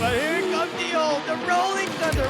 But here comes the Rolling Thunder.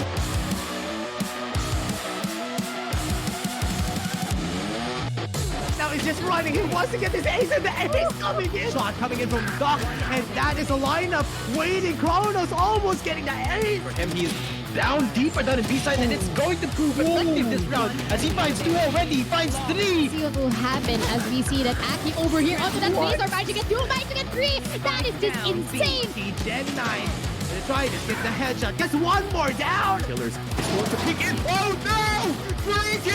Now he's just running. He wants to get this ace, and the ace coming in. Shot coming in from Doc, and that is a lineup waiting. Kronos almost getting the ace. For him, he's down deeper down in B-side, and it's going to prove effective this round as he finds 2 already, finds 3. See what will happen as we see that Aki over here onto that base are trying to get 2, trying to get 3. That is just insane. Gen 9. They try to get the headshot. Gets one more down. Killers going to pick in. Oh no! 3K!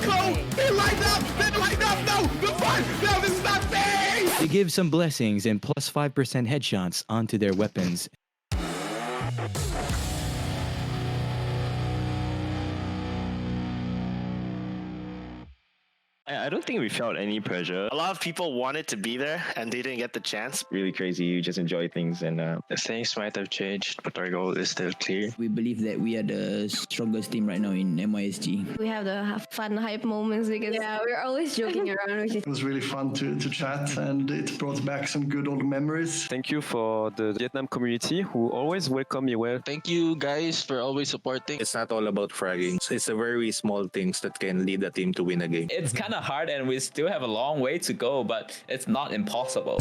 Go! They lined up! They lined up! No! The front! No, this is not fair! They give some blessings and plus 5% headshots onto their weapons. I don't think we felt any pressure. A lot of people wanted to be there and they didn't get the chance. Really crazy. You just enjoy things, and things might have changed, but our goal is still clear. We believe that we are the strongest team right now in MYSG. We have the fun hype moments because we're always joking around. It was really fun to chat, and it brought back some good old memories. Thank you for the Vietnam community who always welcome me well. Thank you guys for always supporting. it's not all about fragging. It's the very small things that can lead a team to win a game. It's kind of hard and we still have a long way to go, but it's not impossible.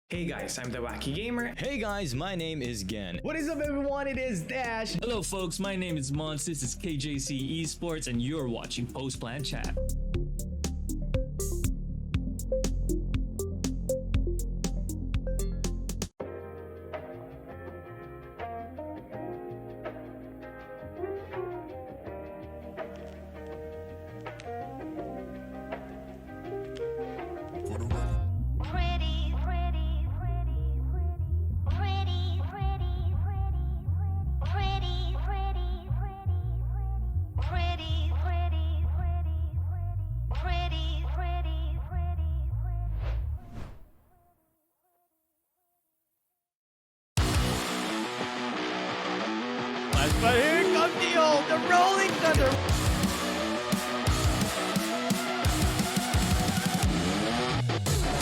Hey guys, I'm the Wacky Gamer. Hey guys, my name is Gen. What is up everyone? It is Dash. Hello folks, my name is Mons. This is KJC eSports and you're watching Post Plan Chat. But here comes the Rolling Thunder.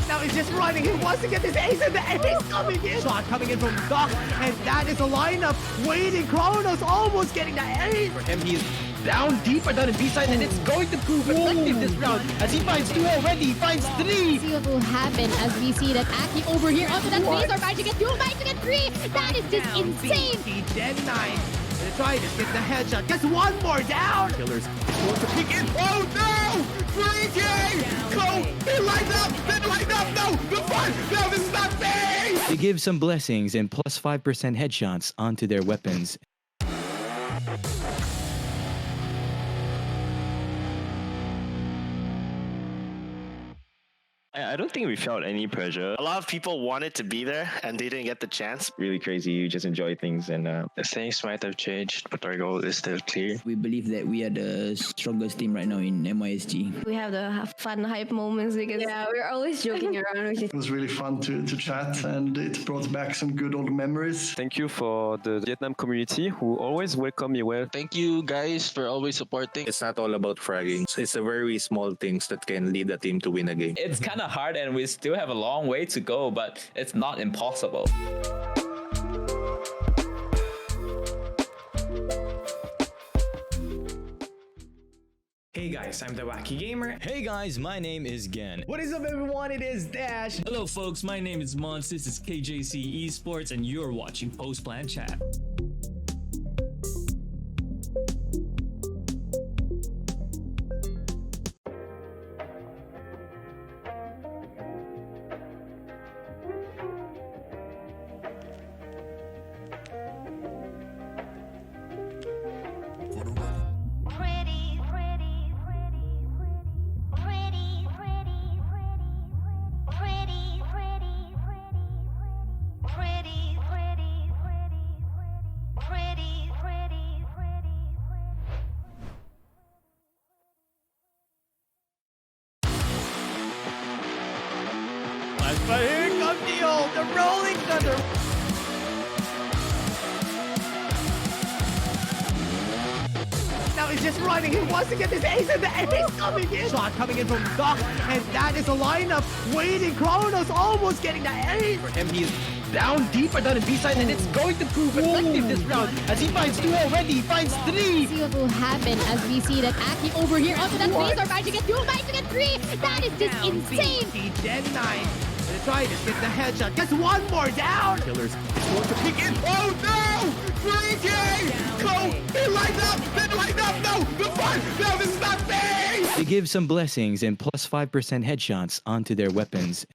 Now he's just running. He wants to get this ace, and the ace coming in. Shot coming in from Doc, and that is a lineup waiting. Kronos almost getting the ace. For him, he's down deeper down in B-side, and it's going to prove effective this round as he finds 2 already, finds 3. See what will happen as we see that Aki over here onto that base are trying to get 2, trying to get 3. That is just insane. Gen 9. They try to get the headshot. Gets one more down. Killers going to pick in. Oh no! 3K! Go! They lined up! They lined up! No! The front! No, this is not fair! They give some blessings and plus 5% headshots onto their weapons. I don't think we felt any pressure. A lot of people wanted to be there and they didn't get the chance. Really crazy. You just enjoy things, and Things might have changed, but our goal is still clear. We believe that we are the strongest team right now in MYSG. We have the fun hype moments because we're always joking around. It was really fun to chat, and it brought back some good old memories. Thank you for the Vietnam community who always welcome me well. Thank you guys for always supporting. it's not all about fragging. It's the very small things that can lead a team to win a game. It's kind of hard and we still have a long way to go, but it's not impossible. Hey guys, I'm the Wacky Gamer. Hey guys, my name is Gen. What is up everyone? It is Dash. Hello folks, my name is Mons. This is KJC eSports and you're watching Post Plan Chat. just running. He wants to get this ace, and the ace coming in. Shot coming in from Doc, and that is a lineup waiting. Kronos almost getting that ace. For him, he is down deeper down in B-side, and it's going to prove effective this round as he finds 2 already. He finds 3. See what will happen as we see that Aki over here onto that base are managing to get 2, managing to get 3. That is just insane. He dead 9. Gonna try to get the headshot. Gets one more down. Killers is going to peek in. Oh no! 3K! Go! He lined up! Then lined up! No! The fun! No, this is not fair! They give some blessings and plus 5% headshots onto their weapons.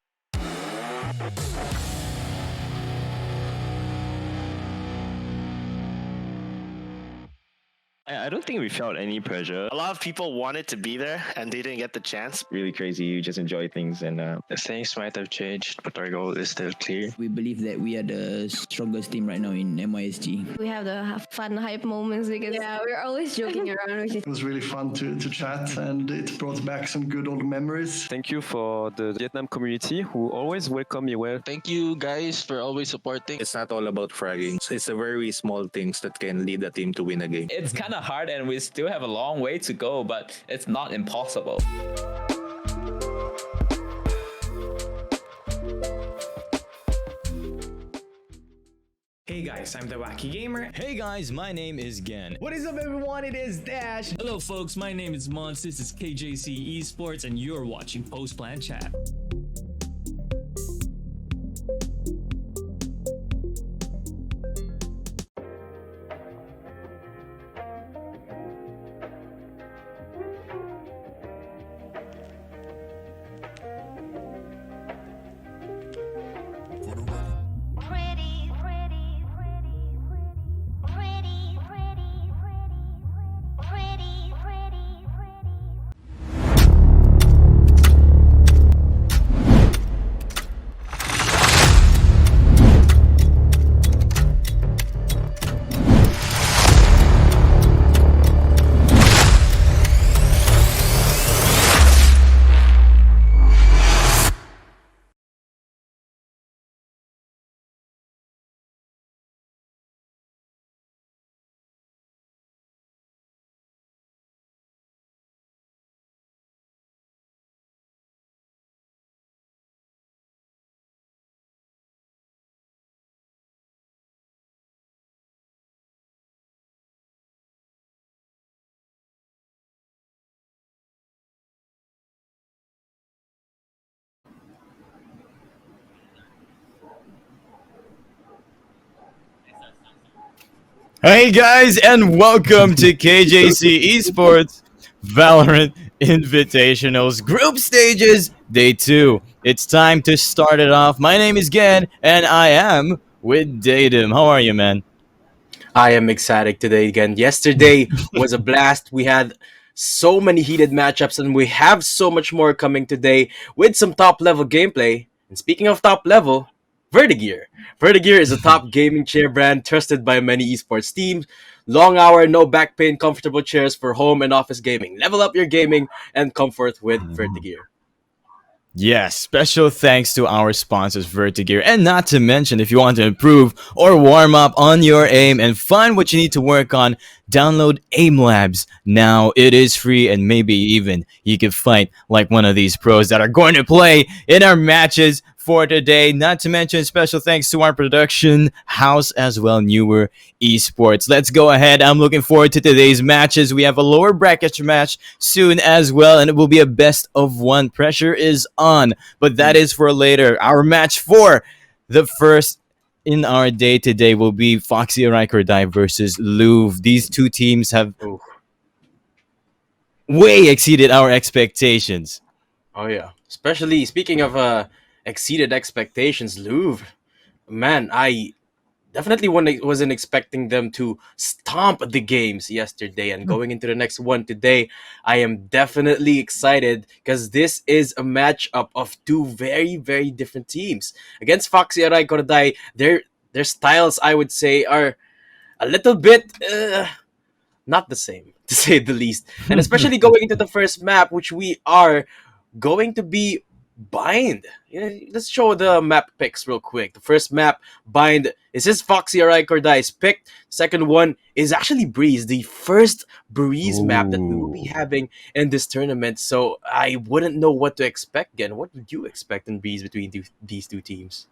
I don't think we felt any pressure. A lot of people wanted to be there and they didn't get the chance. Really crazy. You just enjoy things and Things might have changed, but our goal is still clear. We believe that we are the strongest team right now in MISG. We have the fun hype moments because we're always joking around. It was really fun to chat, and it brought back some good old memories. Thank you for the Vietnam community who always welcome me well. Thank you guys for always supporting. it's not all about fragging. It's the very small things that can lead a team to win a game. It's kind of hard and we still have a long way to go, but it's not impossible. Hey guys, I'm the Wacky Gamer. Hey guys, my name is Gen. What is up, everyone? It is Dash. Hello folks, my name is Mons, this is KJC eSports, and you're watching Post Plan Chat. Hey guys, and welcome to KJC eSports VALORANT Invitational's Group Stages Day 2. It's time to start it off. My name is Gen, and I am with Datum. How are you, man? I am excited today again. Yesterday was a blast. We had so many heated matchups, and we have so much more coming today with some top-level gameplay. And speaking of top-level, Vertigear. Vertigear is a top gaming chair brand trusted by many esports teams. Long hour, no back pain, comfortable chairs for home and office gaming. Level up your gaming and comfort with Vertigear. Yes, special thanks to our sponsors Vertigear, and not to mention if you want to improve or warm up on your aim and find what you need to work on, download Aim Labs. Now it is free, and maybe even you can fight like one of these pros that are going to play in our matches for today. Not to mention special thanks to our production house as well, Newer Esports. Let's go ahead. I'm looking forward to today's matches. We have a lower bracket match soon as well, and it will be a best of one. Pressure is on, but that is for later. Our match for the first in our day today will be Foxy Araikordai versus Louvre. These two teams have way exceeded our expectations. Oh yeah, especially speaking of exceeded expectations, Louvre. Man, I definitely wasn't expecting them to stomp the games yesterday, and going into the next one today, I am definitely excited because this is a matchup of two very, very different teams. Against Foxy Araikordai, their styles, I would say, are a little bit not the same, to say the least. And especially going into the first map, which we are going to be Bind. Let's show the map picks real quick. The first map, Bind, is his Foxy Araikordai's pick. Second one is actually Breeze, the first Breeze map that we will be having in this tournament. So I wouldn't know what to expect again. What would you expect in Breeze between these two teams?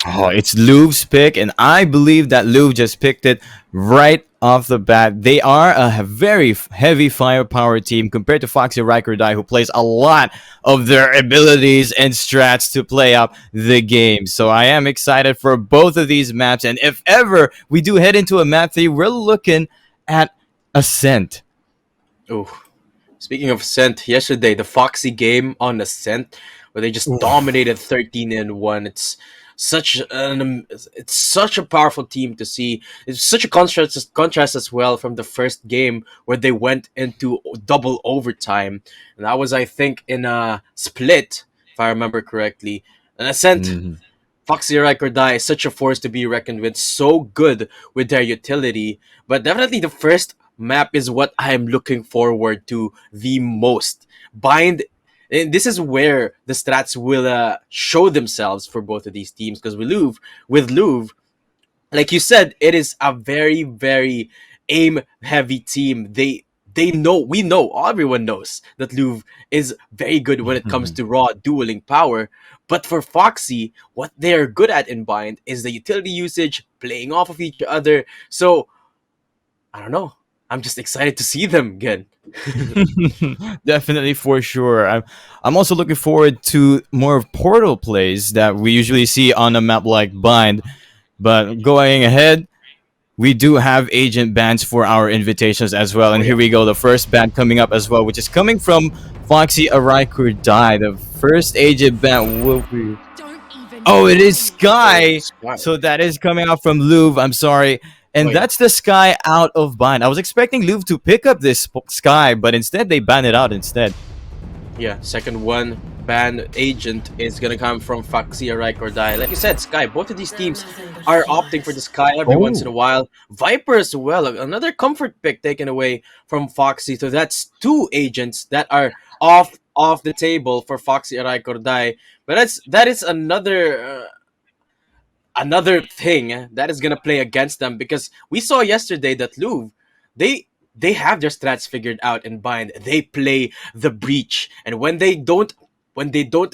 Oh, it's Louvre's pick, and I believe that Louvre just picked it right off the bat. They are a very heavy firepower team compared to Foxy Araikordai, who plays a lot of their abilities and strats to play up the game. So I am excited for both of these maps, and if ever we do head into a map 3, we're looking at Ascent. Oh, speaking of Ascent, yesterday the Foxy game on Ascent, where they just dominated 13-1. It's such a powerful team to see. It's such a contrast as well from the first game where they went into double overtime, and that was, I think, in a split, if I remember correctly. And Ascent, Foxy Araikordai is such a force to be reckoned with, so good with their utility. But definitely the first map is what I'm looking forward to the most. Bind. And this is where the strats will show themselves for both of these teams, because with Louvre, like you said, it is a very, very aim-heavy team. Everyone knows that Louvre is very good when it comes to raw dueling power. But for Foxy, what they're good at in Bind is the utility usage, playing off of each other. So, I don't know. I'm just excited to see them again. Definitely, for sure. I'm also looking forward to more portal plays that we usually see on a map like Bind. But going ahead, we do have agent bans for our invitations as well. And here we go, the first ban coming up as well, which is coming from Foxy Araikordai. The first agent ban will be... Oh, it is Sky! So that is coming out from Louvre. I'm sorry. And that's the Sky out of Bind. I was expecting Louvre to pick up this Sky, but instead they ban it out instead. Yeah, second one, ban agent is gonna come from Foxy Araikordai. Like you said, Sky, both of these teams are opting for the Sky every once in a while. Viper as well, another comfort pick taken away from Foxy. So that's two agents that are off the table for Foxy Araikordai. But that is another thing that is gonna play against them, because we saw yesterday that Louvre, they have their strats figured out in Bind. They play the breach, and when they don't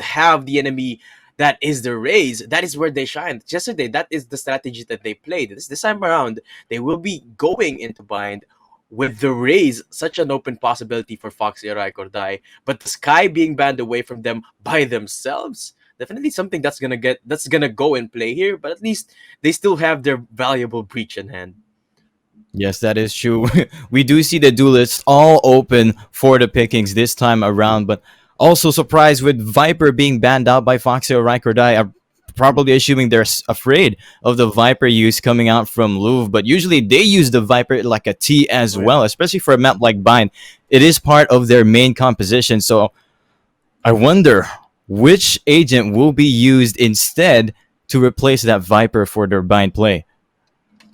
have the enemy that is the raise, that is where they shine. Yesterday, that is the strategy that they played. This time around, they will be going into Bind with the raise, such an open possibility for Foxy Araikordai, but the Sky being banned away from them by themselves. Definitely something that's gonna go and play here, but at least they still have their valuable breach in hand. Yes, that is true. We do see the duelists all open for the pickings this time around, but also surprised with Viper being banned out by Foxy Araikordai. I'm probably assuming they're afraid of the Viper use coming out from Louvre, but usually they use the Viper like a T as well, especially for a map like Bind. It is part of their main composition, so I wonder which agent will be used instead to replace that Viper for their Bind play.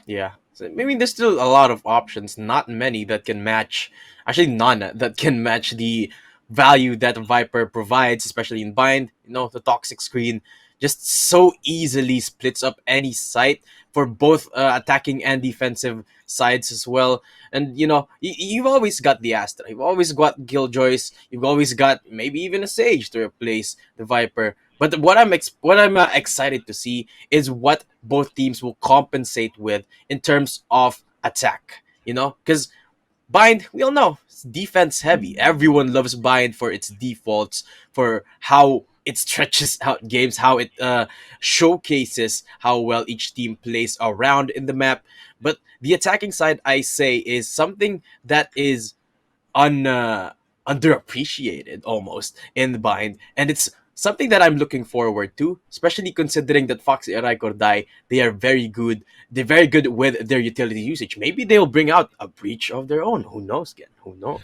Yeah, so maybe there's still a lot of options, not many that can match, actually none that can match the value that Viper provides, especially in Bind. The toxic screen just so easily splits up any site for both attacking and defensive sides as well. And you've always got the Astra, you've always got Killjoys, you've always got maybe even a Sage to replace the Viper. But what I'm excited to see is what both teams will compensate with in terms of attack. Because Bind, we all know, it's defense heavy. Everyone loves Bind for its defaults, for how it stretches out games, how it showcases how well each team plays around in the map. But the attacking side, I say, is something that is underappreciated almost in the Bind, and it's something that I'm looking forward to, especially considering that Foxy Araikordai, they are very good. They're very good with their utility usage. Maybe they'll bring out a breach of their own. Who knows, Ken? Who knows?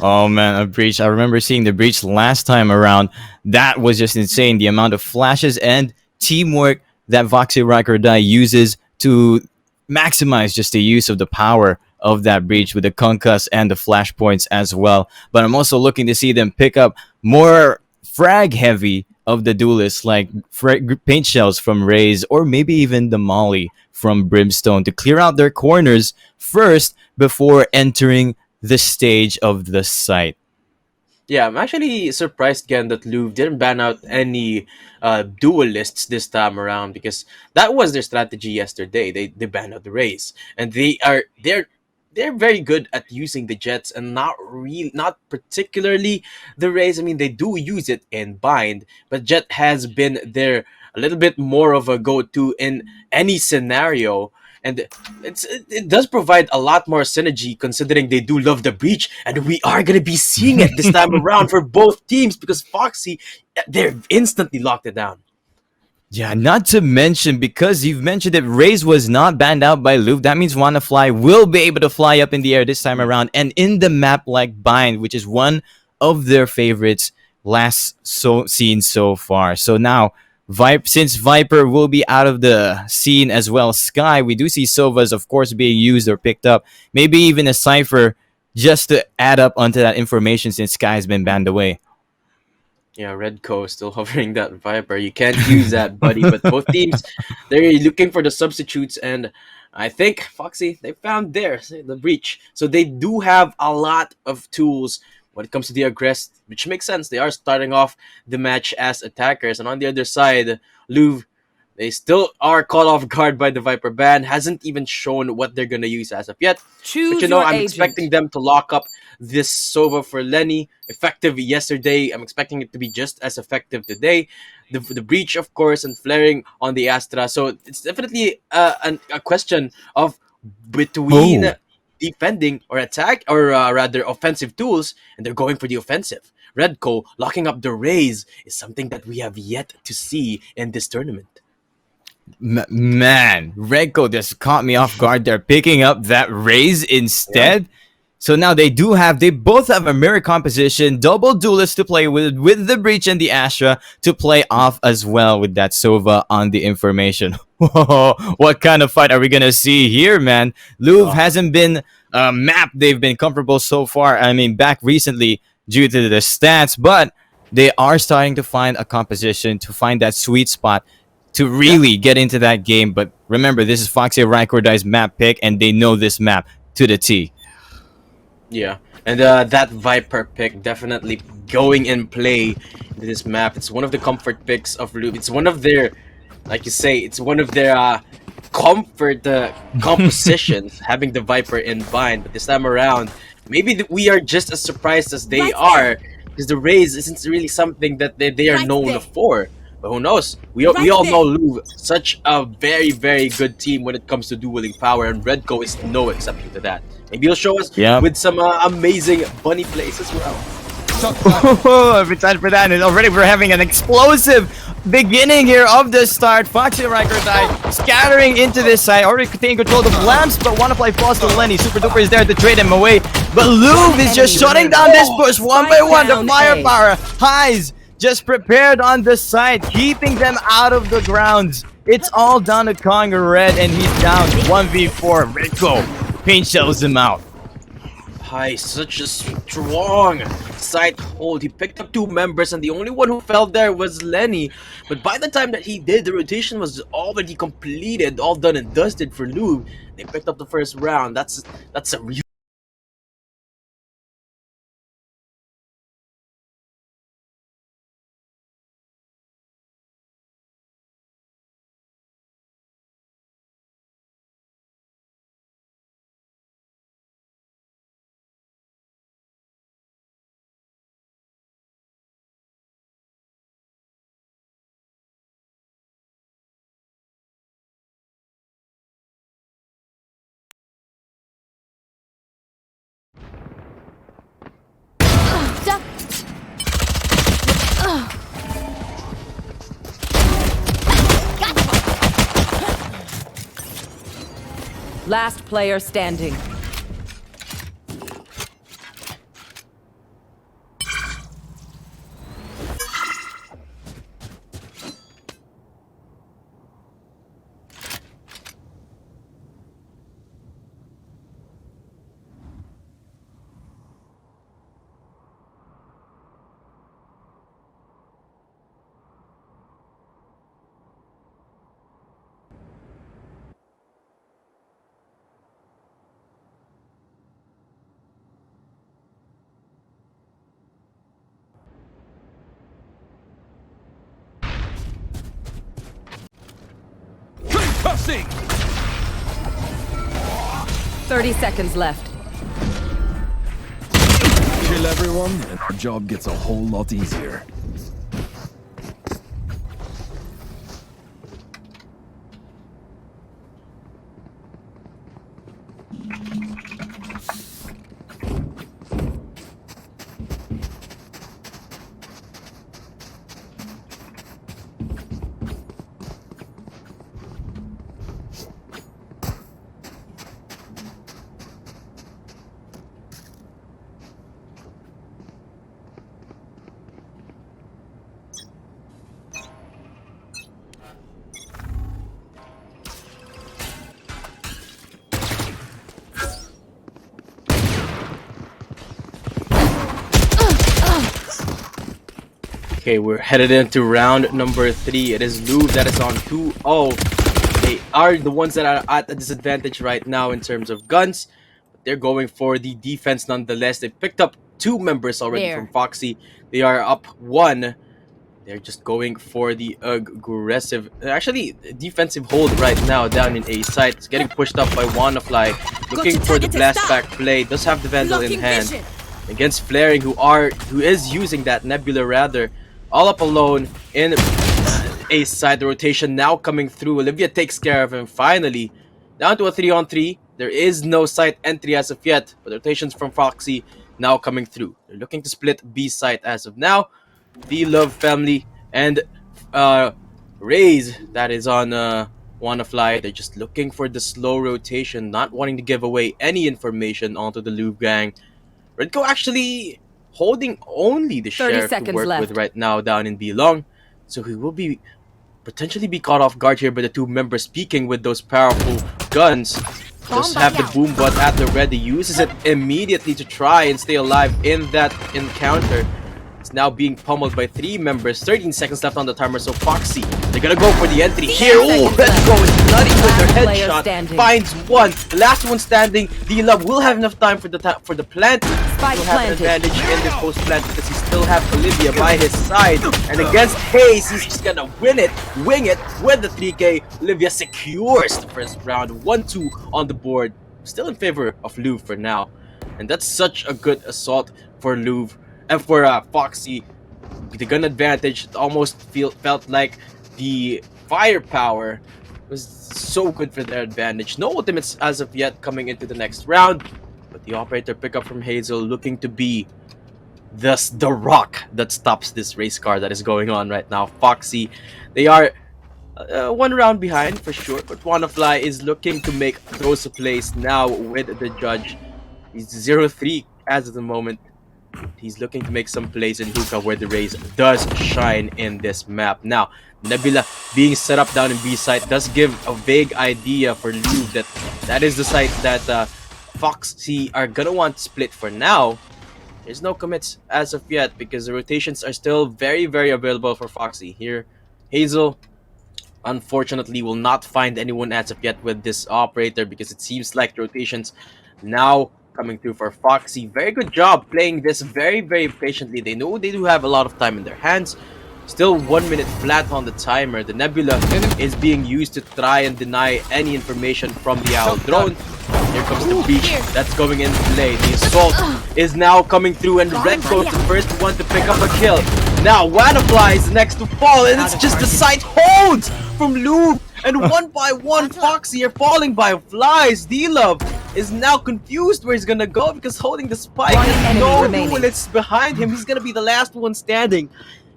Oh man, a breach. I remember seeing the breach last time around. That was just insane. The amount of flashes and teamwork that Foxy Araikordai uses to maximize just the use of the power of that breach with the concuss and the flashpoints as well. But I'm also looking to see them pick up more frag heavy of the duelists like paint shells from Raze or maybe even the Molly from Brimstone to clear out their corners first before entering the stage of the site. Yeah, I'm actually surprised again that Louvre didn't ban out any duelists this time around because that was their strategy yesterday. They banned out the Rays, and they're very good at using the Jets and not particularly the Rays. I mean, they do use it in bind, but Jet has been there a little bit more of a go-to in any scenario. And it does provide a lot more synergy considering they do love the breach, and we are gonna be seeing it this time around for both teams because Foxy, they're instantly locked it down. Yeah, not to mention, because you've mentioned that Raze was not banned out by Louvre, that means WannaFly will be able to fly up in the air this time around and in the map like Bind, which is one of their favorites seen so far. So now, since Viper will be out of the scene as well, Sky, we do see Sovas, of course, being used or picked up. Maybe even a Cypher just to add up onto that information since Sky has been banned away. Yeah, Redco still hovering that Viper. You can't use that, buddy. But both teams, they're looking for the substitutes, and I think Foxy, they found the breach. So they do have a lot of tools when it comes to the aggress, which makes sense. They are starting off the match as attackers, and on the other side, Louvre, they still are caught off guard by the Viper ban. Hasn't even shown what they're gonna use as of yet. But I'm expecting them to lock up this Sova for Lenny. Effective yesterday. I'm expecting it to be just as effective today. The breach, of course, and flaring on the Astra. So it's definitely a question of between defending or attack, or rather offensive tools, and they're going for the offensive. Redco locking up the Rays is something that we have yet to see in this tournament. Man, Redco just caught me off guard. They're picking up that Raze instead. Yeah. So now they both have a mirror composition, double duelist to play with the Breach and the Astra to play off as well with that Sova on the information. Whoa, what kind of fight are we gonna see here, man? Louvre hasn't been mapped. They've been comfortable so far. I mean, back recently due to the stats, but they are starting to find a composition to find that sweet spot to really get into that game. But remember, this is Foxy Araikordai's map pick, and they know this map to the T. Yeah, and that Viper pick definitely going in play in this map. It's one of the comfort picks of Louvre. It's one of their, like you say, it's one of their comfort compositions, having the Viper in bind. But this time around, maybe we are just as surprised as they are, because the Raze isn't really something that they are known for. But who knows? We all know Louvre, such a very, very good team when it comes to dueling power, and Redco is no exception to that. Maybe he'll show us with some amazing bunny plays as well. Every time for that, and already we're having an explosive beginning here of the start. Foxy Araikordai scattering into this side, already taking control of lamps, but WannaFly falls to Lenny. Super Duper is there to trade him away, but Louvre is just shutting down this push one by one. The firepower highs just prepared on the side, keeping them out of the grounds. It's all down to Kong Red, and he's down 1v4. Redco paint shells him out. Hi, such a strong side hold. He picked up two members, and the only one who fell there was Lenny. But by the time that he did, the rotation was already completed, all done and dusted for Louvre. They picked up the first round. That's a real. Last player standing. Closing! 30 seconds left. Kill everyone, and our job gets a whole lot easier. Okay, we're headed into round number 3. It is Louvre that is on 2-0. They are the ones that are at a disadvantage right now in terms of guns. But they're going for the defense nonetheless. They picked up 2 members already from Foxy. They are up 1. They're just going for the aggressive, actually defensive hold right now down in A site. It's getting pushed up by WannaFly, looking for the blast back play. Does have the Vandal in hand against Flaring, who is using that Nebula rather. All up alone in A side. The rotation now coming through. Olivia takes care of him finally. Down to a 3-on-3. There is no site entry as of yet, but the rotations from Foxy now coming through. They're looking to split B site as of now. The Love family and Raze that is on WannaFly. They're just looking for the slow rotation, not wanting to give away any information onto the Louvre gang. Redco actually holding only the sheriff to work with right now down in B Long, so he will be potentially be caught off guard here by the 2 members speaking with those powerful guns. Just have the boom bot at the ready, uses it immediately to try and stay alive in that encounter. It's now being pummeled by 3 members. 13 seconds left on the timer, so Foxy, they're gonna go for the entry here. Oh, Redco is bloody with their headshot. Finds one. The last one standing. D-Love will have enough time for the plant. He'll have an advantage in this post plant because he still have Olivia by his side. And against Hayes, he's just gonna wing it with the 3K. Olivia secures the first round. 1-2 on the board. Still in favor of Louvre for now. And that's such a good assault for Louvre. And for Foxy, the gun advantage almost felt like the firepower was so good for their advantage. No ultimates as of yet coming into the next round, but the operator pickup from Hazel looking to be the rock that stops this race car that is going on right now. Foxy, they are 1 round behind for sure, but WannaFly is looking to make those plays now with the judge. He's 0-3 as of the moment. He's looking to make some plays in Hookah where the Raze does shine in this map. Now, Nebula being set up down in B site does give a vague idea for Louvre that is the site that Foxy are gonna want to split for now. There's no commits as of yet because the rotations are still very, very available for Foxy. Here, Hazel, unfortunately, will not find anyone as of yet with this operator because it seems like the rotations now coming through for Foxy. Very good job playing this very, very patiently. They know they do have a lot of time in their hands. Still 1 minute flat on the timer. The Nebula is being used to try and deny any information from the Owl drone. Here comes the breach that's going in play. The assault is now coming through and Redco is the first one to pick up a kill. Now WannaFly is next to fall and it's just the site holds from Louvre. And 1 by 1 Foxy are falling by flies. D-Love is now confused where he's gonna go because holding the spike and no bullets behind him. He's gonna be the last one standing.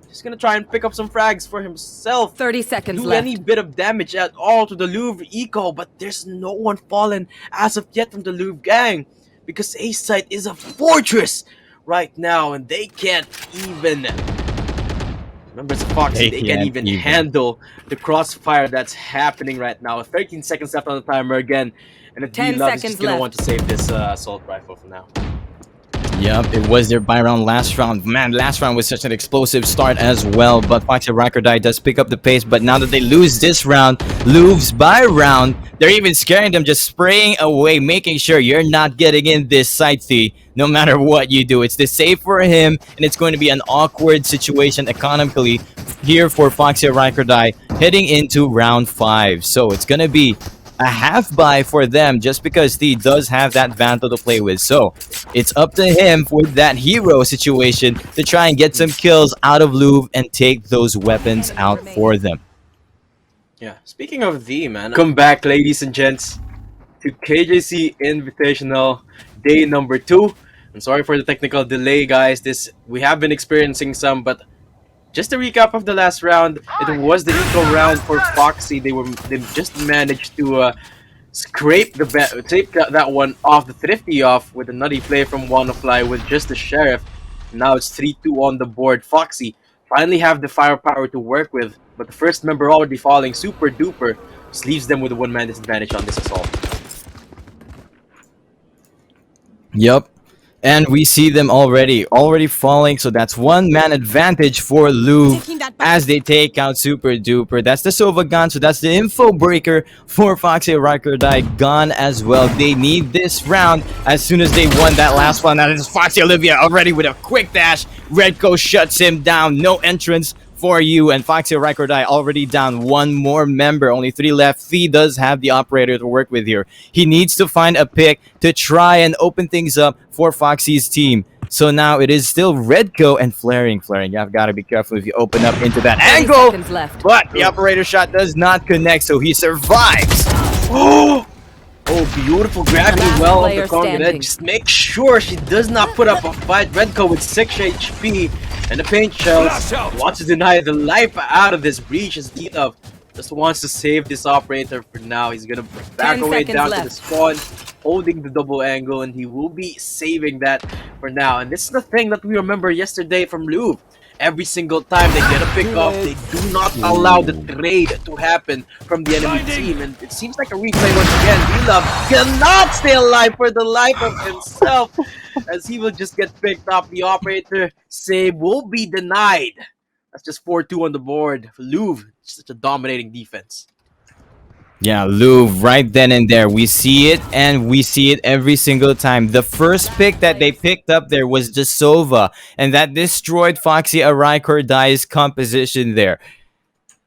He's gonna try and pick up some frags for himself. 30 seconds do left. Any bit of damage at all to the Louvre eco, but there's no one fallen as of yet from the Louvre gang because A site is a fortress right now and they can't even. Members of Foxy, they can't even handle the crossfire that's happening right now. 13 seconds left on the timer again. And the D-Love is just going to want to save this assault rifle for now. Yep, it was their buy round last round. Man, last round was such an explosive start as well. But Foxy Araikordai does pick up the pace. But now that they lose this round, Louvre's buy round, they're even scaring them, just spraying away, making sure you're not getting in this side C no matter what you do. It's the save for him, and it's going to be an awkward situation economically here for Foxy Araikordai heading into round 5. So it's going to be a half buy for them just because he does have that Vandal to play with. So it's up to him with that hero situation to try and get some kills out of Louvre and take those weapons out for them. Yeah, speaking of the man, come back, ladies and gents, to KJC Invitational day number 2. I'm sorry for the technical delay, guys. We have been experiencing some, but just a recap of the last round, it was the eco round for Foxy. They just managed to take that one off, the thrifty off with a nutty play from Wannafly with just the Sheriff. Now it's 3-2 on the board. Foxy finally have the firepower to work with, but the first member already falling, Super Duper, just leaves them with a one-man disadvantage on this assault. Yep. And we see them already falling, so that's one-man advantage for Louvre as they take out Super Duper. That's the Sova gun, so that's the info breaker for Foxy Araikordai gone as well. They need this round as soon as they won that last one. That is Foxy Olivia already with a quick dash. Redco shuts him down, no entrance for you, and Foxy Araikordai already down one more member, only 3 left. Fee does have the operator to work with here. He needs to find a pick to try and open things up for Foxy's team. So now it is still Redco and Flaring. You've got to be careful if you open up into that angle, but the operator shot does not connect, so he survives. Oh, beautiful gravity well on the Conga. Just make sure she does not put up a fight. Redco with 6 HP and the paint shells wants to deny the life out of this breach as Zeal just wants to save this operator for now. He's gonna back away down to the spawn, holding the double angle, and he will be saving that for now. And this is the thing that we remember yesterday from Louvre. Every single time they get a pick off, they do not allow the trade to happen from the enemy team. And it seems like a replay once again. Zeal cannot stay alive for the life of himself as he will just get picked up. The operator save will be denied. That's just 4-2 on the board. Louvre, such a dominating defense. Yeah, Louvre right then and there. We see it, and we see it every single time. The first pick that they picked up there was the Sova, and that destroyed Foxy Araikordai's composition there.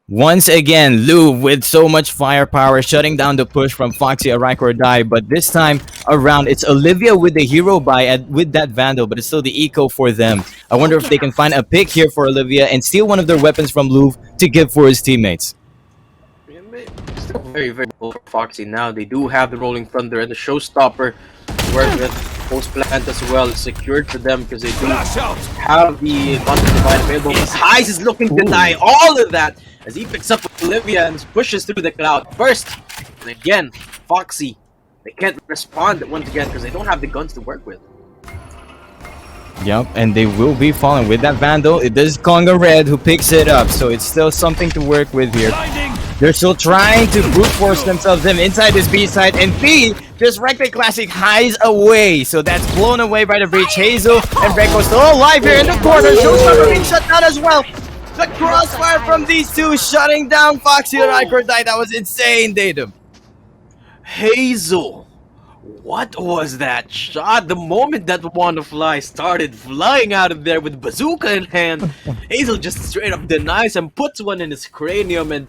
Once again, Louvre with so much firepower, shutting down the push from Foxy Araikordai, but this time around, it's Olivia with the hero buy with that Vandal, but it's still the eco for them. I wonder if they can find a pick here for Olivia and steal one of their weapons from Louvre to give for his teammates. Still very, very cool for Foxy now. They do have the Rolling Thunder and the Showstopper to work with. Post plant as well secured for them because they do have the Constant Divide available. But Heis is looking to deny all of that as he picks up Olivia and pushes through the cloud first. And again, Foxy, they can't respond once again because they don't have the guns to work with. Yep, and they will be falling with that Vandal. It is Conga Red who picks it up, so it's still something to work with here. They're still trying to brute force themselves in inside this B side, and B just Reckless Classic hides away. So that's blown away by the breach. Hazel and Recco still alive here in the corner. Showstopper being shut down as well. The crossfire from these two shutting down Foxy Araikordai. That was insane, Datum. Hazel, what was that shot? The moment that Wannafly started flying out of there with bazooka in hand, Hazel just straight up denies and puts one in his cranium and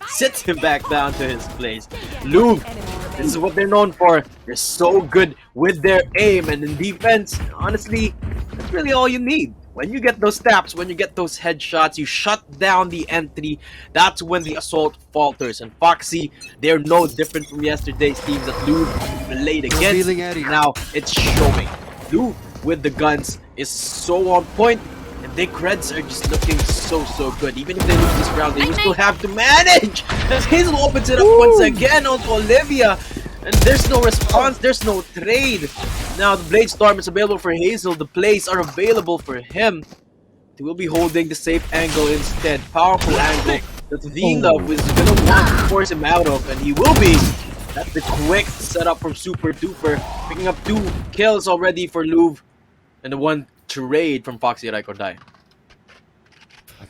sits him back down to his place. Louvre, this is what they're known for. They're so good with their aim, and in defense, honestly, that's really all you need. When you get those taps, when you get those headshots, you shut down the entry. That's when the assault falters. And Foxy, they're no different from yesterday's teams that Louvre played against. Now it's showing. Louvre with the guns is so on point. And their creds are just looking so good. Even if they lose this round, they will still have to manage. As Hazel opens it up once again onto Olivia. And there's no response, there's no trade. Now the Blade Storm is available for Hazel. The plays are available for him. He will be holding the safe angle instead. Powerful angle that Zeal is going to want to force him out of. And he will be. That's the quick setup from Super Duper. Picking up 2 kills already for Louvre. and the one trade from Foxy Araikordai.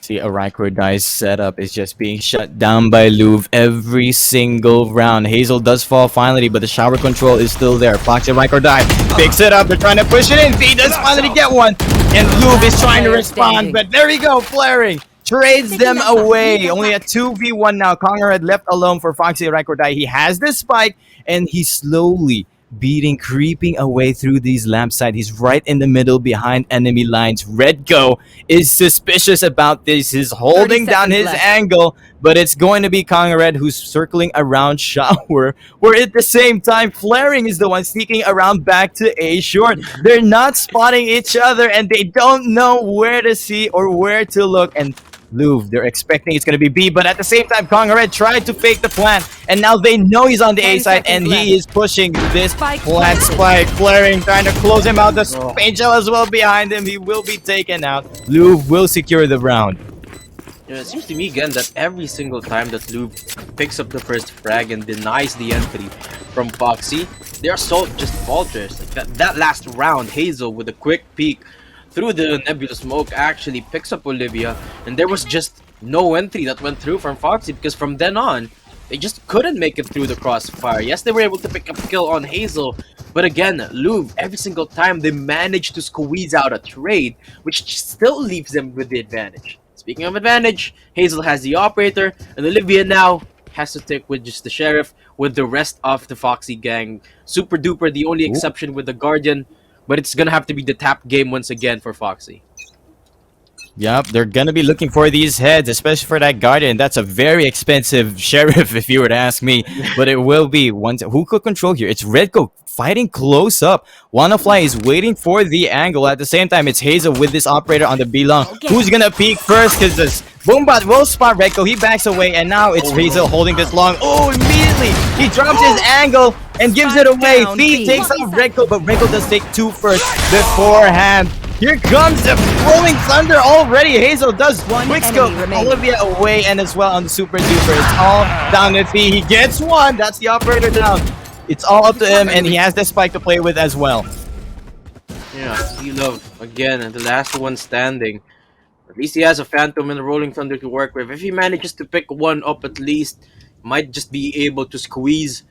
See, Araikordai's setup is just being shut down by Louvre every single round. Hazel does fall finally, but the shower control is still there. Foxy Araikordai picks it up. They're trying to push it in. V does finally get one. And Louvre is trying to respond, but there we go, flaring. Trades them away. Only a 2v1 now. Conrad left alone for Foxy Araikordai. He has the spike, and he's slowly creeping away through these lamp side. He's right in the middle behind enemy lines. Redco is suspicious about this. He's holding down his angle, but it's going to be Conrad who's circling around Shower, where at the same time, Flaring is the one sneaking around back to A short. They're not spotting each other, and they don't know where to see or where to look. And Louvre, they're expecting it's going to be B, but at the same time, Conrad tried to fake the plan, and now they know he's on the A side, and he is pushing this plant spike. Flaring, trying to close him out. The Angel as well behind him. He will be taken out. Louvre will secure the round. You know, it seems to me again that every single time that Louvre picks up the first frag and denies the entry from Foxy, their assault just falters. Like that last round, Hazel with a quick peek through the nebula smoke actually picks up Olivia, and there was just no entry that went through from Foxy, because from then on they just couldn't make it through the crossfire. Yes, they were able to pick up a kill on Hazel, but again, Louvre, every single time they managed to squeeze out a trade, which still leaves them with the advantage. Speaking of advantage, Hazel has the operator, and Olivia now has to take with just the sheriff with the rest of the Foxy gang. Super duper, the only exception with the Guardian, but it's gonna have to be the tap game once again for Foxy. Yep, they're gonna be looking for these heads, especially for that Guardian. That's a very expensive sheriff, if you were to ask me. But it will be one. Who could control here? It's Redco fighting close up. WannaFly is waiting for the angle. At the same time, it's Hazel with this operator on the B long. Who's gonna peek first? Because this Boombot will spot Redco. He backs away, and now it's Hazel holding this long. Oh, immediately he drops his angle and gives it away. Thief takes out Redco, but Redco does take two first beforehand. Here comes the rolling thunder already. Hazel does quick scope Olivia away, and as well on the super duper. It's all down to Thief. He gets one. That's the operator down. It's all up to him, and he has the spike to play with as well. Yeah, Zeal again, the last one standing. At least he has a Phantom and a Rolling Thunder to work with. If he manages to pick one up at least, might just be able to squeeze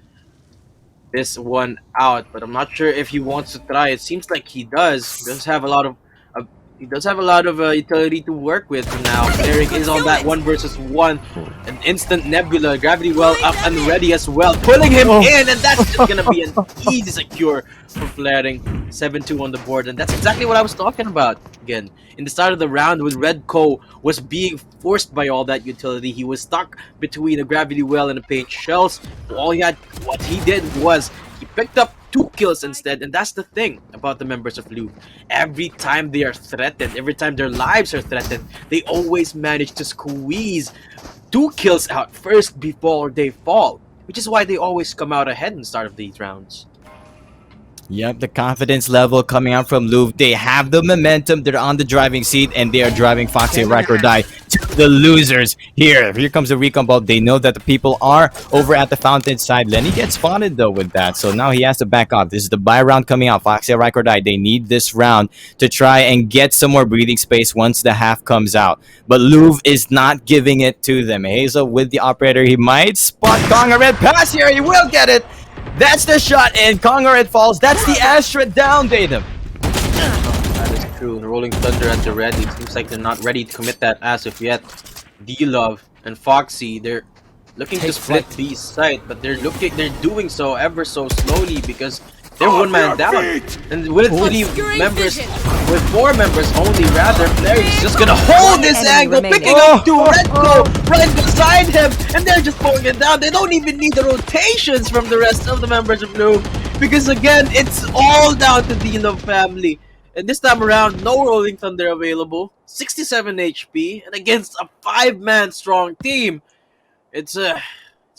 this one out. But I'm not sure if he wants to try. It seems like he does. He does have a lot of utility to work with now. Eric is on that 1v1. An instant Nebula, Gravity Well up and ready as well, pulling him in, and that's just gonna be an easy secure for Flaring. 7-2 on the board, and that's exactly what I was talking about. Again, in the start of the round, when Redco was being forced by all that utility, he was stuck between a Gravity Well and a Paint Shells. What he did was he picked up 2 kills instead, and that's the thing about the members of Louvre. Every time they are threatened, every time their lives are threatened, they always manage to squeeze 2 kills out first before they fall, which is why they always come out ahead in the start of these rounds. Yep, the confidence level coming out from Louvre. They have the momentum. They're on the driving seat, and they are driving Foxy Araikordai to the losers. Here comes the recon ball. They know that the people are over at the fountain side. Lenny gets spotted, though, with that. So now he has to back off. This is the buy round coming out. Foxy Araikordai, they need this round to try and get some more breathing space once the half comes out. But Louvre is not giving it to them. Hazel with the operator. He might spot Conrad pass here. He will get it. That's the shot, and Conrad falls. That's the Astra down, Datum. That is true. The Rolling Thunder at the ready. Seems like they're not ready to commit that as of yet. D-Love and Foxy, they're looking to split B side, but they're doing so ever so slowly because they're one man down. And with 4 members only, rather, Larry's just gonna hold this angle, picking up to Redco right beside him, and they're just pulling it down. They don't even need the rotations from the rest of the members of Louvre, because again, it's all down to the Love family. And this time around, no Rolling Thunder available, 67 HP, and against a 5-man strong team, it's a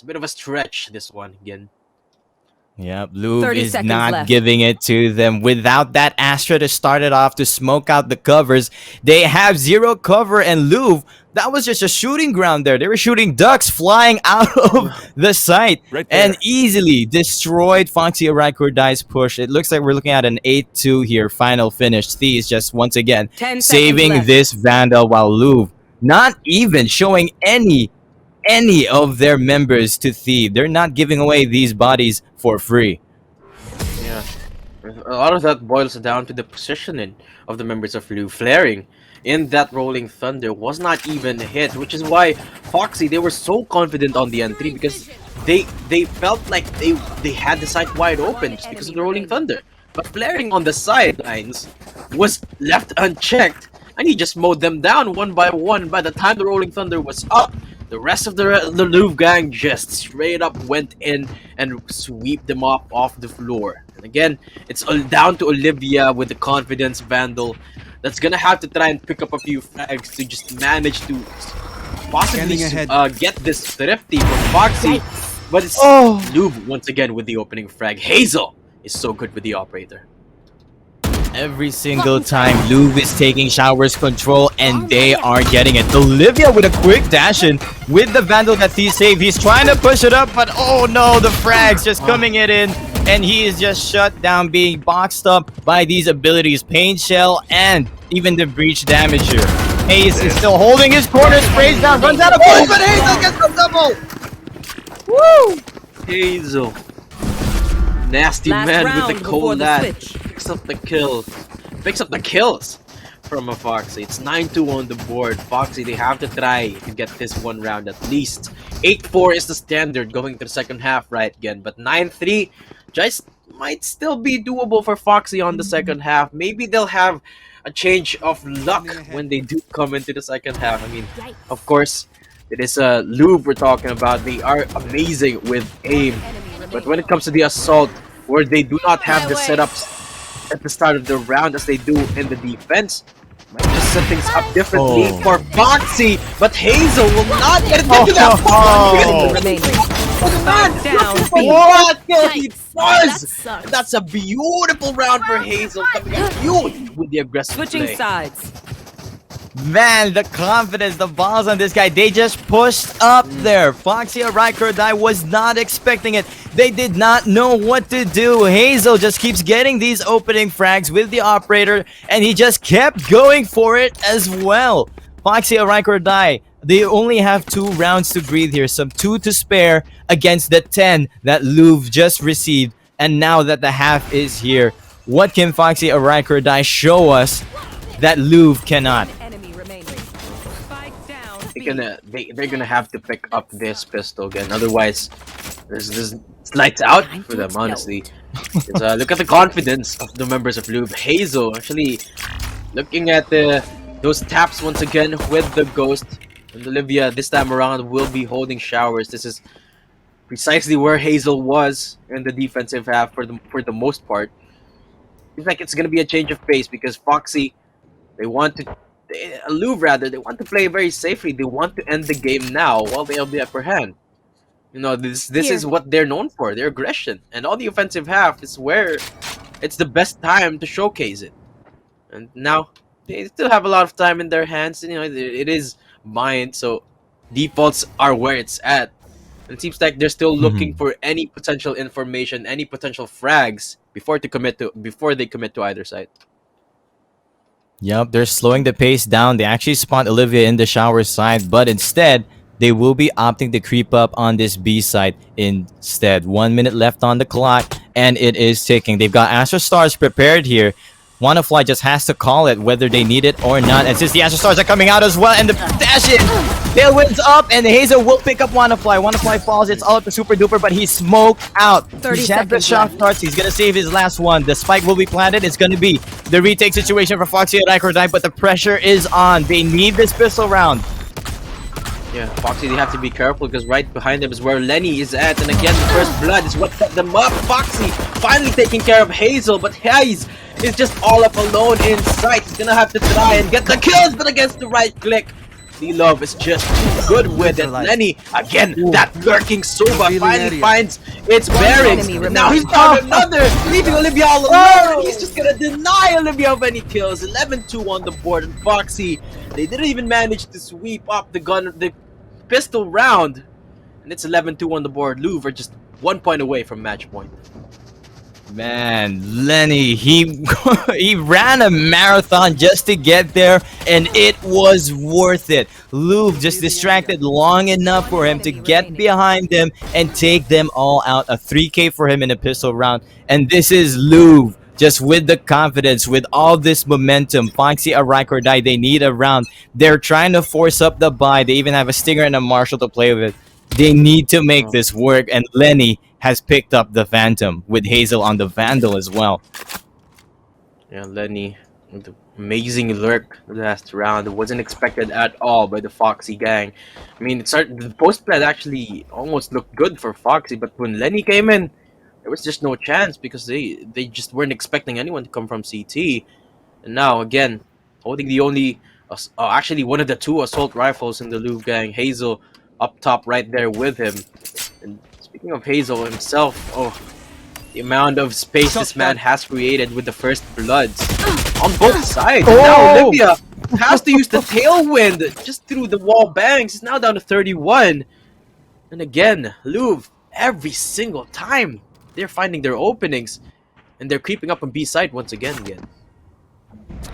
bit of a stretch, this one again. Yep, Louvre 30 is seconds not left. giving it to them. Without that Astra to start it off to smoke out the covers, they have zero cover, and Louvre, that was just a shooting ground there. They were shooting ducks flying out of the site and easily destroyed Foxy Araikordai's push. It looks like we're looking at an 8-2 here, final finish. Thieves just once again 10 seconds saving left. this Vandal, while Louvre not even showing any of their members to Thieve. They're not giving away these bodies for free. Yeah, a lot of that boils down to the positioning of the members of Louvre. Flaring in that Rolling Thunder was not even hit, which is why Foxy, they were so confident on the N3 because they felt like they had the site wide open just because of the Rolling Thunder. But Flaring on the sidelines was left unchecked, and he just mowed them down one by one. By the time the Rolling Thunder was up, the rest of the Louvre gang just straight up went in and sweep them off the floor. And again, it's all down to Olivia with the confidence Vandal that's gonna have to try and pick up a few frags to just manage to possibly get this thrifty from Foxy. But it's Louvre once again with the opening frag. Hazel is so good with the operator. Every single time Louvre is taking Shower's control, and they are getting it. Olivia with a quick dash in with the Vandal that he saved. He's trying to push it up, but oh no, the frags just coming it in, and he is just shut down, being boxed up by these abilities, Pain Shell and even the breach damager. Hayes is still holding his corner, sprays down, runs out of bullets, but Hazel gets the double! Woo! Hazel. Nasty Last man round with the before cold the that switch. picks up the kills from a Foxy. It's 9-2 on the board. Foxy, they have to try to get this one round at least. 8-4 is the standard going to the second half right again, but 9-3 just might still be doable for Foxy on the second half. Maybe they'll have a change of luck when they do come into the second half. I mean, of course, it is Louvre we're talking about. They are amazing with aim, but when it comes to the assault, where they do not have the setups at the start of the round as they do in the defense, might just set things up differently for Foxy, but Hazel will not get it into that what he does! That's a beautiful round for Hazel, coming out huge with the aggressive Switching play. sides. Man, the confidence, the balls on this guy, they just pushed up there. Foxy Araikordai was not expecting it. They did not know what to do. Hazel just keeps getting these opening frags with the operator, and he just kept going for it as well. Foxy Araikordai, they only have 2 rounds to breathe here, some 2 to spare against the 10 that Louvre just received. And now that the half is here, what can Foxy Araikordai show us that Louvre cannot? They're gonna have to pick up this pistol again, otherwise there's lights out for them, honestly. Look at the confidence of the members of Louvre. Hazel actually looking at those taps once again with the ghost, and Olivia this time around will be holding showers. This is precisely where Hazel was in the defensive half for the most part. Seems like it's gonna be a change of pace because Foxy, Louvre they want to play very safely. They want to end the game now while they have the upper hand. You know, this is what they're known for, their aggression. And all the offensive half is where it's the best time to showcase it. And now, they still have a lot of time in their hands. You know, it is Mind, so defaults are where it's at. And it seems like they're still looking for any potential information, any potential frags before they commit to either side. Yep, they're slowing the pace down. They actually spawned Olivia in the shower side, but instead, they will be opting to creep up on this B side instead. 1 minute left on the clock, and it is ticking. They've got Astro Stars prepared here. WannaFly just has to call it whether they need it or not. And since the Astro Stars are coming out as well, and the dash in, Tailwind's up, and Hazel will pick up WannaFly. WannaFly falls, it's all up to Super Duper, but he's smoked out. 30 The shot starts, he's gonna save his last one. The spike will be planted, it's gonna be the retake situation for Foxy and Araikordai, but the pressure is on. They need this pistol round. Yeah, Foxy, they have to be careful because right behind them is where Lenny is at. And again, the first blood is what set them up. Foxy finally taking care of Hazel, but Hayes is just all up alone in sight. He's gonna have to try and get the kills, but against the right click. Love is just too good with it. Lenny, again, that lurking Sova finally finds its bearings. Now he's found another, leaving Olivia all alone. And he's just gonna deny Olivia of any kills. 11-2 on the board, and Foxy, they didn't even manage to sweep up the pistol round. And it's 11-2 on the board. Louvre just 1 point away from match point. Man, Lenny, he he ran a marathon just to get there, and it was worth it. Louvre just distracted long enough for him to get behind them and take them all out. A 3K for him in a pistol round, and this is Louvre just with the confidence, with all this momentum. Foxy, Araikordai, they need a round. They're trying to force up the buy. They even have a Stinger and a Marshall to play with. They need to make this work, and Lenny has picked up the Phantom with Hazel on the Vandal as well. Yeah, Lenny with the amazing lurk last round. It wasn't expected at all by the Foxy gang. I mean, the post plant actually almost looked good for Foxy, but when Lenny came in, there was just no chance because they just weren't expecting anyone to come from CT. And now again, holding the only, actually one of the 2 assault rifles in the Louvre gang, Hazel up top right there with him. And speaking of Hazel himself, the amount of space this man has created with the first bloods on both sides. Now Olivia has to use the tailwind just through the wall bangs. It's now down to 31. And again, Louvre, every single time they're finding their openings, and they're creeping up on B side once again.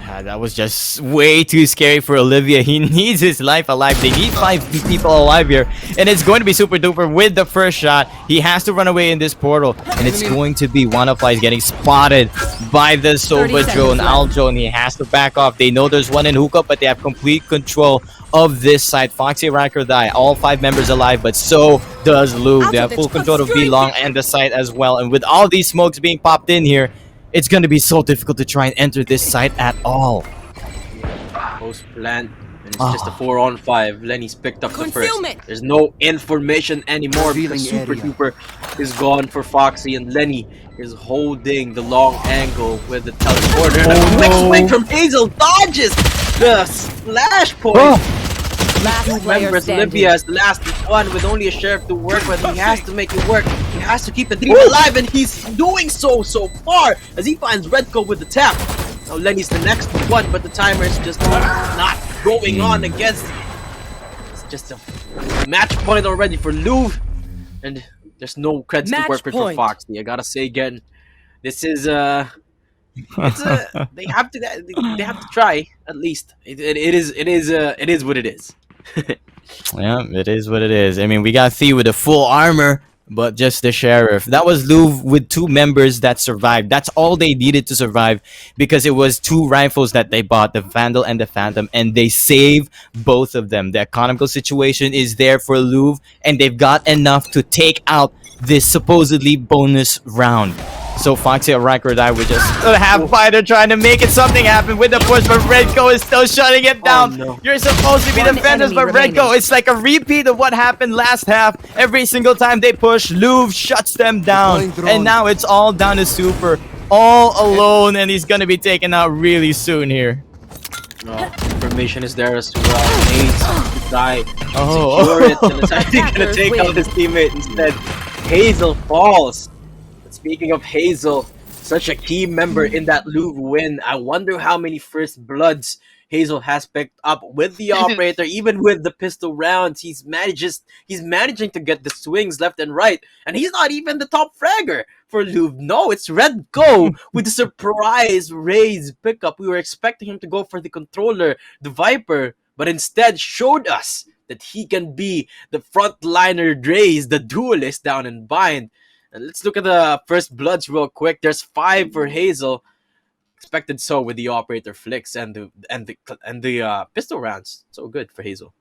That was just way too scary for Olivia. He needs his life alive. They need 5 people alive here, and it's going to be super duper with the first shot. He has to run away in this portal, and it's going to be Wanafly getting spotted by the Sova drone, Aljo, and he has to back off. They know there's one in hookah, but they have complete control of this side. Foxy, Araikordai, all 5 members alive, but so does Louvre. They have full control of B-Long and the site as well, and with all these smokes being popped in here, it's going to be so difficult to try and enter this site at all. Post plant, and it's just a 4-on-5. Lenny's picked up the first. There's no information anymore because Super Duper is gone for Foxy, and Lenny is holding the long angle with the teleporter. And a quick swing from Hazel dodges the splash point. Last player Members, standing. Olivia is the last one with only a sheriff to work with. He has to make it work. He has to keep the dream alive, and he's doing so far as he finds Redco with the tap. Now Lenny's the next one, but the timer is just not going on against. It's just a match point already for Louvre, and there's no credits to work with for Foxy. I gotta say again, this is they have to try at least. It is what it is. Yeah, it is what it is. I mean, we got Thea with the full armor, but just the sheriff. That was Louvre with 2 members that survived. That's all they needed to survive, because it was 2 rifles that they bought, the Vandal and the Phantom, and they saved both of them. The economical situation is there for Louvre, and they've got enough to take out this supposedly bonus round. So Foxy and Araikordai were just a half fighter trying to make it something happen with the push, but Redco is still shutting it down. You're supposed to be defenders, but Redco, it's like a repeat of what happened last half. Every single time they push, Louvre shuts them down, and now it's all down to Super, all alone, and he's gonna be taken out really soon here. Information is there as well. Needs to die. Secure it, and it's actually gonna take out his teammate instead. Hazel falls. Speaking of Hazel, such a key member in that Louvre win. I wonder how many first bloods Hazel has picked up with the operator, even with the pistol rounds. He's managing to get the swings left and right, and he's not even the top fragger for Louvre. No, it's Redco with the surprise raise pickup. We were expecting him to go for the controller, the Viper, but instead showed us that he can be the frontliner Draze, the duelist down in Bind. And let's look at the first bloods real quick. There's 5 for Hazel. Expected so with the operator flicks and the pistol rounds. So good for Hazel.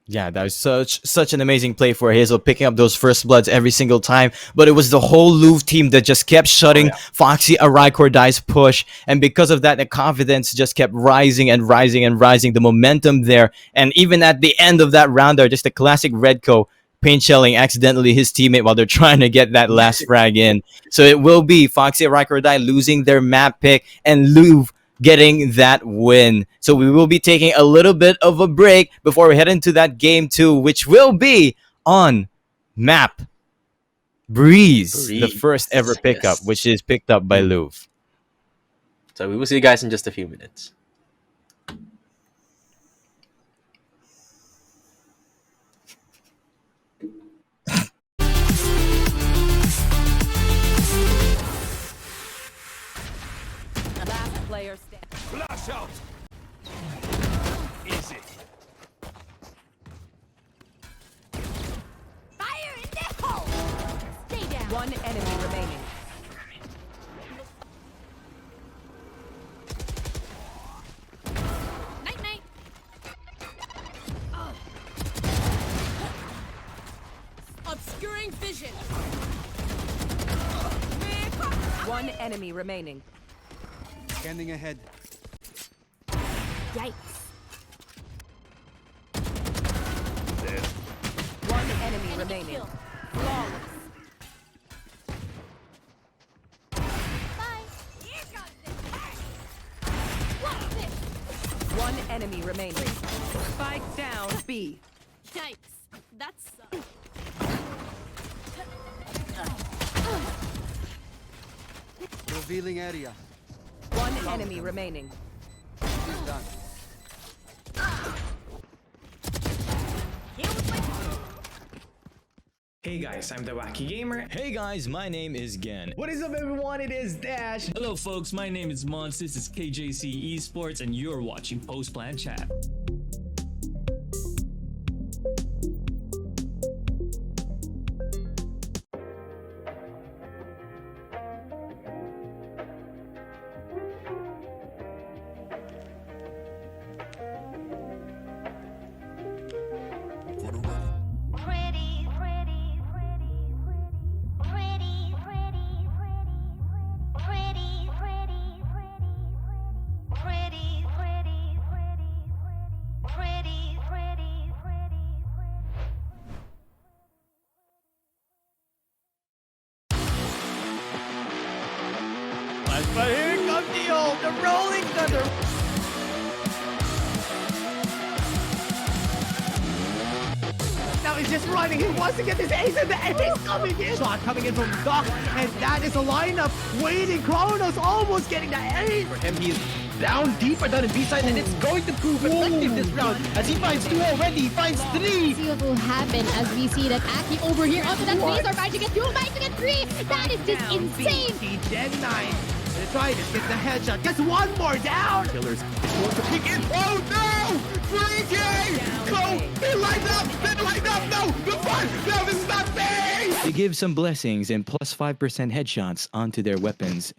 Yeah, that was such an amazing play for Hazel, picking up those first bloods every single time. But it was the whole Louvre team that just kept shutting Foxy Araikordai's push. And because of that, the confidence just kept rising and rising and rising. The momentum there. And even at the end of that round there, just a classic Redco paint shelling accidentally his teammate while they're trying to get that last frag in. So it will be Foxy Araikordai losing their map pick, and Louvre getting that win. So we will be taking a little bit of a break before we head into that game 2, which will be on map Breeze, the first ever pickup, which is picked up by Louvre. So we will see you guys in just a few minutes. Last player standing. Flash out. Easy. Fire in the hole! Stay down. One enemy remaining. Night night. Obscuring vision. One enemy remaining. Scanning ahead. Yikes. One enemy remaining. Flawless. Bye. Here comes the What's this? One enemy remaining. Spike down B. Yikes. That's Revealing area. One enemy remaining. Done. Hey guys, I'm the Wacky Gamer. Hey guys, my name is Gen. What is up, everyone? It is Dash. Hello folks, my name is Mons, this is KJC eSports and you're watching Post Plan Chat. But here comes the Rolling Thunder. Now he's just running. He wants to get this ace, and the ace coming in. Shot coming in from Doc, and that is a lineup waiting. Kronos almost getting the ace. For him, he is down deeper down in B side, and it's going to prove effective this round as he finds 2 already. He finds 3. See what will happen as we see that Aki over here onto that base are about to get 2, about to get 3. That is just insane. Gen 9. Gonna try this, gets the headshot, gets one more down. Killers Want to pick in. Oh no! 3K! Go! They lined up! They lined up! No! The fun! No, this is not fair! They give some blessings and plus 5% headshots onto their weapons.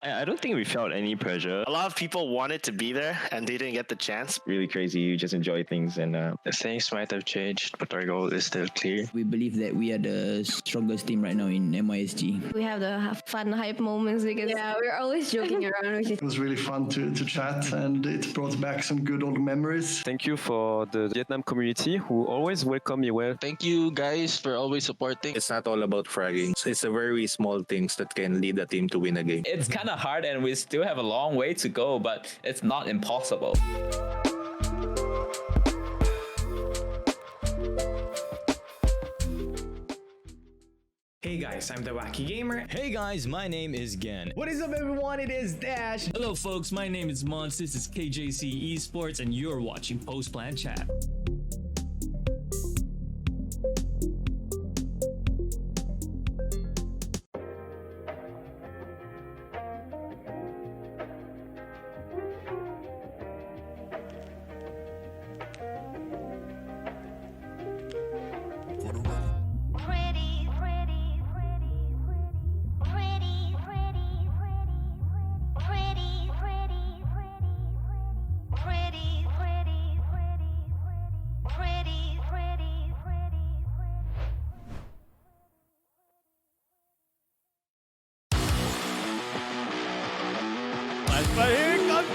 I don't think we felt any pressure. A lot of people wanted to be there and they didn't get the chance. Really crazy. You just enjoy things and Things might have changed, but our goal is still clear. We believe that we are the strongest team right now in MISG. We have the fun hype moments because we're always joking around. It was really fun to chat, and it brought back some good old memories. Thank you for the Vietnam community who always welcome me well. Thank you guys for always supporting. It's not all about fragging. It's the very small things that can lead a team to win a game. It's kind of hard and we still have a long way to go, but it's not impossible. Hey guys, I'm the Wacky Gamer. Hey guys, my name is Gen. What is up, everyone? It is Dash. Hello folks, my name is Mons, this is KJC eSports and you're watching Post Plan Chat. But here comes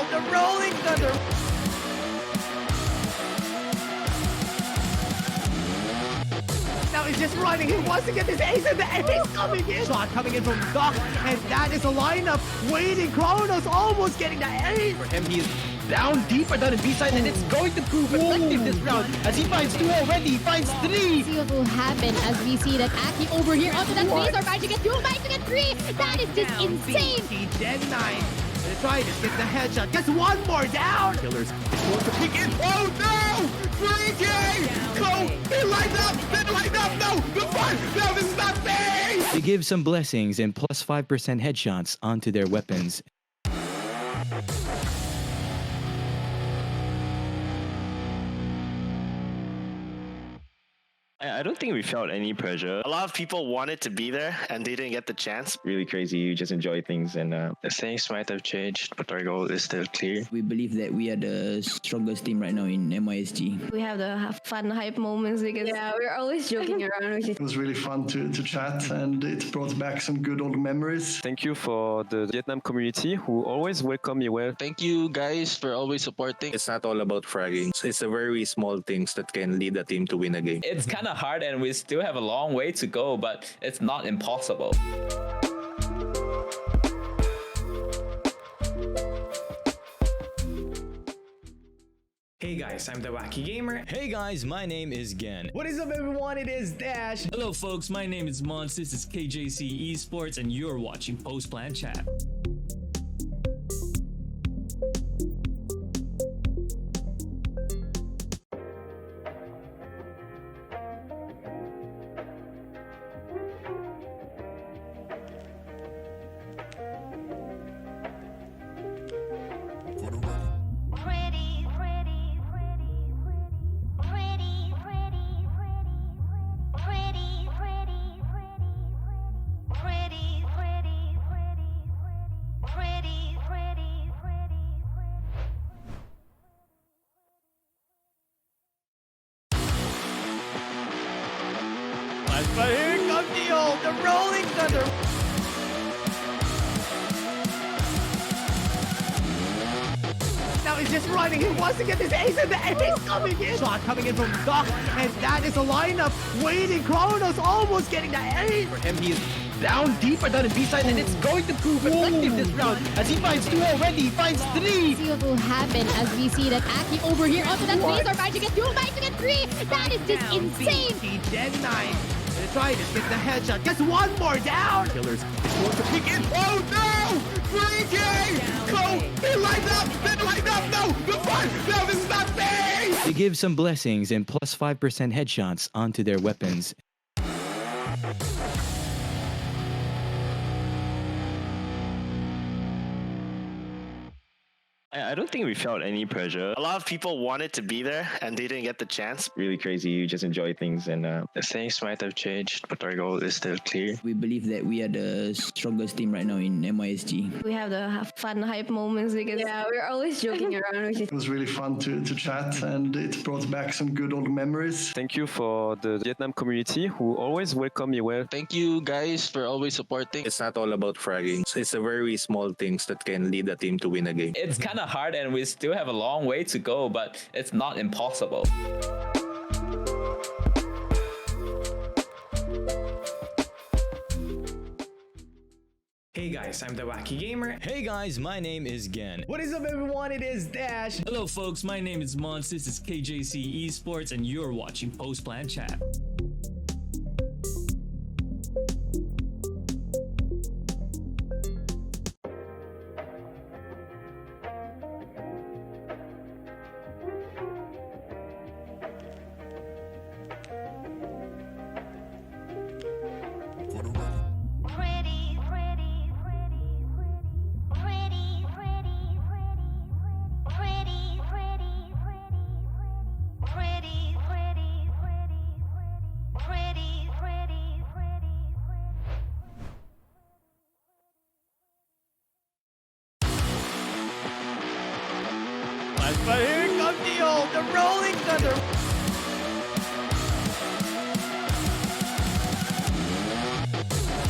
the Rolling Thunder. Now he's just running. He wants to get this ace, and the ace coming in. Shot coming in from Doc, and that is a lineup waiting. Kronos almost getting the ace. For him, he is down deeper down in B side, and it's going to prove effective this round as he finds 2 already. He finds 3. See what will happen as we see that Aki over here onto that base are about to get 2, about to get 3. That is just insane. Gen 9. Gonna try to get the headshot. Gets one more down. Killers going to peek in. Oh no! 3K! Go! He lined up! Then lined up! No! The fun! No, this is not fair! They give some blessings and plus 5% headshots onto their weapons. I don't think we felt any pressure. A lot of people wanted to be there and they didn't get the chance. Really crazy. You just enjoy things and Things might have changed, but our goal is still clear. We believe that we are the strongest team right now in MISG. We have the fun hype moments because we're always joking around. It was really fun to chat, and it brought back some good old memories. Thank you for the Vietnam community who always welcome me well. Thank you guys for always supporting. It's not all about fragging. It's the very small things that can lead a team to win a game. It's kind of hard and we still have a long way to go, but it's not impossible. Hey guys, I'm the Wacky Gamer. Hey guys, my name is Gen. What is up, everyone? It is Dash. Hello folks, my name is Mons, this is KJC eSports, and you're watching Post Plan Chat. But here comes the Rolling Thunder. Now he's just running. He wants to get this ace, and the ace coming in. Shot coming in from Doc, and that is a lineup waiting. Kronos almost getting the ace. For him, he is down deeper down in B side, and it's going to prove effective this round as he finds 2 already. He finds 3. See what will happen as we see that Aki over here onto that base are about to get 2, about to get 3. That is just insane. Gen 9. Gonna try to get the headshot. Gets one more down. Killers going to peek in. Oh no! 3K! Go! He lined up! Then lined up! No! The fun! No, this is not fair! They give some blessings and plus 5% headshots onto their weapons. I don't think we felt any pressure. A lot of people wanted to be there and they didn't get the chance. Really crazy. You just enjoy things and Things might have changed, but our goal is still clear. We believe that we are the strongest team right now in MISG. We have the fun hype moments because we're always joking around. It was really fun to chat, and it brought back some good old memories. Thank you for the Vietnam community who always welcome me well. Thank you guys for always supporting. It's not all about fragging. It's the very small things that can lead a team to win a game. It's kind of hard and we still have a long way to go, but it's not impossible. Hey guys, I'm the Wacky Gamer. Hey guys, my name is Gen. What is up, everyone? It is Dash. Hello folks, my name is Mons, this is KJC eSports, and you're watching Post Plan Chat. But here comes the Rolling Thunder.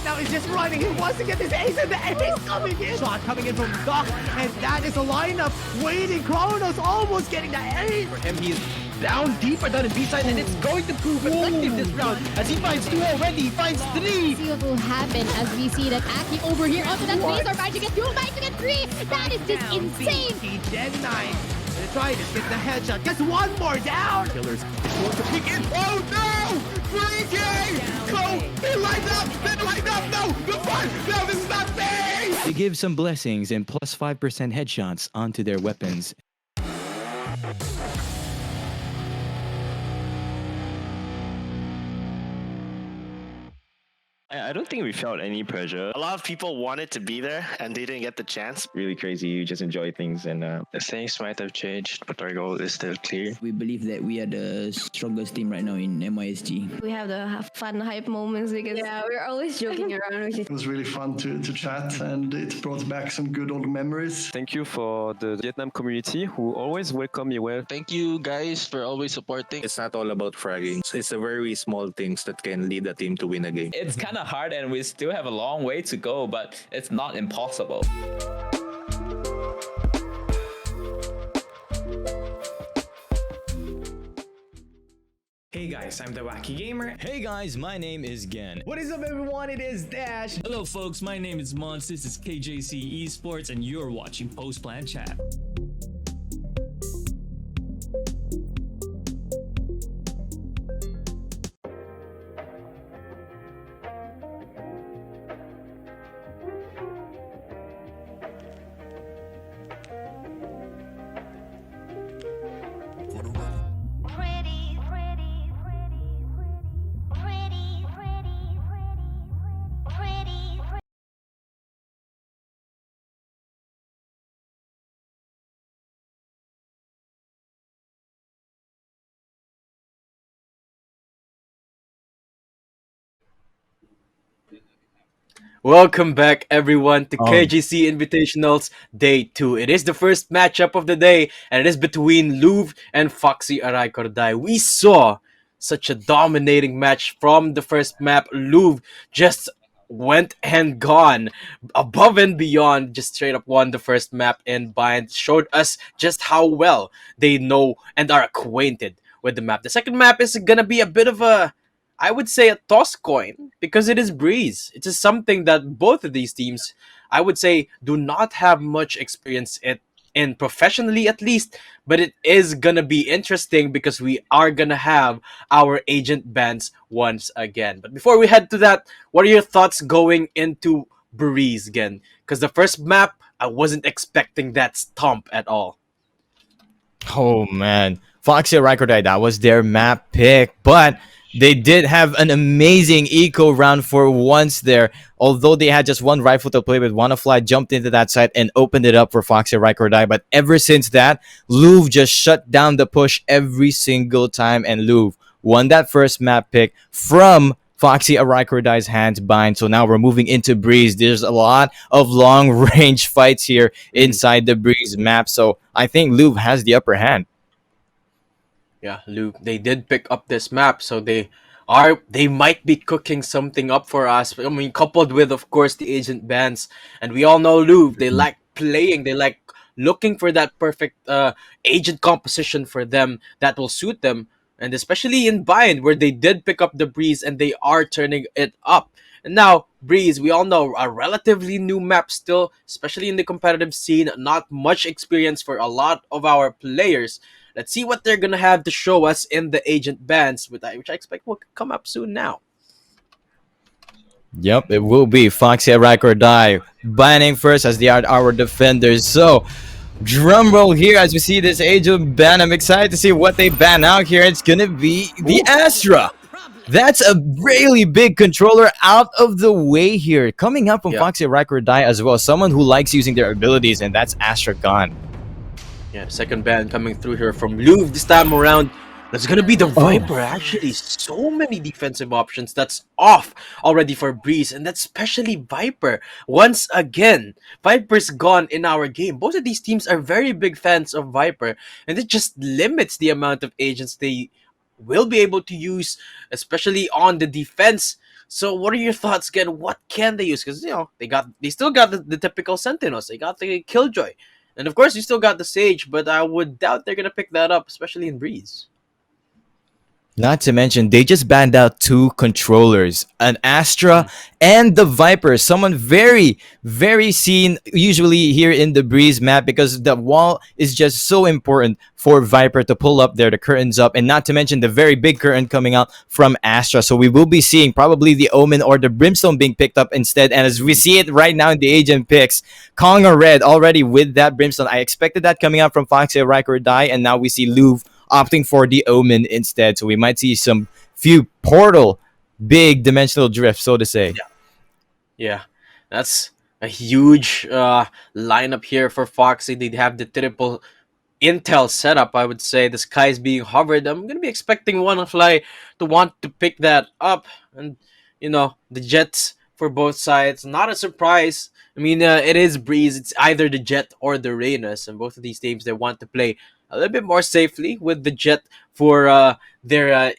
Now he's just running. He wants to get this ace, and the ace coming in. Shot coming in from Doc, and that is a lineup waiting. Kronos almost getting the ace. For him, he is down deeper down in B side, and it's going to prove effective this round as he finds 2 already, finds 3. See what will happen as we see that Aki over here onto that base are trying to get 2, trying to get 3. That is just insane. Gen 9. Gonna try to get the headshot. Gets one more down. Killers going to pick in. Oh no! 3K! Go! They lined up! They lined up! No! The fun! No, this is not fair! They give some blessings and plus 5% headshots onto their weapons. I don't think we felt any pressure. A lot of people wanted to be there and they didn't get the chance. Really crazy. You just enjoy things and Things might have changed, but our goal is still clear. We believe that we are the strongest team right now in MISG. We have the fun hype moments because we're always joking around. Which is It was really fun to chat, and it brought back some good old memories. Thank you for the Vietnam community who always welcome me well. Thank you guys for always supporting. It's not all about fragging. It's the very small things that can lead a team to win a game. It's kind of hard and we still have a long way to go, but it's not impossible. Hey guys, I'm the Wacky Gamer. Hey guys, my name is Gen. What is up, everyone? It is Dash. Hello folks, my name is Mons, this is KJC eSports, and you're watching Post Plan Chat. Welcome back, everyone, to KJC Invitationals Day 2. It is the first matchup of the day, and it is between Louvre and Foxy Araikordai. We saw such a dominating match from the first map. Louvre just went and gone above and beyond, just straight up won the first map, and Bind showed us just how well they know and are acquainted with the map. The second map is gonna be a bit of a, I would say, a toss coin because it is Breeze. It is something that both of these teams, I would say, do not have much experience in professionally at least, but it is gonna be interesting because we are gonna have our agent bans once again. But before we head to that, what are your thoughts going into Breeze again? Because the first map, I wasn't expecting that stomp at all. Oh man, Foxy Araikordai, that was their map pick, but they did have an amazing eco round for once there. Although they had just one rifle to play with, Wannafly jumped into that site and opened it up for Foxy Araikordai. But ever since that, Louvre just shut down the push every single time, and Louvre won that first map pick from Foxy Araikordai's hands bind. So now we're moving into Breeze. There's a lot of long-range fights here inside the Breeze map. So I think Louvre has the upper hand. Yeah, Luke, they did pick up this map, so they might be cooking something up for us. I mean, coupled with, of course, the agent bans, and we all know Louvre, they like playing, they like looking for that perfect agent composition for them that will suit them, and especially in Bind, where they did pick up the Breeze and they are turning it up. And now, Breeze, we all know, a relatively new map still, especially in the competitive scene, not much experience for a lot of our players. Let's see what they're going to have to show us in the agent bans, which I expect will come up soon now. Yep, it will be Foxy Araikordai banning first as they are our defenders. So, drum roll here as we see this agent ban. I'm excited to see what they ban out here. It's going to be the Astra. That's a really big controller out of the way here. Coming up from Foxy Araikordai as well. Someone who likes using their abilities, and that's Astra gone. Yeah, second ban coming through here from Louvre this time around. That's going to be the Viper, actually. So many defensive options that's off already for Breeze, and that's especially Viper. Once again, Viper's gone in our game. Both of these teams are very big fans of Viper, and it just limits the amount of agents they will be able to use, especially on the defense. So what are your thoughts, again? What can they use? Because, you know, they still got the typical Sentinels. They got the Killjoy. And of course, you still got the Sage, but I would doubt they're going to pick that up, especially in Breeze. Not to mention, they just banned out 2 controllers, an Astra and the Viper. Someone very, very seen usually here in the Breeze map, because the wall is just so important for Viper to pull up there, the curtains up, and not to mention the very big curtain coming out from Astra. So we will be seeing probably the Omen or the Brimstone being picked up instead. And as we see it right now in the agent picks, Konga Red already with that Brimstone. I expected that coming out from Foxy, Araikordai, and now we see Louvre opting for the Omen instead. So we might see some few portal, big dimensional drift, so to say. Yeah, that's a huge lineup here for Foxy. They have the triple intel setup, I would say. The sky is being hovered. I'm going to be expecting Wanafly to want to pick that up. And, you know, the Jets for both sides. Not a surprise. I mean, it is Breeze. It's either the Jet or the Reynas. And both of these teams, they want to play a little bit more safely with the Jet for their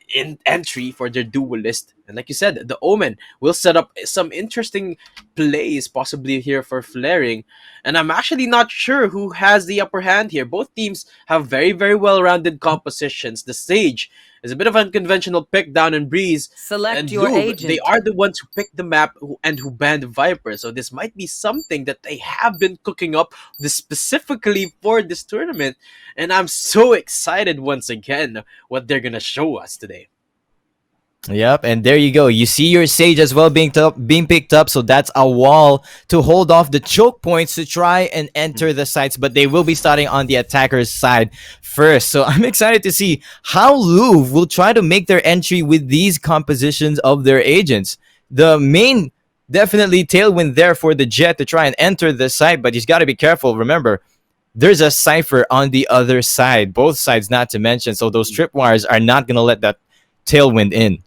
entry for their duelist. And like you said, the Omen will set up some interesting plays possibly here for flaring. And I'm actually not sure who has the upper hand here. Both teams have very, very well-rounded compositions. The Sage is a bit of an unconventional pick down in Breeze. Select and your Louvre, agent. they are the ones who picked the map and who banned Viper. So this might be something that they have been cooking up specifically for this tournament. And I'm so excited once again what they're going to show us today. Yep, and there you go. You see your Sage as well being picked up, so that's a wall to hold off the choke points to try and enter the sites, but they will be starting on the attacker's side first. So I'm excited to see how Louvre will try to make their entry with these compositions of their agents. The main, definitely tailwind there for the Jet to try and enter the site, but he's got to be careful. Remember, there's a Cypher on the other side, both sides not to mention, so those tripwires are not going to let that tailwind in.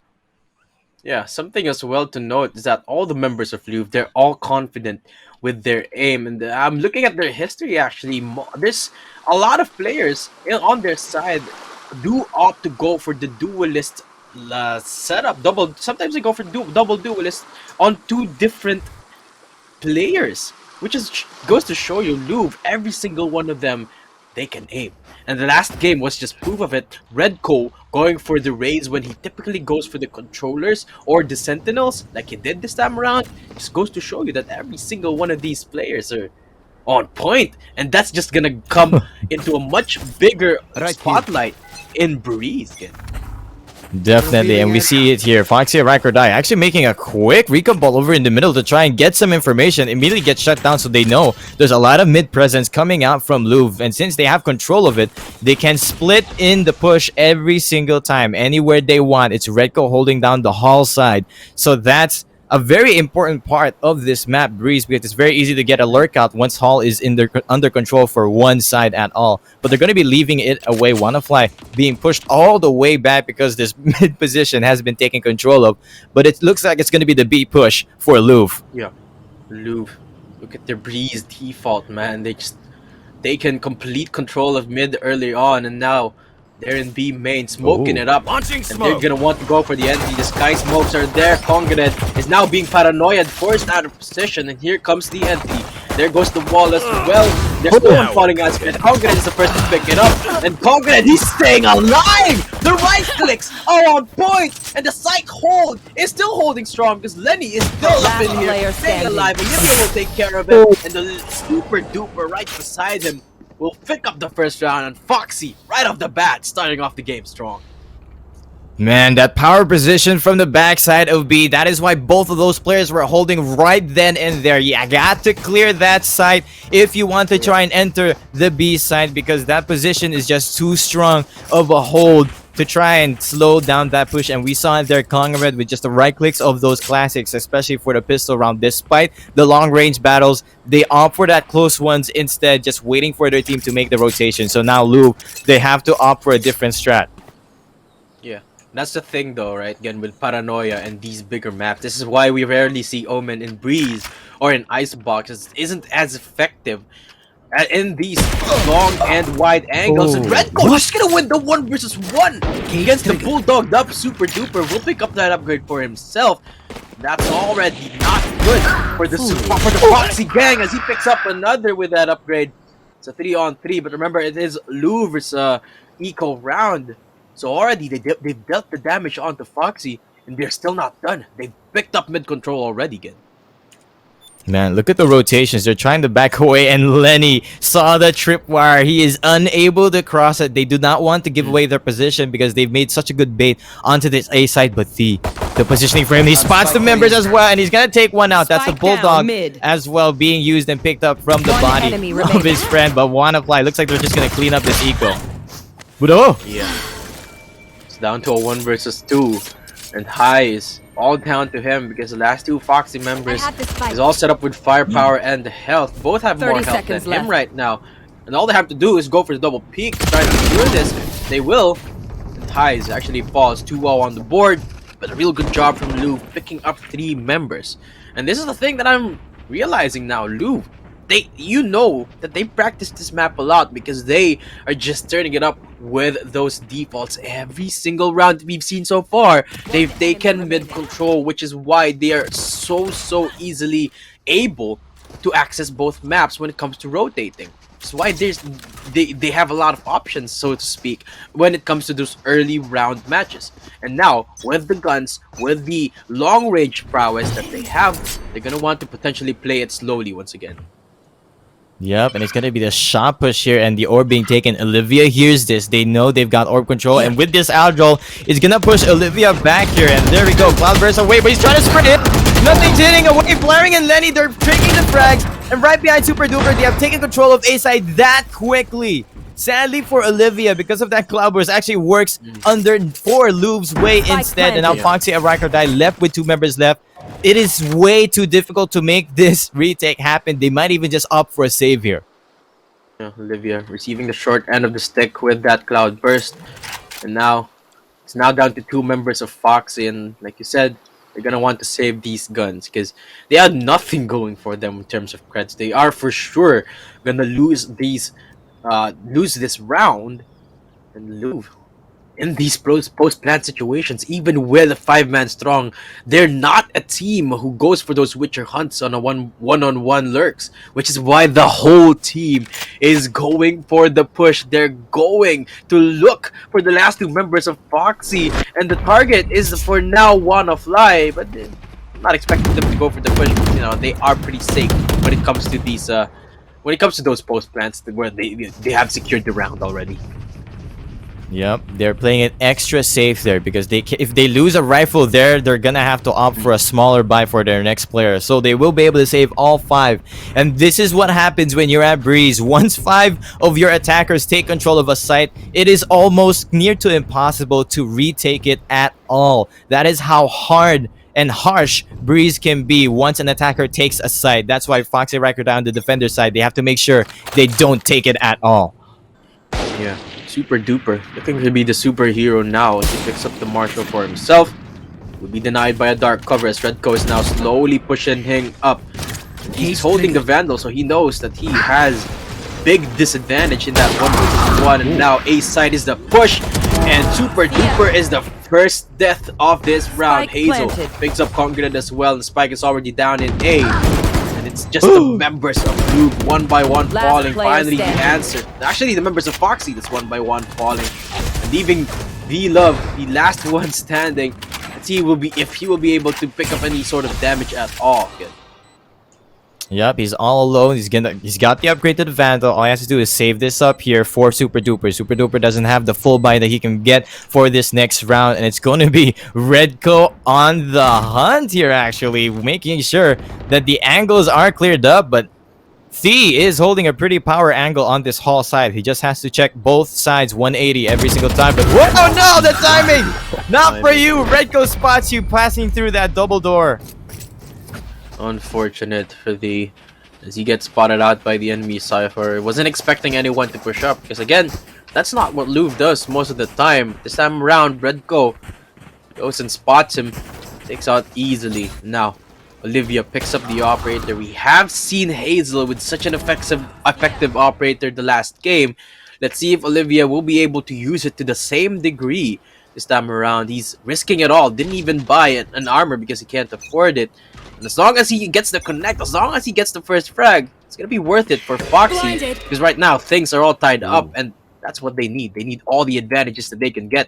Yeah, something as well to note is that all the members of Louvre, they're all confident with their aim. And I'm looking at their history, actually. There's a lot of players on their side do opt to go for the duelist setup. Sometimes they go for double duelist on 2 different players, which goes to show you Louvre, every single one of them, they can aim. And the last game was just proof of it. Redco going for the raids when he typically goes for the controllers or the sentinels, like he did this time around. Just goes to show you that every single one of these players are on point. And that's just gonna come into a much bigger spotlight in Breeze. Definitely, and we see it here. Foxy Araikordai actually making a quick recon ball over in the middle to try and get some information. Immediately gets shut down, so they know there's a lot of mid presence coming out from Louvre. And since they have control of it, they can split in the push every single time, anywhere they want. It's Redco holding down the Hall side. So that's a very important part of this map, Breeze, because it's very easy to get a lurkout once Hall is under control for one side at all. But they're going to be leaving it away. Wanafly being pushed all the way back because this mid position has been taken control of. But it looks like it's going to be the B push for Louvre. Yeah, Louvre. Look at their Breeze default, man. They just taken complete control of mid early on, and now they're in B main, smoking it up. Launching and smoke. They're gonna want to go for the entry. The sky smokes are there. Kongared is now being paranoid, forced out of position, and here comes the entry. There goes the wall as well. There's no one falling out. And Kongared is the first to pick it up. And Kongared, he's staying alive! The right clicks are on point! And the psych hold is still holding strong because Lenny is still up in here, staying alive. Olivia will take care of him. And the super duper right beside him will pick up the first round, and Foxy, right off the bat, starting off the game strong. Man, that power position from the backside of B, that is why both of those players were holding right then and there. You got to clear that side if you want to try and enter the B side, because that position is just too strong of a hold to try and slow down that push. And we saw it there, Kongared, with just the right clicks of those classics, especially for the pistol round. Despite the long range battles, they opt for that close ones instead, just waiting for their team to make the rotation. So now Louvre, they have to opt for a different strat. Yeah, that's the thing though, right? Again, with Paranoia and these bigger maps, this is why we rarely see Omen in Breeze or in Icebox. It isn't as effective in these long and wide angles. And Redco is gonna win the 1v1 against the Bulldog up super duper. Will pick up that upgrade for himself. That's already not good for the Foxy gang as he picks up another with that upgrade. It's a 3-on-3, but remember, it is Louvre's eco round. So already they've dealt the damage onto Foxy, and they're still not done. They've picked up mid control already again. Man, look at the rotations. They're trying to back away, and Lenny saw the tripwire. He is unable to cross it. They do not want to give away their position because they've made such a good bait onto this A side. But the positioning for him, he spots the members as well, and he's gonna take one out. That's the Bulldog as well being used and picked up from the body of his friend. But Wanna-Fly looks like they're just gonna clean up this eco. But oh, yeah, it's down to a 1 versus 2, and Highs all down to him because the last two Foxy members is all set up with firepower and health. Both have more health than him right now, and all they have to do is go for the double peek to try to secure this. They will. And Highs actually falls 2-0 on the board, but a real good job from Louvre picking up 3 members. And this is the thing that I'm realizing now. Louvre, you know that they practice this map a lot because they are just turning it up with those defaults every single round we've seen so far. They've taken mid control, which is why they are so easily able to access both maps when it comes to rotating. That's why they have a lot of options, so to speak, when it comes to those early round matches. And now with the guns, with the long range prowess that they have, they're gonna want to potentially play it slowly once again. yep, and it's gonna be the shot push here, and the orb being taken. Olivia hears this. They know they've got orb control, and with this Aldrol, it's gonna push Olivia back here, and there we go. Cloudburst away, but he's trying to sprint it. Nothing's hitting away. Blaring and Lenny, they're taking the frags, and right behind Super Duper, they have taken control of A side that quickly. Sadly for Olivia, because of that Cloudburst, actually works under for Louvre's way instead, and now Foxy and Araikordai left with 2 members left. It is way too difficult to make this retake happen. They might even just opt for a save here. Yeah, Olivia receiving the short end of the stick with that Cloudburst, and now it's now down to 2 members of Foxy, and like you said, they're gonna want to save these guns because they have nothing going for them in terms of creds. They are for sure gonna lose this round, and Louvre in these post-plant situations, even with a 5-man strong, they're not a team who goes for those Witcher hunts on a one-on-one lurks, which is why the whole team is going for the push. They're going to look for the last 2 members of Foxy, and the target is for now Wanna-Fly, but I'm not expecting them to go for the push because, you know, they are pretty safe when it comes to these those post plants where they have secured the round already. Yep, they're playing it extra safe there because if they lose a rifle there, they're gonna have to opt for a smaller buy for their next player. So they will be able to save all 5. And this is what happens when you're at Breeze. Once 5 of your attackers take control of a site, it is almost near to impossible to retake it at all. That is how hard and harsh Breeze can be once an attacker takes a site. That's why Foxy and Araikordai on the defender side, they have to make sure they don't take it at all. Yeah. Super Duper looking to be the superhero now as he picks up the Marshal for himself. Will be denied by a dark cover as Redco is now slowly pushing him up. He's holding the Vandal, so he knows that he has big disadvantage in that 1 versus 1. And now A side is the push, and Super Duper is the first death of this round. Hazel picks up Congredent as well, and Spike is already down in A. It's just the members of Louvre one by one falling. Finally, the answer. Actually, the members of Foxy that's one by one falling, and leaving V-Love, the last one standing. Let's see if he will be able to pick up any sort of damage at all. Good. Yep, he's all alone. He's got the upgrade to the Vandal. All he has to do is save this up here for Super Duper. Super Duper doesn't have the full buy that he can get for this next round, and it's going to be Redco on the hunt here, actually, making sure that the angles are cleared up. But Thee is holding a pretty power angle on this hall side. He just has to check both sides 180 every single time. But whoa, oh no, the timing! Not for you. Redco spots you passing through that double door. Unfortunate for Thee as he gets spotted out by the enemy Cypher. Wasn't expecting anyone to push up because, again, that's not what Louvre does most of the time. This time around, Redco goes and spots him, takes out easily. Now Olivia picks up the operator. We have seen Hazel with such an effective operator the last game. Let's see if Olivia will be able to use it to the same degree this time around. He's risking it all. Didn't even buy an armor because he can't afford it. And as long as he gets the connect, as long as he gets the first frag, it's gonna be worth it for Foxy. Because right now things are all tied up, and that's what they need. They need all the advantages that they can get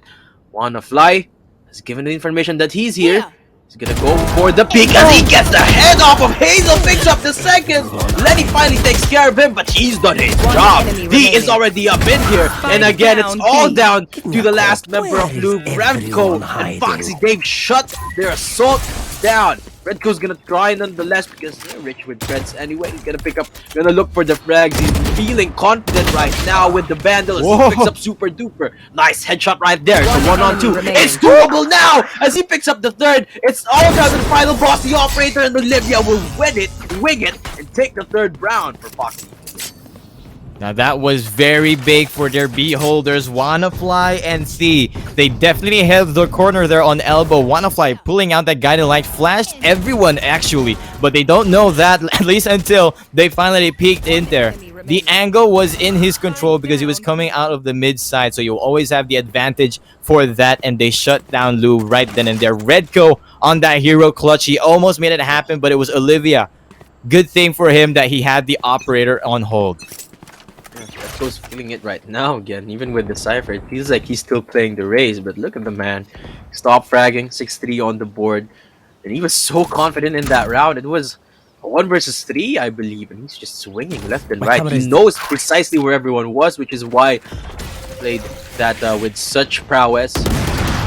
Wanna Fly has given the information that he's here. He's gonna go for the peek as he gets the head off of Hazel, picks up the second. Lenny finally takes care of him, but he's done his job. He is already up in here. And again, it's all down to the last member of Louvre, Remco and Foxy. They've shut their assault down. Redco's gonna try nonetheless because they're rich with threads anyway. He's gonna look for the frags. He's feeling confident right now with the Vandal as he picks up Super Duper. Nice headshot right there. It's a 1-on-2. It's doable now as he picks up the third. It's all down to the final boss. The operator and Olivia will win it, and take the third round for Foxy. Now that was very big for their beholders, Wannafly and C. They definitely held their corner there on elbow. Wannafly pulling out that guiding light, flashed everyone actually, but they don't know that at least until they finally peeked in there. The angle was in his control because he was coming out of the mid side, so you'll always have the advantage for that, and they shut down Louvre right then and there. Redco on that hero clutch, he almost made it happen, but it was Olivia. Good thing for him that he had the operator on hold. Redco's feeling it right now again, even with the Cypher. It feels like he's still playing the race, but look at the man. Stop fragging, 6-3 on the board. And he was so confident in that round. It was a 1 versus 3, I believe, and he's just swinging left and right. He knows precisely where everyone was, which is why he played that with such prowess.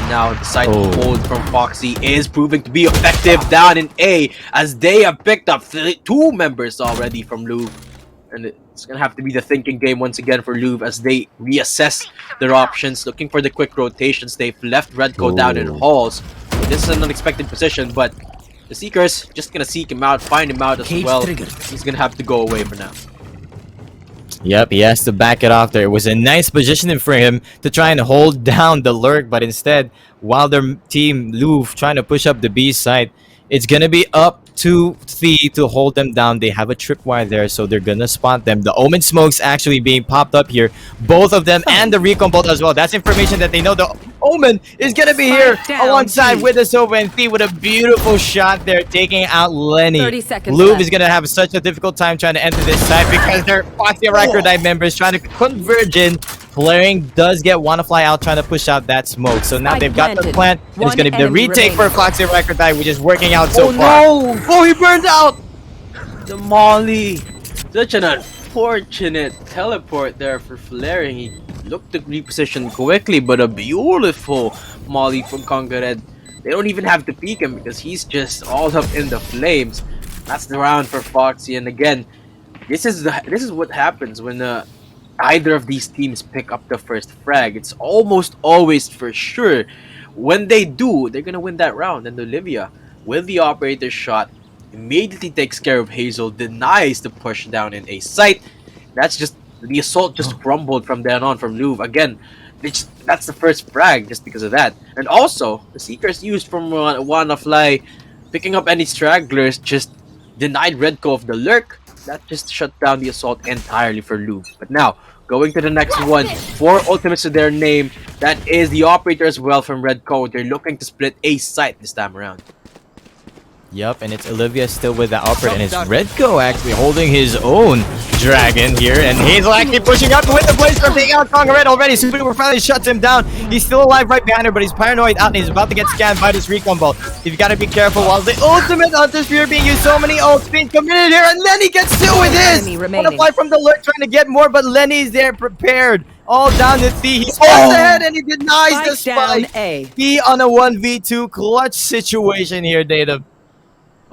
Now the side hold from Foxy is proving to be effective down in A, as they have picked up 2 members already from Louvre. And it's gonna have to be the thinking game once again for Louvre as they reassess their options, looking for the quick rotations. They've left Redco down in halls. So this is an unexpected position, but the Seekers just gonna seek him out, find him out as well. He's gonna have to go away for now. Yep, he has to back it off there. It was a nice positioning for him to try and hold down the lurk, but instead, while their team Louvre trying to push up the B side, it's gonna be up to Thea to hold them down. They have a tripwire there, so they're gonna spot them. The Omen smokes actually being popped up here, both of them, and the recon bolt as well. That's information that they know the Omen is gonna be here alongside with the Sova, and Thea with a beautiful shot there, taking out Lenny. 30 seconds Louvre left. is gonna have such a difficult time trying to enter this side because they're Foxy Araikordai members trying to converge in. Flaring does get Wannafly out, trying to push out that smoke. So now they've got the plant, and it's going to be the retake for Foxy Araikordai, which is working out so far. Oh no! Oh, he burned out! The Molly! Such an unfortunate teleport there for Flaring. He looked to reposition quickly, but a beautiful Molly from Congared. They don't even have to peek him because he's just all up in the flames. That's the round for Foxy, and again, this is what happens when either of these teams pick up the first frag. It's almost always for sure. When they do, they're gonna win that round. And Olivia, with the operator shot, immediately takes care of Hazel, denies the push down in a site. That's just the assault just crumbled from then on from Louvre. Again, that's the first frag just because of that. And also, the Seekers used from Wannafly picking up any stragglers just denied Redco of the lurk. That just shut down the assault entirely for Louvre. But now, going to the next one, 4 ultimates to their name. That is the operator as well from Redco. They're looking to split a site this time around. Yep, and it's Olivia still with the operator, and it's Redco actually holding his own dragon here, and Hazel actually pushing up with the blaze from taking out Congared already. Super Duper finally shuts him down. He's still alive right behind her, but he's paranoid out, and he's about to get scanned by this recon ball. You've got to be careful while the ultimate Hunter Spear being used. So many ults being committed here, and Lenny gets two with his. Wanna fly from the lurk, trying to get more, but Lenny's there prepared. All down to Thea. He spawns ahead, and he denies the spike. Thea on a 1v2 clutch situation here, Data.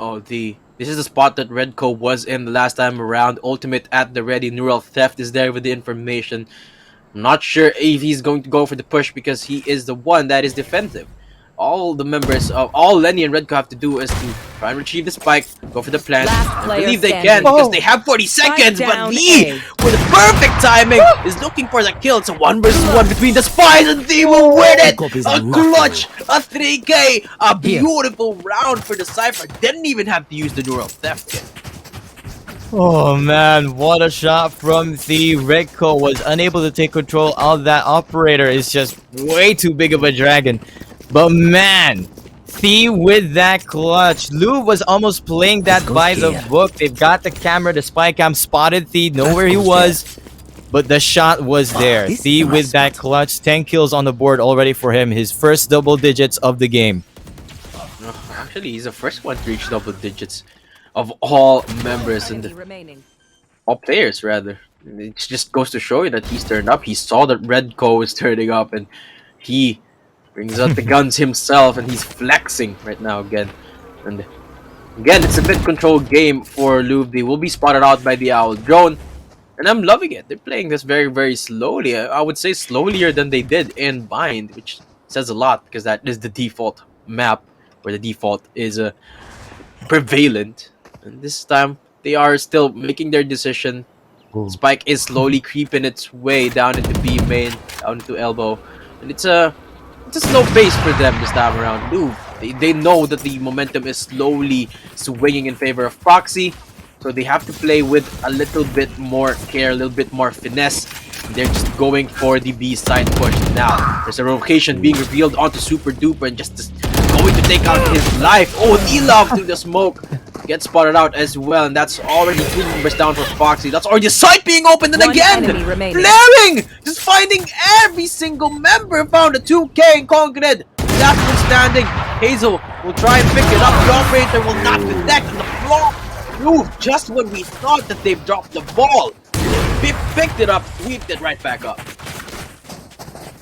Oh, this is the spot that Redco was in the last time around. Ultimate at the ready. Neural Theft is there with the information. I'm not sure if he's going to go for the push because he is the one that is defensive. All the members of all Lenny and Redco have to do is to try and retrieve the spike, go for the plant. I believe they can because they have 40 seconds, but Lee, with perfect timing, is looking for the kill. It's a 1 versus 1 between the spies, and they will win it! A clutch, a 3K, a beautiful round for the Cypher. Didn't even have to use the Neural Theft kit. Oh man, what a shot from the Redco. Was unable to take control of that operator. Is just way too big of a dragon. But man, Thea with that clutch. Louvre was almost playing that by the book. They've got the camera, the spy cam spotted Thea, know where he was. but the shot was there. Thea with that clutch, 10 kills on the board already for him. His first double digits of the game. Actually, he's the first one to reach double digits of all members and all players, rather. It just goes to show you that he's turned up. He saw that Redco is turning up, and he brings out the guns himself, and he's flexing right now again. And again, it's a bit controlled game for Louvre. They will be spotted out by the Owl drone, and I'm loving it. They're playing this very, very slowly. I would say slowlier than they did in Bind, which says a lot because that is the default map, where the default is prevalent. And this time, they are still making their decision. Spike is slowly creeping its way down into B main, down into elbow, and it's a slow pace for them this time around. Louvre, they know that the momentum is slowly swinging in favor of Foxy, so they have to play with a little bit more care, a little bit more finesse. They're just going for the B side push now. There's a rotation being revealed onto Super Duper, and just going to take out his life. Oh, Elov through the smoke. Gets spotted out as well, and that's already 2 members down for Foxy. That's already a site being opened, and again, flaring! Just finding every single member. Found a 2K and Concrete. That's one standing. Hazel will try and pick it up. The operator will not connect on the floor. Louvre, just when we thought that they've dropped the ball, they picked it up, sweeped it right back up.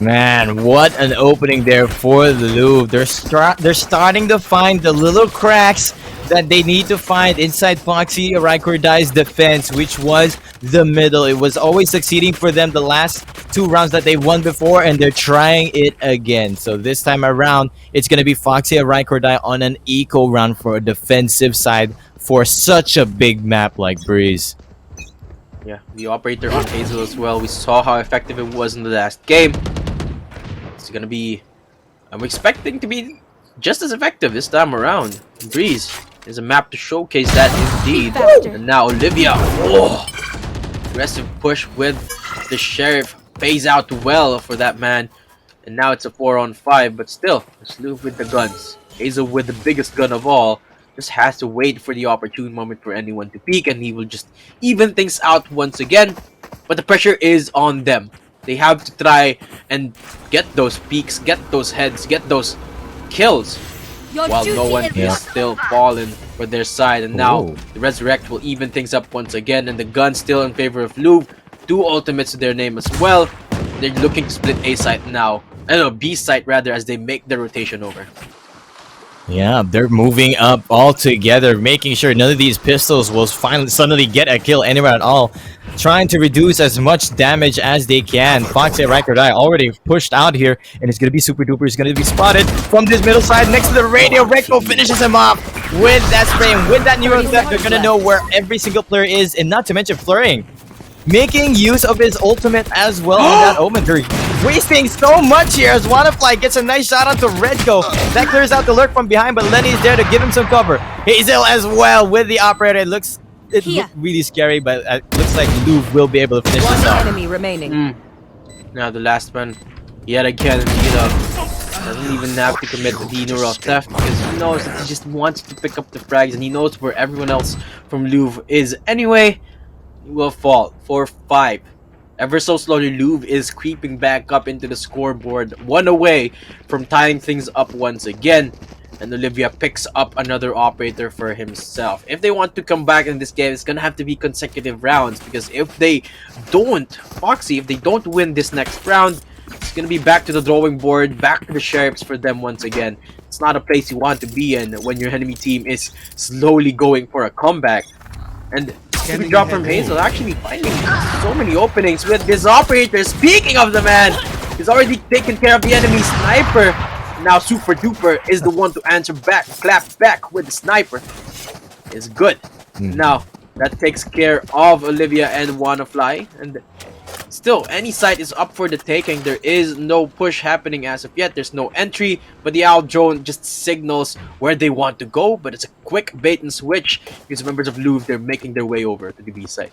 Man, what an opening there for the Louvre. They're starting to find the little cracks that they need to find inside Foxy Araikordai's defense, which was the middle. It was always succeeding for them the last 2 rounds that they won before, and they're trying it again. So this time around, it's going to be Foxy Araikordai on an eco round for a defensive side for such a big map like Breeze. Yeah, the operator on Hazel as well. We saw how effective it was in the last game. It's going to be... I'm expecting to be just as effective this time around. Breeze is a map to showcase that indeed. And now Olivia, aggressive push with the Sheriff pays out well for that man. And now it's a 4-on-5, but still, it's Louvre with the guns. Hazel with the biggest gun of all just has to wait for the opportune moment for anyone to peek, and he will just even things out once again. But the pressure is on them. They have to try and get those peaks, get those heads, get those kills, while no one is still falling for their side. And now the Resurrect will even things up once again, and the gun still in favor of Louvre. 2 ultimates to their name as well. They're looking to split A site now, B site rather, as they make the rotation over. Yeah, they're moving up all together, making sure none of these pistols will suddenly get a kill anywhere at all. Trying to reduce as much damage as they can. Foxy Araikordai already pushed out here, and it's going to be Super Duper. He's going to be spotted from this middle side next to the radio. Rekko finishes him off with that spray, and with that neuro theft, they're going to know where every single player is, and not to mention Flurrying, making use of his ultimate as well on that Omen. They're wasting so much here as Wanafly gets a nice shot onto Redco. That clears out the lurk from behind, but Lenny's there to give him some cover. Hazel as well with the operator. It looked really scary, but it looks like Louvre will be able to finish this off. Enemy remaining. Now the last one, yet again, doesn't even have to commit the neuro theft because he knows that he just wants to pick up the frags, and he knows where everyone else from Louvre is anyway. He will fall 4-5. Ever so slowly, Louvre is creeping back up into the scoreboard, 1 away from tying things up once again. And Olivia picks up another operator for himself. If they want to come back in this game, it's gonna have to be consecutive rounds, because if they don't, Foxy, if they don't win this next round, it's gonna be back to the drawing board, back to the Sheriffs for them once again. It's not a place you want to be in when your enemy team is slowly going for a comeback. And the drop from Hazel, actually finding so many openings with this operator. Speaking of the man, he's already taken care of the enemy sniper. Now Super Duper is the one to answer back, clap back with the sniper. It's good. Now that takes care of Olivia and Wanafly, and still any site is up for the taking. There is no push happening as of yet. There's no entry, but the Owl drone just signals where they want to go. But it's a quick bait and switch because members of Louvre, they're making their way over to the B site.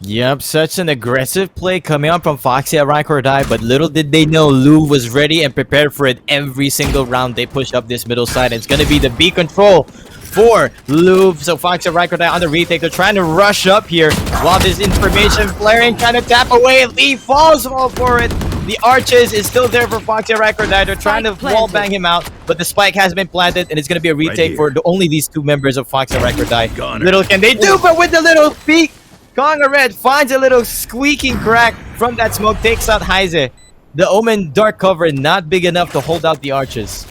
Yep, such an aggressive play coming out from Foxy Araikordai, but little did they know Louvre was ready and prepared for it every single round they pushed up this middle side. It's going to be the B control for Louvre. So Foxy Araikordai on the retake. They're trying to rush up here while this information flaring, trying to tap away. Lee falls for it. The Arches is still there for Foxy Araikordai. They're trying to wall bang him out, but the spike has been planted, and it's going to be a retake for only these two members of Foxy Araikordai. Little can they do, but with the little peek, Konga Red finds a little squeaking crack from that smoke, takes out Heise. The Omen dark cover not big enough to hold out the Arches.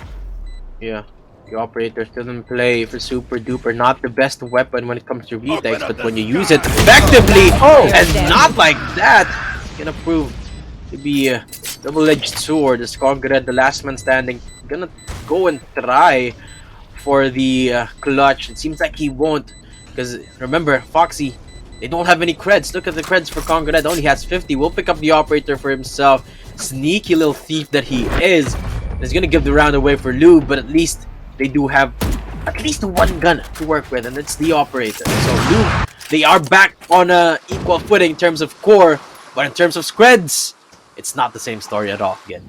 Yeah, the operator still in play for Super Duper. Not the best weapon when it comes to retakes, but when you use it effectively and not like that, it's gonna prove to be a double-edged sword. As Konga Red, the last man standing, gonna go and try for the clutch. It seems like he won't, because remember, Foxy, they don't have any creds. Look at the creds for Konga Red. Only has 50. Will pick up the operator for himself. Sneaky little thief that he is. He's gonna give the round away for Louvre, but at least they do have at least one gun to work with, and it's the operator. So Louvre, they are back on a equal footing in terms of core, but in terms of spreads, it's not the same story at all again.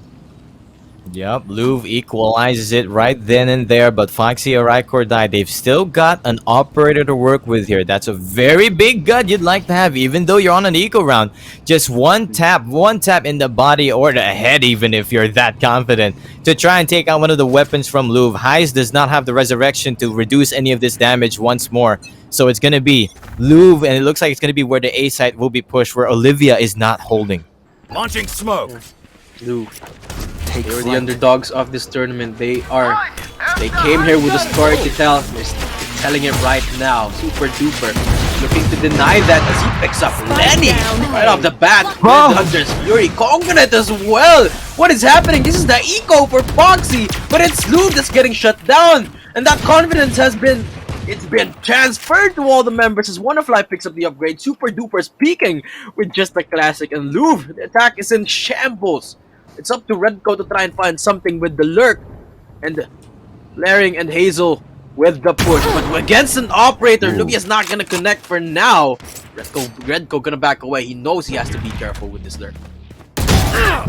Yep, Louvre equalizes it right then and there, but Foxy Araikordai, they've still got an operator to work with here. That's a very big gun you'd like to have, even though you're on an eco round. Just one tap in the body or the head, even if you're that confident, to try and take out one of the weapons from Louvre. Heise does not have the resurrection to reduce any of this damage once more. So it's going to be Louvre, and it looks like it's going to be where the A site will be pushed, where Olivia is not holding. Launching smoke. Louvre, they were the underdogs of this tournament. They came here with a story to tell. They're telling it right now. Super Duper looking to deny that as he picks up Lenny right off the bat. Hunter's Fury. Konga Red as well. What is happening? This is the eco for Foxy, but it's Louvre that's getting shut down, and that confidence has been transferred to all the members as Wonderfly picks up the upgrade. Super Duper's peeking with just the classic, and Louvre, the attack is in shambles. It's up to Redco to try and find something with the lurk, and Flaring and Hazel with the push. But against an operator, Lugia's not gonna connect for now. Redco gonna back away. He knows he has to be careful with this lurk.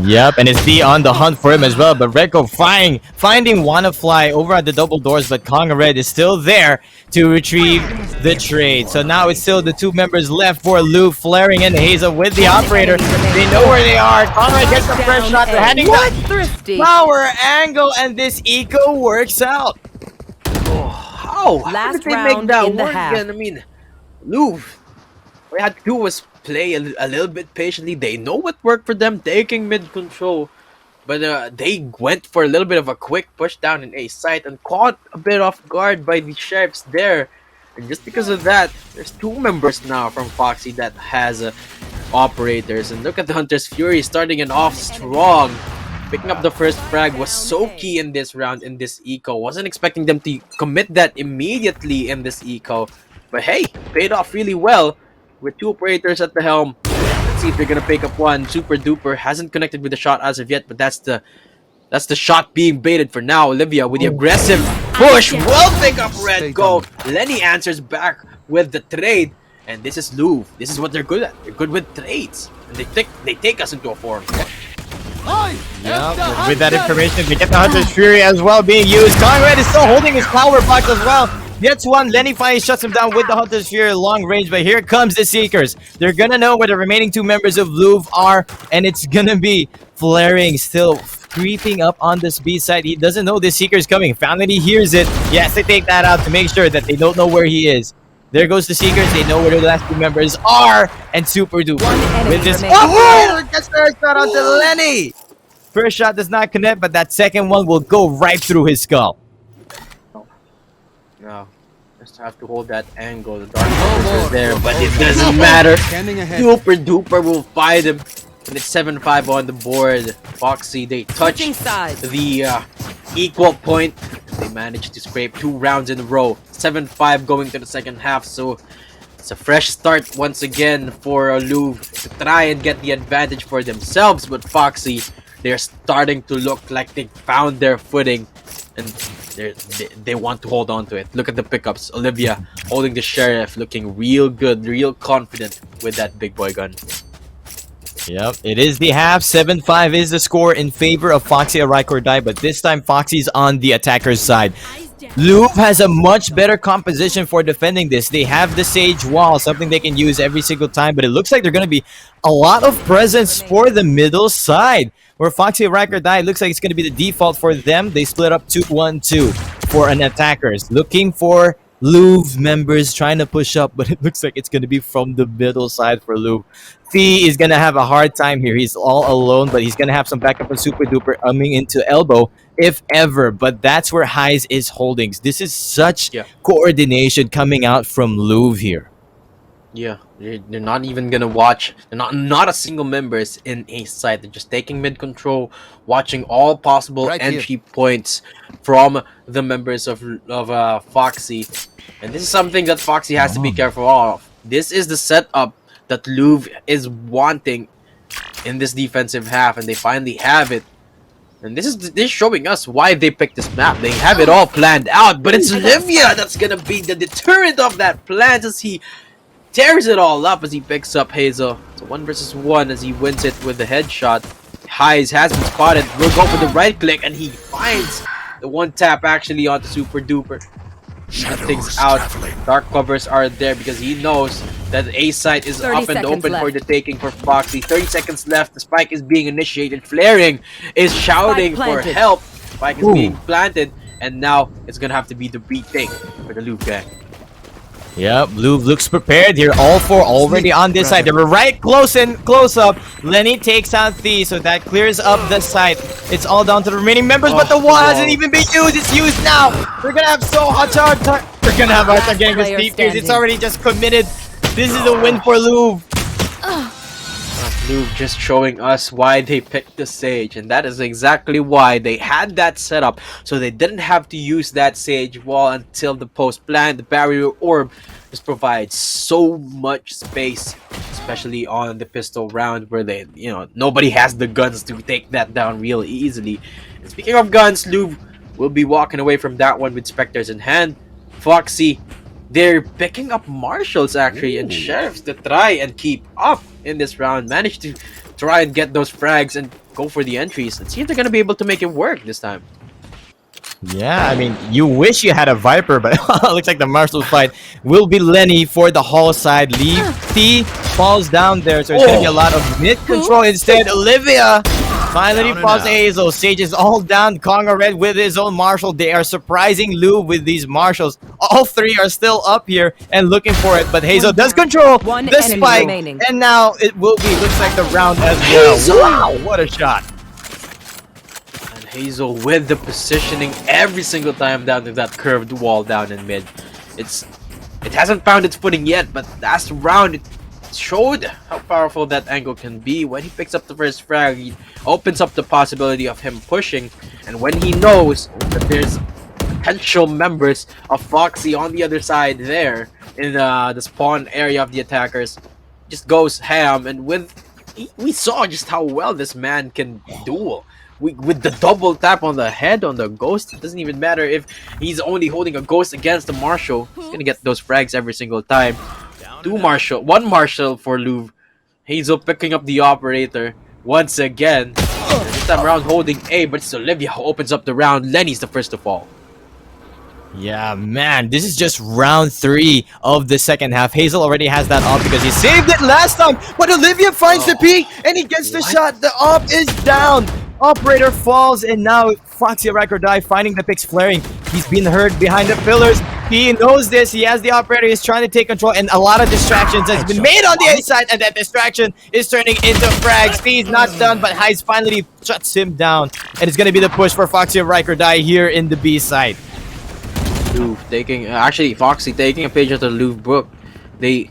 Yep, and it's D on the hunt for him as well, but Redco finding Wannafly over at the double doors, but Konga Red is still there to retrieve the trade. So now it's still the two members left for Louvre, Flaring and Hazel with the operator. They know where they are. Konga Red gets the first shot. They're heading the power angle, and this eco works out. Oh, how did they make that work again? I mean, Louvre, what they had to do was play a little bit patiently. They know what worked for them, taking mid control, but they went for a little bit of a quick push down in A site and caught a bit off guard by the sheriffs there. And just because of that, there's two members now from Foxy that has operators. And look at the Hunter's Fury starting it off strong. Picking up the first frag was so key in this round, in this eco. Wasn't expecting them to commit that immediately in this eco, but hey, paid off really well. With two operators at the helm. Let's see if they're gonna pick up one. Super Duper hasn't connected with the shot as of yet, but that's the shot being baited for now. Olivia with the aggressive push will pick up Redco. Lenny answers back with the trade, and this is Louvre. This is what they're good at. They're good with trades, and they take us into a forum. Yeah, with that information, we get the Hunter's Fury as well being used. Konga Red is still holding his power box as well. Gets one, Lenny finally shuts him down with the Hunter's Fury long range, but here comes the Seekers. They're gonna know where the remaining two members of Louvre are, and it's gonna be Flaring still creeping up on this B side. He doesn't know the Seeker's coming. Finally, he hears it. He has to take that out to make sure that they don't know where he is. There goes the Seekers. They know where the last two members are, and Super Duper with this. Oh, gets the shot onto Lenny. First shot does not connect, but that second one will go right through his skull. No, just have to hold that angle. The dark is there, but it doesn't matter. Super Duper will fight him, and it's 7-5 on the board. Foxy, they touch the equal point. They managed to scrape 2 rounds in a row. 7-5 going to the second half, so it's a fresh start once again for Louvre to try and get the advantage for themselves. But Foxy, they're starting to look like they found their footing, and they want to hold on to it. Look at the pickups. Olivia holding the Sheriff, looking real good, real confident with that big boy gun. Yep, it is the half. 7-5 is the score in favor of Foxy Araikordai, but this time Foxy's on the attacker's side. Louvre has a much better composition for defending this. They have the Sage Wall, something they can use every single time, but it looks like they're going to be a lot of presence for the middle side, where Foxy Araikordai looks like it's going to be the default for them. They split up 2-1-2 for an attackers, looking for Louvre members trying to push up, but it looks like it's going to be from the middle side for Louvre. Fee is going to have a hard time here. He's all alone, but he's going to have some backup and Super Duper coming into elbow, if ever. But that's where Highs is holding. This is such coordination coming out from Louvre here. Yeah, they're not even gonna watch. They're not a single members in a site. They're just taking mid control, watching all possible entry points from the members of Foxy, and this is something that Foxy has to be careful of. This is the setup that Louvre is wanting in this defensive half, and they finally have it. And this is showing us why they picked this map. They have it all planned out, but it's Olivia that's gonna be the deterrent of that plan as he tears it all up as he picks up Hazel. It's a 1 versus 1 as he wins it with the headshot. Highs has been spotted. Will go for the right click and he finds the one tap actually onto Super Duper. That things out. Dark covers are there because he knows that the A site is up and open for the taking for Foxy. 30 seconds left. The spike is being initiated. Flaring is shouting for help. Spike is being planted, and now it's gonna have to be the retake for the Louvre gang. Yep, Louvre looks prepared here. All four already on this side. They were right close up. Lenny takes out Thee, so that clears up the site. It's all down to the remaining members, but the wall hasn't even been used. It's used now. We're gonna have so hard time. We're gonna have hard time getting this deep tiers. It's already just committed. This is a win for Louvre. Louvre just showing us why they picked the Sage, and that is exactly why they had that setup, so they didn't have to use that Sage wall until the post plan. The barrier orb just provides so much space, especially on the pistol round where they, nobody has the guns to take that down real easily. And speaking of guns, Louvre will be walking away from that one with Spectres in hand. Foxy, they're picking up Marshals actually and Sheriffs to try and keep up in this round. Managed to try and get those frags and go for the entries. Let's see if they're going to be able to make it work this time. Yeah, I mean, you wish you had a Viper, but it looks like the Marshall fight will be Lenny for the Hall side. Leave T falls down there, so it's going to be a lot of mid control instead. Olivia finally falls to Hazel. Sage is all down. Conga Red with his own Marshall. They are surprising Lou with these Marshals. All three are still up here and looking for it, but Hazel does control the spike, and now it will be, looks like the round as well. Wow, what a shot. Hazel with the positioning every single time down to that curved wall down in mid. It hasn't found its footing yet, but last round it showed how powerful that angle can be. When he picks up the first frag, he opens up the possibility of him pushing, and when he knows that there's potential members of Foxy on the other side there in the spawn area of the attackers, just goes ham. And we saw just how well this man can duel. With the double tap on the head on the ghost, it doesn't even matter if he's only holding a ghost against the Marshal. He's gonna get those frags every single time. One Marshal for Louvre. Hazel picking up the operator once again. This time around holding A, but it's Olivia who opens up the round. Lenny's the first to fall. Yeah, man, this is just round 3 of the second half. Hazel already has that op because he saved it last time, but Olivia finds the peak and he gets the shot. The op is down. Operator falls, and now Foxy Araikordai finding the picks flaring. He's been hurt behind the pillars. He knows this. He has the operator. He's trying to take control, and a lot of distractions has been made on the A side, and that distraction is turning into frags. He's not done, but Heiss finally shuts him down, and it's going to be the push for Foxy Araikordai here in the B side. Louvre taking, Foxy taking a page out of the Louvre book. They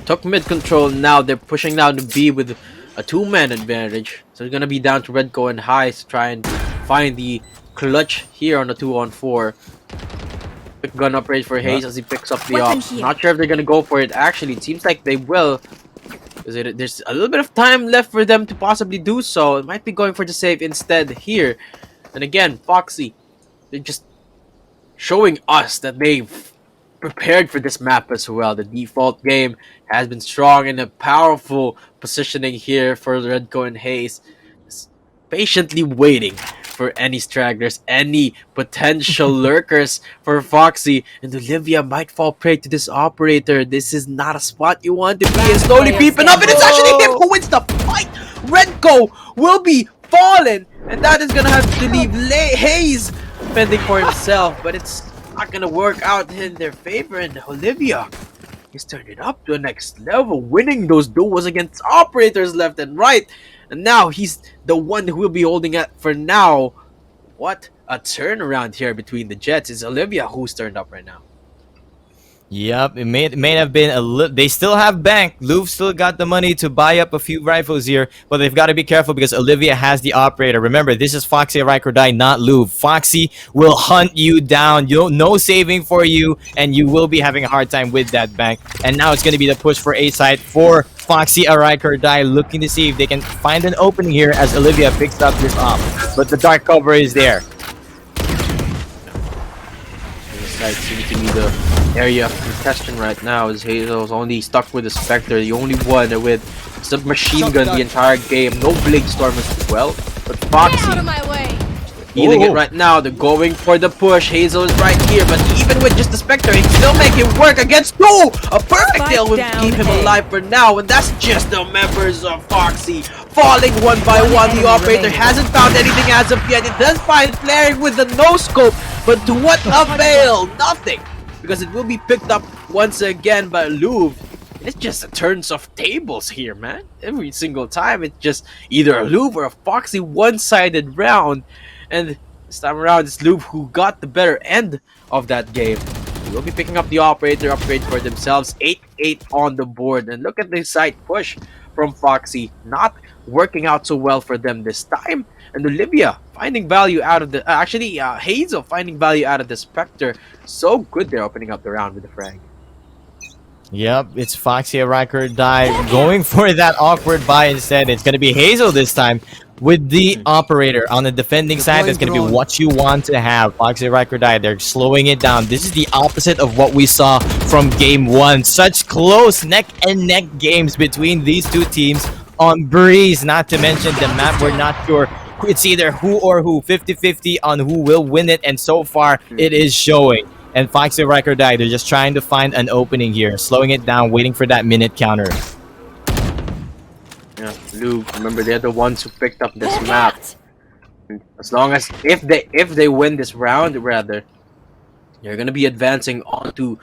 took mid control. Now they're pushing down to B with a 2-man advantage. So it's gonna be down to Redco and Highs to try and find the clutch here on the 2-on-4. Quick gun upgrade for Hayes as he picks up the op. Not sure if they're gonna go for it. Actually, it seems like they will. There's a little bit of time left for them to possibly do so. It might be going for the save instead here. And again, Foxy, they're just showing us that they've prepared for this map as well. The default game has been strong and a powerful positioning here for Redco and Hayes. Patiently waiting for any stragglers, any potential lurkers for Foxy. And Olivia might fall prey to this operator. This is not a spot you want to be. And slowly creeping up, and it's actually him who wins the fight. Redco will be fallen, and that is gonna have to leave Hayes fending for himself, but it's not gonna work out in their favor. And Olivia, he's turned it up to the next level, winning those duels against operators left and right. And now he's the one who will be holding it for now. What a turnaround here between the Jets. It's Olivia who's turned up right now. Yep, it may have been a little. They still have bank. Louvre still got the money to buy up a few rifles here, but they've got to be careful because Olivia has the operator. Remember, this is Foxy Araikordai, not Louvre. Foxy will hunt you down. No saving for you, and you will be having a hard time with that bank. And now it's going to be the push for A side for Foxy Araikordai, looking to see if they can find an opening here as Olivia picks up this off. But the dark cover is there. That seems to be the area of contestation right now, as Hazel's only stuck with the Spectre, the only one with submachine gun the entire game. No Blade Storm as well, but Foxy Get out of my way. healing it right now. They're going for the push. Hazel is right here, but even with just the Spectre, he can still make it work against two. A perfect deal would keep him alive for now, and that's just the members of Foxy falling one by one. The operator hasn't found anything as of yet. It does find flaring with the no scope, but to what avail? Nothing, because it will be picked up once again by Louvre. It's just a turns of tables here, man. Every single time, it's just either a Louvre or a Foxy one-sided round. And this time around, it's Louvre who got the better end of that game. They will be picking up the operator upgrade for themselves. 8-8 on the board. And look at the side push from Foxy. Not working out so well for them this time. And Olivia finding value out of the... Hazel finding value out of the Spectre. So good they're opening up the round with the frag. Yep, it's Foxy Araikordai going for that awkward buy instead. It's going to be Hazel this time with the operator. On the defending side, that's going to be what you want to have. Foxy Araikordai, they're slowing it down. This is the opposite of what we saw from game one. Such close neck-and-neck games between these two teams on Breeze. Not to mention the map, we're not sure. It's either who or who, 50-50 on who will win it, and so far it is showing. And Foxy Araikordai, they're just trying to find an opening here, slowing it down, waiting for that minute counter. Yeah, Louvre, remember they're the ones who picked up this map. As long as if they win this round, rather, they're gonna be advancing on to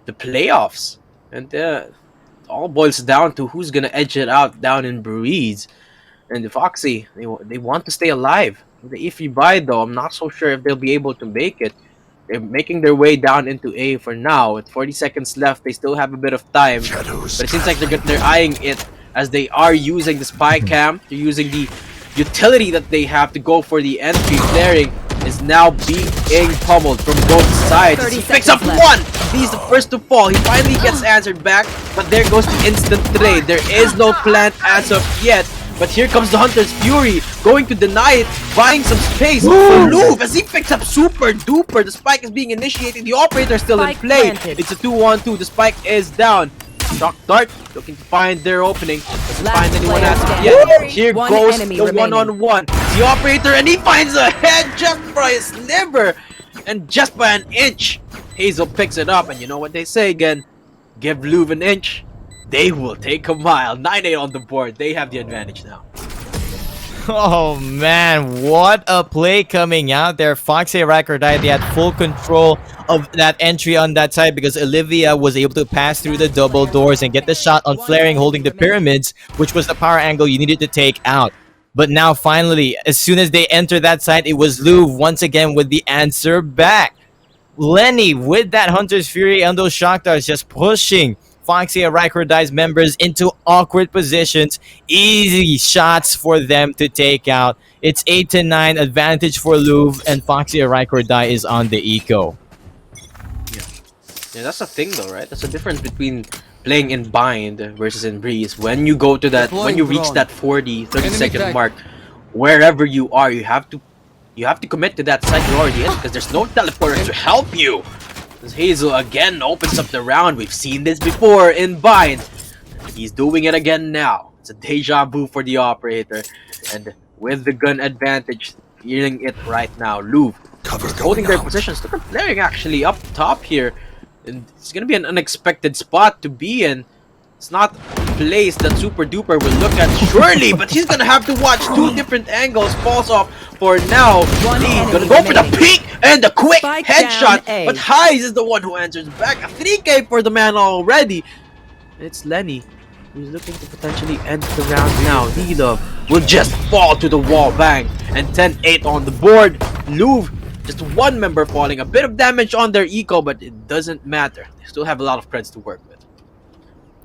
the playoffs, and it all boils down to who's gonna edge it out down in Breeze. And the Foxy, they want to stay alive. If you buy though, I'm not so sure if they'll be able to make it. They're making their way down into A for now. With 40 seconds left, they still have a bit of time. But it seems like they're eyeing it as they are using the spy cam. They're using the utility that they have to go for the entry. Flaring is now being pummeled from both sides. He picks up one! He's the first to fall. He finally gets answered back, but there goes the instant trade. There is no plant as of yet. But here comes the Hunter's Fury, going to deny it, buying some space for Louvre as he picks up Super Duper. The spike is being initiated, the operator is still in play. It's a 2-on-2, the spike is down. Shock Dart looking to find their opening. Doesn't find anyone as of yet. Here goes the one-on-one. The operator, and he finds a head just by his liver. And just by an inch, Hazel picks it up. And you know what they say again, give Louvre an inch, they will take a mile. 9-8 on the board. They have the advantage now. Oh man, what a play coming out there. Foxy Araikordai, they had full control of that entry on that side because Olivia was able to pass through the double doors and get the shot on Flaring holding the pyramids, which was the power angle you needed to take out. But now finally, as soon as they enter that side, it was Louvre once again with the answer back. Lenny with that Hunter's Fury and those shock darts just pushing Foxy Araikordai's members into awkward positions. Easy shots for them to take out. It's 8-9 advantage for Louvre, and Foxy Araikordai is on the eco. Yeah, that's the thing though, right? That's the difference between playing in Bind versus in Breeze. When you go to that, when you reach that 30 second mark, wherever you are, you have to commit to that site you're already in, because there's no teleporters to help you. As Hazel again opens up the round. We've seen this before in Bind. He's doing it again now. It's a deja vu for the operator. And with the gun advantage, feeling it right now. Louvre holding their positions. Look at Flaring actually up top here. And it's gonna be an unexpected spot to be in. It's not a place that Super Duper will look at surely, but he's gonna have to watch two different angles. Falls off for now. He's gonna go for the peek and the quick headshot, but Highs is the one who answers back. A 3K for the man already. And it's Lenny who's looking to potentially end the round now. D-Love will just fall to the wall, bang, and 10-8 on the board. Louvre, just one member falling, a bit of damage on their eco, but it doesn't matter. They still have a lot of creds to work with.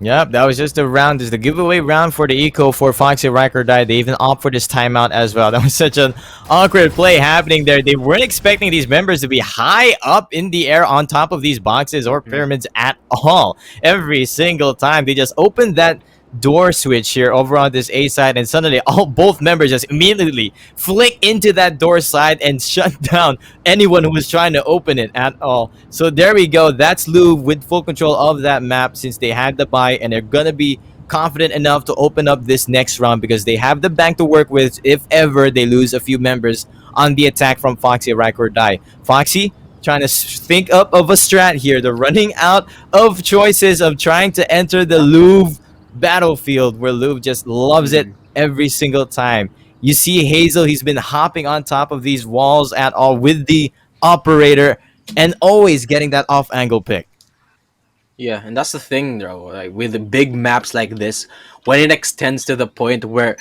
Yep, that was just a round. This is the giveaway round for the eco for Foxy Araikordai. They even opt for this timeout as well. That was such an awkward play happening there. They weren't expecting these members to be high up in the air on top of these boxes or pyramids at all. Every single time they just opened that door switch here over on this A side, and suddenly both members just immediately flick into that door side and shut down anyone who was trying to open it at all. So there we go. That's Louvre with full control of that map since they had the buy, and they're gonna be confident enough to open up this next round because they have the bank to work with if ever they lose a few members on the attack from Foxy Araikordai. Foxy trying to think up of a strat here. They're running out of choices of trying to enter the Louvre battlefield where Louvre just loves it every single time. You see Hazel, he's been hopping on top of these walls at all with the operator and always getting that off angle pick. Yeah, and that's the thing though, like with the big maps like this, when it extends to the point where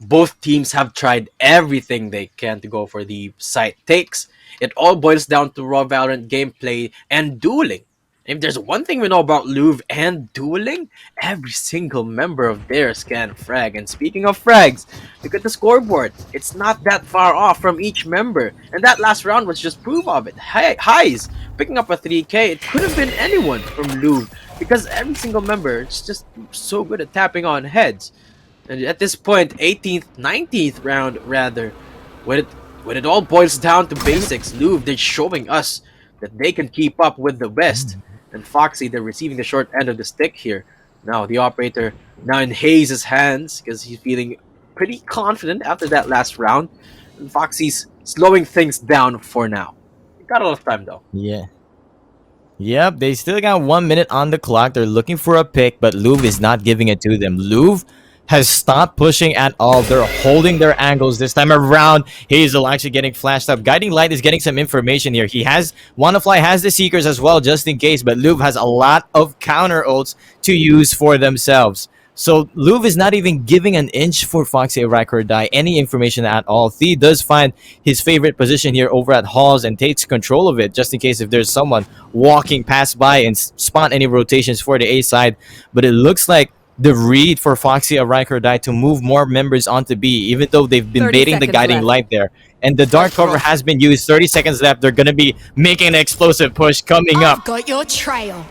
both teams have tried everything they can to go for the site takes, it all boils down to raw Valorant gameplay and dueling. If there's one thing we know about Louvre and dueling, every single member of theirs can frag. And speaking of frags, look at the scoreboard. It's not that far off from each member. And that last round was just proof of it. Highs picking up a 3K. It could have been anyone from Louvre because every single member is just so good at tapping on heads. And at this point, 18th, 19th round rather, when it all boils down to basics, Louvre, they're showing us that they can keep up with the West. And Foxy, they're receiving the short end of the stick here. Now the operator now in Hayes' hands because he's feeling pretty confident after that last round. And Foxy's slowing things down for now. Got a lot of time though. Yeah. Yep, they still got 1 minute on the clock. They're looking for a pick, but Louvre is not giving it to them. Louvre has stopped pushing at all. They're holding their angles this time around. Hazel actually getting flashed up. Guiding Light is getting some information here. He has Wannafly has the Seekers as well, just in case, but Louvre has a lot of counter ults to use for themselves. So Louvre is not even giving an inch for Foxy Araikordai any information at all. Thea does find his favorite position here over at Halls and takes control of it, just in case if there's someone walking past by and spot any rotations for the A side. But it looks like the read for Foxy Araikordai to move more members onto B, even though they've been baiting the Guiding Light there. And the dark cover has been used. 30 seconds left. They're going to be making an explosive push coming up. Got your trail.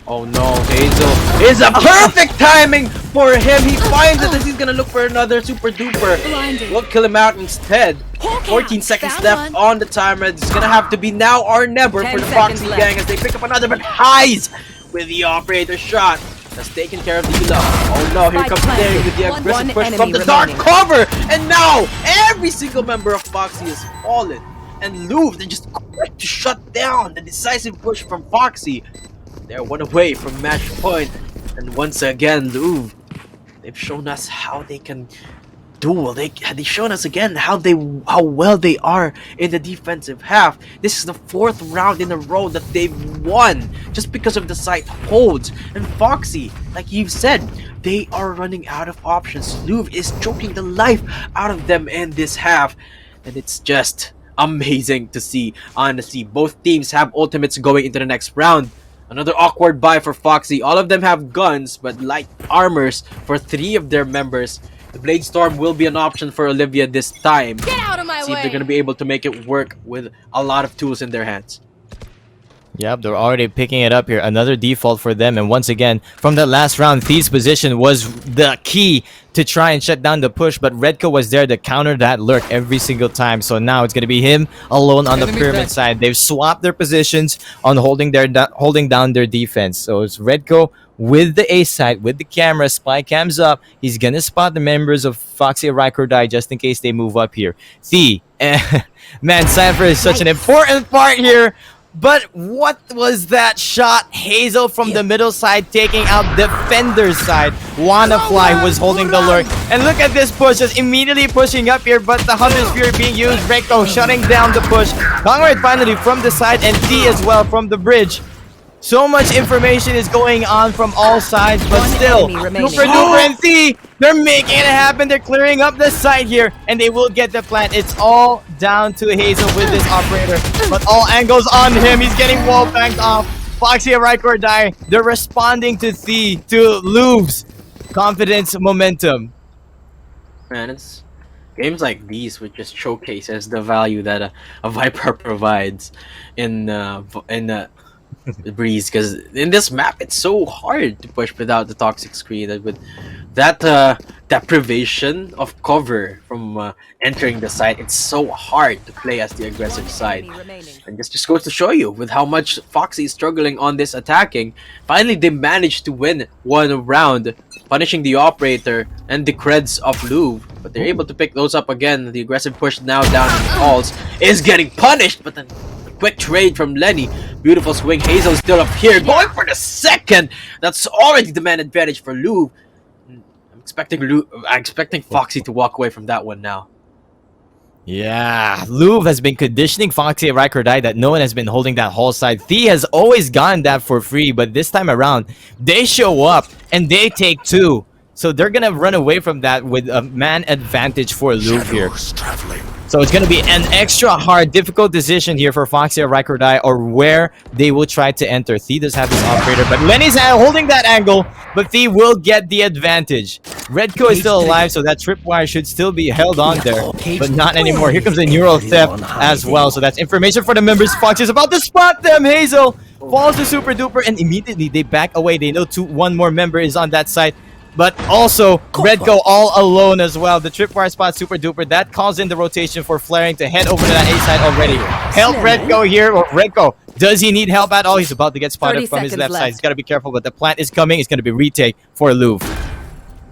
Oh no, Hazel is a perfect timing for him. He finds it as he's going to look for another Super Duper. We'll kill him out instead. 14 seconds left on the timer. It's going to have to be now or never for the Foxy gang as they pick up another, but Highs with the operator shot. That's taken care of the Zeal. Oh no, here comes Terry with the aggressive push from the dark cover. And now, every single member of Foxy is fallen. And Louvre, they're just quick to shut down the decisive push from Foxy. They're one away from match point. And once again, Louvre, they've shown us how they can duel. They've shown us again how well they are in the defensive half. This is the 4th round in a row that they've won just because of the site holds. And Foxy, like you've said, they are running out of options. Louvre is choking the life out of them in this half, and it's just amazing to see. Honestly, both teams have ultimates going into the next round. Another awkward buy for Foxy. All of them have guns but light armors for 3 of their members. The Blade Storm will be an option for Olivia this time. Get out of my way! See if they're going to be able to make it work with a lot of tools in their hands. Yep, they're already picking it up here. Another default for them. And once again, from that last round, Thea's position was the key to try and shut down the push. But Redco was there to counter that lurk every single time. So now it's going to be him alone on the pyramid side. They've swapped their positions on holding down their defense. So it's Redco with the A side, with the camera, spy cams up. He's gonna spot the members of Foxy and Araikordai just in case they move up here. See, man, Cypher is such an important part here. But what was that shot? Hazel from the middle side taking out defender's side. Wannafly was holding the lurk. And look at this push, just immediately pushing up here, but the Hunter's Fury being used. Rekko shutting down the push. Conrad finally from the side, and T as well from the bridge. So much information is going on from all sides, but still, Super Duper and T, they're making it happen. They're clearing up the site here, and they will get the plant. It's all down to Hazel with this operator, but all angles on him. He's getting wall banked off. Foxy and Araikordai, they're responding to T, to Louvre's confidence momentum. Man, it's games like these which just showcases the value that a Viper provides in the Breeze, because in this map it's so hard to push without the toxic screen, and with that deprivation of cover from entering the site, it's so hard to play as the aggressive side. And this just goes to show you with how much Foxy is struggling on this attacking. Finally they managed to win one round, punishing the operator and the creds of Louvre, but they're able to pick those up again. The aggressive push now down in the halls is getting punished, but then quick trade from Lenny. Beautiful swing. Hazel still up here, going for the second. That's already the man advantage for Louvre. I'm expecting Foxy to walk away from that one now. Yeah, Louvre has been conditioning Foxy and Araikordai that no one has been holding that whole side. Thea has always gotten that for free, but this time around, they show up and they take two. So they're gonna run away from that with a man advantage for Louvre here. So it's gonna be an extra hard, difficult decision here for Foxy or Araikordai, or where they will try to enter. Thea does have this operator, but Lenny's holding that angle, but Thea will get the advantage. Redco is still alive, so that tripwire should still be held on there, but not anymore. Here comes the neural theft as well, so that's information for the members. Foxy is about to spot them. Hazel falls to Super Duper, and immediately they back away. They know one more member is on that side. But also, Redco all alone as well. The tripwire spot Super Duper. That calls in the rotation for Flaring to head over to that A side already. Help Redco here, or Redco. Does he need help at all? He's about to get spotted from his left side. He's got to be careful, but the plant is coming. It's going to be retake for Louvre.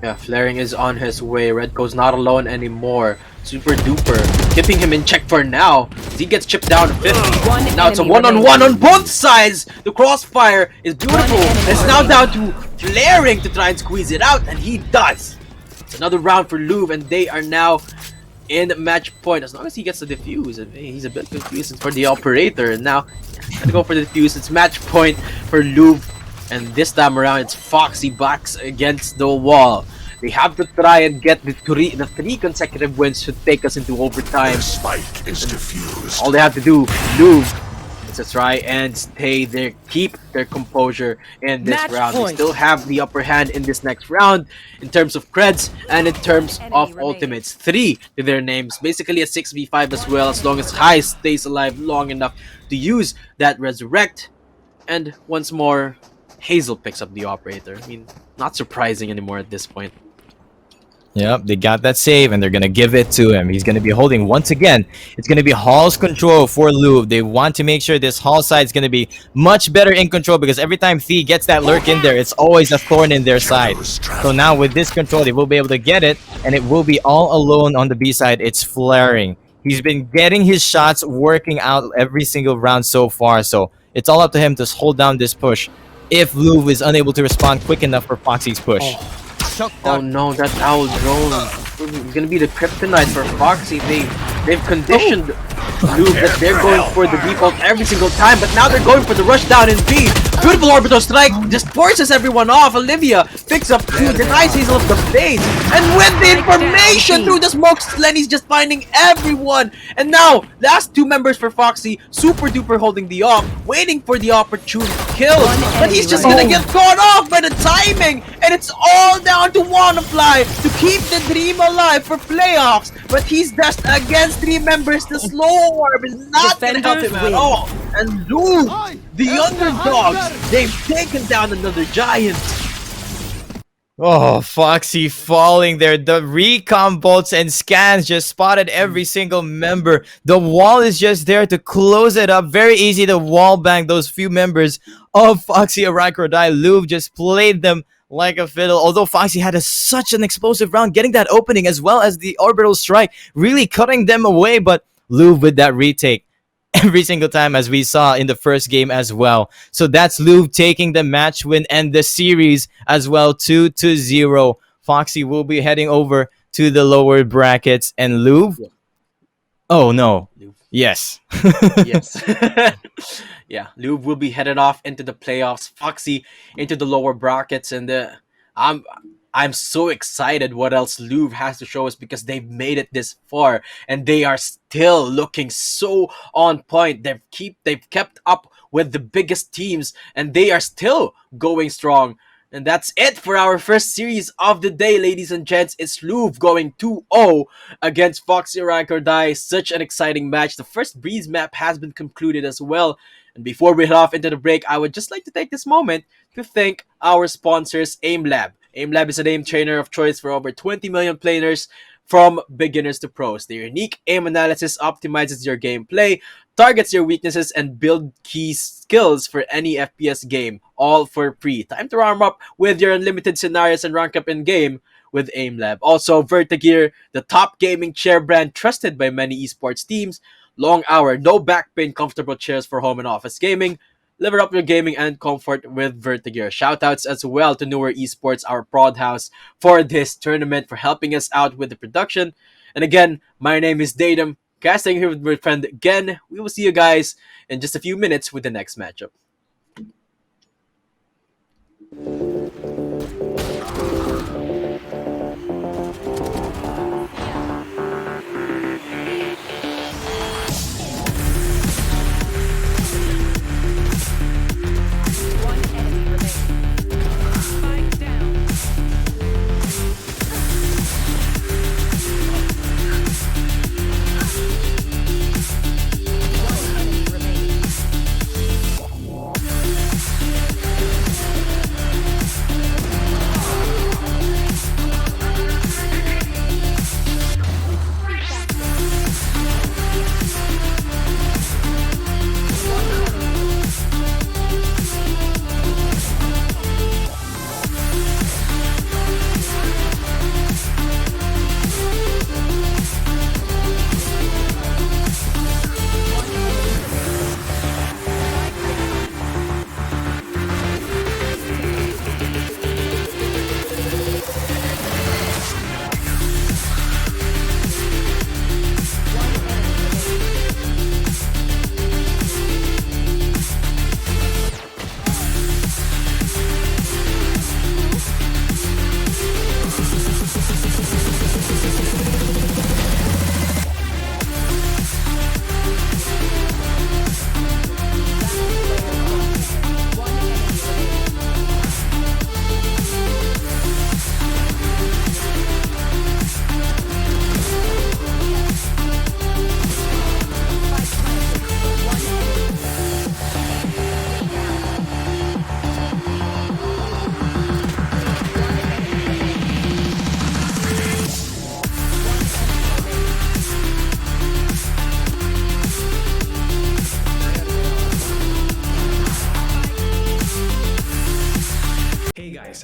Yeah, Flaring is on his way. Redco's not alone anymore. Super Duper keeping him in check for now. He gets chipped down to 50. Now it's a one-on-one on both sides. The crossfire is beautiful. It's now down to Flaring to try and squeeze it out, and he does. It's another round for Louvre, and they are now in match point. As long as he gets the defuse, and he's a bit confused for the operator. And now gonna go for the defuse. It's match point for Louvre, and this time around it's Foxy backs against the wall. They have to try and get the three consecutive wins to take us into overtime. The spike is defused. All they have to do, Louvre, is to try and stay there, keep their composure in this round. They still have the upper hand in this next round in terms of creds and in terms of ultimates. 3 to their names, basically a 6v5 as well, as long as High stays alive long enough to use that resurrect. And once more, Hazel picks up the operator. I mean, not surprising anymore at this point. Yep, they got that save, and they're going to give it to him. He's going to be holding, once again, it's going to be Hall's control for Louvre. They want to make sure this Hall side is going to be much better in control, because every time Thea gets that lurk in there, it's always a thorn in their side. So now with this control, they will be able to get it, and it will be all alone on the B side. It's Flaring. He's been getting his shots working out every single round so far, so it's all up to him to hold down this push if Louvre is unable to respond quick enough for Foxy's push. Oh no, that owl drone is gonna be the kryptonite for Foxy. They've conditioned Louvre that they're going for the default every single time, but now they're going for the rush down in B. Beautiful orbital strike just forces everyone off. Olivia picks up 2, denies Hazel of the base, and with the information through the smokes, Lenny's just finding everyone. And now, last 2 members for Foxy, Super Duper holding the off, waiting for the opportune kill, but he's just gonna get caught off by the timing, and it's all down to Wannafly to keep the dream alive for playoffs. But he's just against 3 members. The slow orb is not gonna help him at all. And Louvre, the underdogs, they've taken down another giant. Oh, Foxy falling there. The recon bolts and scans just spotted every single member. The wall is just there to close it up. Very easy to wall bang those few members of Foxy Araikordai. Louvre just played them like a fiddle. Although Foxy had such an explosive round, getting that opening as well as the orbital strike, really cutting them away. But Louvre with that retake every single time, as we saw in the first game as well. So that's Louvre taking the match win and the series as well, 2-0. Foxy will be heading over to the lower brackets, and Louvre. Oh no. Louvre. Yes. Yes. Yeah, Louvre will be headed off into the playoffs. Foxy into the lower brackets, and I'm so excited what else Louvre has to show us, because they've made it this far and they are still looking so on point. They've kept up with the biggest teams and they are still going strong. And that's it for our first series of the day, ladies and gents. It's Louvre going 2-0 against Foxy Araikordai. Such an exciting match. The first Breeze map has been concluded as well. And before we head off into the break, I would just like to take this moment to thank our sponsors, AimLab. AimLab is a aim trainer of choice for over 20 million players from beginners to pros. Their unique aim analysis optimizes your gameplay, targets your weaknesses, and build key skills for any FPS game, all for free. Time to arm up with your unlimited scenarios and rank up in game with AimLab. Also, Vertigear, the top gaming chair brand trusted by many esports teams. Long hour, no back pain, comfortable chairs for home and office gaming. Level up your gaming and comfort with Vertigear. Shoutouts as well to Newer Esports, our prod house, for this tournament, for helping us out with the production. And again, my name is Datum, casting here with my friend again. We will see you guys in just a few minutes with the next matchup.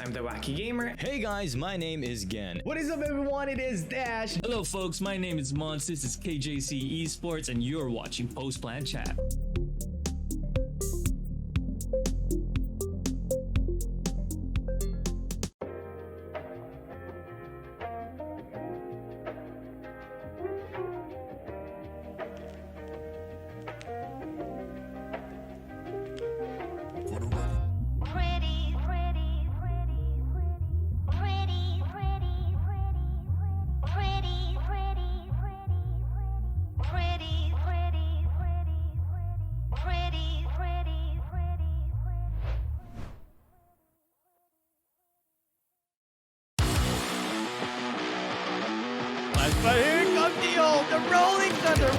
I'm the Wacky Gamer. Hey guys, my name is Gen. What is up, everyone? It is Dash. Hello folks, my name is Mons. This is KJC eSports and you're watching Post Plan Chat. But here comes the Rolling Thunder.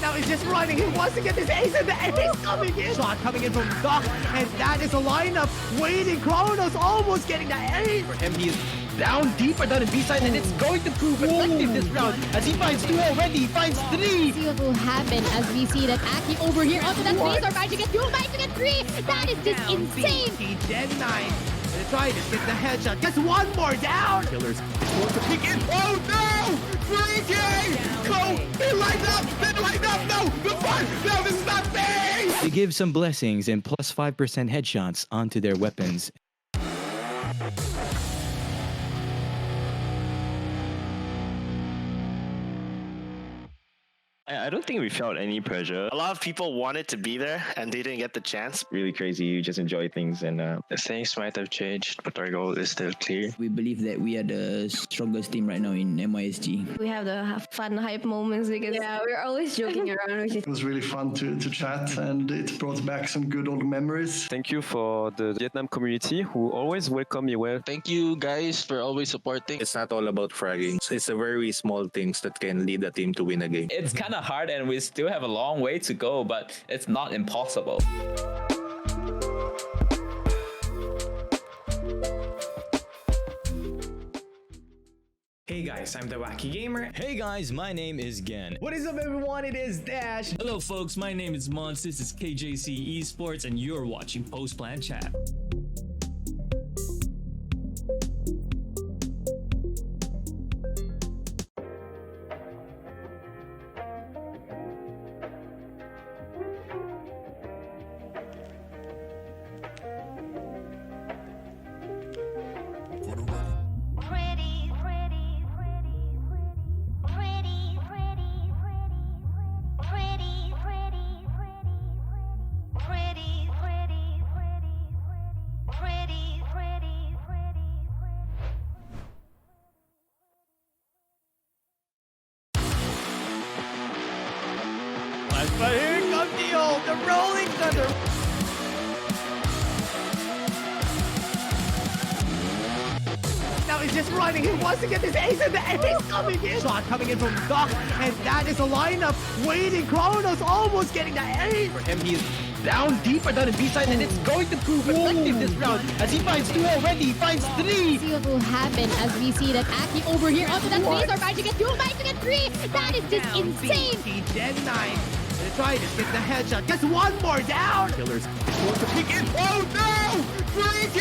Now he's just running. He wants to get this ace, and the ace coming in. Shot coming in from Doc, and that is a lineup waiting. Kronos almost getting the ace. For him, he is down deeper down in B side, and it's going to prove effective this round as he finds 2 already. He finds 3. See what will happen as we see that Aki over here onto that base are about to get 2, about to get 3. That is just insane. Gen 9. They're trying to get the headshot. Just one more down. Killers Want to pick in. Oh no! 3K! Go! He lined up! Then lined up! No! The fun! No, this is not fair! They give some blessings and plus 5% headshots onto their weapons. I don't think we felt any pressure. A lot of people wanted to be there and they didn't get the chance. Really crazy. You just enjoy things and Things might have changed, but our goal is still clear. We believe that we are the strongest team right now in MISG. We have the fun hype moments because we're always joking around. It was really fun to chat, and it brought back some good old memories. Thank you for the Vietnam community who always welcome me well. Thank you guys for always supporting. It's not all about fragging. It's the very small things that can lead a team to win a game. It's kind of hard and we still have a long way to go, but it's not impossible. Hey guys, I'm the Wacky Gamer. Hey guys, my name is Gen. What is up, everyone? It is Dash. Hello folks, my name is Mons. This is KJC eSports and you're watching Post Plan Chat. But here comes the Rolling Thunder. Now he's just running. He wants to get this ace, and the ace coming in. Shot coming in from Doc, and that is a lineup waiting. Kronos almost getting the ace. for him, he is down deeper down in B side, and it's going to prove effective this round as he finds 2 already. He finds 3. See what will happen as we see that Aki over here onto that base are about to get 2, about to get 3. That is just insane. Gen 9. They're trying to get the headshot. Just one more down. Killers Want to pick in. Oh no! 3K!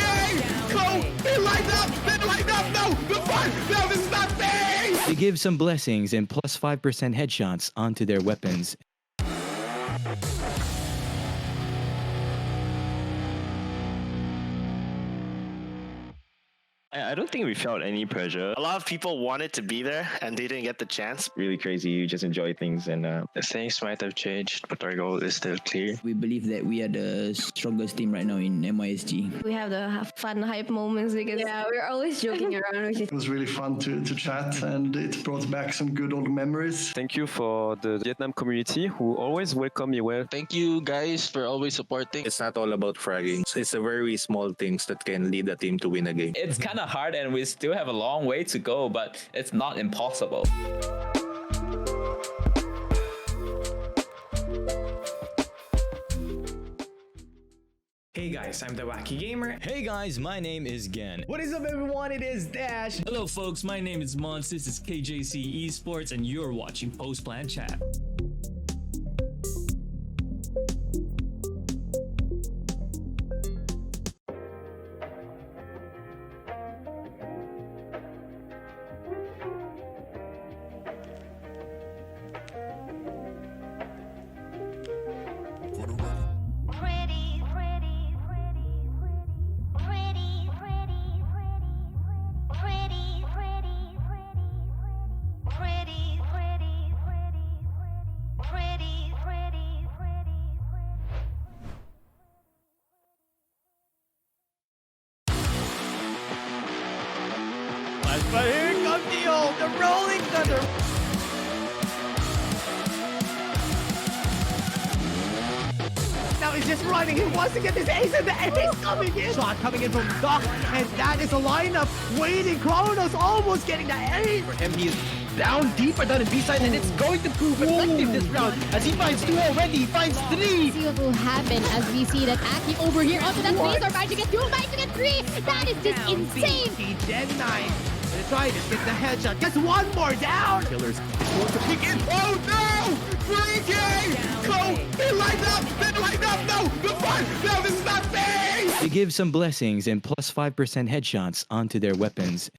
Go! He lined up! Then lined up! No! The fun! No, this is not fair! They give some blessings and plus 5% headshots onto their weapons. I don't think we felt any pressure. A lot of people wanted to be there and they didn't get the chance. Really crazy. You just enjoy things and Things might have changed, but our goal is still clear. We believe that we are the strongest team right now in MISG. We have the fun hype moments because we're always joking around. It was really fun to chat, and it brought back some good old memories. Thank you for the Vietnam community who always welcome me well. Thank you guys for always supporting. It's not all about fragging. It's the very small things that can lead a team to win a game. It's kind of hard and we still have a long way to go, but it's not impossible. Hey guys, I'm the Wacky Gamer. Hey guys, my name is Gen. What is up, everyone? It is Dash. Hello folks, my name is Mons. This is KJC eSports and you're watching Post Plan Chat. But here comes the Rolling Thunder. Now he's just running. He wants to get this ace, and the ace coming in. Shot coming in from Doc, and that is a lineup waiting. Kronos almost getting the ace. for him, he is down deeper down in B side, and it's going to prove effective this round as he finds two already, finds three. See what will happen as we see that Aki over here onto that base are about to get two, about to get three. That is just insane. Gen 9. Gonna try to get the headshot. Gets one more down. Killers going to pick in. Oh no! 3K! Go! They lined up! They lined up! No! The fun! No, this is not fair! To give some blessings and plus 5% headshots onto their weapons.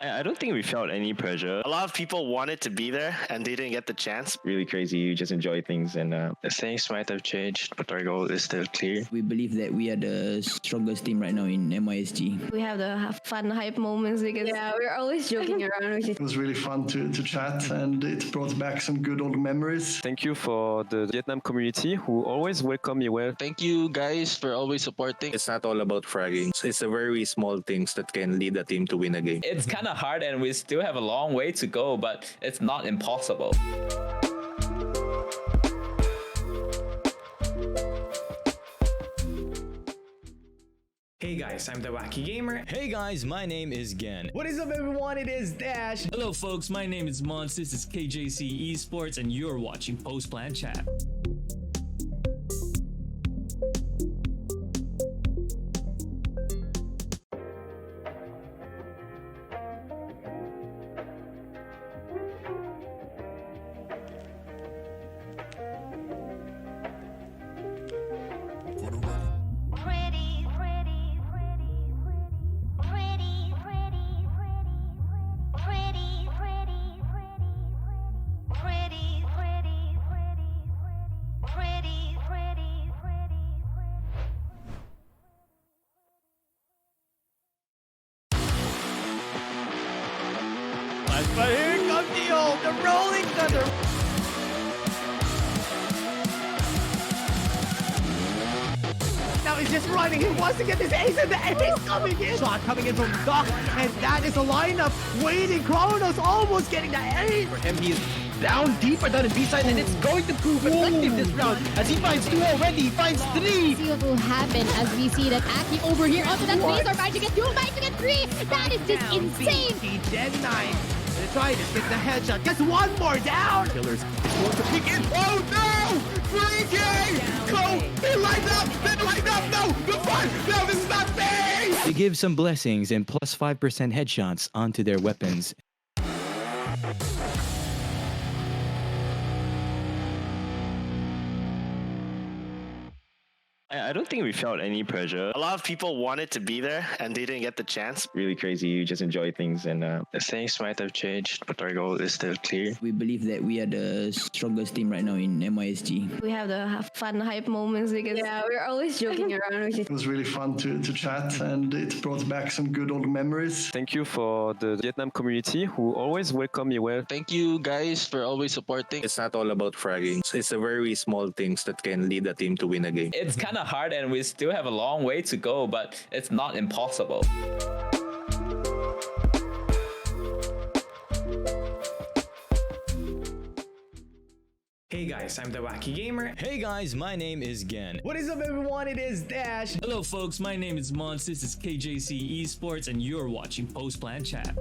I don't think we felt any pressure. A lot of people wanted to be there and they didn't get the chance. Really crazy. You just enjoy things and Things might have changed, but our goal is still clear. We believe that we are the strongest team right now in MISG. We have the fun hype moments because we're always joking around. It was really fun to chat, and it brought back some good old memories. Thank you for the Vietnam community who always welcome me well. Thank you guys for always supporting. It's not all about fragging. It's the very small things that can lead a team to win a game. It's kind of hard and we still have a long way to go, but it's not impossible. Hey guys, I'm the Wacky Gamer. Hey guys, my name is Gen. What is up, everyone? It is Dash. Hello folks, my name is Mons, this is KJC eSports, and you're watching Post Plan Chat. But here comes the rolling thunder. Now he's just running. He wants to get this ace, and the ace coming in. Shot coming in from Doc, and that is a lineup waiting. Kronos almost getting the ace. For him, he is down deeper down in B side, and it's going to prove effective this round as he finds two already, finds three. See what will happen as we see that Aki over here onto that base are about to get two, about to get three. That is just insane. Gen 9. Gonna try to get the headshot. Gets one more down. Killers going to pick in. Oh no! 3K! Go! They lined up! They lined up! No! The fun! No, this is not fair! To give some blessings and plus 5% headshots onto their weapons. I don't think we felt any pressure. A lot of people wanted to be there and they didn't get the chance. Really crazy. You just enjoy things and Things might have changed, but our goal is still clear. We believe that we are the strongest team right now in MISG. We have the fun hype moments because we're always joking around. It was really fun to chat, and it brought back some good old memories. Thank you for the Vietnam community who always welcome me well. Thank you guys for always supporting. It's not all about fragging. It's the very small things that can lead a team to win a game. It's kind of hard and we still have a long way to go, but it's not impossible. Hey guys, I'm the Wacky Gamer. Hey guys, my name is Gen. What is up, everyone? It is Dash. Hello folks, my name is Mons, this is KJC eSports, and you're watching Post Plan Chat.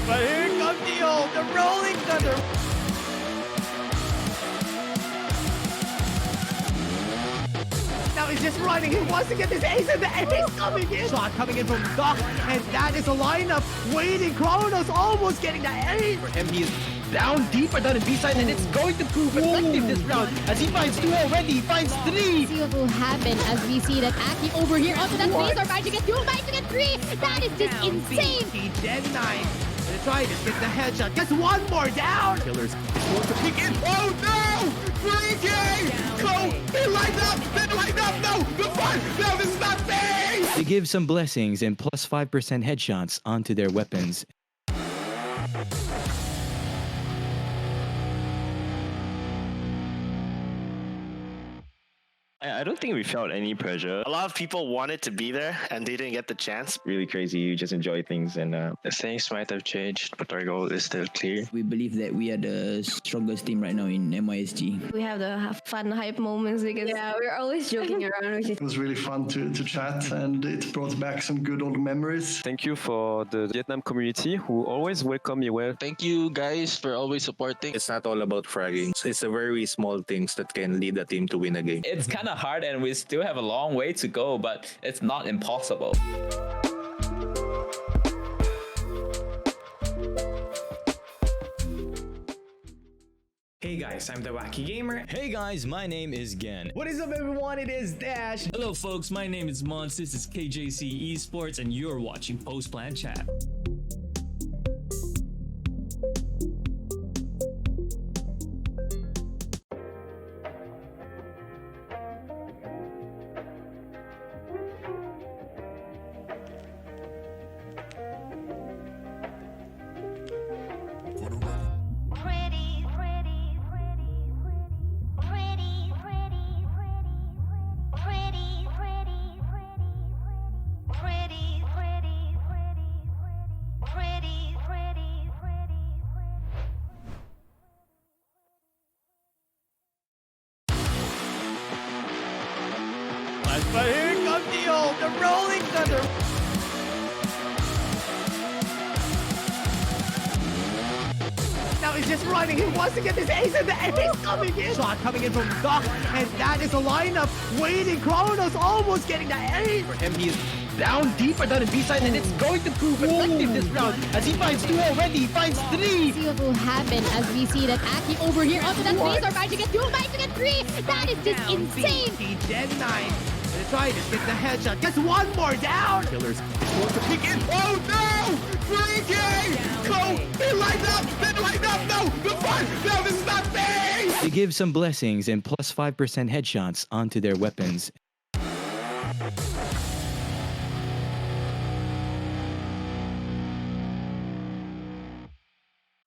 But here comes the rolling thunder. Now he's just running. He wants to get this ace, and the ace coming in. Shot coming in from Doc, and that is a lineup waiting. Kronos almost getting the ace. For him, he is down deeper down in B side, and it's going to prove effective this round as he finds two already, finds three. See what will happen as we see that Aki over here onto that base are about to get two, about to get three. That is just insane. Gen 9. Trying to get the headshot. Gets one more down. Killers going to peek in. Oh no! 3K! Go! They lined up! They lined up! No! The fun! No, this is not fair! They give some blessings and plus 5% headshots onto their weapons. I don't think we felt any pressure. A lot of people wanted to be there and they didn't get the chance. Really crazy. You just enjoy things and Things might have changed, but our goal is still clear. We believe that we are the strongest team right now in MISG. We have the fun hype moments because we're always joking around. It was really fun to chat, and it brought back some good old memories. Thank you for the Vietnam community who always welcome me well. Thank you guys for always supporting. It's not all about fragging. It's the very small things that can lead a team to win a game. It's kind of hard and we still have a long way to go, but it's not impossible. Hey guys, I'm the Wacky Gamer. Hey guys, my name is Gen. What is up, everyone? It is Dash. Hello folks, my name is Mons, this is KJC eSports, and you're watching Post Plan Chat. But here comes the rolling thunder. Now he's just running. He wants to get this ace in the ace coming in. Shot coming in from Doc, and that is a lineup waiting. Kronos almost getting the ace. For him, he is down deeper down in B-side, and it's going to prove effective this round as he finds 2 already. He finds 3. See what will happen as we see that Aki over here onto that base are managing to get 2, managing to get 3. That is just insane. He dead 9. They're trying to get the headshot. Gets one more down. Killers going to peek in. Oh no! 3K! Go! They lined up! They lined up! No! The fun! No, this is not fair! They give some blessings and plus 5% headshots onto their weapons.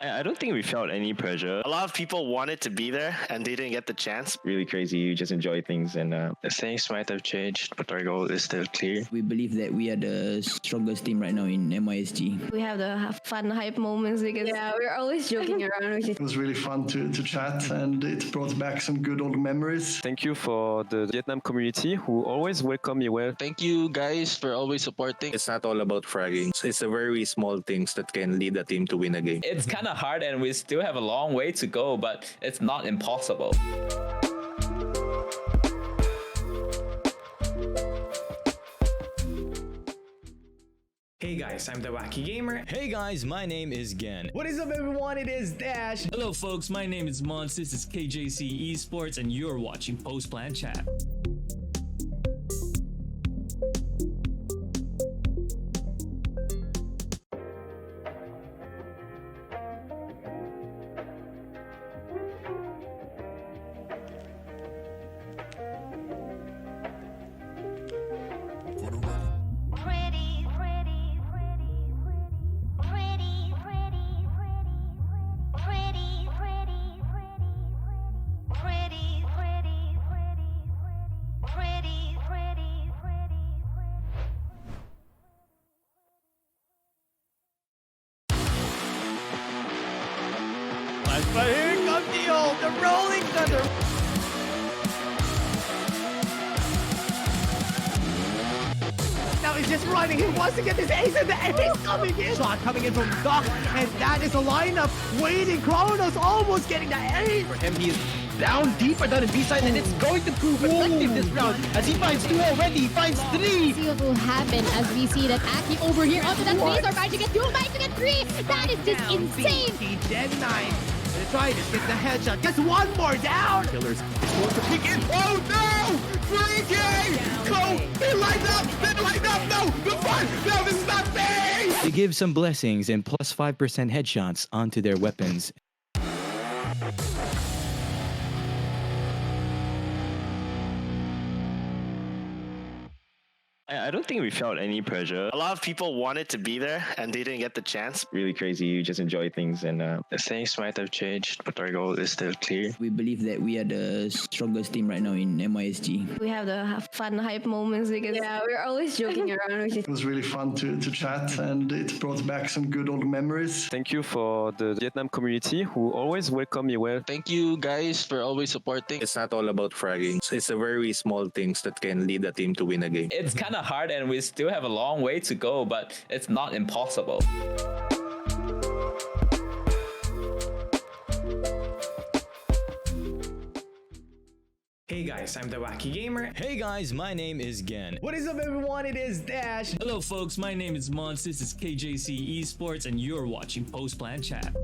I don't think we felt any pressure. A lot of people wanted to be there and they didn't get the chance. Really crazy. You just enjoy things and Things might have changed, but our goal is still clear. We believe that we are the strongest team right now in MISG. We have the fun hype moments because we're always joking around. It was really fun to chat, and it brought back some good old memories. Thank you for the Vietnam community who always welcome me well. Thank you guys for always supporting. It's not all about fragging. It's the very small things that can lead a team to win a game. It's kind of hard and we still have a long way to go, but it's not impossible. Hey guys, I'm the Wacky Gamer. Hey guys, my name is Gen. What is up, everyone? It is Dash. Hello folks, my name is Mons, this is KJC eSports, and you're watching Post Plan Chat. But here comes the rolling thunder. Now he's just running. He wants to get this ace in the ace coming in. Shot coming in from Doc, and that is a lineup waiting. Kronos almost getting the ace. For him, he is down deeper down in B-side, and it's going to prove effective this round as he finds 2 already. He finds 3. See what will happen as we see that Aki over here onto that base are managing to get 2, managing to get 3. That is just insane. He dead 9. Gonna try this, gets the headshot, gets one more down. Killers going to peek in. Oh no! 3K! Go! They lined up! They lined up! No! The front! No, this is not fair! To give some blessings and plus 5% headshots onto their weapons. I don't think we felt any pressure. A lot of people wanted to be there and they didn't get the chance. Really crazy. You just enjoy things and Things might have changed, but our goal is still clear. We believe that we are the strongest team right now in MISG. We have the fun hype moments because we're always joking around. It was really fun to chat, and it brought back some good old memories. Thank you for the Vietnam community who always welcome me well. Thank you guys for always supporting. It's not all about fragging. It's the very small things that can lead a team to win a game. It's kind of hard and we still have a long way to go, but it's not impossible. Hey guys, I'm the Wacky Gamer. Hey guys, my name is Gen. What is up, everyone? It is Dash. Hello folks, my name is Mons, this is KJC eSports, and you're watching Post Plan Chat.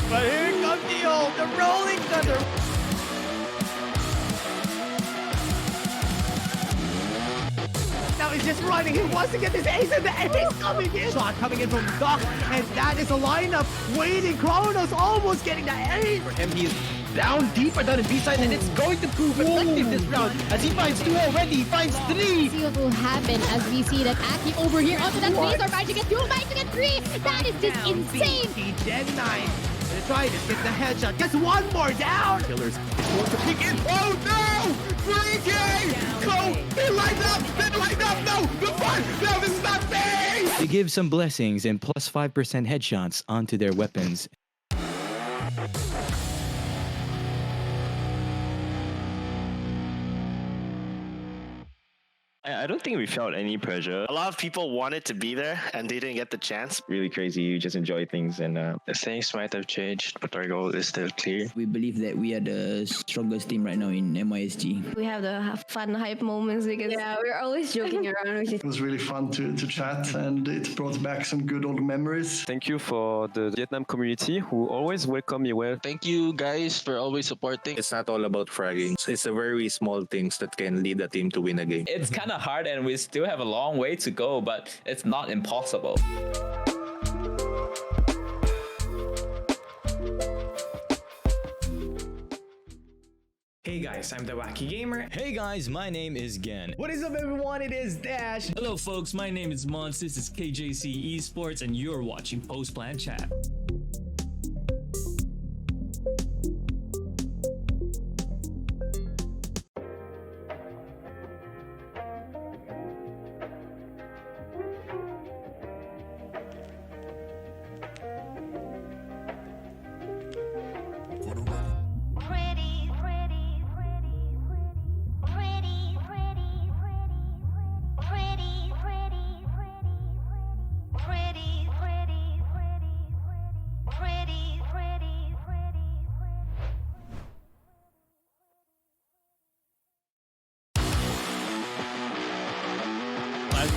But here comes the rolling thunder. Now he's just running. He wants to get this ace, and the ace coming in. Shot coming in from Doc, and that is a lineup waiting. Kronos almost getting the ace. For him, he is down deeper down in B-side, and it's going to prove effective this round as he finds 2 already. He finds 3. See what will happen as we see that Aki over here onto that base are about to get 2, about to get 3. That is just insane. Gen 9. Gonna try this, gets the headshot, gets one more down. Killers going to peek in. Oh no! 3K! Go! They lined up! They lined up! No! The front! No, this is not fair! To give some blessings and plus 5% headshots onto their weapons. I don't think we felt any pressure. A lot of people wanted to be there and they didn't get the chance. Really crazy. You just enjoy things and Things might have changed, but our goal is still clear. We believe that we are the strongest team right now in MISG. We have the fun hype moments because we're always joking around. It was really fun to chat, and it brought back some good old memories. Thank you for the Vietnam community who always welcome me well. Thank you guys for always supporting. It's not all about fragging. It's the very small things that can lead a team to win a game. It's kind of hard and we still have a long way to go, but it's not impossible. Hey guys, I'm the Wacky Gamer. Hey guys, my name is Gen. What is up, everyone? It is Dash. Hello folks, my name is Mons, this is KJC eSports, and you're watching Post Plan Chat.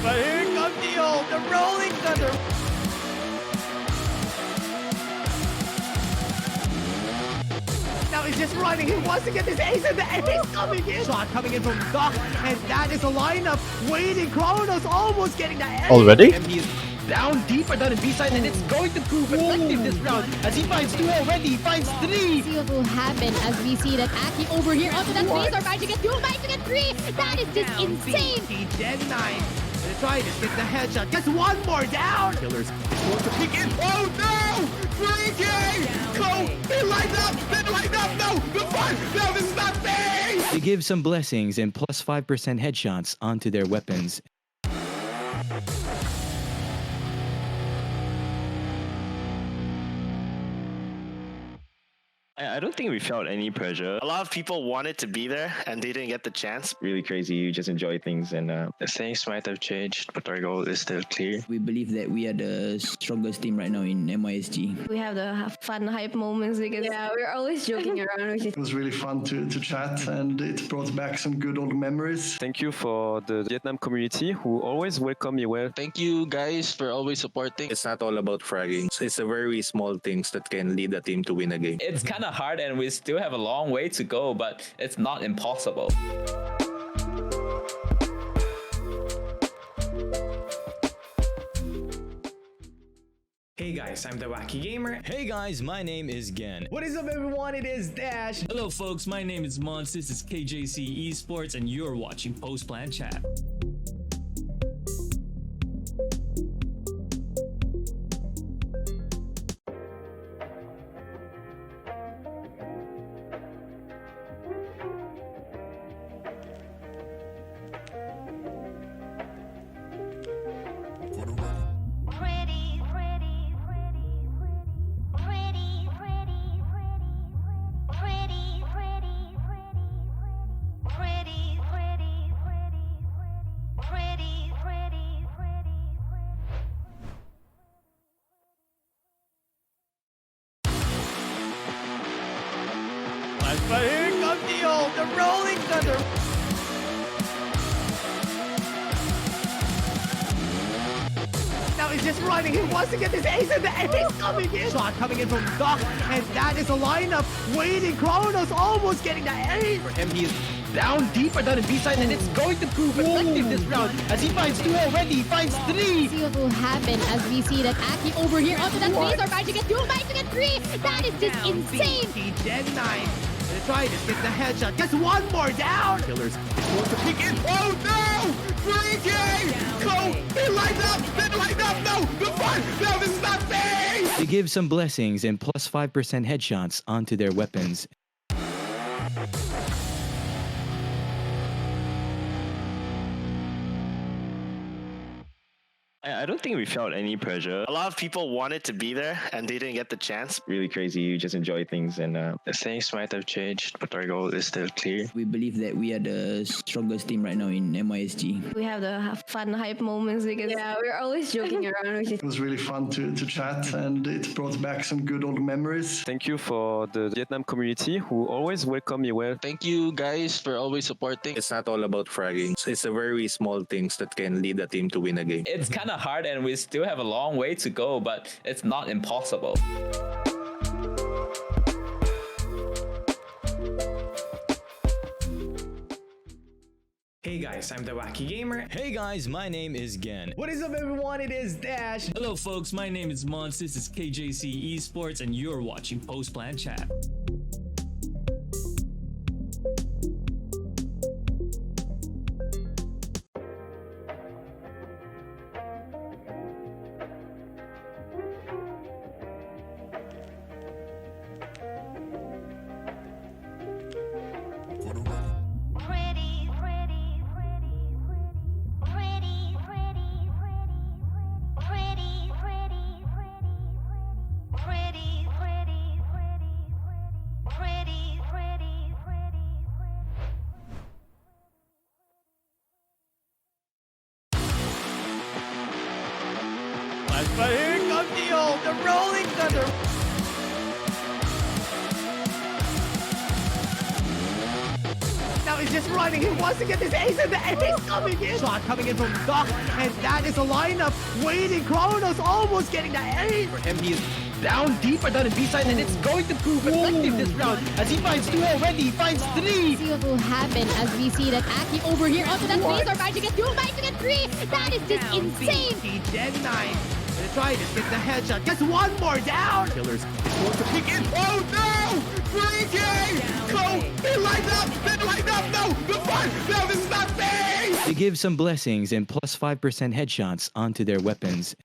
But here comes the rolling thunder. Now he's just running. He wants to get this ace, and the ace coming in. Shot coming in from Doc, and that is a lineup waiting. Kronos almost getting the ace. Already? And he is down deeper down in B-side, and it's going to prove effective this round as he finds 2 already. He finds 3. See what will happen as we see that Aki over here onto that base are about to get 2, about to get 3. That is just insane. Gen 9. They're trying to get the headshot. Gets one more down. Killers going to peek in. Oh no! 3K! Go! They lined up! They lined up! No! The fun! No, this is not fair! They give some blessings and plus 5% headshots onto their weapons. I don't think we felt any pressure. A lot of people wanted to be there and they didn't get the chance. Really crazy. You just enjoy things and Things might have changed, but our goal is still clear. We believe that we are the strongest team right now in MISG. We have the fun hype moments because we're always joking around. It was really fun to chat, and it brought back some good old memories. Thank you for the Vietnam community who always welcome you well. Thank you guys for always supporting. It's not all about fragging. It's the very small things that can lead a team to win a game. It's kind of hard and we still have a long way to go, but it's not impossible. Hey guys, I'm the Wacky Gamer. Hey guys, my name is Gen. What is up, everyone? It is Dash. Hello folks, my name is Mons, this is KJC eSports, and you're watching Post Plan Chat. But here comes the Rolling Thunder. Now he's just running. He wants to get this ace, and the ace coming in. Shot coming in from Doc, and that is a lineup waiting. Kronos almost getting the ace. For him, he is down deeper down in B-side, and it's going to prove effective this round as he finds two already. He finds three. See what will happen as we see that Aki over here onto that base are about to get two, about to get three. That is just insane. He dead 9. They're trying to get the headshot. Gets one more down. Killers going to peek in. Oh no! 3K! Go! They lined up! They lined up! No! The fun! No, this is not fair! They give some blessings and plus 5% headshots onto their weapons. I don't think we felt any pressure. A lot of people wanted to be there and they didn't get the chance. Really crazy. You just enjoy things and Things might have changed, but our goal is still clear. We believe that we are the strongest team right now in MISG. We have the fun hype moments because we're always joking around. It was really fun to chat, and it brought back some good old memories. Thank you for the Vietnam community who always welcome you well. Thank you guys for always supporting. It's not all about fragging. It's the very small things that can lead a team to win a game. It's kind of hard and we still have a long way to go, but it's not impossible. Hey guys, I'm the Wacky Gamer. Hey guys, my name is Gen. What is up, everyone? It is Dash. Hello folks, my name is Mons, this is KJC eSports, and you're watching Post Plan Chat. But here comes the Rolling Thunder. Now he's just running. He wants to get this ace, and the ace coming in. Shot coming in from Doc, and that is a lineup waiting. Kronos almost getting the ace. For him, he is down deeper down in B-side, and it's going to prove effective this round as he finds two already. He finds three. See what will happen as we see that Aki over here onto that base are about to get two, about to get three. That is just insane. He dead 9. They're trying to get the headshot. Gets one more down. Killers going to peek in. Oh no! 3K! Go! They lined up! They lined up! No! The fun! No, this is not fair! give some blessings and plus 5% headshots onto their weapons.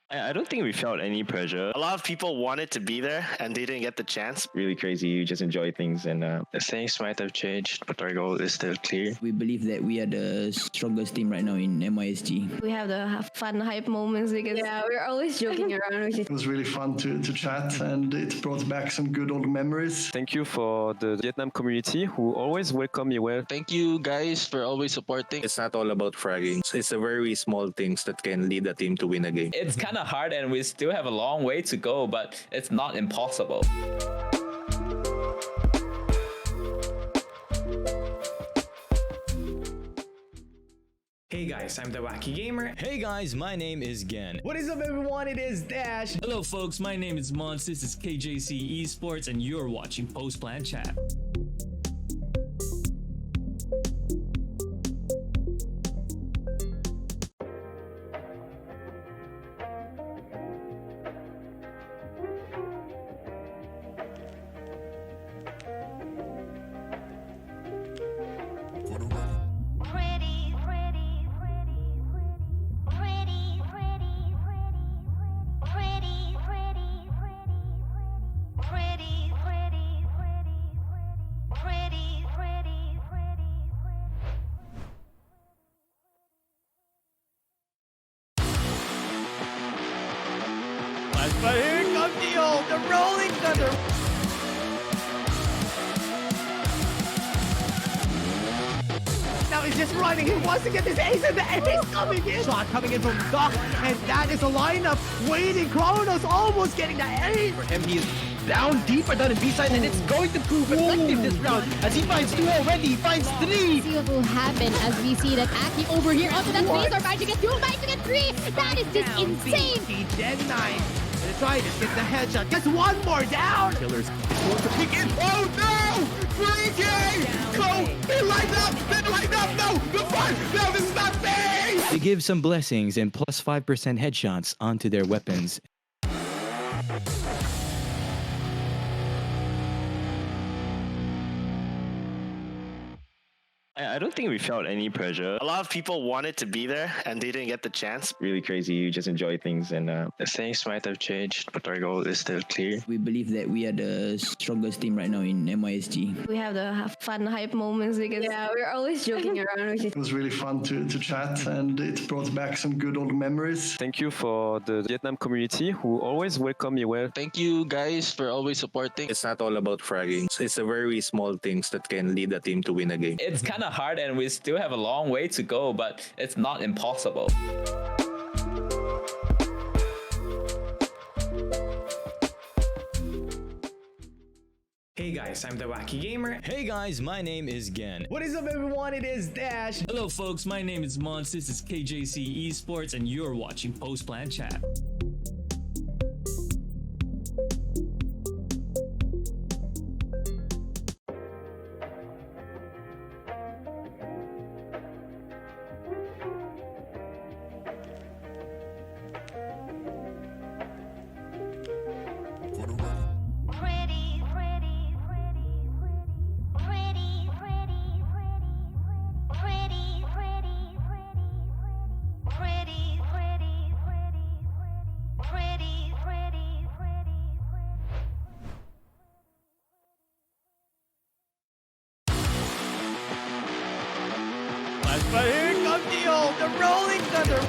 I don't think we felt any pressure. A lot of people wanted to be there and they didn't get the chance. Really crazy. You just enjoy things and Things might have changed, but our goal is still clear. We believe that we are the strongest team right now in MISG. We have the fun hype moments because we're always joking around. It was really fun to chat, and it brought back some good old memories. Thank you for the Vietnam community who always welcome me well. Thank you guys for always supporting. It's not all about fragging. It's the very small things that can lead a team to win a game. It's kind of hard and we still have a long way to go, but it's not impossible. Hey guys, I'm the Wacky Gamer. Hey guys, my name is Gen. What is up, everyone? It is Dash. Hello folks, my name is Mons, this is KJC eSports, and you're watching Post Plan Chat. But here comes the Rolling Thunder. Now he's just running. He wants to get this ace, and the ace coming in. Shot coming in from Doc, and that is a lineup waiting. Kronos almost getting the ace. For him, he is down deeper down in B-side, and it's going to prove effective this round as he finds 2 already. He finds 3. See what will happen as we see that Aki over here onto that base are trying to get 2, trying to get 3. That is just insane. Gen 9. Trying to get the headshot. Gets one more down. Killers Going to pick in. Oh no! 3K! Go! They lined up! They lined up! No! The fun! No, this is not fair! They give some blessings and plus 5% headshots onto their weapons. I don't think we felt any pressure. A lot of people wanted to be there and they didn't get the chance. Really crazy. You just enjoy things and Things might have changed, but our goal is still clear. We believe that we are the strongest team right now in MISG. We have the fun hype moments because we're always joking around. It was really fun to chat, and it brought back some good old memories. Thank you for the Vietnam community who always welcome me well. Thank you guys for always supporting. It's not all about fragging. It's the very small things that can lead a team to win a game. It's kind of hard and we still have a long way to go, but it's not impossible. Hey guys, I'm the Wacky Gamer. Hey guys, my name is Gen. What is up, everyone? It is Dash. Hello folks, my name is Mons, this is KJC eSports, and you're watching Post Plan Chat. But here comes the Rolling Thunder.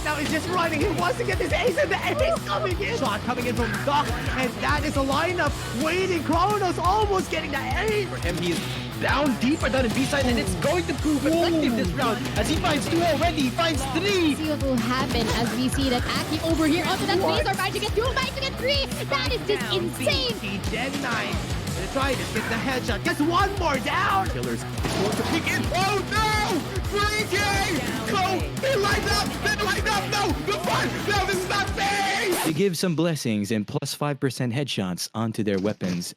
Now he's just running. He wants to get this ace, and the ace coming in. Shot coming in from Doc, and that is a lineup waiting. Kronos almost getting the ace. For him, he is down deeper down in B-side, and it's going to prove effective this round as he finds 2 already. He finds 3. See what will happen as we see that Aki over here onto that base are trying to get 2, trying to get 3. That is just insane. Gen 9. Trying to get the headshot. Gets one more down. Killers Going to pick in. Oh no! 3K! Go! They lined up! They lined up! No! The fun! No, this is not fair! They give some blessings and plus 5% headshots onto their weapons.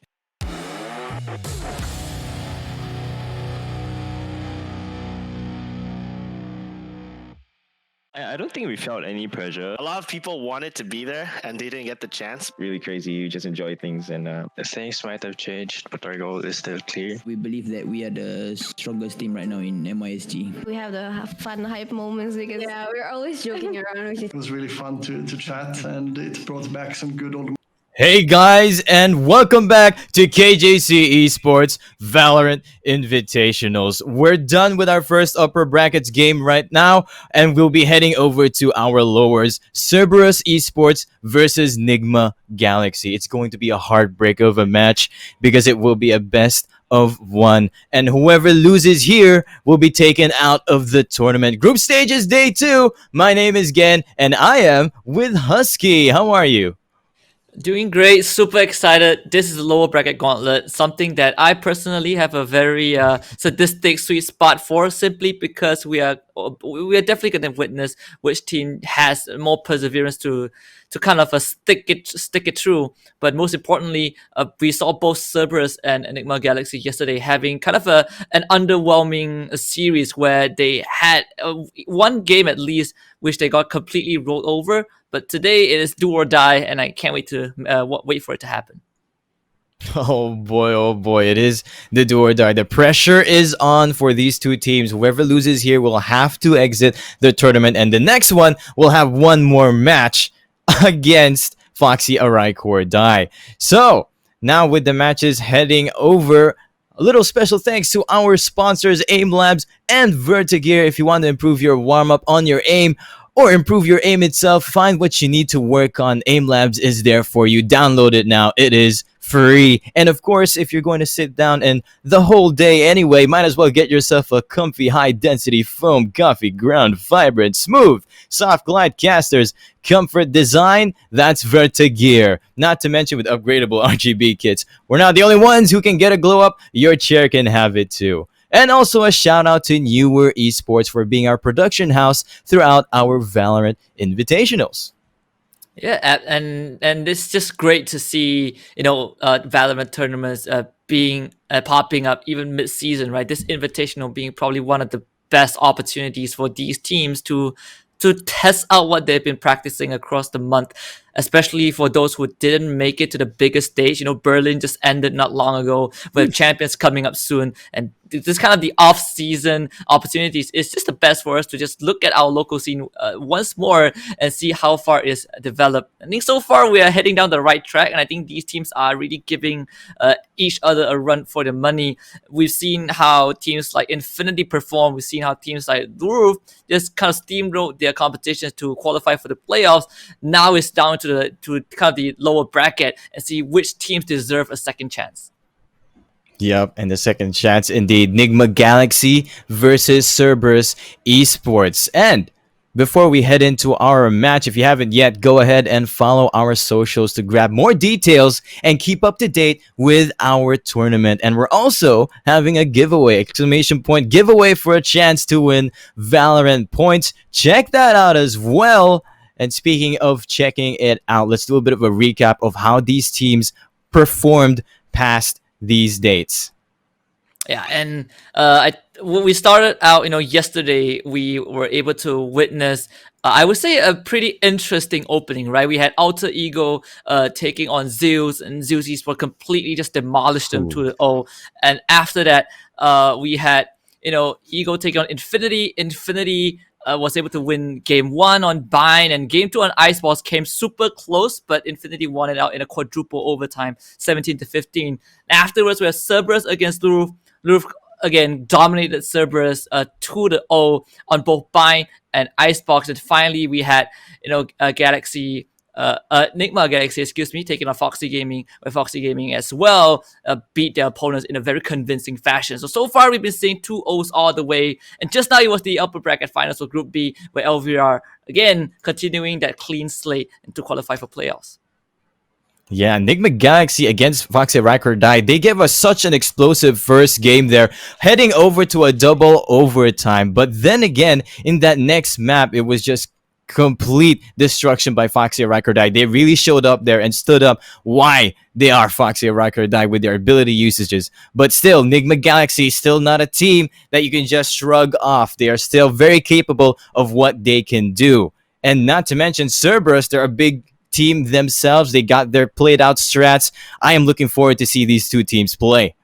I don't think we felt any pressure. A lot of people wanted to be there and they didn't get the chance. Really crazy. You just enjoy things and Things might have changed, but our goal is still clear. We believe that we are the strongest team right now in MISG. We have the fun hype moments because we're always joking around. Which is It was really fun to chat, and it brought back some good old. Hey guys, and welcome back to KJC eSports VALORANT Invitationals. We're done with our first upper brackets game right now, and we'll be heading over to our lowers, Cerberus eSports versus Nigma Galaxy. It's going to be a heartbreak of a match because it will be a best of one, and whoever loses here will be taken out of the tournament. Group stages day 2. My name is Gen, and I am with Husky. How are you? Doing great, super excited. This is a lower bracket gauntlet, something that I personally have a very sadistic sweet spot for, simply because we are definitely going to witness which team has more perseverance to kind of stick it through. But most importantly, we saw both Cerberus and Enigma Galaxy yesterday having kind of an underwhelming series where they had one game at least which they got completely rolled over. But today it is do or die, and I can't wait to wait for it to happen. Oh boy, it is the do or die. The pressure is on for these two teams. Whoever loses here will have to exit the tournament, and the next one will have one more match against Foxy Araikordai. So, now with the matches heading over, a little special thanks to our sponsors, Aim Labs and Vertigear. If you want to improve your warm-up on your aim, or improve your aim itself, find what you need to work on. Aim Labs is there for you. Download it now. It is free. And of course, if you're going to sit down and the whole day anyway, might as well get yourself a comfy high-density foam coffee ground, vibrant, smooth, soft glide casters, comfort design. That's Vertigear. Not to mention with upgradable RGB kits. We're not the only ones who can get a glow up. Your chair can have it too. And also a shout out to Newer Esports for being our production house throughout our Valorant Invitationals. Yeah, and it's just great to see, Valorant tournaments being popping up even mid-season, right? This Invitational being probably one of the best opportunities for these teams to test out what they've been practicing across the month, especially for those who didn't make it to the biggest stage. Berlin just ended not long ago, with champions coming up soon, and this kind of the off-season opportunities is just the best for us to just look at our local scene once more and see how far it is developed. I think so far we are heading down the right track, and I think these teams are really giving each other a run for the money. We've seen how teams like Infinity perform. We've seen how teams like Louvre just kind of steamrolled their competitions to qualify for the playoffs. Now it's down to kind of the lower bracket and see which teams deserve a second chance. Yep, and the second chance indeed. Nigma Galaxy versus Cerberus eSports. And before we head into our match, if you haven't yet, go ahead and follow our socials to grab more details and keep up to date with our tournament. And we're also having a giveaway, exclamation point giveaway, for a chance to win Valorant points. Check that out as well. And speaking of checking it out, let's do a bit of a recap of how these teams performed past these dates. Yeah, and when we started out, yesterday we were able to witness, I would say, a pretty interesting opening, right? We had Alter Ego taking on Zeal, and Zeal's eSports completely just demolished them 2-0. And after that, we had, Ego taking on Infinity. Infinity was able to win game 1 on Bind, and game 2 on Iceballs came super close, but Infinity won it out in a quadruple overtime, 17-15. Afterwards, we had Cerberus against Louvre. Louvre again dominated Cerberus 2-0 on both Bind and Icebox. And finally, we had Galaxy. Nigma Galaxy, taking on Foxy Gaming, where Foxy Gaming as well beat their opponents in a very convincing fashion. So far we've been seeing 2-0s all the way, and just now it was the upper bracket finals for Group B, where LVR again continuing that clean slate and to qualify for playoffs. Yeah, Nigma Galaxy against Foxy Araikordai. They gave us such an explosive first game there, heading over to a double overtime. But then again, in that next map, it was just complete destruction by Foxy Araikordai. They really showed up there and stood up why they are Foxy Araikordai with their ability usages. But still, Nigma Galaxy is still not a team that you can just shrug off. They are still very capable of what they can do. And not to mention Cerberus, they're a big team themselves. They got their played out strats. I am looking forward to see these two teams play.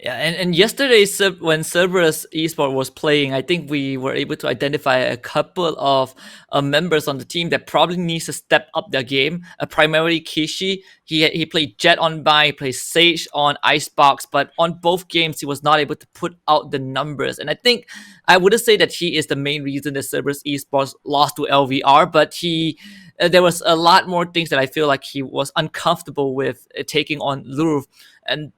Yeah, and yesterday when Cerberus eSports was playing, I think we were able to identify a couple of members on the team that probably needs to step up their game. Primarily Kishi, he played Jet on Buy, he played Sage on Icebox, but on both games he was not able to put out the numbers. And I think I wouldn't say that he is the main reason that Cerberus eSports lost to LVR, but there was a lot more things that I feel like he was uncomfortable with taking on Louvre. And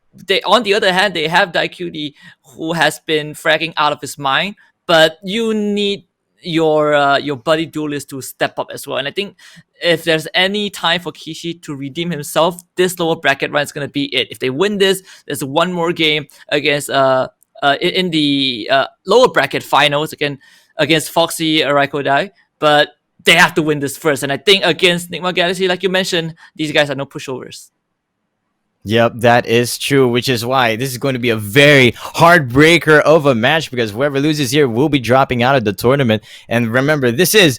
on the other hand, they have Daikuti, who has been fragging out of his mind, but you need your buddy duelist to step up as well. And I think if there's any time for Kishi to redeem himself, this lower bracket run is going to be it. If they win this, there's one more game against in the lower bracket finals against Foxy Araikordai, but they have to win this first. And I think against Nigma Galaxy, like you mentioned, these guys are no pushovers. Yep, that is true, which is why this is going to be a very heartbreaker of a match, because whoever loses here will be dropping out of the tournament. And remember, this is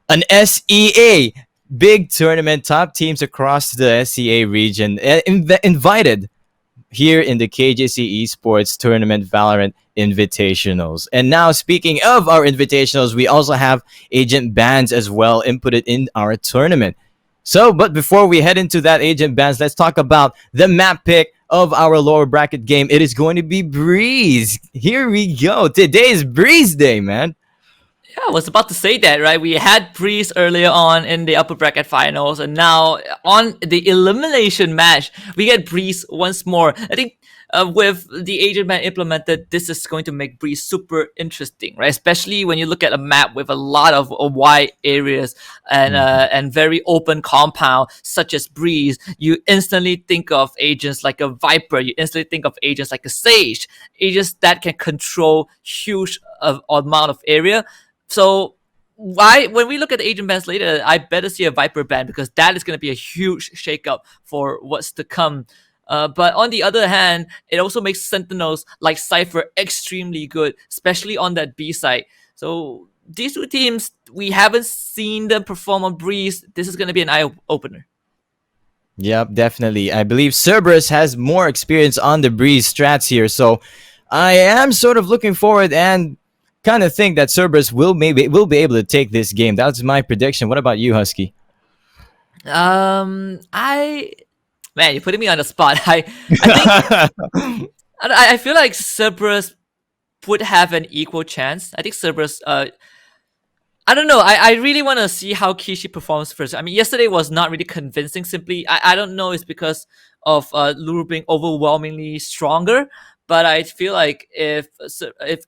an SEA big tournament, top teams across the SEA region invited here in the KJC eSports Tournament Valorant Invitationals. And now, speaking of our invitationals, we also have agent bans as well inputted in our tournament. So, but before we head into that agent bans, let's talk about the map pick of our lower bracket game. It is going to be Breeze. Here we go. Today is Breeze Day, man. Yeah, I was about to say that, right? We had Breeze earlier on in the upper bracket finals, and now on the elimination match, we get Breeze once more. I think with the agent ban implemented, this is going to make Breeze super interesting, right? Especially when you look at a map with a lot of wide areas and very open compound, such as Breeze. You instantly think of agents like a Viper. You instantly think of agents like a Sage. Agents that can control huge amount of area. So when we look at the agent bans later, I better see a Viper ban, because that is going to be a huge shakeup for what's to come. But on the other hand, it also makes Sentinels like Cypher extremely good, especially on that B side. So these two teams, we haven't seen them perform on Breeze. This is going to be an eye-opener. Yep, definitely. I believe Cerberus has more experience on the Breeze strats here, so I am sort of looking forward and kind of think that Cerberus will be able to take this game. That's my prediction. What about you, Husky? Man, you're putting me on the spot. I think I feel like Cerberus would have an equal chance. I think Cerberus. I don't know. I really want to see how Kishi performs first. I mean, yesterday was not really convincing. Simply, I don't know. It's because of Louvre being overwhelmingly stronger. But I feel like if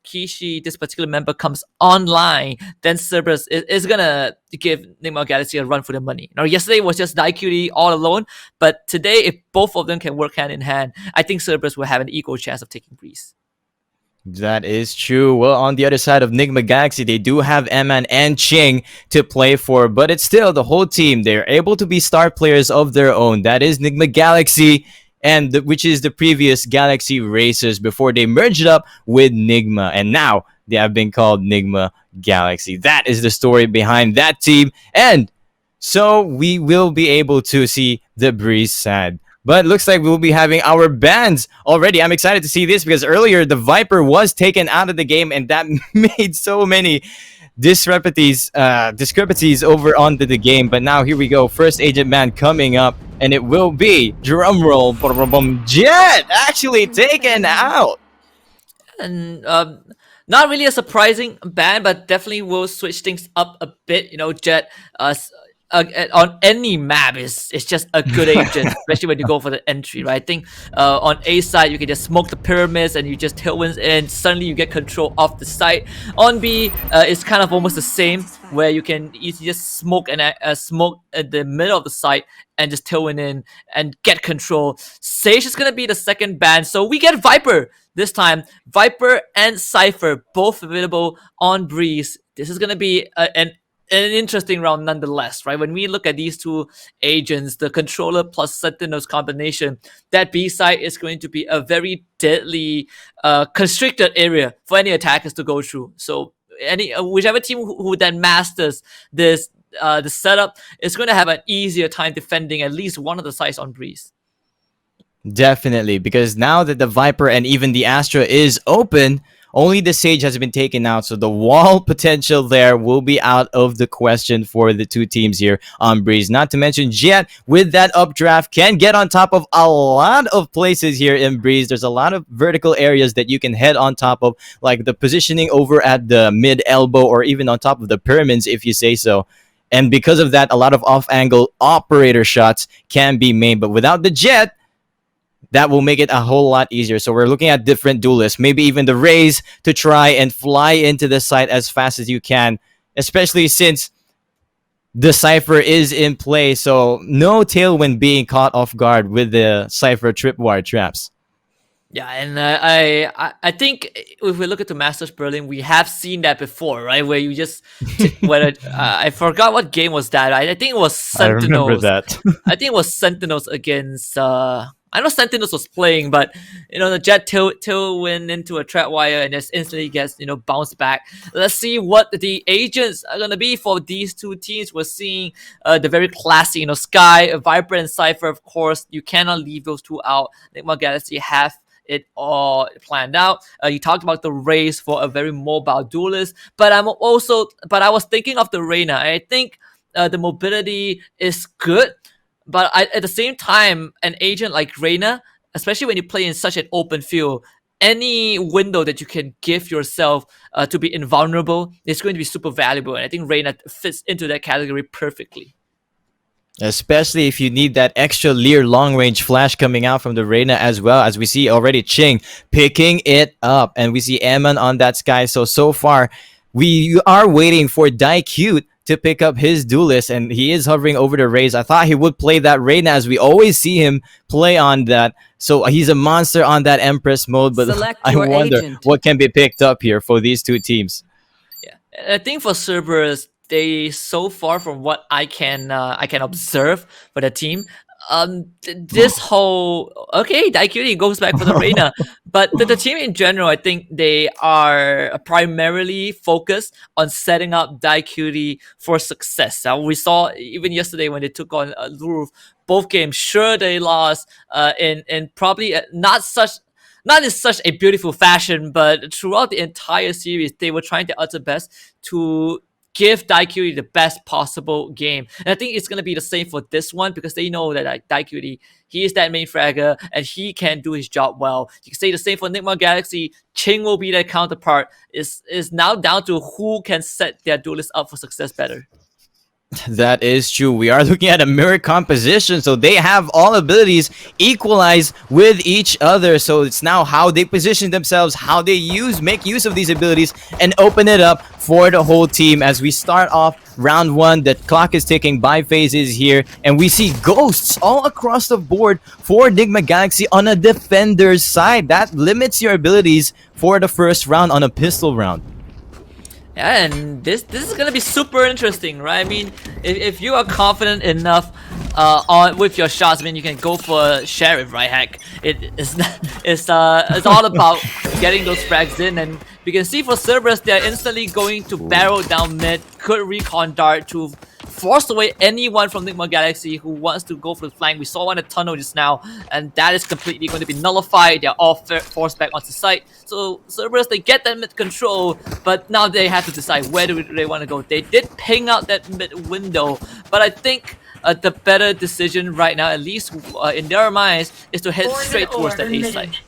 Kishi, this particular member, comes online, then Cerberus is gonna give Nigma Galaxy a run for the money. Now, yesterday was just Daikuti all alone, but today, if both of them can work hand in hand, I think Cerberus will have an equal chance of taking Breeze. That is true. Well, on the other side of Nigma Galaxy, they do have Eman and Ching to play for, but it's still the whole team. They're able to be star players of their own. That is Nigma Galaxy, and which is the previous Galaxy Racers before they merged up with Nigma, and now they have been called Nigma Galaxy. That is the story behind that team, and so we will be able to see the Breeze side. But it looks like we'll be having our bans already. I'm excited to see this because earlier the Viper was taken out of the game, and that made so many discrepancies over onto the game. But now here we go, first agent ban coming up, and it will be, drumroll, Jet actually taken out. And not really a surprising ban, but definitely will switch things up a bit. You know, Jet on any map is just a good agent, especially when you go for the entry, right? I think on A side, you can just smoke the pyramids and you just tailwinds in. Suddenly, you get control of the site. On B, it's kind of almost the same, where you can easily just smoke smoke at the middle of the site and just tailwind in and get control. Sage is gonna be the second ban, so we get Viper this time. Viper and Cypher both available on Breeze. This is gonna be an an interesting round nonetheless, right? When we look at these two agents, the controller plus Sentinels combination, that B side is going to be a very deadly, constricted area for any attackers to go through. So whichever team who then masters this the setup is going to have an easier time defending at least one of the sides on Breeze. Definitely, because now that the Viper and even the Astra is open, only the Sage has been taken out, so the wall potential there will be out of the question for the two teams here on Breeze. Not to mention Jet, with that updraft, can get on top of a lot of places here in Breeze. There's a lot of vertical areas that you can head on top of, like the positioning over at the mid-elbow or even on top of the pyramids, if you say so. And because of that, a lot of off-angle operator shots can be made. But without the Jet, that will make it a whole lot easier. So we're looking at different duelists, maybe even the Rays to try and fly into the site as fast as you can, especially since the Cypher is in play. So no Tailwind being caught off guard with the Cypher tripwire traps. Yeah, and I think if we look at the Masters Berlin, we have seen that before, right? Where you just I forgot what game was that. I think it was Sentinels. I remember that. I think it was Sentinels against. I know Sentinels was playing, but the Jet tailwind into a trapwire and just instantly gets bounced back. Let's see what the agents are gonna be for these two teams. We're seeing the very classy, Sky, Viper, and Cypher. Of course, you cannot leave those two out. Nigma Galaxy have it all planned out. You talked about the Rays for a very mobile duelist, but I was thinking of the Reyna. I think the mobility is good. But at the same time, an agent like Reyna, especially when you play in such an open field, any window that you can give yourself to be invulnerable is going to be super valuable. And I think Reyna fits into that category perfectly. Especially if you need that extra Lear long-range flash coming out from the Reyna as well, as we see already Ching picking it up. And we see Eman on that Sky. So far, we are waiting for Daikute to pick up his duelist, and he is hovering over the Rays. I thought he would play that Reyna, as we always see him play on that. So he's a monster on that Empress mode, but I wonder what can be picked up here for these two teams. Yeah, I think for Cerberus, they so far from what I can observe for the team, this whole Daikute goes back for the Reyna, but the team in general, I think they are primarily focused on setting up Daikute for success. We saw even yesterday when they took on Louvre, both games, sure they lost in probably not in such a beautiful fashion, but throughout the entire series, they were trying their utter best to give Daikute the best possible game. And I think it's going to be the same for this one, because they know that Daikute, he is that main fragger and he can do his job well. You can say the same for Nigma Galaxy. Ching will be their counterpart. Is now down to who can set their duelists up for success better. That is true. We are looking at a mirror composition, so they have all abilities equalized with each other. So it's now how they position themselves, how they make use of these abilities, and open it up for the whole team. As we start off round one, the clock is ticking by phases here, and we see ghosts all across the board for Nigma Galaxy on a defender's side. That limits your abilities for the first round on a pistol round. Yeah, and this is gonna be super interesting, right? I mean, if you are confident enough with your shots, I mean, you can go for Sheriff, right? Heck, it's all about getting those frags in, and we can see for Cerberus, they're instantly going to barrel down mid, could recon dart to force away anyone from Nigma Galaxy who wants to go for the flank. We saw one in the tunnel just now, and that is completely going to be nullified. They're all forced back onto site. So Cerberus, they get that mid control, but now they have to decide where do they want to go. They did ping out that mid window, but I think the better decision right now, at least in their minds, is to head straight towards that A site.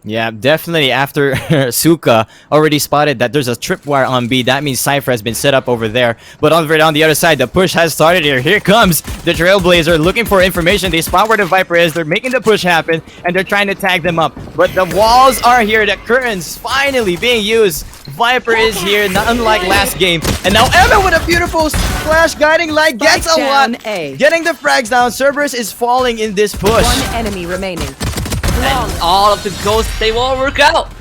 Yeah, definitely. After Suka already spotted that there's a tripwire on B, that means Cypher has been set up over there. But over on the other side, the push has started here. Here comes the Trailblazer looking for information. They spot where the Viper is. They're making the push happen, and they're trying to tag them up. But the walls are here. The curtains finally being used. Viper is here, not unlike last game. And now Emma with a beautiful flash guiding light gets a lot. Getting the frags down. Cerberus is falling in this push. One enemy remaining. And all of the ghosts, they will work out.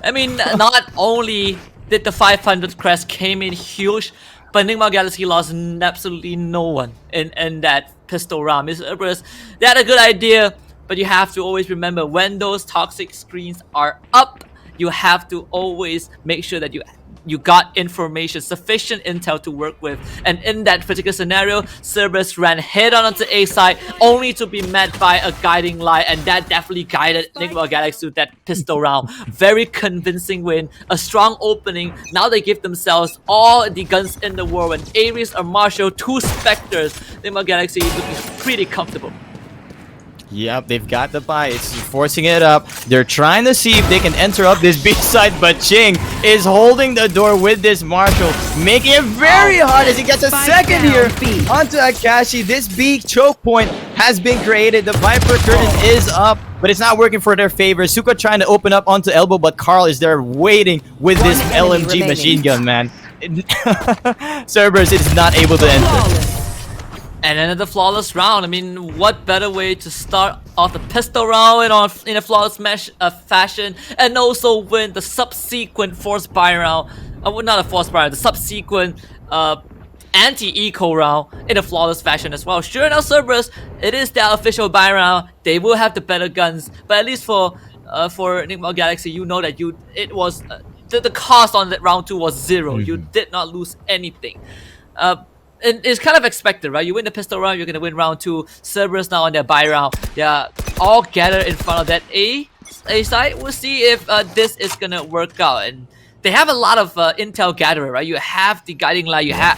I mean, not only did the 500 crest came in huge, but Nigma Galaxy lost absolutely no one in that pistol round. Mr. Cerberus, they had a good idea, but you have to always remember when those toxic screens are up, you have to always make sure that you got information, sufficient intel to work with. And in that particular scenario, Cerberus ran head on onto A side, only to be met by a guiding light, and that definitely guided Nigma Galaxy to that pistol round. Very convincing win, a strong opening. Now they give themselves all the guns in the world. When Ares or Marshall, 2 Spectres, Nigma Galaxy is looking pretty comfortable. Yep, they've got the buy. It's forcing it up. They're trying to see if they can enter up this B side, but Ching is holding the door with this Marshall, making it very hard as he gets a second here onto Akashi. This B choke point has been created. The Viper curtain is up, but it's not working for their favor. Suka trying to open up onto elbow, but Carl is there waiting with this LMG machine gun, man. Cerberus is not able to enter. And another flawless round. I mean, what better way to start off the pistol round in a flawless fashion, and also win the subsequent forced buy round. Not a forced buy, the subsequent anti-eco round in a flawless fashion as well. Sure enough, Cerberus, it is their official buy round. They will have the better guns, but at least for Nigma Galaxy, you know that it was the cost on that round 2 was 0. You did not lose anything. It's kind of expected, right? You win the pistol round, you're gonna win round 2. Cerberus now on their buy round. They are all gathered in front of that A side. We'll see if this is gonna work out. And they have a lot of intel gatherer, right? You have the guiding light. You have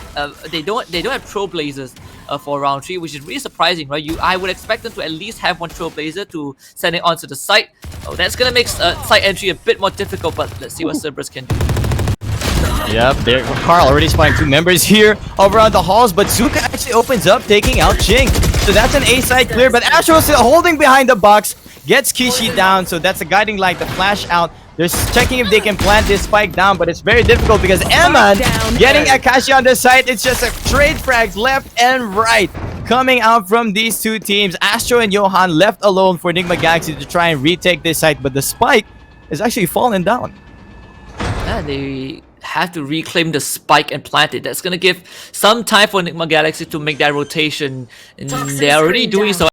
they don't have trailblazers for round 3, which is really surprising, right? I would expect them to at least have 1 trailblazer to send it onto the site. Oh, that's gonna make site entry a bit more difficult, but let's see what Cerberus can do. Yep, there Carl already spotting 2 members here over on the halls, but Suka actually opens up, taking out Ching. So that's an A side clear, but Astro still holding behind the box, gets Kishi down, so that's a guiding light to flash out. They're checking if they can plant this spike down, but it's very difficult because Eman getting Akashi on the side. It's just a trade frags left and right coming out from these 2 teams. Astro and Johan left alone for Nigma Galaxy to try and retake this site, but the spike is actually falling down. Yeah, they have to reclaim the spike and plant it. That's gonna give some time for Nigma Galaxy to make that rotation, and they're already doing so.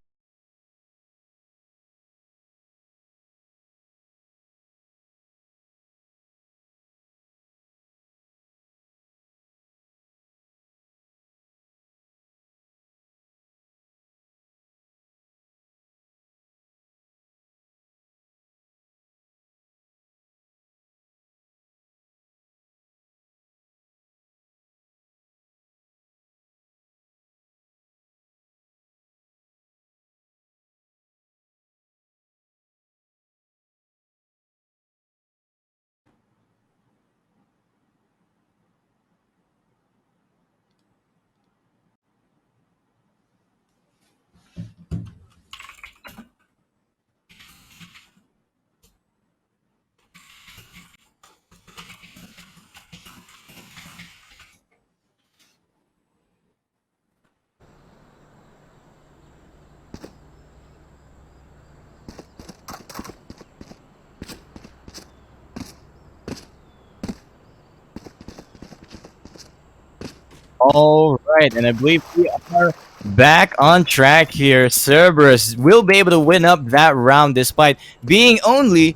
All right, and I believe we are back on track here. Cerberus will be able to win up that round despite being only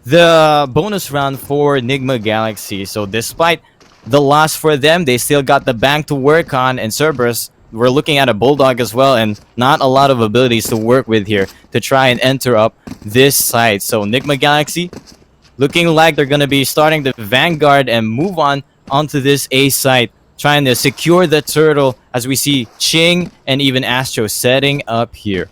the bonus round for Nigma Galaxy. So despite the loss for them, they still got the bank to work on, and Cerberus, we're looking at a Bulldog as well, and not a lot of abilities to work with here to try and enter up this side. So Nigma Galaxy looking like they're going to be starting the Vanguard and move on onto this A site, trying to secure the turtle as we see Ching and even Astro setting up here.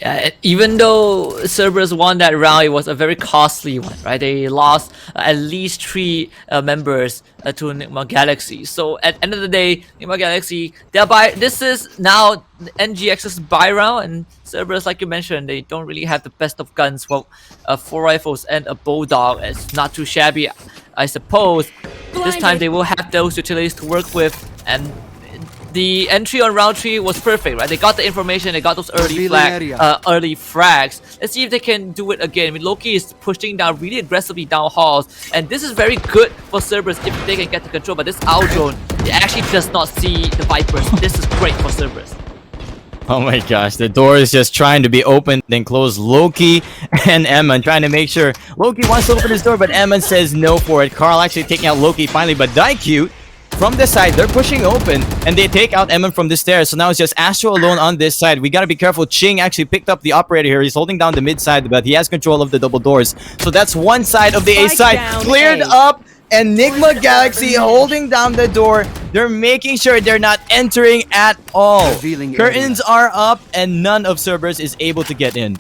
Yeah, even though Cerberus won that round, it was a very costly one, right? They lost at least 3 members to Nigma Galaxy. So at the end of the day, Nigma Galaxy, this is now NGX's buy round, and Cerberus, like you mentioned, they don't really have the best of guns. Well, 4 rifles and a Bulldog. It's not too shabby, I suppose. This time they will have those utilities to work with, and the entry on round 3 was perfect, right? They got the information, they got those early frags. Let's see if they can do it again. I mean, Loki is pushing down really aggressively down halls, and this is very good for Cerberus if they can get the control. But this out drone It actually does not see the Vipers. This is great for Cerberus. Oh my gosh, the door is just trying to be opened then closed. Loki and Emma trying to make sure. Loki wants to open his door, but Emma says no for it. Carl actually taking out Loki finally, but Daikyu from the side, they're pushing open and they take out Emma from the stairs. So now it's just Astro alone on this side. We gotta be careful. Ching actually picked up the operator here. He's holding down the mid side, but he has control of the double doors. So that's one side of the A side cleared up. And Nigma Galaxy holding down the door. They're making sure they're not entering at all. Curtains are up and none of Cerberus is able to get in.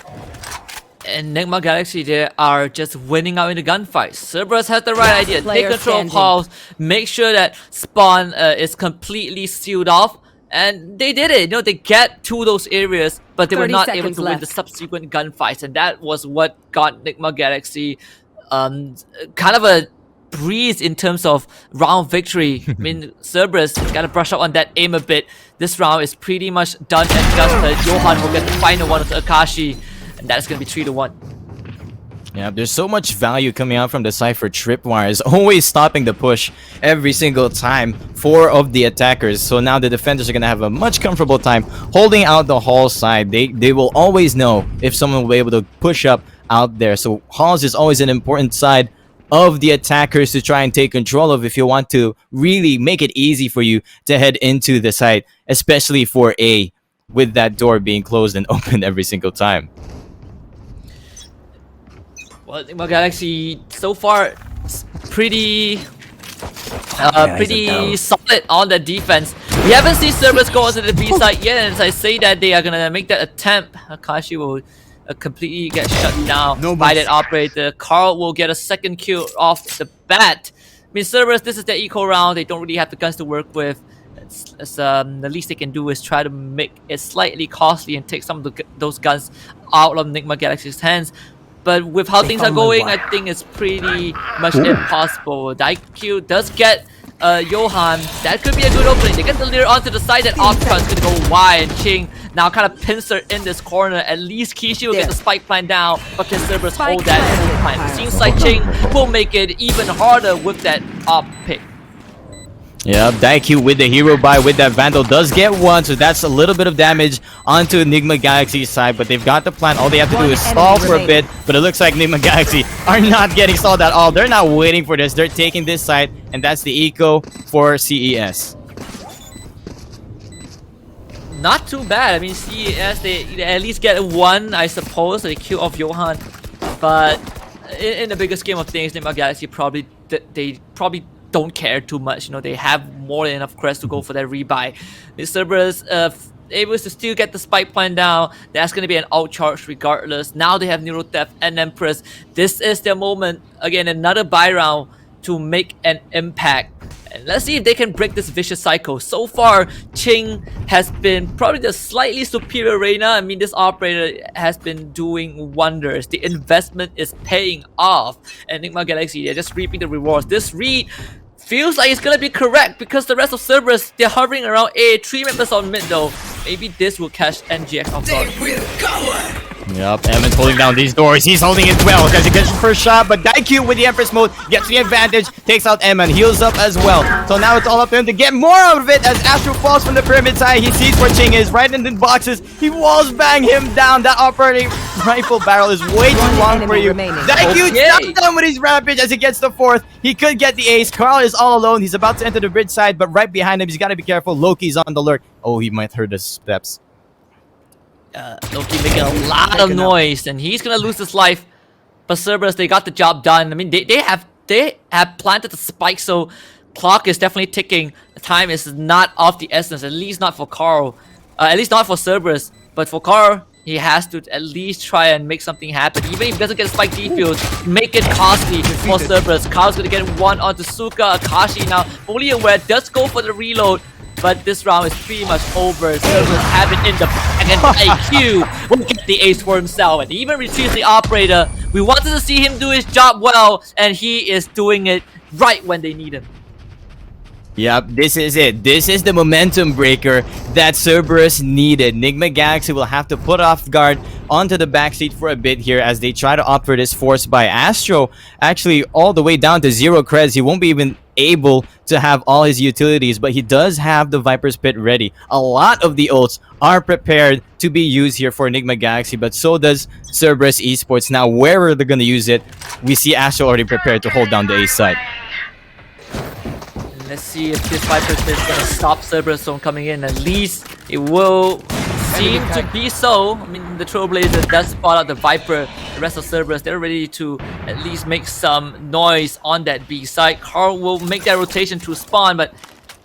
And Nigma Galaxy, they are just winning out in the gunfight. Cerberus has the right idea. Take control of halls. Make sure that spawn is completely sealed off. And they did it. You know, they get to those areas, but they were not able to win the subsequent gunfights. And that was what got Nigma Galaxy kind of a breeze in terms of round victory. I mean, Cerberus gotta brush up on that aim a bit. This round is pretty much done and dusted. Johan will get the final one of Akashi, and that's gonna be 3-1. Yeah, there's so much value coming out from the Cypher Tripwires, always stopping the push every single time. 4 of the attackers. So now the defenders are gonna have a much comfortable time holding out the hall side. They will always know if someone will be able to push up out there. So halls is always an important side of the attackers to try and take control of if you want to really make it easy for you to head into the site, especially for A, with that door being closed and opened every single time. Well, Nigma Galaxy so far pretty solid on the defense. We haven't seen Cerberus go onto the B side yet, and as I say that, they are gonna make that attempt. Akashi will completely get shut down by that operator. Carl will get a second kill off the bat. I mean, Cerberus, this is their eco round. They don't really have the guns to work with. The least they can do is try to make it slightly costly and take some of those guns out of Nigma Galaxy's hands. But with how things are going, I think it's pretty much impossible. Daikyu does get Johan. That could be a good opening. They get the leader onto the side that Optron is going to go wide. And Ching now kind of pincer in this corner. At least Kishi will get the spike plan down. But can Cerberus hold that spike plan? It seems like Ching will make it even harder with that op pick. Yeah, Daikyu with the hero buy with that Vandal does get one, so that's a little bit of damage onto Nigma Galaxy's side, but they've got the plan. All they have to do is stall for a bit, but it looks like Nigma Galaxy are not getting stalled at all. They're not waiting for this. They're taking this side, and that's the eco for CES. Not too bad. I mean, CES, they at least get one, I suppose. They kill off Johan, but in the bigger scheme of things, Nigma Galaxy probably don't care too much. You know, they have more than enough crests to go for that rebuy. The Cerberus able to still get the spike plan down. That's going to be an outcharge regardless. Now they have Neuro Theft and Empress. This is their moment. Again, another buy round to make an impact. And let's see if they can break this vicious cycle. So far, Ching has been probably the slightly superior Reina. I mean, this operator has been doing wonders. The investment is paying off. And Nigma Galaxy, they're just reaping the rewards. This read feels like it's gonna be correct because the rest of Cerberus, they're hovering around A. 3 members on mid though. Maybe this will catch NGX off guard. Yep, Evan's holding down these doors. He's holding it well as he gets his first shot, but Daikyu with the Empress mode gets the advantage, takes out Evan, heals up as well. So now it's all up to him to get more out of it as Astro falls from the pyramid side. He sees where Ching is, right in the boxes. He walls bang him down. That operating rifle barrel is way too long for you. Daikyu not done with his rampage as he gets the 4th. He could get the ace. Carl is all alone. He's about to enter the bridge side, but right behind him, he's got to be careful. Loki's on the lurk. Oh, he might hurt his steps. Loki making a lot of noise, and he's gonna lose his life. But Cerberus, they got the job done. I mean, they have planted the spike, so clock is definitely ticking. The time is not of the essence, at least not for Carl. At least not for Cerberus. But for Carl, he has to at least try and make something happen. Even if he doesn't get a spike defuse, make it costly for Cerberus. Carl's gonna get one onto Suka. Akashi now fully aware, does go for the reload. But this round is pretty much over. Cerberus have it in the bag, and IQ will get the ace for himself. And he even retrieves the operator. We wanted to see him do his job well, and he is doing it right when they need him. Yep, this is it. This is the momentum breaker that Cerberus needed. Nigma Galaxy will have to put off guard onto the backseat for a bit here as they try to opt for this force by Astro. Actually, all the way down to 0 creds. He won't be even able to have all his utilities, but he does have the Viper's Pit ready. A lot of the ults are prepared to be used here for Nigma Galaxy, but so does Cerberus eSports. Now, where are they going to use it? We see Astro already prepared to hold down the A side. Let's see if this Viper Pit is going to stop Cerberus from coming in. At least it will seem to be so. I mean, the Trailblazer does spot out the Viper. The rest of Cerberus, they're ready to at least make some noise on that B side. Carl will make that rotation to spawn, but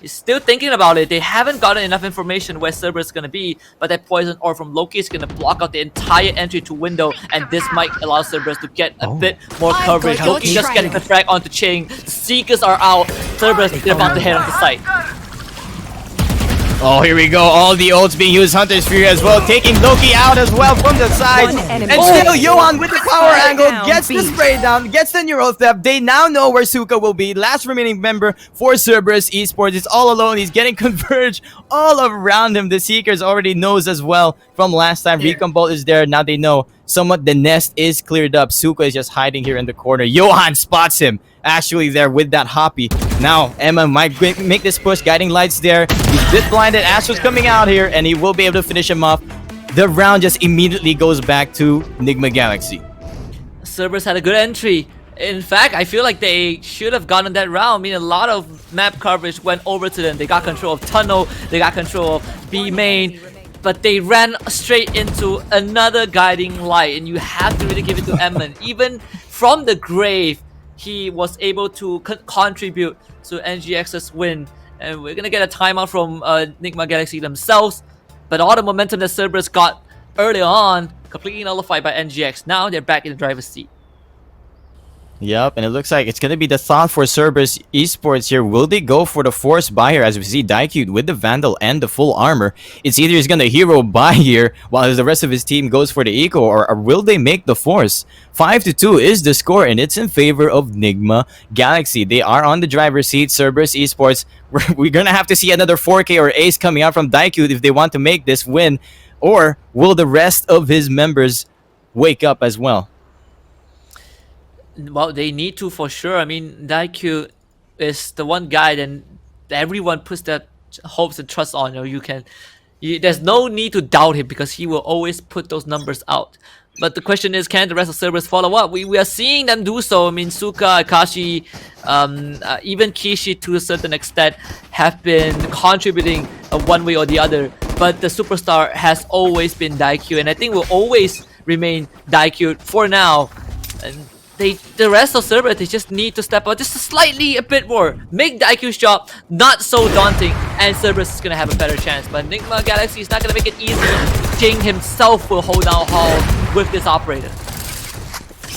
he's still thinking about it. They haven't gotten enough information where Cerberus is going to be, but that poison orb from Loki is going to block out the entire entry to window, and this might allow Cerberus to get a bit more coverage. Loki just getting the frag onto Ching. The Seekers are out. Cerberus, they're about to head on the site. Oh, here we go. All the ults being used. Hunter's Fury as well, taking Loki out as well from the side. And still, Johan with the power angle gets the spray down, gets the neural theft. They now know where Suka will be. Last remaining member for Cerberus eSports is all alone. He's getting converged all around him. The Seekers already knows as well from last time. Recon Bolt is there. Now they know somewhat the nest is cleared up. Suka is just hiding here in the corner. Johan spots him actually there with that hoppy. Now Emma might make this push. Guiding lights there. He's bit blinded. Astro's coming out here, and he will be able to finish him off. The round just immediately goes back to Nigma Galaxy. Cerberus had a good entry. In fact, I feel like they should have gotten that round. I mean, a lot of map coverage went over to them. They got control of Tunnel. They got control of B main. But they ran straight into another guiding light, and you have to really give it to Edmund. Even from the grave, he was able to contribute to NGX's win. And we're gonna get a timeout from Nigma Galaxy themselves. But all the momentum that Cerberus got early on, completely nullified by NGX. Now they're back in the driver's seat. Yep, and it looks like it's going to be the thought for Cerberus eSports here. Will they go for the force buy here, as we see Daikyu with the Vandal and the full armor? It's either he's going to hero buy here while the rest of his team goes for the eco, or will they make the force? 5-2 is the score, and it's in favor of Nigma Galaxy. They are on the driver's seat. Cerberus eSports, we're going to have to see another 4K or ace coming out from Daikyu if they want to make this win. Or will the rest of his members wake up as well? Well, they need to for sure. I mean, Daikyu is the one guy that everyone puts their hopes and trust on. There's no need to doubt him because he will always put those numbers out. But the question is, can the rest of Cerberus follow up? We are seeing them do so. I mean, Suka, Akashi, even Kishi to a certain extent have been contributing one way or the other. But the superstar has always been Daikyu, and I think will always remain Daikyu for now. And the rest of Cerberus, they just need to step up just slightly a bit more. Make Daikyu's job not so daunting, and Cerberus is going to have a better chance. But Nigma Galaxy is not going to make it easy. Jing himself will hold down Hall with this operator.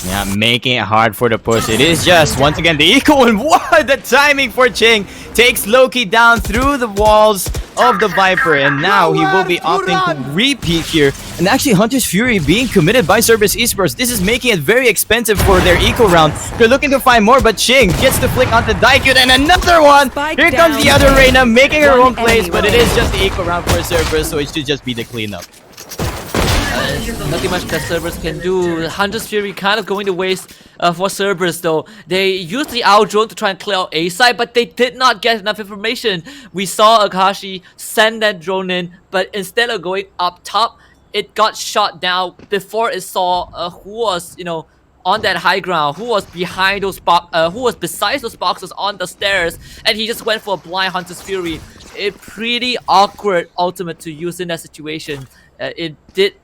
Yeah, making it hard for the push. It is just, once again, the eco, and what the timing for Ching takes Loki down through the walls of the Viper, and now he will be opting to repeat here. And actually, Hunter's Fury being committed by Cerberus eSports. This is making it very expensive for their eco round. They're looking to find more, but Ching gets the flick onto Daikyu, and another one! Here comes the other Reina, making her own plays, but it is just the eco round for Cerberus, so it should just be the cleanup. Nothing much that Cerberus can do. Hunter's Fury kind of going to waste for Cerberus though. They used the owl drone to try and clear out A side, but they did not get enough information. We saw Akashi send that drone in, but instead of going up top, it got shot down before it saw who was, on that high ground, who was behind those who was besides those boxes on the stairs, and he just went for a blind Hunter's Fury. A pretty awkward ultimate to use in that situation. It did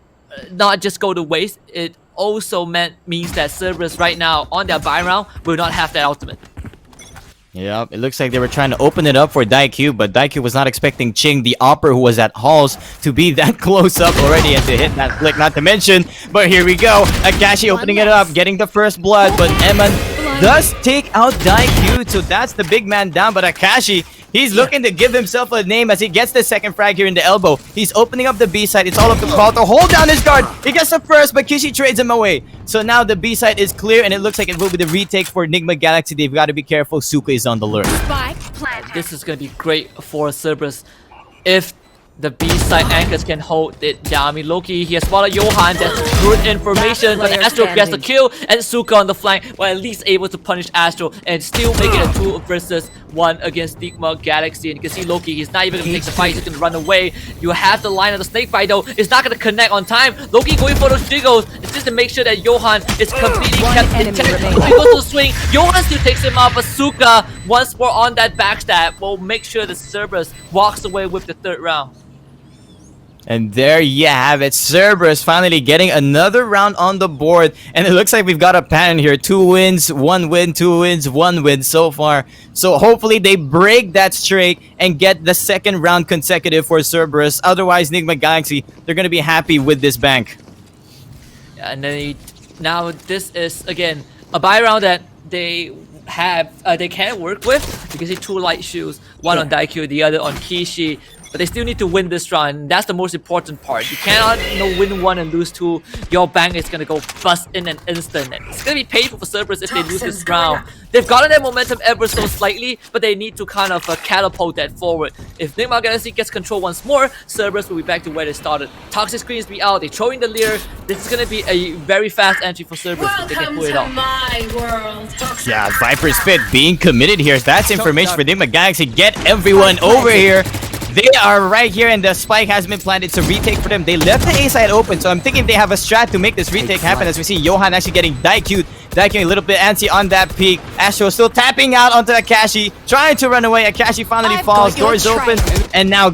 not just go to waste, it also means that Cerberus right now on their buy round will not have that ultimate. Yep, it looks like they were trying to open it up for Daikyu, but Daikyu was not expecting Ching, the Opera who was at Halls, to be that close up already and to hit that flick, not to mention. But here we go, Akashi opening it up, getting the first blood, but Eman does take out Daikyu, so that's the big man down. But Akashi, he's looking to give himself a name as he gets the second frag here in the elbow. He's opening up the B side. It's all up to Paul to hold down his guard. He gets the first, but Kishi trades him away. So now the B side is clear, and it looks like it will be the retake for Nigma Galaxy. They've got to be careful. Suka is on the lure. This is going to be great for Cerberus if the B side anchors can hold it down. I mean, Loki, he has spotted Johan. That's good information, but Astro gets the kill, and Suka on the flank, well, at least able to punish Astro and still make it a 2 versus 1v1 against Nigma Galaxy. And you can see Loki, he's not even going to take the fight, he's going to run away. You have the line of the snake bite though, it's not going to connect on time. Loki going for those jiggles, it's just to make sure that Johan is completely kept intact. Loki goes to swing, Johan still takes him out, but Suka, once more on that backstab, will make sure that Cerberus walks away with the 3rd round. And there you have it. Cerberus finally getting another round on the board. And it looks like we've got a pattern here. 2 wins, 1 win, 2 wins, 1 win so far. So hopefully they break that streak and get the 2nd round consecutive for Cerberus. Otherwise, Nigma Galaxy, they're going to be happy with this bank. And now this is, again, a buy round that they can work with. You can see 2 light shoes, one on Daikyu, the other on Kishi. But they still need to win this round. That's the most important part. You cannot win 1 and lose 2. Your bank is going to go bust in an instant. And it's going to be painful for Cerberus if they lose this round. They've gotten their momentum ever so slightly, but they need to kind of catapult that forward. If Nigma Galaxy gets control once more, Cerberus will be back to where they started. Toxic Screens be out. They throw in the Leer. This is going to be a very fast entry for Cerberus if they can pull it off. My world. Yeah, Viper Spit being committed here. That's information for Nigma Galaxy. Get everyone over here. They are right here and the spike has been planted. It's a retake for them. They left the A side open, so I'm thinking they have a strat to make this retake happen. As we see Johan actually getting Daikyu a little bit antsy on that peak. Astro still tapping out onto Akashi, trying to run away. Akashi finally falls, doors open, and now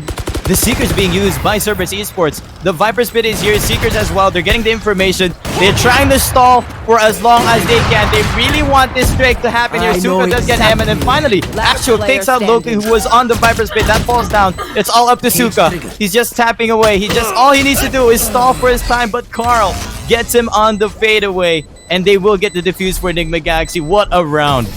the Seekers being used by Cerberus eSports. The Viper Spit is here, Seekers as well. They're getting the information. They're trying to stall for as long as they can. They really want this streak to happen here. Suka does get him, and then finally, Astro takes out Loki, who was on the Viper Spit. That falls down. It's all up to Suka. He's just tapping away. All he needs to do is stall for his time, but Carl gets him on the fadeaway, and they will get the defuse for Nigma Galaxy. What a round.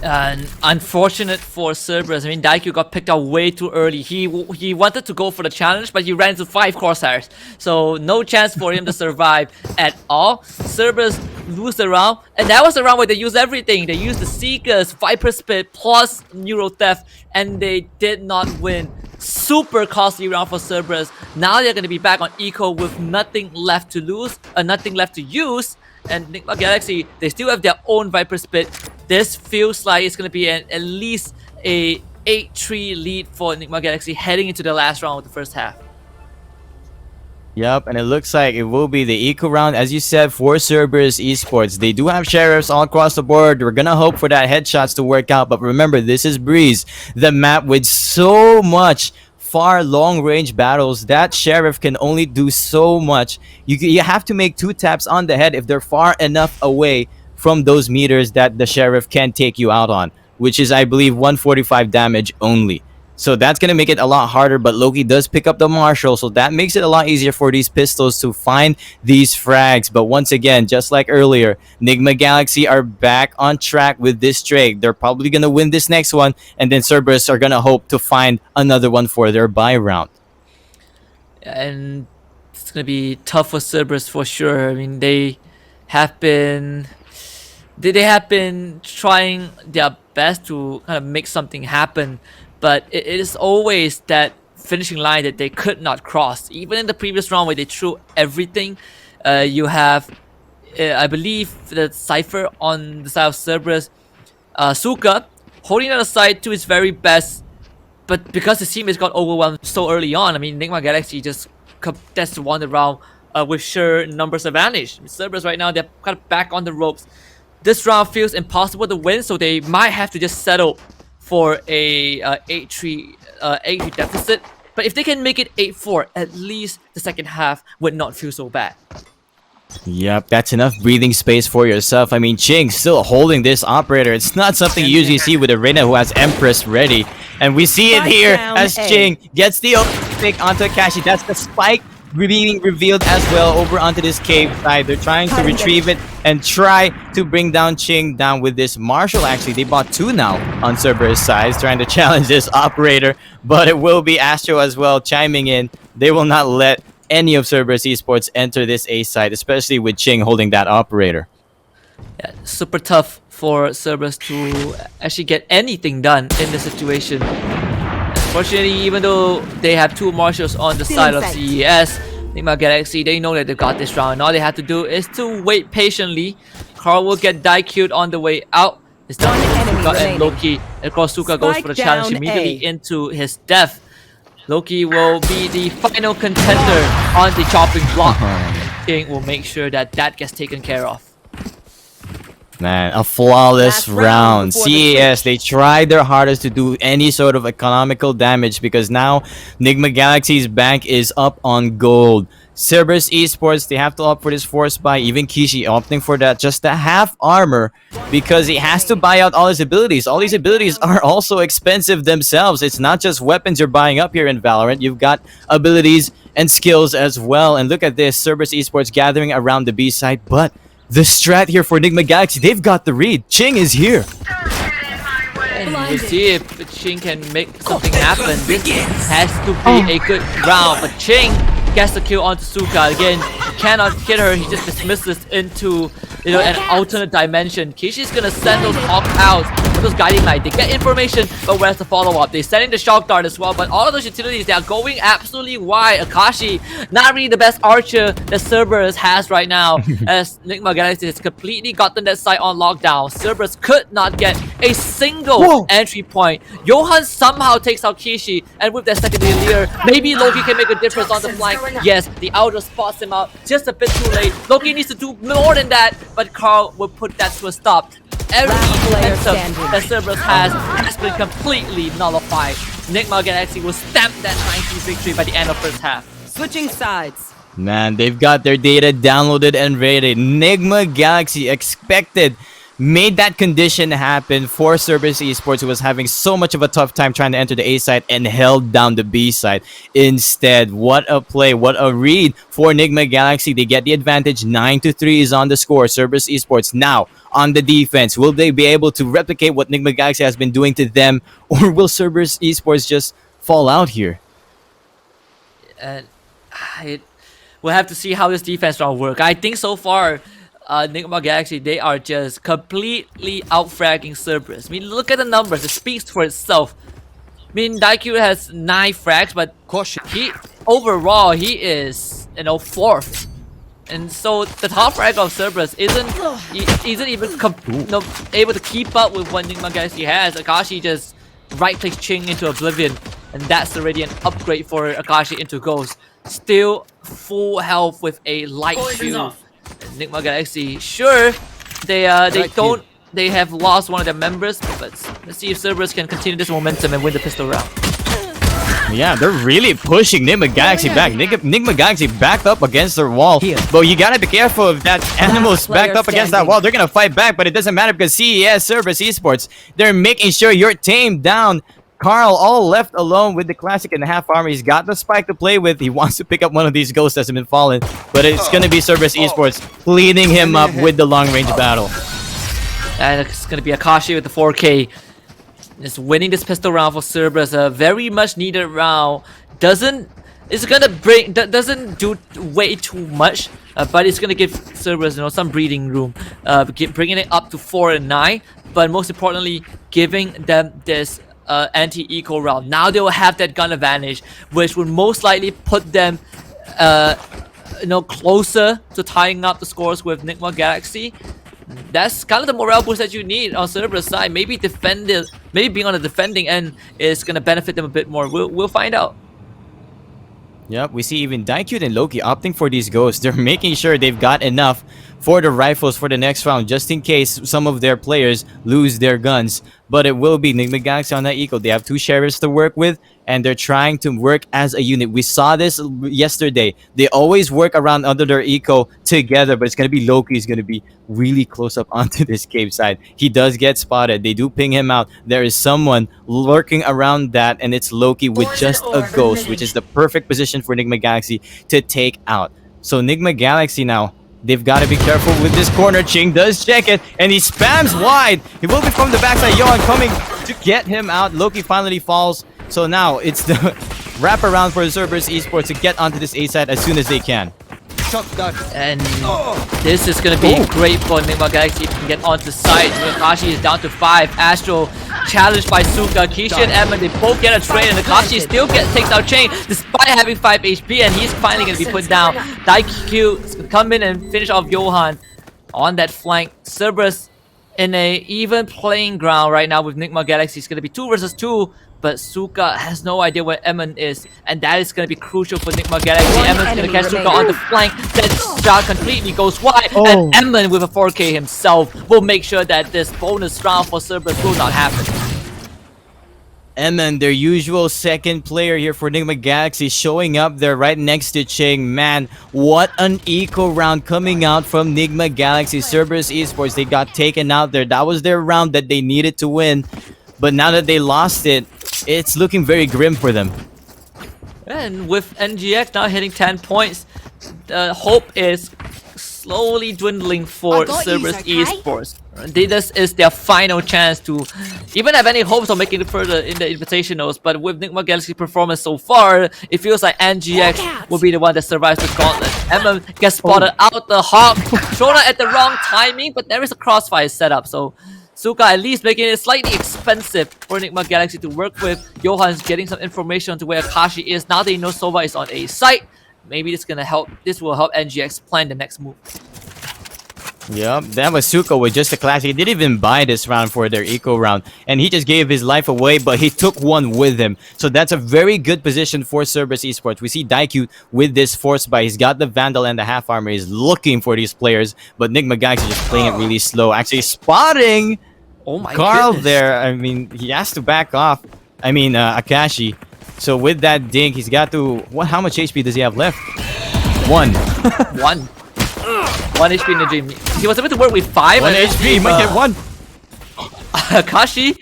And unfortunate for Cerberus. I mean, Daikyu got picked out way too early. He wanted to go for the challenge, but he ran into 5 Corsairs. So no chance for him to survive at all. Cerberus lose the round. And that was the round where they used everything. They used the Seekers, Viper Spit, plus Neuro Theft. And they did not win. Super costly round for Cerberus. Now they're going to be back on Eco with nothing left to lose, nothing left to use. And Nigma Galaxy, they still have their own Viper Spit. This feels like it's going to be at least a 8-3 lead for Nigma Galaxy heading into the last round of the first half. Yep, and it looks like it will be the eco round, as you said, for Cerberus eSports. They do have sheriffs all across the board. We're gonna hope for that headshots to work out, but remember, this is Breeze, the map with so much far long-range battles. That sheriff can only do so much. You have to make 2 taps on the head if they're far enough away from those meters that the sheriff can take you out on, which is, I believe, 145 damage only. So that's going to make it a lot harder, but Loki does pick up the Marshal, so that makes it a lot easier for these pistols to find these frags. But once again, just like earlier, Nigma Galaxy are back on track with this streak. They're probably going to win this next one, and then Cerberus are going to hope to find another one for their buy round. And it's going to be tough for Cerberus for sure. I mean, they have been trying their best to kind of make something happen, but it is always that finishing line that they could not cross. Even in the previous round where they threw everything, you have, I believe, the Cypher on the side of Cerberus, Suka holding it aside to his very best, but because the team has got overwhelmed so early on, I mean, Nigma Galaxy just won the round with sure numbers advantage. Cerberus right now, they're kind of back on the ropes. This round feels impossible to win, so they might have to just settle for a 8-3 deficit. But if they can make it 8-4, at least the second half would not feel so bad. Yep, that's enough breathing space for yourself. I mean, Ching still holding this operator. It's not something you usually see with a Reina who has Empress ready. And we see it here as Ching gets the pick onto Akashi. That's the spike being revealed as well over onto this cave side. They're trying to retrieve it and try to bring down Ching down with this Marshal. Actually, they bought 2 now on Cerberus side, trying to challenge this operator, but it will be Astro as well chiming in. They will not let any of Cerberus eSports enter this A side, especially with Ching holding that operator. Yeah, super tough for Cerberus to actually get anything done in this situation. Unfortunately, even though they have 2 Marshals on the side of CES, Nigma Galaxy, they know that they've got this round. All they have to do is to wait patiently. Carl will get die queued on the way out. It's time Suka and remaining. Loki. Of course, Suka goes for the Spike challenge down immediately A. into his death. Loki will be the final contender on the chopping block. King will make sure that that gets taken care of. Man, a flawless Last round round. before the CES, they tried their hardest to do any sort of economical damage because now Nigma Galaxy's bank is up on gold. Cerberus eSports, they have to opt for this force buy. Even Kishi opting for that, just the half armor because he has to buy out all his abilities. All these abilities are also expensive themselves. It's not just weapons you're buying up here in Valorant. You've got abilities and skills as well. And look at this, Cerberus eSports gathering around the B side, but the strat here for Nigma Galaxy, they've got the read. Ching is here. And we'll see if Ching can make something happen. This has to be a good round, but Ching gets the kill onto Suka. Again, cannot get her. He just dismisses into an alternate dimension. Kishi's gonna send those hawk out with those guiding light. They get information, but where's the follow-up? They're sending the shock dart as well, but all of those utilities, they are going absolutely wide. Akashi, not really the best archer that Cerberus has right now, as Nigma Galaxy has completely gotten that site on lockdown. Cerberus could not get a single entry point. Johan somehow takes out Kishi, and with that secondary leader, maybe Loki can make a difference on the flank. Yes, the outer spots him out just a bit too late. Loki needs to do more than that, but Carl will put that to a stop. Every momentum that Cerberus has been completely nullified. Nigma Galaxy will stamp that 90 victory by the end of first half. Switching sides. Man, they've got their data downloaded and ready. Nigma Galaxy expected, made that condition happen for Cerberus eSports, who was having so much of a tough time trying to enter the A side and held down the B side. Instead, what a play, what a read for Nigma Galaxy. They get the advantage. 9-3 is on the score. Cerberus eSports now on the defense. Will they be able to replicate what Nigma Galaxy has been doing to them, or will Cerberus eSports just fall out here? And we'll have to see how this defense round work. I think so far, Nigma Galaxy, they are just completely out-fragging Cerberus. I mean, look at the numbers. It speaks for itself. I mean, Daikyu has 9 frags, but overall, he is, fourth. And so the top frag of Cerberus isn't even able to keep up with what Nigma Galaxy has. Akashi just right-clicks Ching into Oblivion, and that's already an upgrade for Akashi into Ghost. Still full health with a light shield. Nigma Galaxy, sure, they have lost one of their members, but let's see if Cerberus can continue this momentum and win the pistol round. Yeah, they're really pushing Nigma Galaxy back. Nigma Galaxy backed up against their wall. But you gotta be careful if that animal's backed up against that wall. They're gonna fight back, but it doesn't matter because CES, Cerberus eSports, they're making sure you're tamed down. Carl all left alone with the classic and the half armor. He's got the spike to play with. He wants to pick up one of these ghosts that's been fallen. But it's gonna be Cerberus eSports leading him up with the long range battle. And it's gonna be Akashi with the 4K. Is winning this pistol round for Cerberus, a very much needed round. Doesn't do way too much, but it's gonna give Cerberus some breathing room, bringing it up to 4 and 9. But most importantly, giving them this anti-eco round. Now they will have that gun advantage, which would most likely put them closer to tying up the scores with Nigma Galaxy. That's kind of the morale boost that you need on Cerberus side. Maybe being on the defending end is gonna benefit them a bit more. We'll find out. Yep, we see even Daikyu and Loki opting for these ghosts. They're making sure they've got enough for the rifles for the next round, just in case some of their players lose their guns. But it will be Nigma Galaxy on that eco. They have 2 sheriffs to work with, and they're trying to work as a unit. We saw this yesterday. They always work around under their eco together, but it's going to be Loki who's going to be really close up onto this cave side. He does get spotted. They do ping him out. There is someone lurking around that, and it's Loki with just a ghost, which is the perfect position for Nigma Galaxy to take out. So Nigma Galaxy now, they've got to be careful with this corner. Ching does check it, and he spams wide. He will be from the backside. Johan coming to get him out. Loki finally falls. So now it's the wraparound for Cerberus eSports to get onto this A side as soon as they can. And this is going to be great for Nigma Galaxy if they can get onto site. Akashi is down to 5. Astro challenged by Suka. Kishi and Edmund, they both get a trade, and Akashi still takes out Chain despite having 5 HP, and he's finally going to be put down. Daikyu is going to come in and finish off Johan on that flank. Cerberus in a even playing ground right now with Nigma Galaxy. It's going to be 2 versus 2, but Suka has no idea where Emin is, and that is going to be crucial for Nigma Galaxy. Emin's going to catch Suka on the flank, then shot completely goes wide, and Emin with a 4K himself will make sure that this bonus round for Cerberus will not happen. Emin, their usual second player here for Nigma Galaxy, showing up there right next to Ching. Man, what an eco round coming out from Nigma Galaxy. Cerberus eSports, they got taken out there. That was their round that they needed to win. But now that they lost it, it's looking very grim for them. And with NGX now hitting 10 points, the hope is slowly dwindling for Cerberus eSports. This is their final chance to even have any hopes of making it further in the Invitationals, but with Nigma Galaxy's performance so far, it feels like NGX will be the one that survives the gauntlet. Emma gets spotted out the hawk, thrown out at the wrong timing, but there is a crossfire setup, so Suka at least making it slightly expensive for Nigma Galaxy to work with. Johan's getting some information on to where Akashi is. Now they know Sova is on a site. Maybe this will help NGX plan the next move. Yep, that was Suka with just a classic. He didn't even buy this round for their eco round, and he just gave his life away, but he took one with him. So that's a very good position for Cerberus eSports. We see Daikyu with this force buy. He's got the Vandal and the half armor. He's looking for these players, but Nigma Galaxy just playing it really slow. Actually spotting Carl there. I mean, he has to back off. I mean, Akashi. So with that dink, he's got to... How much HP does he have left? 1. 1 HP in the dream. He was able to work with 5. 1 HP, he might get 1. Akashi,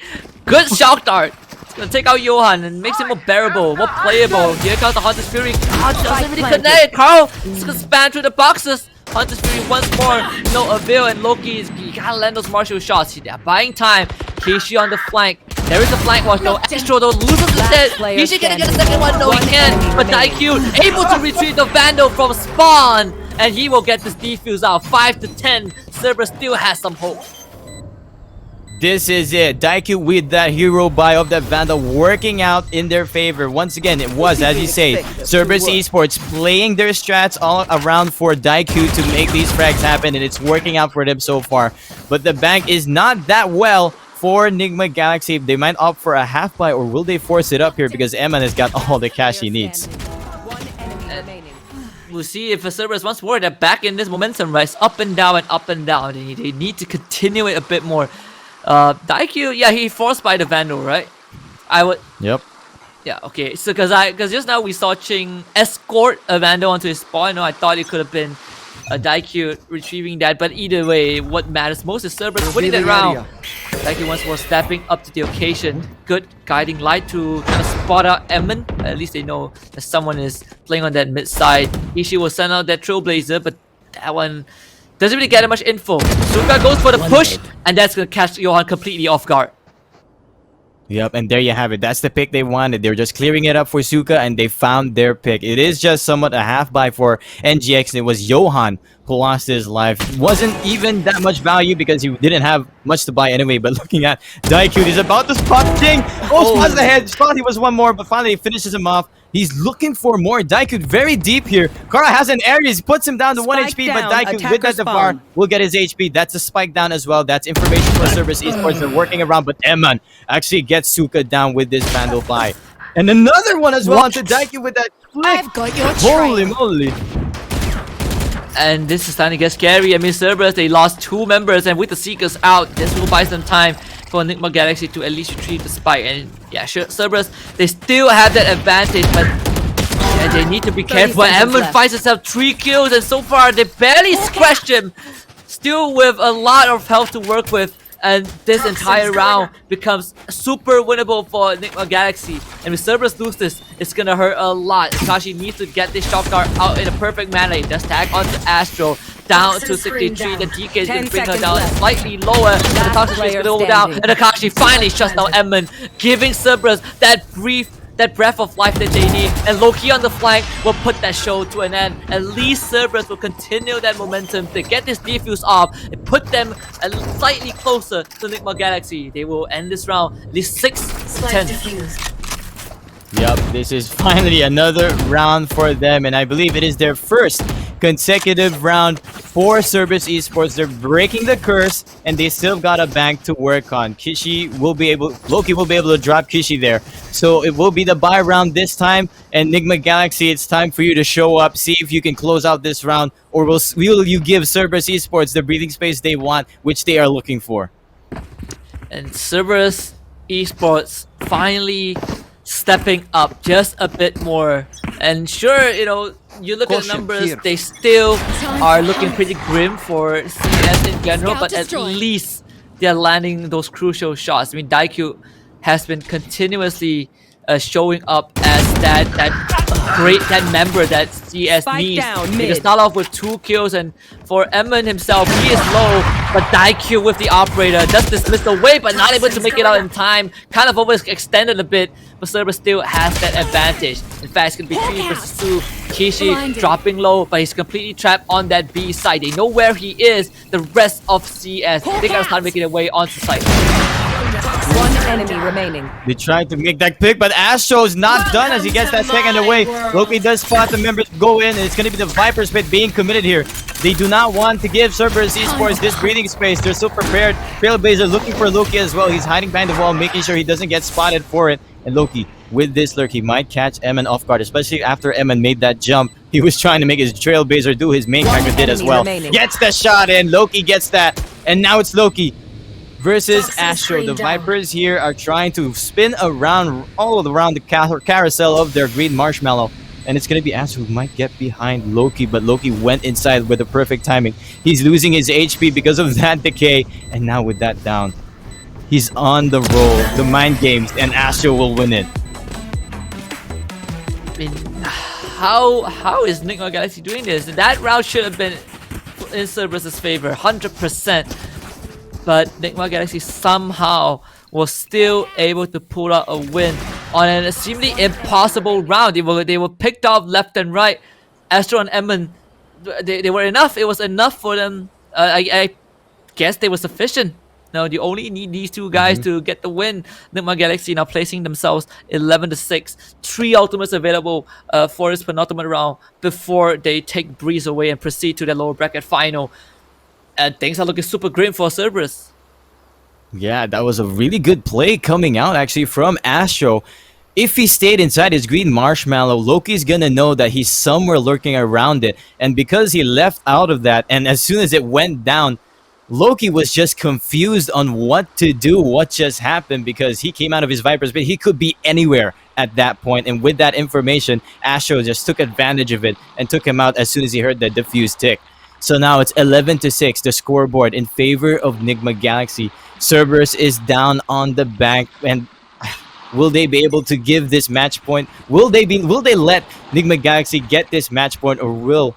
good shock dart. It's gonna take out Johan and makes him more bearable, more playable. Here comes the Hunter's Fury. Doesn't really connect. Carl is gonna span through the boxes. Hunter's Fury once more. No avail, and Loki is gotta land those martial shots. They're buying time. Keishi on the flank. There is a flank watch, no extra though. Loses instead. Keishi gonna get a second one. No, he can't. But Daikyu able to retrieve the Vandal from spawn. And he will get this defuse out. 5 to 10. Cerberus still has some hope. This is it. Daikyu with that hero buy of that Vandal working out in their favor. Once again, it was, as you say, Cerberus eSports playing their strats all around for Daikyu to make these frags happen, and it's working out for them so far. But the bank is not that well for Nigma Galaxy. They might opt for a half buy, or will they force it up here because Eman has got all the cash he needs. We'll see if Cerberus once more, they're back in this momentum rise, up and down and up and down. They need to continue it a bit more. Daikyu, yeah, he forced by the Vandal, right? Yep. Yeah, okay. So because just now we saw Ching escort a Vandal onto his spawn. I thought it could have been Daikyu retrieving that, but either way, what matters most is Cerberus winning that round. Daikyu once more stepping up to the occasion. Good guiding light to kind of spot out Emin. At least they know that someone is playing on that mid side. Ishii will send out that Trailblazer, but that one doesn't really get much info. Suka goes for the push, and that's gonna catch Johan completely off guard. Yep, and there you have it. That's the pick they wanted. They were just clearing it up for Suka, and they found their pick. It is just somewhat a half buy for NGX, and it was Johan who lost his life. Wasn't even that much value because he didn't have much to buy anyway, but looking at Daikyu, he's about to spot King. Spots the head. Thought he was one more, but finally he finishes him off. He's looking for more. Daikyu very deep here. Kara has an Aries, puts him down to 1 HP, but Daikyu with that bar will get his HP. That's a spike down as well. That's information for Cerberus eSports. They're working around, but Eman actually gets Suka down with this Vandal buy. And another one as well to Daikyu with that flick. I've got your Holy moly. And this is starting to get scary. I mean, Cerberus, they lost 2 members, and with the Seekers out, this will buy some time for Nigma Galaxy to at least retrieve the spike. And yeah, sure, Cerberus, they still have that advantage, but yeah, they need to be careful. Emin finds himself 3 kills, and so far they barely scratched him. Still with a lot of health to work with, and this entire round becomes super winnable for Nigma Galaxy. And if Cerberus lose this, it's gonna hurt a lot. Akashi needs to get this shock dart out in a perfect manner. He does tag onto Astro. Down to 63, the DK is going to bring her down slightly lower. And Akashi is going to go down, and Akashi finally shuts down Emin, giving Cerberus that breath of life that they need. And Loki on the flank will put that show to an end. At least Cerberus will continue that momentum to get this defuse off and put them slightly closer to Nigma Galaxy. They will end this round at least 6-10. Yep, this is finally another round for them, and I believe it is their first consecutive round for Cerberus eSports. They're breaking the curse, and they still got a bank to work on. Loki will be able to drop Kishi there. So it will be the buy round this time, and Nigma Galaxy, it's time for you to show up, see if you can close out this round, or will you give Cerberus eSports the breathing space they want, which they are looking for. And Cerberus eSports finally stepping up just a bit more. And sure, you know, you look at the numbers, they still are looking pretty grim for CS in general, but at least they're landing those crucial shots. I mean, Daikyu has been continuously showing up as that member that CS needs. He can start off with 2 kills, and for Emin himself, he is low, but Daikyu with the operator does dismiss the wave, but not able to make it out in time. Kind of overextended a bit, but Cerberus still has that advantage. In fact, it's going to be 3 versus 2. Kishi dropping low, but he's completely trapped on that B side. They know where he is. The rest of CS, they gotta start making their way onto site. One enemy remaining. They tried to make that pick, but Astro's not done as he gets that second away. Loki does spot the members go in, and it's going to be the Viper's Pit being committed here. They do not want to give Cerberus eSports this breathing space. They're so prepared. Trailblazer looking for Loki as well. He's hiding behind the wall, making sure he doesn't get spotted for it. And Loki, with this lurk, he might catch Emin off guard, especially after Emin made that jump. He was trying to make his Trailblazer do his main character did as well. Gets the shot in. Loki gets that. And now it's Loki versus Astro. The Vipers here are trying to spin around all around the carousel of their green marshmallow. And it's going to be Astro who might get behind Loki, but Loki went inside with the perfect timing. He's losing his HP because of that decay. And now with that down, he's on the roll, the mind games, and Astro will win it. I mean, how is Nigma Galaxy doing this? That round should have been in Cerberus' favor, 100%. But Nigma Galaxy somehow was still able to pull out a win on an seemingly impossible round. They were picked off left and right. Astro and Emin, they were enough. It was enough for them. I guess they were sufficient. No, you only need these 2 guys to get the win. Nigma Galaxy now placing themselves 11-6. 3 ultimates available for this penultimate round before they take Breeze away and proceed to the lower bracket final. And things are looking super grim for Cerberus. Yeah, that was a really good play coming out actually from Astro. If he stayed inside his green marshmallow, Loki's gonna know that he's somewhere lurking around it. And because he left out of that, and as soon as it went down, Loki was just confused on what to do, what just happened, because he came out of his Viper's Pit. He could be anywhere at that point, and with that information, Astro just took advantage of it and took him out as soon as he heard the defuse tick. So now it's 11-6, the scoreboard in favor of Nigma Galaxy. Cerberus is down on the bank, and will they be able to give this match point? Will they let Nigma Galaxy get this match point, or will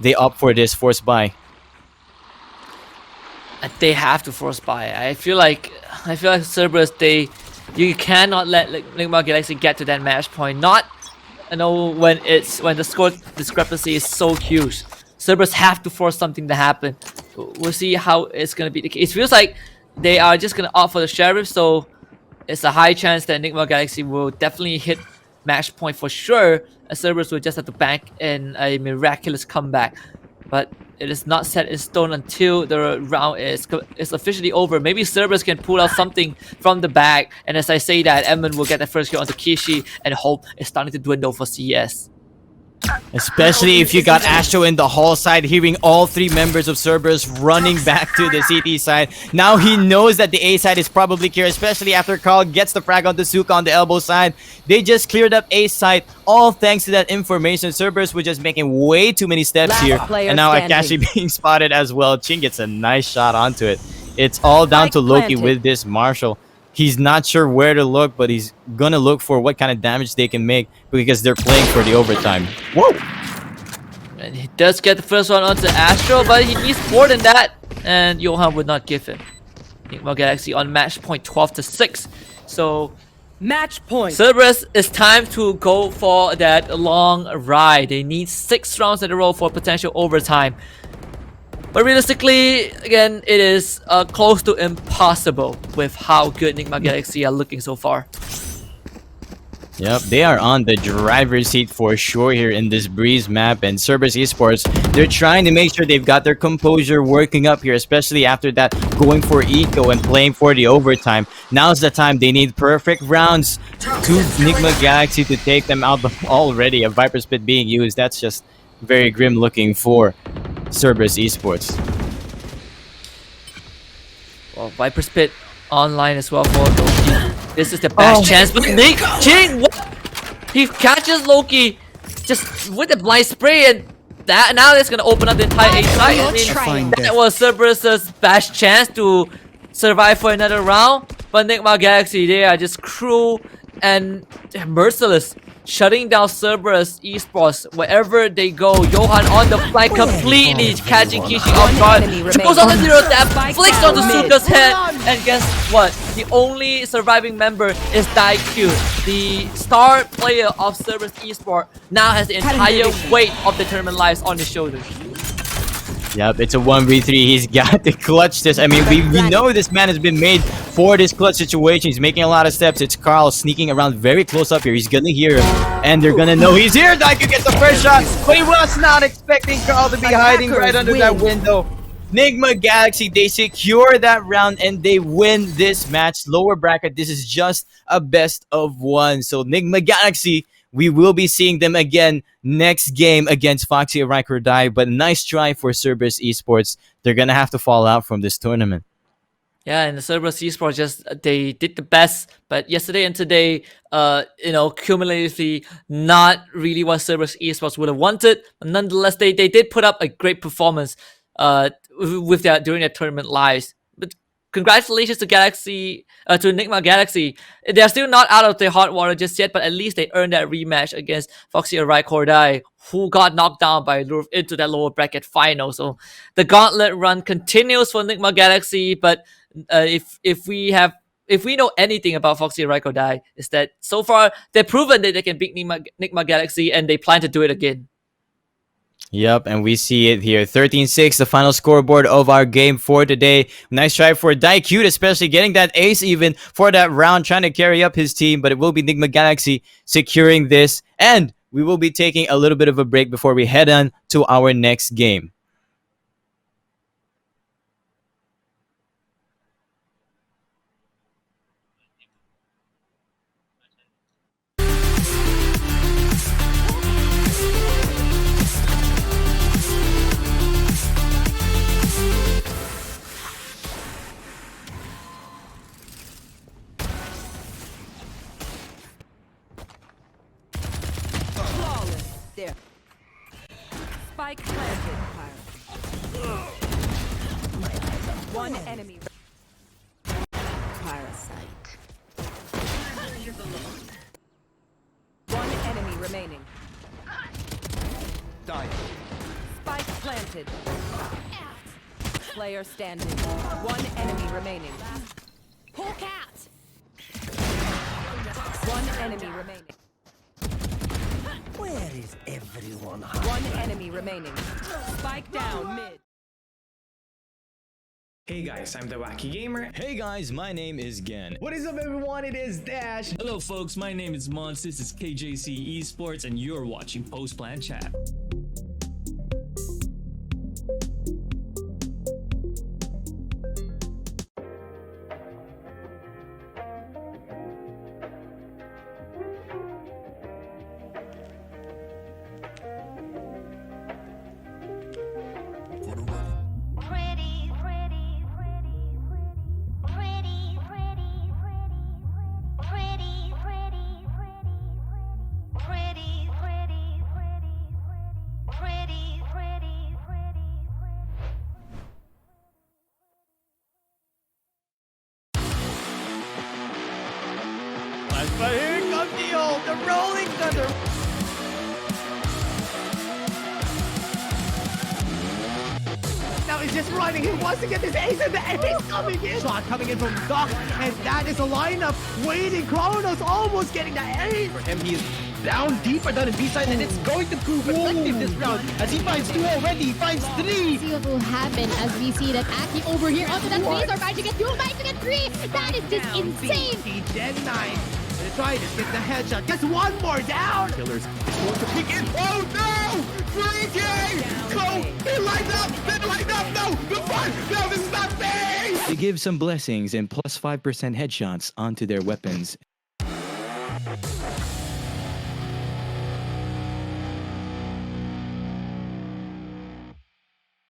they opt for this forced buy? They have to force buy. I feel like Cerberus, you cannot let Nigma Galaxy get to that match point. Not, you know, when the score discrepancy is so huge. Cerberus have to force something to happen. We'll see how it's gonna be the case. It feels like they are just gonna opt for the Sheriff, so it's a high chance that Nigma Galaxy will definitely hit match point for sure. And Cerberus will just have to bank in a miraculous comeback. But it is not set in stone until the round is officially over. Maybe Cerberus can pull out something from the bag. And as I say that, Emin will get the first kill onto Kishi, and hope is starting to dwindle for CS. Especially if you got Astro in the hall side, hearing all 3 members of Cerberus running back to the CT side. Now he knows that the A side is probably clear, especially after Carl gets the frag onto Suka on the elbow side. They just cleared up A side, all thanks to that information. Cerberus was just making way too many steps here. And now Akashi being spotted as well. Chin gets a nice shot onto it. It's all down to Loki with this Marshall. He's not sure where to look, but he's gonna look for what kind of damage they can make because they're playing for the overtime. Whoa! And he does get the first one onto Astro, but he needs more than that, and Johan would not give him. Nigma Galaxy on match point 12-6. So match point. Cerberus, it's time to go for that long ride. They need 6 rounds in a row for potential overtime. But realistically, again, it is close to impossible with how good Nigma Galaxy are looking so far. Yep, they are on the driver's seat for sure here in this Breeze map, and Cerberus eSports, they're trying to make sure they've got their composure working up here, especially after that going for eco and playing for the overtime. Now's the time. They need perfect rounds to Nigma Galaxy to take them out already. A Viper Spit being used, that's just very grim looking for Cerberus eSports. Well, Viper Spit online as well for Loki. This is the best chance, but Nick Ching, what? He catches Loki just with a blind spray, and that now that's gonna open up the entire A side. I mean, that was Cerberus's best chance to survive for another round, but Nigma Galaxy, they are just cruel and merciless, shutting down Cerberus eSports wherever they go. Johan on the fly, completely catching Kishi off guard. Goes on the zero tap, flicks onto Suka's head, and guess what? The only surviving member is Daikyu. The star player of Cerberus eSports now has the entire weight of the tournament lives on his shoulders. Yep, it's a 1v3. He's got to clutch this. I mean, we know this man has been made for this clutch situation. He's making a lot of steps. It's Carl sneaking around very close up here. He's gonna hear him, and they're gonna know he's here. Daikyu gets the first shot, but he was not expecting Carl to be hiding right under that window. Nigma Galaxy, they secure that round and they win this match. Lower bracket, this is just a best of one. So Nigma Galaxy, we will be seeing them again next game against Foxy Araikordai, but nice try for Cerberus eSports. They're gonna have to fall out from this tournament. Yeah, and the Cerberus eSports they did the best, but yesterday and today, cumulatively not really what Cerberus eSports would have wanted. But nonetheless, they did put up a great performance with during their tournament lives. But congratulations to Nigma Galaxy. They're still not out of the hot water just yet, but at least they earned that rematch against Foxy Araikordai, who got knocked down by Louvre into that lower bracket final. So the gauntlet run continues for Nigma Galaxy, but if we know anything about Foxy Araikordai, is that so far they've proven that they can beat Nigma Galaxy, and they plan to do it again. Yep, and we see it here. 13-6, the final scoreboard of our game for today. Nice try for Daikyu, especially getting that ace even for that round, trying to carry up his team, but it will be Nigma Galaxy securing this. And we will be taking a little bit of a break before we head on to our next game. There. Spike planted. One enemy. Parasite. One enemy remaining. Die. Spike planted. Player standing. One enemy remaining. Pull cat. One enemy remaining. Where is everyone? One enemy remaining. Spike down mid. Hey guys, I'm the Wacky Gamer. Hey guys, my name is Gen. What is up, everyone? It is Dash. Hello folks, my name is Mons. This is KJC eSports and you're watching Post Plan Chat. But here comes the Rolling Thunder. Now he's just running. He wants to get this ace, and the ace coming in. Shot coming in from Doc, and that is a lineup waiting. Kronos almost getting that ace. For him, he is down deeper down in B side, and it's going to prove effective this round as he finds 2 already. He finds 3. See what will happen as we see that Aki over here onto that base are about to get 2, about to get 3. That is just insane. He denied. It's Try to get the headshot. Gets one more down. Killers going to peek in. Oh no! Freaky! Go! He lined up! Then lined up! No! The fun! No, this is not fair! They give some blessings and plus 5% headshots onto their weapons.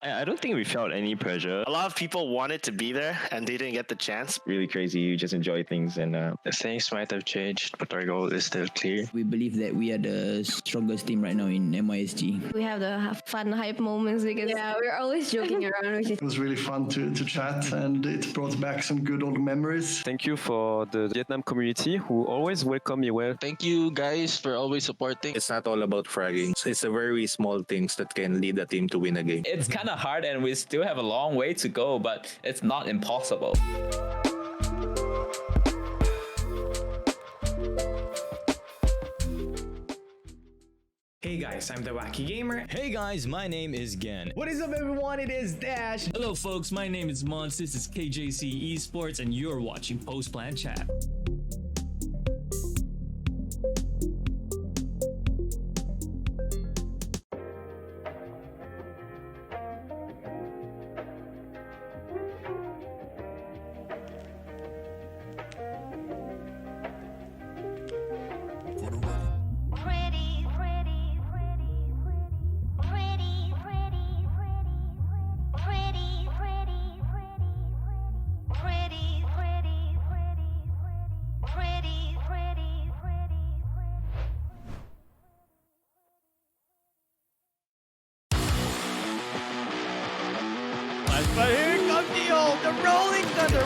I don't think we felt any pressure. A lot of people wanted to be there and they didn't get the chance. Really crazy. You just enjoy things and things might have changed, but our goal is still clear. We believe that we are the strongest team right now in MISG. We have the fun hype moments because we're always joking around. It was really fun to chat, and it brought back some good old memories. Thank you for the Vietnam community who always welcome me well. Thank you guys for always supporting. It's not all about fragging. It's the very small things that can lead a team to win a game. It's kind of hard and we still have a long way to go, but it's not impossible. Hey guys, I'm the Wacky Gamer. Hey guys, my name is Gen. What is up everyone? It is Dash. Hello folks, my name is Mons, this is KJC eSports and you're watching Post Plan Chat. But here comes the Rolling Thunder.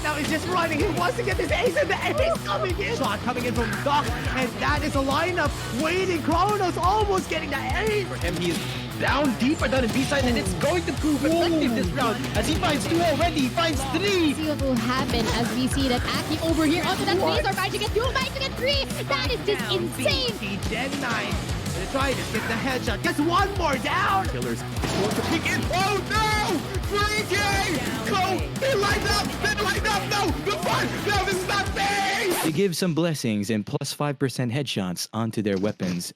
Now he's just running. He wants to get this ace, and the ace coming in. Shot coming in from Doc, and that is a lineup waiting. Kronos almost getting the ace. For him, he is down deeper down in B-side, and it's going to prove effective this round. As he finds two already, he finds three. See what will happen as we see that Aki over here onto that base are managing to get two, managing to get three. That is just insane. He dead 9. Gonna try to get the headshot. Gets one more down. Killers going to peek in. Oh no! Freaky! Go! He lined up! Then lined up! No! The fun! No, this is not fair! They give some blessings and plus 5% headshots onto their weapons.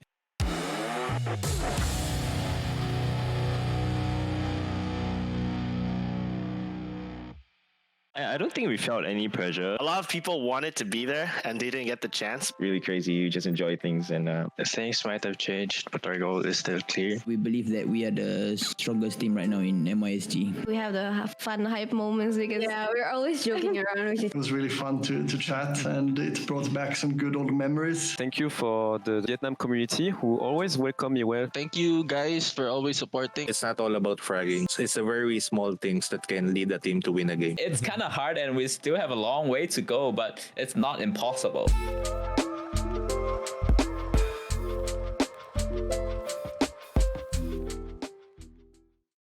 I don't think we felt any pressure. A lot of people wanted to be there and they didn't get the chance. Really crazy. You just enjoy things and things might have changed, but our goal is still clear. We believe that we are the strongest team right now in MISG. We have the fun hype moments because we're always joking around. It was really fun to chat, and it brought back some good old memories. Thank you for the Vietnam community who always welcome me well. Thank you guys for always supporting. It's not all about fragging. It's the very small things that can lead a team to win a game. It's kind of hard and we still have a long way to go, but it's not impossible.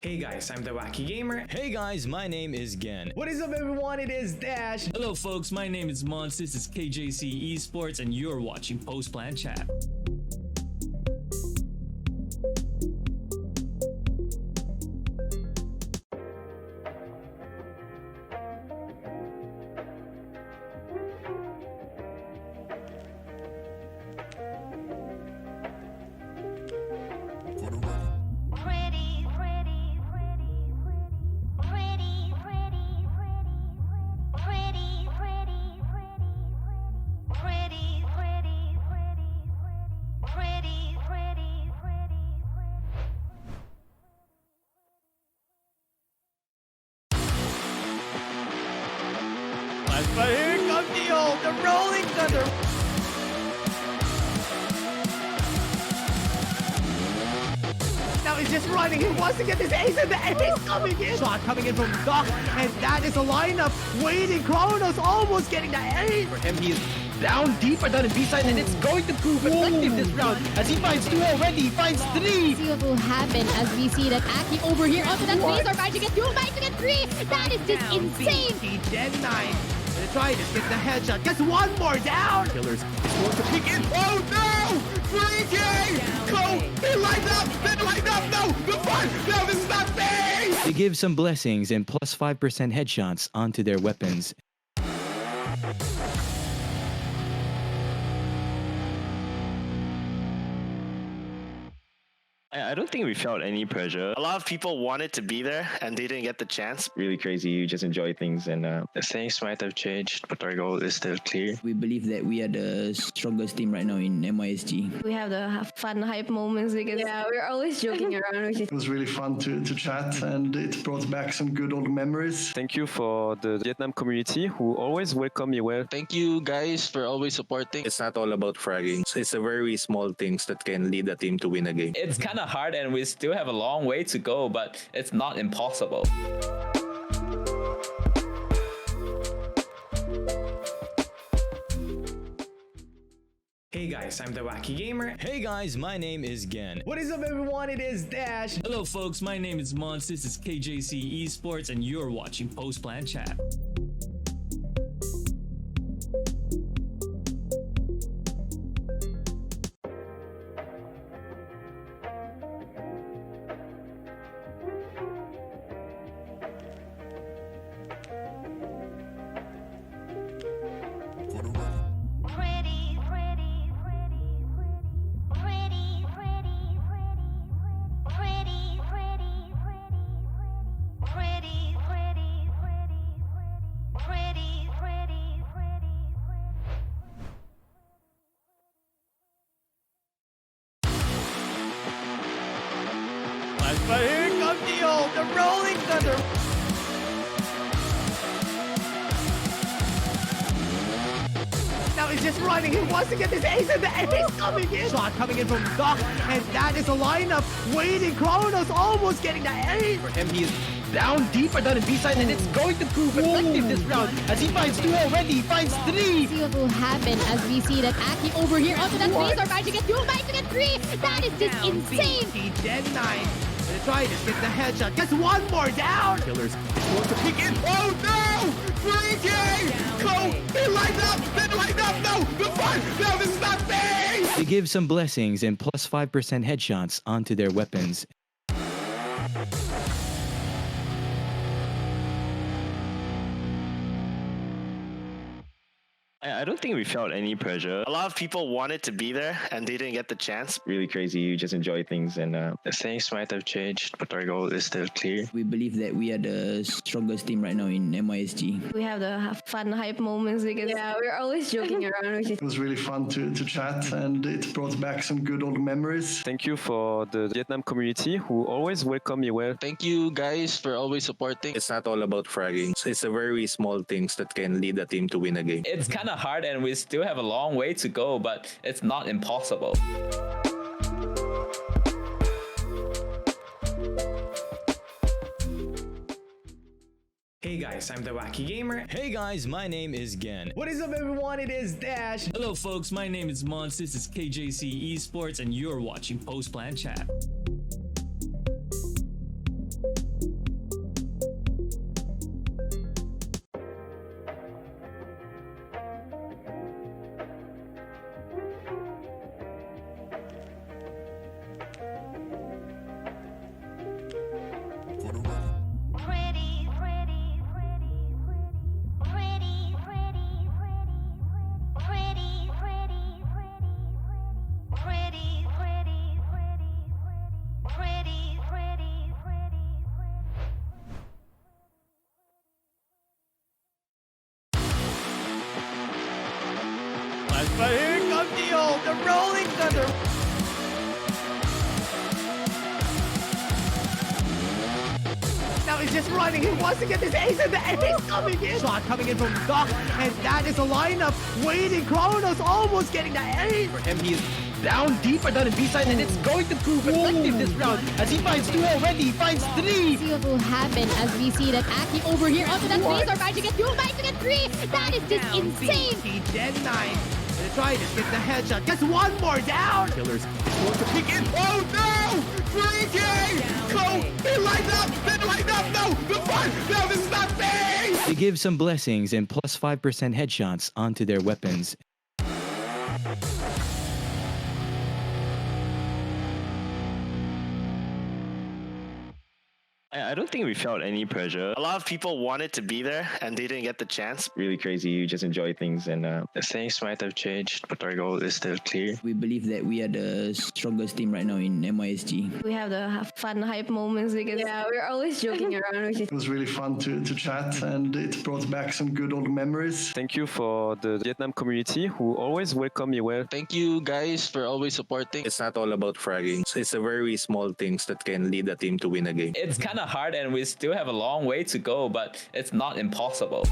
Hey guys, I'm the Wacky Gamer. Hey guys, my name is Gen. What is up everyone? It is Dash. Hello folks, my name is Mons, this is KJC eSports and you're watching Post Plan Chat. But here comes the Rolling Thunder. Now he's just running. He wants to get this ace, and the ace coming in. Shot coming in from Doc, and that is a lineup waiting. Kronos almost getting the ace. For him, he is down deeper down in B-side, and it's going to prove effective this round. As he finds two already, he finds three. See what will happen as we see that Aki over here onto that base are managing to get two, managing to get three. That is just insane. He dead 9. Gonna try to get the headshot. Gets one more down. Killers going to peek in. Oh no! Freaky! Go! He lined up! Then lined up! No! The fun! No, this is not fair! give some blessings and plus 5% headshots onto their weapons. I don't think we felt any pressure. A lot of people wanted to be there and they didn't get the chance. Really crazy. You just enjoy things and Things might have changed, but our goal is still clear. We believe that we are the strongest team right now in MISG. We have the fun hype moments because we're always joking around. It was really fun to chat, and it brought back some good old memories. Thank you for the Vietnam community who always welcome me well. Thank you guys for always supporting. It's not all about fragging. It's the very small things that can lead a team to win a game. It's kind of hard and we still have a long way to go, but it's not impossible. Hey guys, I'm the Wacky Gamer. Hey guys, my name is Gen. What is up everyone? It is Dash. Hello folks, my name is Mons, this is KJC eSports and you're watching Post Plan Chat. But here comes the Rolling Thunder. Now he's just running. He wants to get this ace, and the ace coming in. Shot coming in from Doc, and that is a lineup waiting. Kronos almost getting the ace. For him, he is down deeper down in B-side, and it's going to prove effective this round as he finds 2 already. He finds 3. See what will happen as we see that Aki over here onto that base are about to get 2, about to get 3. That is just insane. He dead 9. Gonna try to get the headshot. Gets one more down. Killers going to peek in. Oh no! 3K! Go! He lined up! Then lined up! No! The fun! No, this is not fair! They give some blessings and plus 5% headshots onto their weapons. I don't think we felt any pressure. A lot of people wanted to be there and they didn't get the chance. Really crazy. You just enjoy things and Things might have changed, but our goal is still clear. We believe that we are the strongest team right now in MISG. We have the fun hype moments because we're always joking around. It was really fun to chat, and it brought back some good old memories. Thank you for the Vietnam community who always welcome me well. Thank you guys for always supporting. It's not all about fragging. It's the very small things that can lead a team to win a game. It's kind of hard and we still have a long way to go, but it's not impossible. Hey guys, I'm the Wacky Gamer. Hey guys, my name is Gen. What is up everyone? It is Dash. Hello folks, my name is Mons, this is KJC eSports and you're watching Post Plan Chat. But here comes the Rolling Thunder. Now he's just running. He wants to get this ace, and the ace coming in. Shot coming in from Doc, and that is a lineup waiting. Kronos almost getting the ace. For him, he is down deeper down in B-side, and it's going to prove effective this round as he finds 2 already. He finds 3. See what will happen as we see that Aki over here onto that base are about to get 2, about to get 3. That is just insane. He dead 9. Gonna try to get the headshot. Gets one more down. Killers going to peek in. Oh no! 3K! Go! He lined up! Then lined up! No! The fun! No, this is not fair! They give some blessings and plus 5% headshots onto their weapons. I don't think we felt any pressure. A lot of people wanted to be there and they didn't get the chance. Really crazy. You just enjoy things and Things might have changed, but our goal is still clear. We believe that we are the strongest team right now in MISG. We have the fun hype moments because we're always joking around. It was really fun to chat, and it brought back some good old memories. Thank you for the Vietnam community who always welcome me well. Thank you guys for always supporting. It's not all about fragging. It's the very small things that can lead a team to win a game. It's kind of hard and we still have a long way to go, but it's not impossible.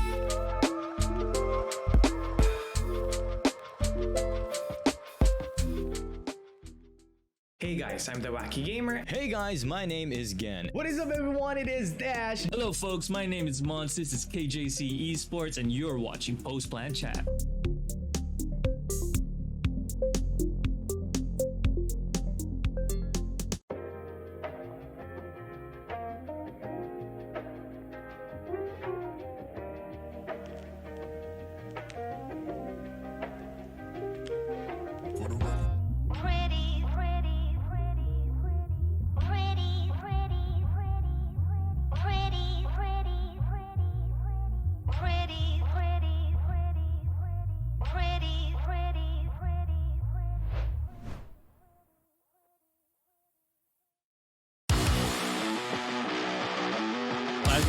Hey guys, I'm the Wacky Gamer. Hey guys, my name is Gen. What is up everyone? It is Dash. Hello folks, my name is Mons, this is KJC eSports and you're watching Post Plan Chat.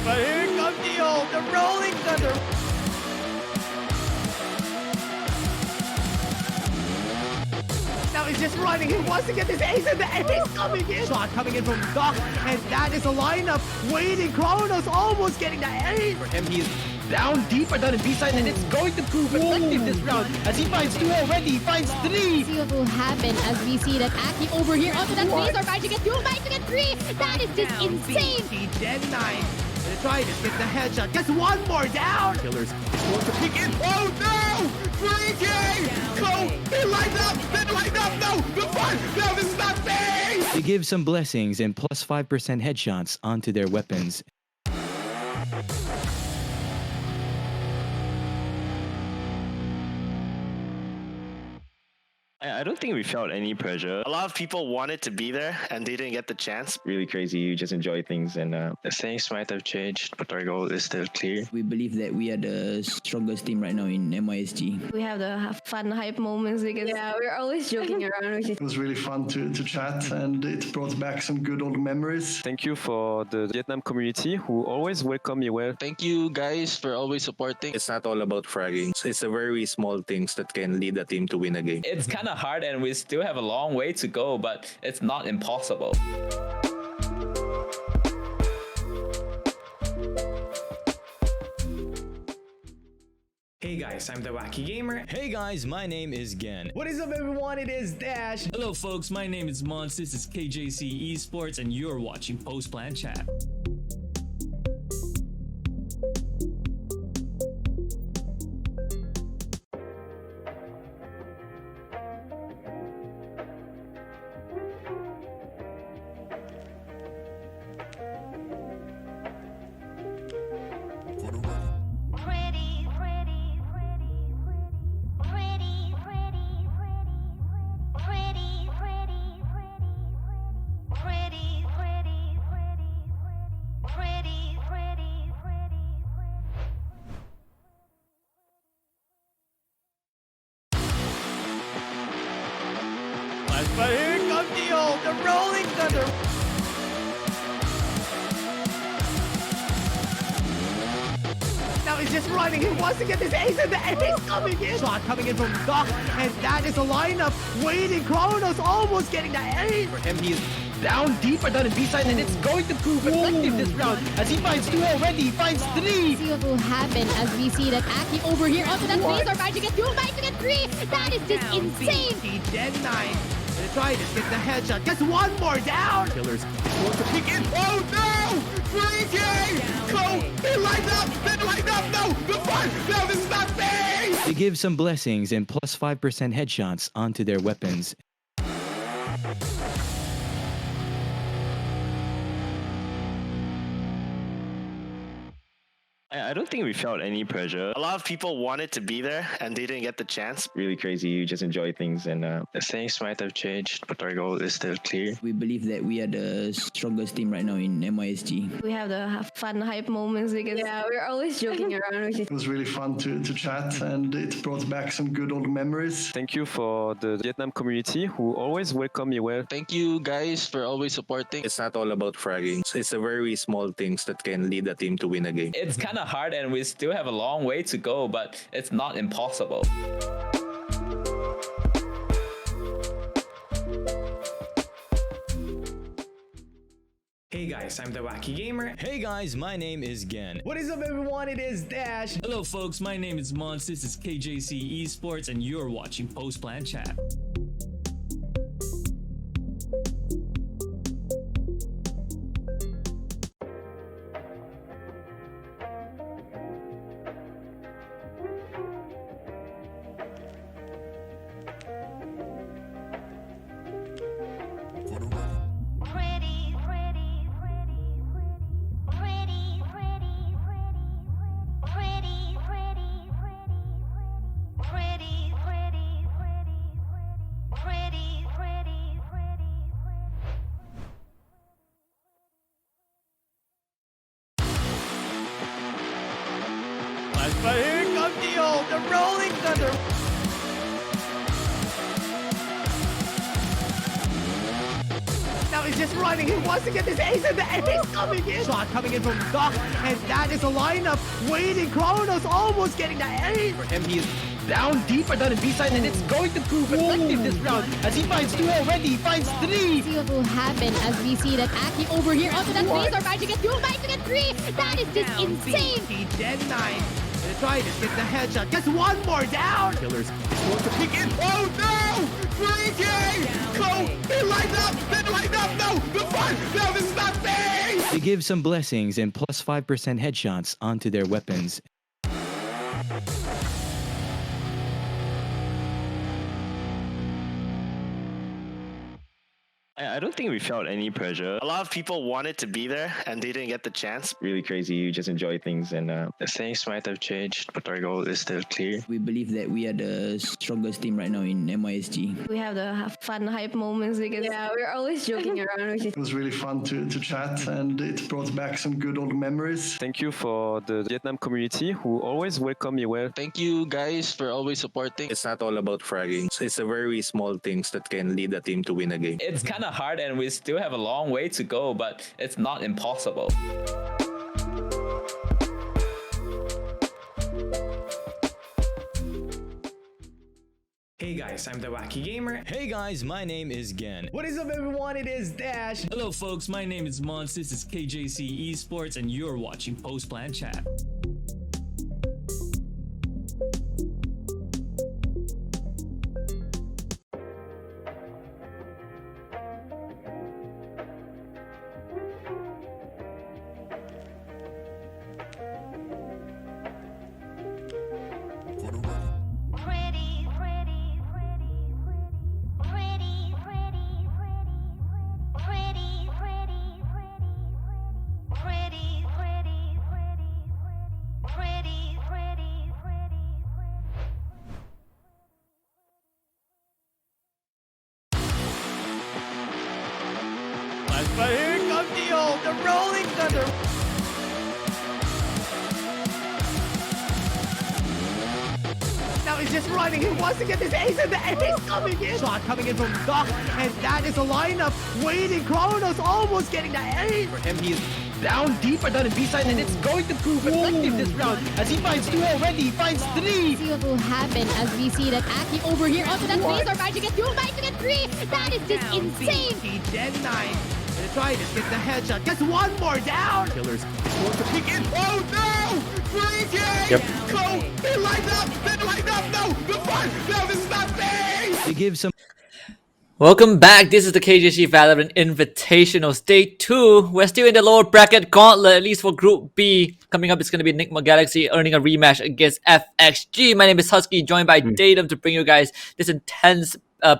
But here comes the Rolling Thunder. Now he's just running. He wants to get this ace in the ace coming in. Shot coming in from Doc, and that is a lineup waiting. Kronos almost getting the ace. For him, he is down deeper down in B-side, and it's going to prove effective this round. As he finds 2 already, he finds 3. See what will happen as we see that Aki over here onto that base are managing to get 2, managing to get 3. That is just insane. He dead 9. Gonna try to get the headshot. Gets 1 more down. Killers going to peek in. Oh no! 3K! Go! He lined up! Then lined up! No! The fun! No, this is not fair! They give some blessings and plus 5% headshots onto their weapons. I don't think we felt any pressure. A lot of people wanted to be there and they didn't get the chance. Really crazy. You just enjoy things and Things might have changed, but our goal is still clear. We believe that we are the strongest team right now in MISG. We have the fun hype moments because we're always joking around. It was really fun to chat, and it brought back some good old memories. Thank you for the Vietnam community who always welcome me well. Thank you guys for always supporting. It's not all about fragging. It's the very small things that can lead a team to win a game. It's kind of hard and we still have a long way to go, but it's not impossible. Hey guys, I'm the Wacky Gamer. Hey guys, my name is Gen. What is up everyone? It is Dash. Hello folks, my name is Mons, this is KJC eSports and you're watching Post Plan Chat. But here comes the Rolling Thunder. Now he's just running. He wants to get this ace in the ace coming in. Shot coming in from Doc, and that is a lineup waiting. Kronos almost getting the ace. For him, he is down deeper down in B-side, and it's going to prove effective this round. As he finds 2 already, he finds 3. See what will happen as we see that Aki over here onto that base are managing to get 2, managing to get 3. That is just insane. He dead 9. Gonna try to get the headshot. Gets 1 more down. Killers going to peek in. Oh no! 3K! Go! He lined up! Then lined up! No! The fun! No, this is not fair! They give some blessings and plus 5% headshots onto their weapons. I don't think we felt any pressure. A lot of people wanted to be there and they didn't get the chance. Really crazy. You just enjoy things and Things might have changed, but our goal is still clear. We believe that we are the strongest team right now in MISG. We have the fun hype moments because we're always joking around. It was really fun to chat, and it brought back some good old memories. Thank you for the Vietnam community who always welcome me well. Thank you guys for always supporting. It's not all about fragging. It's the very small things that can lead a team to win a game. It's kind of hard and we still have a long way to go, but it's not impossible. Hey guys, I'm the Wacky Gamer. Hey guys, my name is Gen. What is up everyone? It is Dash. Hello folks, my name is Mons, this is KJC eSports and you're watching Post Plan Chat. But here comes the rolling thunder. Now he's just running. He wants to get this ace, and the ace coming in. Shot coming in from Doc, and that is a lineup waiting. Kronos almost getting the ace. For him, he is down deeper down in B-side, and it's going to prove effective this round as he finds two already. He finds three. See what will happen as we see that Aki over here onto that base are about to get two, about to get three. That is just insane. He dead 9. Titus gets the headshot, gets one more down. Killers going to peek in. Oh no! 3K! Go! They lined up! They lined up! No! The fun! No, this is not fair! They give some blessings and plus 5% headshots onto their weapons. I don't think we felt any pressure. A lot of people wanted to be there and they didn't get the chance. Really crazy. You just enjoy things and Things might have changed, but our goal is still clear. We believe that we are the strongest team right now in MISG. We have the fun hype moments because we're always joking around. It was really fun to chat, and it brought back some good old memories. Thank you for the Vietnam community who always welcome me well. Thank you guys for always supporting. It's not all about fragging. It's the very small things that can lead a team to win a game. It's kind of hard and we still have a long way to go, but it's not impossible. Hey guys, I'm the Wacky Gamer. Hey guys, my name is Gen. What is up everyone? It is Dash. Hello folks, my name is Mons, this is KJC eSports and you're watching Post Plan Chat. But here comes the rolling thunder. Now he's just running. He wants to get this ace, and the ace coming in. Shot coming in from Doc, and that is a lineup waiting. Kronos almost getting the ace. For him, he is down deeper down in B-side, and it's going to prove effective this round as he finds two already. He finds three. See what will happen as we see that Aki over here onto that base are about to get two, about to get three. That is just insane. He dead 9. Titus gets the headshot, gets one more down. Killers going to peek in. Oh no! 3K! Go! They lined up! They lined up! No! The fun! No, this is not fair! They give some. Welcome back. This is the KJC VALORANT Invitational Day 2. We're still in the lower bracket gauntlet, at least for Group B. Coming up, it's going to be Nigma Galaxy earning a rematch against FXG. My name is Husky, joined by Datum to bring you guys this intense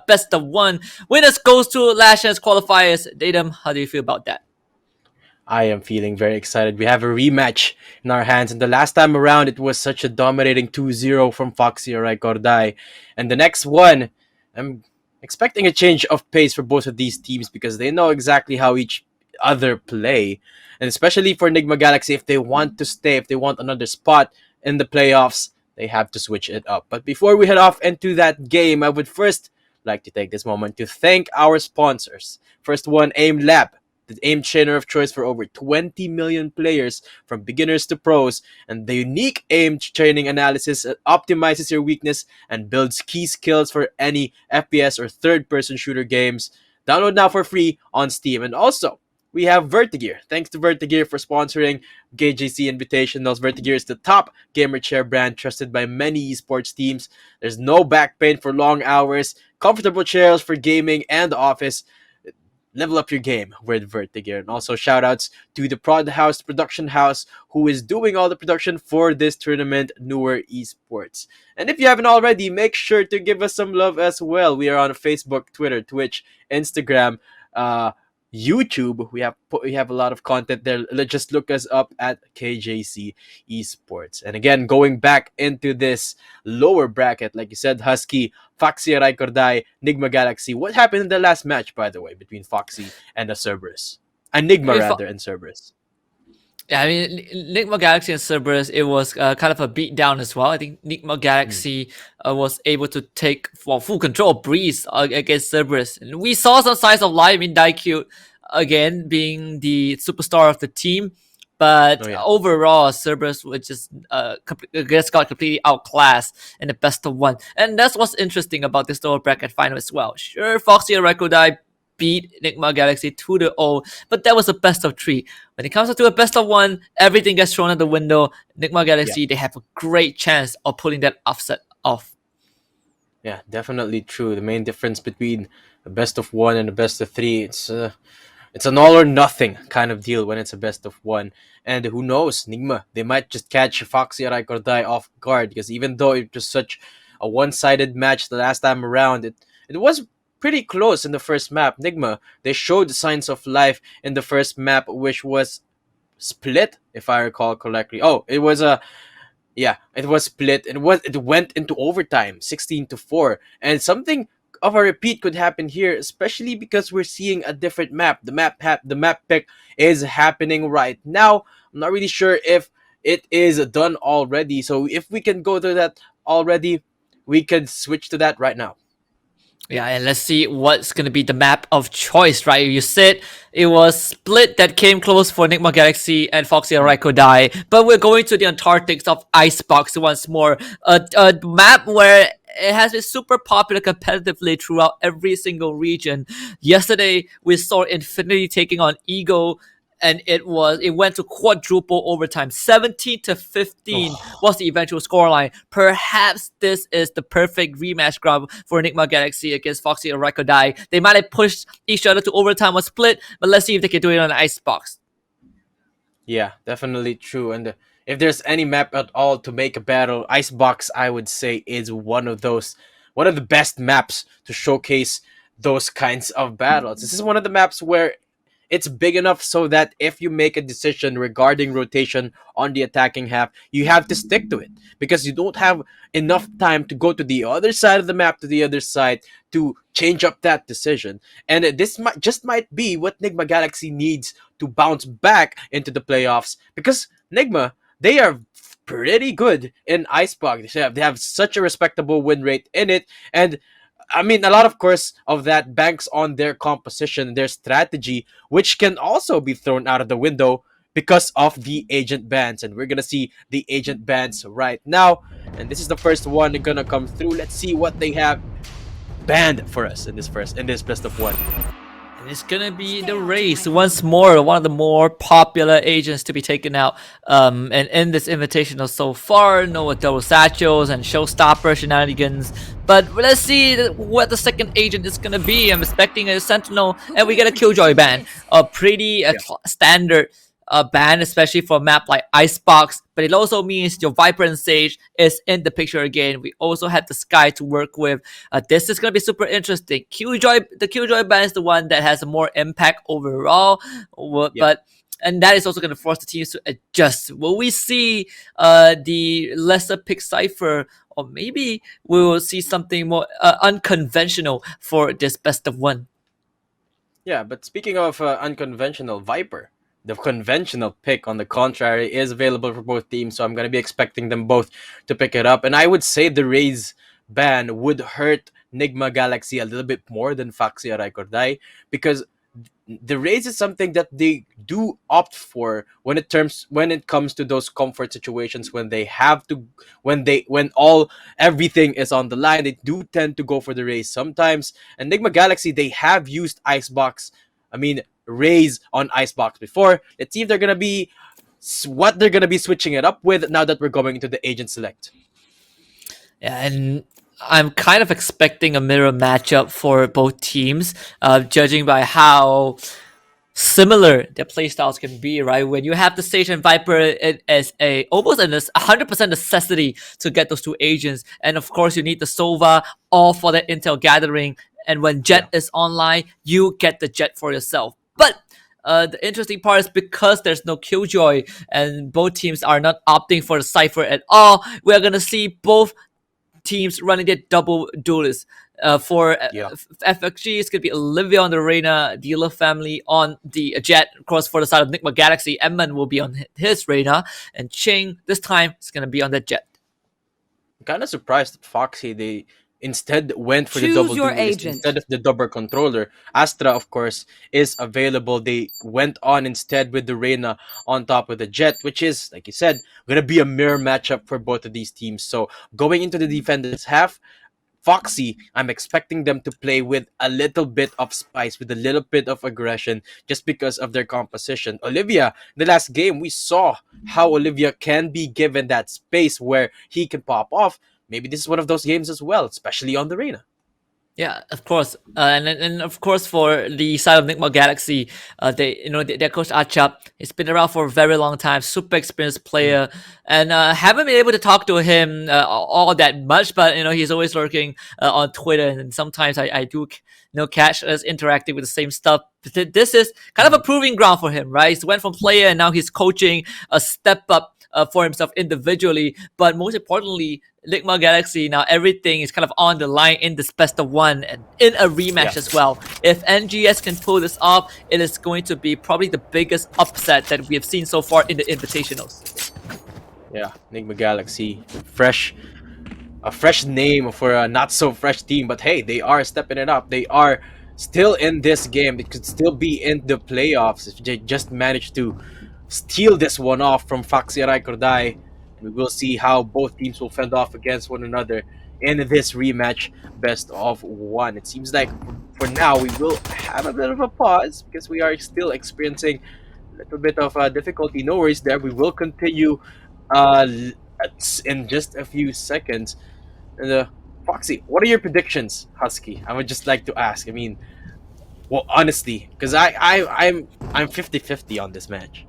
best of one. Winners goes to last chance qualifiers. Datum, how do you feel about that? I am feeling very excited. We have a rematch in our hands, and the last time around, it was such a dominating 2-0 from Foxy Araikordai. And the next one, I'm expecting a change of pace for both of these teams because they know exactly how each other play. And especially for Nigma Galaxy, if they want to stay, if they want another spot in the playoffs, they have to switch it up. But before we head off into that game, I would first like to take this moment to thank our sponsors. First one, Aim Lab, the aim trainer of choice for over 20 million players from beginners to pros, and the unique aim training analysis optimizes your weakness and builds key skills for any FPS or third-person shooter games. Download now for free on Steam. And also, we have Vertigear. Thanks to Vertigear for sponsoring KJC Invitationals. Vertigear is the top gamer chair brand trusted by many esports teams. There's no back pain for long hours, comfortable chairs for gaming and the office. Level up your game with Vertigear. And also shoutouts to the Prod House Production House, who is doing all the production for this tournament, Newer Esports. And if you haven't already, make sure to give us some love as well. We are on Facebook, Twitter, Twitch, Instagram, YouTube. We have a lot of content there. Just look us up at KJC eSports. And again, going back into this lower bracket, like you said, Husky, Foxy Araikordai, Nigma Galaxy. What happened in the last match, by the way, between Foxy and the Cerberus? And Nigma, rather, and Cerberus. Yeah, I mean, Nigma Galaxy and Cerberus, it was kind of a beat down as well. I think Nigma Galaxy was able to take full control of Breeze against Cerberus. And we saw some signs of life in Daikyu, again, being the superstar of the team. But overall, Cerberus was just got completely outclassed in the best of one. And that's what's interesting about this lower bracket final as well. Sure, Foxy and Araikordai beat Nigma Galaxy 2-0, but that was a best of 3. When it comes to a best of 1, everything gets thrown out the window. Nigma Galaxy, they have a great chance of pulling that upset off. Yeah, definitely true. The main difference between a best of 1 and a best of 3, it's an all or nothing kind of deal when it's a best of 1. And who knows, Nigma, they might just catch Foxy Araikordai off guard, because even though it was such a one-sided match the last time around, it was pretty close in the first map. Nigma, they showed signs of life in the first map, which was split, if I recall correctly. Oh, it was it was split. It went into overtime, 16-4, and something of a repeat could happen here, especially because we're seeing a different map. The map pick is happening right now. I'm not really sure if it is done already. So if we can go to that already, we can switch to that right now. Yeah, and let's see what's going to be the map of choice, right? You said it was split that came close for Nigma Galaxy and Foxy Araikordai, but we're going to the Antarctics of Icebox once more. A map where it has been super popular competitively throughout every single region. Yesterday, we saw Infinity taking on Eagle, and it went to quadruple overtime. 17-15 was the eventual scoreline. Perhaps this is the perfect rematch ground for Nigma Galaxy against Foxy and Araikordai. They might have pushed each other to overtime or split, but let's see if they can do it on the Icebox. Yeah, definitely true. And if there's any map at all to make a battle, Icebox, I would say, is one of the best maps to showcase those kinds of battles. This is one of the maps where it's big enough so that if you make a decision regarding rotation on the attacking half, you have to stick to it, because you don't have enough time to go to the other side of the map, to the other side, to change up that decision. And this might be what Nigma Galaxy needs to bounce back into the playoffs, because Nigma, they are pretty good in Icebox. They have such a respectable win rate in it, and I mean, a lot, of course, of that banks on their composition, their strategy, which can also be thrown out of the window because of the agent bans. And we're going to see the agent bans right now. And this is the first one that's going to come through. Let's see what they have banned for us in this best of 1. And it's gonna be the race once more, one of the more popular agents to be taken out. And in this invitational so far, no double satchels and showstopper shenanigans. But let's see what the second agent is gonna be. I'm expecting a Sentinel, and we get a Killjoy ban, a pretty standard ban, especially for a map like Icebox. But it also means your Viper and Sage is in the picture again. We also have the Sky to work with. This is going to be super interesting. The Killjoy ban is the one that has more impact overall. But and that is also going to force the teams to adjust. Will we see the lesser pick Cypher, or maybe we will see something more unconventional for this best of one? Yeah, but speaking of unconventional, Viper, the conventional pick, on the contrary, is available for both teams, so I'm going to be expecting them both to pick it up. And I would say the Raze ban would hurt Nigma Galaxy a little bit more than Foxy Araikordai, because the Raze is something that they do opt for when it comes to those comfort situations, when they have to, when everything is on the line. They do tend to go for the Raze sometimes. And Nigma Galaxy, they have used Raze on Icebox before. Let's see if they're gonna be what they're gonna be switching it up with now that we're going into the Agent Select. Yeah, and I'm kind of expecting a mirror matchup for both teams, judging by how similar their playstyles can be, right? When you have the Sage and Viper, it is almost a 100% necessity to get those two agents. And of course, you need the Sova all for the intel gathering. And when Jet is online, you get the Jet for yourself. But the interesting part is, because there's no Killjoy and both teams are not opting for the Cypher at all, we're going to see both teams running their double duelists. For FXG, it's going to be Olivia on the Reyna, Dealer family on the Jet. Of course, for the side of Nigma Galaxy, Edmund will be on his Reyna, and Ching, this time, is going to be on the Jet. I'm kind of surprised that Foxy, they instead went for the double duelist instead of the double controller. Astra, of course, is available. They went on instead with the Reyna on top of the Jet, which is, like you said, going to be a mirror matchup for both of these teams. So going into the defenders half, Foxy, I'm expecting them to play with a little bit of spice, with a little bit of aggression, just because of their composition. Olivia, the last game, we saw how Olivia can be given that space where he can pop off. Maybe this is one of those games as well, especially on the Reyna. Yeah, of course, and of course for the side of Nigma Galaxy, their coach Achap, he's been around for a very long time, super experienced player, and haven't been able to talk to him all that much, but he's always lurking on Twitter, and sometimes I do catch us interacting with the same stuff. This is kind of a proving ground for him, right? He went from player and now he's coaching a step up for himself individually, but most importantly, Nigma Galaxy, now everything is kind of on the line in this best of one and in a rematch as well. If NGS can pull this off, it is going to be probably the biggest upset that we have seen so far in the Invitationals. Yeah, Nigma Galaxy, a fresh name for a not so fresh team, but hey, they are stepping it up. They are still in this game. They could still be in the playoffs if they just manage to steal this one off from Foxy Araikordai. We will see how both teams will fend off against one another in this rematch best of one. It seems like for now we will have a bit of a pause because we are still experiencing a little bit of difficulty. No worries there. We will continue in just a few seconds. And Foxy, what are your predictions, Husky? I would just like to ask. I mean, well, honestly, because I'm 50-50 on this match.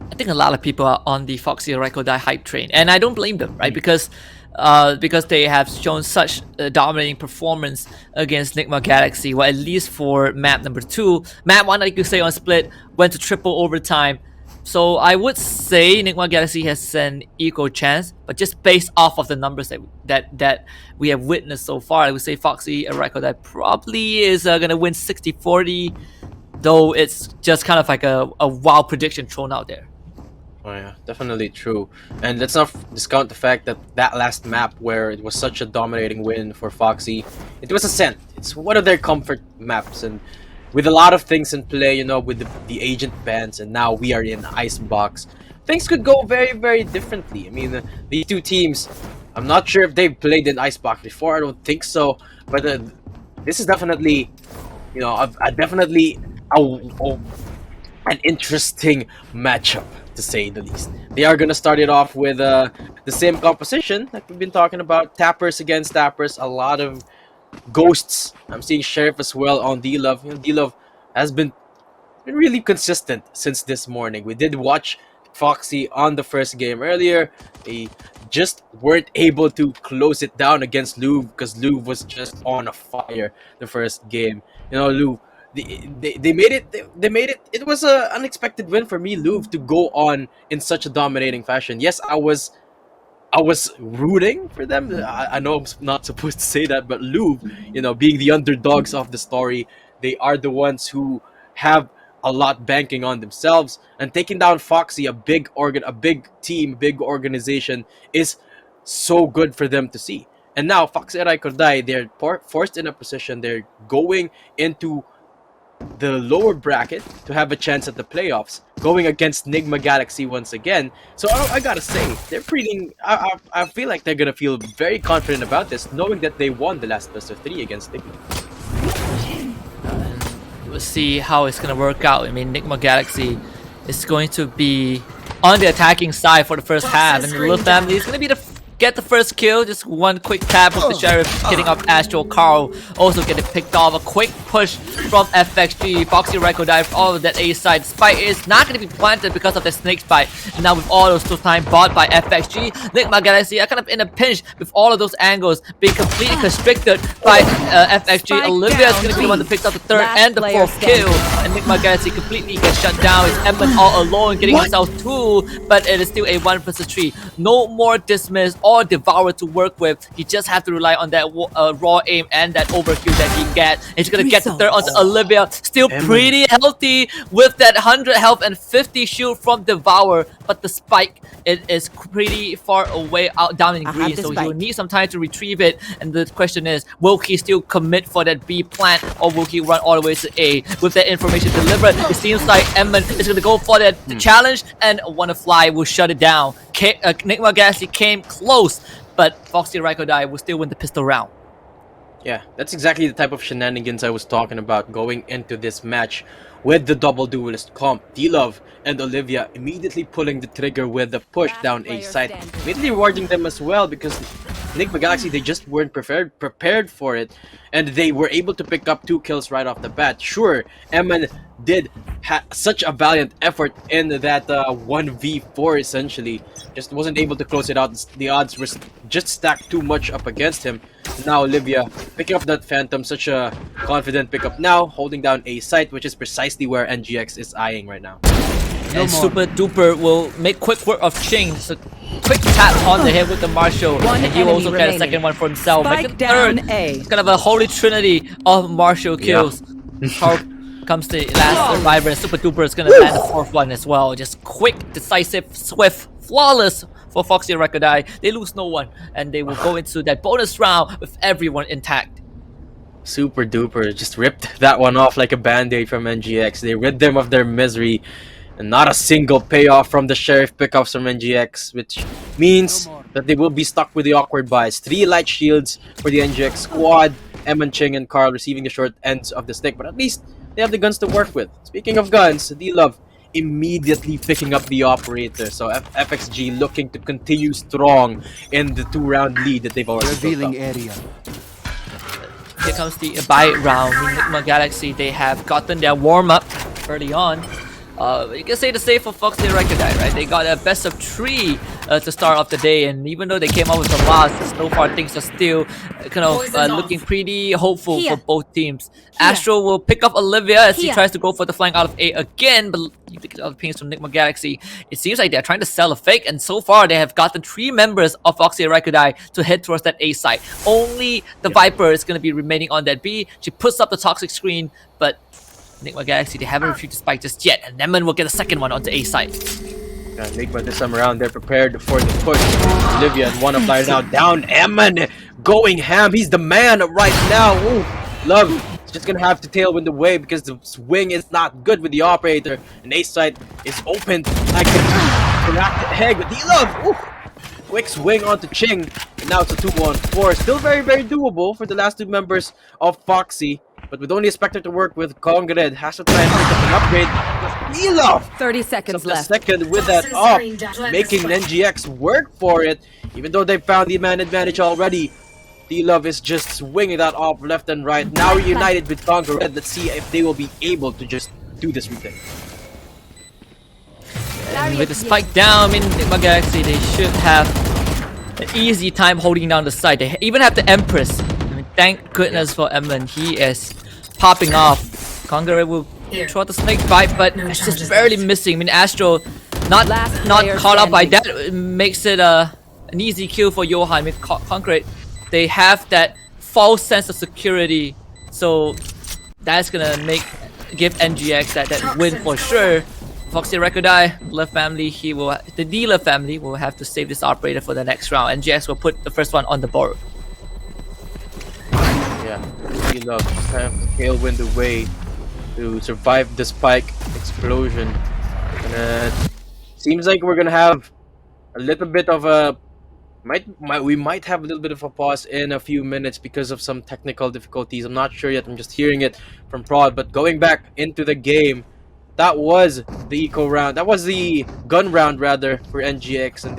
I think a lot of people are on the Foxy Araikordai hype train, and I don't blame them, right? Because they have shown such a dominating performance against Nigma Galaxy, well, at least for map number 2. Map 1, like you say, on Split, went to triple overtime. So I would say Nigma Galaxy has an equal chance, but just based off of the numbers that we have witnessed so far, I would say Foxy Araikordai probably is going to win 60-40, though it's just kind of like a wild prediction thrown out there. Oh yeah, definitely true. And let's not discount the fact that that last map where it was such a dominating win for Foxy, it was Ascent. It's one of their comfort maps, and with a lot of things in play, with the agent bans, and now we are in Icebox, things could go very, very differently. I mean, these two teams, I'm not sure if they've played in Icebox before. I don't think so, but this is definitely, an interesting matchup, to say the least. They are going to start it off with the same composition that we've been talking about. Tappers against Tappers. A lot of ghosts. I'm seeing Sheriff as well on D-Love. D-Love has been really consistent since this morning. We did watch Foxy on the first game earlier. They just weren't able to close it down against Louvre because Louvre was just on a fire the first game. Louvre, they made it. They made it. It was an unexpected win for me, Louvre, to go on in such a dominating fashion. Yes, I was rooting for them. I know I'm not supposed to say that, but Louvre, you know, being the underdogs of the story, they are the ones who have a lot banking on themselves, and taking down Foxy, a big team, big organization, is so good for them to see. And now Foxy and Araikordai, they're forced in a position. They're going into the lower bracket to have a chance at the playoffs, going against Nigma Galaxy once again. So I gotta say, they're pretty. I feel like they're gonna feel very confident about this, knowing that they won the last best of 3 against Nigma. We'll see how it's gonna work out. I mean, Nigma Galaxy is going to be on the attacking side for the first half, and the little family is gonna be get the first kill. Just one quick tap with the Sheriff getting up Astro. Carl also getting picked off. A quick push from FXG. Foxy Araikordai for all of that A side. Spike is not going to be planted because of the snake spike. And now with all those time bought by FXG, Nigma Galaxy are kind of in a pinch with all of those angles being completely constricted by FXG. Olivia is going to be the one that picks up the third and the fourth kill. And Nigma Galaxy completely gets shut down. It's Emman all alone getting himself 2, but it is still a 1 vs 3. No more dismiss or Devour to work with. He just have to rely on that raw aim and that overkill that he get. And he's gonna get the third onto Olivia. Still pretty healthy with that 100 health and 50 shield from Devour, but the spike, it is pretty far away out down in green, so he'll need some time to retrieve it. And the question is, will he still commit for that B plant, or will he run all the way to A? With that information delivered, it seems like Emman is gonna go for that challenge, and Wanna-Fly will shut it down. Nigma Galaxy came close, but Foxy Araikordai will still win the pistol round. Yeah, that's exactly the type of shenanigans I was talking about going into this match with the double duelist comp. D-Love and Olivia immediately pulling the trigger with the push down A side, immediately rewarding them as well, because Nigma Galaxy, they just weren't prepared for it, and they were able to pick up 2 kills right off the bat. Sure, Emman did such a valiant effort in that 1v4 essentially, just wasn't able to close it out. The odds were just stacked too much up against him. Now Olivia picking up that Phantom, such a confident pickup now, holding down A site, which is precisely where NGX is eyeing right now. And Super Duper will make quick work of Ching. So quick tap on the head with the Marshall, and he will also get a second one for himself. Make it third. It's kind of a holy trinity of Marshall kills. Carl comes the last survivor, and Super Duper is gonna land the 4th one as well. Just quick, decisive, swift, flawless for Foxy Araikordai. They lose no one, and they will go into that bonus round with everyone intact. Super Duper just ripped that one off like a band-aid from NGX. They rid them of their misery, and not a single payoff from the Sheriff pickups from NGX, which means that they will be stuck with the awkward buys. 3 light shields for the NGX squad. Emman, Ching, and Carl receiving the short ends of the stick, but at least they have the guns to work with. Speaking of guns, D-Love immediately picking up the operator, so FXG looking to continue strong in the 2-round lead that they've already revealing area. Here comes the buy round. Nigma Galaxy, they have gotten their warm-up early on. You can say the same for Foxy Araikordai, right? They got a best of 3 to start off the day, and even though they came out with a loss, so far things are still kind of looking pretty hopeful for both teams. Astro will pick up Olivia as he tries to go for the flank out of A again, but you pick up the pings from Nigma Galaxy. It seems like they're trying to sell a fake, and so far they have gotten 3 members of Foxy Araikordai to head towards that A side. Only the Viper is going to be remaining on that B. She puts up the toxic screen, but Nigma Galaxy, they haven't refused to spike just yet, and Emman will get a second one onto A side. Yeah, Nigma this time around, they're prepared for the push. Olivia and Wanna-Fly now down. Emman going ham. He's the man right now. Ooh, Love is just gonna have to tailwind away because the swing is not good with the operator. And A side is open like a head with D-Love. Quick swing onto Ching. And now it's a 2-on-4. Still very, very doable for the last 2 members of Foxy. But with only a Spectre to work with, Congred has to try and pick up an upgrade. D-Love! 30 seconds left. Second with that off, making NGX work for it. Even though they found the man advantage already, D-Love is just swinging that off left and right. Now reunited with Congred. Let's see if they will be able to just do this retake. And with the spike down, I mean, Nigma Galaxy, they should have an easy time holding down the side. They even have the Empress. Thank goodness for Emman. He is popping off Conqueror will try to snake bite, but it's just barely missing. I mean, Astro not caught up by that makes it an easy kill for Johan. I mean, Conqueror, they have that false sense of security, so that's gonna give NGX that win for sure. Foxy Araikordai, Love family, the D-Love family will have to save this operator for the next round. NGX will put the first one on the board. Yeah, D-Love have to tailwind the way to survive the spike explosion. And seems like we're gonna have a little bit of a we might have a little bit of a pause in a few minutes because of some technical difficulties. I'm not sure yet. I'm just hearing it from Prod. But going back into the game, that was the eco round. That was the gun round rather for NGX, and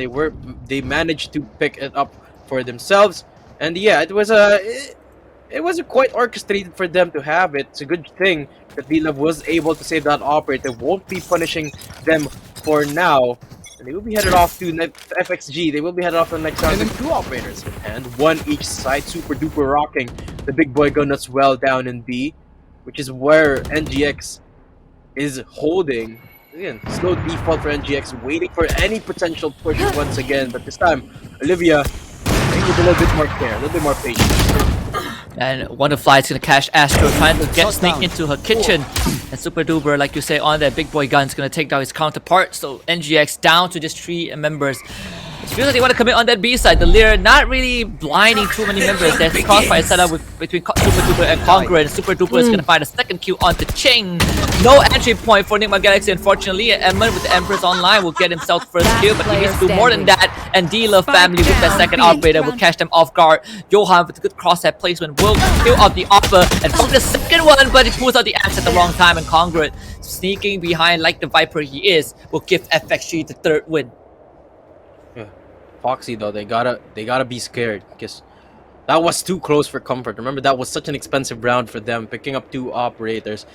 they managed to pick it up for themselves. And yeah, it was quite orchestrated for them to have it. It's a good thing that D-Love was able to save that operator. Won't be punishing them for now. And they will be headed off to FXG. They will be headed off to the next round with 2 operators in hand, 1 each side. Super duper rocking the big boy gun as well down in B, which is where NGX is holding. Again, slow default for NGX, waiting for any potential push once again. But this time, Olivia with a little bit more care, a little bit more patience. And Wonderfly is gonna catch Astro, trying to sneak into her kitchen. And Super Duper, like you say, on that big boy gun is gonna take down his counterpart. So NGX down to just 3 members. It feels like they want to commit on that B side. The Lear not really blinding too many members. There's a crossfire set up between Super Duper and Conqueror, and Super Duper is going to find a second kill onto Ching. No entry point for Nigma Galaxy, unfortunately. Emman with the Empress online will get himself the first kill, but he needs to do more than that. And D-Love family with that second operator will catch them off guard. Johan with a good crosshair placement will kill off the upper and funk the second one, but he pulls out the axe at the wrong time, and Conqueror, sneaking behind like the Viper he is, will give FXG the 3rd win. Foxy though, they gotta be scared because that was too close for comfort. Remember, that was such an expensive round for them, picking up 2 operators.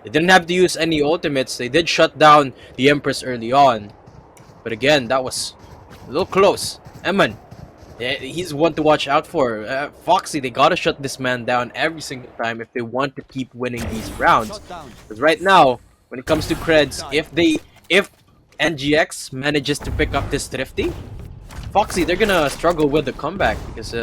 They didn't have to use any ultimates. They did shut down the Empress early on, but again, that was a little close. Emman, yeah, he's one to watch out for. Foxy, they gotta shut this man down every single time if they want to keep winning these rounds. Because right now, when it comes to creds, if NGX manages to pick up this Thrifty, Foxy, they're gonna struggle with the comeback because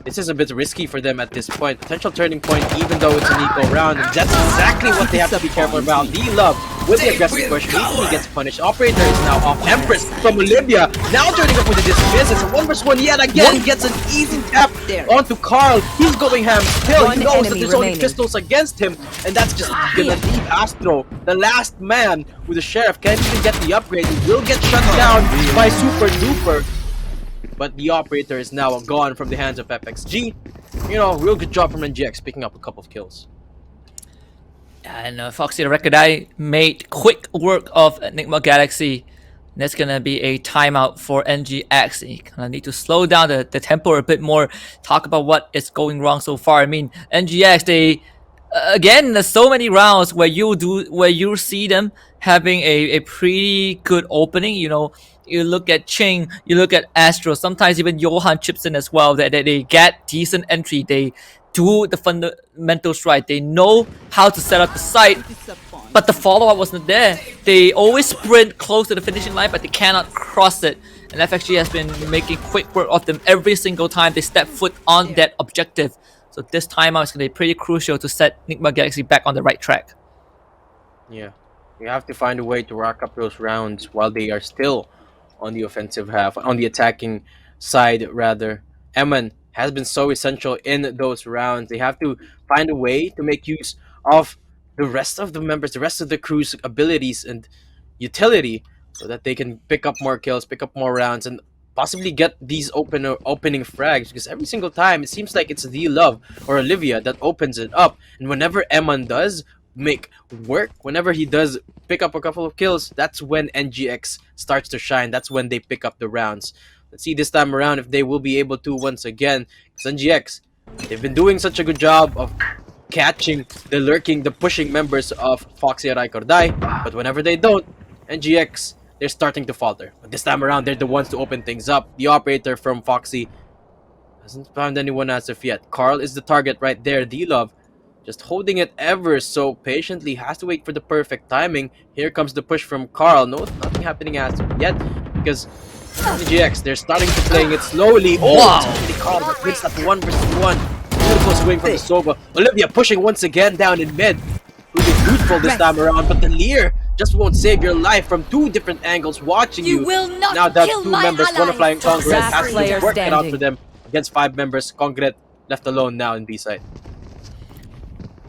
this is a bit risky for them at this point. Potential turning point, even though it's an equal round, and that's exactly what they have to be careful about. D-Love with the aggressive push, he gets punished. Operator is now off. Empress from Olivia now turning up with the dismiss. It's a 1 vs 1 yet again. He gets an easy tap onto Carl. He's going ham still. He knows that there's only pistols against him, and that's just gonna leave Astro, the last man with the sheriff. Can't even get the upgrade. He will get shut down by Super Duper. But the operator is now gone from the hands of FXG. You know, real good job from NGX picking up a couple of kills. And Foxy Araikordai made quick work of Nigma Galaxy. That's gonna be a timeout for NGX. You kinda need to slow down the tempo a bit more. Talk about what is going wrong so far. I mean, NGX, they again, there's so many rounds where you see them having a pretty good opening. You know, you look at Ching, you look at Astro, sometimes even Johan chips in as well, that they get decent entry, they do the fundamentals right, they know how to set up the site, but the follow-up wasn't there. They always sprint close to the finishing line, but they cannot cross it, and FXG has been making quick work of them every single time they step foot on that objective. So this timeout is going to be pretty crucial to set Nigma Galaxy back on the right track. Yeah, you have to find a way to rack up those rounds while they are still on the offensive half, on the attacking side rather. Emman has been so essential in those rounds. They have to find a way to make use of the rest of the members, the rest of the crew's abilities and utility, so that they can pick up more kills, pick up more rounds, and possibly get these opening frags. Because every single time it seems like it's D-Love or Olivia that opens it up, and whenever Emman does make work, whenever he does pick up a couple of kills, that's when NGX starts to shine. That's when they pick up the rounds. Let's see this time around if they will be able to once again. Because NGX, they've been doing such a good job of catching the pushing members of Foxy Araikordai, but whenever they don't, NGX, they're starting to falter. But this time around, they're the ones to open things up. The operator from Foxy hasn't found anyone as of yet. Carl is the target right there. D-Love just holding it ever so patiently. Has to wait for the perfect timing. Here comes the push from Carl. No, nothing happening as of yet because NGX, they're starting to playing it slowly. Oh, Wow. it's actually Carl that wins that 1 versus 1. Beautiful swing from the Sova. Olivia pushing once again down in mid. Really beautiful this time around, but the Lear just won't save your life from 2 different angles watching you. will not Now that kill 2 my members, one allies. flying Concrete, Last has to player work it out standing. for them against 5 members. Concrete left alone now in B side.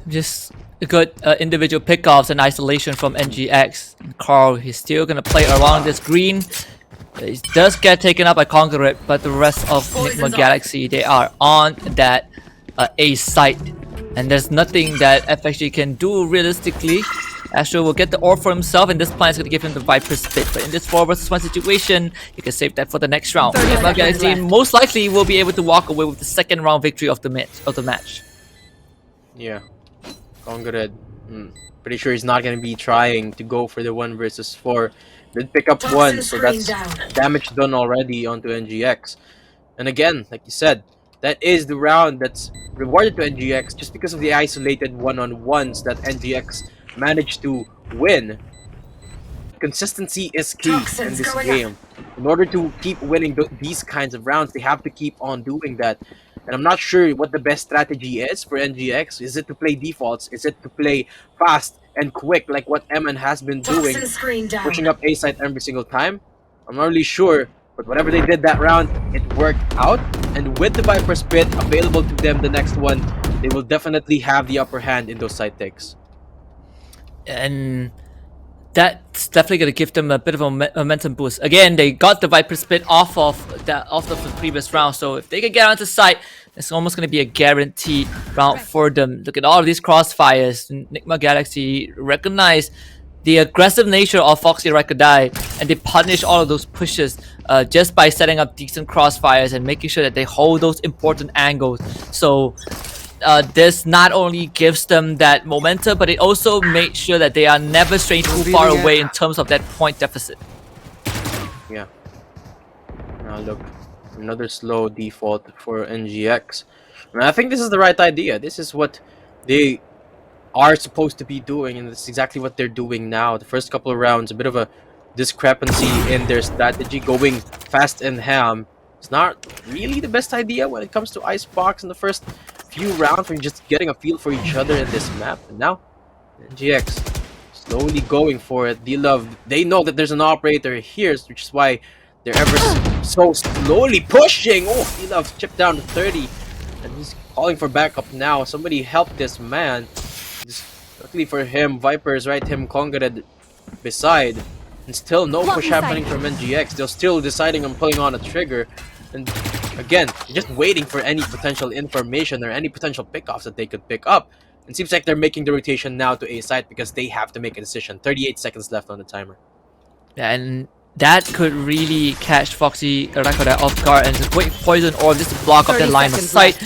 Just good individual pickoffs and isolation from NGX. Carl, he's still gonna play around this green. He does get taken up by Conqueror, but the rest of Nigma Galaxy, they are on that A site. And there's nothing that FXG can do realistically. Astro will get the ore for himself, and this plan is going to give him the Viper Spit. But in this 4 versus 1 situation, you can save that for the next round. Nigma Galaxy most likely will be able to walk away with the 2nd round victory of the match. Yeah. Concrete, pretty sure he's not going to be trying to go for the 1 versus 4. Did pick up 1, so that's damage done already onto NGX. And again, like you said, that is the round that's rewarded to NGX just because of the isolated one-on-ones that NGX managed to win. Consistency is key in this game. In order to keep winning these kinds of rounds, they have to keep on doing that. And I'm not sure what the best strategy is for NGX. Is it to play defaults? Is it to play fast and quick like what Eman has been doing, pushing up A side every single time? I'm not really sure. But whatever they did that round, it worked out. And with the Viper Spit available to them the next one, they will definitely have the upper hand in those side takes. And that's definitely going to give them a bit of a momentum boost. Again, they got the Viper Spit off of the previous round, so if they can get onto site, it's almost going to be a guaranteed round for them. Look at all of these crossfires. Nigma Galaxy recognize the aggressive nature of Foxy Araikordai, and they punish all of those pushes just by setting up decent crossfires and making sure that they hold those important angles. So this not only gives them that momentum, but it also makes sure that they are never straying too far away in terms of that point deficit. Yeah. Now look, another slow default for NGX. And I think this is the right idea. This is what they are supposed to be doing, and that's exactly what they're doing now. The first couple of rounds, a bit of a discrepancy in their strategy, going fast and ham. It's not really the best idea when it comes to Icebox in the first few rounds when you're just getting a feel for each other in this map. And now, NGX slowly going for it. D-Love, they know that there's an operator here, which is why they're ever so slowly pushing. Oh, D-Love chipped down to 30, and he's calling for backup now. Somebody help this man. Luckily for him, Viper is right him Conquered beside, and still no push happening from NGX. They're still deciding on pulling on a trigger, and again, just waiting for any potential information or any potential pickoffs that they could pick up. It seems like they're making the rotation now to A side because they have to make a decision. 38 seconds left on the timer. Yeah, and that could really catch Foxy Araikordai off guard, and just quick poison orb just to block up that line of sight.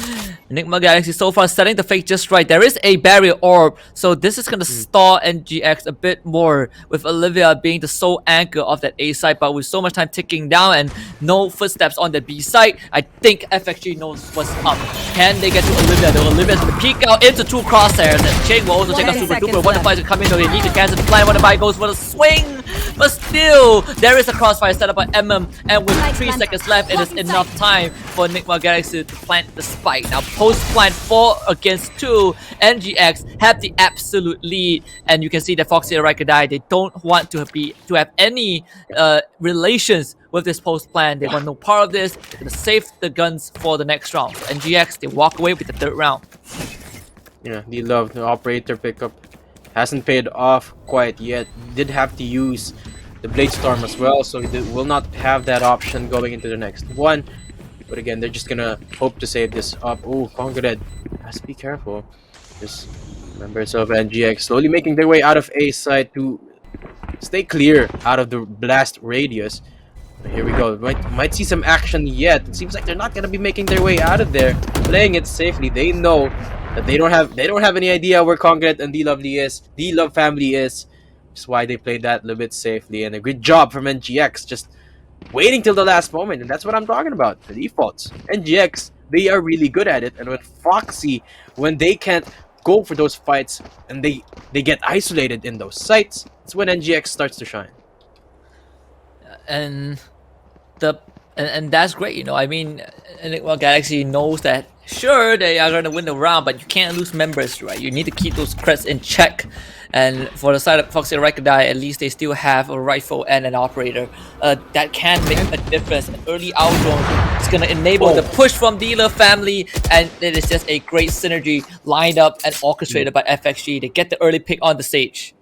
Nigma Galaxy so far setting the fake just right. There is a barrier orb, so this is going to stall NGX a bit more, with Olivia being the sole anchor of that A side. But with so much time ticking down and no footsteps on the B side, I think FXG knows what's up. Can they get to Olivia? The Olivia's going to peek out into 2 crosshairs, and Chain will also take out Super Duper. One of the come in, so they need to cancel the plan. One of the goes for the swing, but still, there is a crossfire set up by MM, and with 3 seconds left, it is enough time for Nigma Galaxy to plant the spike. Now, post-plant 4 against 2, NGX have the absolute lead, and you can see that Foxy Araikordai, they don't want to have any relations with this post-plan. They want no part of this. They're going to save the guns for the next round. So NGX, they walk away with the 3rd round. Yeah, they love the operator pickup. Hasn't paid off quite yet. Did have to use the Blade Storm as well, so they will not have that option going into the next one. But again, they're just gonna hope to save this up. Oh, Conquered has to be careful. Just members of NGX slowly making their way out of A side to stay clear out of the blast radius. But here we go. Might see some action yet. It seems like they're not gonna be making their way out of there. Playing it safely. They know that they don't have any idea where Conquered and D-Love family is. That's why they played that a little bit safely, and a good job from NGX just waiting till the last moment. And that's what I'm talking about, the defaults. NGX, they are really good at it, and with Foxy, when they can't go for those fights and they get isolated in those sites, it's when NGX starts to shine. And that's great, you know. I mean, Nigma Galaxy knows that sure they are going to win the round, but you can't lose members, right? You need to keep those creds in check. And for the side of Foxy and Araikordai, at least they still have a rifle and an operator that can make a difference. An early out drone is going to enable the push from Dealer family, and it is just a great synergy lined up and orchestrated by FXG. They get the early pick on the stage.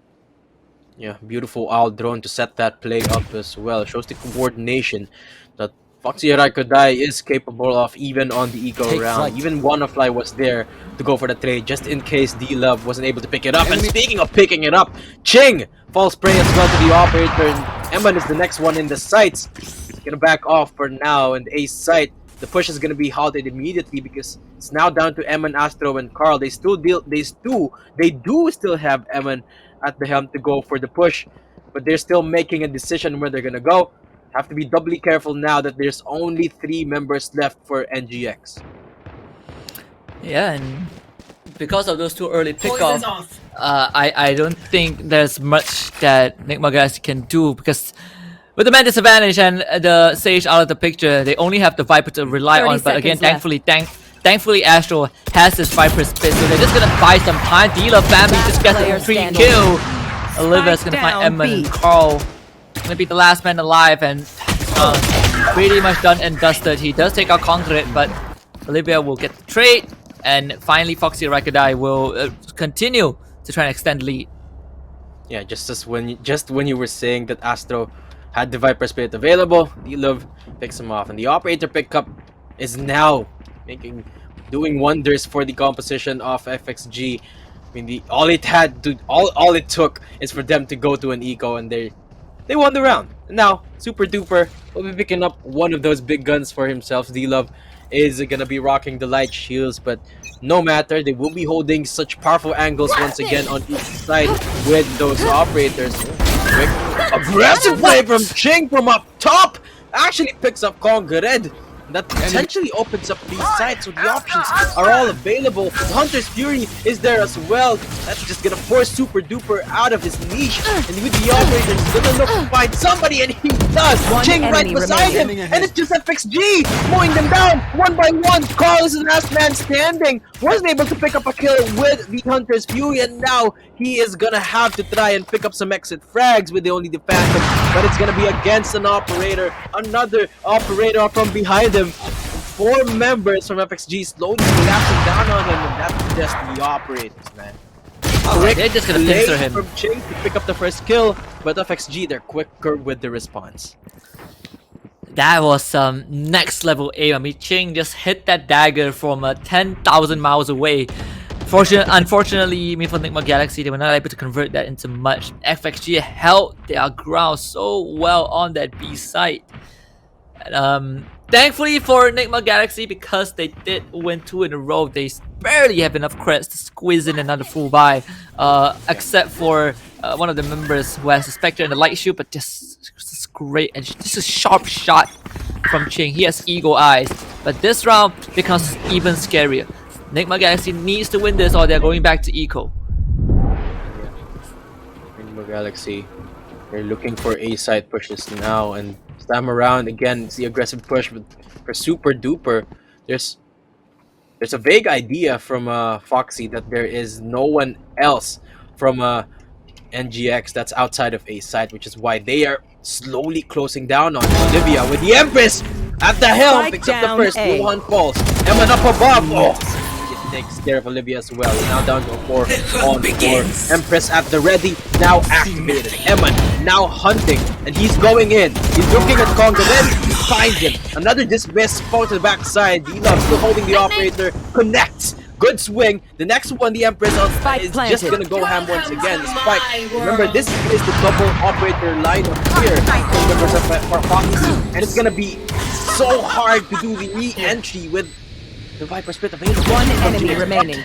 Yeah, beautiful owl drone to set that play up as well. Shows the coordination that Foxy Araikordai is capable of even on the eco round. Even Wannafly was there to go for the trade just in case D-Love wasn't able to pick it up. And speaking of picking it up, Ching falls prey as well to the operator. And Eman is the next one in the sights. He's gonna back off for now in the ace site. The push is gonna be halted immediately because it's now down to Eman, Astro, and Carl. They do still have Eman at the helm to go for the push, but they're still making a decision where they're gonna go. Have to be doubly careful now that there's only 3 members left for NGX. Yeah, and because of those 2 early pickoffs, I don't think there's much that Nigma Galaxy can do, because with the man disadvantage and the Sage out of the picture, they only have the Viper to rely on. But again, thankfully Astro has this Viper spin, so they're just gonna buy some time. Dealer family just gets a 3 kill. Olivia's gonna find Eman and Carl. Gonna be the last man alive, and pretty much done and dusted. He does take out Concrete, but Olivia will get the trade, and finally Foxy Araikordai will continue to try and extend the lead. Yeah, just when you were saying that Astro had the Viper Spirit available, D-Love picks him off, and the operator pickup is now doing wonders for the composition of FXG. I mean, all it took is for them to go to an eco, and they won the round. Now, Super Duper will be picking up one of those big guns for himself. D-Love is gonna be rocking the light shields, but no matter, they will be holding such powerful angles once again on each side with those operators. Quick, aggressive play from Ching from up top! Actually picks up Conga Red. That potentially opens up these sides, so the options are all available. Hunter's Fury is there as well. That's just gonna force Super Duper out of his niche. And with the operator, he's gonna look to find somebody, and he does. Ching right beside him, and it's just FXG mowing them down 1 by 1. Carl is the last man standing. Wasn't able to pick up a kill with the Hunter's Fury, and now he is gonna have to try and pick up some exit frags with the only the Phantom, but it's gonna be against an operator. Another operator from behind him. 4 members from FXG slowly collapsing down on him, and that's just the operators, man. They're just gonna pincer him. From Ching to pick up the first kill, but FXG, they're quicker with the response. That was some next level aim. I mean, Ching just hit that dagger from 10,000 miles away. Unfortunately, for Nigma Galaxy, they were not able to convert that into much. FXG held their ground so well on that B site. And, thankfully for Nigma Galaxy, because they did win 2 in a row, they barely have enough creds to squeeze in another full buy. Except for one of the members who has a Spectre and the Light Shield, but just great, and just a sharp shot from Ching. He has eagle eyes, but this round becomes even scarier. Nigma Galaxy needs to win this, or they're going back to eco. Nigma Galaxy, they're looking for A-side pushes now, and this time around again it's the aggressive push. But for Super Duper, there's a vague idea from Foxy that there is no one else from NGX that's outside of A-side, which is why they are slowly closing down on Olivia with the Empress at the helm. Picks up the first. Wuhan falls. Eman up above. It takes care of Olivia as well. Now down to a 4 on 4. Empress at the ready. Now activated. Eman now hunting, and he's going in. He's looking at Conga. Then he finds him. Another dismiss. Fall to the backside. D-Love still holding the operator. Connects. Good swing. The next one, the Empress is just gonna go ham once again. The spike. Remember, this is the double operator lineup here for Foxy, and it's gonna be so hard to do the re-entry with the Viper Split available. 1 enemy remaining.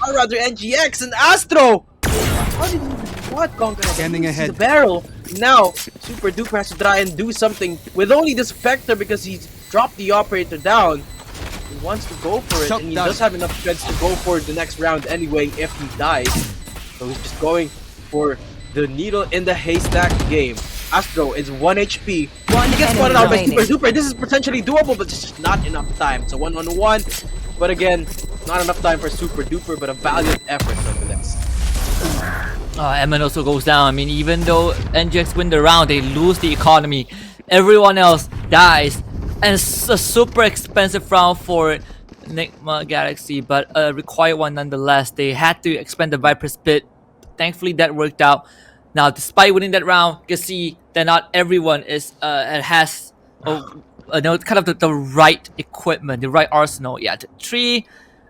Or rather, NGX and Astro. How did he what? Conquer standing ahead. The barrel. Now, Super Duper has to try and do something with only the Spectre because he's dropped the operator down. wants to go for it, and he does have enough threads to go for the next round anyway if he dies. So he's just going for the needle in the haystack game. Astro is 1 HP. He gets spotted out by Super Duper. This is potentially doable, but it's just not enough time. It's a 1-on-1, but again, not enough time for Super Duper, but a valiant effort nonetheless. Emin also goes down. I mean, even though NGX win the round, they lose the economy. Everyone else dies. And it's a super expensive round for Nigma Galaxy, but a required one nonetheless. They had to expend the Viper's Pit. Thankfully, that worked out. Now, despite winning that round, you can see that not everyone is has kind of the right equipment, the right arsenal. Yeah,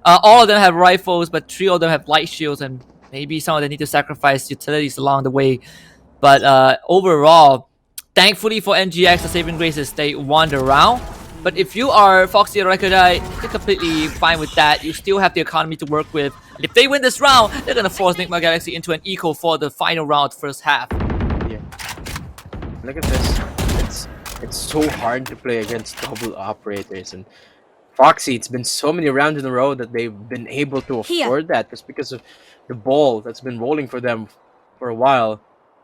all of them have rifles, but 3 of them have light shields, and maybe some of them need to sacrifice utilities along the way. But overall, thankfully for NGX, the saving grace is they won the round. But if you are Foxy or Araikordai, you're completely fine with that. You still have the economy to work with. And if they win this round, they're going to force Nigma Galaxy into an eco for the final round, first half. Yeah. Look at this. It's so hard to play against double operators. And Foxy, it's been so many rounds in a row that they've been able to afford that just because of the ball that's been rolling for them for a while.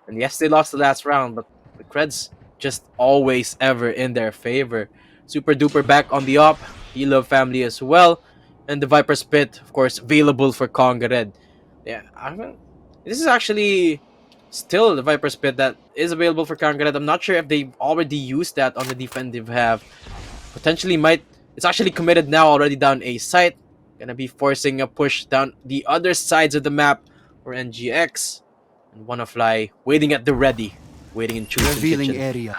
And yes, they lost the last round, but the creds just always ever in their favor. Super Duper back on the op, Love family as well, and the Viper's Pit, of course, available for Conga Red. Yeah, this is actually still the Viper's Pit that is available for Conga Red. I'm not sure if they've already used that on the defensive half. Potentially might. It's actually committed now, already down A site. Gonna be forcing a push down the other sides of the map for NGX. And WannaFly waiting at the ready, waiting in choosing revealing area.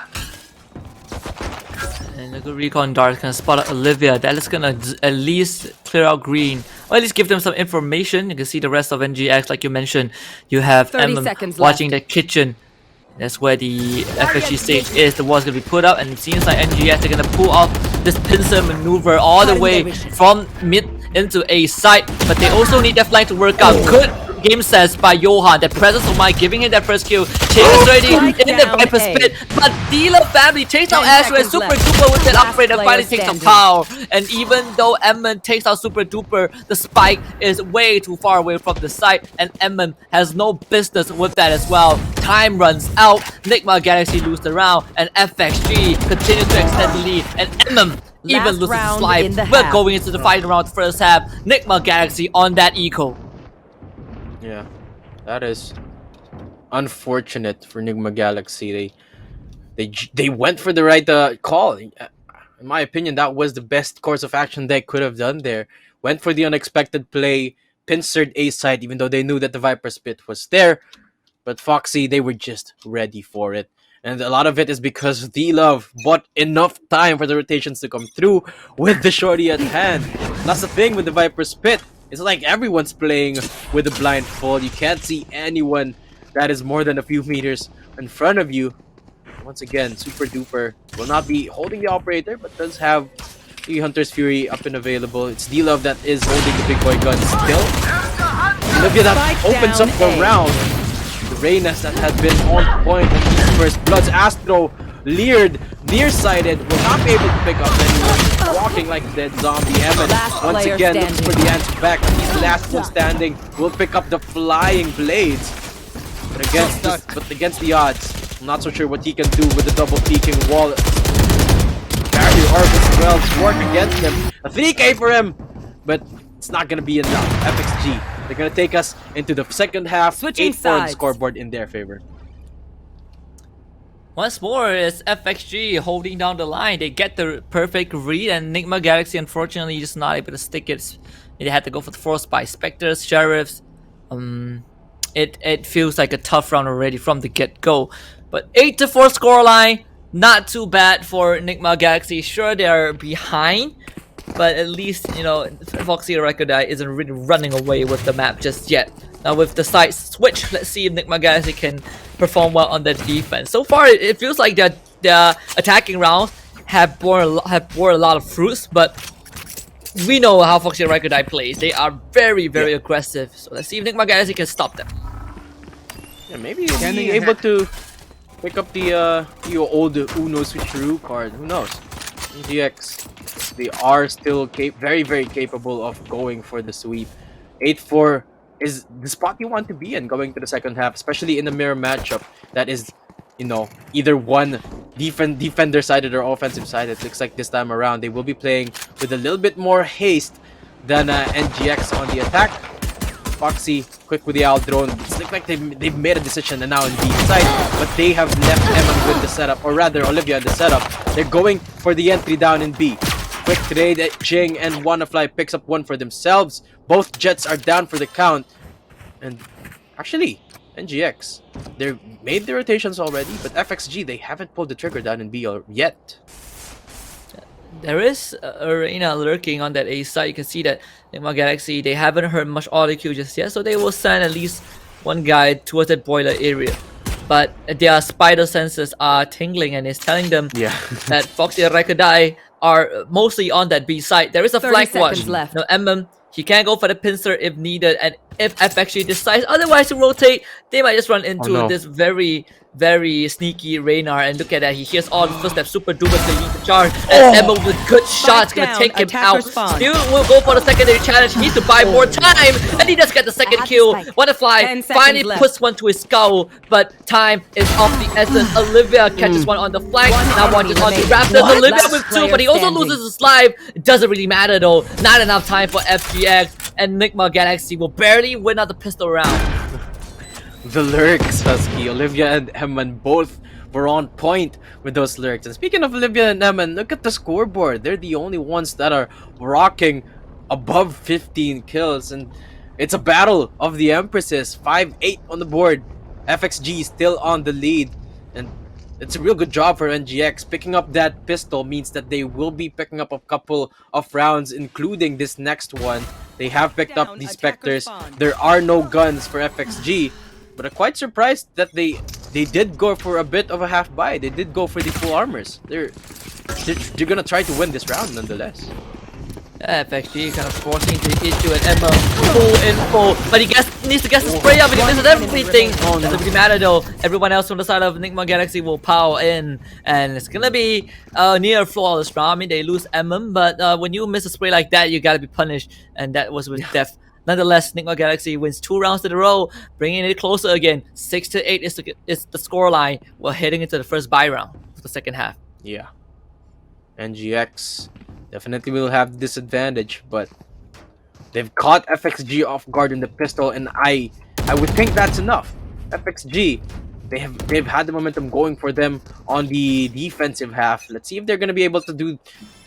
And a good recon dart can spot out Olivia. That is gonna at least clear out green, or at least give them some information. You can see the rest of NGX, like you mentioned. You have 30 Emma seconds watching left. the kitchen. That's where the FSG stage is. The wall's gonna be put up, and it seems like NGX are gonna pull off this pincer maneuver all the way from mid into A site. But they also need that flank to work out. Good game sense by Johan. That presence of mind giving him that first kill. Chase already in the Viper's Pit, but Dealer family takes out Astro and Super Duper with that upgrade and finally takes out Power. And even though Emmon takes out Super Duper, the spike is way too far away from the site, and Emmon has no business with that as well. Time runs out. Nigma Galaxy lose the round, and FXG continues to extend the lead, and Emmon even loses his life. We're going into the final round, first half. Nigma Galaxy on that eco. Yeah, that is unfortunate for Nigma Galaxy. They went for the right call. In my opinion, that was the best course of action they could have done there. Went for the unexpected play, pincered A side, even though they knew that the Viper's Pit was there. But Foxy, they were just ready for it. And a lot of it is because D-Love bought enough time for the rotations to come through with the shorty at hand. That's the thing with the Viper's Pit. It's like everyone's playing with a blindfold. You can't see anyone that is more than a few meters in front of you. Once again, Super Duper will not be holding the operator, but does have the Hunter's Fury up and available. It's D-Love that is holding the big boy gun still. Look at that, opens up the round. The Reynas that has been on point in these first bloods. Astro leered, nearsighted, will not be able to pick up anyone. Walking like a dead zombie. Emmett once again looks for the answer back. He's the last one standing. Will pick up the flying blades. But against the odds, I'm not so sure what he can do with the double peeking wall. Barrier orb as well to work against him. A 3k for him, but it's not gonna be enough. FXG, they're gonna take us into the second half. 8-4 scoreboard in their favor. Once more, it's FXG holding down the line. They get the perfect read, and Nigma Galaxy unfortunately just not able to stick it. They had to go for the force by Spectres, Sheriffs. It feels like a tough round already from the get-go. But 8-4 scoreline, not too bad for Nigma Galaxy. Sure, they are behind, but at least, you know, Foxy Araikordai isn't really running away with the map just yet. Now with the side switch, let's see if Nigma Galaxy can perform well on the defense. So far, it feels like their attacking rounds have bore a lot of fruits, but we know how Foxy Araikordai plays. They are very, very aggressive. So let's see if Nigma Galaxy can stop them. Yeah, maybe he'll be able to pick up the old Uno switcheroo card. Who knows? EGX they are still very, very capable of going for the sweep. 8-4 is the spot you want to be in going to the second half, especially in a mirror matchup that is, you know, either one defender sided or offensive sided. It looks like this time around they will be playing with a little bit more haste than NGX on the attack. Foxy quick with the owl drone. It's like they've made a decision and now in B side, but they have left Emma with the setup, or rather Olivia in the setup. They're going for the entry down in B. Quick trade at Ching and Wannafly picks up one for themselves. Both Jets are down for the count. And actually, NGX, they've made the rotations already, but FXG, they haven't pulled the trigger down in B yet. There is Arena lurking on that A side. You can see that Nigma Galaxy, they haven't heard much auto queue just yet, so they will send at least one guy towards that boiler area. But their spider senses are tingling and it's telling them that Foxy and Araikordai are mostly on that B side. There is a flank watch. left. No, he can go for the pincer if needed, and if FXG decides otherwise to rotate, they might just run into this very, very sneaky Reynar. And look at that, he hears all the footsteps, super duper to lead the charge, and Emma with good shots gonna take him out. Still will go for the secondary challenge. He needs to buy more time, and he does get the second kill. Wannafly finally puts one to his skull, but time is of the essence. Olivia catches one on the flank, now watches on the Raptors. Olivia with two, but he also loses his life. It doesn't really matter though, not enough time for FGX, and Nigma Galaxy will barely win out the pistol round. The lurks, Husky. Olivia and Emman both were on point with those lurks. And speaking of Olivia and Emman, look at the scoreboard. They're the only ones that are rocking above 15 kills. And it's a battle of the Empresses. 5-8 on the board. FXG still on the lead. And it's a real good job for NGX. Picking up that pistol means that they will be picking up a couple of rounds, including this next one. They have picked up the Spectres. There are no guns for FXG. But I'm quite surprised that they did go for a bit of a half buy. They did go for the full armors. They're gonna try to win this round nonetheless. FXG kind of forcing the issue at Emma. Full info, but he needs to get the spray up and he misses everything. Doesn't really matter though. Everyone else on the side of Nigma Galaxy will power in, and it's gonna be near flawless round. I mean, they lose Emma, but when you miss a spray like that, you gotta be punished, and that was with death. Nonetheless, Nigma Galaxy wins 2 rounds in a row, bringing it closer again. 6-8 is the scoreline. We're heading into the first buy round for the second half. Yeah. NGX definitely will have disadvantage, but they've caught FXG off guard in the pistol, and I would think that's enough. FXG, they've had the momentum going for them on the defensive half. Let's see if they're gonna be able to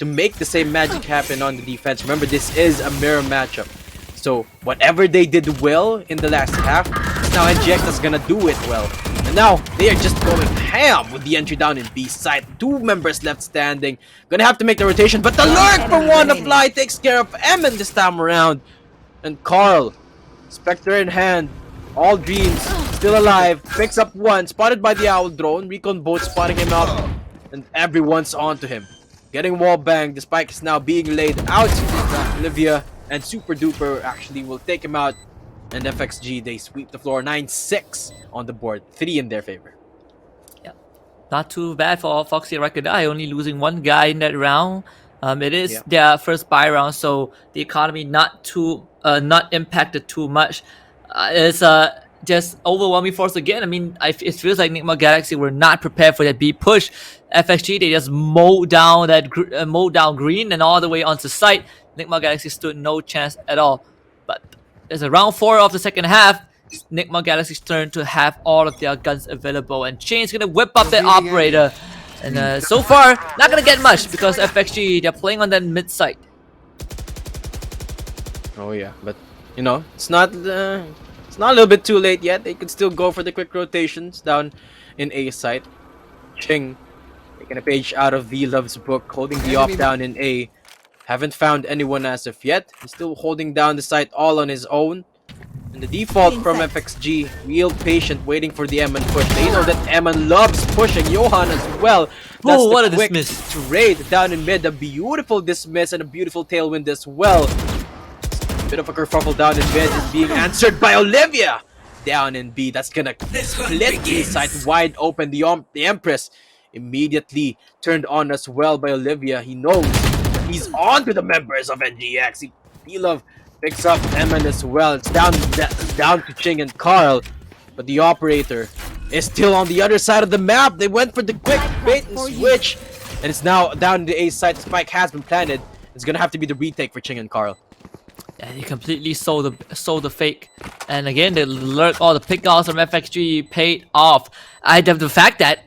make the same magic happen on the defense. Remember, this is a mirror matchup. So whatever they did well in the last half, now NGX is gonna do it well. And now they are just going ham with the entry down in B side. 2 members left standing. Gonna have to make the rotation, but the lurk for Wannafly takes care of Emman this time around. And Carl, Spectre in hand, all dreams, still alive, picks up one, spotted by the owl drone. Recon both spotting him out, and everyone's onto him. Getting wall banged, the spike is now being laid out. Olivia and Super Duper actually will take him out, and FXG, they sweep the floor. 9-6 on the board, 3 in their favor. Yeah, not too bad for Foxy and Araikordai, only losing 1 guy in that round. It is their first buy round, so the economy not impacted too much. It's just overwhelming force again. I mean, it feels like Nigma Galaxy were not prepared for that B push. FXG, they just mowed down green and all the way onto site. Nigma Galaxy stood no chance at all. But there's a round 4 of the second half. Nigma Galaxy's turn to have all of their guns available, and Chain's gonna whip up that operator. And so far, not gonna get much because FXG, they're playing on that mid site. Oh yeah, but you know, it's not a little bit too late yet. They could still go for the quick rotations down in A site. Ching taking a page out of V-Love's book, holding the off down in A. Haven't found anyone as of yet. He's still holding down the site all on his own. And the default from FXG, real patient, waiting for the Emman push. They know that Emman loves pushing Johan as well. That's what a quick dismiss. trade down in mid. A beautiful dismiss and a beautiful tailwind as well. Bit of a kerfuffle down in mid is being answered by Olivia. Down in B, that's gonna split the site wide open. The Empress immediately turned on as well by Olivia. He knows He's on to the members of NGX. P-Love picks up Eman as well. It's down to Ching and Carl. But the operator is still on the other side of the map. They went for the quick bait and switch. And it's now down to the A side. The spike has been planted. It's gonna have to be the retake for Ching and Carl. Yeah, he completely sold the fake. And again, the lurk, all the pickouts from FXG paid off. The fact that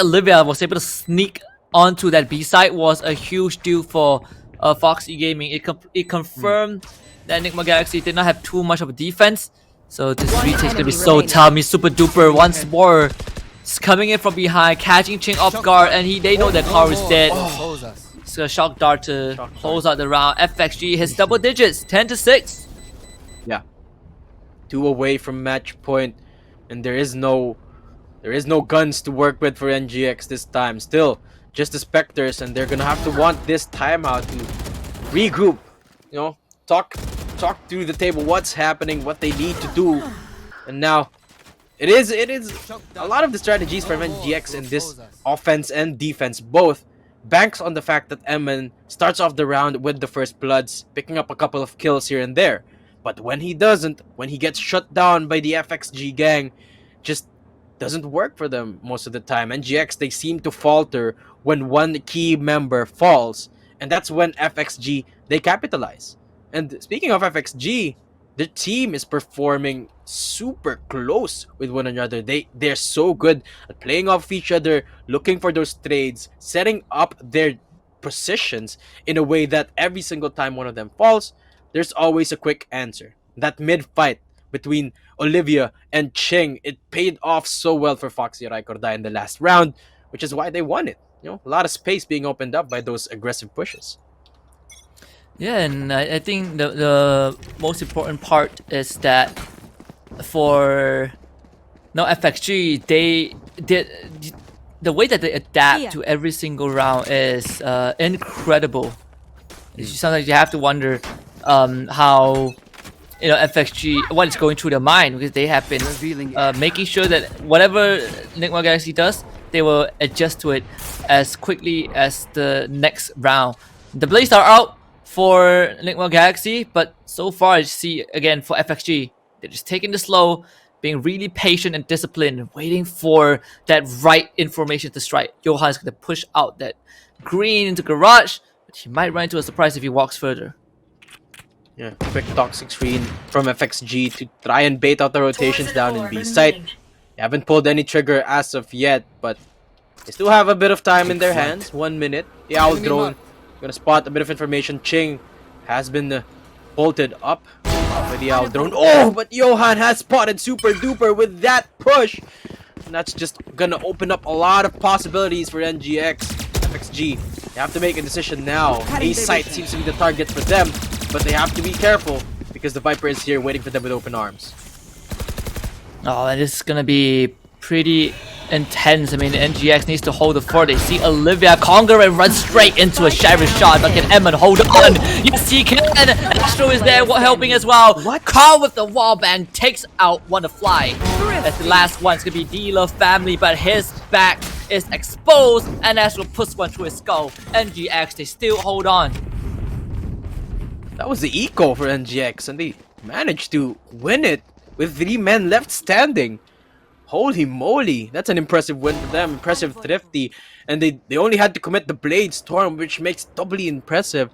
Olivia was able to sneak onto that B side was a huge deal for Foxy Gaming. It confirmed that Nigma Galaxy did not have too much of a defense. So this retake's gonna be so tough. He's super duper once more. It's coming in from behind, catching Ching off guard, and they know that Carl is dead. It's a shock dart to close out the round. FXG hits double digits, 10-6. Yeah, 2 away from match point, and there is no guns to work with for NGX this time. Still, just the Spectres, and they're gonna have to want this timeout to regroup. You know, talk through the table what's happening, what they need to do, and now it is a lot of the strategies from NGX in this offense and defense both banks on the fact that Eman starts off the round with the first bloods, picking up a couple of kills here and there. But when he doesn't, when he gets shut down by the FXG gang, just doesn't work for them most of the time. NGX, they seem to falter when one key member falls, and that's when FXG, they capitalize. And speaking of FXG, the team is performing super close with one another. They're so good at playing off each other, looking for those trades, setting up their positions in a way that every single time one of them falls, there's always a quick answer. That mid-fight between Olivia and Ching, it paid off so well for Foxy Araikordai in the last round, which is why they won it. You know, a lot of space being opened up by those aggressive pushes. Yeah, and I think the most important part is that for FXG, they did the way that they adapt to every single round is incredible. Sometimes you have to wonder how FXG, what is going through their mind, because they have been making sure that whatever Nigma Galaxy does, they will adjust to it as quickly as the next round. The blades are out for Nigma Galaxy, but so far I see again for FXG, they're just taking it slow, being really patient and disciplined, waiting for that right information to strike. Johan's gonna push out that green into garage, but he might run into a surprise if he walks further. Yeah, quick toxic screen from FXG to try and bait out the rotations down in B site. They haven't pulled any trigger as of yet, but they still have a bit of time in their hands. 1 minute. The owl drone gonna spot a bit of information. Ching has been bolted up by the owl drone. Oh, but Johan has spotted Super Duper with that push. And that's just gonna open up a lot of possibilities for NGX. FXG, they have to make a decision now. A site seems to be the target for them, but they have to be careful because the Viper is here waiting for them with open arms. Oh, and this is gonna be pretty intense. I mean, NGX needs to hold the fort. They see Olivia conquer and run straight into a shatter shot, but can Eman hold on? Yes, he can. Astro is there helping as well. Carl with the wallbang takes out Wanna Fly. That's the last one. It's gonna be Dealer family, but his back is exposed, and Astro puts one through his skull. NGX, they still hold on. That was the eco for NGX, and they managed to win it with 3 men left standing. Holy moly, that's an impressive win for them. Impressive thrifty, and they only had to commit the Blade Storm, which makes it doubly impressive.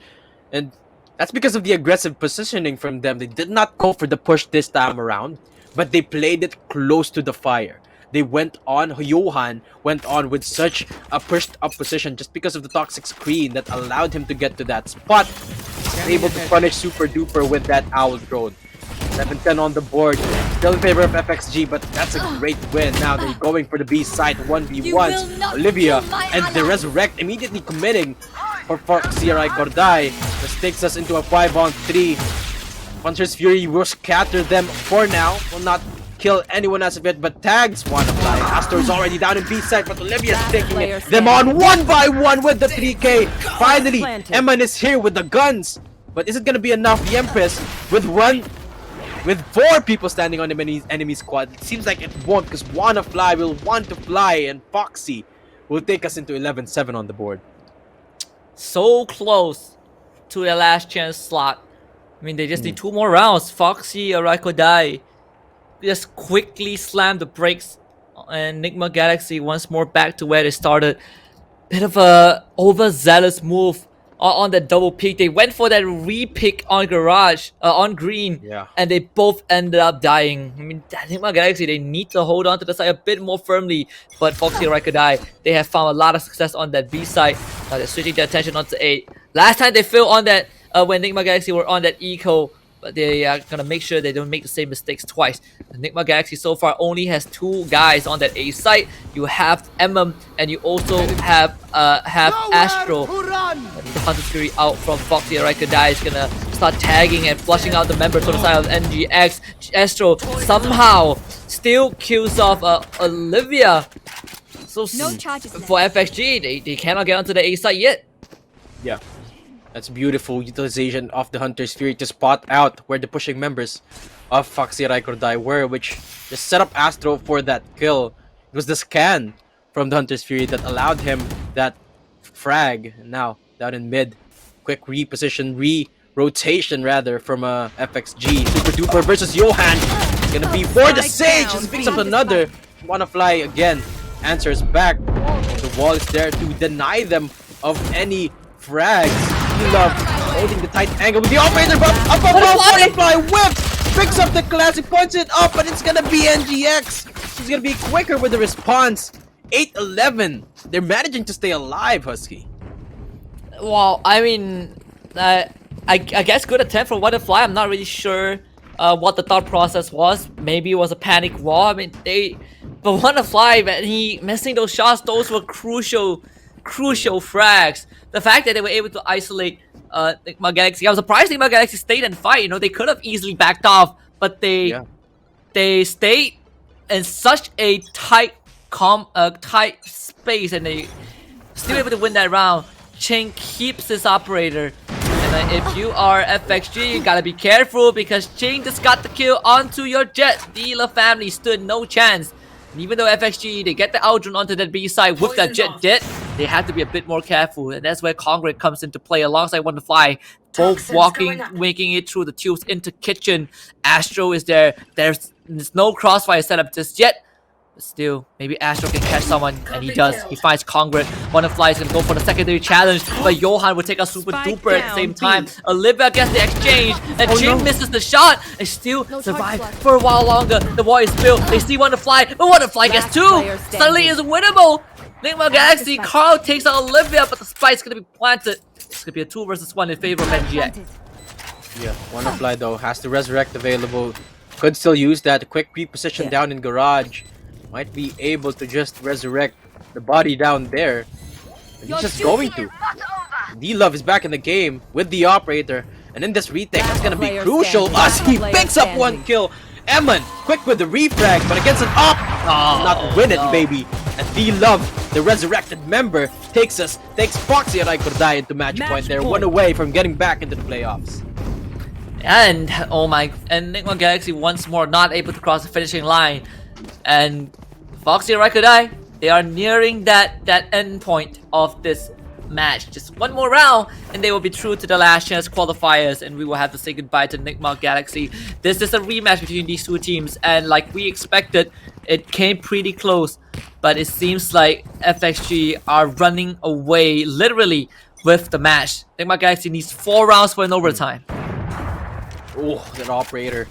And that's because of the aggressive positioning from them. They did not go for the push this time around, but they played it close to the fire. They went on, Johan went on with such a pushed up position just because of the toxic screen that allowed him to get to that spot. He's able to punish Super Duper with that owl drone. 7-10 on the board, still in favor of FXG, but that's a great win. Now they're going for the B side 1v1. Olivia and the Resurrect immediately committing for Foxy Araikordai. This takes us into a 5-on-3. Puncher's Fury will scatter them for now. Will not kill anyone as of yet, but tags Wanna Fly. Astor is already down in B side, but Olivia's taking them on 1 by 1 with the 3K. Finally, Eman is here with the guns. But is it gonna be enough? The Empress with 4 people standing on the enemy squad. It seems like it won't, because Wanna Fly will want to fly, and Foxy will take us into 11-7 on the board. so close to their last chance slot. I mean, they just need 2 more rounds. Foxy, Araikordai just quickly slam the brakes, and Nigma Galaxy once more back to where they started. Bit of a overzealous move on that double pick. They went for that re-pick on Garage, on Green, and they both ended up dying. I mean, Nigma Galaxy, they need to hold on to the side a bit more firmly, but Foxy and Araikordai, they have found a lot of success on that B side. Now they're switching their attention onto A. Last time they failed on that, when Nigma Galaxy were on that eco, but they are gonna make sure they don't make the same mistakes twice. The Nigma Galaxy so far only has 2 guys on that A site. You have Emem, and you also have Astro. The Hunter Fury out from Foxy. Araikordai is gonna start tagging and flushing out the members on the side of NGX. Astro somehow still kills off Olivia. So for FXG, they cannot get onto the A site yet. Yeah. That's beautiful utilization of the Hunter's Fury to spot out where the pushing members of Foxy Araikordai were, which just set up Astro for that kill. It was the scan from the Hunter's Fury that allowed him that frag. Now, down in mid, quick rotation rather from FXG. Super Duper versus Johan. It's gonna be for the Sage. Just picks up another. Wanna Fly again. Answers back. The wall is there to deny them of any frags. Love holding the tight angle with the operator, but up above, Butterfly whip picks up the classic, points it up, but it's gonna be NGX. She's gonna be quicker with the response. 8-11. They're managing to stay alive, Husky. Well, I mean, I guess good attempt from Butterfly. I'm not really sure what the thought process was. Maybe it was a panic wall. I mean, but Butterfly, man, he missing those shots. Those were crucial frags. The fact that they were able to isolate Nigma Galaxy, I was surprised Nigma Galaxy stayed and fight. You know, they could have easily backed off, but they stayed in such a tight space, and they still able to win that round. Ching keeps his operator, and if you are FXG, you gotta be careful because Ching just got the kill onto your Jet. Dealer family stood no chance. And even though FXG, they get the Aldrin onto that B side with that Jet dead, they have to be a bit more careful, and that's where Congress comes into play alongside Wonderfly, both making it through the tubes into kitchen. Astro is there. There's no crossfire setup just yet, but still, maybe Astro can catch someone, and he does. He finds Congress. Wonderfly is gonna go for the secondary challenge, but Johan will take a super duper at the same time. Olivia gets the exchange, and Jing misses the shot, and still survive for a while longer. The wall is built. They see Wonderfly, but Wonderfly gets 2. Suddenly is winnable. Nigma Galaxy, Carl takes out Olivia, but the spike's gonna be planted. It's gonna be a 2 versus 1 in favor of NGX. Yeah, Wonderfly though has the resurrect available. Could still use that quick reposition down in garage. Might be able to just resurrect the body down there. And he's just going to. D-Love is back in the game with the operator. And in this retake, it's gonna be crucial as he picks up 1 kill. Eman, quick with the refrag, but against an op, not win it, baby. And D-Love, the resurrected member, takes Foxy and Araikordai into match point. They're 1 away from getting back into the playoffs. And and Nigma Galaxy once more not able to cross the finishing line. And Foxy and Araikordai, they are nearing that end point of this match. Just 1 more round, and they will be through to the last chance qualifiers, and we will have to say goodbye to Nigma Galaxy. This is a rematch between these 2 teams, and like we expected, it came pretty close, but it seems like FXG are running away literally with the match. Nigma Galaxy needs 4 rounds for an overtime. Oh, that operator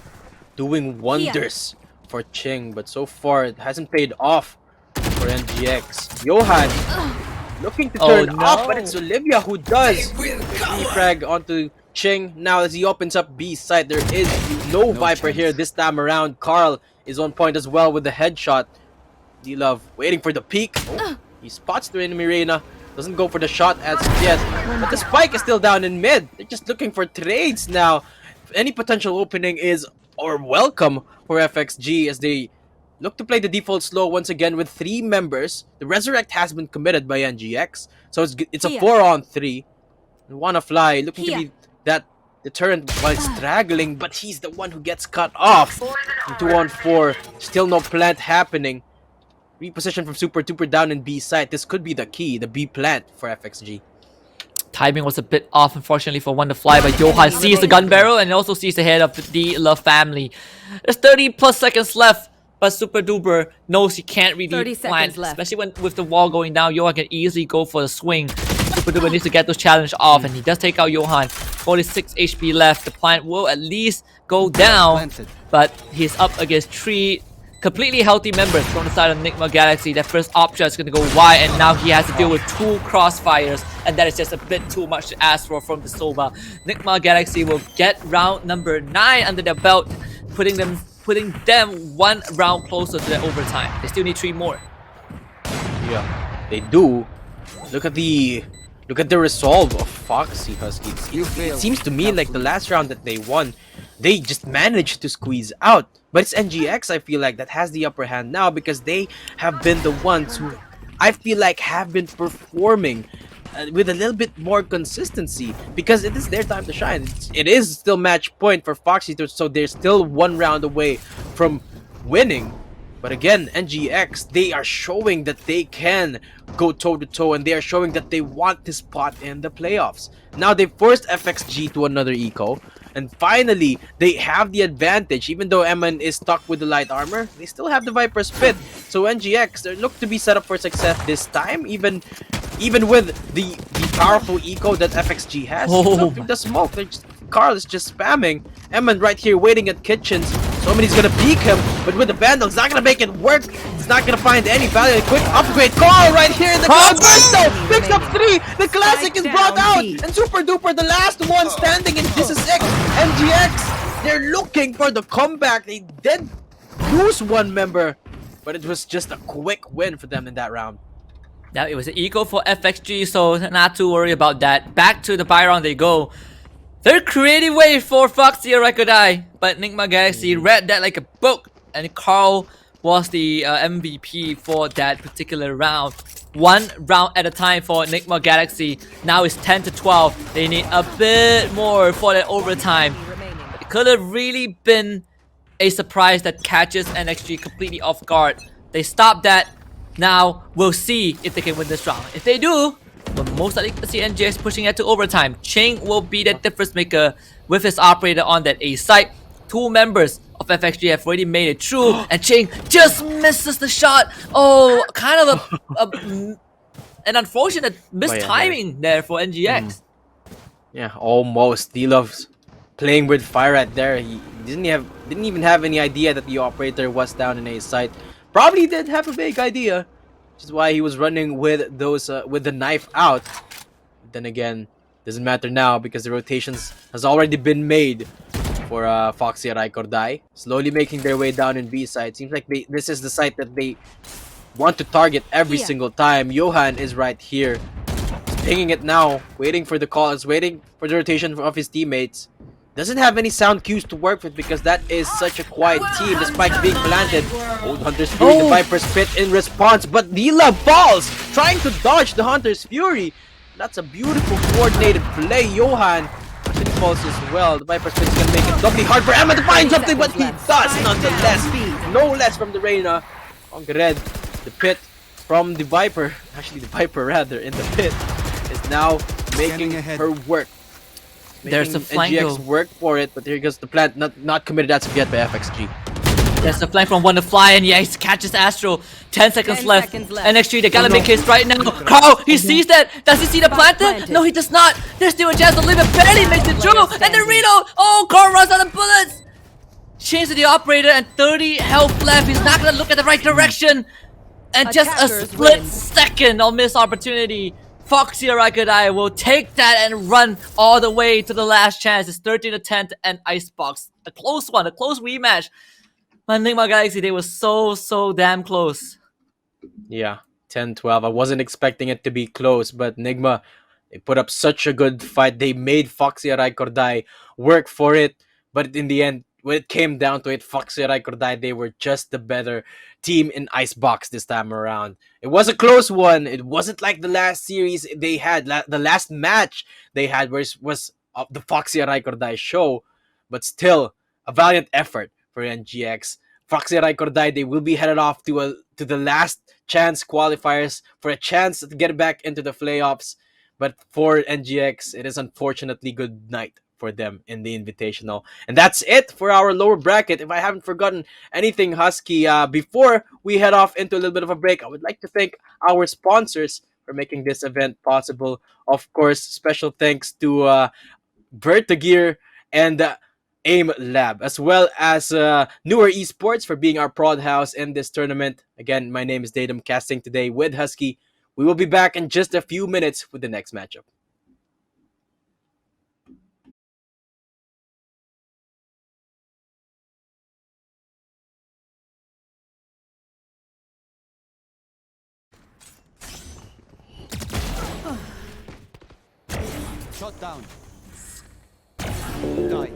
doing wonders for Ching, but so far it hasn't paid off for NGX. Johan looking to turn up, but it's Olivia who does. Frag onto Ching. Now as he opens up B side, there is no Viper here this time around. Carl is on point as well with the headshot. D-Love waiting for the peek. He spots the enemy Reina. Doesn't go for the shot as yet, but the spike is still down in mid. They're just looking for trades now. Any potential opening is welcome for FXG as they look to play the default slow once again with 3 members. The resurrect has been committed by NGX, so it's a 4-on-3. Wanna Fly looking to be that deterrent while straggling, but he's the one who gets cut off. 2-on-4, still no plant happening. Reposition from Super Duper down in B site. This could be the key, the B plant for FXG. Timing was a bit off, unfortunately, for one to fly, but Johan sees the gun barrel and also sees the head of the Love family. There's 30 plus seconds left, but Super Duper knows he can't really 30 plant, seconds left. especially when with the wall going down. Johan can easily go for the swing. Super Duper needs to get those challenge off, and he does take out Johan. 46 HP left. The plant will at least go down, but he's up against 3 completely healthy members from the side of Nigma Galaxy. That first option is going to go wide, and now he has to deal with 2 crossfires, and that is just a bit too much to ask for from the Sova. Nigma Galaxy will get round number 9 under their belt, putting them 1 round closer to the overtime. They still need 3 more. Yeah, they do. Look at the resolve of Foxy Huskies. It seems to me like the last round that they won, they just managed to squeeze out. But it's NGX, I feel like, that has the upper hand now, because they have been the ones who I feel like have been performing with a little bit more consistency, because it is their time to shine. It is still match point for Foxy, so they're still 1 round away from winning. But again, NGX, they are showing that they can go toe-to-toe, and they are showing that they want this spot in the playoffs. Now they forced FXG to another eco, and finally they have the advantage. Even though Eman is stuck with the light armor, they still have the Viper Spit. So NGX, they look to be set up for success this time, even with the powerful eco that FXG has. Look at the smoke. Carl is just spamming. Eman right here waiting at kitchens. Somebody's gonna peek him, but with the Vandal, it's not gonna make it work. It's not gonna find any value. A quick upgrade. Carl right here in the cloud burst though! Picks up 3! The classic is brought out! And Super Duper, the last one standing, and this is X. NGX, they're looking for the comeback. They did lose 1 member, but it was just a quick win for them in that round. Now it was an eco for FXG, so not to worry about that. Back to the buy round they go. They're creative way for Foxy Araikordai, but Nigma Galaxy read that like a book, and Carl was the MVP for that particular round. 1 round at a time for Nigma Galaxy. Now it's 10 to 12. They need a bit more for that overtime. It could have really been a surprise that catches NXG completely off guard. They stopped that. Now we'll see if they can win this round. If they do, we're most likely to see NGX pushing it to overtime. Ching will be the difference maker with his operator on that A site. 2 members of FXG have already made it through, and Ching just misses the shot. Oh, kind of an unfortunate mistiming there for NGX. Yeah, almost. D-Love's playing with fire right there. He didn't even have any idea that the operator was down in A site. Probably did have a big idea, which is why he was running with those with the knife out. Then again, doesn't matter now because the rotations has already been made for Foxy Araikordai. Slowly making their way down in B side. Seems like this is the site that they want to target every single time. Johan is right here. He's pinging it now, waiting for the call. Is waiting for the rotation of his teammates. Doesn't have any sound cues to work with because that is such a quiet team. The spike being planted. Old Hunter's Fury, the Viper's Pit in response, but Dila falls, trying to dodge the Hunter's Fury. That's a beautiful coordinated play. Johan actually falls as well. The Viper's Pit is gonna make it doubly hard for Emma to find something, but he does nonetheless. No less from the Reyna. On Red, the Pit from the Viper, actually the Viper rather, in the Pit, is now making her work. There's a flank NGX work for it, but here goes the plant, not committed as of yet by FXG. There's a flank from one to fly, and yeah, he catches Astro. 10 seconds left. NXG, they gotta make his right now. Carl, he sees that. Does he see the planter? No, he does not. There's still a chance to live it. Barely makes it through. And the reload. Oh, Carl runs out of bullets. Change to the operator, and 30 health left. He's not gonna look at the right direction. And just a split second of missed opportunity. Foxy Araikordai will take that and run all the way to the last chance. It's 13 to 10 and Icebox. A close one, a close rematch. But Nigma Galaxy, they were so damn close. Yeah, 10-12. I wasn't expecting it to be close, but Nigma, they put up such a good fight. They made Foxy Araikordai work for it. But in the end, when it came down to it, Foxy Araikordai, they were just the better team in Icebox this time around. It was a close one. It wasn't like the last series they had, the last match they had, was the Foxy Araikordai show. But still, a valiant effort for NGX. Foxy Araikordai, they will be headed off to the last chance qualifiers for a chance to get back into the playoffs. But for NGX, it is unfortunately good night for them in the Invitational. And that's it for our lower bracket. If I haven't forgotten anything, Husky, before we head off into a little bit of a break, I would like to thank our sponsors for making this event possible. Of course, special thanks to Vertigear and AIM Lab, as well as Newer Esports for being our prod house in this tournament. Again, my name is Datum, casting today with Husky. We will be back in just a few minutes with the next matchup. Shot down. Die.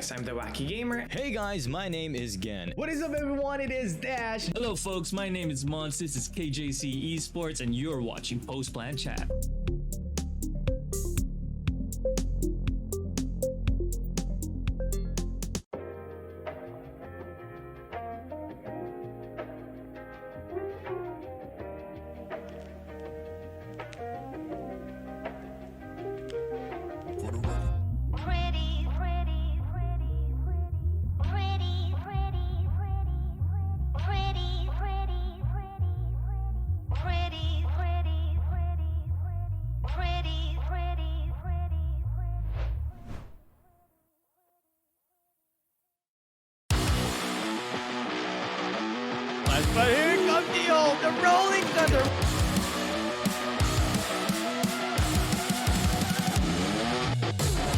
I'm the Wacky Gamer. Hey guys, my name is Gen. What is up, everyone? It is Dash. Hello folks, my name is Mons, this is KJC eSports, and you're watching Post Plan Chat. But here comes the rolling thunder.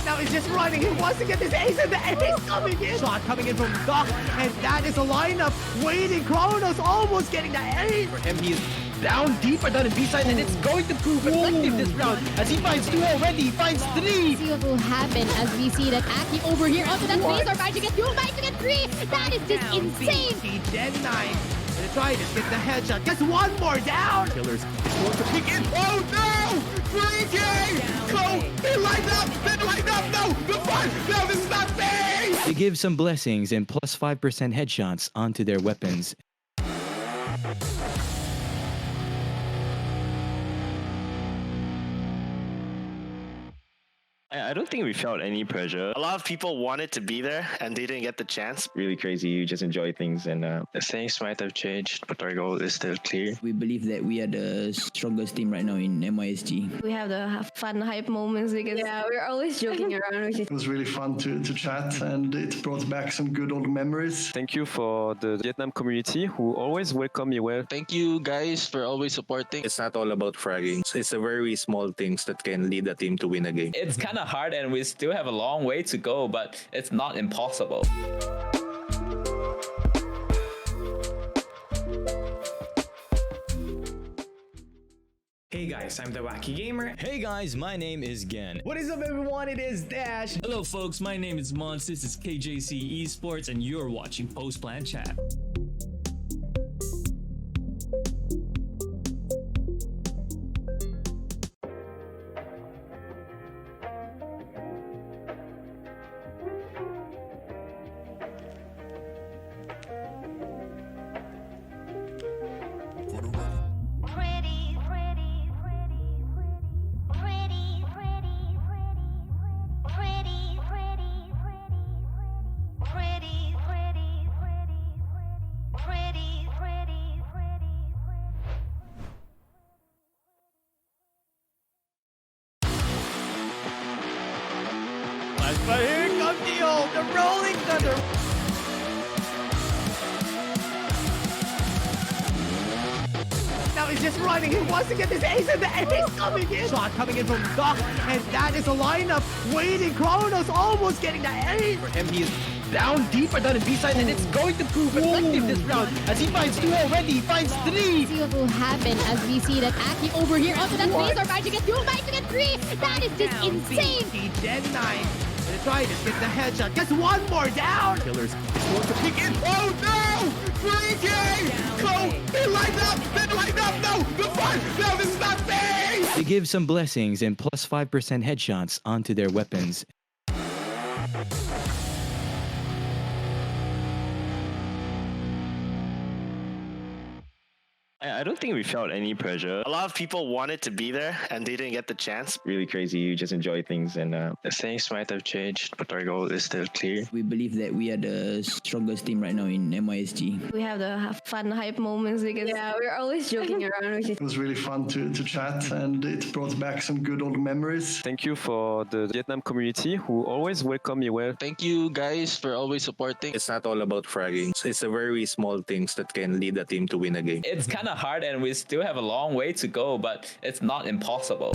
Now he's just running. He wants to get this ace, and the ace coming in. Shot coming in from Doc, and that is a lineup waiting. Kronos almost getting the ace. For him, he is down deeper down in B-side, and it's going to prove effective this round as he finds two already. He finds three. See what will happen as we see that Aki over here onto that base are trying to get two, trying to get three. That is just insane. He dead 9. Gonna try to get the headshot. Gets one more down. Killers going to peek in. Oh no! 3K! Go! They lined up! They lined up! No! The fun! No, this is not fair! They give some blessings and plus 5% headshots onto their weapons. I don't think we felt any pressure. A lot of people wanted to be there and they didn't get the chance. Really crazy. You just enjoy things and things might have changed, but our goal is still clear. We believe that we are the strongest team right now in MYSG. We have the fun hype moments because we're always joking around. It was really fun to chat, and it brought back some good old memories. Thank you for the Vietnam community who always welcome me well. Thank you guys for always supporting. It's not all about fragging. It's the very small things that can lead a team to win a game. It's kind of hard and we still have a long way to go, but it's not impossible. Hey guys, I'm the Wacky Gamer. Hey guys, my name is Gen. What is up, everyone? It is Dash. Hello folks, my name is Mons, this is KJC eSports, and you're watching Post Plan Chat. But here comes Zeal, the rolling thunder. Now he's just running. He wants to get this ace, and the ace coming in. Shot coming in from Doc, and that is a lineup waiting. Kronos almost getting the ace. For him, he is down deeper down in B side, and it's going to prove effective this round as he finds 2 already. He finds 3. See what will happen as we see that Aki over here onto that base are about to get 2, about to get 3. That is just insane. He dead 9. Gonna try to get the headshot. Gets one more down. Killers going to peek in. Oh no! 3K! Go! They lined up! They lined up! No! The fun! No, this is not fair! They give some blessings and plus 5% headshots onto their weapons. I don't think we felt any pressure. A lot of people wanted to be there and they didn't get the chance. Really crazy. You just enjoy things and things might have changed, but our goal is still clear. We believe that we are the strongest team right now in MISG. We have the fun hype moments because we're always joking around. It was really fun to chat, and it brought back some good old memories. Thank you for the Vietnam community who always welcome me well. Thank you guys for always supporting. It's not all about fragging. It's the very small things that can lead a team to win a game. It's kind of hard and we still have a long way to go, but it's not impossible.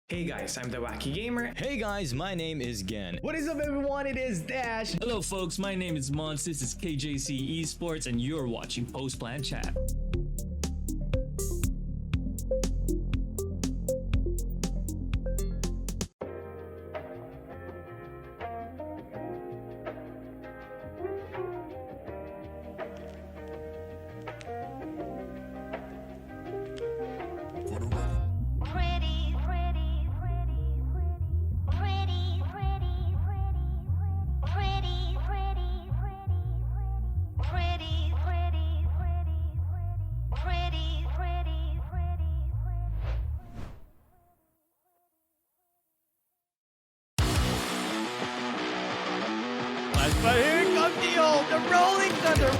Hey guys, I'm the Wacky Gamer. Hey guys, my name is Gen. What is up, everyone? It is Dash. Hello folks, my name is Mons. This is KJC eSports and you're watching Post Plan Chat. But here comes Zeal, the rolling thunder.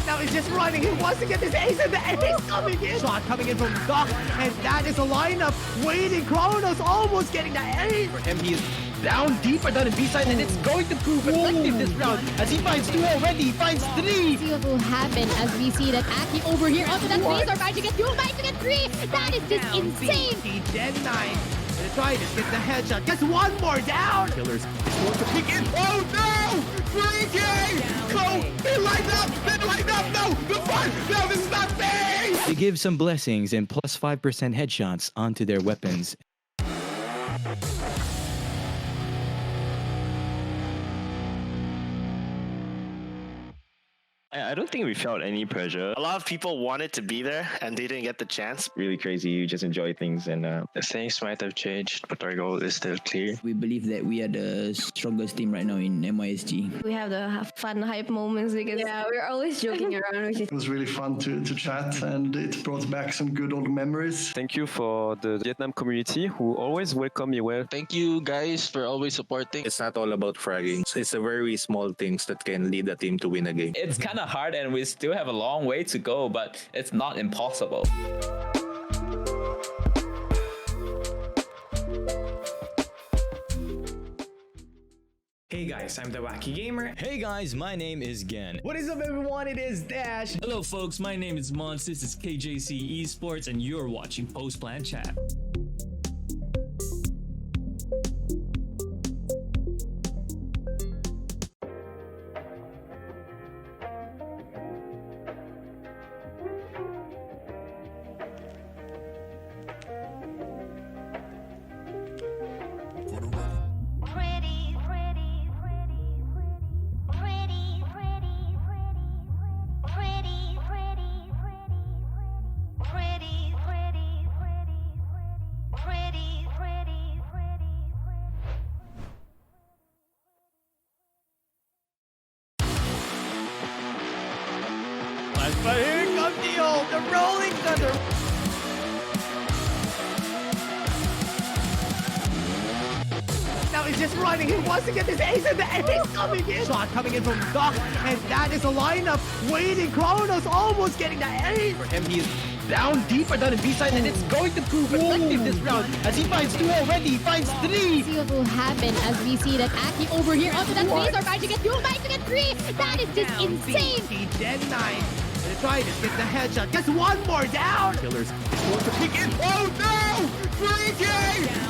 Now he's just running. He wants to get this ace, and the ace coming in. Shot coming in from Doc, and that is a lineup waiting. Kronos almost getting the ace. For him, he is down deeper down in B side, and it's going to prove effective this round as he finds 2 already. He finds 3. See what will happen as we see that Aki over here onto that base are about to get 2, about to get 3. That is just insane. He dead 9. Gonna try to get the headshot. Gets one more down. Killers going to peek in. Oh no! 3K! Go! They lined up! They lined up! No! The fun! No, this is not fair! They give some blessings and plus 5% headshots onto their weapons. I don't think we felt any pressure. A lot of people wanted to be there and they didn't get the chance. Really crazy. You just enjoy things and things might have changed, but our goal is still clear. We believe that we are the strongest team right now in MISG. We have the fun hype moments because we're always joking around. It was really fun to chat, and it brought back some good old memories. Thank you for the Vietnam community who always welcome me well. Thank you guys for always supporting. It's not all about fragging. It's the very small things that can lead a team to win a game. It's kind of hard and we still have a long way to go, but it's not impossible. Hey guys, I'm the Wacky Gamer. Hey guys, my name is Gen. What is up, everyone? It is Dash. Hello folks, my name is Mons. This is KJC eSports and you're watching Post Plan Chat. But here comes Zeal, the rolling thunder. Now he's just running. He wants to get this ace, and the ace coming in. Shot coming in from Doc, and that is a lineup waiting. Kronos almost getting the ace. For him, he is down deeper down in B side, and it's going to prove effective this round as he finds 2 already. He finds 3. See what will happen as we see that Aki over here onto that base are trying to get 2, trying to get 3. That is just insane. He denies. Gonna try to get the headshot. Gets one more down. Killers is going to peek in. Oh no! 3K!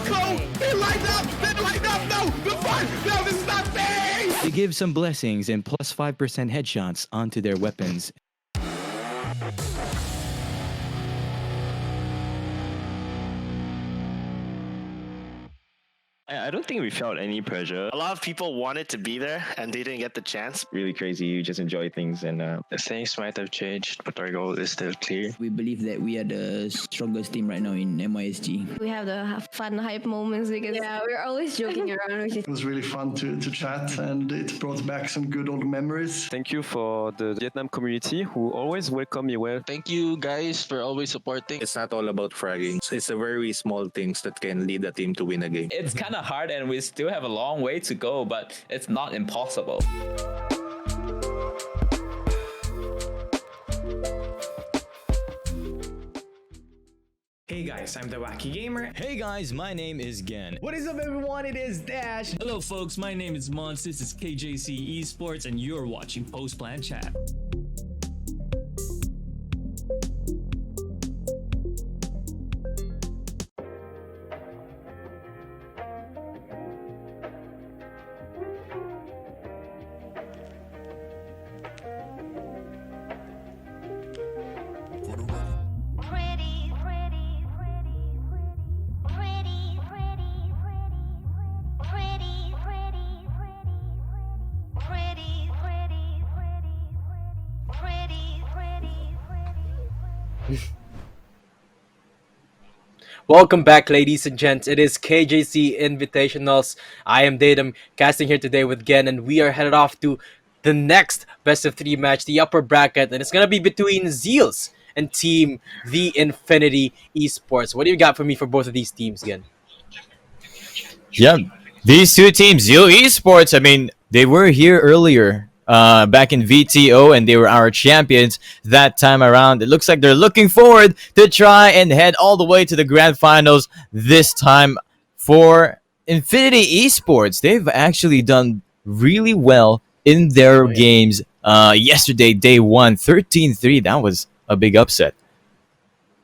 Go! He lined up! Then lined up! No! The fun! No, this is not fair! They give some blessings and plus 5% headshots onto their weapons. I don't think we felt any pressure. A lot of people wanted to be there and they didn't get the chance. Really crazy. You just enjoy things and things might have changed, but our goal is still clear. We believe that we are the strongest team right now in MISG. We have the fun hype moments because we're always joking around. It was really fun to chat, and it brought back some good old memories. Thank you for the Vietnam community who always welcome me well. Thank you guys for always supporting. It's not all about fragging. It's the very small things that can lead a team to win a game. It's kind of hard and we still have a long way to go, but it's not impossible. Hey guys, I'm the Wacky Gamer. Hey guys, my name is Gen. What is up everyone, it is Dash. Hello folks, my name is Mons, this is KJC eSports and you're watching Post Plan Chat. Welcome back, ladies and gents. It is KJC Invitationals. I am Datum, casting here today with Gen, and we are headed off to the next best of 3 match, the upper bracket, and it's gonna be between Zeals and Team The Infinity eSports. What do you got for me for both of these teams, Gen? Yeah, these two teams, Zeal eSports, I mean, they were here earlier. Back in VTO, and they were our champions that time around. It looks like they're looking forward to try and head all the way to the grand finals this time for Infinity eSports. They've actually done really well in their games yesterday, day 1, 13-3. That was a big upset.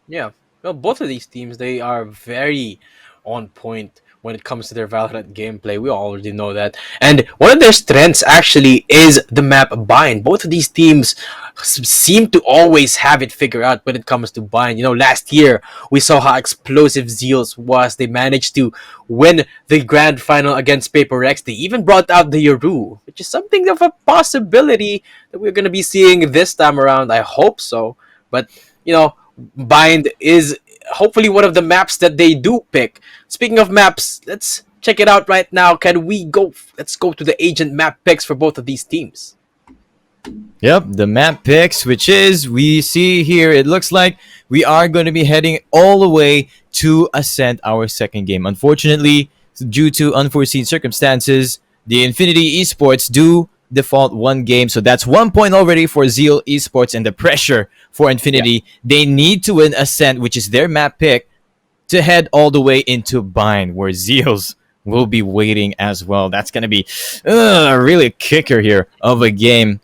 Yeah, well, both of these teams, they are very on point when it comes to their Valorant gameplay. We already know that. And one of their strengths actually is the map bind. Both of these teams seem to always have it figured out when it comes to bind. You know, last year we saw how explosive Zeals was. They managed to win the grand final against Paper Rex. They even brought out the Yoru, which is something of a possibility that we're going to be seeing this time around. I hope so. But, you know, bind is hopefully one of the maps that they do pick. Speaking of maps, let's check it out right now. Let's go to the agent map picks for both of these teams. Yep, the map picks, which is, we see here, it looks like we are going to be heading all the way to Ascent, our second game. Unfortunately, due to unforeseen circumstances, the Infinity eSports do default 1 game, so that's 1 point already for Zeal eSports, and the pressure for Infinity. They need to win Ascent, which is their map pick, to head all the way into Bind, where Zeals will be waiting as well. That's gonna be really a kicker here of a game.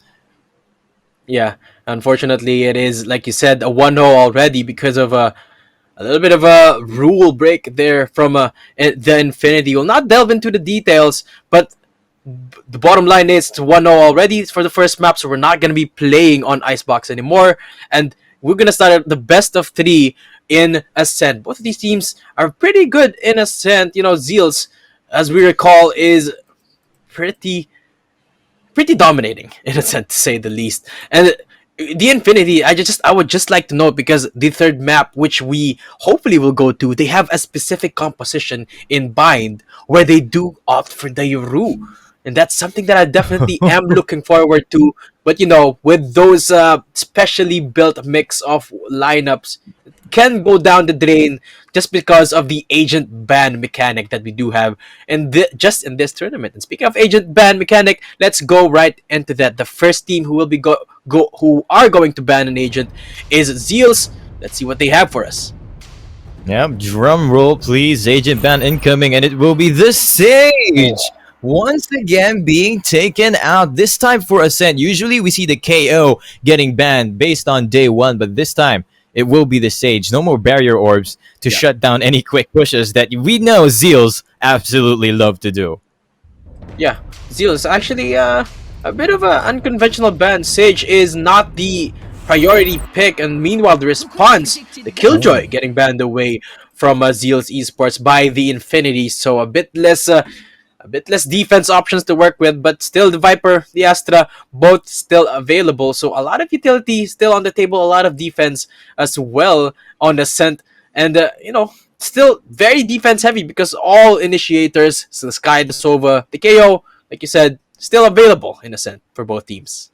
Yeah, unfortunately it is, like you said, a 1-0 already because of a little bit of a rule break there from the Infinity. We'll not delve into the details, but the bottom line is it's 1-0 already for the first map, so we're not going to be playing on Icebox anymore, and we're going to start at the best of 3 in Ascent. Both of these teams are pretty good in Ascent. You know, Zeals, as we recall, is pretty dominating in Ascent, to say the least. And the Infinity, I would just like to know, because the third map, which we hopefully will go to, they have a specific composition in Bind where they do opt for the Yoru. And that's something that I definitely am looking forward to. But, you know, with those specially built mix of lineups, can go down the drain just because of the agent ban mechanic that we do have just in this tournament. And speaking of agent ban mechanic, let's go right into that. The first team who will be who are going to ban an agent is Zeal's. Let's see what they have for us. Yep, drum roll please. Agent ban incoming, and it will be the Sage once again being taken out, this time for Ascent. Usually we see the KO getting banned based on day 1, but this time it will be the Sage. No more barrier orbs to shut down any quick pushes that we know Zeals absolutely love to do. Yeah, Zeal is actually a bit of an unconventional ban. Sage is not the priority pick, and meanwhile the response, the Killjoy getting banned away from Zeal's esports by the Infinity, so a bit less defense options to work with, but still the Viper, the Astra, both still available. So a lot of utility still on the table, a lot of defense as well on Ascent, and still very defense heavy because all initiators, so the Sky, the Sova, the KO, like you said, still available in Ascent for both teams.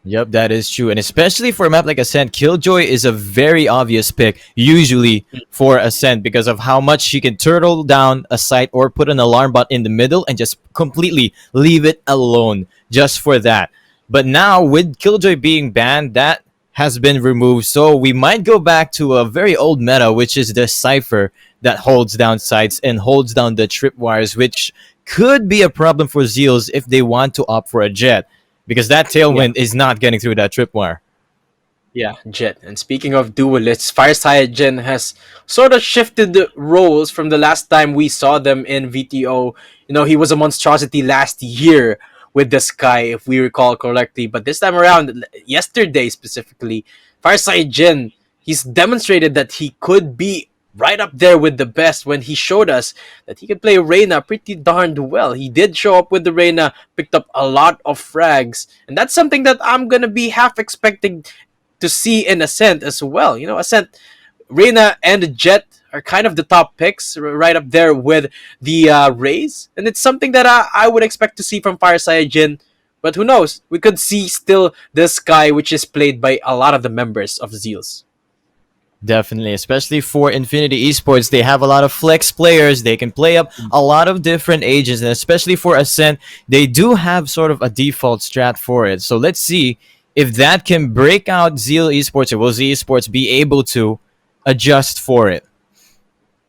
Yep, that is true. And especially for a map like Ascent, Killjoy is a very obvious pick, usually for Ascent, because of how much she can turtle down a site or put an alarm bot in the middle and just completely leave it alone just for that. But now, with Killjoy being banned, that has been removed. So we might go back to a very old meta, which is the Cypher that holds down sites and holds down the tripwires, which could be a problem for Zeals if they want to opt for a Jet, because that Tailwind is not getting through that tripwire. Yeah, Jet. And speaking of duelists, Fireside has sort of shifted the roles from the last time we saw them in VTO. He was a monstrosity last year with the Sky, if we recall correctly. But this time around, yesterday specifically, Fireside, he's demonstrated that he could be right up there with the best when he showed us that he could play Reyna pretty darned well. He did show up with the Reyna, picked up a lot of frags, and that's something that I'm gonna be half expecting to see in Ascent as well. Ascent, Reyna and Jet are kind of the top picks, right up there with the Rays, and it's something that I would expect to see from Fireside, but who knows? We could see still the Sky, which is played by a lot of the members of Zeals. Definitely, especially for Infinity Esports, they have a lot of flex players. They can play up a lot of different agents, and especially for Ascent, they do have sort of a default strat for it. So let's see if that can break out Zeal Esports, or will Zeal Esports be able to adjust for it?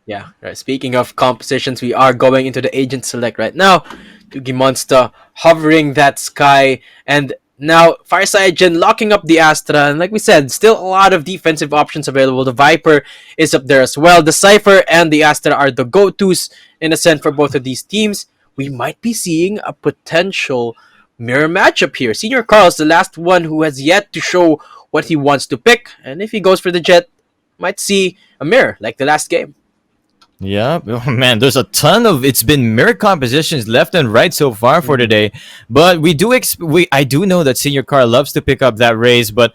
Yeah, right. Speaking of compositions, we are going into the agent select right now. Tugi Monster hovering that Sky, and now Fireside locking up the Astra, and like we said, still a lot of defensive options available. The Viper is up there as well. The Cypher and the Astra are the go-tos in Ascent for both of these teams. We might be seeing a potential mirror matchup here. Senior Carl's the last one who has yet to show what he wants to pick, and if he goes for the Jet, might see a mirror like the last game. Yeah, oh man, there's a ton of it's been mirror compositions left and right so far for today, but I do know that Senior Carl loves to pick up that raise, but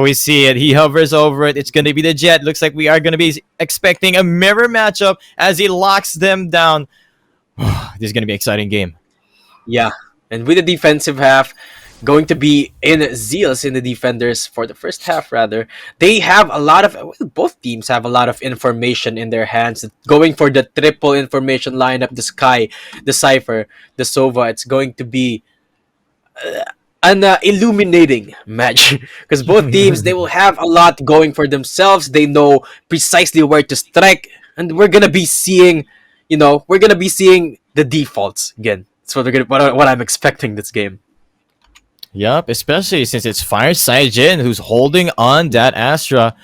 we see it. He hovers over it. It's gonna be the Jet. Looks like we are gonna be expecting a mirror matchup as he locks them down. This is gonna be an exciting game. Yeah, and with the defensive half going to be in Zeals in the defenders for the first half, rather, they have a lot of, both teams have a lot of information in their hands, going for the triple information lineup, the Sky, the Cypher, the Sova. It's going to be an illuminating match because both teams, they will have a lot going for themselves. They know precisely where to strike, and we're gonna be seeing the defaults again. So what I'm expecting this game. Yup, especially since it's Fireside who's holding on that Astra.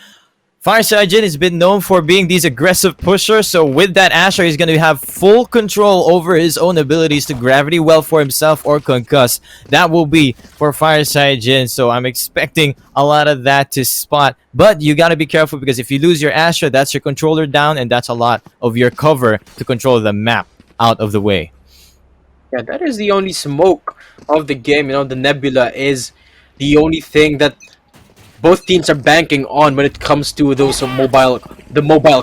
Fireside has been known for being these aggressive pushers, so with that Astra, he's going to have full control over his own abilities to gravity well for himself or concuss. That will be for Fireside so I'm expecting a lot of that to spot. But you got to be careful, because if you lose your Astra, that's your controller down, and that's a lot of your cover to control the map out of the way. Yeah, that is the only smoke of the game. The Nebula is the only thing that both teams are banking on when it comes to those mobile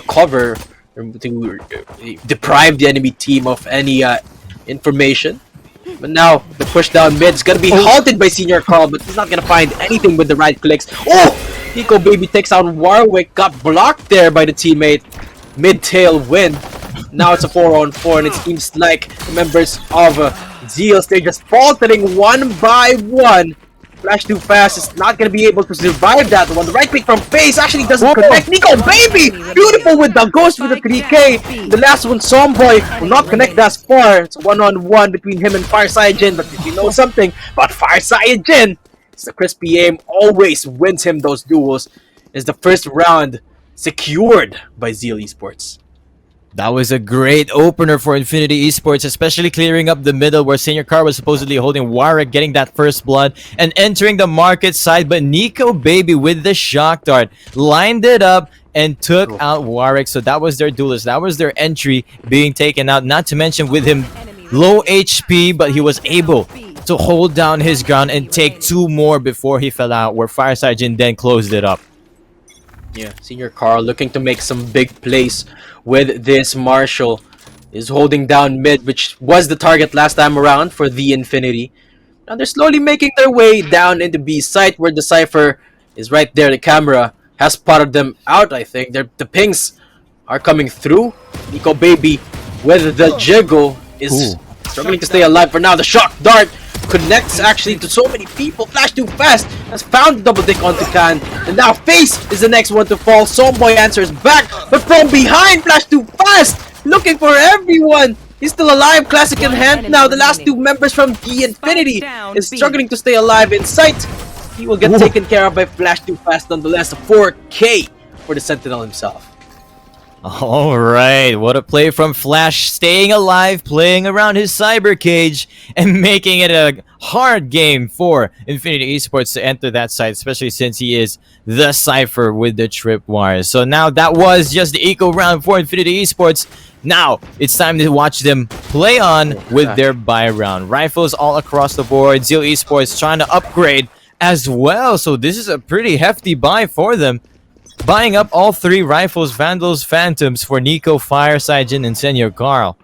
cover to deprive the enemy team of any information. But now the push down mid is gonna be halted by Senior Carl, but he's not gonna find anything with the right clicks. Oh, Nico Baby takes out Warwick, got blocked there by the teammate. Mid-tail win. Now it's a 4-on-4 and it seems like the members of Zeal, they're just faltering one by one. Flash too fast is not going to be able to survive that one. The right click from Face actually doesn't connect. Nico Baby! Beautiful with the ghost with the 3K. The last one, Somboy, will not connect that far. It's 1-on-1 between him and Fire Saiyajin. But if you know something about Fire Saiyajin, it's the crispy aim always wins him those duels. Is the first round secured by Zeal eSports. That was a great opener for Infinity Esports, especially clearing up the middle where Senior Car was supposedly holding Warwick, getting that first blood, and entering the market side. But Nico Baby with the shock dart lined it up and took out Warwick. So that was their duelist. That was their entry being taken out. Not to mention with him low HP, but he was able to hold down his ground and take two more before he fell out, where Fire Saiyajin then closed it up. Yeah, Senior Carl looking to make some big plays with this Marshall. Is holding down mid, which was the target last time around for the Infinity. Now they're slowly making their way down into B site where the Cypher is right there. The camera has spotted them out, I think. The pings are coming through. Nico Baby with the jiggle is struggling to stay alive for now. The shock dart connects actually to so many people. Flash too fast has found double dick onto Khan, and now Face is the next one to fall. Somboy answers back, but from behind, Flash too fast, looking for everyone. He's still alive. Classic in hand now. The last two members from the Infinity is struggling to stay alive in sight. He will get taken care of by Flash too fast nonetheless. 4K for the Sentinel himself. All right, what a play from Flash, staying alive, playing around his cyber cage, and making it a hard game for Infinity Esports to enter that side, especially since he is the Cypher with the tripwires. So now that was just the eco round for Infinity Esports. Now it's time to watch them play on with their buy round. Rifles all across the board. Zeal Esports trying to upgrade as well, so this is a pretty hefty buy for them. Buying up all three rifles, Vandals, Phantoms for Nico, Fire, Saijin, and Senior Carl.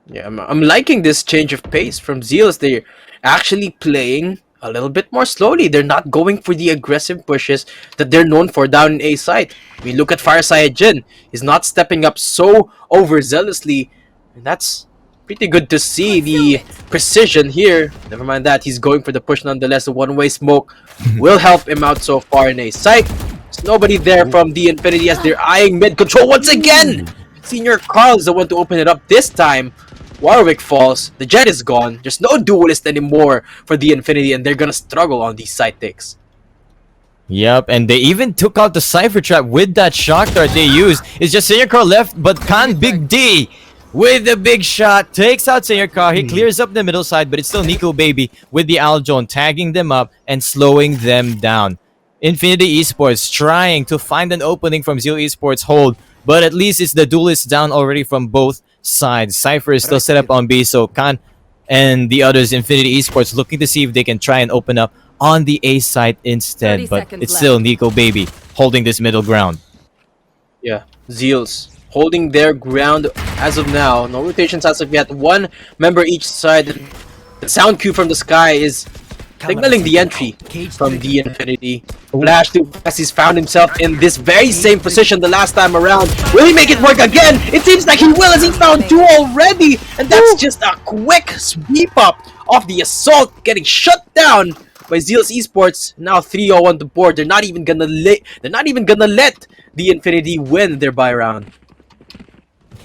Yeah, I'm liking this change of pace from Zeal as they're actually playing a little bit more slowly. They're not going for the aggressive pushes that they're known for down in A side. I mean, look at Fire Saiyajin. He's not stepping up so overzealously, and that's pretty good to see. The precision here. Never mind that, he's going for the push nonetheless. The one-way smoke will help him out so far in A side. There's nobody there from the Infinity as they're eyeing mid control once again. Senior Carl is the one to open it up this time. Warwick falls. The Jet is gone. There's no duelist anymore for the Infinity, and they're gonna struggle on these side takes. Yep, and they even took out the Cypher Trap with that shock dart they used. It's just Senior Carl left, but Khan Big D with the big shot takes out Senior Carl. He clears up the middle side, but it's still Nico Baby with the Aljon tagging them up and slowing them down. Infinity Esports trying to find an opening from Zeal Esports hold, but at least it's the duelists down already from both sides. Cypher is still set up on B, so Khan and the others, Infinity Esports, looking to see if they can try and open up on the A side instead, but it's still Nico Baby holding this middle ground. Yeah, Zeal's holding their ground as of now. No rotations as of yet. One member each side. The sound cue from the sky is signaling the entry from the Infinity. Flash too fast. He's found himself in this very same position the last time around. Will he make it work again? It seems like he will, as he found two already, and that's just a quick sweep up of the assault, getting shut down by Zeal's Esports. Now 3-0 on the board. They're not even gonna let the Infinity win their buy round.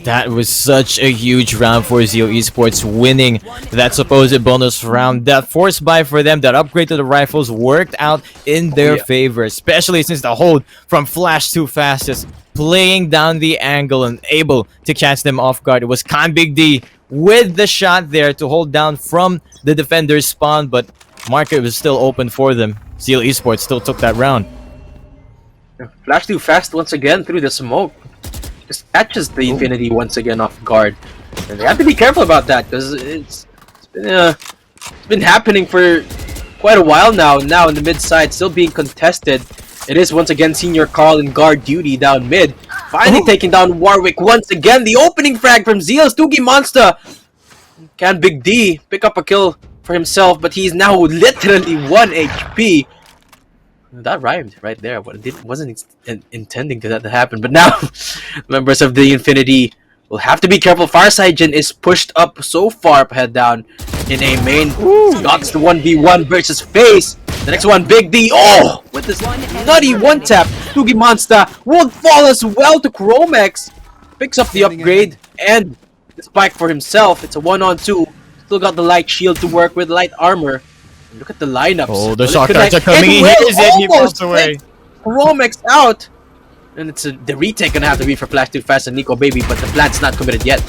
That was such a huge round for Zeal Esports, winning that supposed bonus round. That force buy for them, that upgrade to the rifles worked out in their favor, especially since the hold from Flash too fast is playing down the angle and able to catch them off guard. It was Khan Big D with the shot there to hold down from the defender's spawn, but market was still open for them. Zeal Esports still took that round. Flash too fast once again through the smoke. Just catches the Infinity once again off guard. And they have to be careful about that because it's been happening for quite a while now. Now in the mid side, still being contested. It is once again Senior Carl in guard duty down mid. Finally taking down Warwick once again. The opening frag from Zeal. Stoogie Monster. Can Big D pick up a kill for himself, but he's now literally 1 HP. That rhymed right there. But it wasn't intending that to happen. But now, members of the Infinity will have to be careful. Farside Jin is pushed up so far, head down in a main. That's the 1v1 versus FaZe. The next one, Big D. Oh, with this nutty one tap. Tugi Monster won't fall as well to Chromex. Picks up the upgrade and the spike for himself. It's a 1-on-2. Still got the light shield to work with, light armor. Look at the lineups. Oh, the shock darts are coming. He hears it. He falls away. Chromex out. And it's the retake gonna have to be for Flash Too Fast and Nico Baby, but the plan's not committed yet.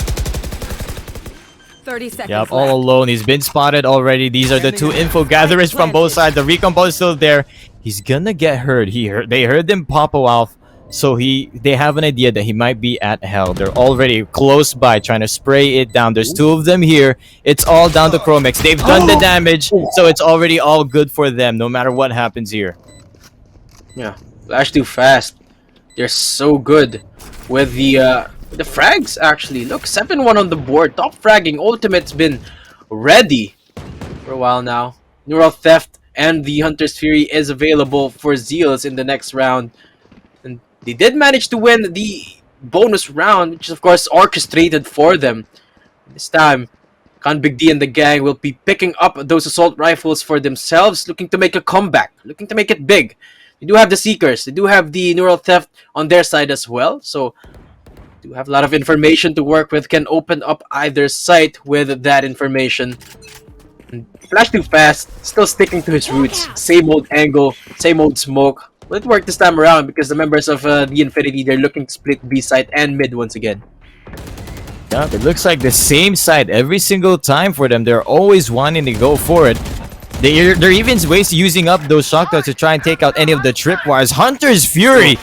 30 seconds Yep, all alone. He's been spotted already. These are the two info gatherers from both sides. The recon ball is still there. He's gonna get hurt. They heard him pop off, so they have an idea that he might be at hell. They're already close by, trying to spray it down. There's two of them here. It's all down to Chromex. They've done the damage, so it's already all good for them, no matter what happens here. Yeah, Flash Too Fast. They're so good with the frags, actually. Look, 7-1 on the board. Top fragging. Ultimate's been ready for a while now. Neural Theft and the Hunter's Fury is available for Zeals in the next round. And they did manage to win the bonus round, which is, of course, orchestrated for them. This time, Khan Big D and the gang will be picking up those assault rifles for themselves, looking to make a comeback, looking to make it big. They do have the Seekers. They do have the Neural Theft on their side as well. So, do have a lot of information to work with. Can open up either site with that information. And Flash Too Fast, still sticking to his roots. Same old angle, same old smoke. Will it work this time around? Because the members of the Infinity, they're looking to split B site and mid once again. Yeah, it looks like the same side every single time for them. They're always wanting to go for it. They're even using up those shock darts to try and take out any of the tripwires. Hunter's Fury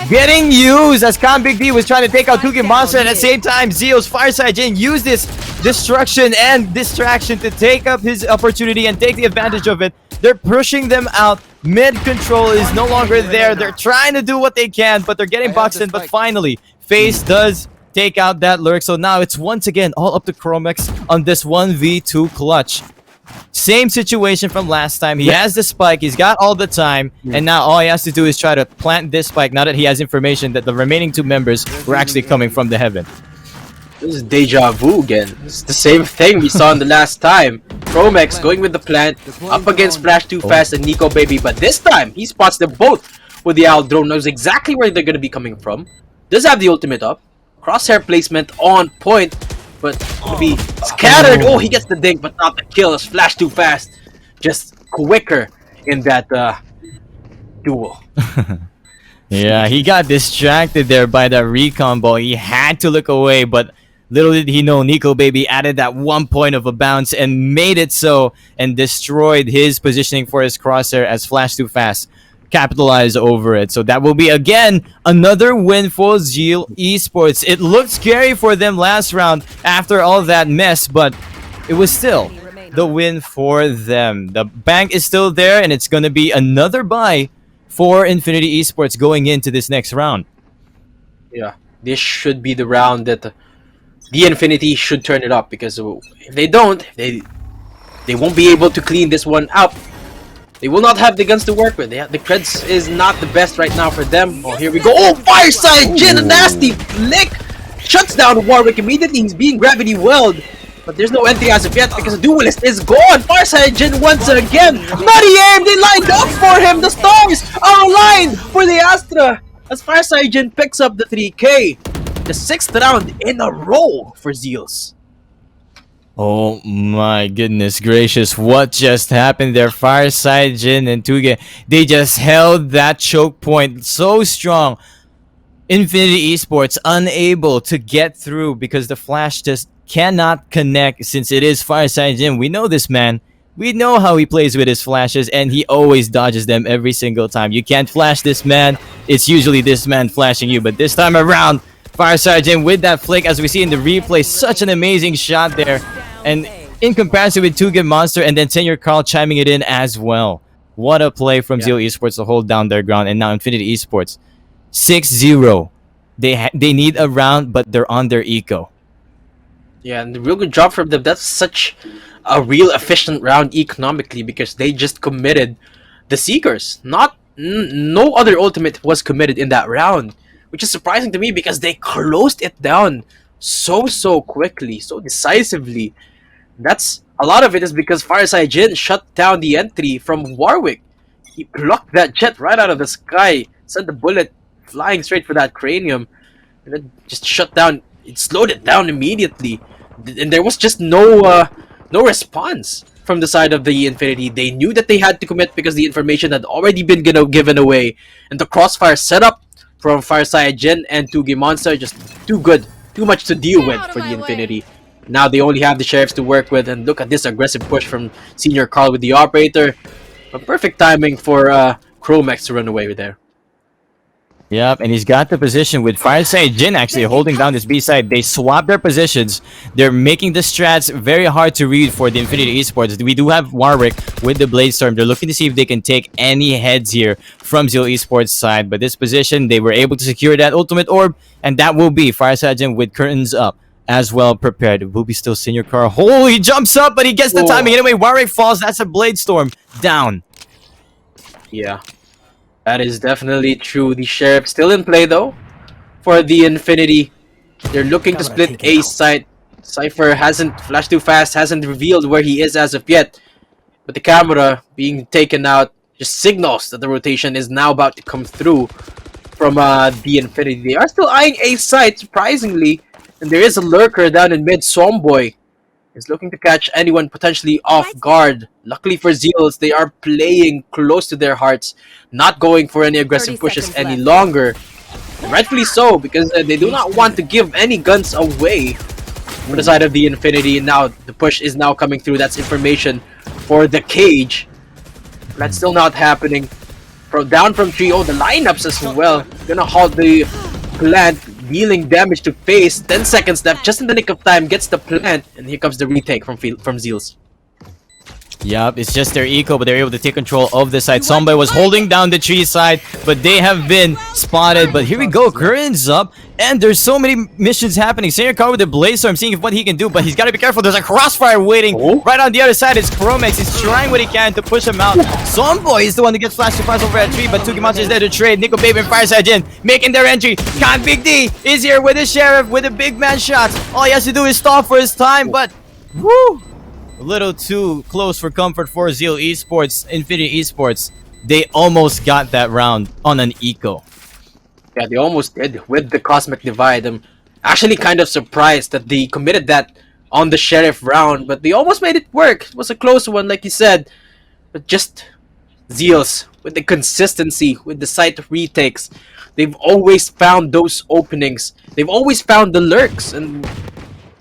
getting used as Khan Big D was trying to take out Tugi Monster. At the same time, Zeal's Fireside Jin used this destruction and distraction to take up his opportunity and take the advantage of it. They're pushing them out. Mid control is no longer there. They're trying to do what they can, but they're getting boxed in. But finally, FaZe does take out that lurk. So now it's once again all up to Chromex on this 1v2 clutch. Same situation from last time. He has the spike. He's got all the time. And now all he has to do is try to plant this spike now that he has information that the remaining two members were actually coming from the heaven. This is deja vu again. It's the same thing we saw in the last time. Chromex going with the plant up against Flash Too Fast and Nico Baby. But this time, he spots them both with the Owl Drone. Knows exactly where they're going to be coming from. Does have the ultimate up. Crosshair placement on point. But to be scattered. Oh, he gets the dink, but not the kill. As Flash Too Fast, just quicker in that duel. Yeah, he got distracted there by that recon ball. He had to look away, but little did he know, Nico Baby added that 1 point of a bounce and made it so, and destroyed his positioning for his crosshair as Flash Too Fast capitalized over it. So that will be again another win for Zeal eSports. It looked scary for them last round after all that mess, but it was still the win for them. The bank is still there, and it's going to be another buy for Infinity eSports going into this next round. Yeah, this should be the round that the Infinity should turn it up, because if they don't, they won't be able to clean this one up. They will not have the guns to work with. The creds is not the best right now for them. Oh, here we go. Oh, Fireside Jin, a nasty flick. Shuts down Warwick immediately. He's being gravity welled. But there's no ending as of yet because the duelist is gone. Fireside Jin once again. Nutty aim. They lined up for him. The stars are aligned for the Astra as Fireside Jin picks up the 3K. The 6th round in a row for Zeals. Oh my goodness gracious, what just happened there? Fireside Jin and Tuge, they just held that choke point so strong. Infinity eSports unable to get through because the flash just cannot connect since it is Fireside Jin. We know this man. We know how he plays with his flashes, and he always dodges them every single time. You can't flash this man. It's usually this man flashing you, but this time around, Fireside Jin with that flick, as we see in the replay, such an amazing shot there. And in comparison with Tugen Monster and then Senior Carl chiming it in as well. What a play from Zeal eSports to hold down their ground. And now Infinity eSports 6-0. They need a round, but they're on their eco. Yeah, and a real good job from them. That's such a real efficient round economically because they just committed the Seekers. Not no other ultimate was committed in that round, which is surprising to me because they closed it down so quickly, so decisively. That's a lot of it is because Fireside Jin shut down the entry from Warwick. He plucked that jet right out of the sky, sent the bullet flying straight for that cranium, and then just shut down. It slowed it down immediately, and there was just no response from the side of the Infinity. They knew that they had to commit because the information had already been given away, and the crossfire setup from Fireside Jin and Tugi Monster just too good, too much to deal with for the Infinity. Now they only have the Sheriffs to work with, and look at this aggressive push from Senior Carl with the Operator. A perfect timing for Chromex to run away with there. Yep, and he's got the position with Fireside Jin actually holding down this B side. They swap their positions. They're making the strats very hard to read for the Infinity Esports. We do have Warwick with the Bladestorm. They're looking to see if they can take any heads here from Zeal Esports side. But this position, they were able to secure that ultimate orb, and that will be Fireside Jin with curtains up as well prepared. It will be still Senior Car. Oh, he jumps up, but he gets the timing. Anyway, Warwick falls. That's a Bladestorm down. Yeah. That is definitely true. The Sheriff still in play though for the Infinity. They're looking to split A site. Cypher hasn't flashed too fast, hasn't revealed where he is as of yet. But the camera being taken out just signals that the rotation is now about to come through from the Infinity. They are still eyeing A site, surprisingly. And there is a lurker down in mid. Somboy is looking to catch anyone potentially off guard. Luckily for Zeals, they are playing close to their hearts, not going for any aggressive pushes any longer. And rightfully so, because they do not want to give any guns away from the side of the Infinity. And now the push is now coming through. That's information for the cage. That's still not happening. Down from 3-0, the lineups as well. Gonna halt the plant, dealing damage to face. 10 seconds left, just in the nick of time, gets the plant, and here comes the retake from Zeals. Yup, it's just their eco, but they're able to take control of the side. Somebody was holding down the tree side, but they have been spotted. But here we go, curtains up, and there's so many missions happening. Senior Car with the Bladestorm, seeing what he can do, but he's got to be careful. There's a crossfire waiting right on the other side. It's Chromex. He's trying what he can to push him out. Someboy is the one that gets flashed to pass over at 3, but Tuki Monster is there to trade. Nico Babe and Fireside Jin making their entry. Khan Big D is here with the Sheriff with the big man shots. All he has to do is stall for his time, but woo! A little too close for comfort for Zeal Esports, Infinity Esports. They almost got that round on an eco. Yeah, they almost did with the Cosmic Divide. I'm actually kind of surprised that they committed that on the Sheriff round, but they almost made it work. It was a close one, like you said. But just Zeals, with the consistency, with the site retakes, they've always found those openings. They've always found the lurks, and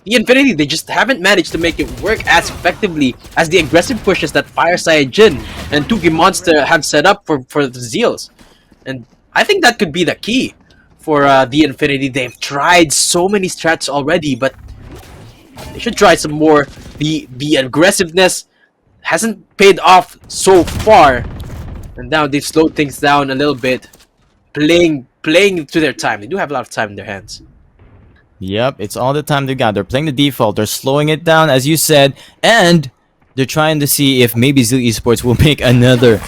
the Infinity, they just haven't managed to make it work as effectively as the aggressive pushes that Fireside Jin and Tuki Monster have set up for the Zeals. And I think that could be the key for the Infinity. They've tried so many strats already, but they should try some more. The aggressiveness hasn't paid off so far, and now they've slowed things down a little bit, playing to their time. They do have a lot of time in their hands. Yep, it's all the time they got. They're playing the default. They're slowing it down, as you said, and they're trying to see if maybe Zeal Esports will make another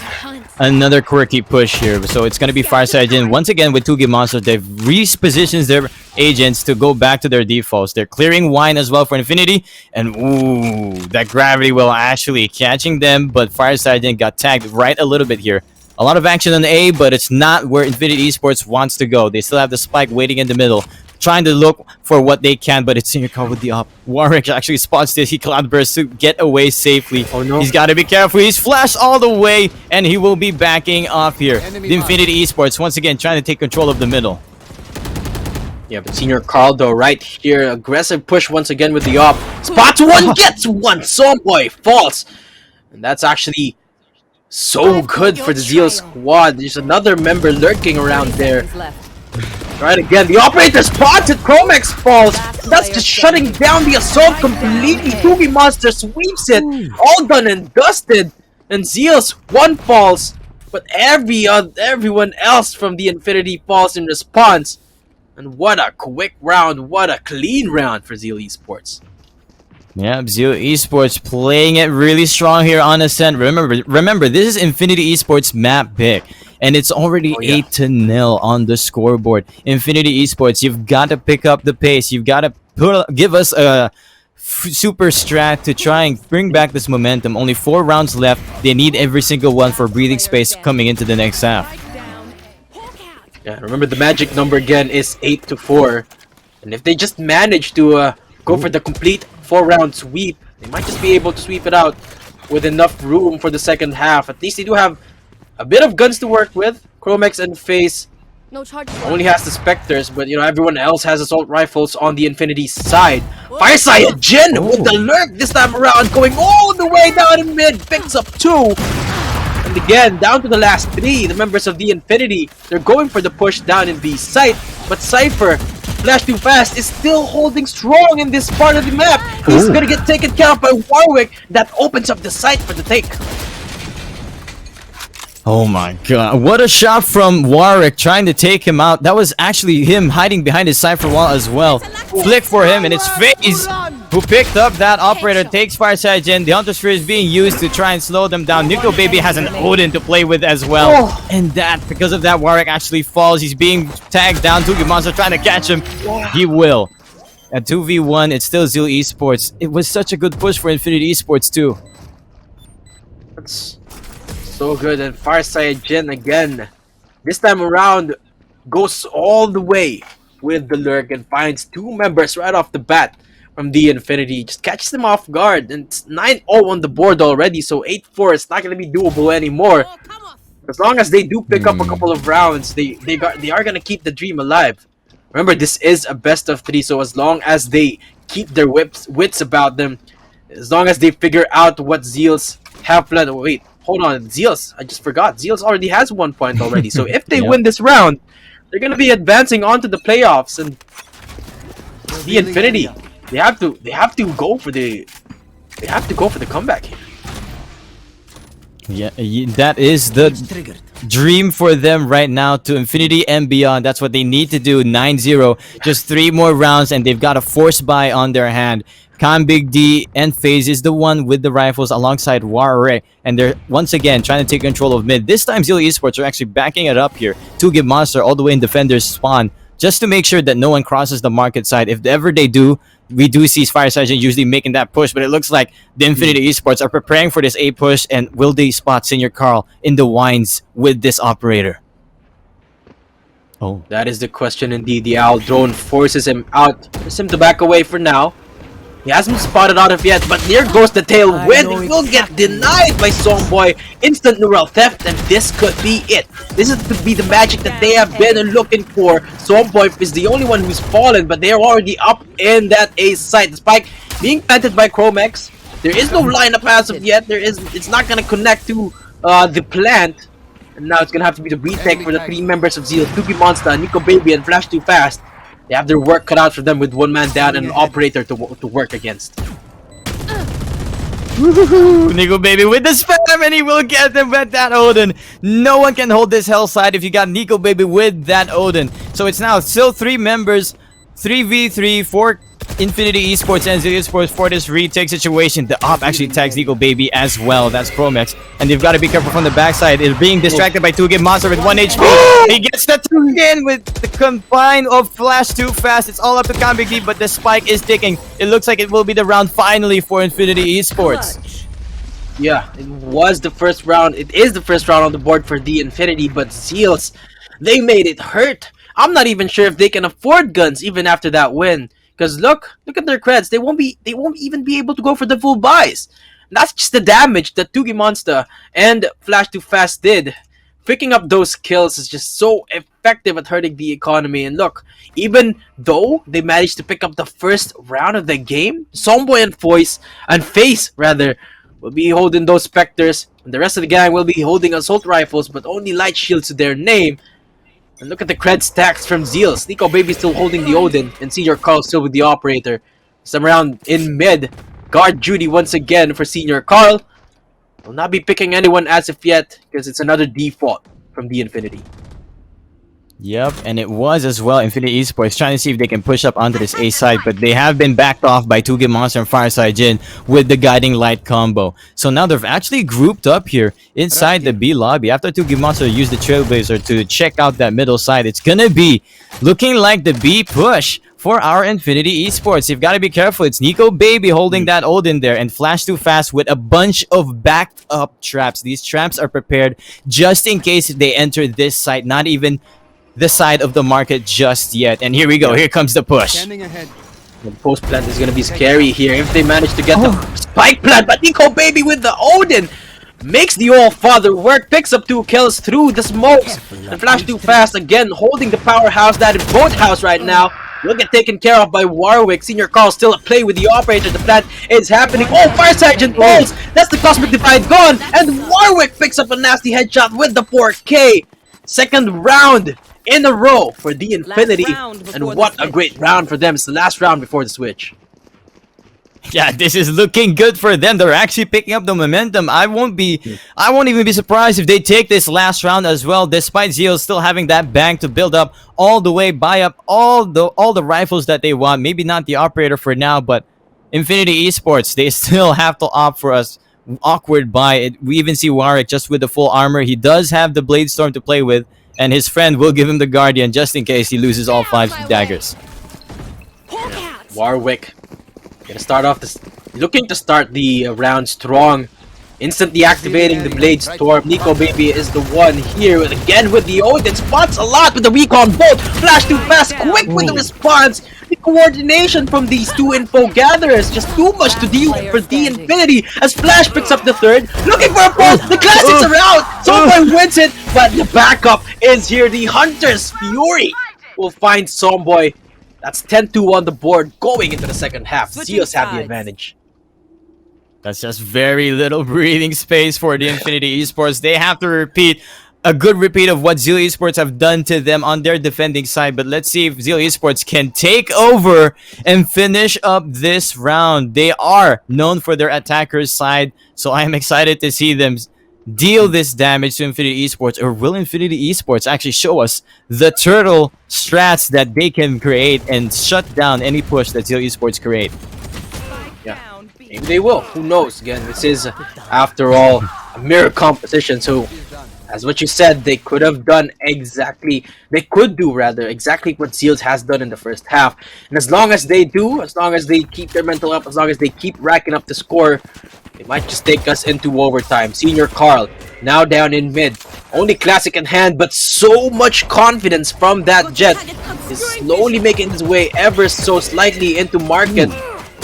quirky push here. So it's going to be Fireside Jin once again with Tugi Monster. They've repositioned their agents to go back to their defaults. They're clearing wine as well for Infinity, and ooh, that gravity well actually catching them, but Fireside Jin got tagged right a little bit here. A lot of action on A, but it's not where Infinity Esports wants to go. They still have the spike waiting in the middle, trying to look for what they can, but it's Senior Car with the up. Warwick actually spots this. He cloudbursts to get away safely. Oh no. He's got to be careful. He's flashed all the way, and he will be backing off here. The Infinity Esports once again trying to take control of the middle. Yeah, but Senior Carl though right here, aggressive push once again with the op. Spots one, gets one. Someboy falls, and that's actually so good for the Zeal squad. There's another member lurking around there. Right again, the operator spots it. Chromex falls. That's just shutting down the assault completely. Tugi Monster sweeps it. All done and dusted. And Zeal's one falls, but everyone else from the Infinity falls in response. And what a quick round! What a clean round for Zeal Esports. Yeah, Zeal eSports playing it really strong here on Ascent. Remember, this is Infinity eSports map pick, and it's already 8-0 on the scoreboard. Infinity eSports, you've got to pick up the pace. You've got to give us a super strat to try and bring back this momentum. Only 4 rounds left. They need every single one for breathing space coming into the next half. Yeah, remember the magic number again is 8-4, and if they just manage to go for the complete 4-round sweep, they might just be able to sweep it out with enough room for the second half. At least they do have a bit of guns to work with. Chromex and FaZe only has the Spectres, but you know, everyone else has assault rifles on the Infinity side. Fireside Jin with the lurk this time around, going all the way down in mid, picks up 2. And again, down to the last 3, the members of the Infinity, they're going for the push down in B site, but Cypher, Flash Too Fast, is still holding strong in this part of the map. He's gonna get taken care of by Warwick. That opens up the site for the take. Oh my god, what a shot from Warwick trying to take him out. That was actually him hiding behind his Cypher wall as well. Flick for him, and it's FaZe who picked up that operator, takes Fireside Jin. The Hunter Sphere is being used to try and slow them down. Nico Baby has an Odin to play with as well. And because of that, Warwick actually falls. He's being tagged down. Tugi Monster trying to catch him. He will. At 2v1, it's still Zeal eSports. It was such a good push for Infinity eSports too. That's so good. And Fireside Jin again, this time around, goes all the way with the lurk and finds 2 members right off the bat from the Infinity. Just catches them off guard, and it's 9-0 on the board already, so 8-4 is not going to be doable anymore. As long as they do pick up a couple of rounds, they are going to keep the dream alive. Remember, this is a best of 3, so as long as they keep their wits about them, as long as they figure out what Zeal's have plan. Wait, hold on, Zeal's, I just forgot, Zeal's already has 1 point already, so if they win this round, they're going to be advancing on to the playoffs. And the Infinity, they have to go for the comeback here. Yeah, that is the dream for them right now, to Infinity and beyond. That's what they need to do. 9-0, just 3 more rounds, and they've got a force buy on their hand. Khan Big D and FaZe is the one with the rifles alongside Warwick, and they're once again trying to take control of mid. This time Zeal eSports are actually backing it up here. 2-Give Monster all the way in Defender's spawn, just to make sure that no one crosses the market side. If ever they do, we do see Fireside Jin usually making that push, but it looks like the Infinity eSports are preparing for this A push, and will they spot Senior Carl in the wines with this operator? Oh, that is the question indeed. The Owl drone forces him out, forces him to back away for now. He hasn't spotted out of yet, but there goes the tailwind. He will get denied by Songboy. Instant neural theft, and this could be it. This is to be the magic that they have been looking for. Songboy is the only one who's fallen, but they are already up in that A site. The spike being planted by Chromex. There is no lineup as of yet. It's not gonna connect to the plant. And now it's gonna have to be the retake for the 3 members of Zeal: Tuki Monster, Nico Baby, and Flash Too Fast. They have their work cut out for them with 1 man down and an operator to work against. Nico Baby with the spam, and he will get them with that Odin. No one can hold this hell side if you got Nico Baby with that Odin. So it's now still 3 members, 3v3 for Infinity eSports and Zeal eSports for this retake situation. The op actually tags Nico Baby as well. That's Chromex. And they've got to be careful from the backside. It's being distracted by 2-Give Monster with 1 HP. He gets the 2 again with the combine of Flash Too Fast. It's all up to Khan Big D, but the spike is ticking. It looks like it will be the round finally for Infinity eSports. Yeah, it was the first round. It is the first round on the board for the Infinity, but Zeals, they made it hurt. I'm not even sure if they can afford guns even after that win. Because look at their creds. They won't even be able to go for the full buys. And that's just the damage that 2-Give Monster and Flash Too Fast did. Picking up those kills is just so effective at hurting the economy. And look, even though they managed to pick up the first round of the game, Somboy and FaZe rather will be holding those Spectres, and the rest of the gang will be holding assault rifles, but only light shields to their name. And look at the cred stacks from Zeal. Nico Baby still holding the Odin, and Senior Carl still with the operator. Some round in mid. Guard duty once again for Senior Carl. Will not be picking anyone as of yet, because it's another default from the Infinity. Yep, and it was as well Infinity Esports trying to see if they can push up onto this A side, but they have been backed off by 2G Monster and Fireside Jin with the Guiding Light combo. So now they've actually grouped up here inside the B lobby. After 2G Monster used the Trailblazer to check out that middle side, it's gonna be looking like the B push for our Infinity Esports. You've got to be careful. It's Nico Baby holding that ult in there, and Flash Too Fast with a bunch of backed up traps. These traps are prepared just in case they enter this site, not even the side of the market just yet. And here we go. Here comes the push. Standing ahead. The post plant is going to be scary here if they manage to get the spike plant. But Nico Baby with the Odin makes the All-Father work, picks up 2 kills through the smokes. And Flash Too Fast again holding the powerhouse that is Boathouse right now. Will get taken care of by Warwick. Senior Carl still at play with the operator. The plant is happening. Oh, Fireside Jin falls. That's the Cosmic Divide gone. And Warwick picks up a nasty headshot with the 4K. Second round in a row for the Infinity. And what a great round for them. It's the last round before the switch. Yeah, this is looking good for them. They're actually picking up the momentum. I won't even be surprised if they take this last round as well, despite Zeal still having that bank to build up all the way, buy up all the rifles that they want. Maybe not the operator for now, but Infinity Esports, they still have to opt for us awkward buy. We even see Warwick just with the full armor. He does have the Blade Storm to play with, and his friend will give him the Guardian just in case he loses all 5 daggers. Warwick gonna start off this, looking to start the round strong, instantly activating the Blade Storm. Nico Baby is the one here again with the Odin, spots a lot with the recon bolt. Flash Too Fast, quick with the response. The coordination from these 2 info gatherers, just too much to deal with for the Infinity as Flash picks up the third, looking for a pulse. The classics are out. Somboy wins it, but the backup is here. The Hunter's Fury will find Somboy. That's 10-2 on the board going into the second half. Zeals have the advantage. That's just very little breathing space for the Infinity Esports. They have to repeat a good repeat of what Zeal Esports have done to them on their defending side. But let's see if Zeal Esports can take over and finish up this round. They are known for their attackers side, so I am excited to see them deal this damage to Infinity Esports. Or will Infinity Esports actually show us the turtle strats that they can create and shut down any push that Zeal Esports create? Yeah, maybe they will. Who knows? Again, this is, after all, a mirror competition. So, as what you said, they could have done exactly, they could do rather, exactly what Zeals has done in the first half. And as long as they do, as long as they keep their mental up, as long as they keep racking up the score, it might just take us into overtime. Senior Carl, now down in mid. Only Classic in hand, but so much confidence from that Jet. Is slowly making his way ever so slightly into market.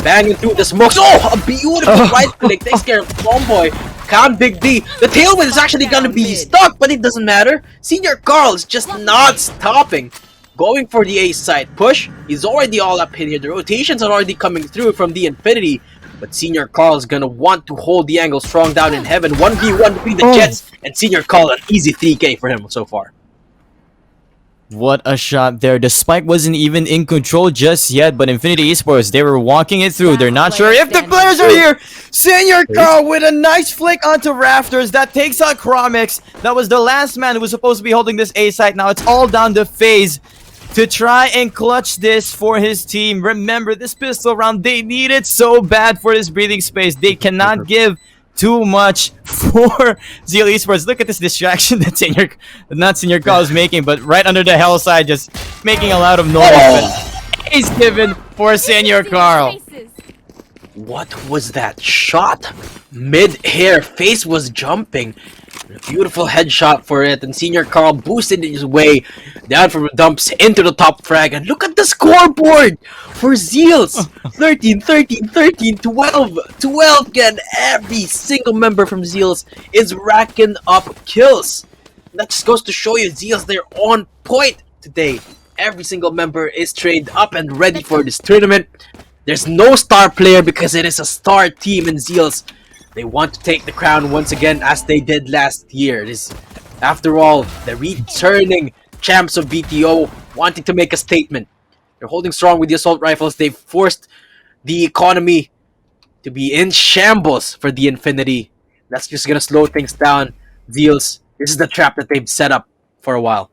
Banging through the smokes. Oh, a beautiful right click. Takes care of Tomboy. Count Big D. The tailwind is actually going to be stuck, but it doesn't matter. Senior Carl is just not stopping. Going for the ace side push. He's already all up in here. The rotations are already coming through from the Infinity. But Senior Carl is gonna want to hold the angle strong down in heaven. 1v1 between the Jets, and Senior Carl, an easy 3K for him so far. What a shot there. The spike wasn't even in control just yet, but Infinity Esports, they were walking it through. They're not sure if the players are here. Senior Carl with a nice flick onto Rafters. That takes out Chromix. That was the last man who was supposed to be holding this A site. Now it's all down to FaZe to try and clutch this for his team. Remember, this pistol round, they need it so bad for this breathing space. They cannot give too much for Zeal Esports. Look at this distraction that Senior Carl is making, but right under the hell side, just making a lot of noise. He's given for Senior Carl. What was that shot? Mid-air, FaZe was jumping. A beautiful headshot for it, and Senior Carl boosted his way down from the dumps into the top frag. And look at the scoreboard for Zeals. 13, 13, 13, 12, 12 again. Every single member from Zeals is racking up kills. That just goes to show you, Zeals, they're on point today. Every single member is trained up and ready for this tournament. There's no star player because it is a star team in Zeals. They want to take the crown once again as they did last year. This, after all, the returning champs of BTO wanting to make a statement. They're holding strong with the assault rifles. They've forced the economy to be in shambles for the Infinity. That's just going to slow things down. Zeals, this is the trap that they've set up for a while.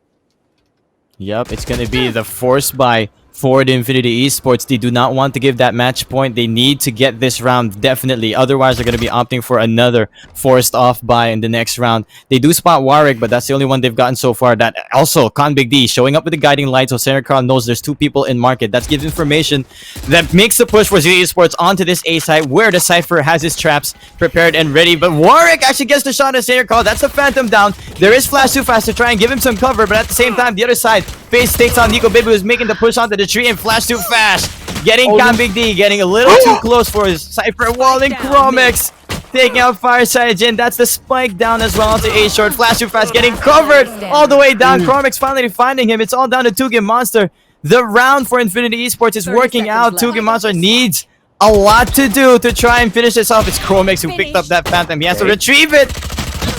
Yep, it's going to be the forced buy for the Infinity Esports. They do not want to give that match point. They need to get this round definitely. Otherwise, they're going to be opting for another forced off buy in the next round. They do spot Warwick, but that's the only one they've gotten so far. That also, Con Big D showing up with the guiding light, so Center Carl knows there's two people in market. That gives information that makes the push for Zeal Esports onto this A site where the Cypher has his traps prepared and ready. But Warwick actually gets the shot at Center Carl. That's a Phantom down. There is Flash too fast to try and give him some cover, but at the same time, the other side, Face takes on Nico Baby, who's making the push onto the tree, and Flash too fast. Getting Con Big D, getting a little too close for his Cypher wall, and Chromex taking out Fireside Jin. That's the spike down as well onto A short. Flash too fast, getting covered all the way down. Chromex finally finding him. It's all down to Tugin Monster. The round for Infinity Esports is working out. Tugin Monster needs a lot to do to try and finish this off. It's Chromex who picked up that Phantom. He has to retrieve it.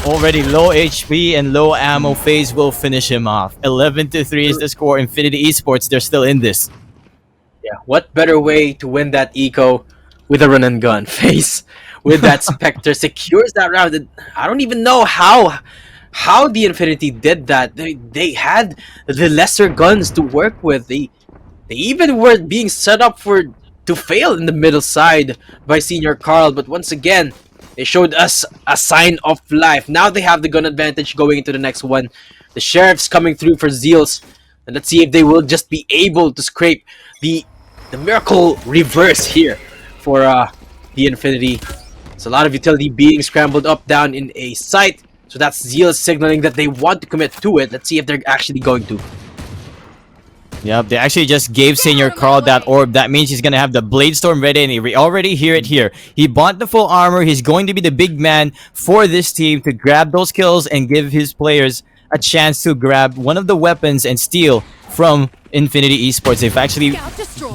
Already low HP and low ammo. FaZe will finish him off. 11-3 is the score. Infinity Esports, they're still in this. Yeah, what better way to win that eco with a run and gun? FaZe with that Spectre secures that round. And I don't even know how the Infinity did that. They had the lesser guns to work with. They even were being set up to fail in the middle side by Senior Carl. But once again, they showed us a sign of life. Now they have the gun advantage going into the next one. The Sheriff's coming through for Zeals. And let's see if they will just be able to scrape the miracle reverse here for the Infinity. It's a lot of utility being scrambled up down in a site. So that's Zeal signaling that they want to commit to it. Let's see if they're actually going to. Yep, they actually just gave Senior Carl that orb. That means he's going to have the Blade Storm ready, and we already hear it here. He bought the full armor. He's going to be the big man for this team to grab those kills and give his players a chance to grab one of the weapons and steal from Infinity Esports. They've actually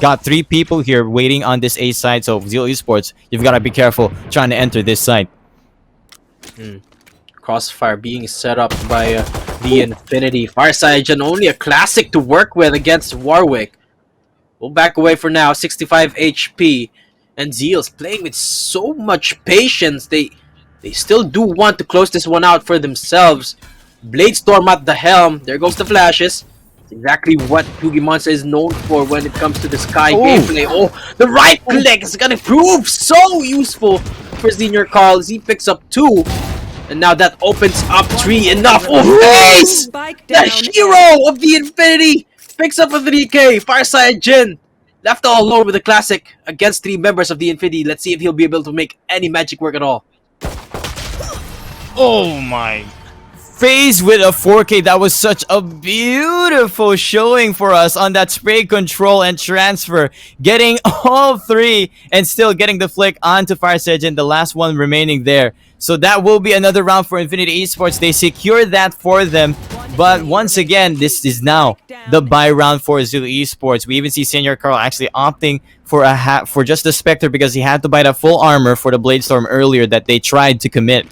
got 3 people here waiting on this A side, so Zeal Esports, you've got to be careful trying to enter this site. Crossfire being set up by the Infinity. Fireside Jin, only a classic to work with against Warwick. We'll back away for now. 65 HP. And Zeal's playing with so much patience. They still do want to close this one out for themselves. Blade Storm at the helm. There goes the flashes. It's exactly what Tugin Monster is known for when it comes to the Sky gameplay. Oh, the right click is gonna prove so useful for Senior Carl as he picks up 2. And now that opens up 3 enough. Oh, FaZe! The hero of the Infinity picks up a 3K. Fireside Jin left all alone with the classic against 3 members of the Infinity. Let's see if he'll be able to make any magic work at all. Oh my. FaZe with a 4K. That was such a beautiful showing for us on that spray control and transfer. Getting all 3 and still getting the flick onto Fireside Jin, the last one remaining there. So that will be another round for Infinity Esports. They secured that for them. But once again, this is now the buy round for Zeal Esports. We even see Senior Carl actually opting for just the Spectre because he had to buy the full armor for the Blade Storm earlier that they tried to commit.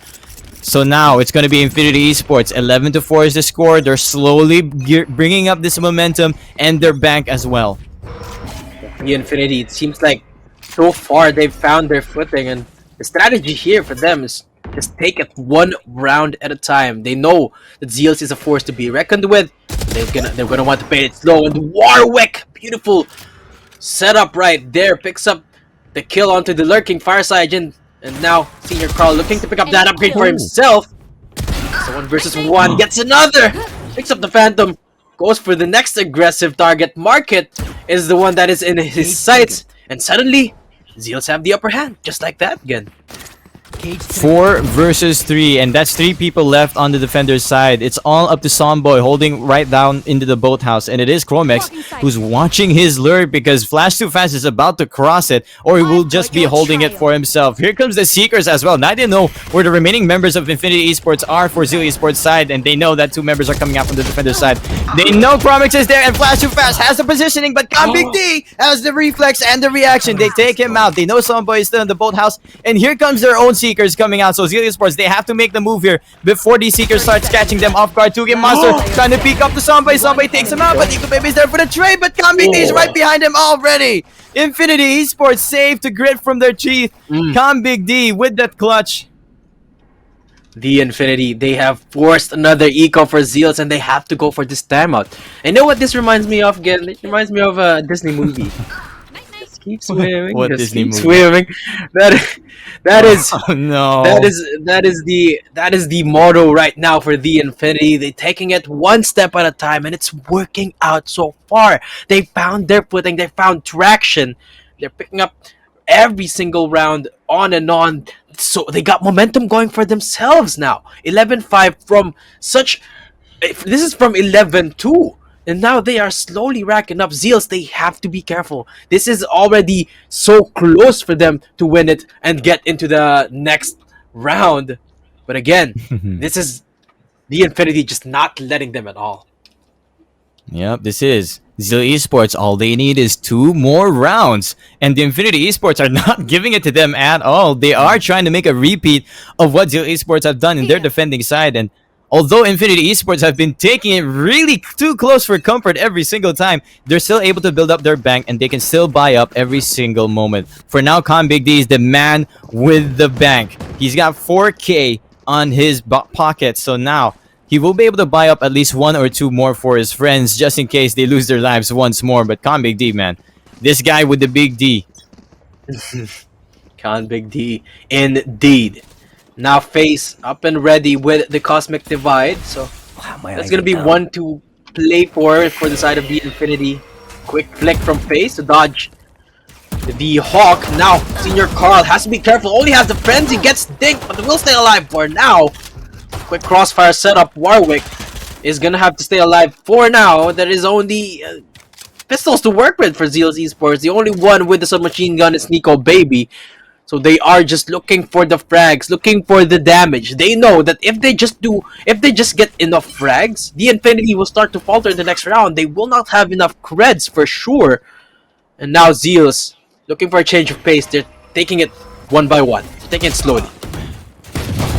So now it's going to be Infinity Esports. 11-4 is the score. They're slowly bringing up this momentum and their bank as well. The Infinity, it seems like so far they've found their footing, and the strategy here for them is just take it one round at a time. They know that Zeal is a force to be reckoned with. They're gonna want to play it slow. And Warwick, beautiful setup right there, picks up the kill onto the lurking Fireside, and now Senior Carl looking to pick up that upgrade for himself. So 1 versus 1 gets another. Picks up the Phantom, goes for the next aggressive target. Market is the one that is in his sights, and suddenly Zeals have the upper hand, just like that again. 4 versus 3, and that's 3 people left on the defender's side. It's all up to Somboy holding right down into the boathouse, and it is Chromex who's watching his lure because Flash Too Fast is about to cross it, or he will just be holding it for himself. Here comes the Seekers as well. Now they know where the remaining members of Infinity Esports are for Zeal Esports side, and they know that 2 members are coming out from the defender's side. They know Chromex is there, and Flash Too Fast has the positioning, but Big D has the reflex and the reaction. They take him out. They know Somboy is still in the boathouse, and here comes their own Seekers coming out. So Zeal Esports, they have to make the move here before these Seekers starts catching them off guard. Tugin Monster trying to peek up to Somboy. Somboy takes him out, but Nico Baby's there for the trade, but Big D is right behind him already. Infinity Esports save to grit from their teeth. Big D with that clutch. the Infinity, they have forced another eco for Zeals, and they have to go for this timeout. And you know what this reminds me of again? It reminds me of a Disney movie. Just keep swimming. What just Disney keep movie? swimming. That is Oh, no. that is the motto right now for the Infinity. They're taking it one step at a time, and it's working out so far. They found their footing. They found traction. They're picking up every single round on and on. So they got momentum going for themselves now. 11-5 from such... This is from 11-2. And now they are slowly racking up. Zeals, they have to be careful. This is already so close for them to win it and get into the next round. But again, this is the Infinity just not letting them at all. Yep, this is Zeal eSports. All they need is 2 more rounds. And the Infinity eSports are not giving it to them at all. They are trying to make a repeat of what Zeal eSports have done in their defending side. And although Infinity eSports have been taking it really too close for comfort every single time, they're still able to build up their bank and they can still buy up every single moment. For now, Big D is the man with the bank. He's got 4K on his pocket, so now he will be able to buy up at least 1 or 2 more for his friends just in case they lose their lives once more. But Big D, man, this guy with the big D. Big D, indeed. Now FaZe up and ready with the Cosmic Divide. So that's going to be one to play for the side of the Infinity. Quick flick from FaZe to dodge the Hawk. Now Senior Carl has to be careful. Only has the Frenzy, gets dinked, but will stay alive for now. Quick crossfire setup. Warwick is going to have to stay alive for now. There is only pistols to work with for Zeal eSports. The only one with the submachine gun is Nico Baby. So they are just looking for the frags, looking for the damage. They know that if they just get enough frags, the Infinity will start to falter in the next round. They will not have enough creds for sure. And now Zeal's looking for a change of pace. They're taking it one by one. They're taking it slowly.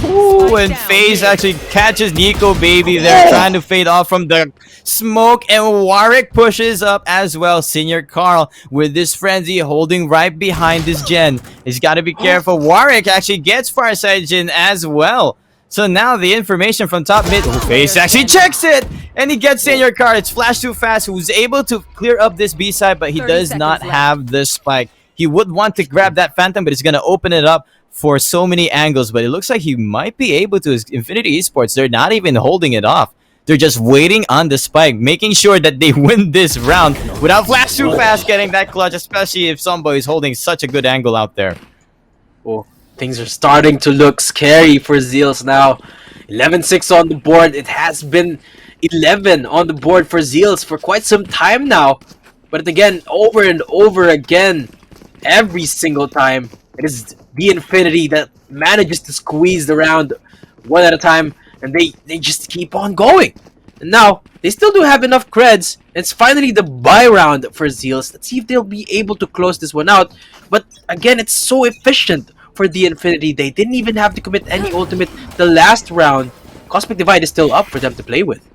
Ooh, and FaZe actually catches Nico Baby there, trying to fade off from the smoke, and Warwick pushes up as well. Senior Carl with this frenzy holding right behind this gen. He's got to be careful. Warwick actually gets Farside Jin as well. So now the information from top mid, FaZe actually checks it, and he gets Senior Carl. It's flash too fast, who's able to clear up this B side, but he does not have the spike. He would want to grab that Phantom, but he's going to open it up for so many angles, but it looks like he might be able to. Infinity eSports, they're not even holding it off. They're just waiting on the spike, making sure that they win this round without flash too fast getting that clutch, especially if somebody is holding such a good angle out there. Oh, things are starting to look scary for Zeals now. 11-6 on the board. It has been 11 on the board for Zeals for quite some time now. But again, over and over again, every single time, it is the Infinity that manages to squeeze the round one at a time, and they just keep on going. And now, they still do have enough creds. It's finally the buy round for Zeals. Let's see if they'll be able to close this one out. But again, it's so efficient for the Infinity. They didn't even have to commit any ultimate the last round. Cosmic Divide is still up for them to play with.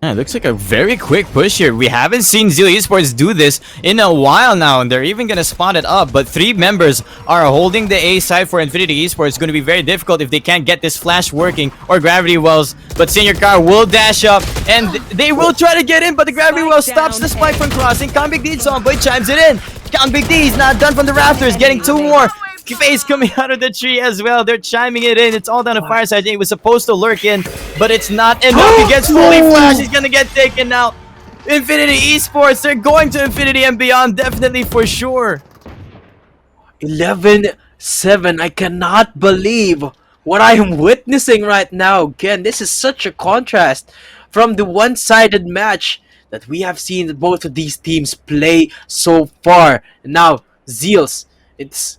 Yeah, it looks like a very quick push here. We haven't seen Zeal eSports do this in a while now, and they're even going to spot it up. But 3 members are holding the A side for Infinity eSports. It's going to be very difficult if they can't get this flash working or gravity wells. But Senior Car will dash up, and they will try to get in, but the gravity well stops the spike from crossing. Big D Zomboy chimes it in. Big D is not done from the rafters, getting 2 more. FaZe coming out of the tree as well. They're chiming it in. It's all down to Fireside. He was supposed to lurk in, but it's not enough. He gets fully flashed. He's gonna get taken out. Infinity eSports, they're going to Infinity and beyond, definitely for sure. 11-7. I cannot believe what I am witnessing right now. Again, this is such a contrast from the one-sided match that we have seen both of these teams play so far. And now, Zeals, it's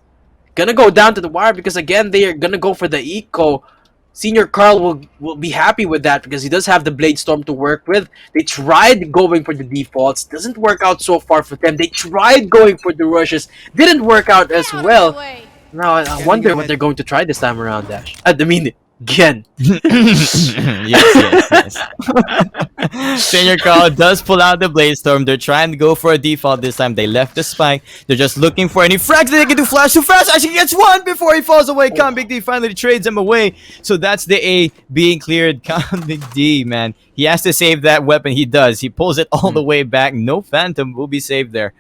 gonna go down to the wire because again they are gonna go for the eco. Senior Carl will be happy with that because he does have the Blade Storm to work with. They tried going for the defaults, doesn't work out so far for them. They tried going for the rushes, didn't work out as well. Now I wonder what they're going to try this time around, Dash. I mean, again. yes. Senior Carl does pull out the Blaze Storm. They're trying to go for a default this time. They left the spike. They're just looking for any frags that they can do. Flash too fast. Actually gets one before he falls away. Con Big D finally trades him away. So that's the A being cleared. Con Big D, man. He has to save that weapon. He does. He pulls it all the way back. No Phantom will be saved there.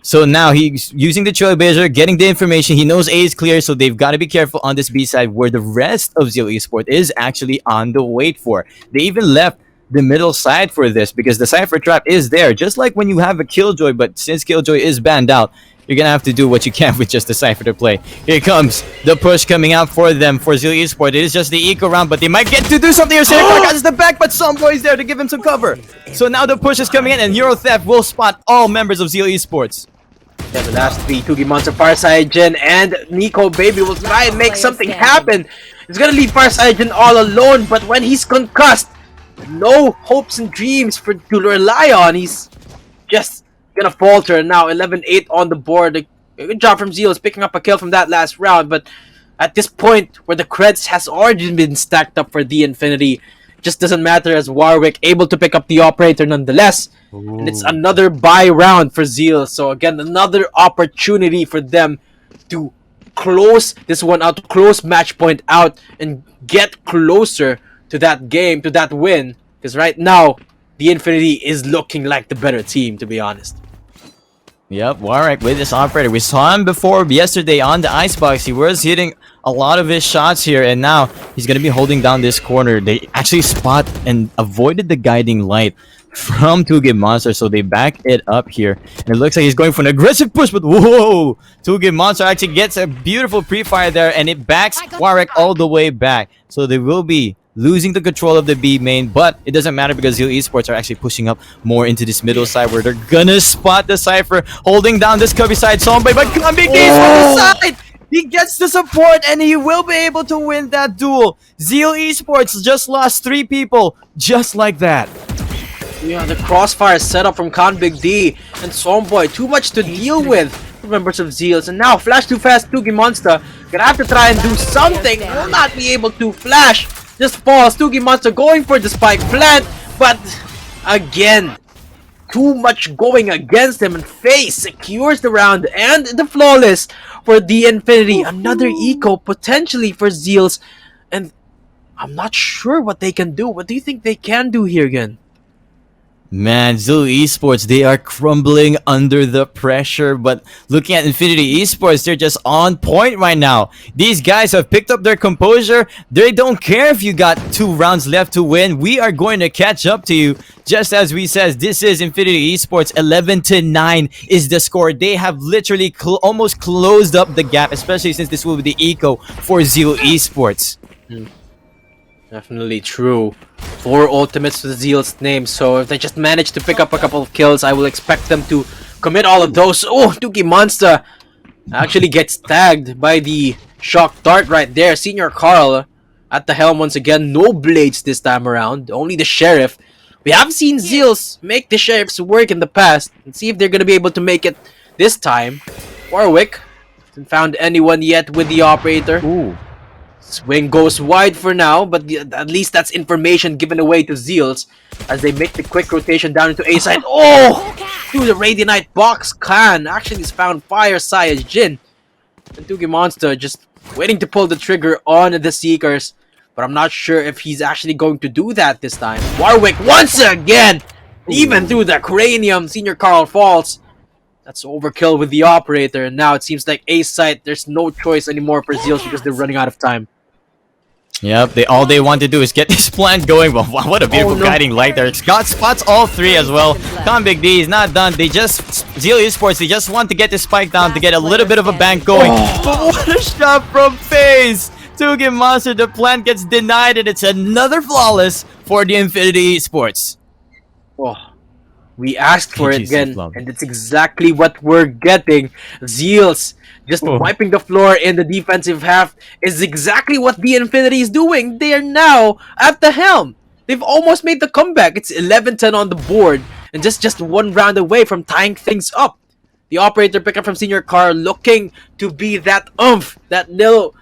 So now he's using the Trailblazer, getting the information. He knows A is clear, so they've got to be careful on this B side where the rest of Zeal eSports is actually on the wait for. They even left the middle side for this because the Cypher Trap is there. Just like when you have a Killjoy, but since Killjoy is banned out, you're going to have to do what you can with just the Cypher to play. Here comes the push coming out for them for Zeal eSports. It is just the eco round, but they might get to do something here. Santa Claus is the back, but Somboy is there to give him some cover. So now the push is coming in, and Euro Theft will spot all members of Zeal eSports. Yeah, the last three, Tugi Monster, Farsight, Jin, and Nico Baby will try and make something happen. He's gonna leave Farsight Jin all alone, but when he's concussed, no hopes and dreams to rely on. He's just gonna falter. Now 11-8 on the board. A good job from Zeal picking up a kill from that last round, but at this point where the creds has already been stacked up for the Infinity, it just doesn't matter as Warwick able to pick up the operator nonetheless. And it's another buy round for Zeal. So again, another opportunity for them to close this one out, to close match point out and get closer to that game, to that win. Because right now, the Infinity is looking like the better team, to be honest. Yep, Warwick with this operator. We saw him before yesterday on the icebox. He was hitting a lot of his shots here, and now he's going to be holding down this corner. They actually spot and avoided the guiding light from Tugi Monster, so they back it up here. And it looks like he's going for an aggressive push, but whoa! Tugi Monster actually gets a beautiful pre-fire there, and it backs Warwick all the way back. So they will be losing the control of the B main, but it doesn't matter because Zeal eSports are actually pushing up more into this middle side where they're gonna spot the Cypher holding down this cubby side. Somebody, but Big D's from the side! He gets the support and he will be able to win that duel. Zeal eSports just lost 3 people just like that. Yeah, the crossfire setup from Con Big D and Somboy. Too much to deal with for members of Zeals. And now, flash too fast, Tugi Monster. Gonna have to try and do something. Will not be able to flash. Just falls. Tugi Monster going for the spike plant. But, again, too much going against him. And FaZe secures the round and the flawless for the Infinity. Another eco potentially for Zeals. And I'm not sure what they can do. What do you think they can do here again? Man, Zeal eSports, they are crumbling under the pressure, but looking at Infinity eSports, they're just on point right now. These guys have picked up their composure. They don't care if you got 2 rounds left to win. We are going to catch up to you. Just as we says, this is Infinity eSports. 11-9 is the score. They have literally almost closed up the gap, especially since this will be the eco for Zeal eSports. Definitely true. 4 ultimates to the Zeal's name, so if they just manage to pick up a couple of kills, I will expect them to commit all of those. Oh, Tugi Monster actually gets tagged by the shock dart right there. Senior Carl at the helm once again. No blades this time around, only the Sheriff. We have seen Zeals make the Sheriffs work in the past. Let's see if they're going to be able to make it this time. Warwick hasn't found anyone yet with the operator. Ooh. Swing goes wide for now, but at least that's information given away to Zeals as they make the quick rotation down into A side. Oh! Through the Radianite box, Khan actually has found Fireside Jin. And Tugi Monster just waiting to pull the trigger on the Seekers, but I'm not sure if he's actually going to do that this time. Warwick once again! Even through the cranium, Senior Carl falls. That's overkill with the operator, and now it seems like A site, there's no choice anymore for Zeals because they're running out of time. Yep, all they want to do is get this plant going. But wow, what a beautiful guiding light there. Scott spots all 3 as well. Con Big D is not done. Zeal eSports, they just want to get this spike down to get a little bit of a bank going. But what a shot from FaZe! Tugi Monster, the plant gets denied, and it's another flawless for the Infinity eSports. Oh, we asked for it again, and it's exactly what we're getting. Zeals just wiping the floor in the defensive half is exactly what the Infinity is doing. They are now at the helm. They've almost made the comeback. It's 11-10 on the board, and just 1 round away from tying things up. The operator pickup from Senior Carl looking to be that oomph, that little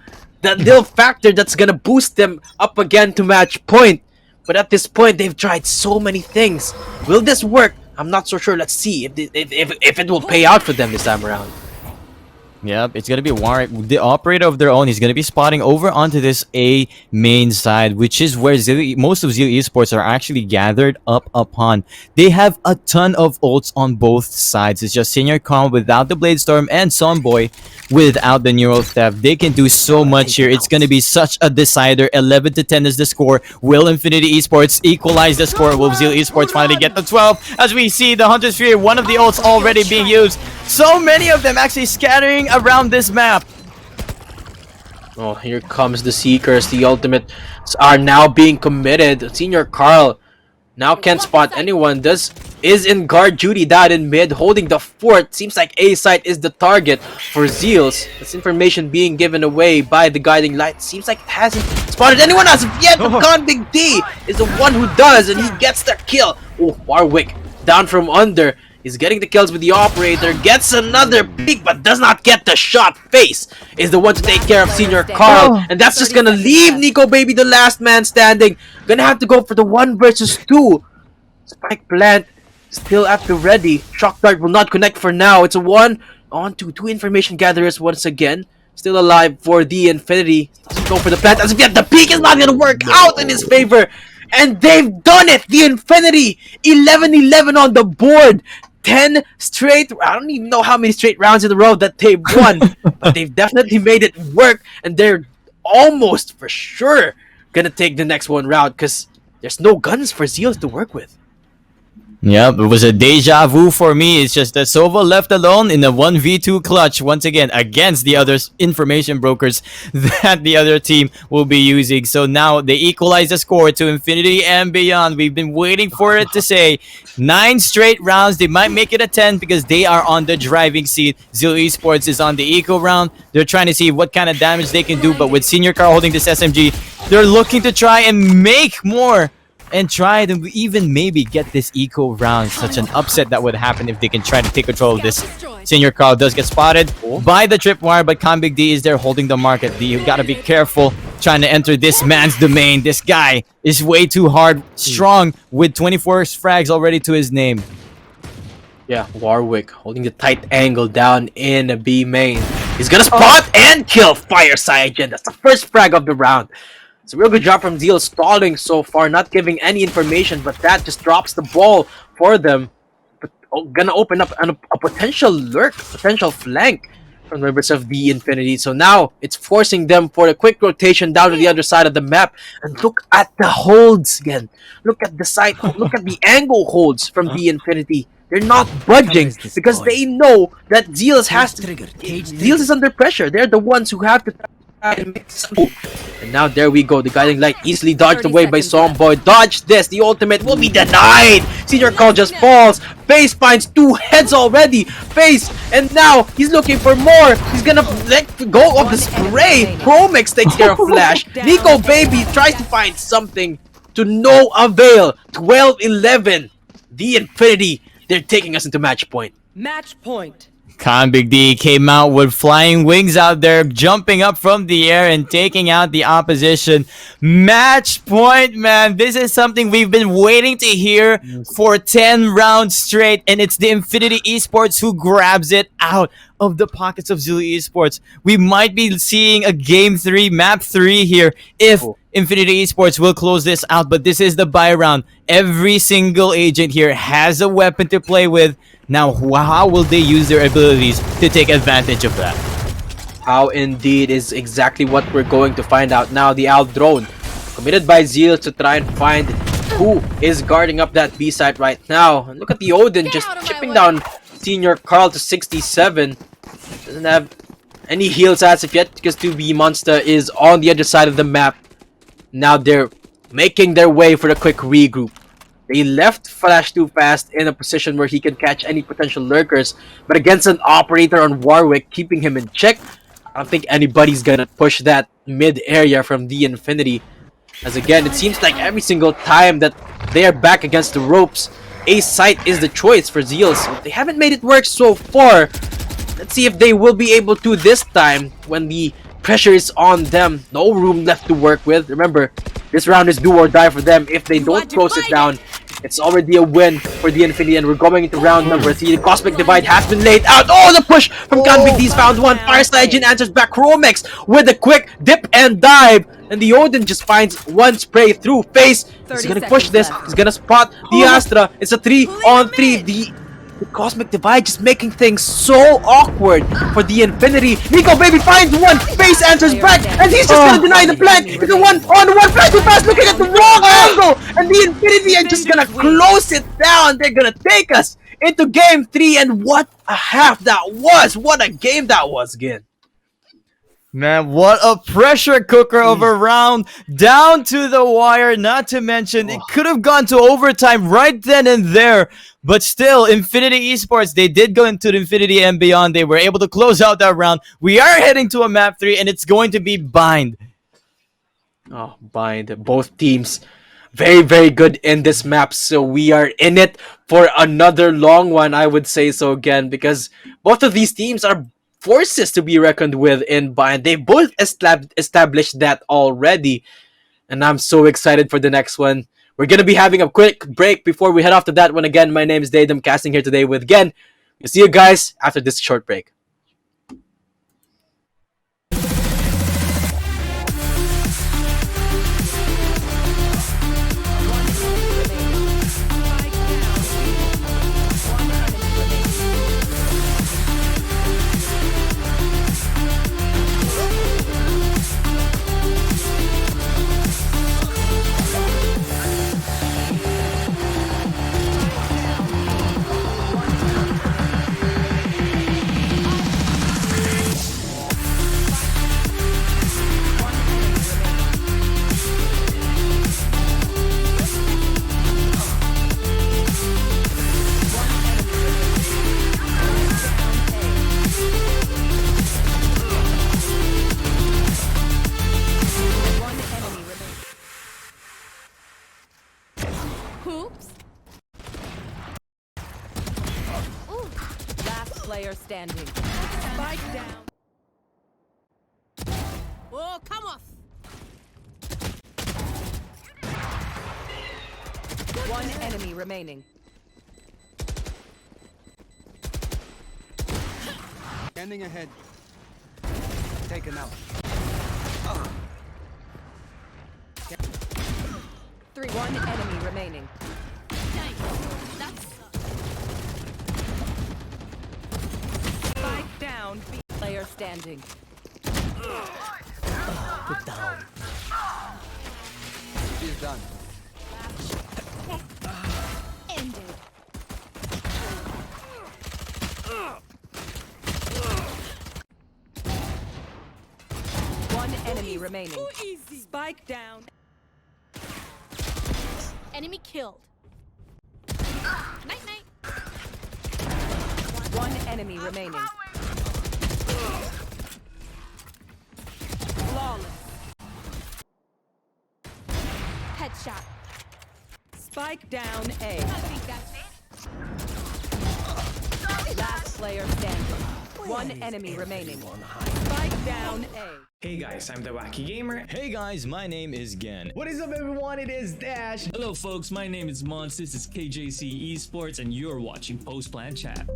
factor that's gonna boost them up again to match point. But at this point, they've tried so many things. Will this work? I'm not so sure. Let's see if it will pay out for them this time around. Yep, it's gonna be Warwick, the operator of their own. He's gonna be spotting over onto this A main side, which is where most of Zeal eSports are actually gathered up upon. They have a ton of ults on both sides. It's just Senior Calm without the Blade Storm and Sonboy without the Neural Theft. They can do so much here. It's gonna be such a decider. 11-10 is the score. Will Infinity eSports equalize the score? Will Zeal eSports finally get the 12? As we see the Hunter Sphere, one of the ults already being used. So many of them actually scattering around this map. Oh, here comes the Seekers. The ultimates are now being committed. Senior Carl now can't spot anyone. Is in guard duty down in mid, holding the fort. Seems like A site is the target for Zeals. This information being given away by the guiding light. Seems like it hasn't spotted anyone as of yet, but Con Big D is the one who does, and he gets the kill. Oh, Warwick down from under. He's getting the kills with the operator, gets another peek, but does not get the shot. Face is the one to take care of Senior Carl, and that's just gonna leave Nico Baby the last man standing. Gonna have to go for the 1 versus 2. Spike plant still at the ready. Shock dart will not connect for now. It's a 1-on-2. 2 information gatherers once again. Still alive for the Infinity. Doesn't go for the plant as of yet. The peek is not gonna work out in his favor. And they've done it! The Infinity! 11-11 on the board! 10 straight, I don't even know how many straight rounds in a row that they've won, but they've definitely made it work, and they're almost for sure gonna take the next one round because there's no guns for Zeal to work with. Yep, it was a deja vu for me. It's just that Sova left alone in a 1v2 clutch once again against the other information brokers that the other team will be using. So now they equalize the score to infinity and beyond. We've been waiting for it to say 9 straight rounds. They might make it a 10 because they are on the driving seat. Zeal eSports is on the eco round. They're trying to see what kind of damage they can do, but with Senior Car holding this SMG, they're looking to try and make more and try to even maybe get this eco round. Such an upset that would happen if they can try to take control of this. Senior Carl does get spotted by the tripwire, but Big D is there holding the market. You gotta be careful trying to enter this man's domain. This guy is way too hard, strong, with 24 frags already to his name. Yeah, Warwick holding the tight angle down in B main. He's gonna spot and kill Fire Cygen. That's the first frag of the round. It's a real good job from Zeal stalling so far, not giving any information, but that just drops the ball for them. But gonna open up a potential lurk, potential flank from members of the Infinity. So now it's forcing them for a quick rotation down to the other side of the map. And look at the holds again. Look at the side, look at the angle holds from the Infinity. They're not budging because they know that Zeal is under pressure. They're the ones who have to and now there we go. The guiding light easily dodged away by Sonboy. Dodge this. The ultimate will be denied. Senior Call just falls. Face finds 2 heads already. Face, and now he's looking for more. He's gonna let go of the spray. Promix takes care of Flash. Nico Baby tries to find something to no avail. 12-11. The Infinity. They're taking us into match point. Match point. Big D came out with flying wings out there, jumping up from the air and taking out the opposition. Match point, man. This is something we've been waiting to hear for 10 rounds straight, and it's the Infinity eSports who grabs it out of the pockets of Zeal eSports. We might be seeing a game 3, map 3 here if Infinity eSports will close this out, but this is the buy round. Every single agent here has a weapon to play with. Now, how will they use their abilities to take advantage of that? How indeed is exactly what we're going to find out now. The Owl drone committed by Zeal to try and find who is guarding up that B site right now. And look at the Odin just chipping down Senior Carl to 67. Doesn't have any heals as of yet because 2B Monster is on the other side of the map. Now they're making their way for a quick regroup. They left Flash too fast in a position where he can catch any potential lurkers, but against an operator on Warwick, keeping him in check, I don't think anybody's gonna push that mid area from the Infinity. As again, it seems like every single time that they are back against the ropes, A site is the choice for Zeal. So they haven't made it work so far. Let's see if they will be able to this time when the pressure is on them. No room left to work with. Remember, this round is do or die for them. If they don't close it down, it's already a win for the Infinity, and we're going into round number 3. The Cosmic Divide has been laid out. Oh, the push from CanBigD's found one. Fireside Jin answers back. Chromix with a quick dip and dive. And the Odin just finds one spray through face. He's gonna push this. He's gonna spot the Astra. It's a 3-on-3. The Cosmic Divide just making things so awkward for the Infinity. Nico Baby finds one. Face answers back. And he's just gonna deny the plant. It's a 1-on-1 flash too fast, looking at the wrong angle. And the Infinity are just gonna close it down. They're gonna take us into game 3. And what a half that was. What a game that was, again. Man, what a pressure cooker of a round, down to the wire. Not to mention, it could have gone to overtime right then and there. But still, Infinity Esports, they did go into the Infinity and beyond. They were able to close out that round. We are heading to a map 3, and it's going to be Bind. Oh, Bind. Both teams very, very good in this map. So we are in it for another long one, I would say so again. Because both of these teams are forces to be reckoned with in Bind. They both established that already. And I'm so excited for the next one. We're going to be having a quick break before we head off to that one. Again, my name is Daydum, casting here today with Gen. We'll see you guys after this short break. Player standing. Spike down. Oh, come off. One enemy remaining. Standing ahead. Taken out. 3. One enemy remaining. Spike down. Player standing. Put down. She's done. Ended. One enemy remaining. Spike down. Enemy killed. Night night. One enemy remaining. Flawless. Headshot. Spike down A. Last player standing. One enemy remaining. Spike down A. Hey guys, I'm the Wacky Gamer. Hey guys, my name is Gen. What is up, everyone? It is Dash. Hello folks, my name is Mons, this is KJC eSports, and you're watching Post Plan Chat.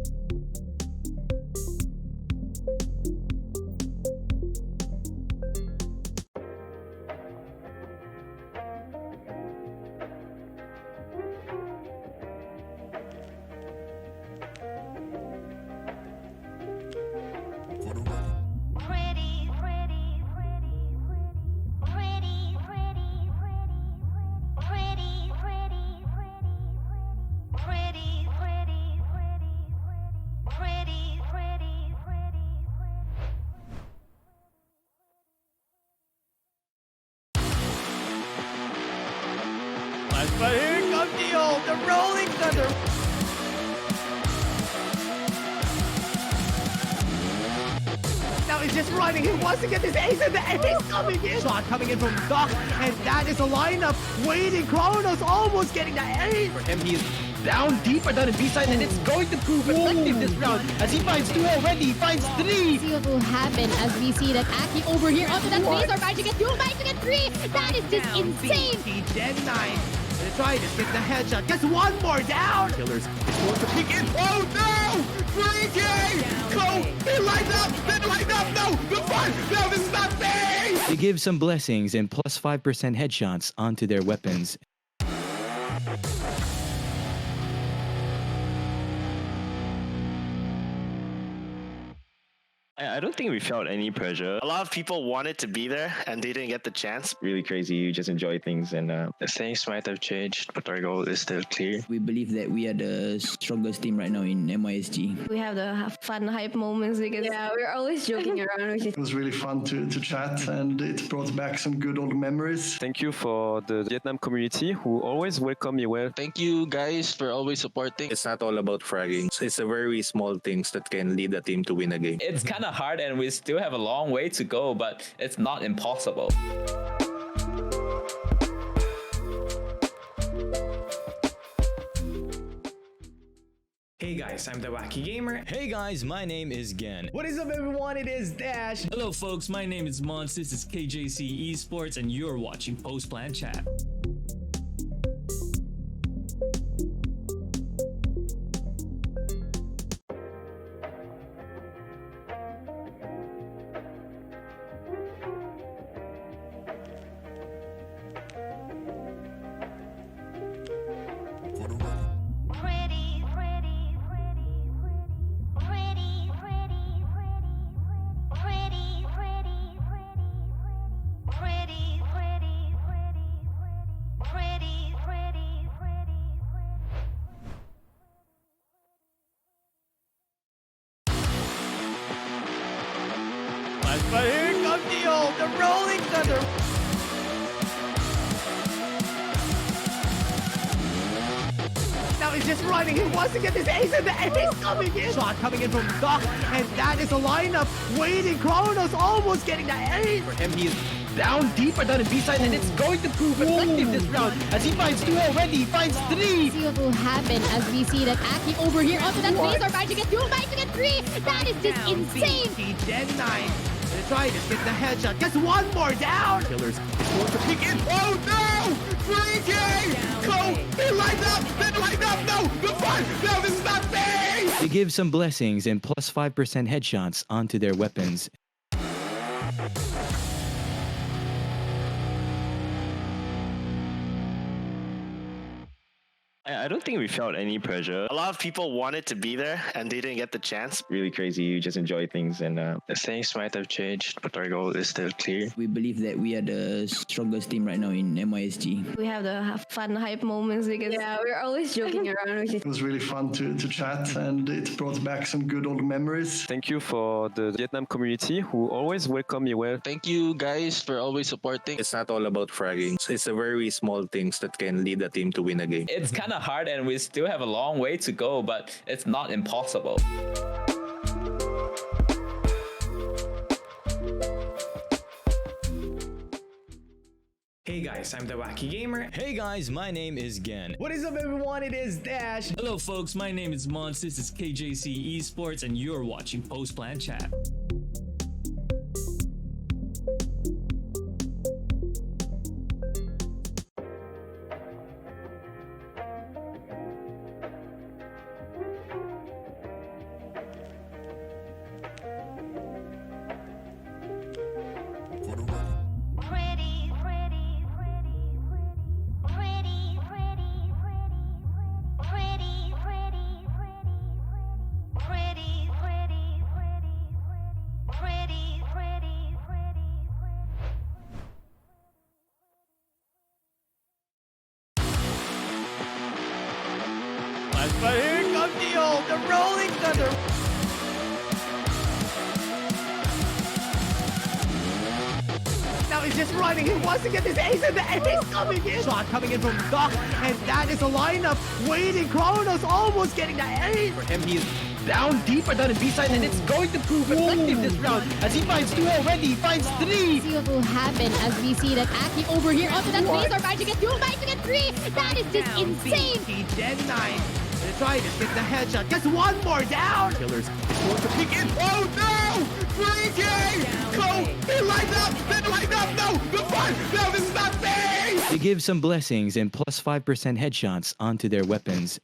But here comes the Rolling Thunder. Now he's just running. He wants to get this ace in the ace coming in. Shot coming in from Doc, and that is a lineup waiting. Kronos almost getting the ace. For him, he's down deeper down in B side, and it's going to prove effective this round as he finds 2 already. He finds 3. See what will happen as we see that Aki over here onto that base are about to get 2, about to get 3. That is just insane. He dead 9. Gonna try to get the headshot. Gets one more down. Killers is going to pick in. Oh no! 3K! Go! They lined up! They lined up! No! The fun! No, this is not fair! They give some blessings and plus 5% headshots onto their weapons. I don't think we felt any pressure. A lot of people wanted to be there and they didn't get the chance. Really crazy. You just enjoy things and things might have changed, but our goal is still clear. We believe that we are the strongest team right now in MISG. We have the fun hype moments because we're always joking around. It was really fun to chat, and it brought back some good old memories. Thank you for the Vietnam community who always welcome me well. Thank you guys for always supporting. It's not all about fragging. It's the very small things that can lead a team to win a game. It's kind of hard and we still have a long way to go, but it's not impossible. Hey guys, I'm the Wacky Gamer. Hey guys, my name is Gen. What is up, everyone? It is Dash. Hello folks, my name is Mons, this is KJC eSports and you're watching Post Plan Chat. But here comes the rolling thunder. Now he's just running. He wants to get this ace, and the ace coming in. Shot coming in from Doc, and that is a lineup waiting. Kronos almost getting the ace. For him, he's down deeper down in B side, and it's going to prove effective this round as he finds 2 already. He finds 3. See what will happen as we see that Aki over here onto that base are about to get 2, about to get 3. That is just insane. He dead 9. Gonna try to get the headshot. Gets one more down. Killers is going to pick in. Oh no! 3K! Go! They lined up! They lined up! No! The fun! No, this is not fair! They give some blessings and plus 5% headshots onto their weapons. I don't think we felt any pressure. A lot of people wanted to be there and they didn't get the chance. Really crazy. You just enjoy things and things might have changed, but our goal is still clear. We believe that we are the strongest team right now in MISG. We have the fun hype moments because we're always joking around. It was really fun to chat, and it brought back some good old memories. Thank you for the Vietnam community who always welcome me well. Thank you guys for always supporting. It's not all about fragging. It's the very small things that can lead a team to win a game. It's kind of hard and we still have a long way to go, but it's not impossible. Hey guys, I'm the Wacky Gamer. Hey guys, my name is Gen. What is up, everyone? It is Dash. Hello folks, my name is Mons, this is KJC eSports and you're watching Post Plan Chat. But here comes the rolling thunder. Now he's just running. He wants to get this ace, and the ace coming in. Shot coming in from Doc, and that is a lineup waiting. Kronos almost getting the ace. For him, he's down deeper down in B side, and it's going to prove effective this round as he finds two already. He finds three. See what will happen as we see that Aki over here onto that base are about to get two, about to get three. That is just insane. He dead 9. They're trying to get the headshot. Gets one more down. Killers going to peek in. Oh no! 3K! Go! They lined up! They lined up! No! The fun! No, this is not fair! They give some blessings and plus 5% headshots onto their weapons.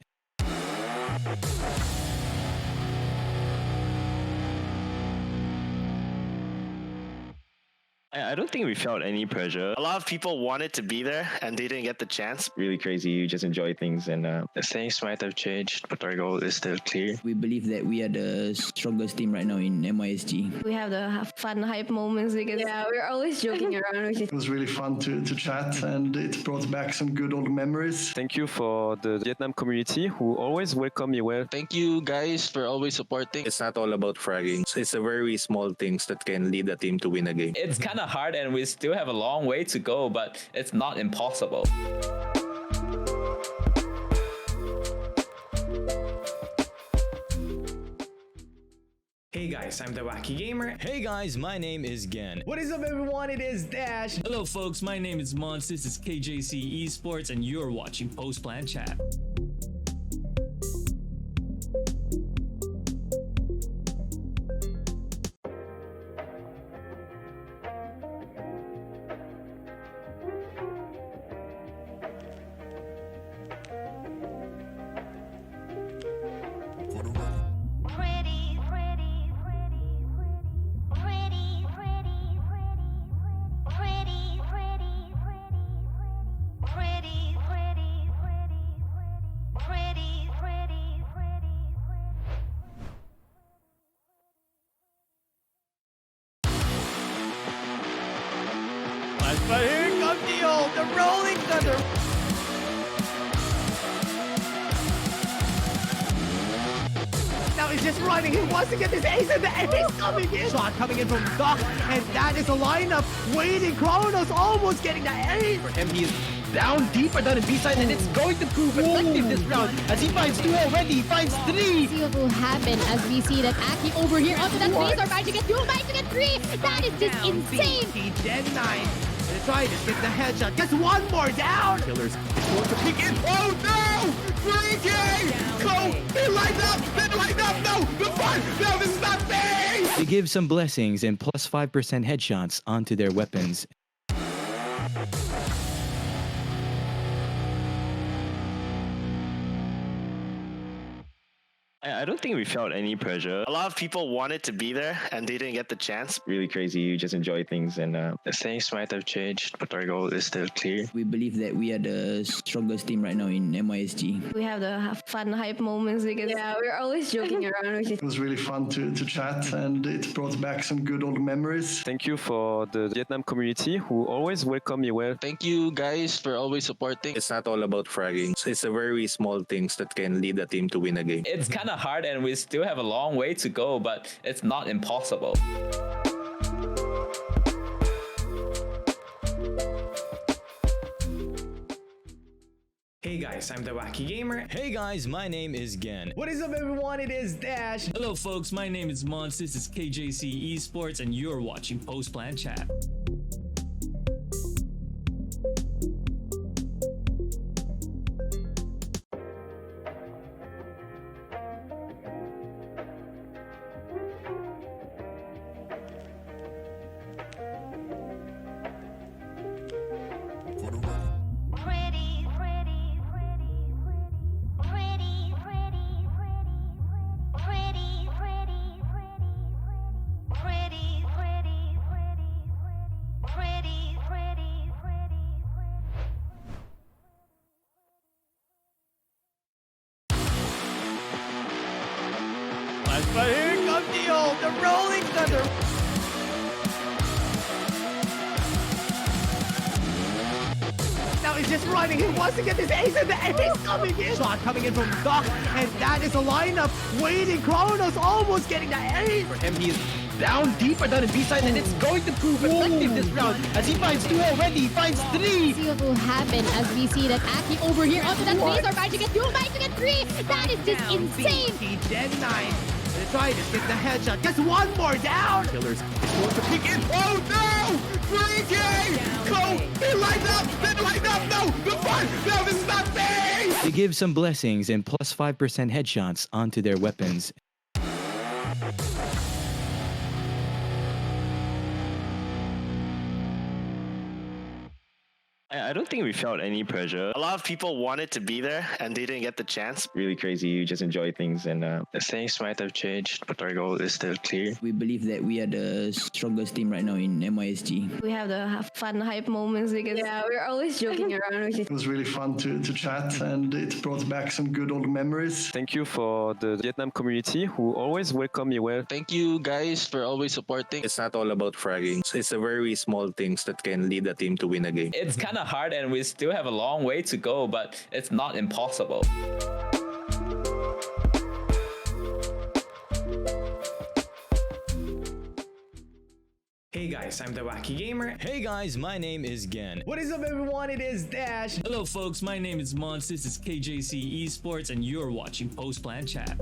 I don't think we felt any pressure. A lot of people wanted to be there and they didn't get the chance. Really crazy. You just enjoy things and things might have changed, but our goal is still clear. We believe that we are the strongest team right now in MYSG. We have the fun hype moments because we're always joking around. It was really fun to chat, and it brought back some good old memories. Thank you for the Vietnam community who always welcome me well. Thank you guys for always supporting. It's not all about fragging. It's the very small things that can lead a team to win a game. It's kind of hard and we still have a long way to go, but it's not impossible. Hey guys, I'm the Wacky Gamer. Hey guys, my name is Gen. What is up everyone? It is Dash. Hello folks, my name is Mons. This is KJC eSports and you're watching Post Plan Chat. But here comes the rolling thunder. Now he's just running. He wants to get this ace, and the ace coming in. Shot coming in from Doc, and that is a lineup waiting. Kronos almost getting the ace. For him, he is down deeper down in B side, and it's going to prove effective this round as he finds two already. He finds three. See what will happen as we see that Aki over here onto that base are about to get two, about to get three. That is just insane. He dead 9. They're trying to get the headshot. Gets one more down. Killers going to peek in. Oh no! 3K! Go! They lined up! They lined up! No! The fun! No, this is not fair! They give some blessings and plus 5% headshots onto their weapons. I don't think we felt any pressure. A lot of people wanted to be there and they didn't get the chance. Really crazy. You just enjoy things and things might have changed, but our goal is still clear. We believe that we are the strongest team right now in MYSG. We have the fun hype moments because we're always joking around. It was really fun to chat, and it brought back some good old memories. Thank you for the Vietnam community who always welcome me well. Thank you guys for always supporting. It's not all about fragging. It's the very small things that can lead a team to win a game. It's kind of hard and we still have a long way to go, but it's not impossible. Hey guys, I'm the Wacky Gamer. Hey guys, my name is Gen. What is up everyone? It is Dash. Hello folks, my name is Mons. This is KJC eSports and you're watching Post Plan Chat. But here comes the rolling thunder. Now he's just running. He wants to get this ace, and the ace coming in. Shot coming in from Doc, and that is a lineup waiting. Kronos almost getting the ace. For him, he is down deeper down in B side, and it's going to prove effective this round as he finds 2 already, finds 3. See what will happen as we see that Aki over here onto that base are about to get 2, about to get 3. That is just insane. He dead 9. They try to get the headshot. Gets one more down. Killers going to peek in. Oh no! 3K! Go! They light up! They light up! No! The fun! No, this is not fair! They give some blessings and plus 5% headshots onto their weapons. I don't think we felt any pressure. A lot of people wanted to be there and they didn't get the chance. Really crazy. You just enjoy things and things might have changed, but our goal is still clear. We believe that we are the strongest team right now in MYSG. We have the fun hype moments because we're always joking around. It was really fun to chat, and it brought back some good old memories. Thank you for the Vietnam community who always welcome me well. Thank you guys for always supporting. It's not all about fragging. It's the very small things that can lead a team to win a game. It's kind of hard and we still have a long way to go, but it's not impossible. Hey guys, I'm the Wacky Gamer. Hey guys, my name is Gen. What is up everyone, it is Dash. Hello folks, my name is Mons, this is KJC eSports and you're watching Post Plan Chat.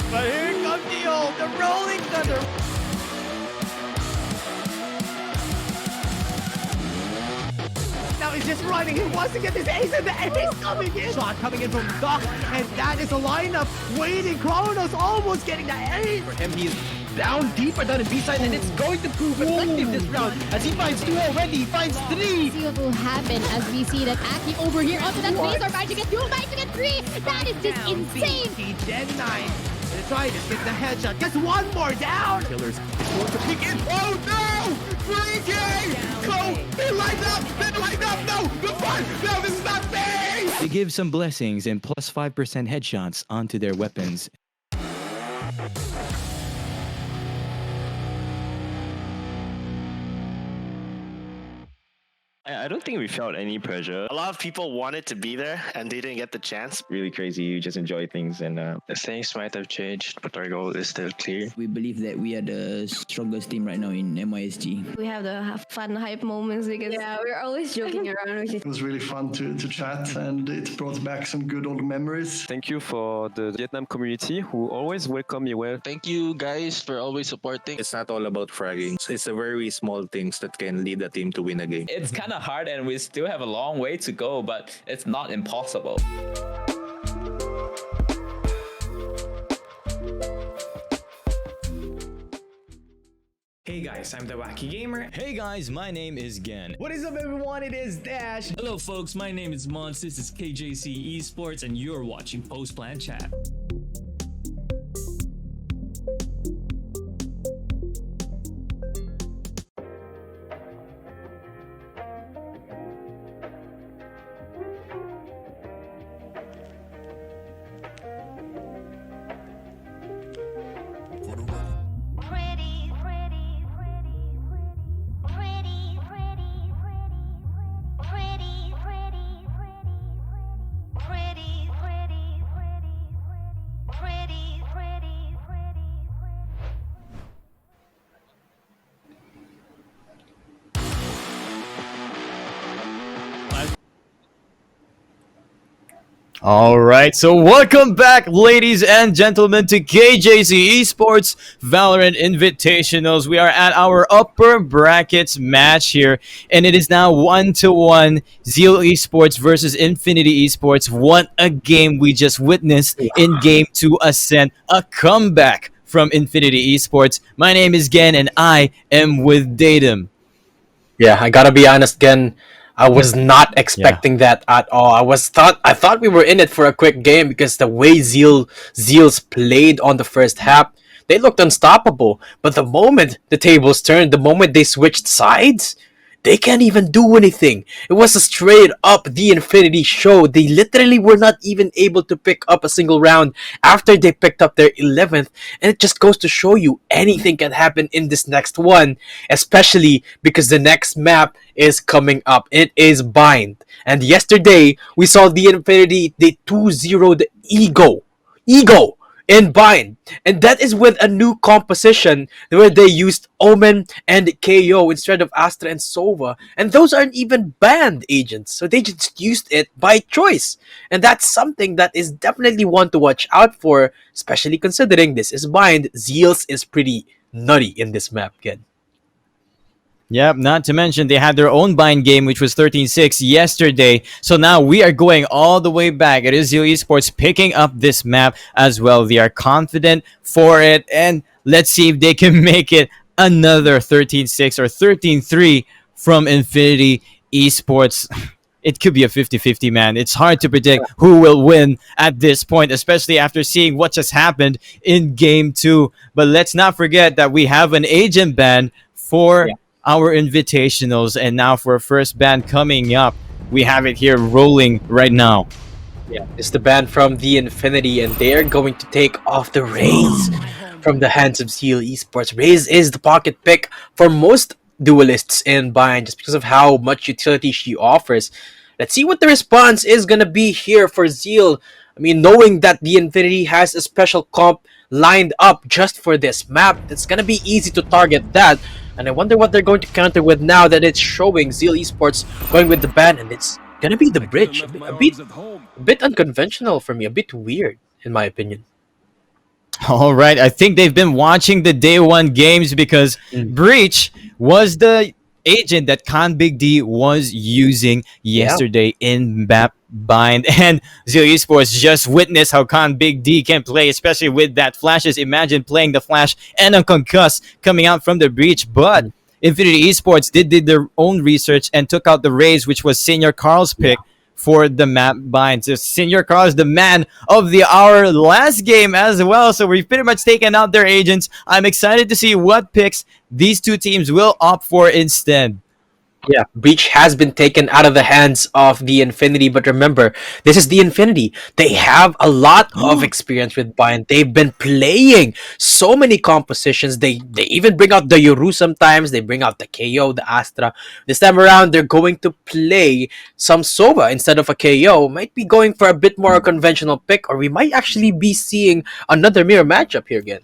But here comes the rolling thunder. Now he's just running. He wants to get this ace, and the ace coming in. Shot coming in from Doc, and that is a lineup waiting. Kronos almost getting the ace. For him, he is down deeper down in B side, and it's going to prove effective this round as he finds 2 already, finds 3. See what will happen as we see that Aki over here onto that base are about to get 2, about to get 3. That is just insane. He dead 9. They try to get the headshot. Gets one more down. Killers going to peek in. Oh no! 3K! Go! They light up! They light up! No! The fun! No, this is not fair! They give some blessings and plus 5% headshots onto their weapons. I don't think we felt any pressure. A lot of people wanted to be there and they didn't get the chance. Really crazy. You just enjoy things and things might have changed, but our goal is still clear. We believe that we are the strongest team right now in MYSG. We have the fun hype moments because we're always joking around. It was really fun to chat, and it brought back some good old memories. Thank you for the Vietnam community who always welcome me well. Thank you guys for always supporting. It's not all about fragging. It's the very small things that can lead a team to win a game. It's kind of hard and we still have a long way to go, but it's not impossible. Hey guys, I'm the Wacky Gamer. Hey guys, my name is Gen. What is up everyone, it is Dash. Hello folks, my name is Mons, this is KJC eSports and you're watching Post Plan Chat. Alright, so welcome back, ladies and gentlemen, to KJC eSports VALORANT Invitationals. We are at our upper brackets match here, and it is now 1-1 Zeal eSports versus Infinity eSports. What a game we just witnessed in Game 2 Ascent, a comeback from Infinity eSports. My name is Gen, and I am with Datum. Yeah, I gotta be honest, Gen. I was not expecting that at all. I thought we were in it for a quick game because the way Zeals played on the first half, they looked unstoppable. But the moment the tables turned, the moment they switched sides, they can't even do anything. It was a straight up the Infinity show. They literally were not even able to pick up a single round after they picked up their 11th. And it just goes to show you anything can happen in this next one, especially because the next map is coming up. It is Bind. And yesterday, we saw the Infinity, they 2-0'd Ego in Bind. And that is with a new composition where they used Omen and KO instead of Astra and Sova. And those aren't even banned agents, so they just used it by choice. And that's something that is definitely one to watch out for, especially considering this is Bind. Zeals is pretty nutty in this map, kid. Yep, not to mention they had their own bind game, which was 13-6 yesterday. So now we are going all the way back. It is Zeal eSports picking up this map as well. They are confident for it. And let's see if they can make it another 13-6 or 13-3 from Infinity eSports. It could be a 50-50, man. It's hard to predict who will win at this point, especially after seeing what just happened in Game 2. But let's not forget that we have an agent ban for our invitationals, and now for a first ban coming up, we have it here rolling right now. Yeah, it's the ban from the Infinity, and they're going to take off the Raze from the hands of Zeal eSports. Raze is the pocket pick for most duelists in Bind just because of how much utility she offers. Let's see what the response is gonna be here for Zeal. I mean, knowing that the Infinity has a special comp lined up just for this map, it's gonna be easy to target that. And I wonder what they're going to counter with now that it's showing Zeal eSports going with the ban, and it's gonna be the bridge. A bit unconventional for me, a bit weird in my opinion. All right, I think they've been watching the day one games because Breach was the agent that Khan Big D was using yesterday in map Bind, and Zeal eSports just witnessed how Khan Big D can play, especially with that flashes. Imagine playing the flash and a concuss coming out from the Breach. But Infinity eSports did their own research and took out the Raze, which was Senior Carl's pick for the map Bind. So Senior Carl is the man of the hour last game as well. So we've pretty much taken out their agents. I'm excited to see what picks these two teams will opt for instead. Yeah, Breach has been taken out of the hands of the Infinity, but remember, this is the Infinity. They have a lot of experience with Bind. They've been playing so many compositions. They even bring out the Yoru sometimes. They bring out the KO, the Astra. This time around, they're going to play some Sova instead of a KO. Might be going for a bit more conventional pick, or we might actually be seeing another mirror matchup here again.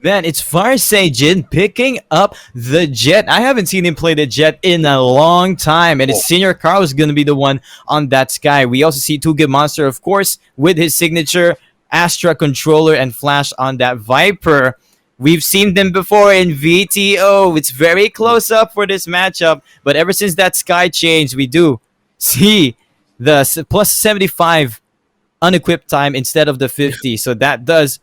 Man, it's Farsajin picking up the Jet. I haven't seen him play the Jet in a long time, and it's Senior Carl is going to be the one on that Sky. We also see Two Good Monster, of course, with his signature Astra controller and flash on that Viper. We've seen them before in VTO. It's very close up for this matchup, but ever since that Sky change, we do see the plus 75 unequipped time instead of the 50. So that does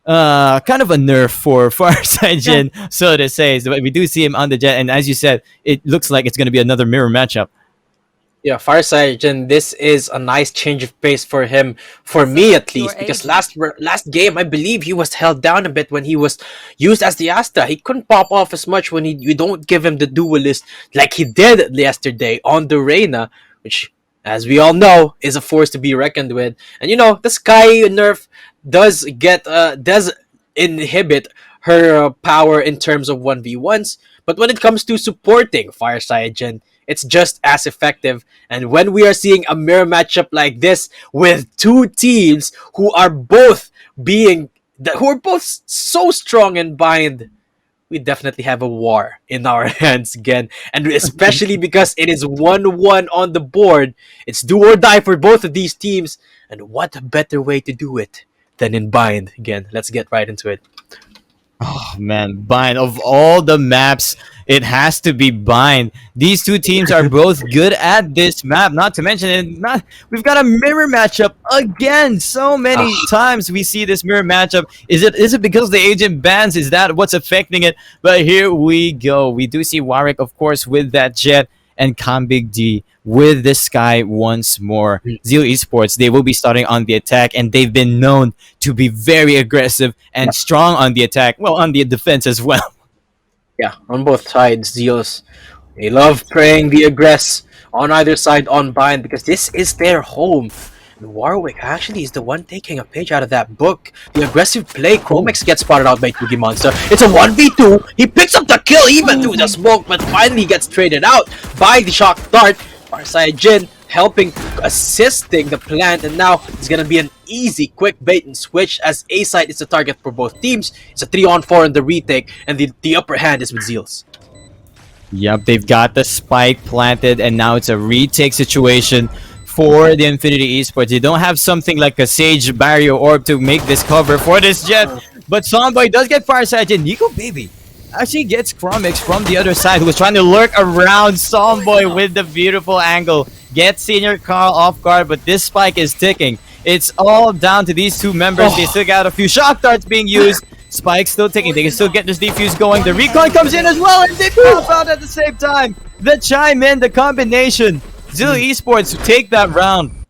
kind of a nerf for Farsajin, so to say. So we do see him on the Jet, and as you said, it looks like it's going to be another mirror matchup. Yeah, Farsajin, this is a nice change of pace for him, for me at least, because last game, I believe he was held down a bit when he was used as the Astra. He couldn't pop off as much when you don't give him the duelist like he did yesterday on the Reyna, which, as we all know, is a force to be reckoned with. And you know, the Sky nerf does inhibit her power in terms of 1v1s, but when it comes to supporting Farsajin, it's just as effective. And when we are seeing a mirror matchup like this with two teams who are both so strong in Bind, we definitely have a war in our hands again. And especially because it is 1-1 on the board. It's do or die for both of these teams. And what a better way to do it than in Bind. Again, let's get right into it. Oh man, Bind. Of all the maps, it has to be Bind. These two teams are both good at this map. Not to mention, we've got a mirror matchup again. So many times we see this mirror matchup. Is it because the agent bans? Is that what's affecting it? But here we go. We do see Warwick, of course, with that Jet. and Big D with the sky once more. Zeal eSports, they will be starting on the attack, and they've been known to be very aggressive and strong on the attack. Well, on the defense as well. Yeah, on both sides, Zeals, they love praying the aggress on either side on bind because this is their home. And Warwick actually is the one taking a page out of that book. The aggressive play, Chromex gets spotted out by Tugi Monster. It's a 1v2. He picks up the kill even through the smoke, but finally gets traded out by the shock dart. Farside Jin helping, assisting the plant, and now it's gonna be an easy, quick bait and switch as A side is the target for both teams. It's a 3-on-4 in the retake, and the upper hand is with Zeals. Yep, they've got the spike planted, and now it's a retake situation for the Infinity Esports. They don't have something like a Sage Barrier Orb to make this cover for this Jet, but Sonboy does get Fireside, and Nico Baby actually gets Chromix from the other side, who was trying to lurk around Sonboy with the beautiful angle. Gets Senior Carl off guard, but this spike is ticking. It's all down to these two members. They still got a few shock darts being used. Spike still ticking. They can still get this defuse going. The recon comes in as well, and they pop out at the same time. The chime in, the combination. Zeal eSports take that round.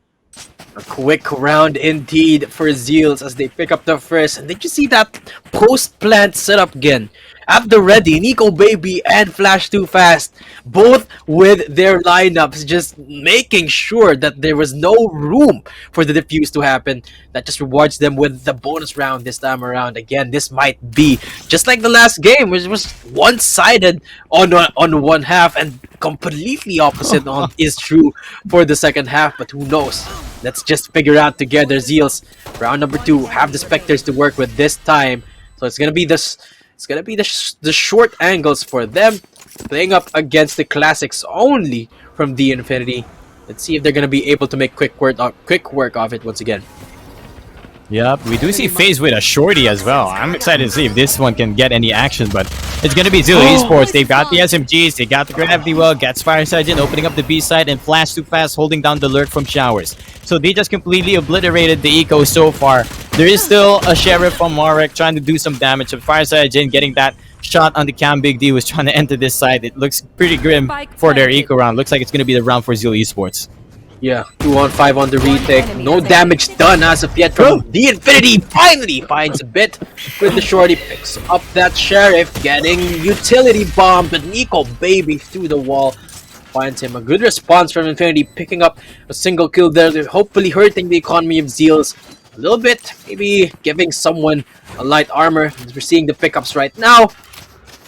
A quick round indeed for Zeals as they pick up the first. And did you see that post-plant setup again? At the ready, Nico Baby and Flash Too Fast, both with their lineups, just making sure that there was no room for the defuse to happen. That just rewards them with the bonus round this time around. Again, this might be just like the last game, which was one-sided on one half and completely opposite on is true for the second half. But who knows? Let's just figure out together. Zeals, round number 2, have the Spectres to work with this time. So it's gonna be this. It's gonna be the short angles for them, playing up against the classics only from the Infinity. Let's see if they're gonna be able to make quick work of it once again. Yep, we do see FaZe with a shorty as well. I'm excited to see if this one can get any action, but it's going to be Zeal eSports. They've got the SMGs, they got the Gravity Well, gets Fireside Jin opening up the B side, and Flash Too Fast holding down the lurk from Showers. So they just completely obliterated the eco so far. There is still a Sheriff from Warwick trying to do some damage, and Fireside Jin getting that shot on the Big D was trying to enter this side. It looks pretty grim for their eco round. Looks like it's going to be the round for Zeal eSports. Yeah, 2-on-5 on the retake. No damage done as of yet from the Infinity. Finally finds a bit with the shorty. Picks up that Sheriff, getting utility bomb, but Nico Baby through the wall finds him. A good response from Infinity, picking up a single kill there. They're hopefully hurting the economy of Zeals a little bit. Maybe giving someone a light armor. As we're seeing the pickups right now.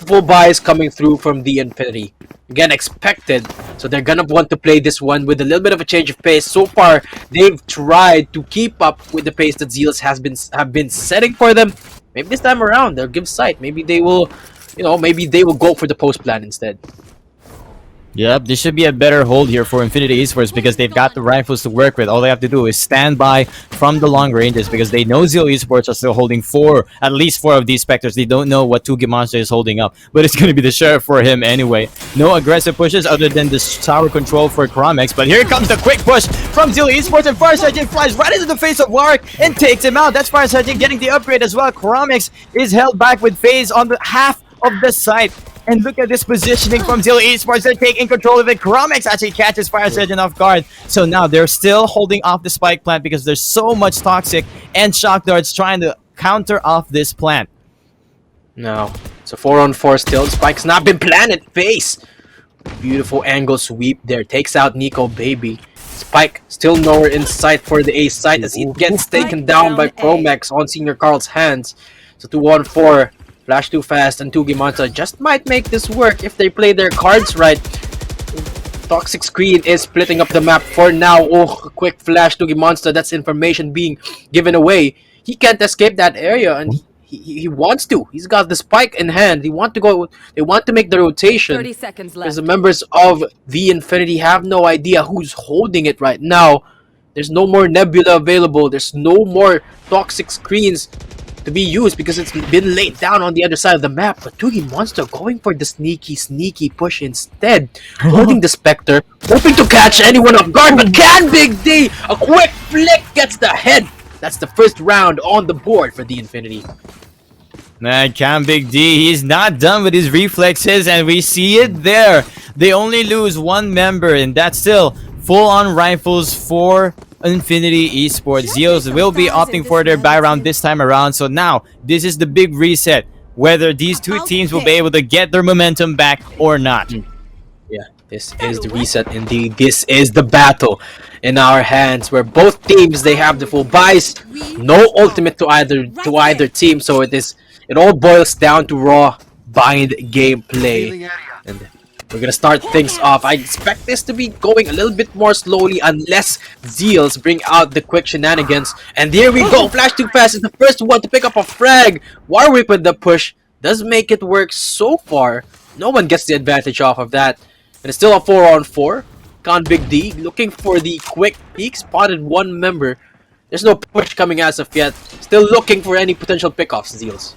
Full buys coming through from the Infinity. Again, expected. So they're gonna want to play this one with a little bit of a change of pace. So far, they've tried to keep up with the pace that Zeals have been setting for them. Maybe this time around they'll give sight. Maybe they will, maybe they will go for the post plan instead. Yep, this should be a better hold here for Infinity Esports because they've got the rifles to work with. All they have to do is stand by from the long ranges because they know Zeal Esports are still holding at least four of these Spectres. They don't know what Tugi Monster is holding up, but it's going to be the Sheriff for him anyway. No aggressive pushes other than the tower control for Chromex, but here comes the quick push from Zeal Esports, and Fireside Jin flies right into the face of Warwick and takes him out. That's Fireside Jin getting the upgrade as well. Chromex is held back with FaZe on the half of the site. And look at this positioning from Zeal Esports. They're taking control of it. Chromex actually catches Fireside Jin off guard. So now they're still holding off the spike plant because there's so much toxic and shock darts trying to counter off this plant. No, it's a 4-on-4 still. Spike's not been planted. Face. Beautiful angle sweep there. Takes out Nico Baby. Spike still nowhere in sight for the A side as he gets taken down by Chromex on Senior Carl's hands. So 2-on-4. Flash Too Fast and Tugi Monster just might make this work if they play their cards right. Toxic Screen is splitting up the map for now. Oh, a quick flash Tugi Monster. That's information being given away. He can't escape that area, and he wants to. He's got the spike in hand. They want to go. They want to make the rotation. 30 seconds left. Because the members of the Infinity have no idea who's holding it right now. There's no more Nebula available. There's no more Toxic Screens to be used because it's been laid down on the other side of the map. But Tugi Monster going for the sneaky push instead, holding the Spectre, hoping to catch anyone off guard, but can Big D! A quick flick gets the head. That's the first round on the board for the Infinity. Nah, Big D, he's not done with his reflexes, and we see it there. They only lose one member, and that's still full-on rifles for Infinity eSports. Zeals will be opting for their buy round this time around. So now, this is the big reset. Whether these two teams will be able to get their momentum back or not. Yeah, this is the reset indeed. This is the battle in our hands where both teams, they have the full buys. No ultimate to either team. So it all boils down to raw bind gameplay. And we're gonna start things off. I expect this to be going a little bit more slowly unless Zeals bring out the quick shenanigans. And there we go. Flash too fast is the first one to pick up a frag. Warwick with the push does make it work so far. No one gets the advantage off of that. And it's still a 4-on-4. Con Big D looking for the quick peek. Spotted one member. There's no push coming as of yet. Still looking for any potential pickoffs, Zeals.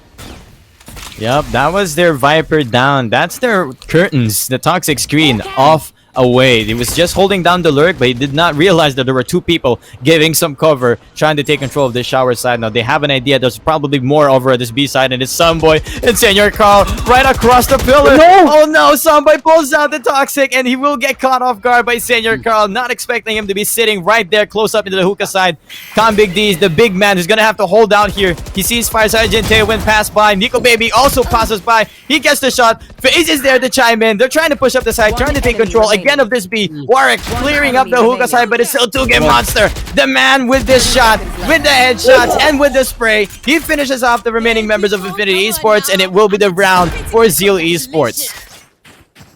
Yep, that was their Viper down. That's their curtains, the toxic screen, off away. He was just holding down the lurk, but he did not realize that there were two people giving some cover, trying to take control of this shower side. Now they have an idea. There's probably more over at this B side, and it's Sunboy and Senor Carl right across the pillar. No! Oh no, Sunboy pulls out the toxic, and he will get caught off guard by Senor Carl, not expecting him to be sitting right there close up into the hookah side. Con Big D is the big man who's gonna have to hold out here. He sees Fire Sergeant Tailwind pass by. Nico Baby also passes by. He gets the shot. FaZe is there to chime in. They're trying to push up the side, trying to take control again of this B. Warwick clearing up the hookah side, but it's still 2Game Monster. The man with this shot, with the headshots, and with the spray. He finishes off the remaining members of Infinity eSports, and it will be the round for Zeal eSports.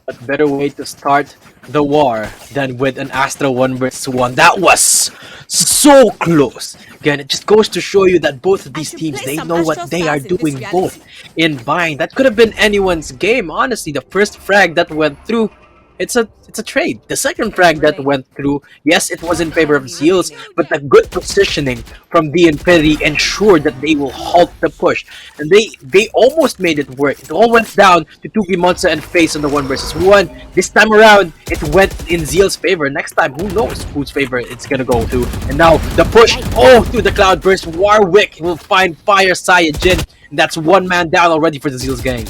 What better way to start the war than with an Astra 1 vs 1? That was so close. Again, it just goes to show you that both of these teams, they know what they are doing both in bind. That could have been anyone's game. Honestly, the first frag that went through, it's a trade. The second frag that went through, yes, it was in favor of Zeals, but the good positioning from the Infinity ensured that they will halt the push. And they almost made it work. It all went down to Tugi Monza and FaZe on the 1 vs 1. This time around, it went in Zeal's favor. Next time, who knows whose favor it's gonna go to. And now, the push, to the Cloudburst. Warwick will find Fire Saiyajin. And that's one man down already for the Zeal's gang.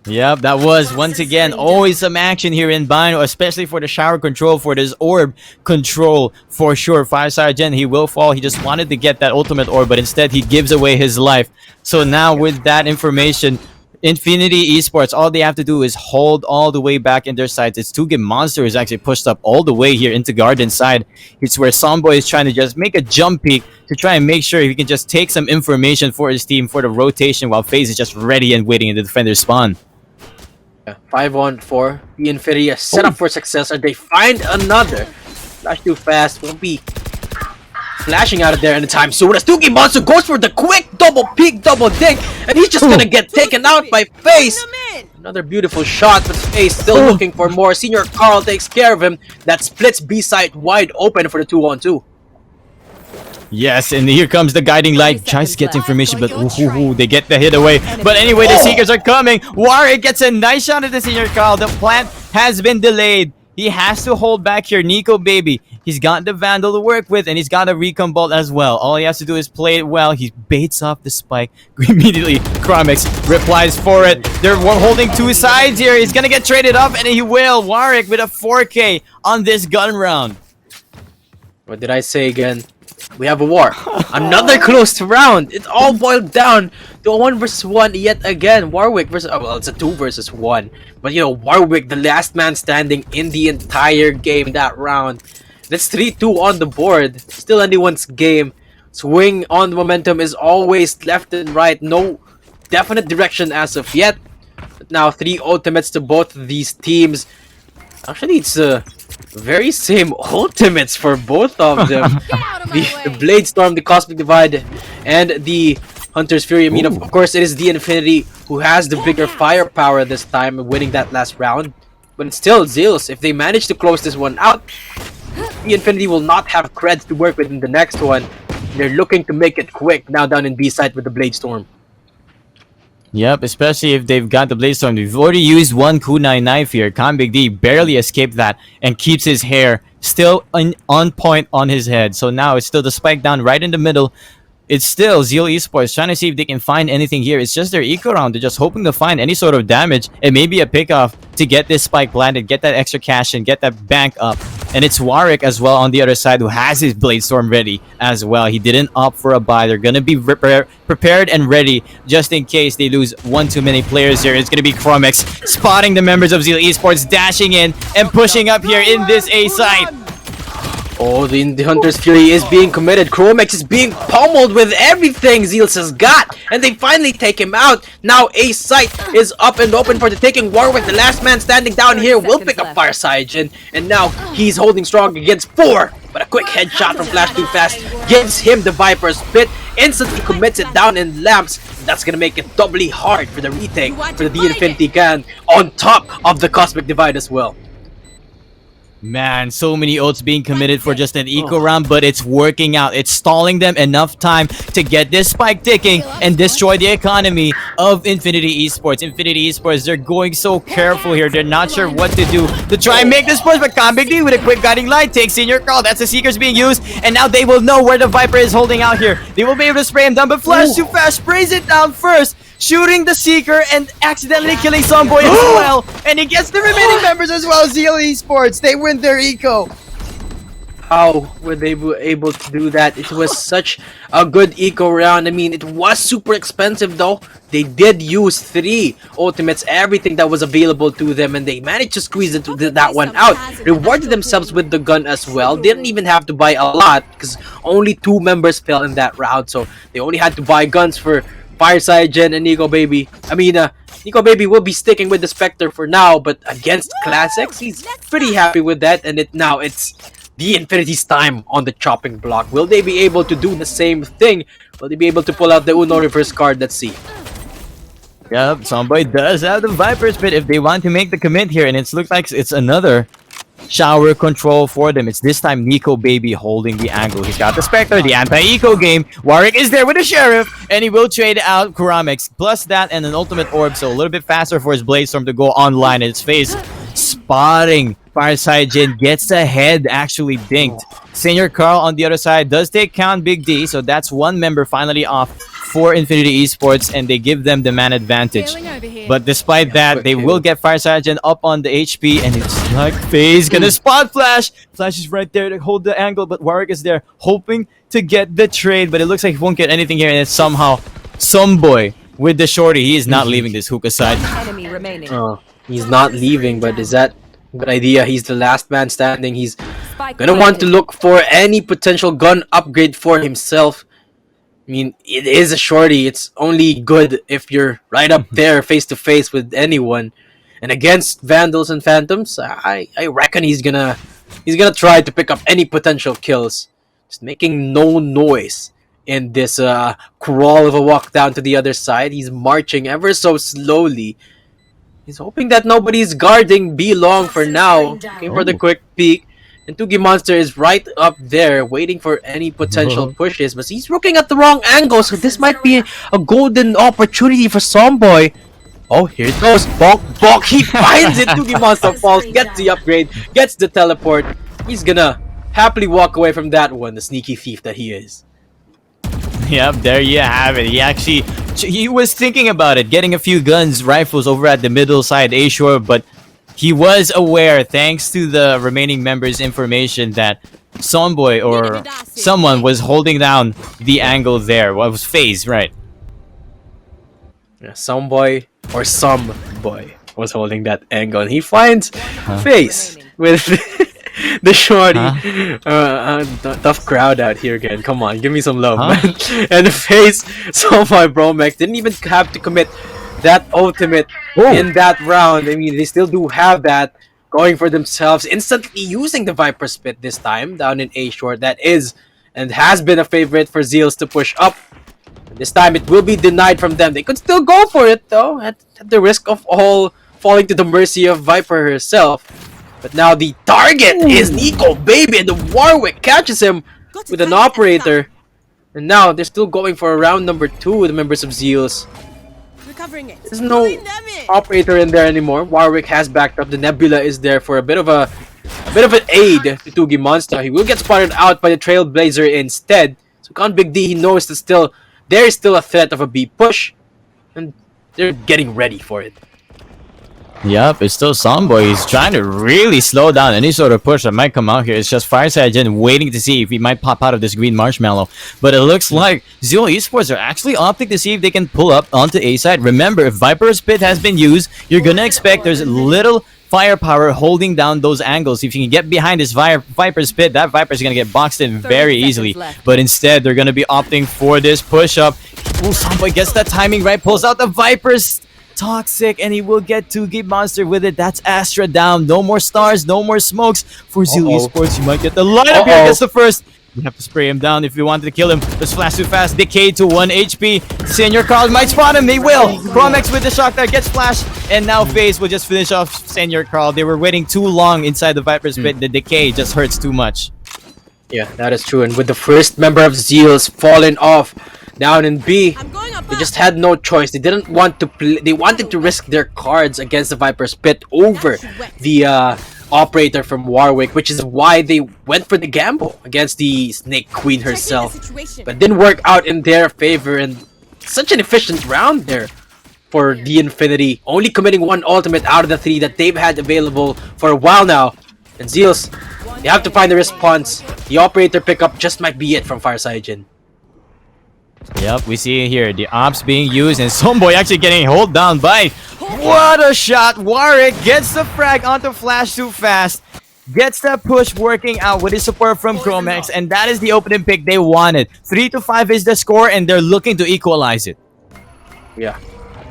Yep, that was once again always some action here in bind, especially for the shower control, for this orb control for sure. Fire Sergeant, he will fall. He just wanted to get that ultimate orb, but instead he gives away his life. So now with that information, Infinity eSports, all they have to do is hold all the way back in their sides. It's 2Game Monster is actually pushed up all the way here into Garden side. It's where Somboy is trying to just make a jump peek to try and make sure he can just take some information for his team for the rotation, while FaZe is just ready and waiting in the defender's spawn. 5-on-4. The Infinity is set up for success, and they find another. Flash too fast. Won't be flashing out of there in time soon. As 2Game Monster goes for the quick double peek, double dig, and he's just gonna get taken out by FaZe. Another beautiful shot, but FaZe still looking for more. Senior Carl takes care of him. That splits B side wide open for the 2-on-2. Yes, and here comes the guiding light. Tries to get information, but they get the hit away. But anyway, the Seekers are coming. Warwick gets a nice shot at the Senior Carl. The plant has been delayed. He has to hold back here. Nico Baby, he's got the Vandal to work with, and he's got a Recon Bolt as well. All he has to do is play it well. He baits off the spike. Immediately, Chromix replies for it. They're holding two sides here. He's gonna get traded up, and he will. Warwick with a 4K on this gun round. What did I say again? We have a war. Another close round. It all boiled down to a 1 vs 1 yet again. Warwick versus... well, it's a 2 vs 1. But, you know, Warwick, the last man standing in the entire game that round. That's 3-2 on the board. Still anyone's game. Swing on the momentum is always left and right. No definite direction as of yet. But now 3 ultimates to both of these teams. Actually, it's very same ultimates for both of them. The Blade Storm, the Cosmic Divide, and the Hunter's Fury. I mean, of course, it is the Infinity who has the bigger firepower this time, winning that last round. But it's still Zeals. If they manage to close this one out, the Infinity will not have creds to work with in the next one. They're looking to make it quick now down in B side with the Blade Storm. Yep, especially if they've got the Blade Storm. They've already used one kunai knife here. Con Big D barely escaped that and keeps his hair still on point on his head. So now it's still the spike down right in the middle. it's still Zeal eSports trying to see if they can find anything here. It's just their eco round. They're just hoping to find any sort of damage and maybe a pickoff to get this spike planted, get that extra cash and get that bank up. And it's Warwick as well on the other side who has his Blade Storm ready as well. He didn't opt for a buy. They're going to be prepared and ready just in case they lose one too many players here. It's going to be Chromex spotting the members of Zeal eSports, dashing in and pushing up here in this A site. Oh, the Hunter's Fury is being committed. Chromex is being pummeled with everything Zeals has got. And they finally take him out. Now A site is up and open for the taking. Warwick, the last man standing down here, will pick up Fireside. And now he's holding strong against 4. But a quick headshot from Flash Too Fast gives him the Viper's Pit. Instantly commits it down in lamps. That's gonna make it doubly hard for the retake for the Infinity Gang on top of the Cosmic Divide as well. Man, so many ults being committed for just an eco round, but it's working out. It's stalling them enough time to get this spike ticking and destroy the economy of Infinity Esports. Infinity Esports, they're going so careful here. They're not sure what to do to try and make this push, but Kambigdi with a quick guiding light takes Senior Carl. That's the Seekers being used, and now they will know where the Viper is holding out here. They will be able to spray him down, but Flash Too Fast sprays it down first, shooting the Seeker and accidentally killing Someboy as well. And he gets the remaining members as well. Zeal eSports, they win their eco. How were they able to do that? It was such a good eco round. I mean, it was super expensive though. They did use 3 ultimates, everything that was available to them, and they managed to squeeze that one out. Rewarded themselves with the gun as well. Didn't even have to buy a lot because only 2 members fell in that round, so they only had to buy guns for Fireside Gen and Nico Baby. I mean, Nico Baby will be sticking with the Spectre for now, but against Classics, he's pretty happy with that. And now it's the Infinity's time on the chopping block. Will they be able to do the same thing? Will they be able to pull out the Uno reverse card? Let's see. Yep, Someboy does have the Viper's Pit if they want to make the commit here, and it looks like it's another shower control for them. It's this time Nico Baby holding the angle. He's got the Spectre, the anti-eco game. Warwick is there with the Sheriff, and he will trade out Kuramex. Plus that and an ultimate orb, so a little bit faster for his Blade Storm to go online in its face. Spotting Fireside Jin, gets the head actually dinked. Senior Carl on the other side does take count Big D, so that's one member finally off for Infinity Esports, and they give them the man advantage. But despite that, they will get Fireside Gen up on the HP, and it's like FaZe gonna spot Flash. Flash is right there to hold the angle, but Warwick is there hoping to get the trade, but it looks like he won't get anything here, and it's somehow Someboy with the shorty. He is not leaving this hookah side. Enemy remaining. Oh, he's not leaving, but is that a good idea? He's the last man standing. He's gonna want to look for any potential gun upgrade for himself. I mean, it is a shorty. It's only good if you're right up there face to face with anyone. And against Vandals and Phantoms, I reckon he's gonna try to pick up any potential kills. Just making no noise in this crawl of a walk down to the other side. He's marching ever so slowly. He's hoping that nobody's guarding B long for now. Looking for the quick peek. And Tugi Monster is right up there waiting for any potential pushes, but he's looking at the wrong angle, so this might be a golden opportunity for Somboy. Oh, here it goes. Bonk, bonk. He finds it. Tugi Monster falls, gets the upgrade, gets the teleport. He's gonna happily walk away from that one, the sneaky thief that he is. Yep, there you have it. He was thinking about it, getting a few guns, rifles over at the middle side A-Shore, but he was aware, thanks to the remaining members' information, that Somboy or someone was holding down the angle there. Well, it was FaZe, right? Yeah, Somboy or some boy was holding that angle, and he finds FaZe with the shorty. Tough crowd out here again. Come on, give me some love, man. And the FaZe, Somboy Bromex didn't even have to commit that ultimate in that round. I mean, they still do have that going for themselves, instantly using the Viper's Pit this time down in A-Shore. That is and has been a favorite for Zeals to push up. And this time it will be denied from them. They could still go for it though, at the risk of all falling to the mercy of Viper herself. But now the target is Nico Baby, and the Warwick catches him with an operator. And now they're still going for round number 2 with the members of Zeals. There's no operator in there anymore. Warwick has backed up. The Nebula is there for a bit of an aid to Tugi Monster. He will get spotted out by the Trailblazer instead. So So Con Big D, he knows that there is still a threat of a B push, and they're getting ready for it. Yep, it's still Somboy. He's trying to really slow down any sort of push that might come out here. It's just Fireside Gen waiting to see if he might pop out of this green marshmallow. But it looks like Zeal eSports are actually opting to see if they can pull up onto A side. Remember, if Viper's Pit has been used, you're gonna expect there's little firepower holding down those angles. If you can get behind this Viper's Pit, that Viper's gonna get boxed in very easily. But instead, they're gonna be opting for this push-up. Ooh, Somboy gets that timing right, pulls out the Viper's Toxic, and he will get 2 Game Monster with it. That's Astra down. No more stars, no more smokes for Zeal eSports. You might get the lineup here against the first. You have to spray him down if you wanted to kill him. Let's flash too fast. Decay to 1 HP. Senior Carl might spot him. He will. Chromex with the shock that gets flashed. And now FaZe will just finish off Senior Carl. They were waiting too long inside the Viper's Pit. The Decay just hurts too much. Yeah, that is true. And with the first member of Zeal's fallen off down in B, they just had no choice. They didn't want to play. They wanted to risk their cards against the Viper's Pit over the operator from Warwick, which is why they went for the gamble against the Snake Queen herself. But didn't work out in their favor, and such an efficient round there for the Infinity, only committing 1 ultimate out of the 3 that they've had available for a while now. And Zeals, they have to find the response. The operator pickup just might be it from Fireside Gen. Yep, we see it here. The ops being used, and Somboy actually getting held down by. What a shot! Warwick gets the frag onto Flash too fast. Gets that push working out with his support from Chromex, and that is the opening pick they wanted. 3-5 is the score, and they're looking to equalize it. Yeah,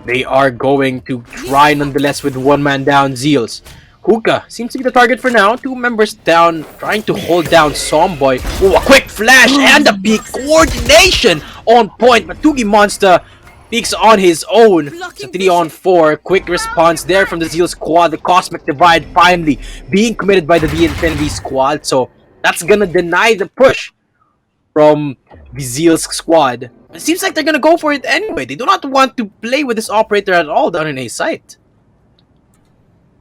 they are going to try nonetheless with 1 man down. Zeals. Hookah seems to be the target for now. 2 members down, trying to hold down Somboy. Oh, a quick flash and a peak coordination on point, but 2 Game Monster peaks on his own. It's a 3-on-4. Quick response there from the Zeal squad. The Cosmic Divide finally being committed by the Infinity squad, so that's gonna deny the push from the Zeal's squad. It seems like they're gonna go for it anyway. They do not want to play with this operator at all down in A site.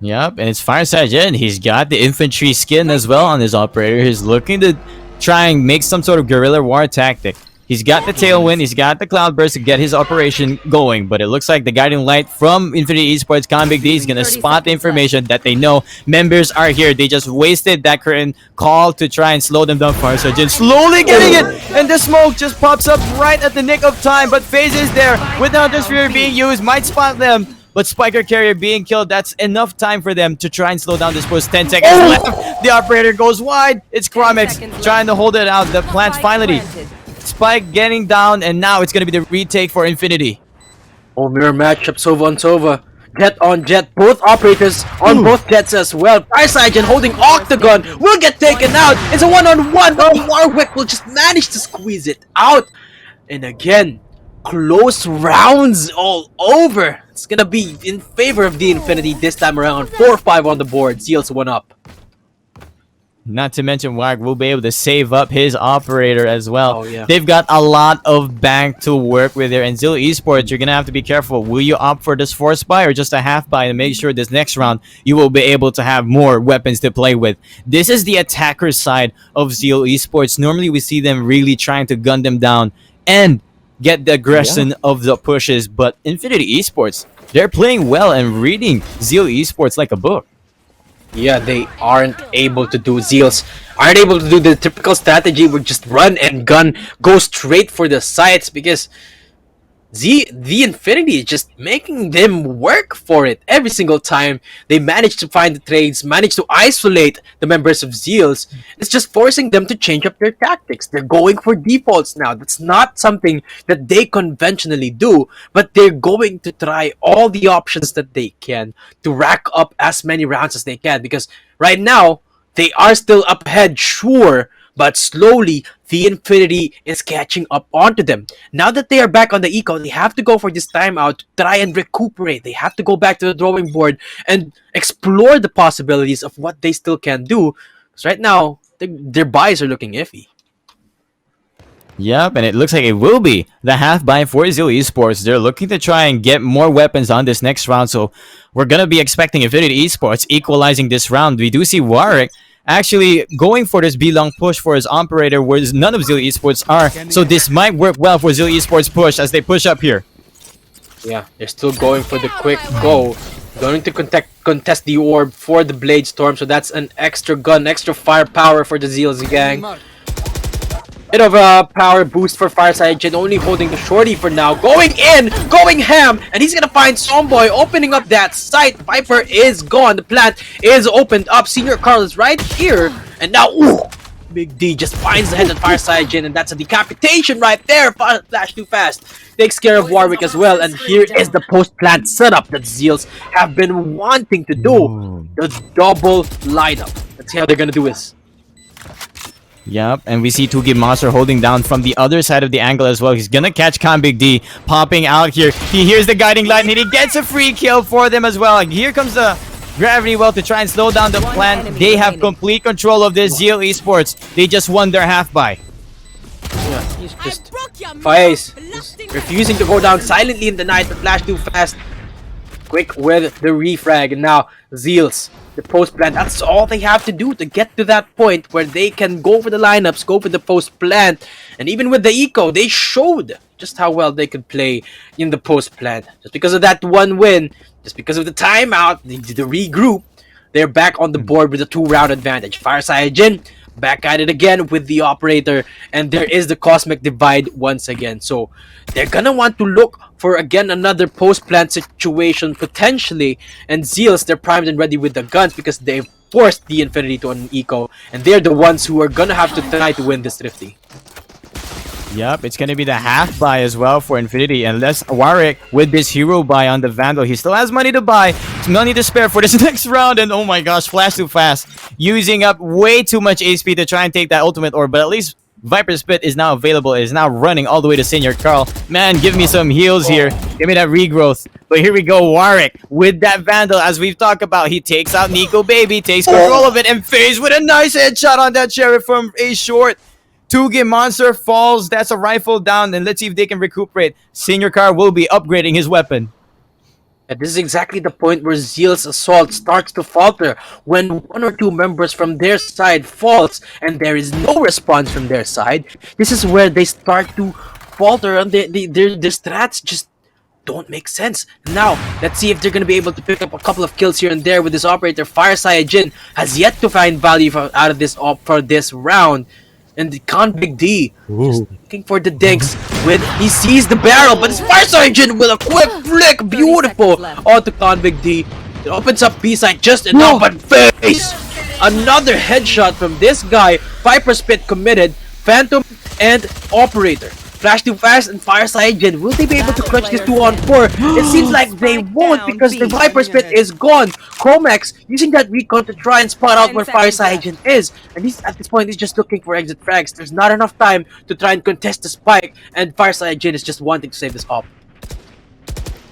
Yep, and it's Fireside Gen. He's got the infantry skin as well on his operator. He's looking to try and make some sort of guerrilla war tactic. He's got the Tailwind, he's got the Cloudburst to get his operation going, but it looks like the Guiding Light from Infinity Esports, Con Big D, is gonna spot the information that they know members are here. They just wasted that current call to try and slow them down. Fireside Gen slowly getting it, and the smoke just pops up right at the nick of time, but FaZe is there with the Hunter Sphere being used, might spot them. But Spiker Carrier being killed, that's enough time for them to try and slow down this push. 10 seconds left. The operator goes wide. It's Chromex trying to hold it out. The plants finally. Spike getting down, and now it's going to be the retake for Infinity. Oh, mirror matchup, Sova on Sova. Jet on Jet. Both operators on both Jets as well. Fireside Gen holding Octagon will get taken out. It's a 1-on-1, but Warwick will just manage to squeeze it out. And again, close rounds all over. It's gonna be in favor of the Infinity this time around. 4-5 on the board. Zeal's 1 up. Not to mention Warwick will be able to save up his operator as well. Oh, yeah. They've got a lot of bank to work with there. And Zeal eSports, you're gonna have to be careful. Will you opt for this force buy or just a half buy to make sure this next round you will be able to have more weapons to play with? This is the attacker side of Zeal eSports. Normally we see them really trying to gun them down and get the aggression of the pushes, but Infinity Esports, they're playing well and reading Zeal eSports like a book. Yeah, they aren't able to do the typical strategy where just run and gun, go straight for the sites, because the Infinity is just making them work for it every single time. They manage to find the trades, manage to isolate the members of Zeals. It's just forcing them to change up their tactics. They're going for defaults now. That's not something that they conventionally do, but they're going to try all the options that they can to rack up as many rounds as they can, because right now they are still up ahead, sure, but slowly the Infinity is catching up onto them. Now that they are back on the eco, they have to go for this timeout to try and recuperate. They have to go back to the drawing board and explore the possibilities of what they still can do. Because right now, their buys are looking iffy. Yep, and it looks like it will be the half buy for Zeal eSports. They're looking to try and get more weapons on this next round, so we're going to be expecting Infinity Esports equalizing this round. We do see Warwick actually going for this B-long push for his operator, whereas none of Zeal eSports are. So this might work well for Zeal eSports push as they push up here. Yeah, they're still going for the quick go. Going to contest the orb for the Blade Storm, so that's an extra gun, extra firepower for the Zeal's gang. Bit of a power boost for Fireside Jin, only holding the shorty for now. Going in, going ham, and he's gonna find Somboy opening up that site. Viper is gone, the plant is opened up. Senior Carl is right here, and now, ooh, Big D just finds the head of Fireside Jin, and that's a decapitation right there. Flash too fast. Takes care of Warwick as well, and here is the post-plant setup that Zeals have been wanting to do. The double lineup. Let's see how they're gonna do this. Yep, and we see Tugi Monster holding down from the other side of the angle as well. He's gonna catch Khan Big D popping out here. He hears the guiding light and he gets a free kill for them as well. And here comes the Gravity Well to try and slow down the plant. They have complete control of this Zeal eSports. They just won their half buy. Yeah, he's just Faiz refusing to go down silently in the night, but flash too fast. Quick with the refrag, and now Zeals, the post plant. That's all they have to do to get to that point where they can go for the lineups, go for the post plant, and even with the eco, they showed just how well they could play in the post plant. Just because of that one win, just because of the timeout, the regroup, they're back on the board with a 2-round advantage. Fireside Jin back at it again with the operator, and there is the cosmic divide once again. So they're gonna want to look for again another post-plant situation potentially, and Zeals, they're primed and ready with the guns because they've forced the Infinity to an eco, and they're the ones who are gonna have to try to win this Thrifty. Yep, it's gonna be the half buy as well for Infinity, unless Warwick with this hero buy on the Vandal, he still has money to buy, money to spare for this next round, and oh my gosh, flash too fast, using up way too much HP to try and take that ultimate orb, but at least Viper Spit is now available, is now running all the way to Senior Carl. Man, give me some heals here, give me that regrowth. But here we go, Warwick with that Vandal, as we've talked about, he takes out Nico Baby, takes control of it, and FaZe with a nice headshot on that Sheriff from a short. Tugi Monster falls, that's a rifle down, and let's see if they can recuperate. Senior Car will be upgrading his weapon. And this is exactly the point where Zeal's assault starts to falter, when one or two members from their side falls and there is no response from their side. This is where they start to falter, and their strats just don't make sense. Now, let's see if they're going to be able to pick up a couple of kills here and there with this operator. Fireside Jin has yet to find value out of this op for this round. And the Khan Big D just looking for the dinks when he sees the barrel, but it's Fireside Jin with a quick flick, beautiful, onto Khan Big D. It opens up B-side just enough, but FaZe! Another headshot from this guy. Viper Spit committed, Phantom and Operator. Flash too fast and Fireside Jin. Will they be able to clutch this 2-on-4? It seems like they won't because the Viper Spit is gone. Chromax using that recon to try and spot out where Fireside Jin is. And he's at this point, he's just looking for exit frags. There's not enough time to try and contest the spike, and Fireside Jin is just wanting to save this op.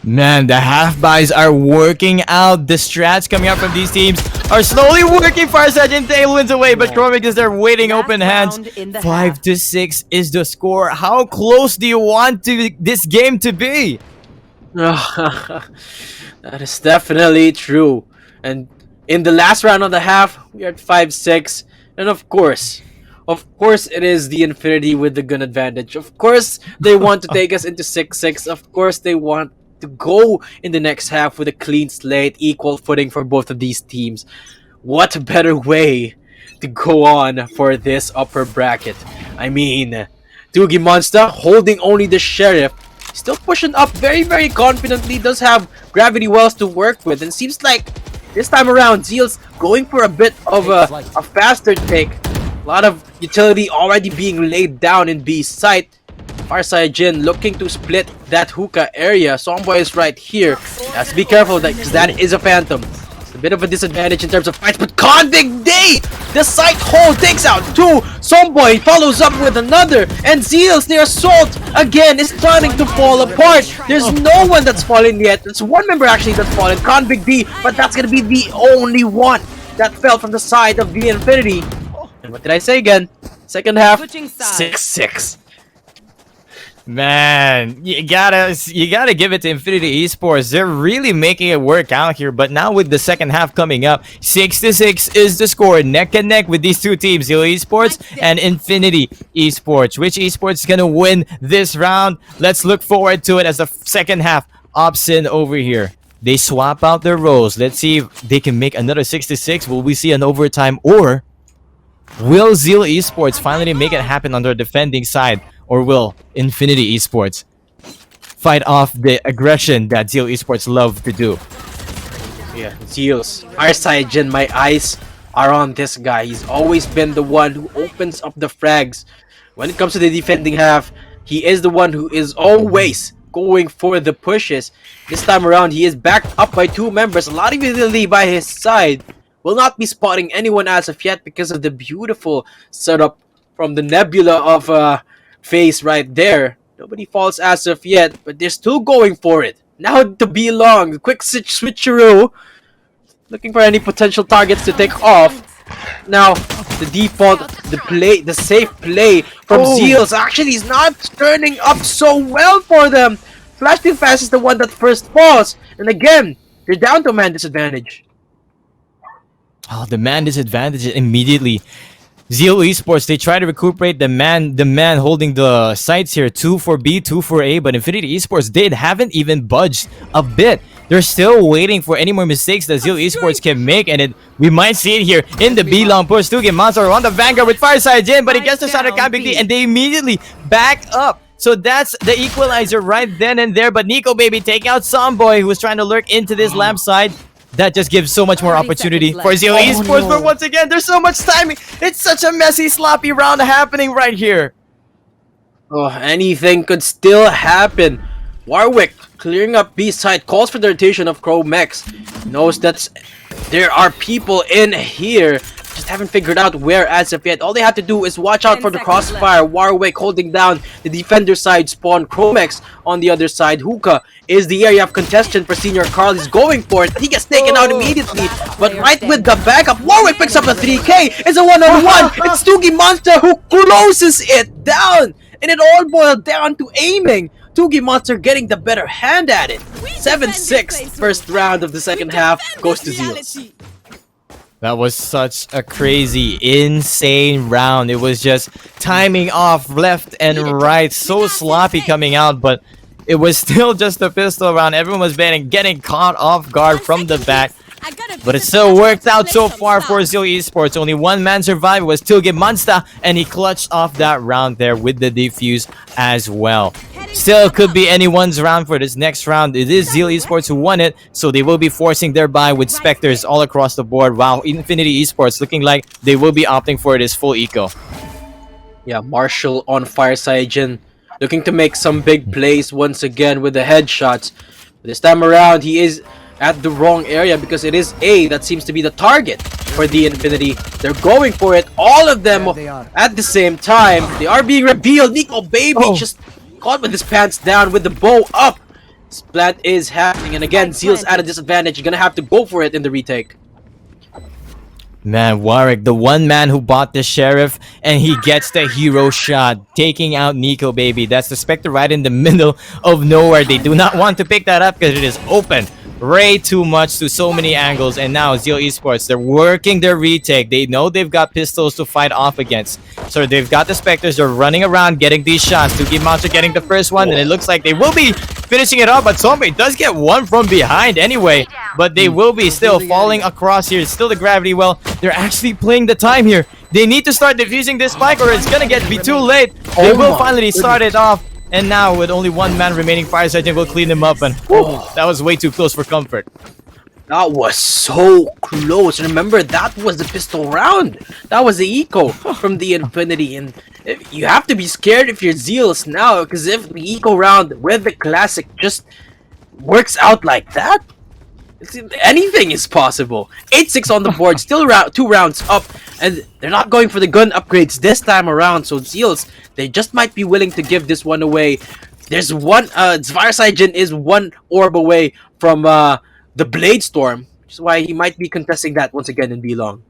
Man, the half buys are working out. The strats coming out from these teams are slowly working. Fireside Jin tailwinds away, but Chromic is there waiting open hands. 5-6 is the score. How close do you want this game to be? That is definitely true. And in the last round of the half, we are at 5-6. And of course it is the Infinity with the gun advantage. Of course they want to take us into 6-6. Of course they want to go in the next half with a clean slate, equal footing for both of these teams. What better way to go on for this upper bracket? I mean, Tugi Monster holding only the Sheriff, still pushing up very, very confidently, does have Gravity Wells to work with, and seems like this time around Zeal's going for a bit of a faster take. A lot of utility already being laid down in B's site. Fireside Jin looking to split that hookah area. Somboy is right here. Has to be careful because that is a Phantom. It's a bit of a disadvantage in terms of fights, but Convict Day! The site hole takes out two. Somboy follows up with another, and Zeal's, their assault again is starting to fall apart. There's no one that's fallen yet. There's one member actually that's fallen, Convict D, but that's gonna be the only one that fell from the side of the Infinity. And what did I say again? Second half, 6-6. Man, you gotta give it to Infinity Esports. They're really making it work out here. But now with the second half coming up, 6-6 is the score, neck and neck with these two teams, Zeal Esports and Infinity Esports. Which esports is gonna win this round? Let's look forward to it as the second half opts in over here. They swap out their roles. Let's see if they can make another 6-6. Will we see an overtime, or will Zeal Esports finally make it happen on their defending side? Or will Infinity Esports fight off the aggression that Zeal Esports love to do? Yeah, Zeal's. Our side, Jin, my eyes are on this guy. He's always been the one who opens up the frags. When it comes to the defending half, he is the one who is always going for the pushes. This time around, he is backed up by two members. A lot of utility by his side. Will not be spotting anyone as of yet because of the beautiful setup from the nebula of face right there. Nobody falls as of yet, but they're still going for it. Now to be long, quick switcheroo, looking for any potential targets to take off. Now the default, the safe play from Zeals actually is not turning up so well for them. Flash too fast is the one that first falls, and again they're down to man disadvantage. Oh, the man disadvantage immediately. Zeal Esports, they try to recuperate the man holding the sights here. 2 for B, 2 for A, but Infinity Esports, they haven't even budged a bit. They're still waiting for any more mistakes that Zeal Esports can make, and we might see it here in the B long push. Tugi Monster on the Vanguard with Fireside Jin, but he gets the shot at Camping D, and they immediately back up. So that's the equalizer right then and there, but Nico Baby taking out Somboy, who was trying to lurk into this lamp side. That just gives so much more opportunity for Zeal Esports, but once again, there's so much timing. It's such a messy, sloppy round happening right here. Oh, anything could still happen. Warwick clearing up B side, calls for the rotation of Chromex. Knows that there are people in here. Just haven't figured out where as of yet. All they have to do is watch out for the crossfire. Warwick holding down the defender side spawn. Chromex on the other side. Hookah is the area of contention for Senior Carl. He's going for it. He gets taken out immediately. But right with the backup, Warwick picks up a 3K. It's a one-on-one. It's Tugi Monster who closes it down. And it all boiled down to aiming. Tugi Monster getting the better hand at it. 7-6. First round of the second half goes to Zeal. That was such a crazy, insane round. It was just timing off left and right. So sloppy coming out, but it was still just a pistol round. Everyone was getting caught off guard from the back. But it still worked out so far for Zeal Esports. Only one man survived. It was Tugi Monster, and he clutched off that round there with the defuse as well. Still could be anyone's round for this next round. It is Zeal Esports who won it, so they will be forcing their buy with Spectres all across the board, while Infinity Esports looking like they will be opting for this full eco. Yeah, Marshall on Fireside Jin, looking to make some big plays once again with the headshots. This time around, he is at the wrong area because it is A that seems to be the target for the Infinity. They're going for it, all of them at the same time. They are being revealed. Nico Baby just caught with his pants down with the bow up. Splat is happening, and again, Zeal's at a disadvantage. You're gonna have to go for it in the retake. Man, Warwick, the one man who bought the Sheriff, and he gets the hero shot, taking out Nico Baby. That's the Spectre right in the middle of nowhere. They do not want to pick that up because it is open way too much to so many angles. And now Zeal Esports, they're working their retake. They know they've got pistols to fight off against, so they've got the Spectres. They're running around getting these shots. Tugi Monster getting the first one, and it looks like they will be finishing it off, but Zombie does get one from behind anyway, but they will be still falling across here. It's still the gravity well. They're actually playing the time here. They need to start defusing this spike or it's gonna be too late. They will finally start it off. And now, with only one man remaining, Fireside Jin will clean him up, and that was way too close for comfort. That was so close. Remember, that was the pistol round. That was the eco from the Infinity, and you have to be scared if you're Zealous now, because if the eco round with the classic just works out like that, anything is possible. 8-6 on the board, still 2 rounds up, and they're not going for the gun upgrades this time around, so Zeals, they just might be willing to give this one away. There's one, Fireside Jin is one orb away from the Blade Storm, which is why he might be contesting that once again in B-Long.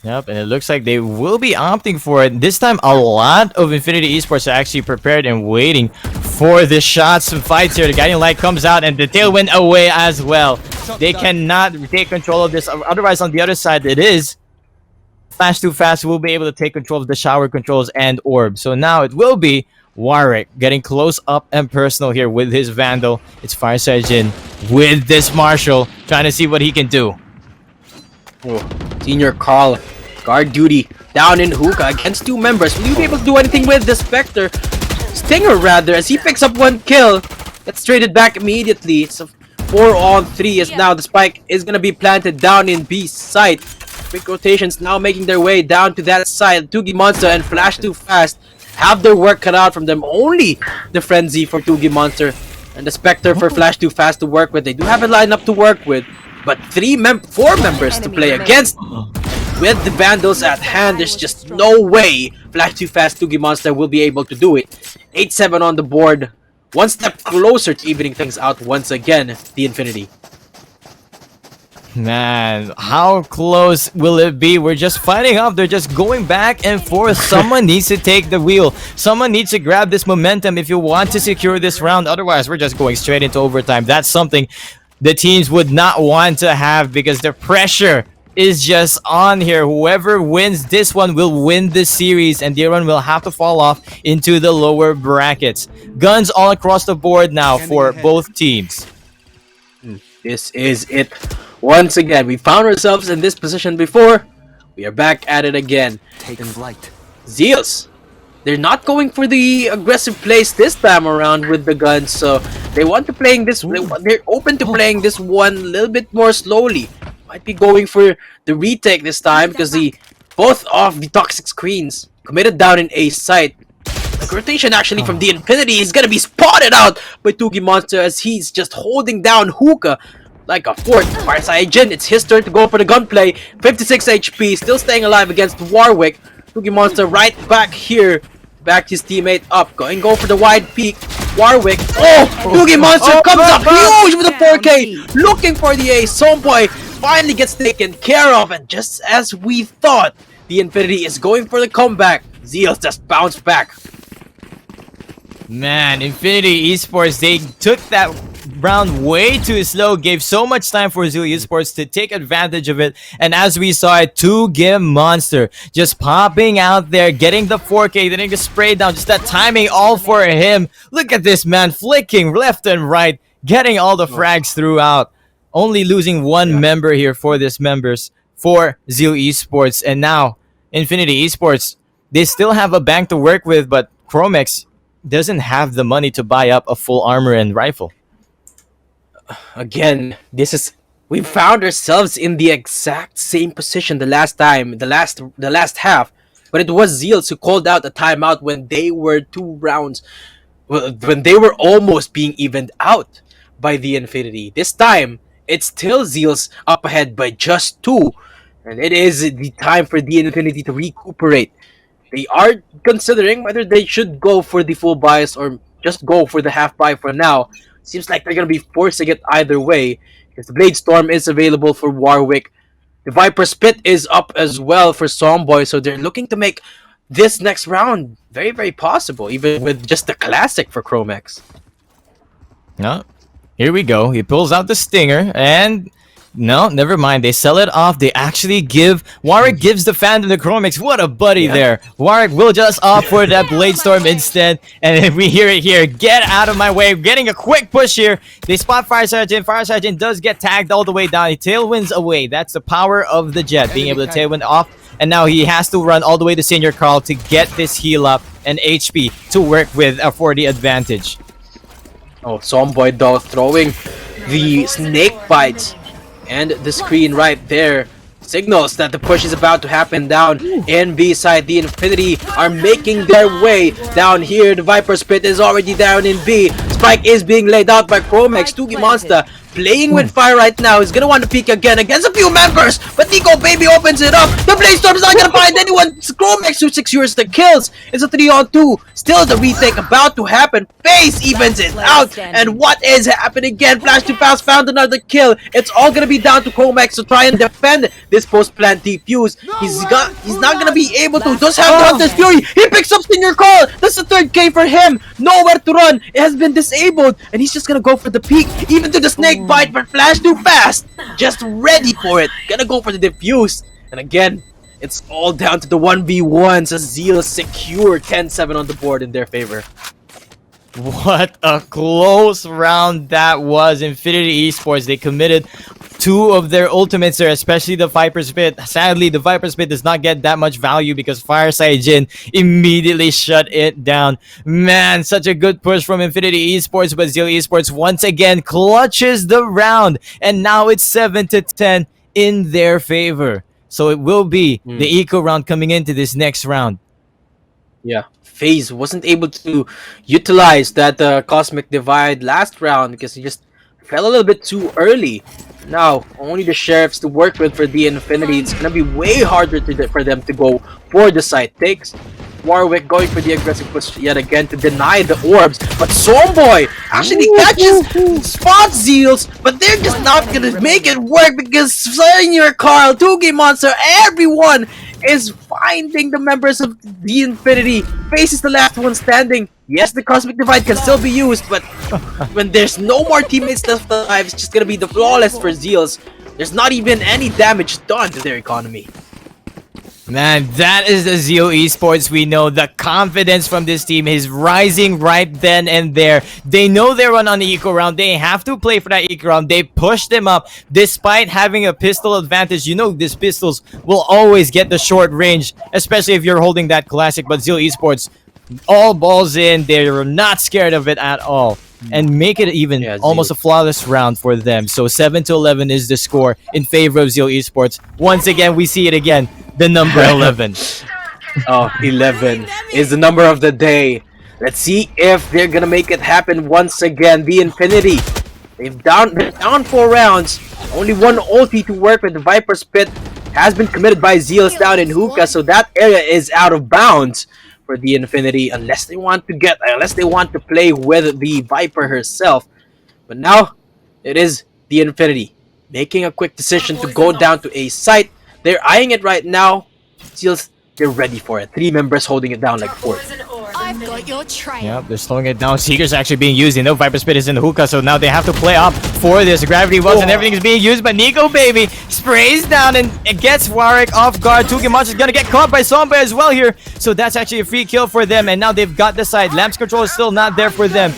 Yep, and it looks like they will be opting for it. This time, a lot of Infinity Esports are actually prepared and waiting for the shots and fights here. The Guiding Light comes out and the Tailwind away as well. They cannot take control of this. Otherwise, on the other side, it is Flash Too Fast will be able to take control of the shower controls and orb. So now it will be Warwick getting close up and personal here with his Vandal. It's Fireside Jin with this Marshall trying to see what he can do. Oh, Senior Carl, guard duty down in hookah against 2 members. Will you be able to do anything with the Spectre? Stinger rather, as he picks up 1 kill. Gets traded back immediately. It's a 4-on-3 as now the spike is gonna be planted down in B site. Quick rotations now making their way down to that side. Tugi Monster and Flash Too Fast have their work cut out from them. Only the Frenzy for Tugi Monster and the Spectre for Flash Too Fast to work with. They do have a lineup to work with, but 4 members to play against. With the Vandals at hand, there's just no way Flash Too Fast Tugi Monster will be able to do it. 8-7 on the board. 1 step closer to evening things out once again, the Infinity. Man, how close will it be? We're just fighting up. They're just going back and forth. Someone needs to take the wheel. Someone needs to grab this momentum if you want to secure this round. Otherwise, we're just going straight into overtime. That's something the teams would not want to have because the pressure is just on here. Whoever wins this one will win the series, and the other one will have to fall off into the lower brackets. Guns all across the board now for both teams. This is it. Once again, we found ourselves in this position before. We are back at it again. Take flight. Zeals, they're not going for the aggressive plays this time around with the guns, so they want to playing this. They're open to playing this one a little bit more slowly. Might be going for the retake this time because both of the toxic screens committed down in A site. The rotation actually from the Infinity is gonna be spotted out by Tugi Monster as he's just holding down hookah like a fort. Fireside Jin, it's his turn to go for the gunplay. 56 HP, still staying alive against Warwick. Tugi Monster right back here. Back his teammate up. Go for the wide peak. Warwick. Oh! Tugi Monster comes up huge with a 4K. Looking for the ace. Someboy finally gets taken care of. And just as we thought, the Infinity is going for the comeback. Zeal just bounced back. Man, Infinity Esports, they took that round way too slow, gave so much time for Zeal Esports to take advantage of it, and as we saw it, Tugi Monster just popping out there, getting the 4K, getting the spray down, just that timing all for him. Look at this man, flicking left and right, getting all the frags throughout, only losing 1 member here for this members for Zeal Esports, and now Infinity Esports, they still have a bank to work with, but Chromex doesn't have the money to buy up a full armor and rifle. Again, we found ourselves in the exact same position the last half, but it was Zeals who called out a timeout when they were 2 rounds, when they were almost being evened out by the Infinity. This time, it's still Zeals up ahead by just 2, and it is the time for the Infinity to recuperate. They are considering whether they should go for the full bias or just go for the half buy for now. Seems like they're going to be forcing it either way, because the Blade Storm is available for Warwick. The Viper Spit is up as well for Somboy, so they're looking to make this next round very, very possible, even with just the classic for Chromex. No, here we go. He pulls out the Stinger, and no, never mind. They sell it off. They actually give... Warwick gives the Phantom to Chromex. What a buddy there. Warwick will just opt for that Blade Storm instead. And we hear it here. Get out of my way. Getting a quick push here. They spot Fireside Jin. Fireside Jin does get tagged all the way down. He tailwinds away. That's the power of the Jet, being able to tailwind off. And now he has to run all the way to Senior Carl to get this heal up and HP to work with for the advantage. Oh, Somboy though throwing the snake bites. And the screen right there signals that the push is about to happen down in B side. The Infinity are making their way down here. The Viper Spit is already down in B. Spike is being laid out by Chromex. Tugi Monster playing with fire right now. He's gonna want to peek again against a few members, but Nico Baby opens it up. The Blazestorm is not gonna find anyone. Chromex who secures the kills. It's a 3-on-2. Still the retake about to happen. FaZe evens it out. And what is happening again? Flash to Fast found another kill. It's all gonna be down to Chromex to try and defend this post-plant defuse. He's not gonna be able to. Does have the Hunter's Fury. He picks up Stinger Call. That's the third K for him. Nowhere to run. It has been disabled, and he's just gonna go for the peak, even to the snake bite, but Flash too fast. Just ready for it. Gonna go for the defuse. And again, it's all down to the 1v1s as Zeal secure 10-7 on the board in their favor. What a close round that was. Infinity Esports, they committed 2 of their ultimates there, especially the Viper Spit. Sadly, the Viper Spit does not get that much value because Fireside Jin immediately shut it down. Man, such a good push from Infinity Esports, but Zeal Esports once again clutches the round, and now it's 7-10 in their favor. So it will be the eco round coming into this next round. Yeah, FaZe wasn't able to utilize that Cosmic Divide last round because he just fell a little bit too early. Now, only the Sheriffs to work with for the Infinity. It's gonna be way harder for them to go for the side takes. Warwick going for the aggressive push yet again to deny the orbs, but Somboy actually catches, spots Zeals, but they're just not gonna make it work because Senior Carl, 2G Monster, everyone is finding the members of the Infinity. FaZe is the last one standing. Yes, the Cosmic Divide can still be used, but when there's no more teammates left alive, it's just gonna be the flawless for Zeals. There's not even any damage done to their economy. Man, that is the Zeal Esports we know. The confidence from this team is rising right then and there. They know they're on the eco round. They have to play for that eco round. They push them up despite having a pistol advantage. You know these pistols will always get the short range, especially if you're holding that classic. But Zeal Esports, all balls in. They're not scared of it at all. And make it even almost a flawless round for them. So 7-11 is the score in favor of Zeal Esports. Once again, we see it again. The number 11. Oh, 11 is the number of the day. Let's see if they're gonna make it happen once again. The Infinity, they're down 4 rounds. Only one ulti to work with. The Viper Spit has been committed by Zeals down in Hookah, so that area is out of bounds for the Infinity unless they want to play with the Viper herself. But now it is the Infinity making a quick decision to go down to a site. They're eyeing it right now. Zeals, they're ready for it. 3 members holding it down like 4. I've got your trail. Yep, they're slowing it down. Seeker's actually being used. They know Viper Spit is in the hookah, so now they have to play up for this. Gravity Wells and everything is being used, but Nico Baby sprays down and it gets Warwick off guard. 2G Monster is gonna get caught by Somba as well here. So that's actually a free kill for them, and now they've got the side. Lamps control is still not there for them.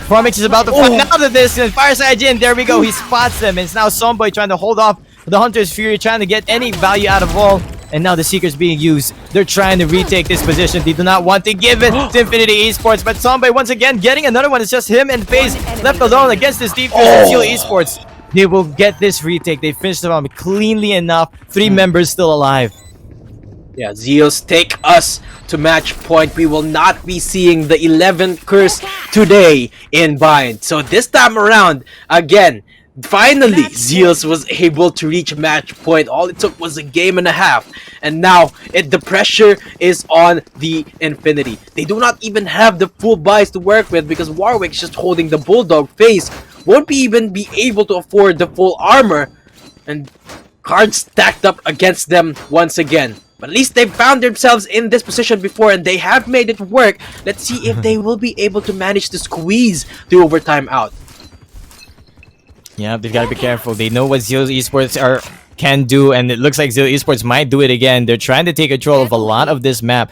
Promix is about to find out of this, and Fireside Jin, there we go. He spots them. It's now Somboy trying to hold off the Hunter's Fury, trying to get any value out of all. And now the Seeker's being used. They're trying to retake this position. They do not want to give it to Infinity Esports. But Somboy once again getting another one. It's just him and FaZe left alone against this defense of Zeal Esports. They will get this retake. They finished the round cleanly enough. 3 members still alive. Yeah, Zeals take us to match point. We will not be seeing the 11th curse today in Bind. So this time around, again, finally, Zeals was able to reach match point. All it took was a game and a half. And now, the pressure is on the Infinity. They do not even have the full buys to work with because Warwick's just holding the Bulldog. FaZe won't even be able to afford the full armor. And cards stacked up against them once again. But at least they've found themselves in this position before and they have made it work. Let's see if they will be able to manage to squeeze the overtime out. Yeah, they've got to be careful. They know what Zeal Esports can do, and it looks like Zeal Esports might do it again. They're trying to take control of a lot of this map.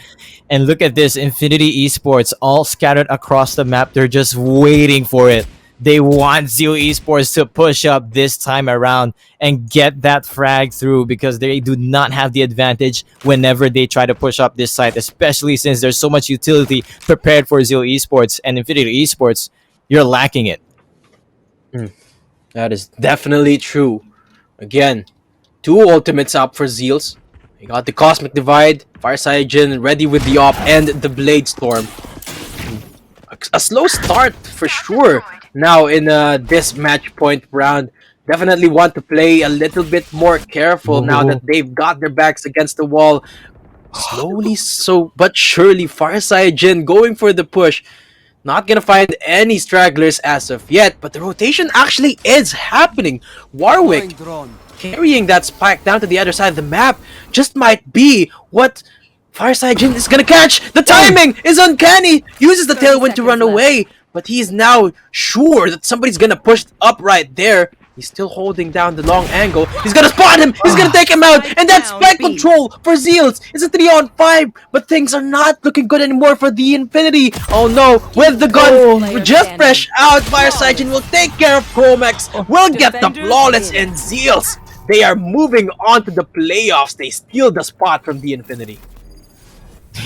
And look at this, Infinity Esports all scattered across the map. They're just waiting for it. They want Zeal Esports to push up this time around and get that frag through because they do not have the advantage whenever they try to push up this site, especially since there's so much utility prepared for Zeal Esports and Infinity Esports. You're lacking it. That is definitely true. Again, 2 ultimates up for Zeals. We got the Cosmic Divide, Fireside Jin ready with the op, and the Blade Storm. A slow start for sure now in this match point round. definitely want to play a little bit more careful now that they've got their backs against the wall. Slowly, so but surely, Farside Jin going for the push. Not gonna find any stragglers as of yet, but the rotation actually is happening. Warwick carrying that spike down to the other side of the map just might be what Farside Jin is gonna catch. The timing is uncanny. Uses the tailwind to run away, but he's now sure that somebody's gonna push up right there. He's still holding down the long angle. He's gonna spot him. He's gonna take him out. And that's spike control for Zeals. It's a 3-on-5, but things are not looking good anymore for the Infinity. Oh no, with the gun just fresh out, Fireside will take care of Chromex. Will get the flawless and Zeals. They are moving on to the playoffs. They steal the spot from the Infinity.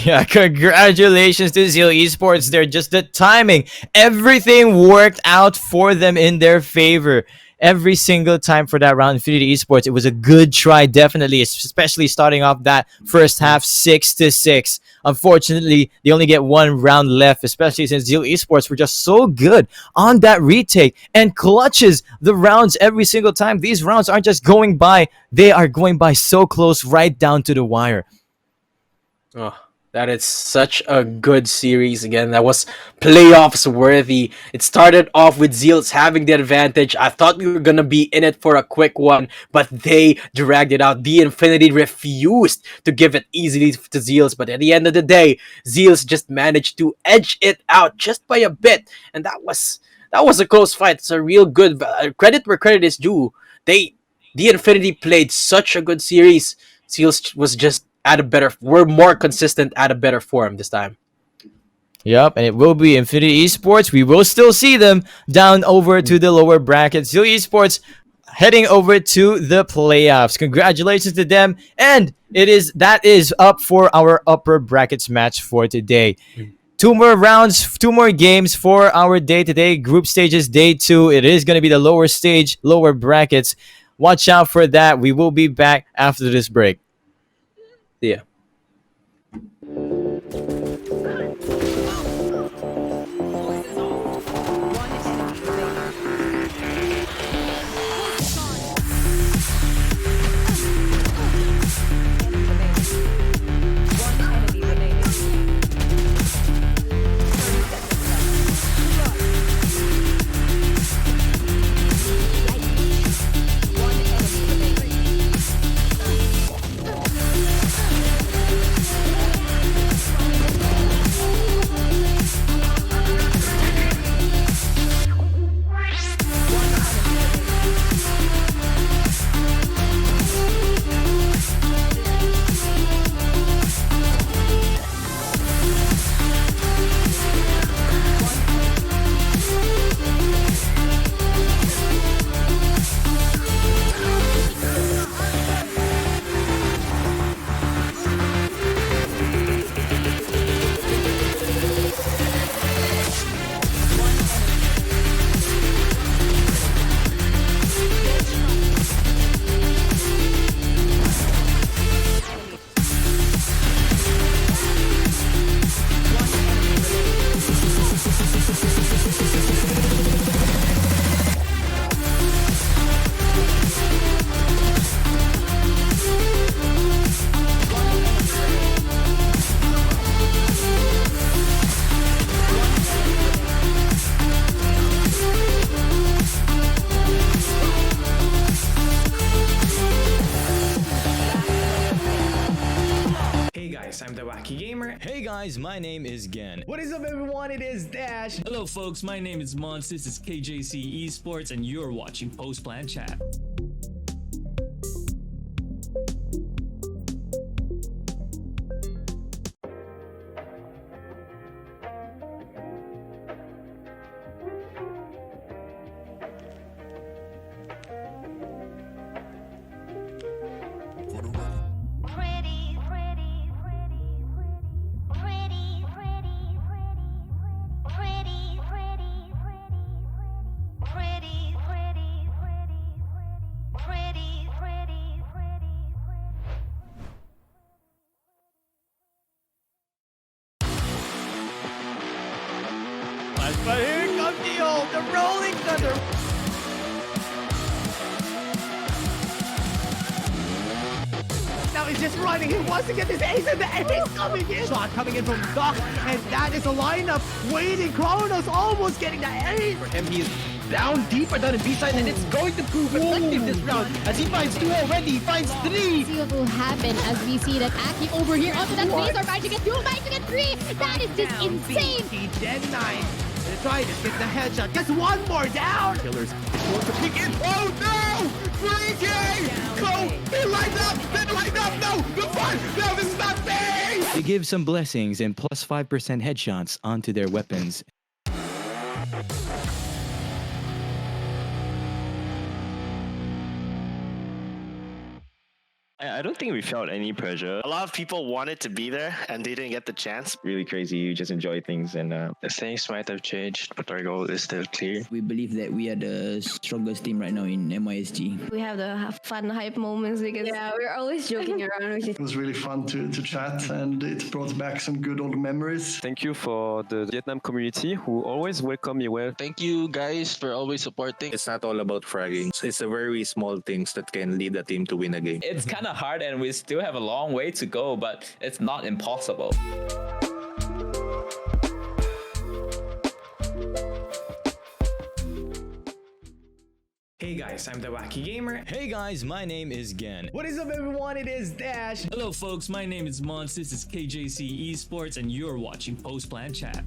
Yeah, congratulations to Zeal eSports. They're just the timing. Everything worked out for them in their favor. Every single time for that round, Infinity eSports, it was a good try, definitely, especially starting off that first half 6-6. Unfortunately, they only get one round left, especially since Zeal eSports were just so good on that retake and clutches the rounds every single time. These rounds aren't just going by, they are going by so close, right down to the wire. Oh, that is such a good series again. That was playoffs worthy. It started off with Zeals having the advantage. I thought we were going to be in it for a quick one, but they dragged it out. The Infinity refused to give it easily to Zeals, but at the end of the day, Zeals just managed to edge it out just by a bit, and that was a close fight. It's a real good credit where credit is due. The Infinity played such a good series. Zeals was just we're more consistent at a better form this time. Yep, and it will be Infinity eSports. We will still see them down over to the lower brackets. Zeal eSports heading over to the playoffs. Congratulations to them. And that is up for our upper brackets match for today. 2 more rounds, 2 more games for our day today. Group stages, day 2. It is going to be the lower stage, lower brackets. Watch out for that. We will be back after this break. Yeah. I'm the Wacky Gamer. Hey guys, my name is Gen. What is up everyone, it is Dash. Hello folks, my name is Mons, this is KJC eSports and you're watching Post Plan Chat. But here comes the Rolling Thunder. just running. He wants to get this ace and the ace coming in. Shot coming in from Doc, and that is a lineup waiting. Kronos almost getting the ace. For him, he is down deeper down in B side, and it's going to prove effective this round as he finds 2 already, finds 3. See what will happen as we see that Aki over here onto that base are about to get 2, about to get 3. That is just insane. He denied. They try to get the headshot. Gets one more down. Killers going to pick in. Oh no! 3K! Go! They lined up! They lined up! No! The fun! No, this is not fair! They give some blessings and plus 5% headshots onto their weapons. I don't think we felt any pressure. A lot of people wanted to be there and they didn't get the chance. Really crazy. You just enjoy things and things might have changed, but our goal is still clear. We believe that we are the strongest team right now in MISG. We have the fun hype moments because we're always joking around. It was really fun to chat, and it brought back some good old memories. Thank you for the Vietnam community who always welcome me well. Thank you guys for always supporting. It's not all about fragging. It's the very small things that can lead a team to win a game. It's kind of hard and we still have a long way to go, but it's not impossible. Hey guys, I'm the Wacky Gamer. Hey guys, my name is Gen. What is up everyone, it is Dash. Hello folks, my name is Mons, this is KJC eSports and you're watching Post Plan Chat.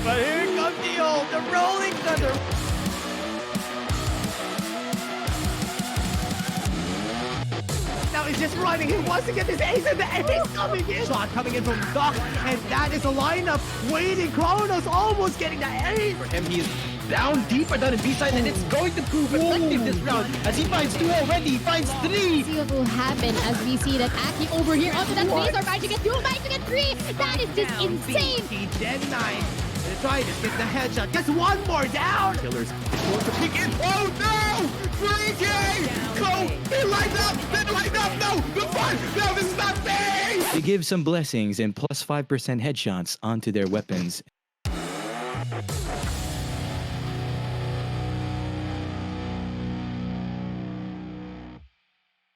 But here comes the Rolling Thunder. Now he's just running. He wants to get this ace and the ace coming in. Shot coming in from Doc, and that is a lineup waiting. Kronos almost getting the ace. For him, he is down deeper down in B side, and it's going to prove effective this round as he finds 2 already, finds 3. See what will happen as we see that Aki over here onto that base are about to get 2, about to get 3. That is just insane. He denied. They try to get the headshot. Gets one more down. Killers going to pick in. Oh no! 3K! Go! They lined up! They lined up! No! The fun! No, this is not fair! They give some blessings and plus 5% headshots onto their weapons.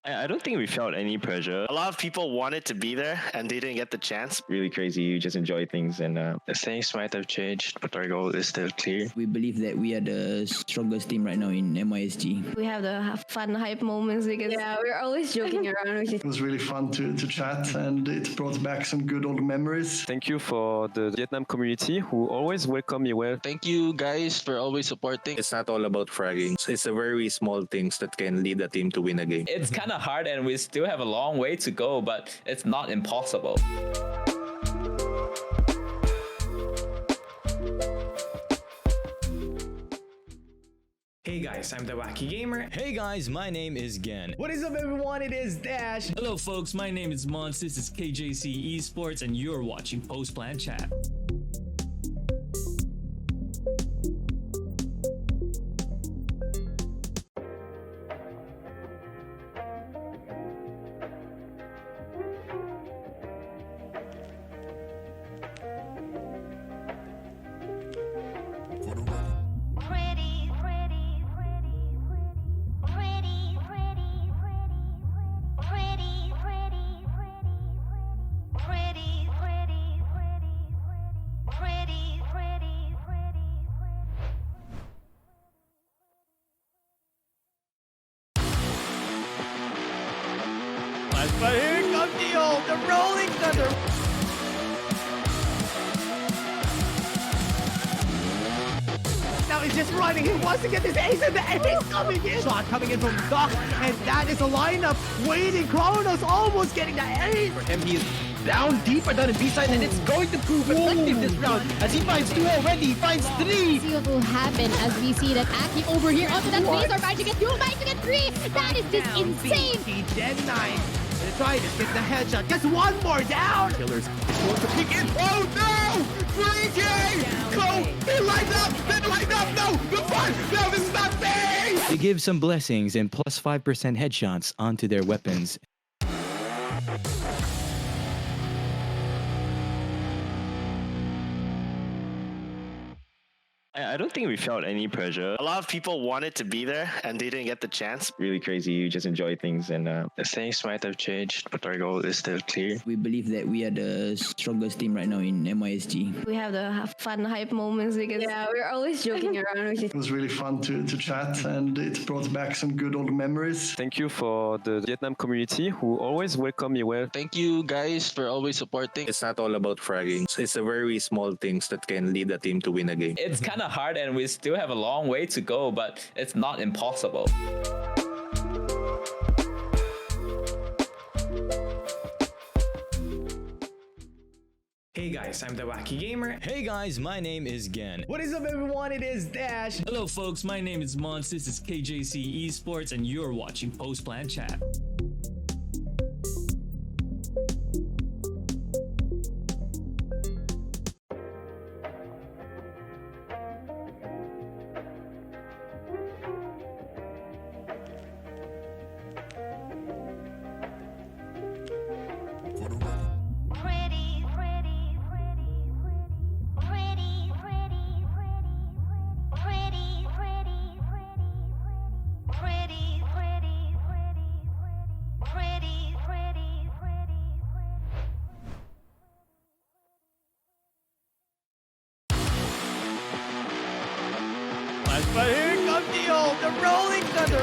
I don't think we felt any pressure. A lot of people wanted to be there and they didn't get the chance. Really crazy. You just enjoy things and things might have changed, but our goal is still clear. We believe that we are the strongest team right now in MISG. We have the fun hype moments because we're always joking around. It was really fun to chat, and it brought back some good old memories. Thank you for the Vietnam community who always welcome me well. Thank you guys for always supporting. It's not all about fragging. It's the very small things that can lead a team to win a game. It's kind of hard and we still have a long way to go, but it's not impossible. Hey guys, I'm the Wacky Gamer. Hey guys, my name is Gen. What is up everyone, it is Dash. Hello folks, my name is Mons, this is KJC eSports and you're watching Post Plan Chat. But here comes the Rolling Thunder. Now he's just running. He wants to get this ace and the ace coming in. Shot coming in from Doc, and that is a lineup waiting. Kronos almost getting the ace. For him, he is down deeper down in B side, and it's going to prove effective this round as he finds two already, finds three. See what will happen as we see that Aki over here onto that base are about to get two, about to get three. That is just insane. He dead 9. Gonna try to get the headshot. Gets one more down. Killers going to peek in. Oh no! 3K! Go! They lined up! They lined up! No! The fun! No, this is not fair! They give some blessings and plus 5% headshots onto their weapons. I don't think we felt any pressure. A lot of people wanted to be there and they didn't get the chance. Really crazy. You just enjoy things and things might have changed, but our goal is still clear. We believe that we are the strongest team right now in MISG. We have the fun hype moments because we're always joking around. It was really fun to chat, and it brought back some good old memories. Thank you for the Vietnam community who always welcome you well. Thank you guys for always supporting. It's not all about fragging. It's the very small things that can lead a team to win a game. It's kind of hard and we still have a long way to go, but it's not impossible. Hey guys, I'm the Wacky Gamer. Hey guys, my name is Gen. What is up, everyone? It is Dash. Hello folks, my name is Mons, this is KJC eSports, and you're watching Post Plan Chat. But here comes the rolling thunder.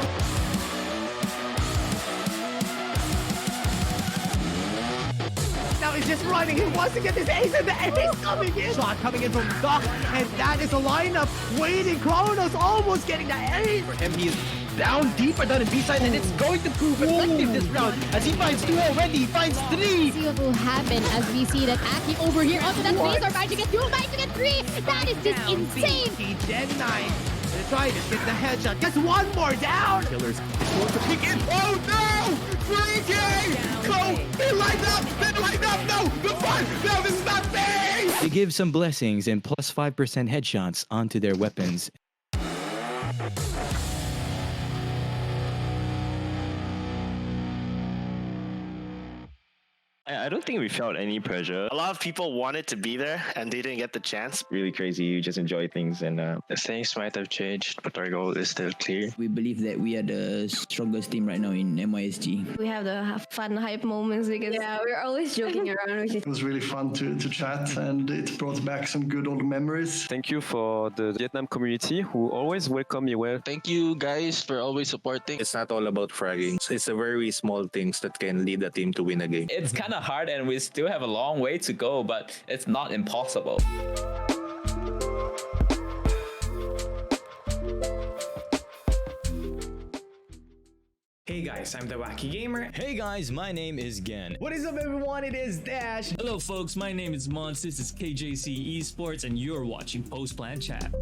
Now he's just running. He wants to get this ace, and the ace coming in. Shot coming in from Doc, and that is a lineup waiting. Kronos almost getting the ace. For him, he is down deeper down in B side, and it's going to prove effective this round as he finds two already, finds three. See what will happen as we see that Aki over here onto that base are about to get two, about to get three. That is just insane. He dead 9. Gonna try to get the headshot. Gets one more down. Killers going to peek in. Oh no! 3K! Go! They lined up! They lined up! No! The fun! No, this is not fair! They give some blessings and plus 5% headshots onto their weapons. I don't think we felt any pressure. A lot of people wanted to be there and they didn't get the chance. Really crazy. You just enjoy things and things might have changed, but our goal is still clear. We believe that we are the strongest team right now in MISG. We have the fun hype moments because we're always joking around. It was really fun to chat, and it brought back some good old memories. Thank you for the Vietnam community who always welcome you well. Thank you guys for always supporting. It's not all about fragging. It's the very small things that can lead a team to win a game. It's kind of hard and we still have a long way to go, but it's not impossible. Hey guys, I'm the Wacky Gamer. Hey guys, my name is Gen. What is up, everyone? It is Dash. Hello folks, my name is Mons, this is KJC eSports, and you're watching Post Plan Chat.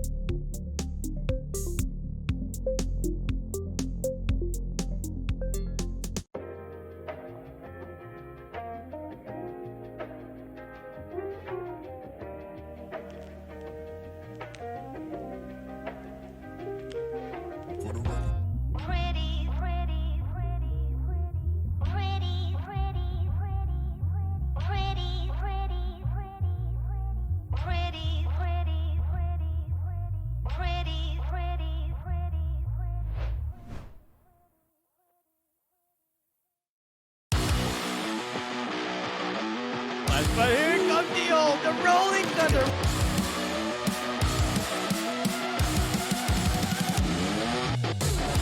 But here comes the rolling thunder.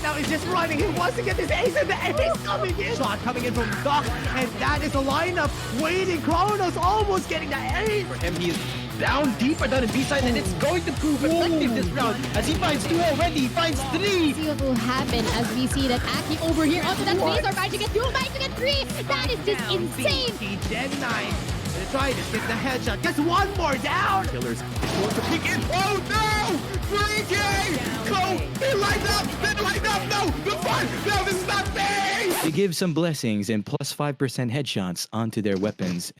Now he's just running. He wants to get this ace, and the ace coming in. Shot coming in from Doc, and that is a lineup waiting. Kronos almost getting the ace. For him, he is down deeper down in B side, and it's going to prove effective this round as he finds 2 already. He finds 3. See what will happen as we see that Aki over here onto that base are trying to get 2, trying to get 3. That is just insane. He dead 9. Gonna try to get the headshot. Gets one more down. Killers going to peek in. Oh no! 3K! Go! They light up! They light up! No! The fun! No, this is not fair! They give some blessings and plus 5% headshots onto their weapons.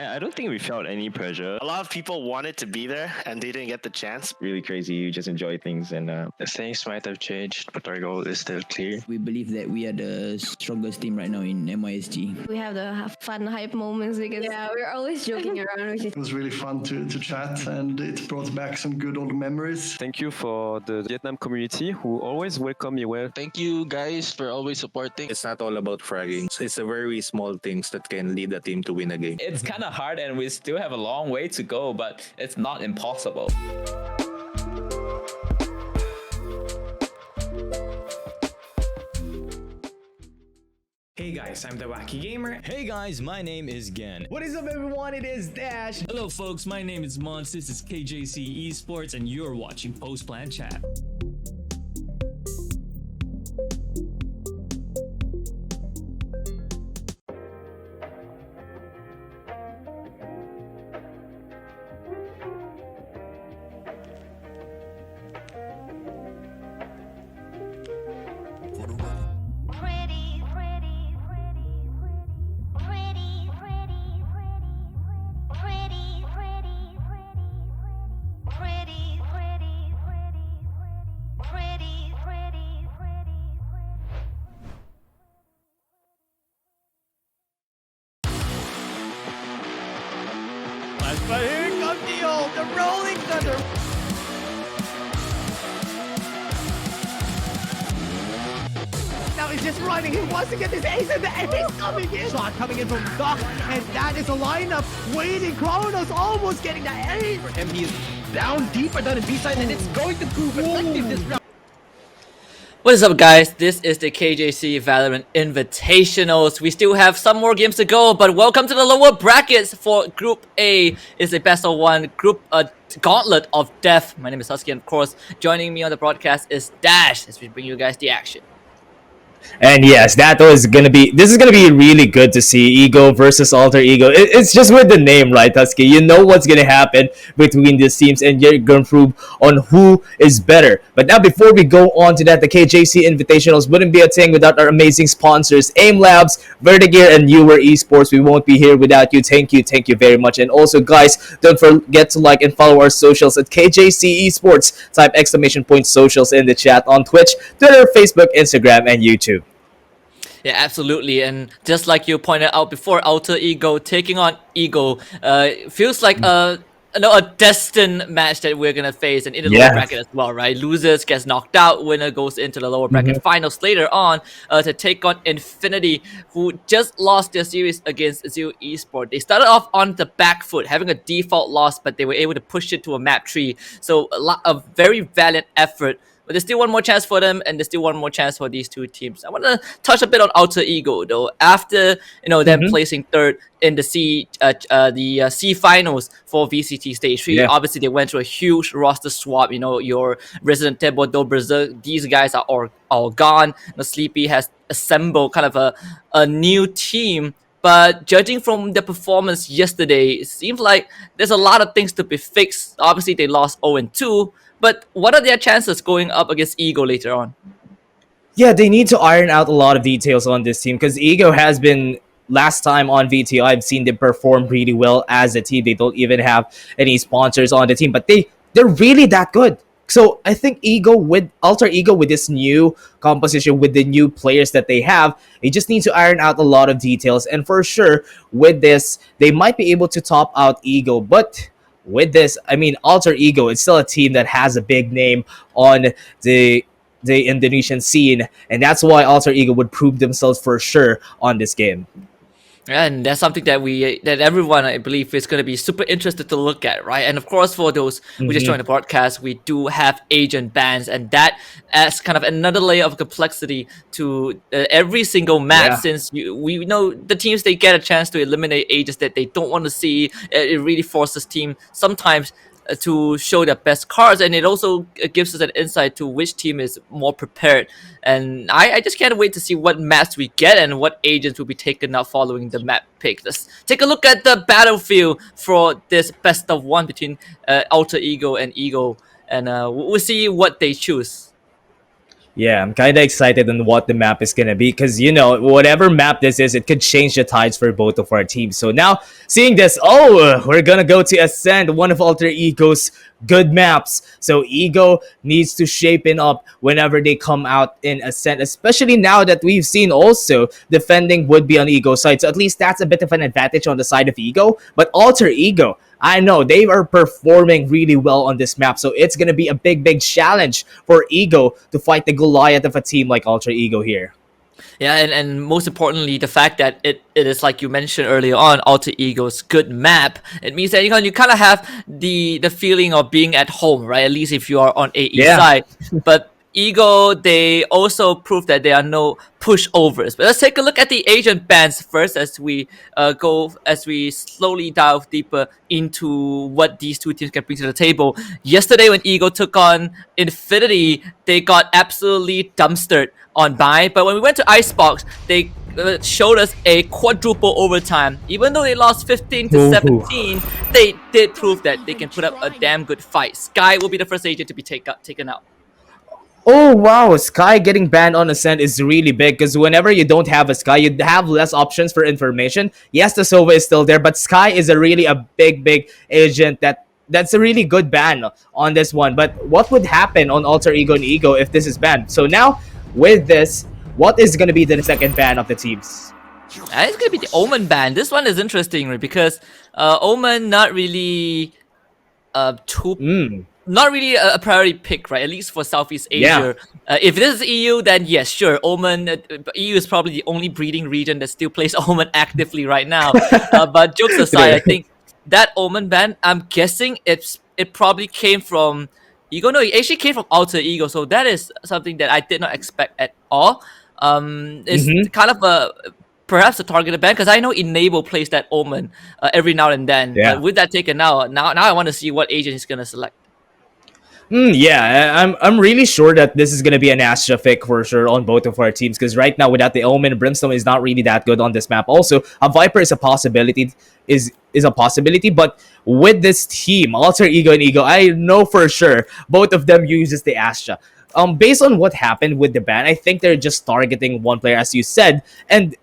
I don't think we felt any pressure. A lot of people wanted to be there and they didn't get the chance. Really crazy. You just enjoy things and things might have changed, but our goal is still clear. We believe that we are the strongest team right now in MISG. We have the fun hype moments because we're always joking around. It was really fun to chat, and it brought back some good old memories. Thank you for the Vietnam community who always welcome me well. Thank you guys for always supporting. It's not all about fragging. It's the very small things that can lead a team to win a game. It's kind of hard and we still have a long way to go, but it's not impossible. Hey guys, I'm the Wacky Gamer. Hey guys, my name is Gen. What is up, everyone? It is Dash. Hello folks, my name is Mons, this is KJC eSports, and you're watching Post Plan Chat. But here comes the Rolling Thunder. Now he's just running. He wants to get this ace, and the ace coming in. Shot coming in from Doc, and that is a lineup waiting. Kronos almost getting the ace. For him, he is down deeper down in B side, and it's going to prove effective this round. What is up, guys? This is the KJC VALORANT Invitationals. We still have some more games to go, but welcome to the lower brackets for Group A. It's a best of one group gauntlet of death. My name is Husky, and of course, joining me on the broadcast is Dash as we bring you guys the action. And yes, this is gonna be really good to see Ego versus Alter Ego. It's just with the name, right, Husky? You know what's gonna happen between these teams, and you're gonna prove on who is better. But now, before we go on to that, the KJC Invitationals wouldn't be a thing without our amazing sponsors, AIM Labs, Vertigear, and Newer Esports. We won't be here without you. Thank you very much. And also, guys, don't forget to like and follow our socials at KJC eSports. Type !socials in the chat on Twitch, Twitter, Facebook, Instagram, and YouTube. Yeah, absolutely. And just like you pointed out before, Alter Ego taking on Ego feels like a destined match that we're gonna face, and in the lower bracket as well, right? Losers gets knocked out, winner goes into the lower bracket finals later on to take on Infinity, who just lost their series against Zeal eSports. They started off on the back foot, having a default loss, but they were able to push it to a map 3. So a very valiant effort. But there's still one more chance for them, and there's still one more chance for these two teams. I want to touch a bit on Alter Ego, though. After them placing third in the C finals for VCT Stage 3, obviously they went through a huge roster swap. Your Resident Tebodo Berserk, these guys are all gone. The Sleepy has assembled kind of a new team. But judging from the performance yesterday, it seems like there's a lot of things to be fixed. Obviously, they lost 0-2. But what are their chances going up against Ego later on? Yeah, they need to iron out a lot of details on this team, because Ego has been, last time on VTO, I've seen them perform really well as a team. They don't even have any sponsors on the team, but they're really that good. So I think Alter Ego, with this new composition, with the new players that they have, they just need to iron out a lot of details. And for sure, with this, they might be able to top out Ego. But with this, I mean, Alter Ego is still a team that has a big name on the Indonesian scene. And that's why Alter Ego would prove themselves for sure on this game. And that's something that everyone, I believe, is going to be super interested to look at, right? And of course, for those who just joined the broadcast, we do have agent bans, and that adds kind of another layer of complexity to every single map. Since we know the teams, they get a chance to eliminate agents that they don't want to see. It really forces team sometimes to show their best cards, and it also gives us an insight to which team is more prepared. And I just can't wait to see what maps we get and what agents will be taken out following the map pick. Let's take a look at the battlefield for this best of one between Alter Ego and Ego, and we'll see what they choose. Yeah, I'm kind of excited on what the map is going to be because, you know, whatever map this is, it could change the tides for both of our teams. So now, seeing this, we're going to go to Ascend, one of Alter Ego's good maps. So Ego needs to shape it up whenever they come out in Ascend, especially now that we've seen also defending would be on Ego's side. So at least that's a bit of an advantage on the side of Ego. But Alter Ego, I know they are performing really well on this map, so it's gonna be a big challenge for Ego to fight the Goliath of a team like Alter Ego here. Yeah, and most importantly, the fact that it is, like you mentioned earlier on, Alter Ego's good map. It means that you kind of have the feeling of being at home, right? At least if you are on AE side. But Ego, they also prove that there are no pushovers. But let's take a look at the agent bans first as we slowly dive deeper into what these two teams can bring to the table. Yesterday when Ego took on Infinity, they got absolutely dumpstered on buy. But when we went to Icebox, they showed us a quadruple overtime. Even though they lost 15 to 17, they did prove that they can put up a damn good fight. Sky will be the first agent to be taken out. Oh wow, Sky getting banned on Ascent is really big because whenever you don't have a Sky, you have less options for information. Yes, the Sova is still there, but Sky is a big agent that's a really good ban on this one. But what would happen on Alter Ego and Ego if this is banned? So now, with this, what is going to be the second ban of the teams? It's going to be the Omen ban. This one is interesting, right? Because Omen not really not really a priority pick, right? At least for Southeast Asia. If this is EU, then yes, sure. Omen, EU is probably the only breeding region that still plays Omen actively right now. But jokes aside, I think that Omen ban, I'm guessing it probably came from Ego. No, it actually came from Alter Ego. So that is something that I did not expect at all. It's kind of perhaps a targeted ban because I know Enable plays that Omen every now and then. But with that taken out, now I want to see what agent he's gonna select. I'm really sure that this is gonna be an Astra pick for sure on both of our teams because right now without the Omen, Brimstone is not really that good on this map. Also, a Viper is a possibility, but with this team, Alter Ego and Ego, I know for sure both of them uses the Astra. Based on what happened with the ban, I think they're just targeting one player, as you said, and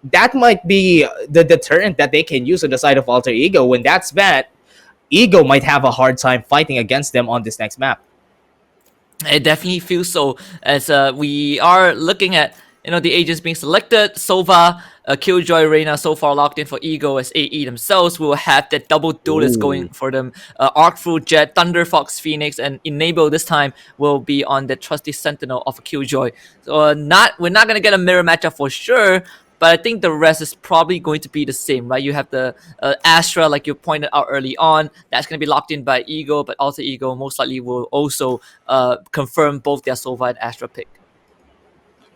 that might be the deterrent that they can use on the side of Alter Ego. When that's banned, Ego might have a hard time fighting against them on this next map. It definitely feels so, as we are looking at the agents being selected. Sova, Killjoy, Reyna so far locked in for Ego as AE themselves. Will have that double duelist going for them. Arc through Jet, Thunder, Fox, Phoenix, and Enable this time will be on the trusty Sentinel of Killjoy. So we're not gonna get a mirror matchup for sure. But I think the rest is probably going to be the same, right? You have the Astra, like you pointed out early on. That's going to be locked in by Ego, but Alter Ego most likely will also confirm both their Sova and Astra pick.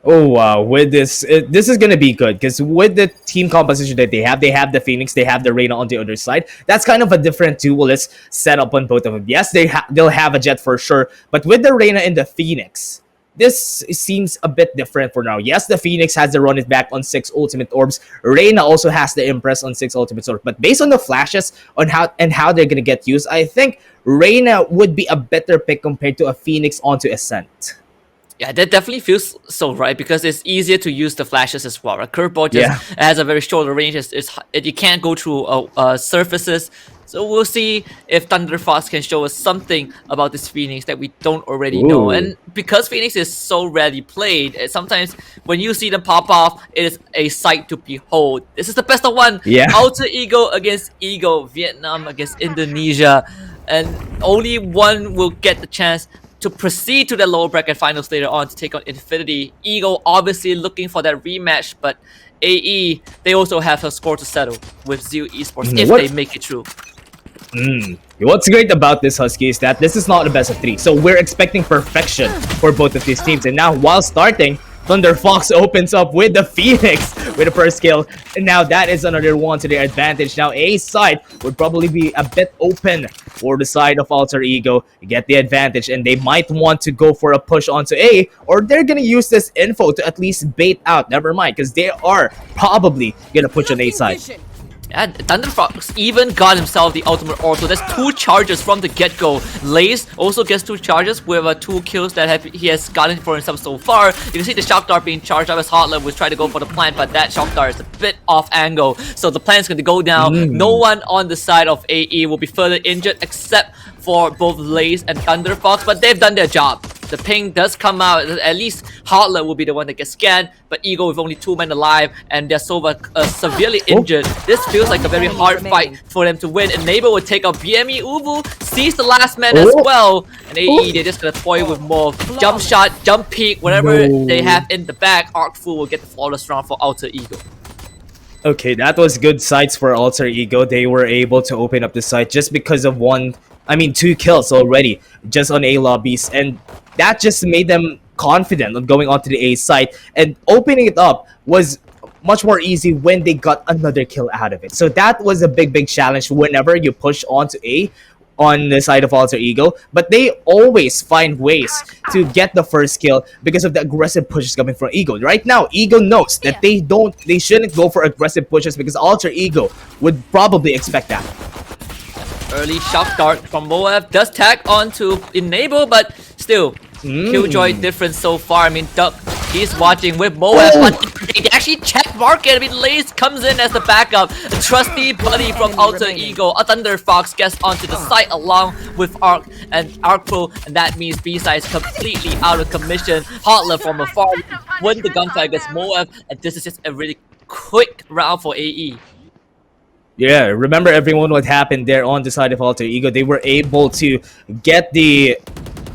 Oh wow, with this is gonna be good because with the team composition that they have the Phoenix, they have the Reyna on the other side. That's kind of a different duelist setup on both of them. Yes, they'll have a Jet for sure, but with the Reyna and the Phoenix, this seems a bit different for now. Yes, the Phoenix has to run it back on 6 ultimate orbs. Reyna also has the Impress on 6 ultimate orbs. But based on the flashes on how they're gonna get used, I think Reyna would be a better pick compared to a Phoenix onto Ascent. Yeah, that definitely feels so, right? Because it's easier to use the flashes as well. Right? Curveball just has a very short range. You can't go through surfaces. So we'll see if Thunder Fox can show us something about this Phoenix that we don't already know. And because Phoenix is so rarely played, sometimes when you see them pop off, it is a sight to behold. This is the best of one. Alter Ego against Ego, Vietnam against Indonesia. And only one will get the chance to proceed to the lower bracket finals later on to take on Infinity. Ego obviously looking for that rematch, but AE, they also have a score to settle with Zeal eSports if What? they make it through. What's great about this, Husky, is that this is not a best of 3. So we're expecting perfection for both of these teams. And now, while starting, Thunder Fox opens up with the Phoenix with the first kill. And now that is another one to their advantage. Now A's side would probably be a bit open for the side of Alter Ego to get the advantage. And they might want to go for a push onto A, or they're going to use this info to at least bait out. Never mind, because they are probably going to push on A side. And Thunder Fox even got himself the ultimate orb, so there's 2 charges from the get-go. Lace also gets 2 charges with 2 kills that he has gotten for himself so far. You can see the shock dart being charged up as Hotler was trying to go for the plant, but that shock dart is a bit off angle. So the plant's going to go down. No one on the side of AE will be further injured except for both Lace and Thunder Fox, but they've done their job. The ping does come out. At least Hotler will be the one that gets scanned, but Ego with only 2 men alive and they're so severely injured. This feels like a very hard fight for them to win. Enable will take out BME Ubu, sees the last man as well, and AE, they're just gonna toy with more jump shot, jump peek, whatever they have in the back. Arcful will get the flawless round for Alter Ego. Okay, that was good sights for Alter Ego. They were able to open up the site just because of 2 kills already just on A lobbies, and that just made them confident on going onto the A site, and opening it up was much more easy when they got another kill out of it. So that was a big challenge whenever you push onto A on the side of Alter Ego, but they always find ways to get the first kill because of the aggressive pushes coming from Ego. Right now, Ego knows that they shouldn't go for aggressive pushes because Alter Ego would probably expect that. Early shock dart from Moab does tag on to Enable, but still, Killjoy difference so far. I mean, Duck, he's watching with Moab, but they actually check market. I mean, Lace comes in as the backup. A trusty buddy from Alter Ego. A Thunder Fox gets onto the site along with Arc and Arcful, and that means B-side is completely out of commission. Hotler from afar win the gunfight against Moab, and this is just a really quick round for AE. Yeah, remember everyone what happened there on the side of Alter Ego. They were able to get the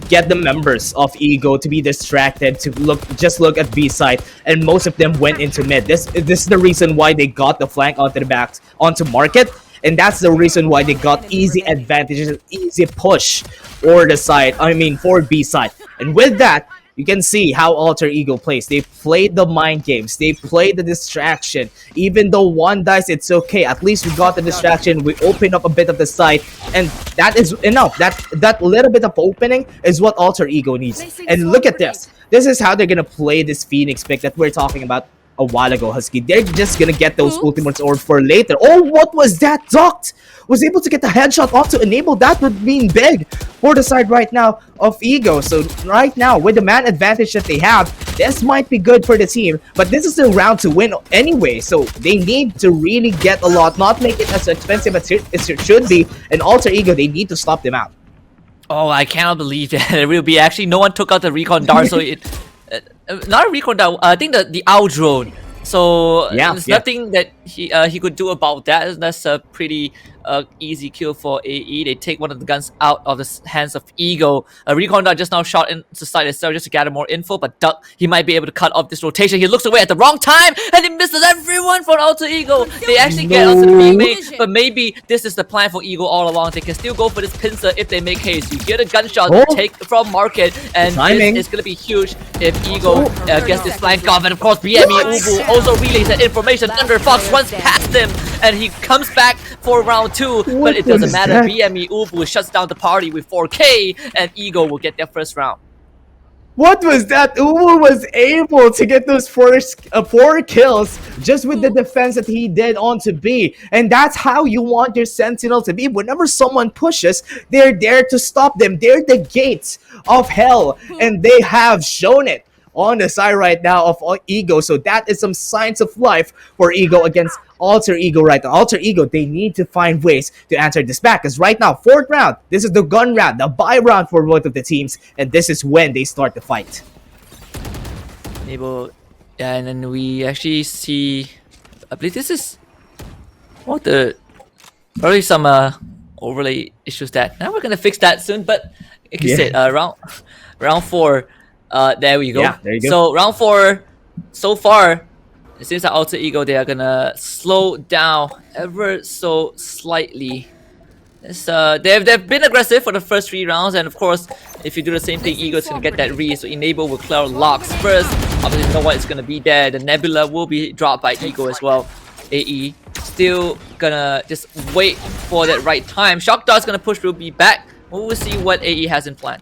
members of Ego to be distracted, to look at B side, and most of them went into mid. This is the reason why they got the flank onto the back onto market, and that's the reason why they got easy advantages, easy push for the side. I mean for B side, and with that. You can see how Alter Ego plays. They played the mind games. They played the distraction. Even though 1 dies, it's okay. At least we got the distraction. We opened up a bit of the site. And that is enough. That little bit of opening is what Alter Ego needs. And look at this. This is how they're going to play this Phoenix pick that we're talking about a while ago, Husky. They're just going to get those ultimates or for later. Oh, what was that? Ducked! Was able to get the headshot off to enable. That would mean big for the side right now of Ego. So right now, with the man advantage that they have, this might be good for the team. But this is the round to win anyway. So they need to really get a lot, not make it as expensive as it should be. And Alter Ego, they need to stop them out. Oh, I cannot believe that. It will be actually no one took out the recon dart, so it not a recon dart. I think the owl drone. So there's nothing that he could do about that. That's a pretty easy kill for AE. They take one of the guns out of the hands of Ego. Recon Dart just now shot into the side itself just to gather more info, but Duck, he might be able to cut off this rotation. He looks away at the wrong time and he misses everyone from Alter Ego. They actually get onto the remake, but maybe this is the plan for Ego all along. They can still go for this pincer if they make haste. You get a gunshot take from market, and this is going to be huge if Ego gets this flank off. And of course, BME Ubu also relays that information. Thunder Fox runs past him and he comes back for round 2, but it doesn't matter. BME Ubu shuts down the party with 4K, and Ego will get their first round. What was that? Ubu was able to get those 4 kills just with the defense that he did onto B. And that's how you want your Sentinel to be. Whenever someone pushes, they're there to stop them. They're the gates of hell, and they have shown it on the side right now of Ego. So that is some signs of life for Ego against Alter Ego right now. Alter Ego, they need to find ways to answer this back, because right now, 4th round, this is the gun round, the buy round for both of the teams, and this is when they start the fight. And then we actually see, I believe this is probably some overlay issues that now we're gonna fix that soon, but like you said, round 4, there we go. Yeah, there you go. So round 4 so far, It seems like Alter Ego, they are gonna slow down ever so slightly. They've been aggressive for the first 3 rounds, and of course, if you do the same thing, Ego's gonna get that read. So Enable will clear locks first. Obviously, you know what is gonna be there. The Nebula will be dropped by Ego as well. AE still gonna just wait for that right time. Shock Dart's gonna push Ruby back. We'll see what AE has in plan.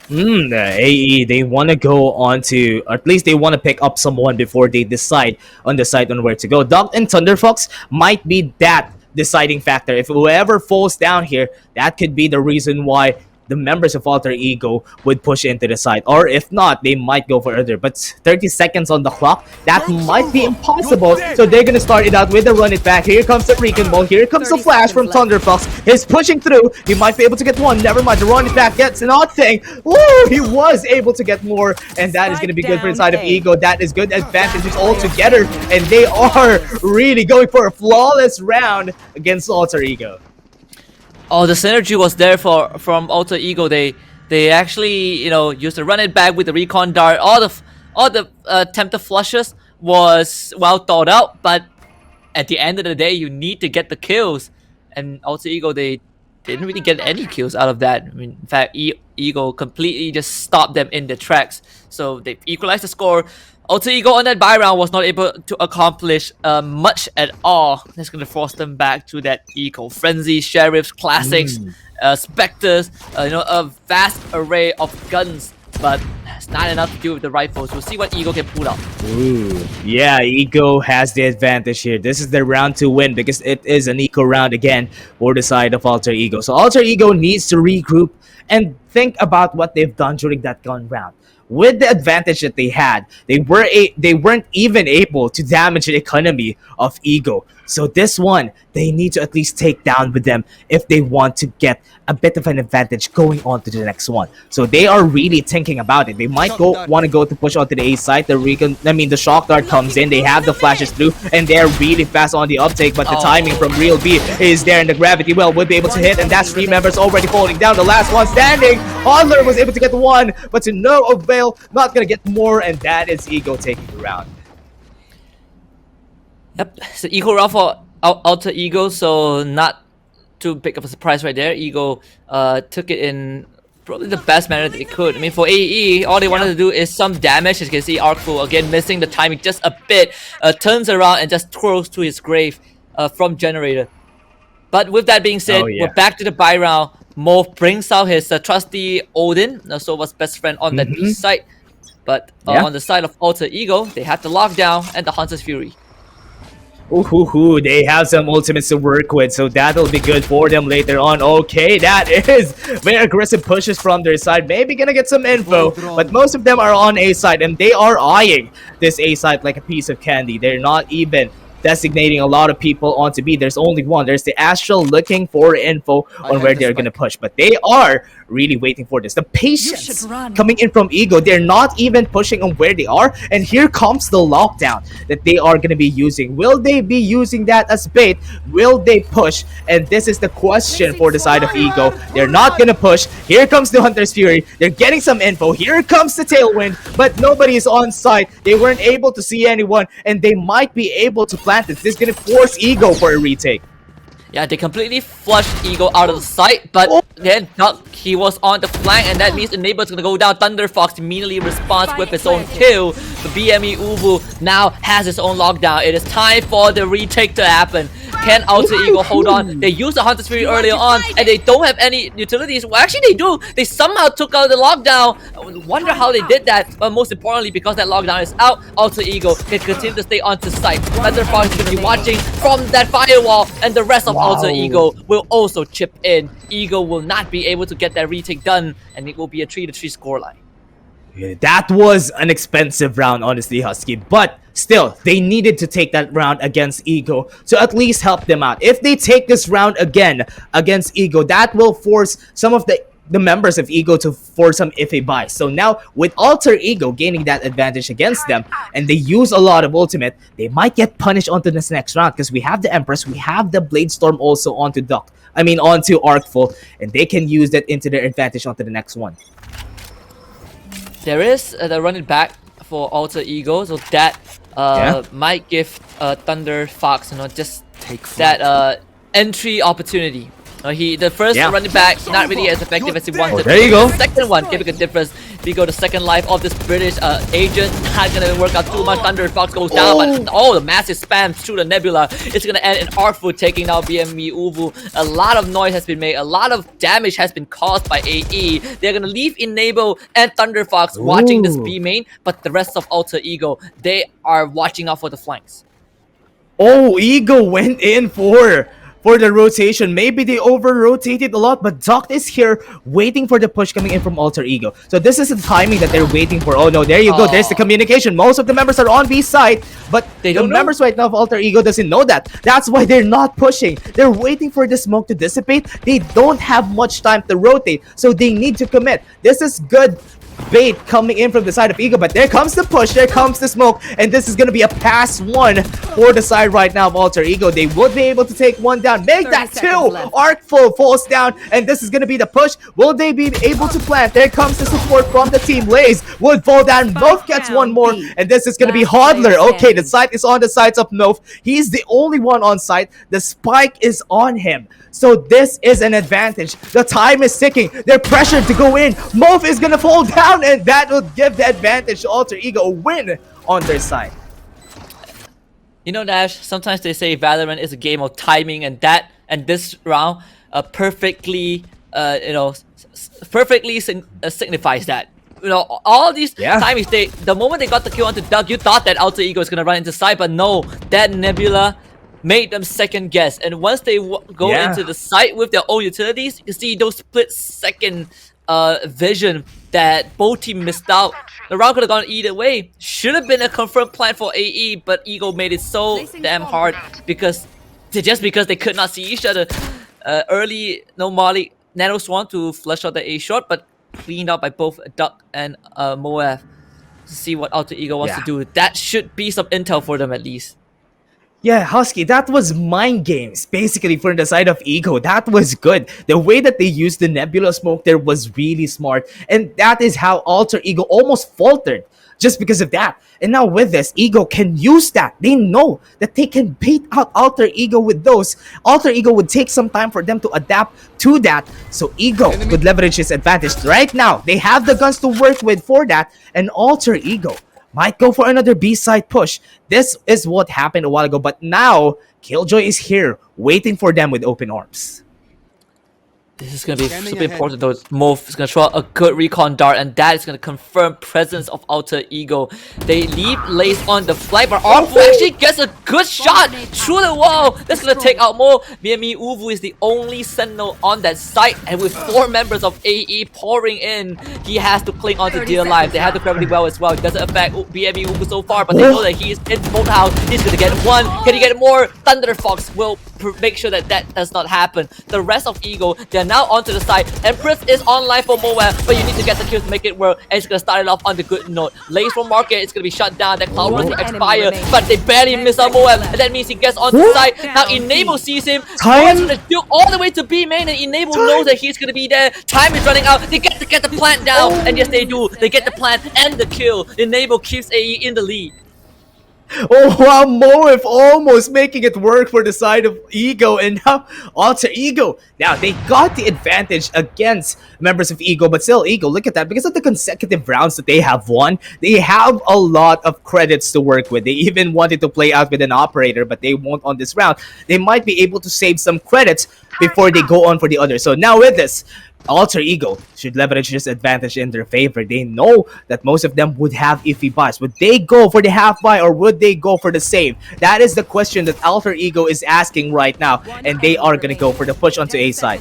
The AE, they want to go on to, or at least they want to pick up someone before they decide on where to go. Doc and Thunderfox might be that deciding factor. If whoever falls down here, that could be the reason why the members of Alter Ego would push into the side, or if not, they might go for other. But 30 seconds on the clock, that might be impossible. So they're gonna start it out with a run it back. Here comes the Recon Ball. Here comes the flash from Thunderfox. He's pushing through. He might be able to get one. Never mind, the run it back gets nothing. Woo! He was able to get more, and that is gonna be good for the side of Ego. That is good advantages all together, and they are really going for a flawless round against Alter Ego. Oh, the synergy was there from Alter Ego. They actually, you know, used to run it back with the recon dart. All the tempter flushes was well thought out, but at the end of the day, you need to get the kills. And Alter Ego, they didn't really get any kills out of that. I mean, in fact, Ego completely just stopped them in their tracks. So they equalized the score. Alter Ego on that buy round was not able to accomplish much at all. That's going to force them back to that Eco Frenzy, Sheriffs, Classics, Spectres, you know, a vast array of guns. But it's not enough to do with the rifles. We'll see what Ego can pull out. Ooh, yeah, Ego has the advantage here. This is the round to win because it is an Eco round again for the side of Alter Ego. So Alter Ego needs to regroup and think about what they've done during that gun round. With the advantage that they had, they weren't even able to damage the economy of Ego. So this one, they need to at least take down with them if they want to get a bit of an advantage going on to the next one. So they are really thinking about it. They might want to go to push onto the A side. The shock dart comes in. They have the flashes through, and they're really fast on the uptake. But the timing from Real B is there, and the gravity well would be able to hit. And that's 3 members already falling down. The last one standing. Hodler was able to get 1, but to no avail. Not gonna get more, and that is Ego taking the round. Yep, it's an equal round for Alter Ego, so not too big of a surprise right there. Ego took it in probably the best manner that they could. I mean, for AE, all they wanted to do is some damage. As you can see, Arcful again missing the timing just a bit, turns around and just twirls to his grave from Generator. But with that being said, we're back to the buy round. Morph brings out his trusty Odin, Sova's best friend on that B side. But on the side of Alter Ego, they have the lockdown and the Hunter's Fury. Ooh, they have some ultimates to work with, so that'll be good for them later on. Okay, that is very aggressive pushes from their side. Maybe gonna get some info, but most of them are on A side, and they are eyeing this A side like a piece of candy. They're not even designating a lot of people onto B. There's only one. There's the Astral looking for info on where they're gonna push, but they are really waiting for this. The patience coming in from Ego, they're not even pushing on where they are, and here comes the lockdown that they are going to be using. Will they be using that as bait? Will they push? And this is the question for the side of Ego. They're not going to push. Here comes the Hunter's Fury. They're getting some info. Here comes the Tailwind, but nobody is on site. They weren't able to see anyone, and they might be able to plant this. This is going to force Ego for a retake. Yeah, they completely flushed Ego out of the sight, but then he was on the flank, and that means Enable's gonna go down. Thunderfox immediately responds with his own kill. The BME Ubu now has his own lockdown. It is time for the retake to happen. Can Alter Ego hold on? They used the Hunter's Fury earlier on, and they don't have any utilities. Well, actually, they do. They somehow took out the lockdown. I wonder how they did that, but most importantly, because that lockdown is out, Alter Ego can continue to stay on to site. Thunderfox is going to be watching from that firewall, and the rest of Alter Ego will also chip in. Ego will not be able to get that retake done, and it will be a 3-3 scoreline. Yeah, that was an expensive round, honestly, Husky, but still, they needed to take that round against Ego to at least help them out. If they take this round again against Ego, that will force some of the members of Ego to force some iffy buys. So now, with Alter Ego gaining that advantage against them, and they use a lot of ultimate, they might get punished onto this next round, because we have the Empress, we have the Bladestorm also onto onto Arcful, and they can use that into their advantage onto the next one. There is the run it back for Alter Ego, so that might give Thunder Fox, just that entry opportunity. The first running back, not really as effective as he wanted. There you go. The second one, giving a difference. We go to second life of this British agent. Not gonna work out too much. Thunder Fox goes down, but the massive spam through the Nebula. It's gonna end in Artful taking out BME Uvu. A lot of noise has been made. A lot of damage has been caused by AE. They're gonna leave Enable and Thunder Fox watching this B main, but the rest of Alter Ego, they are watching out for the flanks. Oh, Ego went in for the rotation. Maybe they over-rotated a lot, but Doc is here waiting for the push coming in from Alter Ego. So this is the timing that they're waiting for. Oh no, there you go. There's the communication. Most of the members are on B side, but the members right now of Alter Ego doesn't know that. That's why they're not pushing. They're waiting for the smoke to dissipate. They don't have much time to rotate, so they need to commit. This is good bait coming in from the side of Ego, but there comes the push, there comes the smoke, and this is gonna be a pass one for the side right now of Alter Ego. They would be able to take one down, make that two. Artful falls down, and this is gonna be the push. Will they be able to plant? There comes the support from the team. Lays would fall down, Mof gets one more, and this is gonna be Hodler. Okay, the site is on the sides of Mof. He's the only one on site. The spike is on him. So this is an advantage. The time is ticking. They're pressured to go in. Mof is gonna fall down, and that will give the advantage to Alter Ego, a win on their side. Nash, sometimes they say Valorant is a game of timing, and this round perfectly signifies that. All these timings, the moment they got the kill onto Doug, you thought that Alter Ego is gonna run into side, but no, that Nebula made them second guess, and once they go into the site with their own utilities, you see those split second vision that both teams missed out. The round could have gone either way. Should have been a confirmed plan for AE, but Ego made it so damn hard because they could not see each other. Early Molly Nano Swan to flush out the A shot, but cleaned out by both Duck and Moab to see what Alter Ego wants to do. That should be some intel for them at least. Yeah, Husky, that was mind games, basically, from the side of Ego. That was good. The way that they used the Nebula smoke there was really smart. And that is how Alter Ego almost faltered, just because of that. And now with this, Ego can use that. They know that they can bait out Alter Ego with those. Alter Ego would take some time for them to adapt to that. So Ego could leverage his advantage. Right now, they have the guns to work with for that. And Alter Ego might go for another B-side push. This is what happened a while ago, but now Killjoy is here, waiting for them with open arms. This is going to be super important though. Mof is going to throw out a good recon dart, and that is going to confirm presence of Alter Ego. They leave Lace on the flank, but Artful actually gets a good shot through the wall. That's going to take out more. BME Uvu is the only sentinel on that site, and with 4 members of AE pouring in, he has to cling on to dear life. They have the gravity well as well. It doesn't affect BME Uvu so far, but they know that he is in both house. He's going to get one. Can he get more? Thunder Fox will make sure that does not happen. The rest of Ego, they're now onto the side. Empress is online for Moab, but you need to get the kills to make it work, and it's gonna start it off on the good note. Lace from Market, it's gonna be shut down. That Cloud Run to expire, but they barely miss out Moab, and that means he gets onto the side. Now Enable sees him, he's gonna do all the way to B main, and Enable knows that he's gonna be there. Time is running out. They get to get the plant down, and yes they do. They get the plant and the kill. Enable keeps AE in the lead. Oh wow, Moef almost making it work for the side of Ego, and now Alter Ego. Now they got the advantage against members of Ego, but still Ego, look at that, because of the consecutive rounds that they have won, they have a lot of credits to work with. They even wanted to play out with an operator, but they won't on this round. They might be able to save some credits before they go on for the other. So now with this, Alter Ego should leverage this advantage in their favor. They know that most of them would have iffy buys. Would they go for the half buy or would they go for the save? That is the question that Alter Ego is asking right now, and they are gonna go for the push onto A side.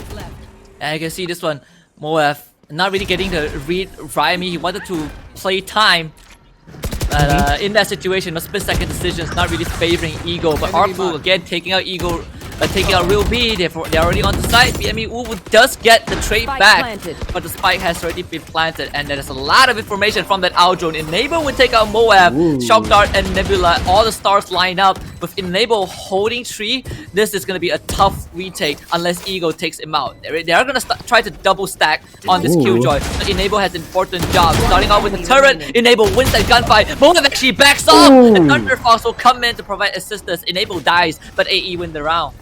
And you can see this one, Moab not really getting the read Ryami. He wanted to play time. But in that situation, no split-second decisions, not really favoring Ego. But Artful again taking out Ego, taking out Real B. They're already on the side. BME Uwu does get the trade back, but the spike has already been planted, and there's a lot of information from that out drone. Enable would take out Moab, Shock Dart, and Nebula. All the stars line up. with Enable holding 3, this is going to be a tough retake unless Ego takes him out. They are going to try to double stack on this Killjoy. But Enable has an important job. Starting out with the turret, Enable wins that gunfight. Moev actually backs off, and Thunder Fox will come in to provide assistance. Enable dies, but AE win the round.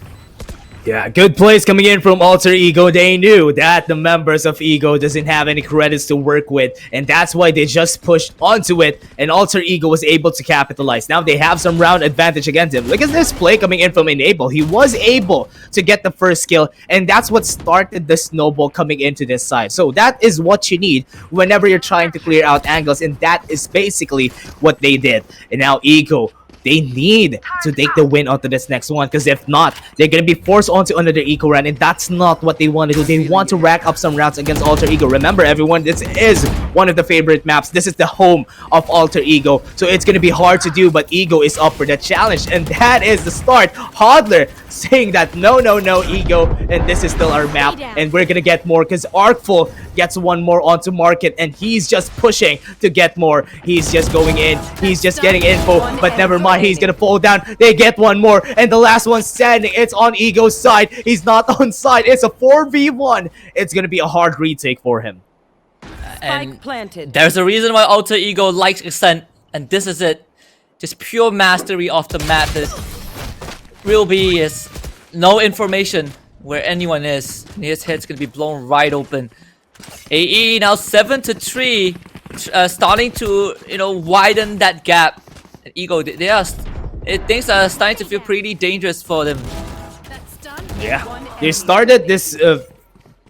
Yeah, good plays coming in from Alter Ego. They knew that the members of Ego doesn't have any credits to work with, and that's why they just pushed onto it, and Alter Ego was able to capitalize. Now they have some round advantage against him. Look at this play coming in from Enable. He was able to get the first kill, and that's what started the snowball coming into this side. So that is what you need whenever you're trying to clear out angles, and that is basically what they did. And now Ego, they need to take the win onto this next one, because if not, they're going to be forced onto another eco round, and that's not what they want to do. They want to rack up some rounds against Alter Ego. Remember, everyone, this is one of the favorite maps. This is the home of Alter Ego, so it's going to be hard to do, but Ego is up for the challenge, and that is the start. Hodler saying that no, Ego, and this is still our map, and we're going to get more, because Artful gets one more onto market, and he's just pushing to get more. He's just going in, he's just getting info, but never mind. He's gonna fall down. They get one more, and the last one standing. It's on Ego's side. He's not on side. It's a 4v1. It's gonna be a hard retake for him. And there's a reason why Alter Ego likes Ascent, and this is it. Just pure mastery of the map. That Real B is no information where anyone is. His head's gonna be blown right open. AE now 7-3, starting to widen that gap. Ego, things are starting to feel pretty dangerous for them. Yeah, they started this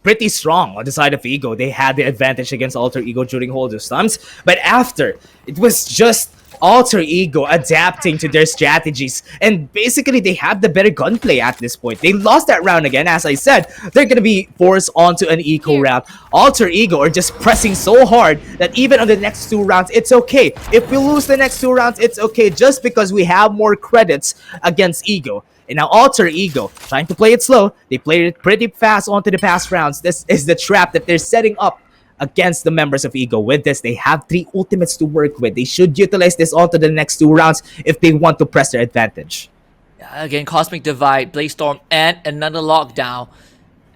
pretty strong on the side of Ego. They had the advantage against Alter Ego during hold of stunts, but after, it was just Alter Ego adapting to their strategies, and basically they have the better gunplay at this point. They lost that round again. As I said, they're gonna be forced onto an eco round. Alter Ego are just pressing so hard that even on the next 2 rounds, it's okay. If we lose the next 2 rounds, it's okay, just because we have more credits against Ego. And now Alter Ego, trying to play it slow, they played it pretty fast onto the past rounds. This is the trap that they're setting up against the members of Ego. With this, they have 3 ultimates to work with. They should utilize this onto the next 2 rounds if they want to press their advantage. Yeah, again, Cosmic Divide, Blaze Storm, and another lockdown.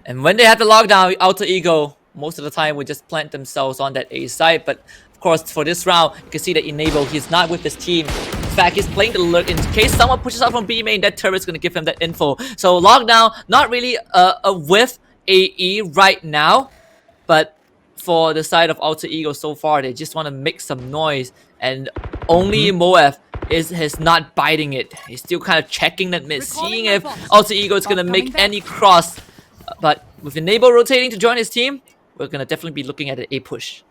And when they have the lockdown, Alter Ego, most of the time, would just plant themselves on that A side. But of course, for this round, you can see that Enable, he's not with his team. In fact, he's playing the lurk in case someone pushes out from B main. That turret's going to give him that info. So lockdown, not really a whiff AE right now, but for the side of Alter Ego so far, they just want to make some noise, and only Moev is not biting it. He's still kind of checking that mid, seeing if Alter Ego is going to make any cross. But with Enable rotating to join his team, we're going to definitely be looking at an A push.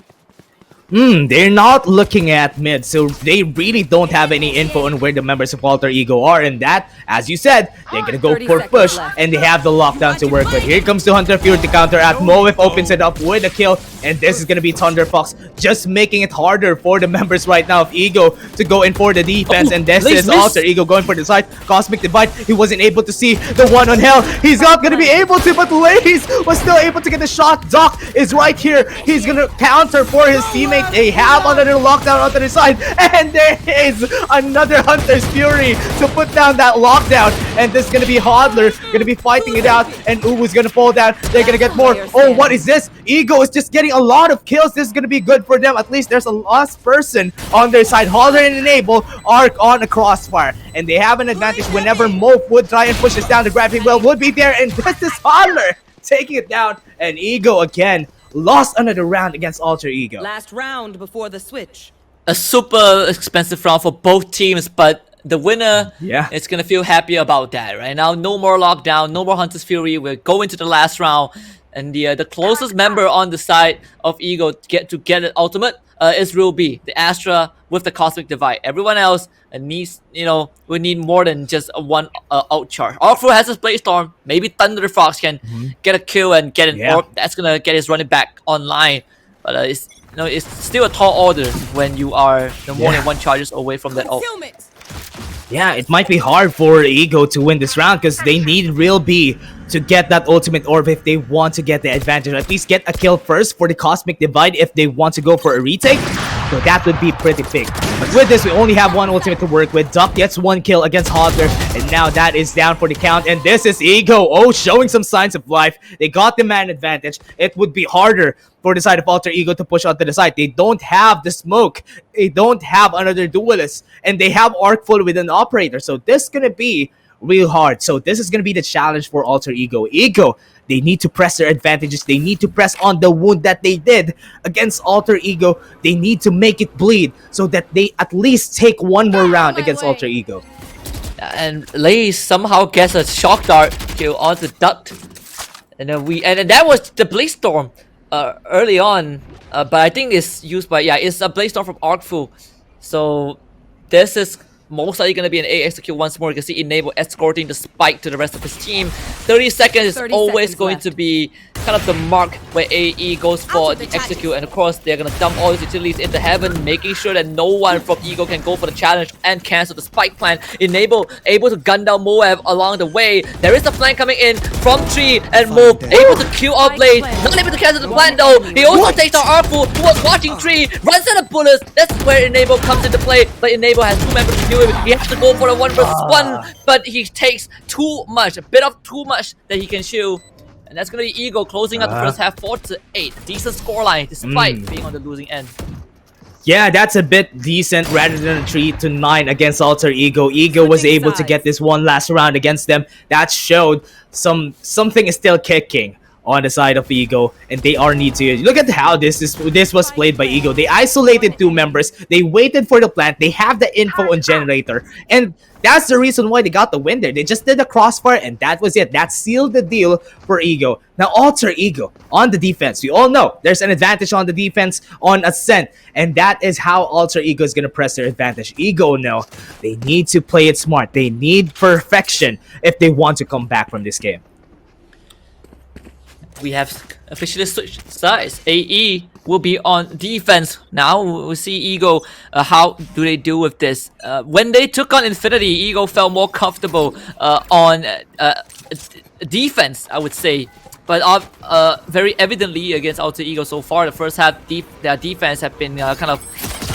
They're not looking at mid, so they really don't have any info on where the members of Alter Ego are, and that, as you said, they're gonna go for push, and they have the lockdown to work with. Here comes the Hunter Fury to counter at Moev, opens it up with a kill, and this is gonna be Thunder Fox, just making it harder for the members right now of Ego to go in for the defense, and this is Alter Ego going for the side. Cosmic Divide, he wasn't able to see the one on Hell. He's not gonna be able to, but Lays was still able to get the shot. Doc is right here. He's gonna counter for his teammate. They have another lockdown on the side, and there is another Hunter's Fury to put down that lockdown, and this is gonna be Hodler gonna be fighting it out, and Uwu's gonna fall down. They're gonna get more. Oh, what is this? Ego is just getting a lot of kills. This is gonna be good for them. At least there's a last person on their side. Hodler and Enable are on a crossfire, and they have an advantage whenever Moev would try and push this down. The grabbing well would be there, and this is Hodler taking it down, and Ego again lost another round against Alter Ego. Last round before the switch. A super expensive round for both teams, but the winner is going to feel happy about that. Right now, no more lockdown, no more Hunter's Fury. We're going to the last round, and the closest member on the side of Ego to get an ultimate is Real B, the Astra with the Cosmic Divide. Everyone else needs, we need more than just a one outcharge. Artful has his Blaze Storm. Maybe Thunder Fox can get a kill and get an orb. That's gonna get his running back online. But it's still a tall order when you are more than 1 charges away from that ult. Yeah, it might be hard for Ego to win this round because they need Real B to get that ultimate orb if they want to get the advantage. At least get a kill first for the Cosmic Divide if they want to go for a retake. So that would be pretty big. But with this, we only have one ultimate to work with. Duck gets 1 kill against Hodler, and now that is down for the count. And this is Ego. Oh, showing some signs of life. They got the man advantage. It would be harder for the side of Alter Ego to push onto the side. They don't have the smoke. They don't have another duelist. And they have Arcful with an operator. So this is going to be real hard. So this is going to be the challenge for Alter Ego. Ego, they need to press their advantages. They need to press on the wound that they did against Alter Ego. They need to make it bleed so that they at least take one more round against Alter Ego. And Lei somehow gets a shock dart kill on the Duck. And then and that was the Blaze Storm early on. But I think it's used by, it's a Blaze Storm from Arcful. So this is most likely going to be an A execute once more. You can see Enable escorting the spike to the rest of his team. 30 seconds is always going to be kind of the mark where AE goes for the execute, and of course they're going to dump all these utilities into heaven, making sure that no one from Ego can go for the challenge and cancel the spike plan. Enable able to gun down Moab along the way. There is a flank coming in from Tree, and Moab able to kill off Blaze, not able to cancel the plan though. He also takes down Arcful, who was watching Tree, runs out of bullets. That's where Enable comes into play, but Enable has 2 members to deal with. He has to go for a 1 versus 1, but he takes too much, a bit of too much that he can chew. And that's going to be Ego closing out the first half 4-8. Decent scoreline despite being on the losing end. Yeah, that's a bit decent rather than a 3-9 against Alter Ego. Ego was able to get this one last round against them. That showed something is still kicking on the side of Ego, and they are need to look at how this was played by Ego. They isolated 2 members. They waited for the plant. They have the info on generator, and that's the reason why they got the win there. They just did the crossfire, and that was it. That sealed the deal for Ego. Now Alter Ego on the defense. We all know there's an advantage on the defense on Ascent, and that is how Alter Ego is gonna press their advantage. Ego, no, they need to play it smart. They need perfection if they want to come back from this game. We have officially switched sides. AE will be on defense now. We'll see Ego, how do they do with this. When they took on Infinity, Ego felt more comfortable on defense, I would say. But very evidently against Alter Ego so far, the first half, their defense have been kind of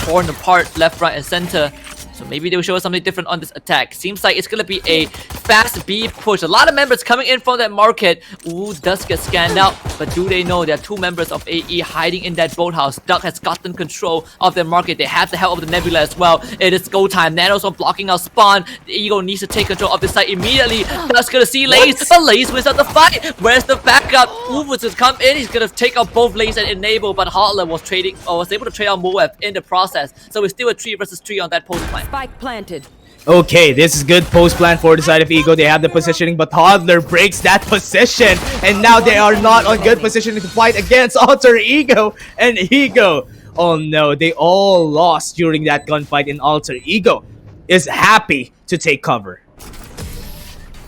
torn apart left, right, and center. So maybe they'll show us something different on this attack. Seems like it's going to be a fast B push. A lot of members coming in from that market. Ooh, does get scanned out. But do they know there are 2 members of AE hiding in that boathouse? Duck has gotten control of their market. They have the help of the Nebula as well. It is go time. Nanos are blocking out spawn. The Ego needs to take control of the site immediately. Duck's going to see Laze, but Laze wins out the fight. Where's the backup? Ooh was to come in. He's going to take out both Laze and Enable, but Hotler was able to trade out Moab in the process. So it's still a 3 versus 3 on that post plan. Spike planted. Okay, this is good post plan for the side of Ego. They have the positioning, but Hodler breaks that position, and now they are not on good positioning to fight against Alter Ego and Ego. Oh no, they all lost during that gunfight, and Alter Ego is happy to take cover.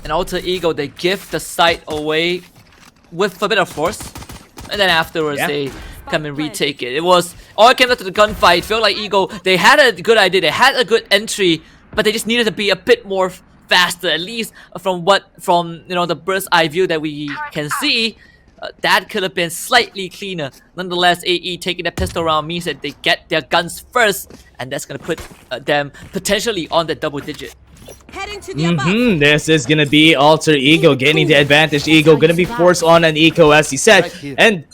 And Alter Ego, they give the site away with a bit of force, and then afterwards they come and retake it. It was all it came down to the gunfight. Felt like Ego, they had a good idea, they had a good entry, but they just needed to be a bit more faster. At least from the bird's eye view that we can see, that could have been slightly cleaner. Nonetheless, AE taking the pistol round means that they get their guns first, and that's gonna put them potentially on the double digit. Heading to the above. This is gonna be Alter Ego getting the advantage. Ego gonna be forced on an eco, as he said, and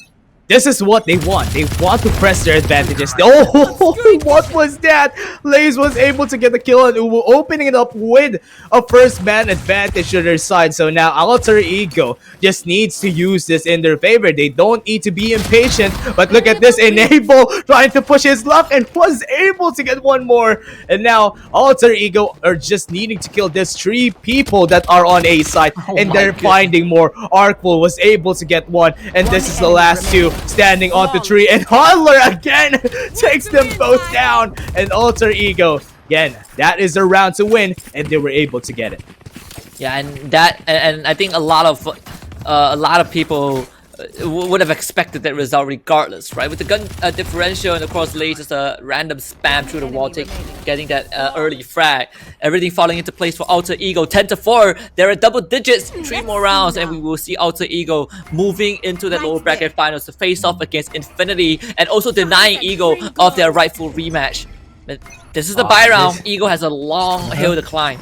this is what they want. They want to press their advantages. Oh, what was that? Laze was able to get the kill on Uwu, opening it up with a first man advantage to their side. So now Alter Ego just needs to use this in their favor. They don't need to be impatient. But look at this, Enable trying to push his luck and was able to get one more. And now Alter Ego are just needing to kill these 3 people that are on A side. And they're finding more. Arcful was able to get one. And this is the last 2. Standing on the tree, and Hodler again takes them both down, and Alter Ego again, that is their round to win, and they were able to get it. Yeah, and I think a lot of people would have expected that result regardless, right? With the gun differential and across lanes, just a random spam through the wall, getting that early frag. Everything falling into place for Alter Ego. 10-4, they're at double digits. 3 more rounds, and we will see Alter Ego moving into the lower bracket finals to face off against Infinity, and also denying Ego of their rightful rematch. But this is the buy round. Ego has a long hill to climb.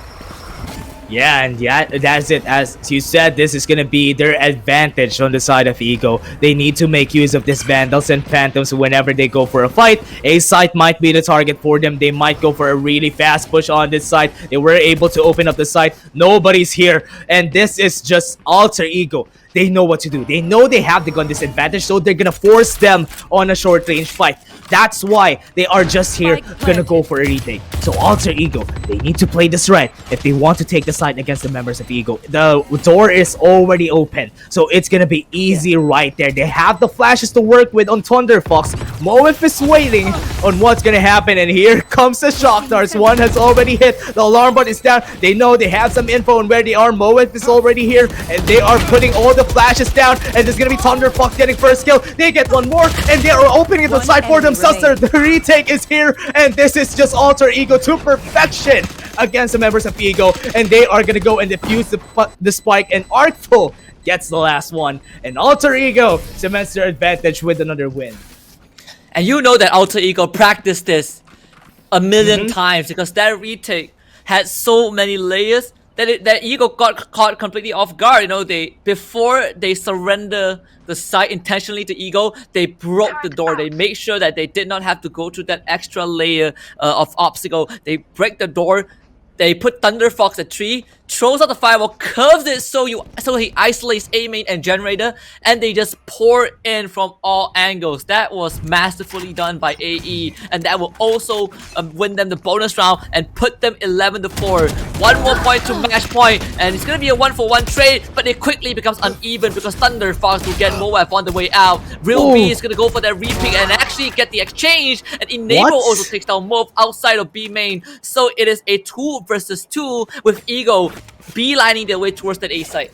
Yeah, and yeah, that's it. As you said, this is gonna be their advantage on the side of Ego. They need to make use of this Vandals and Phantoms whenever they go for a fight. A site might be the target for them. They might go for a really fast push on this side. They were able to open up the site. Nobody's here, and this is just Alter Ego. They know what to do. They know they have the gun disadvantage, so they're gonna force them on a short range fight. That's why they are just here gonna go for a retake. So Alter Ego, they need to play this right if they want to take the side against the members of Ego. The door is already open, so it's gonna be easy right there. They have the flashes to work with on Thunder Fox. Moef is waiting on what's gonna happen, and here comes the shock darts. One has already hit. The alarm button is down. They know they have some info on where they are. Moef is already here, and they are putting all the flashes down, and there's gonna be Thunder Fox getting first kill. They get one more, and they are opening the side for themselves. The retake is here, and this is just Alter Ego to perfection against the members of Ego, and they are gonna go and defuse the spike, and Artful gets the last one, and Alter Ego cements their advantage with another win. And you know that Alter Ego practiced this a million times, because that retake had so many layers that Ego got caught completely off guard. You know, before they surrender the site intentionally to Ego, they broke the door. They make sure that they did not have to go through that extra layer of obstacle. They break the door. They put Thunder Fox at 3, throws out the firewall, curves it so he isolates A main and generator, and they just pour in from all angles. That was masterfully done by AE, and that will also win them the bonus round and put them 11-4. 1 more point to match point, and it's gonna be a 1-for-1 trade, but it quickly becomes uneven because Thunder Fox will get Moef on the way out. Real B is gonna go for that repick and actually get the exchange, and Enable also takes down Moef outside of B main, so it is a 2 versus 2 with Ego beelining their way towards that A site.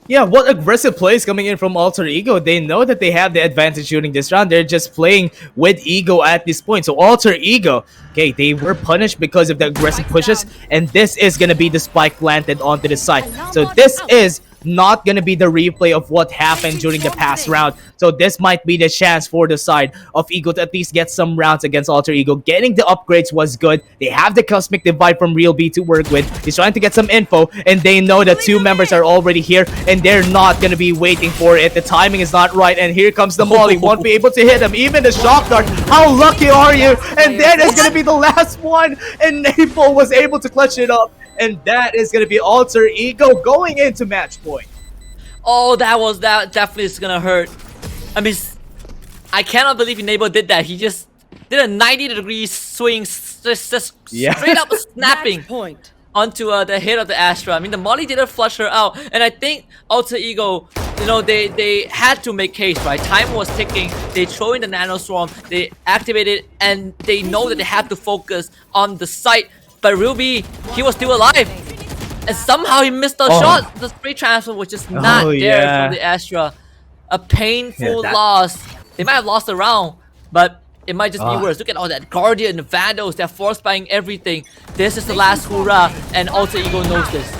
Yeah, what aggressive plays coming in from Alter Ego. They know that they have the advantage during this round. They're just playing with Ego at this point. So Alter Ego, okay, they were punished because of the aggressive pushes, and this is gonna be the spike planted onto the side. So this is not gonna be the replay of what happened during the past round. So this might be the chance for the side of Ego to at least get some rounds against Alter Ego. Getting the upgrades was good. They have the Cosmic Divide from Real B to work with. He's trying to get some info, and they know that 2 members are already here, and they're not gonna be waiting for it. The timing is not right, and here comes the Molly. Won't be able to hit him. Even the Shock Dart. How lucky are you? And that is gonna be the last one, and Naples was able to clutch it up. And that is going to be Alter Ego going into match point. Oh, that definitely is going to hurt. I mean, I cannot believe Enable did that. He just did a 90-degree swing, just straight up snapping onto the head of the Astra. I mean, the Molly didn't flush her out. And I think Alter Ego, you know, they had to make case, right? Time was ticking. They throw in the Nano Swarm. They activate it, and they know that they have to focus on the site. But Ruby, he was still alive, and somehow he missed the shot. The spray transfer was just not there from the Astra. A painful loss. They might have lost the round, but it might just be worse. Look at all that Guardian, the Vandals, they're force buying everything. This is the last hurrah, and Alter Ego knows this.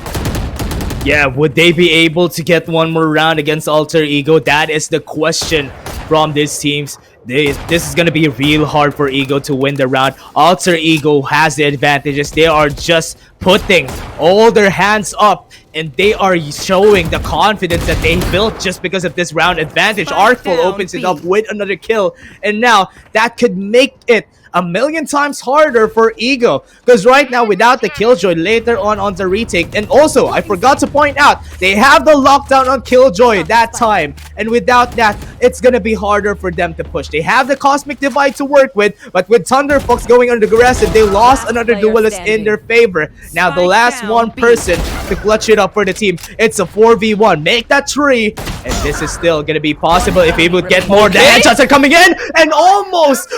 Yeah, would they be able to get one more round against Alter Ego? That is the question from these teams. This is going to be real hard for Ego to win the round. Alter Ego has the advantages. They are just putting all their hands up, and they are showing the confidence that they built just because of this round advantage. Artful opens it up with another kill, and now that could make it a million times harder for Ego, because right now without the Killjoy later on the retake, and also I forgot to point out they have the lockdown on Killjoy that time, and without that it's gonna be harder for them to push. They have the Cosmic Divide to work with, but with Thunder Fox going on the aggressive, they lost another duelist in their favor. Now the last one person to clutch it up for the team, it's a 4v1. Make that 3, and this is still gonna be possible if he would get more. The headshots are coming in, and almost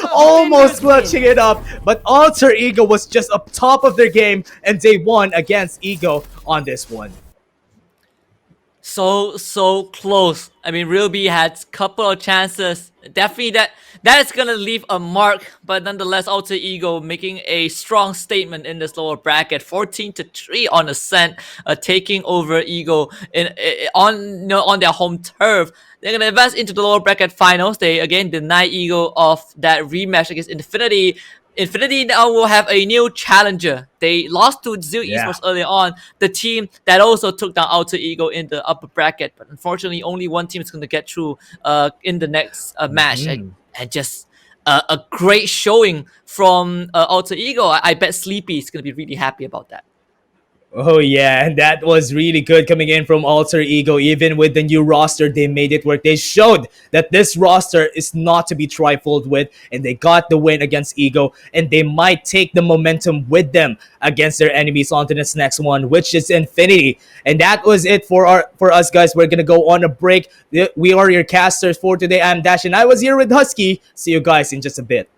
clutching it up, but Alter Ego was just up top of their game, and they won against Ego on this one. so close. I mean, Real B had a couple of chances. Definitely that is gonna leave a mark, but nonetheless, Alter Ego making a strong statement in this lower bracket, 14-3 on Ascent, taking over Ego on their home turf. They're gonna advance into the lower bracket finals. They again deny Ego of that rematch against Infinity. Infinity now will have a new challenger. They lost to Zeal eSports earlier on, the team that also took down Alter Ego in the upper bracket. But unfortunately, only one team is going to get through in the next match. And just a great showing from Alter Ego. I bet Sleepy is going to be really happy about that. Oh yeah, and that was really good coming in from Alter Ego. Even with the new roster, they made it work. They showed that this roster is not to be trifled with, and they got the win against Ego, and they might take the momentum with them against their enemies onto this next one, which is Infinity. And that was it for us, guys. We're gonna go on a break. We are your casters for today. I'm Dash, and I was here with Husky. See you guys in just a bit.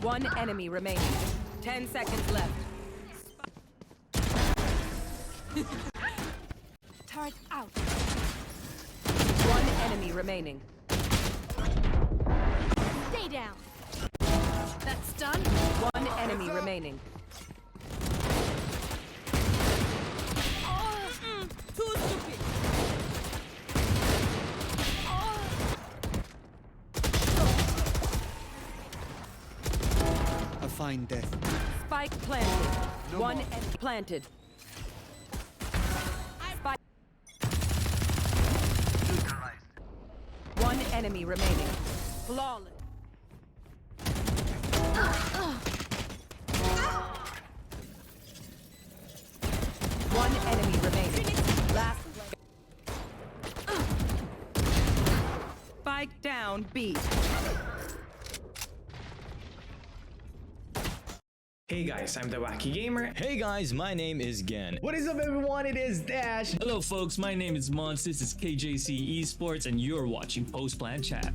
One enemy remaining. 10 seconds left. Turret out. One enemy remaining. Stay down. That's done. One enemy remaining. Too stupid. A fine death. Spike planted. One enemy planted. Spike. One enemy remaining. Flawless. One enemy remaining. Last player. Spike down B. Hey guys, I'm the Wacky Gamer. Hey guys, my name is Gen. What is up, everyone? It is Dash. Hello folks, my name is Mons, this is KJC eSports, and you're watching Post Plan Chat.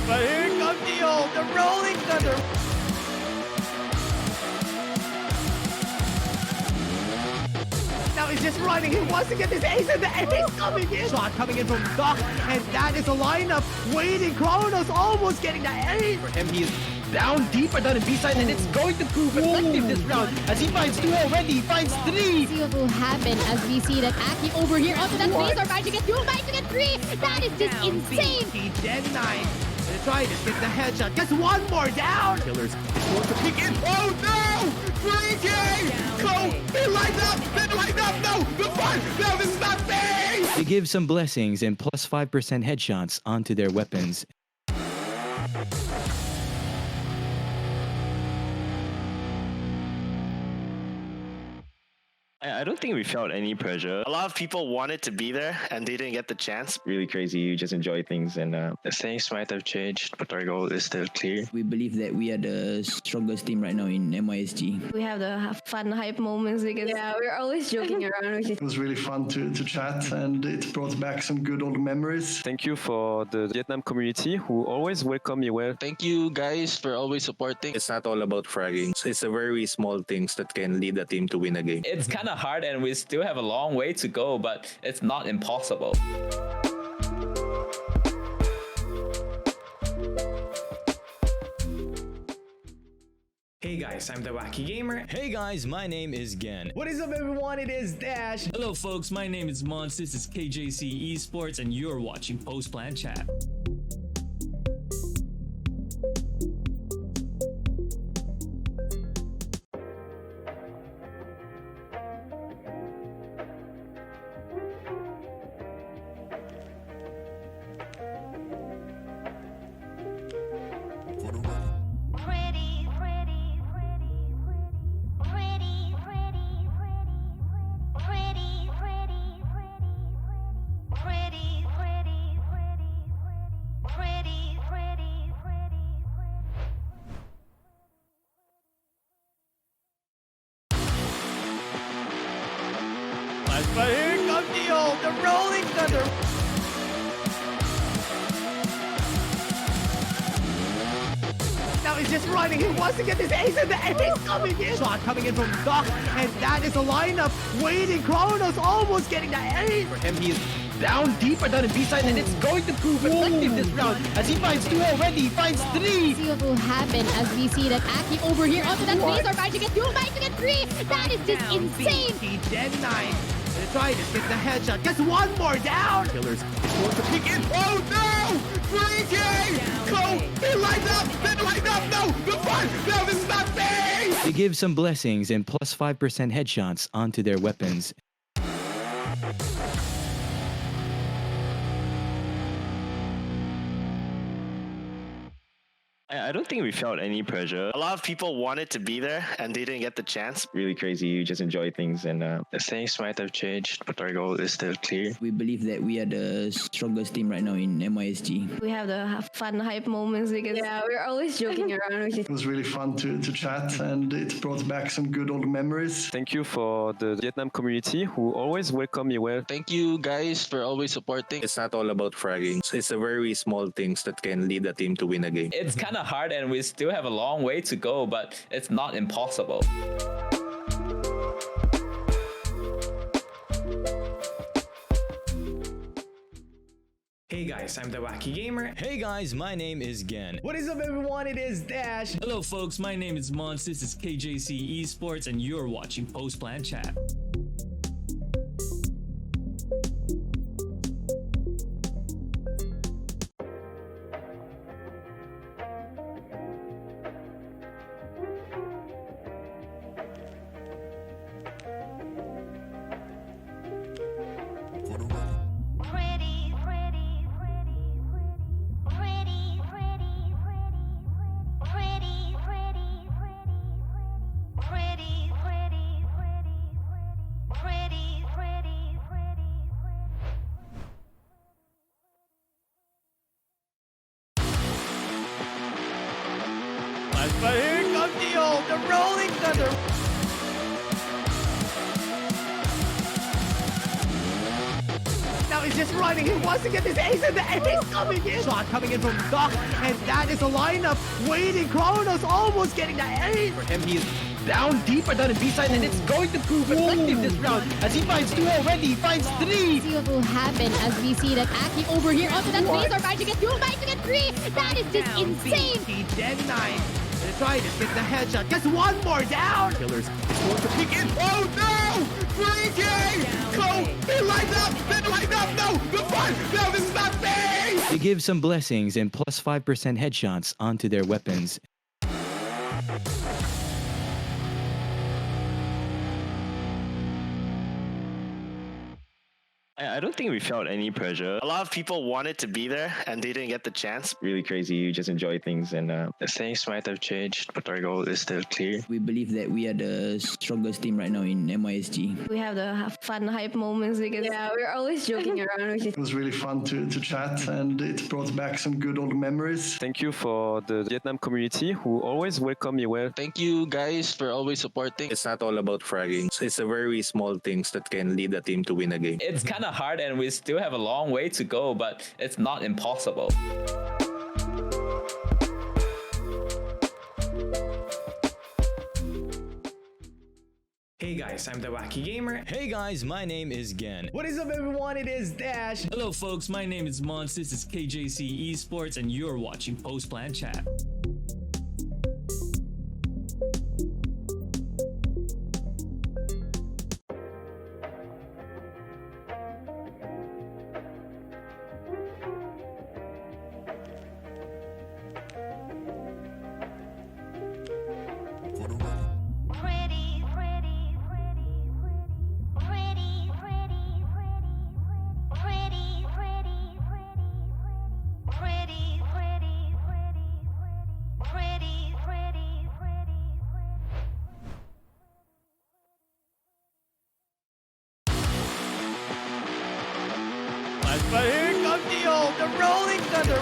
But here comes the Rolling Thunder. Now he's just running. He wants to get this ace, and the ace coming in. Shot coming in from Doc, and that is a lineup waiting. Kronos almost getting the ace. For him, he is down deeper down in B side, and it's going to prove effective this round as he finds two already. He finds three. See what will happen as we see that Aki over here onto that base are managing to get two, managing to get three. That is just insane. He dead 9. Gonna try to get the headshot. Gets one more down. Killers is going to peek in. Oh no! 3K! Go! They lined up! They lined up! No! The fun! No, this is not fair! They give some blessings and plus 5% headshots onto their weapons. I don't think we felt any pressure. A lot of people wanted to be there and they didn't get the chance. Really crazy. You just enjoy things and things might have changed, but our goal is still clear. We believe that we are the strongest team right now in MISG. We have the fun hype moments because we're always joking around. It was really fun to chat, and it brought back some good old memories. Thank you for the Vietnam community who always welcome me well. Thank you guys for always supporting. It's not all about fragging. It's the very small things that can lead a team to win a game. It's kind of hard and we still have a long way to go, but it's not impossible. Hey guys, I'm the Wacky Gamer. Hey guys, my name is Gen. What is up, everyone? It is Dash. Hello, folks. My name is Mons. This is KJC eSports, and you're watching Post Plan Chat. But here comes the rolling thunder. Now he's just running. He wants to get this ace, and the ace coming in. Shot coming in from Doc, and that is a lineup waiting. Kronos almost getting the ace. For him, he is down deeper down in B-side, and it's going to prove effective this round as he finds 2 already. He finds 3. See what will happen as we see that Aki over here onto that base are about to get 2, about to get 3. That is just insane. He dead 9. Gonna try to get the headshot. Gets one more down. Killers is going to peek in. Oh no! 3K! Go! They lined up! They lined up! No! The fun! No, this is not fair! They give some blessings and plus 5% headshots onto their weapons. I don't think we felt any pressure. A lot of people wanted to be there and they didn't get the chance. Really crazy. You just enjoy things and things might have changed, but our goal is still clear. We believe that we are the strongest team right now in MISG. We have the fun hype moments because we're always joking around. It was really fun to chat, and it brought back some good old memories. Thank you for the Vietnam community who always welcome me well. Thank you guys for always supporting. It's not all about fragging. It's the very small things that can lead a team to win a game. It's kind of hard and we still have a long way to go, but it's not impossible. Hey guys, I'm the Wacky Gamer. Hey guys, my name is Gen. What is up, everyone? It is Dash. Hello, folks. My name is Mons. This is KJC eSports, and you're watching Post Plan Chat. But here comes the rolling thunder. Now he's just running. He wants to get this ace, and the ace coming in. Shot coming in from Doc, and that is a lineup waiting. Kronos almost getting the ace. For him, he is down deeper down in B-side, and it's going to prove effective this round as he finds 2 already. He finds 3. See what will happen as we see that Aki over here onto that base are about to get 2, about to get 3. That is just insane. He dead 9. Gonna try to get the headshot. Gets one more down. Killers is going to peek in. Oh no! 3K! Go! They lined up! They lined up! No! The fun! No, this is not fair! They give some blessings and plus 5% headshots onto their weapons. I I don't think we felt any pressure. A lot of people wanted to be there and they didn't get the chance. Really crazy. You just enjoy things and things might have changed, but our goal is still clear. We believe that we are the strongest team right now in MISG. We have the fun hype moments because we're always joking around. It was really fun to chat, and it brought back some good old memories. Thank you for the Vietnam community who always welcome me well. Thank you guys for always supporting. It's not all about fragging. It's the very small things that can lead a team to win a game. It's kind of hard and we still have a long way to go, but it's not impossible. Hey guys, I'm the Wacky Gamer. Hey guys, my name is Gen. What is up, everyone? It is Dash. Hello folks, my name is Mons, this is KJC eSports, and you're watching Post Plan Chat. But here comes the Rolling Thunder.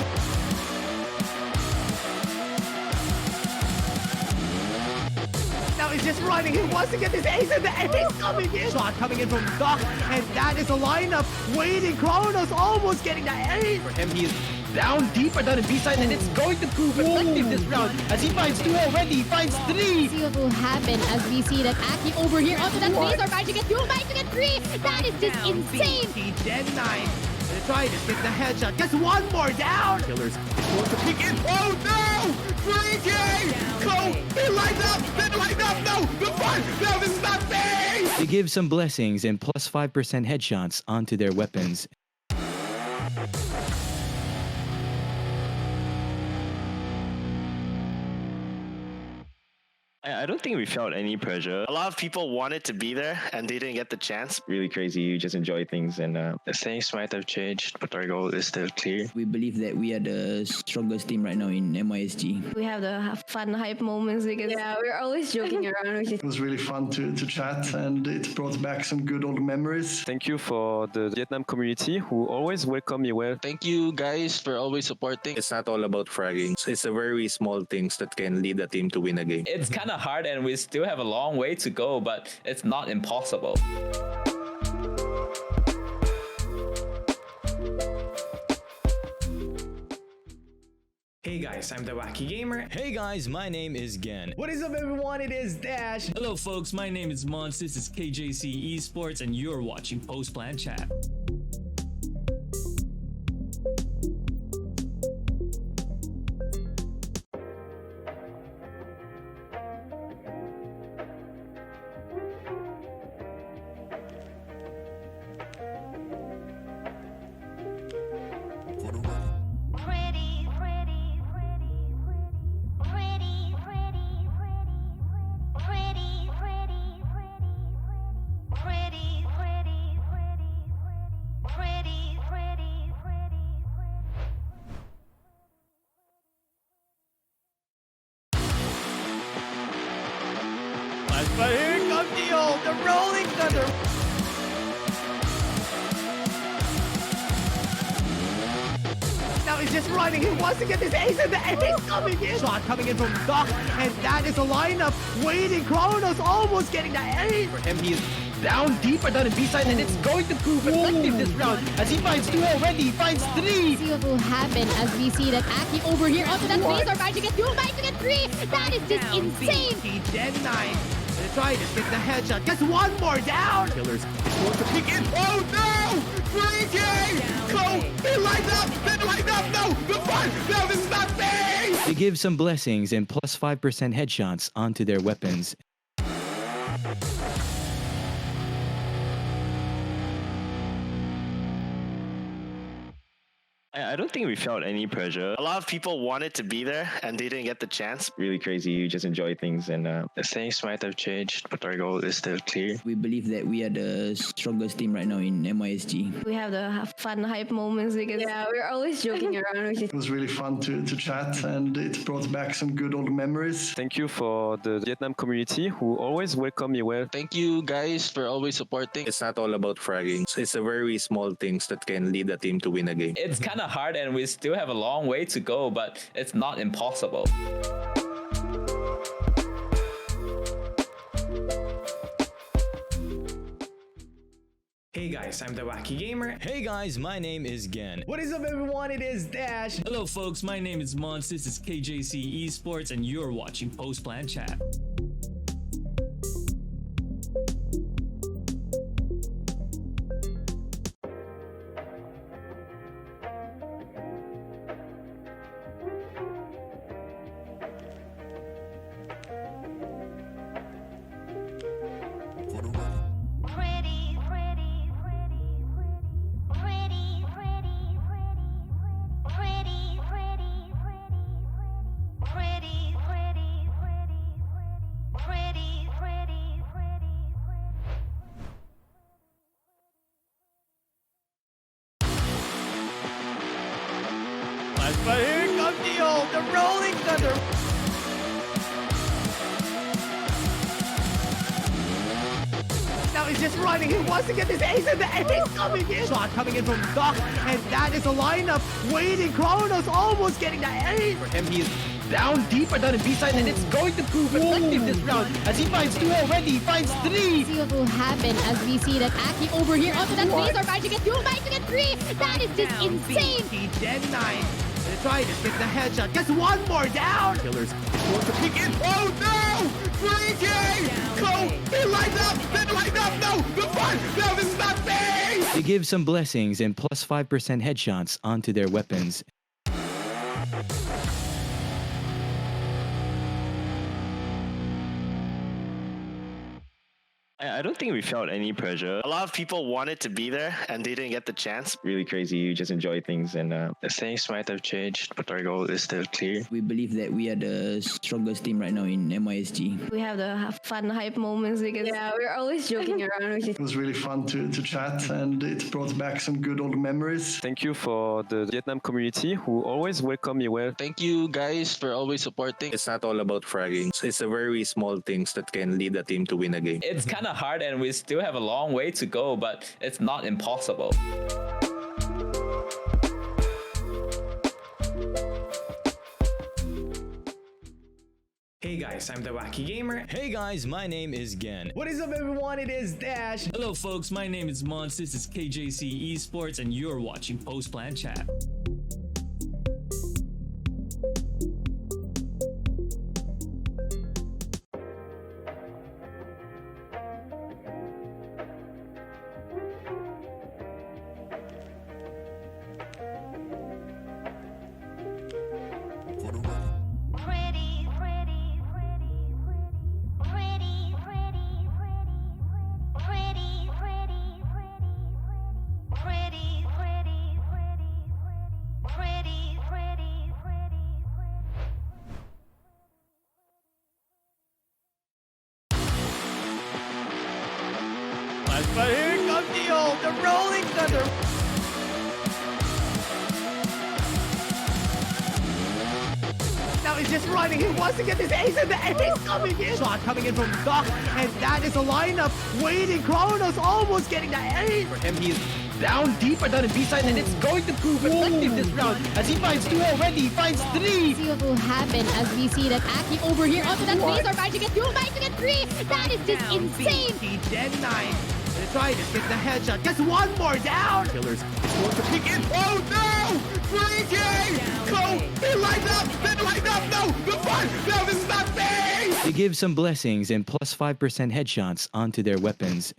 Now he's just running. He wants to get this ace in the ace coming in. Shot coming in from Doc, and that is a lineup waiting. Kronos almost getting the ace. For him, he is down deeper down in B-side, and it's going to prove effective this round as he finds 2 already. He finds 3. See what will happen as we see that Aki over here onto that base are trying to get 2, trying to get 3. That is just insane. He dead 9. They try to get the headshot. Just one more down. Killers going to peek in. Oh no! 3K! Go! They lined up! They lined up! No! The fun! No, this is not fair! They give some blessings and plus 5% headshots onto their weapons. I don't think we felt any pressure. A lot of people wanted to be there and they didn't get the chance. Really crazy. You just enjoy things and things might have changed, but our goal is still clear. We believe that we are the strongest team right now in MISG. We have the fun hype moments because we're always joking around. It was really fun to chat, and it brought back some good old memories. Thank you for the Vietnam community who always welcome me well. Thank you guys for always supporting. It's not all about fragging. It's the very small things that can lead a team to win a game. It's kind of hard and we still have a long way to go, but it's not impossible. Hey guys, I'm the Wacky Gamer. Hey guys, my name is Gen. What is up, everyone? It is Dash. Hello folks, my name is Mons, this is KJC eSports, and you're watching Post Plan Chat. But here comes the Rolling Thunder. Now he's just running. He wants to get this ace in the ace coming in. Shot coming in from Doc, and that is a lineup waiting. Kronos almost getting the ace. For him, he is down deeper down in B-side, and it's going to prove effective this round as he finds 2 already. He finds 3. See what will happen as we see that Aki over here onto that base are trying to get 2, trying to get 3. That is just insane. He dead 9. They try to get the headshot. Just one more down. Killers going to peek in. Oh no! 3K! Go! They lined up! They lined up! No! The fun! No, this is not fair! They give some blessings and plus 5% headshots onto their weapons. I don't think we felt any pressure. A lot of people wanted to be there and they didn't get the chance. Really crazy. You just enjoy things and things might have changed, but our goal is still clear. We believe that we are the strongest team right now in MISG. We have the fun hype moments because we're always joking around. It was really fun to chat and it brought back some good old memories. Thank you for the Vietnam community who always welcome me well. Thank you guys for always supporting. It's not all about fragging. It's the very small things that can lead a team to win a game. It's kind of hard and we still have a long way to go, but it's not impossible. Hey guys, I'm the Wacky Gamer. Hey guys, my name is Gen. What is up, everyone? It is Dash. Hello, folks. My name is Mons. This is KJC eSports, and you're watching Post Plan Chat. But here comes the rolling thunder. Now he's just running. He wants to get this ace in the ace coming in. Shot coming in from Doc, and that is a lineup waiting. Kronos almost getting the ace. For him, he is down deeper down in B-side, and it's going to prove effective this round as he finds 2 already. He finds 3. See what will happen as we see that Aki over here onto that base are managing to get 2, managing to get 3. That is just insane. He dead 9. Gonna try to get the headshot. Gets one more down. Killers going to peek in. Oh no! 3K! Go! They light up! They light up! No! The fun! No, this is not fair! They give some blessings and plus 5% headshots onto their weapons. I don't think we felt any pressure. A lot of people wanted to be there and they didn't get the chance. Really crazy. You just enjoy things and things might have changed, but our goal is still clear. We believe that we are the strongest team right now in MISG. We have the fun hype moments because we're always joking around. It was really fun to chat and it brought back some good old memories. Thank you for the Vietnam community who always welcome me well. Thank you guys for always supporting. It's not all about fragging. It's the very small things that can lead a team to win a game. It's kind of hard and we still have a long way to go, but it's not impossible. Hey guys, I'm the Wacky Gamer. Hey guys, my name is Gen. What is up, everyone? It is Dash. Hello, folks. My name is Mons. This is KJC eSports, and you're watching Post Plan Chat. But here comes the rolling thunder. Now he's just running. He wants to get this ace in the ace coming in. Shot coming in from Doc, and that is a lineup waiting. Kronos almost getting the ace. For him, he is down deeper down in B-side, and it's going to prove effective this round as he finds 2 already. He finds 3. See what will happen as we see that Aki over here onto that base are managing to get 2, managing to get 3. That is just insane. He dead 9. Gonna try to get the headshot. Gets one more down. Killers going to peek in. Oh no! 3K! Go! They light up! They light up! No! The fun! No, this is not fair! They give some blessings and plus 5% headshots onto their weapons.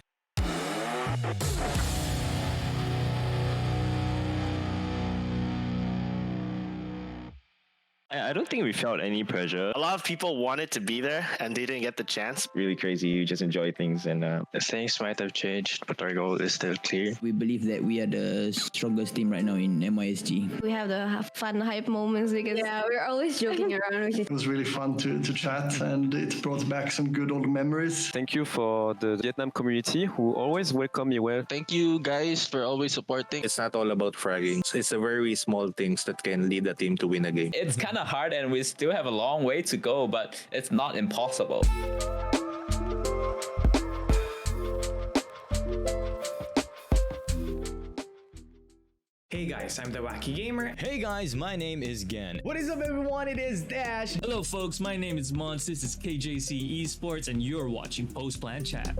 I don't think we felt any pressure. A lot of people wanted to be there and they didn't get the chance. Really crazy. You just enjoy things and things might have changed, but our goal is still clear. We believe that we are the strongest team right now in MISG. We have the fun hype moments because we're always joking around. It was really fun to chat, and it brought back some good old memories. Thank you for the Vietnam community who always welcome me well. Thank you guys for always supporting. It's not all about fragging. It's the very small things that can lead a team to win a game. It's kind of hard and we still have a long way to go, but it's not impossible. Hey guys, I'm the Wacky Gamer. Hey guys, my name is Gen. What is up, everyone? It is Dash. Hello, folks. My name is Mons. This is KJC eSports, and you're watching Post Plan Chat.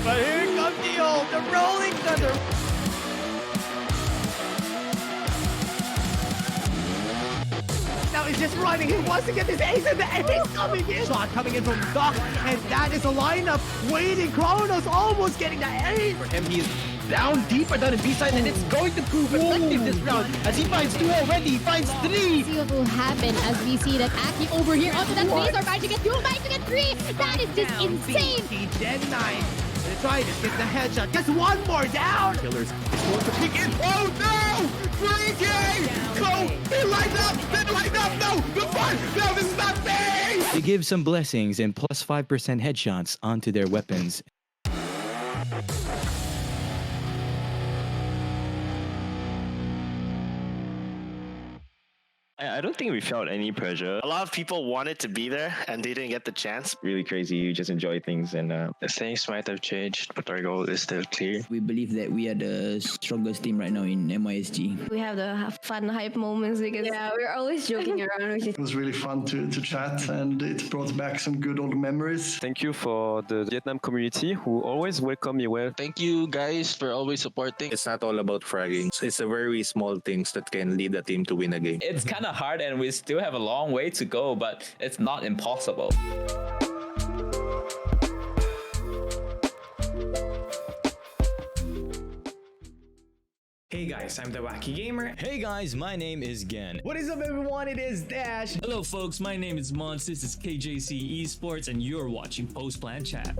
But here comes Zeal, the rolling thunder. Now he's just running. He wants to get this ace, and the ace coming in. Shot coming in from Doc, and that is a lineup waiting. Kronos almost getting the ace. For him, he is down deeper down in B-side, and it's going to prove effective this round as he finds 2 already. He finds 3. See what will happen as we see that Aki over here onto that base are about to get 2, about to get 3. That is just insane. He Gen 9. Gonna try to get the headshot. Gets one more down. Killers is going to pick in. Oh no! 3K! Go! They lined up! They lined up! No! The fun! No, this is not fair! They give some blessings and plus 5% headshots onto their weapons. I don't think we felt any pressure. A lot of people wanted to be there and they didn't get the chance. Really crazy. You just enjoy things and things might have changed, but our goal is still clear. We believe that we are the strongest team right now in MISG. We have the fun hype moments because we're always joking around. It was really fun to chat, and it brought back some good old memories. Thank you for the Vietnam community who always welcome me well. Thank you guys for always supporting. It's not all about fragging. It's the very small things that can lead a team to win a game. It's kind of hard and we still have a long way to go, but it's not impossible. Hey guys, I'm the Wacky Gamer. Hey guys, my name is Gen. What is up, everyone? It is Dash. Hello, folks. My name is Mons. This is KJC eSports, and you're watching Post Plan Chat.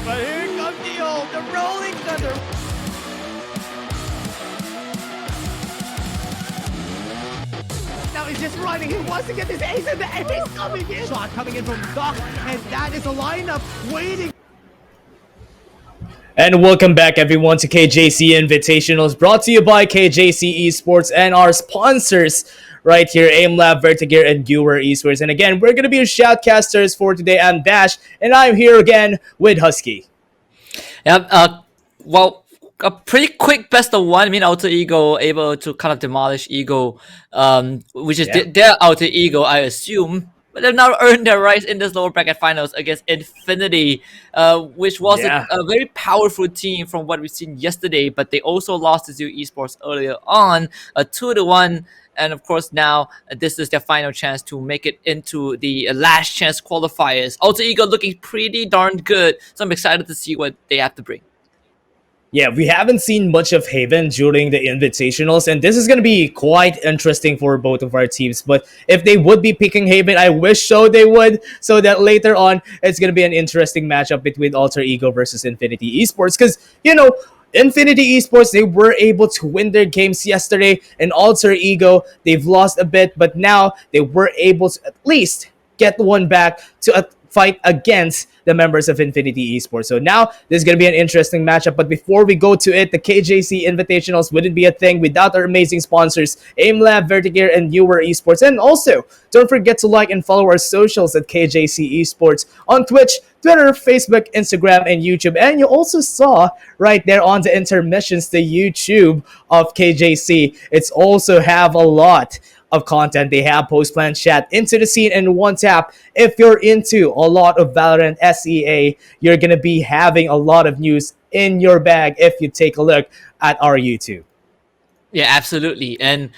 But here comes Zeal, the rolling thunder. Now he's just running. He wants to get this ace, and the ace coming in. Shot coming in from Doc, and that is a lineup waiting. And welcome back, everyone, to KJC Invitationals, brought to you by KJC eSports and our sponsors right here, AimLab, Vertigear, and Viewer Esports. And again, we're going to be your shoutcasters for today. I'm Dash, and I'm here again with Husky. Yeah, well, a pretty quick best of one. I mean, Alter Ego able to kind of demolish Ego, which is their Alter Ego, I assume. But they've now earned their rights in this lower bracket finals against Infinity, which was a very powerful team from what we've seen yesterday. But they also lost to Zeal eSports earlier on, a 2-1. And of course, now this is their final chance to make it into the last chance qualifiers. Alter Ego looking pretty darn good. So I'm excited to see what they have to bring. Yeah, we haven't seen much of Haven during the Invitationals, and this is going to be quite interesting for both of our teams. But if they would be picking Haven, I wish so they would, so that later on, it's going to be an interesting matchup between Alter Ego versus Infinity Esports. Because, you know, Infinity Esports, they were able to win their games yesterday, and Alter Ego, they've lost a bit, but now they were able to at least get one back to fight against the members of Infinity Esports. So now this is going to be an interesting matchup. But before we go to it, the KJC Invitationals wouldn't be a thing without our amazing sponsors, AimLab, Vertigear, and Newer Esports. And also, don't forget to like and follow our socials at KJC Esports on Twitch, Twitter, Facebook, Instagram, and YouTube. And you also saw right there on the intermissions, the YouTube of KJC. It's also have a lot of content. They have post-plan chat, into the scene, and one tap. If you're into a lot of Valorant SEA, you're gonna be having a lot of news in your bag if you take a look at our YouTube. Yeah, absolutely. And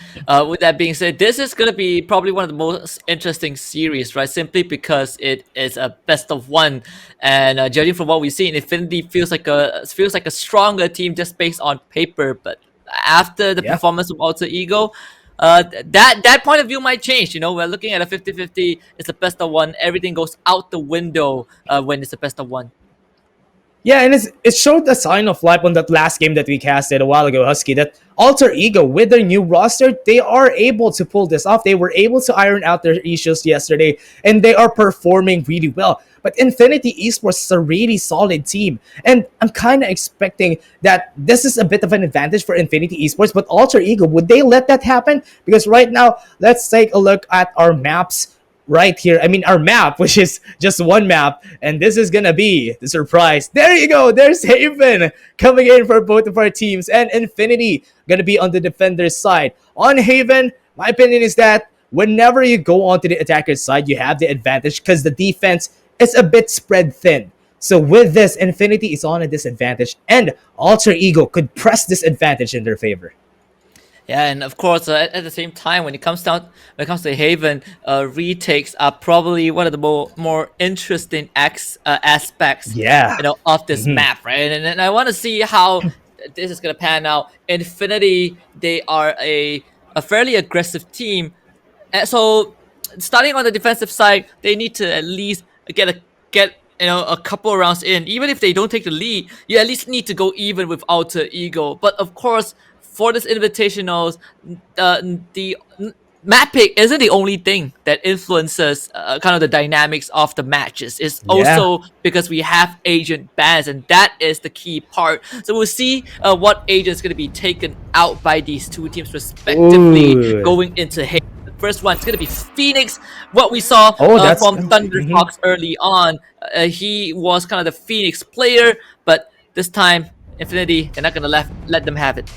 with that being said, this is going to be probably one of the most interesting series, right? Simply because it is a best of one. And judging from what we've seen, Infinity feels like a stronger team just based on paper. But after the performance of Alter Ego, that point of view might change. You know, we're looking at a 50-50. It's a best of one. Everything goes out the window when it's a best of one. Yeah, and it showed a sign of life on that last game that we casted a while ago, Husky, that Alter Ego, with their new roster, they are able to pull this off. They were able to iron out their issues yesterday, and they are performing really well. But Infinity Esports is a really solid team, and I'm kind of expecting that this is a bit of an advantage for Infinity Esports, but Alter Ego, would they let that happen? Because right now, let's take a look at our maps right here. I mean, our map, which is just one map, and this is gonna be the surprise. There you go, there's Haven coming in for both of our teams, and Infinity gonna be on the defender's side. On Haven, my opinion is that whenever you go onto the attacker's side, you have the advantage because the defense is a bit spread thin. So with this, Infinity is on a disadvantage, and Alter Ego could press this advantage in their favor. Yeah, and of course, at the same time, when it comes to Haven, retakes are probably one of the more interesting aspects, of this map, right? And I want to see how this is gonna pan out. Infinity, they are a fairly aggressive team, so starting on the defensive side, they need to at least get a couple of rounds in. Even if they don't take the lead, you at least need to go even with Alter Ego. But of course, for this Invitationals, the map pick isn't the only thing that influences kind of the dynamics of the matches. It's also because we have agent bans, and that is the key part. So we'll see what agent is going to be taken out by these two teams respectively going into Haven. The first one is going to be Phoenix. What we saw from Thunder Fox early on, he was kind of the Phoenix player, but this time, Infinity, they're not going to let them have it.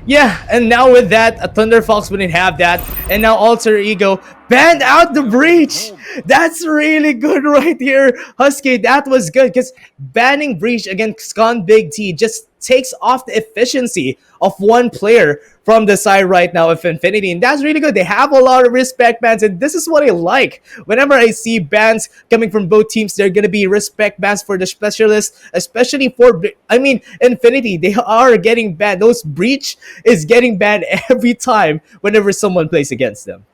Yeah, and now with that, a Thunder Fox wouldn't have that, and now Alter Ego banned out the Breach. That's really good right here, Husky. That was good, because banning Breach against Con Big T just takes off the efficiency of one player from the side right now of Infinity, and that's really good. They have a lot of respect bans, and this is what I like. Whenever I see bans coming from both teams, they're gonna be respect bans for the specialists, especially for, I mean, Infinity. They are getting banned. Those Breach is getting banned every time whenever someone plays against them.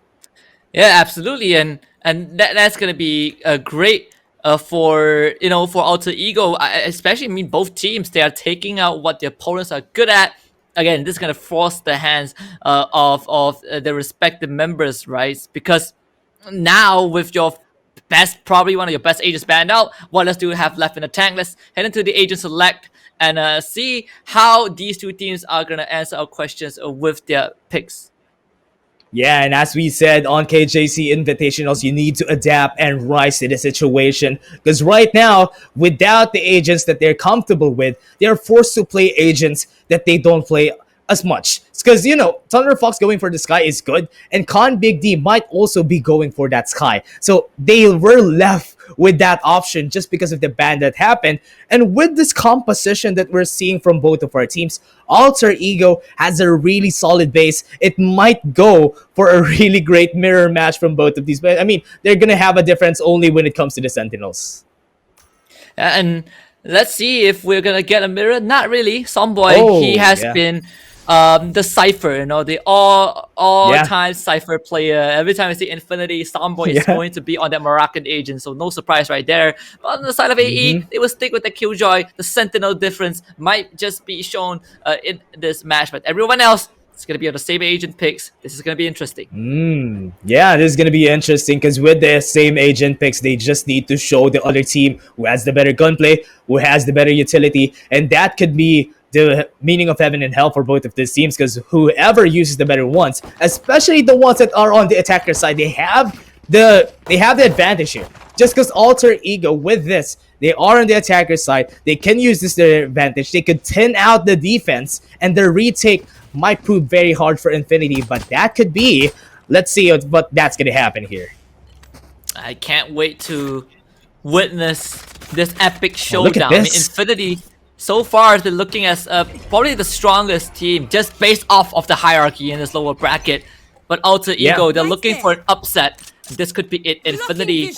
Yeah, absolutely, and that's gonna be great for Alter Ego, especially. I mean, both teams, they are taking out what their opponents are good at. Again, this is gonna force the hands of the respective members, right? Because now with your probably one of your best agents banned out, what else do you have left in the tank? Let's head into the agent select and see how these two teams are gonna answer our questions with their picks. Yeah, and as we said on KJC Invitationals, you need to adapt and rise to the situation. Because right now, without the agents that they're comfortable with, they're forced to play agents that they don't play as much. Because, Thunder Fox going for the Sky is good, and Con Big D might also be going for that Sky. So they were left with that option just because of the ban that happened. And with this composition that we're seeing from both of our teams, Alter Ego has a really solid base. It might go for a really great mirror match from both of these. But I mean, they're going to have a difference only when it comes to the Sentinels. And Let's see if we're gonna get a mirror. Not really. Someboy, he has been the Cypher, the all-time Cypher player. Every time I see Infinity, Someboy is going to be on that Moroccan agent, so no surprise right there. But on the side of AE, they will stick with the Killjoy. The Sentinel difference might just be shown in this match, but everyone else, it's going to be on the same agent picks. This is going to be interesting. Yeah, this is going to be interesting because with the same agent picks, they just need to show the other team who has the better gunplay, who has the better utility, and that could be the meaning of heaven and hell for both of these teams because whoever uses the better ones, especially the ones that are on the attacker side, they have the advantage here. Just because Alter Ego with this, they are on the attacker side, they can use this to their advantage. They could thin out the defense, and their retake might prove very hard for Infinity, but that could be. Let's see what that's gonna happen here. I can't wait to witness this epic showdown. I mean, Infinity so far has been looking as probably the strongest team just based off of the hierarchy in this lower bracket. But Alter Ego, they're looking for an upset. This could be it. Infinity,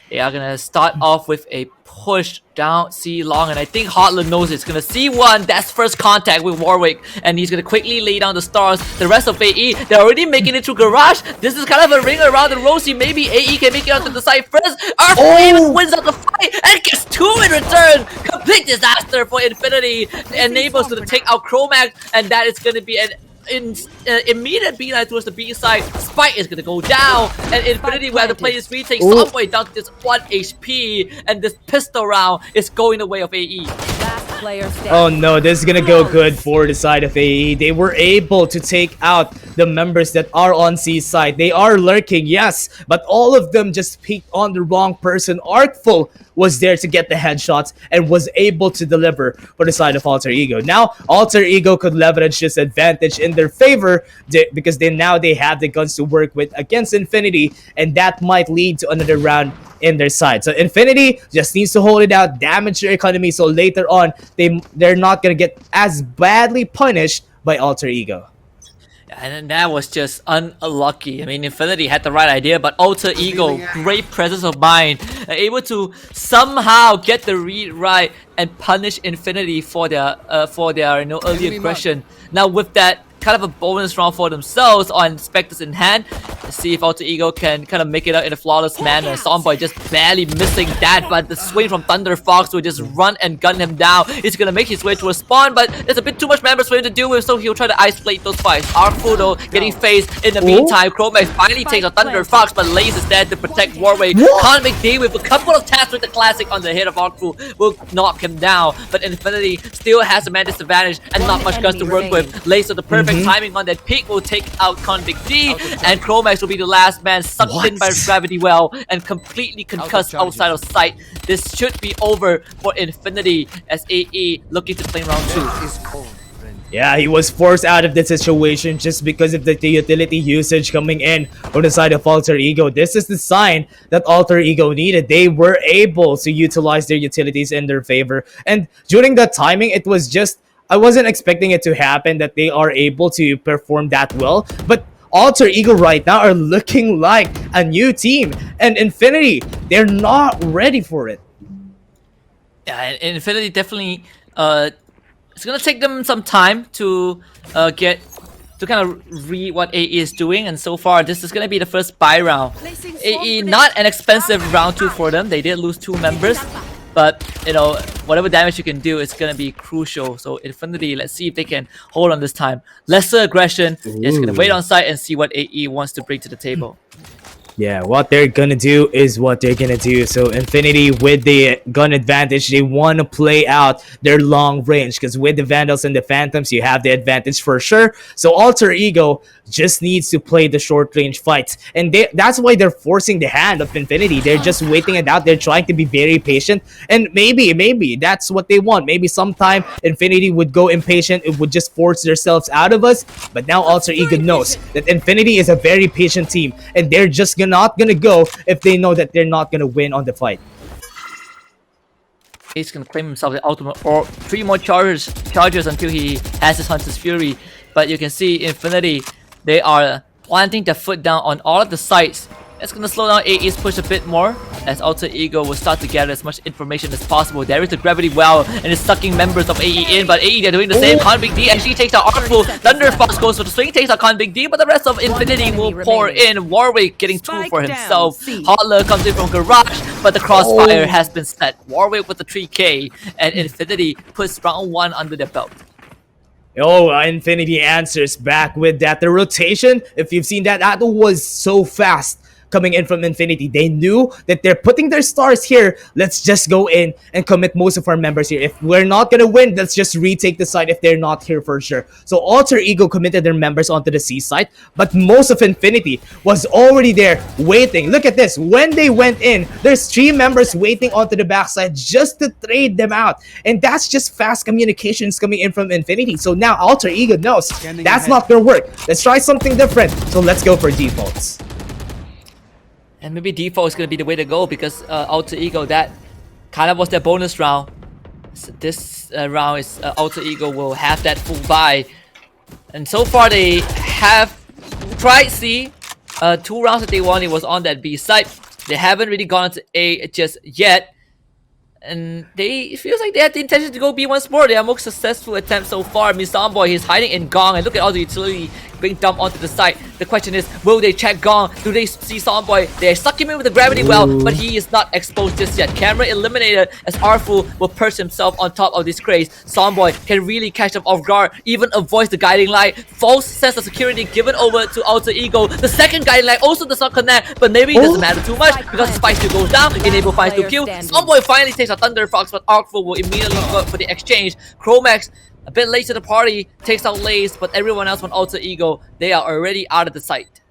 they are gonna start off with a push down C long, and I think Hotland knows it's gonna C1. That's first contact with Warwick, and he's gonna quickly lay down the stars. The rest of AE, they're already making it through Garage. This is kind of a ring around the rosy. Maybe AE can make it onto the side first. Earthflame wins out the fight and gets 2 in return. Complete disaster for Infinity. Enables to take out Chromax, and that is gonna be an immediate beeline towards the B side. Spike is gonna go down, and Infinity will have to play this retake somewhere down to this 1 HP, and this pistol round is going the way of AE. Oh no, this is gonna go good for the side of AE. They were able to take out the members that are on C side. They are lurking, yes, but all of them just peeked on the wrong person. Artful was there to get the headshots and was able to deliver for the side of Alter Ego. Now, Alter Ego could leverage this advantage in their favor because now they have the guns to work with against Infinity, and that might lead to another round in their side. So Infinity just needs to hold it out, damage their economy, so later on they're not gonna get as badly punished by Alter Ego. And that was just unlucky. I mean, Infinity had the right idea, but Alter Ego, great presence of mind, able to somehow get the read right and punish Infinity for their early aggression. Now with that kind of a bonus round for themselves on Spectres in hand, let's see if Alter Ego can kind of make it out in a flawless manner. Someboy just barely missing that, but the swing from Thunder Fox will just run and gun him down. He's gonna make his way to a spawn, but there's a bit too much members for him to deal with, so he'll try to isolate those fights. Artful getting phased in the meantime. Chromax finally takes a Thunder Fox, but Laze is there to protect Warwick. Can't make deal with a couple of taps with the classic on the head of Artful will knock him down, but Infinity still has a man disadvantage and not much guns to work with. Laze with the perfect timing on that peak will take out Convict D, and Chromax will be the last man sucked in by gravity well and completely concussed outside of sight. This should be over for Infinity as AE looking to play round 2. Yeah, he was forced out of the situation just because of the utility usage coming in on the side of Alter Ego. This is the sign that Alter Ego needed. They were able to utilize their utilities in their favor, and during that timing, it was just, I wasn't expecting it to happen that they are able to perform that well, but Alter Ego right now are looking like a new team, and Infinity, they're not ready for it. Yeah, and Infinity definitely, it's gonna take them some time to kind of read what AE is doing, and so far this is gonna be the first buy round. AE, not an expensive round 2 for them. They did lose 2 members, but whatever damage you can do is gonna be crucial. So Infinity, let's see if they can hold on this time. Lesser aggression. They're just gonna wait on site and see what AE wants to bring to the table. Yeah, what they're gonna do is what they're gonna do. So Infinity, with the gun advantage, they want to play out their long range, because with the Vandals and the Phantoms, you have the advantage for sure. So Alter Ego just needs to play the short range fights, and that's why they're forcing the hand of Infinity. They're just waiting it out. They're trying to be very patient, and maybe that's what they want. Maybe sometime Infinity would go impatient. It would just force themselves out of us. But now Alter Ego knows that Infinity is a very patient team, and they're just not gonna go if they know that they're not gonna win on the fight. He's gonna claim himself the ultimate, or 3 more charges until he has his Hunter's Fury. But you can see Infinity, they are planting their foot down on all of the sites. It's gonna slow down AE's push a bit more. as Alter Ego will start to gather as much information as possible. There is the gravity well and is sucking members of AE in, but AE they're doing the same. Con Big D actually takes out Artful. Thunder Fox goes for the swing, takes out Con Big D, but the rest of Infinity will pour in. Warwick getting 2 for himself. Hotler comes in from Garage, but the crossfire has been set. Warwick with the 3K, and Infinity puts round 1 under their belt. Oh, Infinity answers back with that. The rotation, if you've seen that, that was so fast coming in from Infinity. They knew that they're putting their stars here. Let's just go in and commit most of our members here. If we're not gonna win, let's just retake the site if they're not here for sure. So Alter Ego committed their members onto the C site, but most of Infinity was already there waiting. Look at this. When they went in, there's 3 members waiting onto the backside just to trade them out. And that's just fast communications coming in from Infinity. So now Alter Ego knows that's not gonna work. Let's try something different. So let's go for defaults. And maybe default is going to be the way to go, because Alter Ego, that kind of was their bonus round. So this round is Alter Ego will have that full buy. And so far they have tried C. 2 rounds that they won, it was on that B site. They haven't really gone to A just yet. And it feels like they had the intention to go B once more. Their most successful attempt so far. I mean, Soundboy, he's hiding in Gong, and look at all the utility being dumped onto the site. The question is, will they check Gong? Do they see Soundboy? They suck him in with the gravity well, but he is not exposed just yet. Camera eliminated as Artful will perch himself on top of this craze. Soundboy can really catch them off guard, even avoids the guiding light. False sense of security given over to Alter Ego. The second guiding light also does not connect, but maybe it doesn't matter too much because the spike still goes down. Enable finds to kill. Soundboy finally takes a Thunder Fox, but Artful will immediately go for the exchange. Chromax, a bit late to the party, takes out Lace, but everyone else on Alter Ego, they are already out of the site.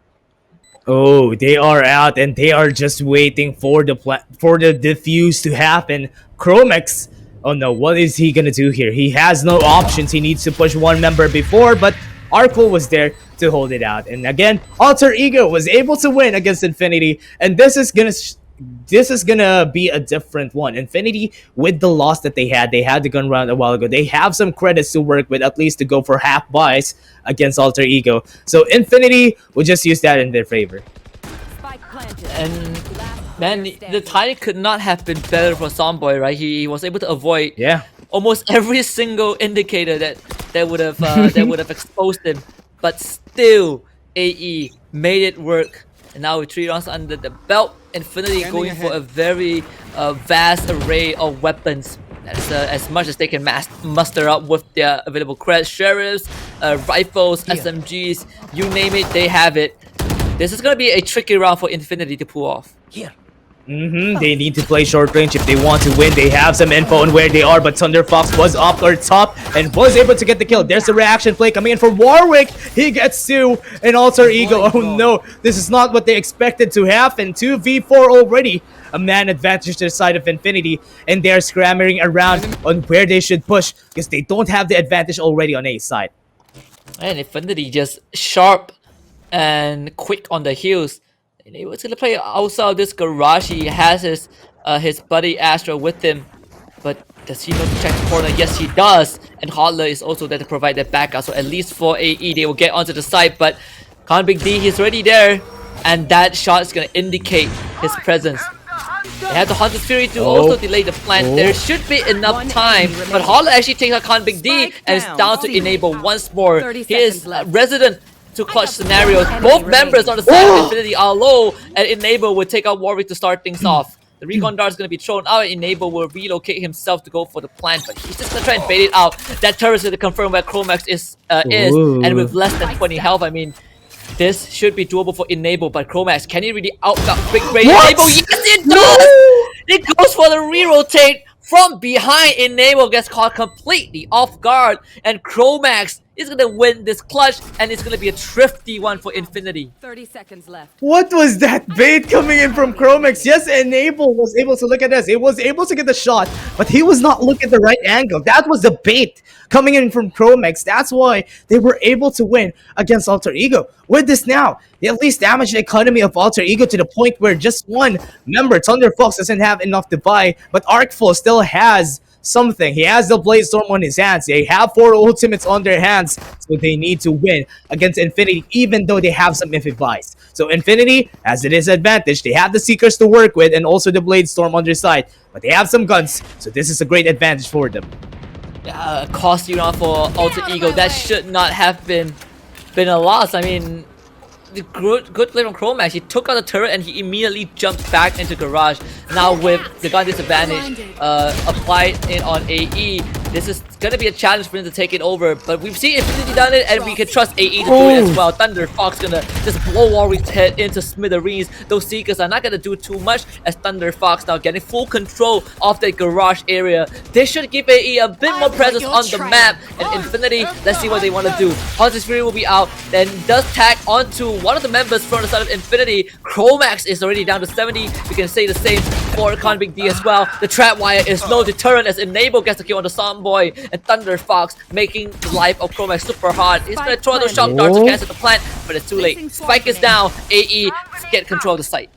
Oh, they are out and they are just waiting for the defuse to happen. Chromax, oh no, what is he gonna do here? He has no options. He needs to push 1 member before, but Arco was there to hold it out. And again, Alter Ego was able to win against Infinity, and this is gonna be a different one. Infinity, with the loss that they had the gun round a while ago. They have some credits to work with, at least to go for half buys against Alter Ego. So Infinity will just use that in their favor. And man, the timing could not have been better for Soundboy, right? He was able to avoid almost every single indicator that would have exposed him, but still AE made it work. And now with 3 rounds under the belt, Infinity going for a very vast array of weapons. That's as much as they can muster up with their available credits. Sheriffs, rifles, SMGs, you name it, they have it. This is going to be a tricky round for Infinity to pull off. They need to play short range if they want to win. They have some info on where they are, but Thunder Fox was up or top and was able to get the kill. There's a reaction play coming in from Warwick. He gets 2 and Alter Ego. Oh no, this is not what they expected to happen. 2v4 already. A man advantage to the side of Infinity, and they're scrambling around on where they should push because they don't have the advantage already on A side. And Infinity just sharp and quick on the heels. And he was gonna play outside of this garage. He has his buddy Astro with him, but does he know to check the corner? Yes, he does. And Hotler is also there to provide that backup. So at least for AE, they will get onto the site. But Con Big D, he's already there, and that shot is gonna indicate his presence. They have the Hunter's Fury to also delay the plant. There should be enough time, but Hotler actually takes out Con Big D and is down to Enable once more. He is resident to clutch scenarios. Both members on the side of Infinity are low, and Enable will take out Warwick to start things off. The recon dart is going to be thrown out, and Enable will relocate himself to go for the plant, but he's just going to try and bait it out. That turret is going to confirm where Chromax is, and with less than 20 health, I mean, this should be doable for Enable, but Chromax, can he really out-gut Big Brain Enable? Yes, it does! It goes for the re-rotate from behind. Enable gets caught completely off guard, and Chromax is gonna win this clutch, and it's gonna be a thrifty one for Infinity. 30 seconds left. What was that bait coming in from Chromax? Yes, Enable was able to look at this. He was able to get the shot, but he was not looking at the right angle. That was the bait coming in from Chromax. That's why they were able to win against Alter Ego. With this now, they at least damage the economy of Alter Ego to the point where just 1 member, Thunder Fox, doesn't have enough to buy, but Arcful still has something. He has the Blade Storm on his hands. They have 4 ultimates on their hands, so they need to win against Infinity, even though they have some iffy buys. So Infinity has a disadvantage. They have the Seekers to work with and also the Blade Storm on their side, but they have some guns, so this is a great advantage for them. Costly round for Alter Ego. That should not have been a loss. I mean, the good play from Chromax. He took out the turret and he immediately jumped back into garage. Now with the gun disadvantage applied in on AE, this is gonna be a challenge for him to take it over. But we've seen Infinity done it, and we can trust AE to do it as well. Thunder Fox gonna just blow Warwick's head into smithereens. Those Seekers are not gonna do too much, as Thunder Fox now getting full control of the garage area. This should give AE a bit more presence on the map. And Infinity, let's see what they want to do. Haunted Fury will be out, then does tag onto one of the members from the side of Infinity. Chromax is already down to 70. We can say the same for Convict D as well. The trap wire is no deterrent as Enable gets the kill on the Somboy, and Thunder Fox making the life of Chromax super hard. He's gonna throw those shock darts to cancel the plant, but it's too late. Spike is down. AE get control of the site.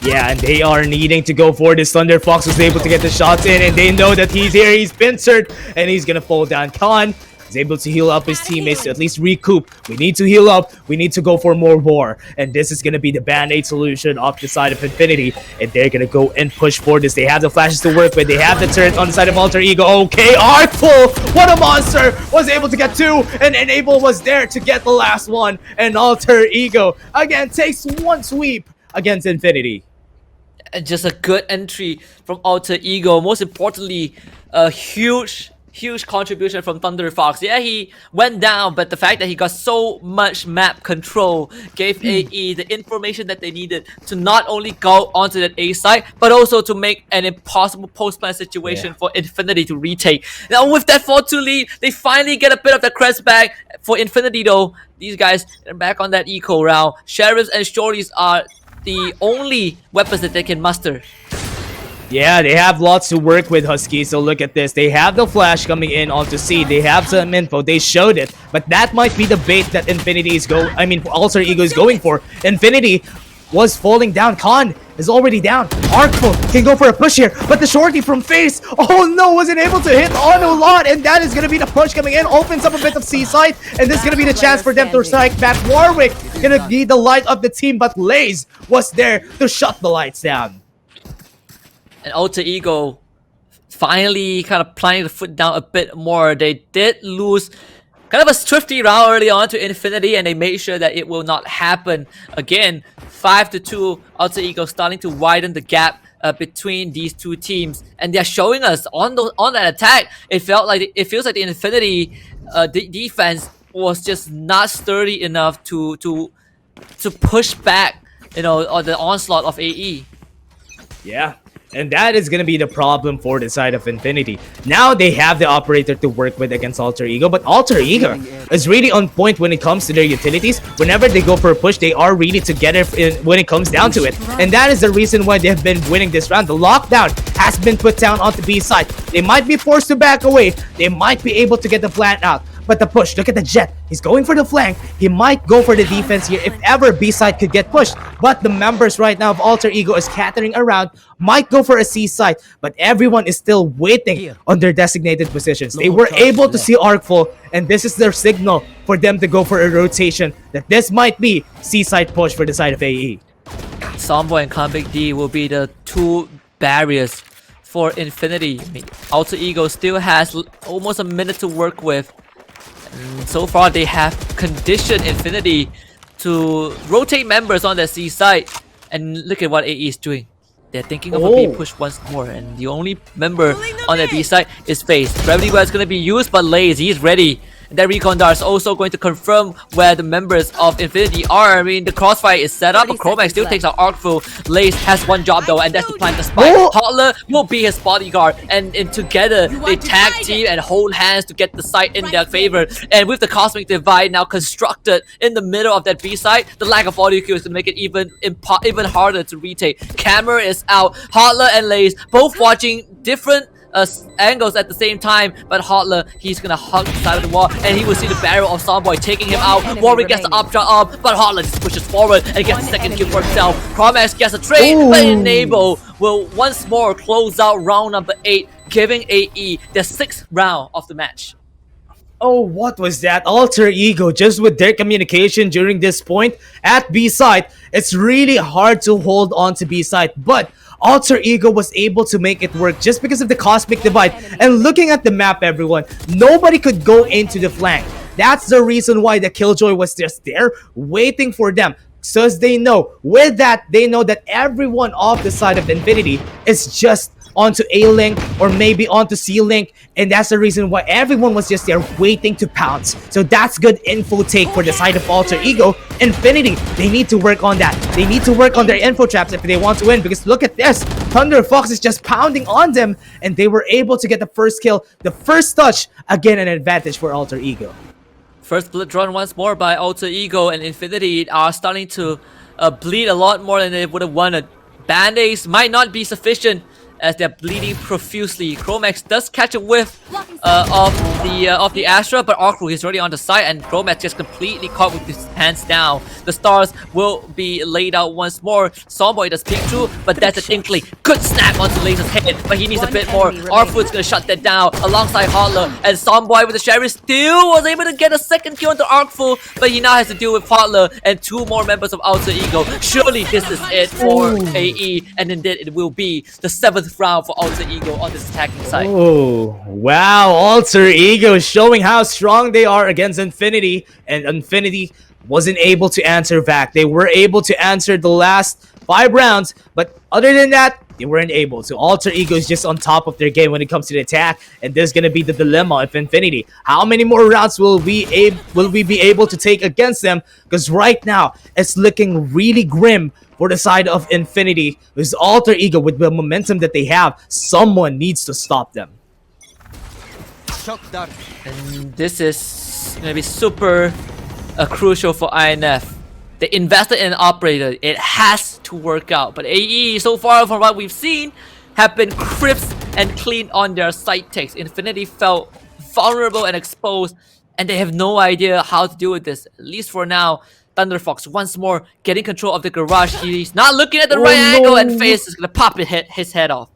Yeah, and they are needing to go for this. Thunder Fox was able to get the shots in, and they know that he's here. He's pincered, and he's gonna fall down. Khan is able to heal up his teammates to at least recoup. We need to heal up. We need to go for more war. And this is going to be the Band-Aid solution off the side of Infinity. And they're going to go and push for this. They have the flashes to work with. They have the turret on the side of Alter Ego. Okay, Artful! What a monster! Was able to get 2. And Enable was there to get the last one. And Alter Ego, again, takes one sweep against Infinity. Just a good entry from Alter Ego. Most importantly, a huge contribution from Thunder Fox. Yeah, he went down, but the fact that he got so much map control gave AE the information that they needed to not only go onto that A site, but also to make an impossible post-plan situation for Infinity to retake. Now with that 4-2 lead, they finally get a bit of the crest back. For Infinity though, these guys are back on that eco round. Sheriffs and Shorties are the only weapons that they can muster. Yeah, they have lots to work with, Husky. So look at this. They have the flash coming in onto C. They have some info. They showed it. But that might be the bait that Infinity is Alter Ego is going for. Infinity was falling down. Khan is already down. Artful can go for a push here. But the shorty from Face, oh no, wasn't able to hit on a lot. And that is going to be the push coming in. Opens up a bit of C-side. And this is going to be the chance for them to strike back. Warwick going to be the light of the team. But Laze was there to shut the lights down. And Alter Ego finally kind of planting the foot down a bit more. They did lose kind of a thrifty round early on to Infinity, and they made sure that it will not happen again. 5-2, Alter Ego starting to widen the gap between these two teams, and they're showing us on that attack. It feels like the Infinity defense was just not sturdy enough to push back, on the onslaught of AE. Yeah. And that is going to be the problem for the side of Infinity. Now they have the operator to work with against Alter Ego, but Alter Ego is really on point when it comes to their utilities. Whenever they go for a push, they are really together when it comes down to it. And that is the reason why they have been winning this round. The lockdown has been put down onto B side. They might be forced to back away. They might be able to get the plant out. But the push, look at the Jet. He's going for the flank. He might go for the defense here if ever B-side could get pushed. But the members right now of Alter Ego is scattering around. Might go for a C-side. But everyone is still waiting on their designated positions. They were able to see Artful. And this is their signal for them to go for a rotation. That this might be C-side push for the side of AE. Somboy and Convict D will be the two barriers for Infinity. I mean, Alter Ego still has almost a minute to work with. And so far, they have conditioned Infinity to rotate members on their C side. And look at what AE is doing. They're thinking of a B push once more. And the only member on their B side is Face. Gravity Well is going to be used, but Laze, he's ready. That recon dart is also going to confirm where the members of Infinity are. I mean, the crossfire is set up, but Chromax still takes out Artful. Lace has one job though, and that's to plant the spike. Hotler will be his bodyguard, and together they tag team and hold hands to get the site in their favor. And with the Cosmic Divide now constructed in the middle of that B site, the lack of audio queue is going to make it even harder to retake. Camera is out. Hotler and Lace both watching different angles at the same time, but Hotler, he's gonna hug the side of the wall, and he will see the barrel of Somboy taking him out. Warwick gets the updraw up, but Hotler just pushes forward and gets the second kill for himself. Chromax gets a trade, but Enable will once more close out round number 8. giving AE the 6th round of the match. Oh, what was that? Alter Ego, just with their communication during this point at B side, it's really hard to hold on to B side, but Alter Ego was able to make it work just because of the Cosmic Divide. And looking at the map, everyone, nobody could go into the flank. That's the reason why the Killjoy was just there, waiting for them. So as they know, with that, they know that everyone off the side of Infinity is just onto A-Link or maybe onto C-Link, and that's the reason why everyone was just there waiting to pounce. So that's good info take for the side of Alter Ego. Infinity, they need to work on that. They need to work on their info traps if they want to win, because look at this. Thunder Fox is just pounding on them, and they were able to get the first kill, the first touch. Again, an advantage for Alter Ego. First split run once more by Alter Ego, and Infinity are starting to bleed a lot more than they would have wanted. Band-Aids might not be sufficient as they're bleeding profusely. Chromax does catch a whiff of the Astra, but Arkru is already on the side, and Chromax just completely caught with his hands down. The stars will be laid out once more. Zomboy does peek through, but that's an inkling. Good snap onto Laser's head, but he needs a bit more. Arkru is gonna shut that down alongside Hotler, and Zomboy with the Sherry still was able to get a second kill into Arkfu, but he now has to deal with Hotler and 2 more members of Alter Ego. Surely this is it for AE, and indeed it will be the 7th round for Alter Ego on this attacking side. Oh, wow. Alter Ego showing how strong they are against Infinity, and Infinity wasn't able to answer back. They were able to answer the last 5 rounds, but other than that, they weren't able. So Alter Ego is just on top of their game when it comes to the attack, and this is gonna be the dilemma of Infinity. How many more rounds will we be able to take against them? Because right now it's looking really grim for the side of Infinity. With Alter Ego, with the momentum that they have, someone needs to stop them. And this is gonna be super crucial for INF. They invested in an operator. It has to work out. But AE, so far from what we've seen, have been crisp and clean on their side takes. Infinity felt vulnerable and exposed, and they have no idea how to deal with this. At least for now. Thunder Fox once more getting control of the garage. He's not looking at the right angle, and Face is gonna pop his head off.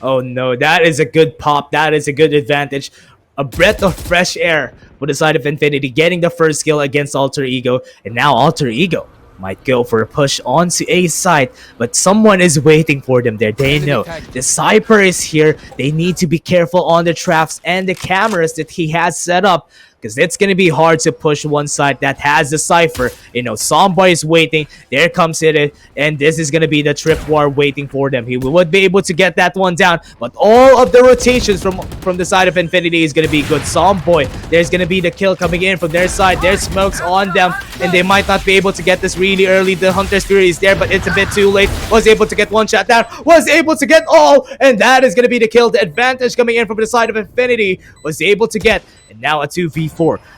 Oh no, that is a good pop. That is a good advantage. A breath of fresh air for the side of Infinity, getting the first kill against Alter Ego. And now Alter Ego might go for a push onto A's side, but someone is waiting for them there. They know the Cypher is here. They need to be careful on the traps and the cameras that he has set up, because it's going to be hard to push one side that has the Cypher. You know, Zomboy is waiting. There comes it, and this is going to be the trip war waiting for them. He would be able to get that one down, but all of the rotations from the side of Infinity is going to be good. Zomboy, there's going to be the kill coming in from their side. There's smokes on them, and they might not be able to get this really early. The Hunter's Fury is there, but it's a bit too late. Was able to get one shot down, was able to get all, and that is going to be the kill. The advantage coming in from the side of Infinity was able to get, and now a 2v4.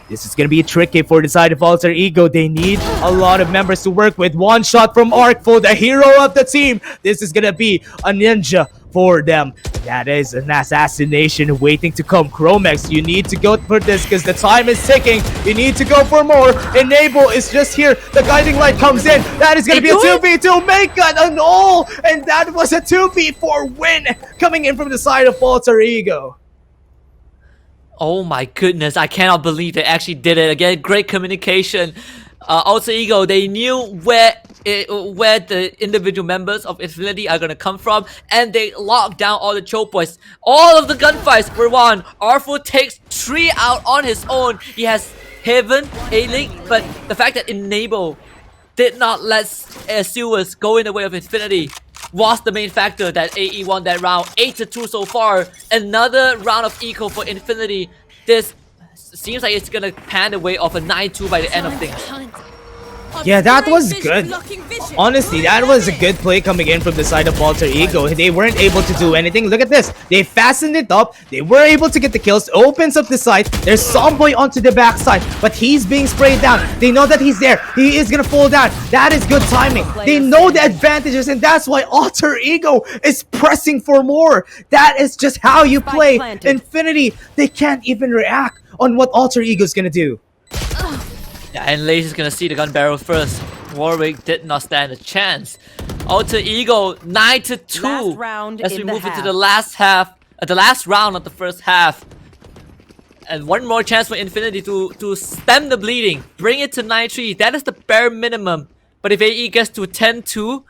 This is going to be tricky for the side of Alter Ego. They need a lot of members to work with. One shot from Arkful, the hero of the team. This is going to be a ninja for them. That is an assassination waiting to come. Chromax, you need to go for this because the time is ticking. You need to go for more. Enable is just here. The guiding light comes in. That is going to be a 2v2. Make it an all. And that was a 2v4 win coming in from the side of Alter Ego. Oh my goodness, I cannot believe they actually did it. Again, great communication. Alter Ego, they knew where the individual members of Infinity are gonna come from, and they locked down all the choke points. All of the gunfights were won. Arfu takes 3 out on his own. He has Heaven, A-Link, but the fact that Enable did not let Cerberus go in the way of Infinity was the main factor that AE won that round. 8-2 so far. Another round of eco for Infinity. This seems like it's gonna pan the way of a 9-2 by the end of things. Yeah, that was good. Honestly, that was a good play coming in from the side of Alter Ego. They weren't able to do anything. Look at this. They fastened it up. They were able to get the kills. Opens up the side. There's Zomboy onto the backside, but he's being sprayed down. They know that he's there. He is gonna fall down. That is good timing. They know the advantages, and that's why Alter Ego is pressing for more. That is just how you play. Infinity, they can't even react on what Alter Ego is gonna do. Yeah, and Laser's gonna see the gun barrel first. Warwick did not stand a chance. Alter Ego 9-2 as we move into the last half. the last round of the first half. And one more chance for Infinity to stem the bleeding. Bring it to 9-3. That is the bare minimum. But if AE gets to 10-2,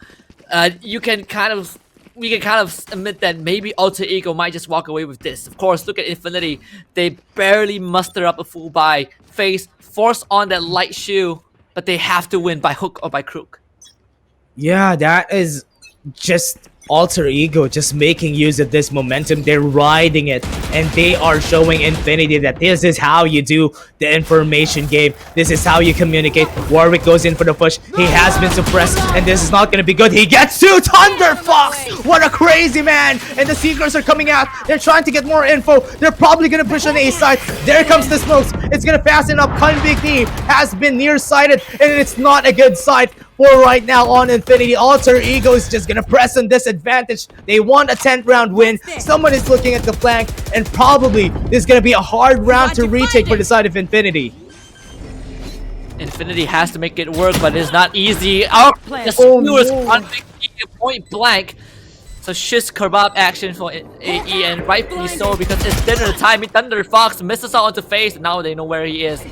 we can kind of admit that maybe Alter Ego might just walk away with this. Of course, look at Infinity. They barely muster up a full buy. FaZe force on that light shield, but they have to win by hook or by crook. Yeah, that is just Alter Ego just making use of this momentum. They're riding it, and they are showing Infinity that this is how you do the information game. This is how you communicate. Warwick goes in for the push. He has been suppressed, and this is not going to be good. He gets to Thunder Fox. What a crazy man. And the Seekers are coming out. They're trying to get more info. They're probably going to push on A side. There comes the smokes. It's going to fasten up. Convict has been nearsighted, and it's not a good sight for right now on Infinity. Alter Ego is just gonna press on this advantage. They want a 10th round win. Someone is looking at the flank, and probably this is gonna be a hard round to retake for the side of Infinity. Infinity has to make it work, but it's not easy. The skewers point blank. So shish kebab action for AE, and rightfully so, because it's dinner time. Thunder Fox misses out onto FaZe, and now they know where he is.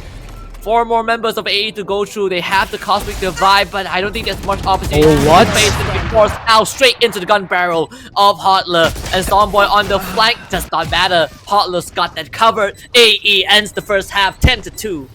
4 more members of AE to go through. They have the Cosmic Divide, but I don't think there's much opportunity. What? FaZe to be forced out straight into the gun barrel of Hotler. And Stormboy on the flank does not matter. Hotler's got that covered. AE ends the first half 10-2.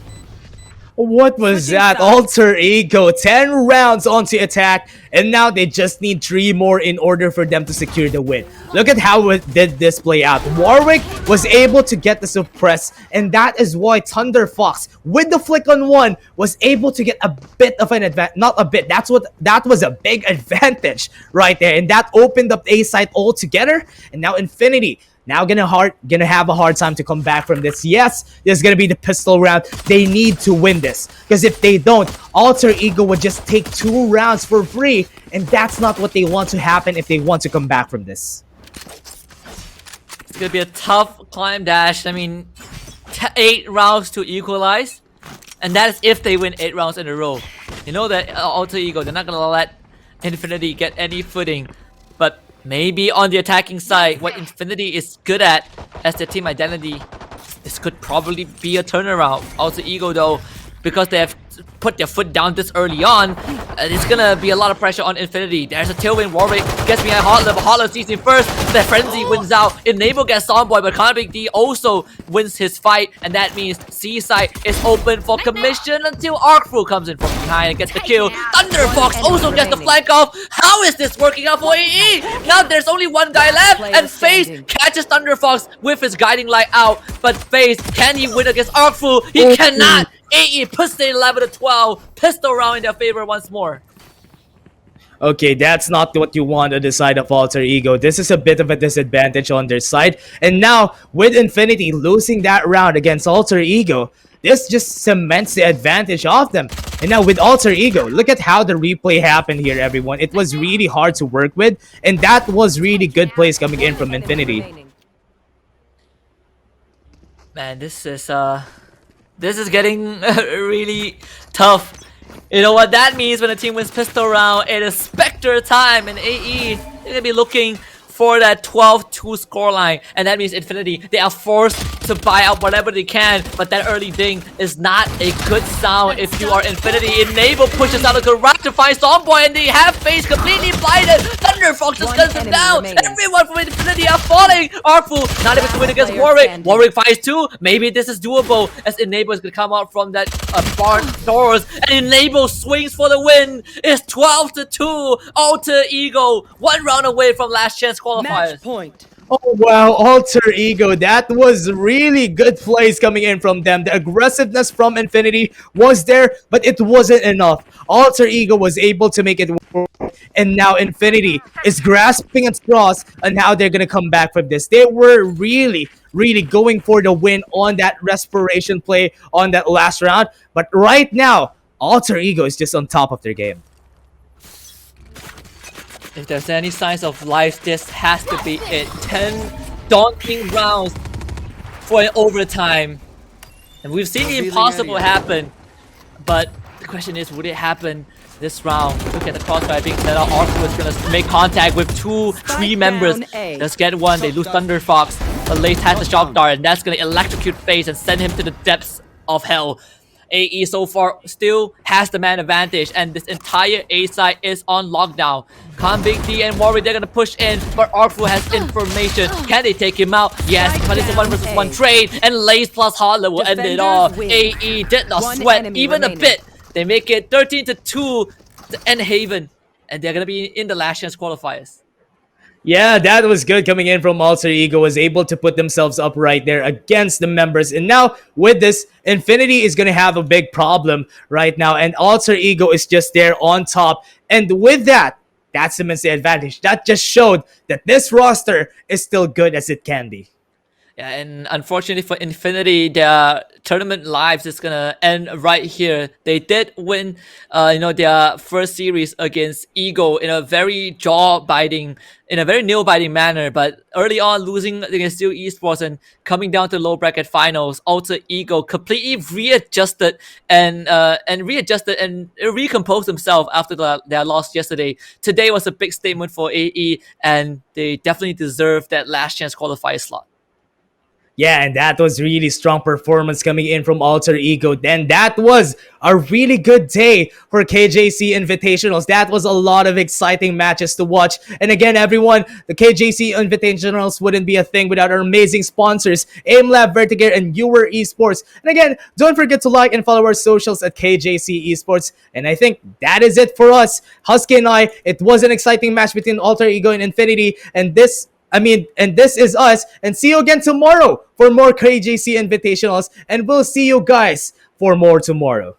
What was that? Alter Ego, 10 rounds onto attack, and now they just need 3 more in order for them to secure the win. Look at how it did this play out. Warwick was able to get the suppress, and that is why Thunder Fox, with the flick on 1, was able to get a bit of an advantage. Not a bit, that was a big advantage right there, and that opened up A site altogether. And now Infinity, now gonna have a hard time to come back from this. Yes, there's gonna be the pistol round. They need to win this, because if they don't, Alter Ego would just take 2 rounds for free, and that's not what they want to happen if they want to come back from this. It's gonna be a tough climb dash. I mean, 8 rounds to equalize, and that is if they win 8 rounds in a row. You know that Alter Ego, they're not gonna let Infinity get any footing, but maybe on the attacking side, what Infinity is good at as their team identity, this could probably be a turnaround. Alter Ego though, because they have put their foot down this early on, it's gonna be a lot of pressure on Infinity. There's a tailwind. Warwick gets behind Hotler, but Hotler sees him first. The Frenzy wins out. Enable gets Stormboy, but Convict D also wins his fight, and that means C side is open for commission until Arcful comes in from behind and gets the kill. Thunder Fox also gets the flank off. How is this working out for AE? Now there's only 1 guy left, and FaZe catches Thunder Fox with his guiding light out, but FaZe, can he win against Arcful? He cannot. AE puts the 11-12 pistol round in their favor once more. Okay, that's not what you want on the side of Alter Ego. This is a bit of a disadvantage on their side. And now, with Infinity losing that round against Alter Ego, this just cements the advantage of them. And now with Alter Ego, look at how the replay happened here, everyone. It was really hard to work with, and that was really good plays coming in from Infinity. Man, this is getting really tough. You know what that means when a team wins pistol round? It is Spectre time, and AE, they're gonna be looking for that 12-2 scoreline, and that means Infinity, they are forced to buy out whatever they can, but that early ding is not a good sound if you are Infinity. Enable pushes out a good right to find Stormboy, and they have FaZe completely blinded. Thunder Fox just guns them down. Everyone from Infinity are falling. Artful not able to win against Warwick. Warwick finds 2. Maybe this is doable, as Enable is gonna come out from that barn doors, and Enable swings for the win. It's 12-2. Alter Ego 1 round away from last chance qualifiers. Match point. Oh wow, Alter Ego, that was really good plays coming in from them. The aggressiveness from Infinity was there, but it wasn't enough. Alter Ego was able to make it work, and now Infinity is grasping at straws on how they're gonna come back from this. They were really going for the win on that respiration play on that last round, but right now, Alter Ego is just on top of their game. If there's any signs of life, this has to be it. 10 daunting rounds for an overtime. And we've seen the impossible happen. But the question is, would it happen this round. Look at the crossfire being set out. Arthur is gonna make contact with 2-3 members. Let's get one. They lose Thunder Fox. But Lace has the shock dart, and that's gonna electrocute FaZe and send him to the depths of hell. AE so far still has the man advantage, and this entire A side is on lockdown. Khan, Big D, and Warwick, they're gonna push in, but Artful has information. Can they take him out? Yes, but it's a 1v1 trade, and Lace plus Heartlet will end it all. AE did not sweat even a bit. They make it 13-2 to end Haven, and they're gonna be in the last chance qualifiers. Yeah, that was good coming in from Alter Ego, was able to put themselves up right there against the members. And now with this, Infinity is going to have a big problem right now. And Alter Ego is just there on top. And with that, that cements the advantage. That just showed that this roster is still good as it can be. Yeah, and unfortunately for Infinity, their tournament lives is gonna end right here. They did win, their first series against Ego in a very nail-biting manner. But early on, losing against Zeal eSports and coming down to low bracket finals, Alter Ego completely readjusted and recomposed themselves after their loss yesterday. Today was a big statement for AE, and they definitely deserve that last chance qualifier slot. Yeah, and that was really strong performance coming in from Alter Ego. Then that was a really good day for KJC Invitationals. That was a lot of exciting matches to watch. And again, everyone, the KJC Invitationals wouldn't be a thing without our amazing sponsors, AimLab, Vertigear, and Newer Esports. And again, don't forget to like and follow our socials at KJC Esports. And I think that is it for us. Husky and I, it was an exciting match between Alter Ego and Infinity. And this is us, and see you again tomorrow for more KJC Invitationals, and we'll see you guys for more tomorrow.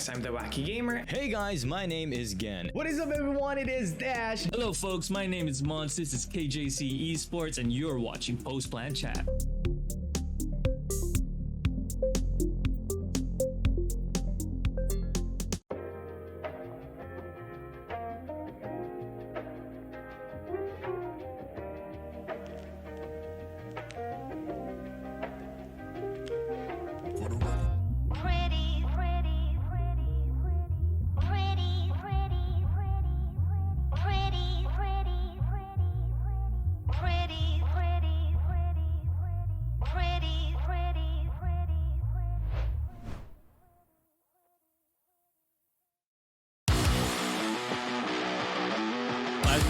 I'm the Wacky Gamer. Hey guys, my name is Gen. What is up everyone, it is Dash. Hello folks, my name is Mons, this is KJC eSports, and you're watching Post Plan Chat.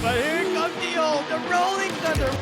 But here comes the rolling thunder.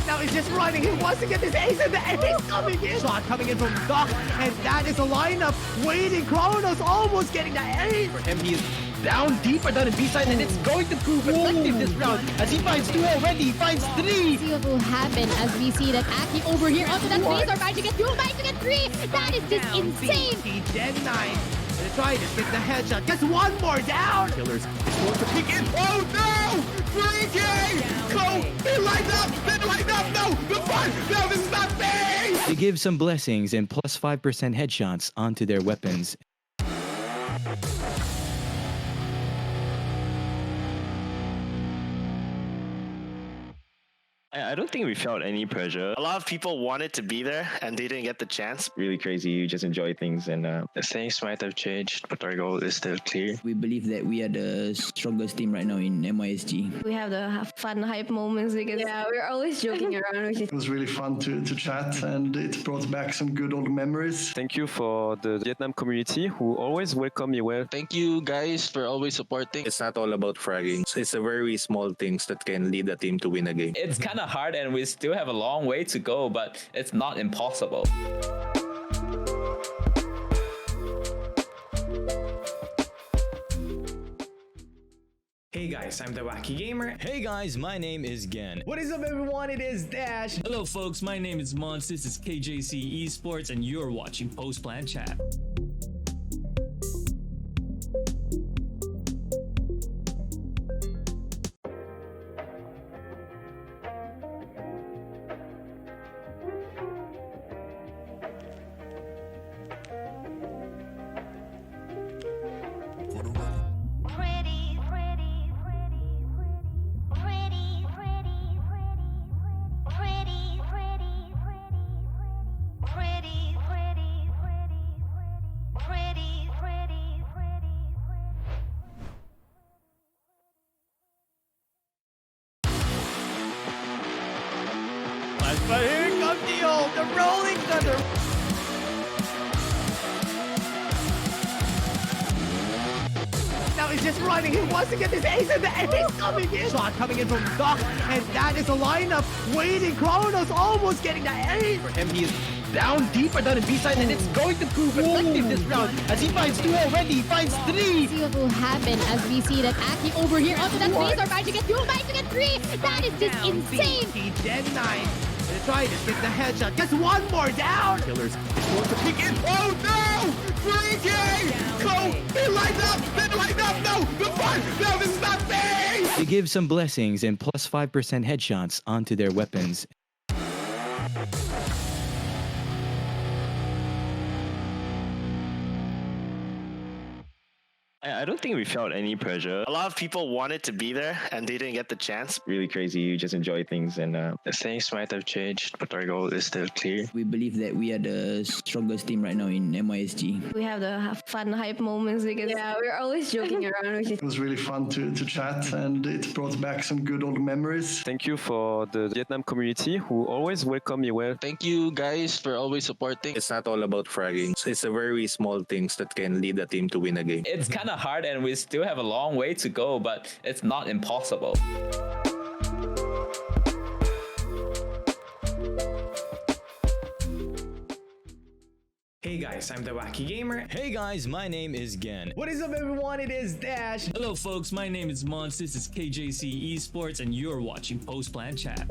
Now he's just running. He wants to get this ace, and the ace coming in. Shot coming in from Doc, and that is a lineup waiting. Kronos almost getting the ace. For him, he is down deeper down in B-side, and it's going to prove effective this round as he finds 2 already. He finds 3. See what will happen as we see that Aki over here onto that base are managing to get 2, managing to get 3. That is just insane. He dead 9. Gonna try to get the headshot. Gets one more down. Killers is going to peek in. Oh no! 3K! Go! They lined up! They lined up! No! The front! No, this is not fair! give some blessings and plus 5% headshots onto their weapons. I don't think we felt any pressure. A lot of people wanted to be there and they didn't get the chance. Really crazy. You just enjoy things and things might have changed, but our goal is still clear. We believe that we are the strongest team right now in MISG. We have the fun hype moments because we're always joking around. It was really fun to chat, and it brought back some good old memories. Thank you for the Vietnam community who always welcome me well. Thank you guys for always supporting. It's not all about fragging. It's the very small things that can lead a team to win a game. It's kind of hard and we still have a long way to go, but it's not impossible. Hey guys, I'm the Wacky Gamer. Hey guys, my name is Gen. What is up, everyone? It is Dash. Hello, folks. My name is Mons. This is KJC eSports, and you're watching Post Plan Chat. But here comes the Rolling Thunder. Now he's just running. He wants to get this ace in the ace coming in. Shot coming in from Doc, and that is a lineup waiting. Kronos almost getting the ace. For him, he is down deeper down in B-side, and it's going to prove effective this round as he finds 2 already. He finds 3. See what will happen as we see that Aki over here onto that base are about to get 2, about to get 3. That is just insane. He dead 9. Gonna try to get the headshot. Gets one more down. Killers is going to peek in. Oh no! 3K! Go! They lined up! They lined up! No! The fun! No, this is not fair! They give some blessings and plus 5% headshots onto their weapons. I don't think we felt any pressure. A lot of people wanted to be there and they didn't get the chance. Really crazy. You just enjoy things and things might have changed, but our goal is still clear. We believe that we are the strongest team right now in MISG. We have the fun hype moments because we're always joking around. It was really fun to chat, and it brought back some good old memories. Thank you for the Vietnam community who always welcome me well. Thank you guys for always supporting. It's not all about fragging. It's the very small things that can lead a team to win a game. It's kind of hard and we still have a long way to go, but it's not impossible. Hey guys, I'm the Wacky Gamer. Hey guys, my name is Gen. What is up, everyone? It is Dash. Hello, folks. My name is Mons. This is KJC eSports, and you're watching Post Plan Chat.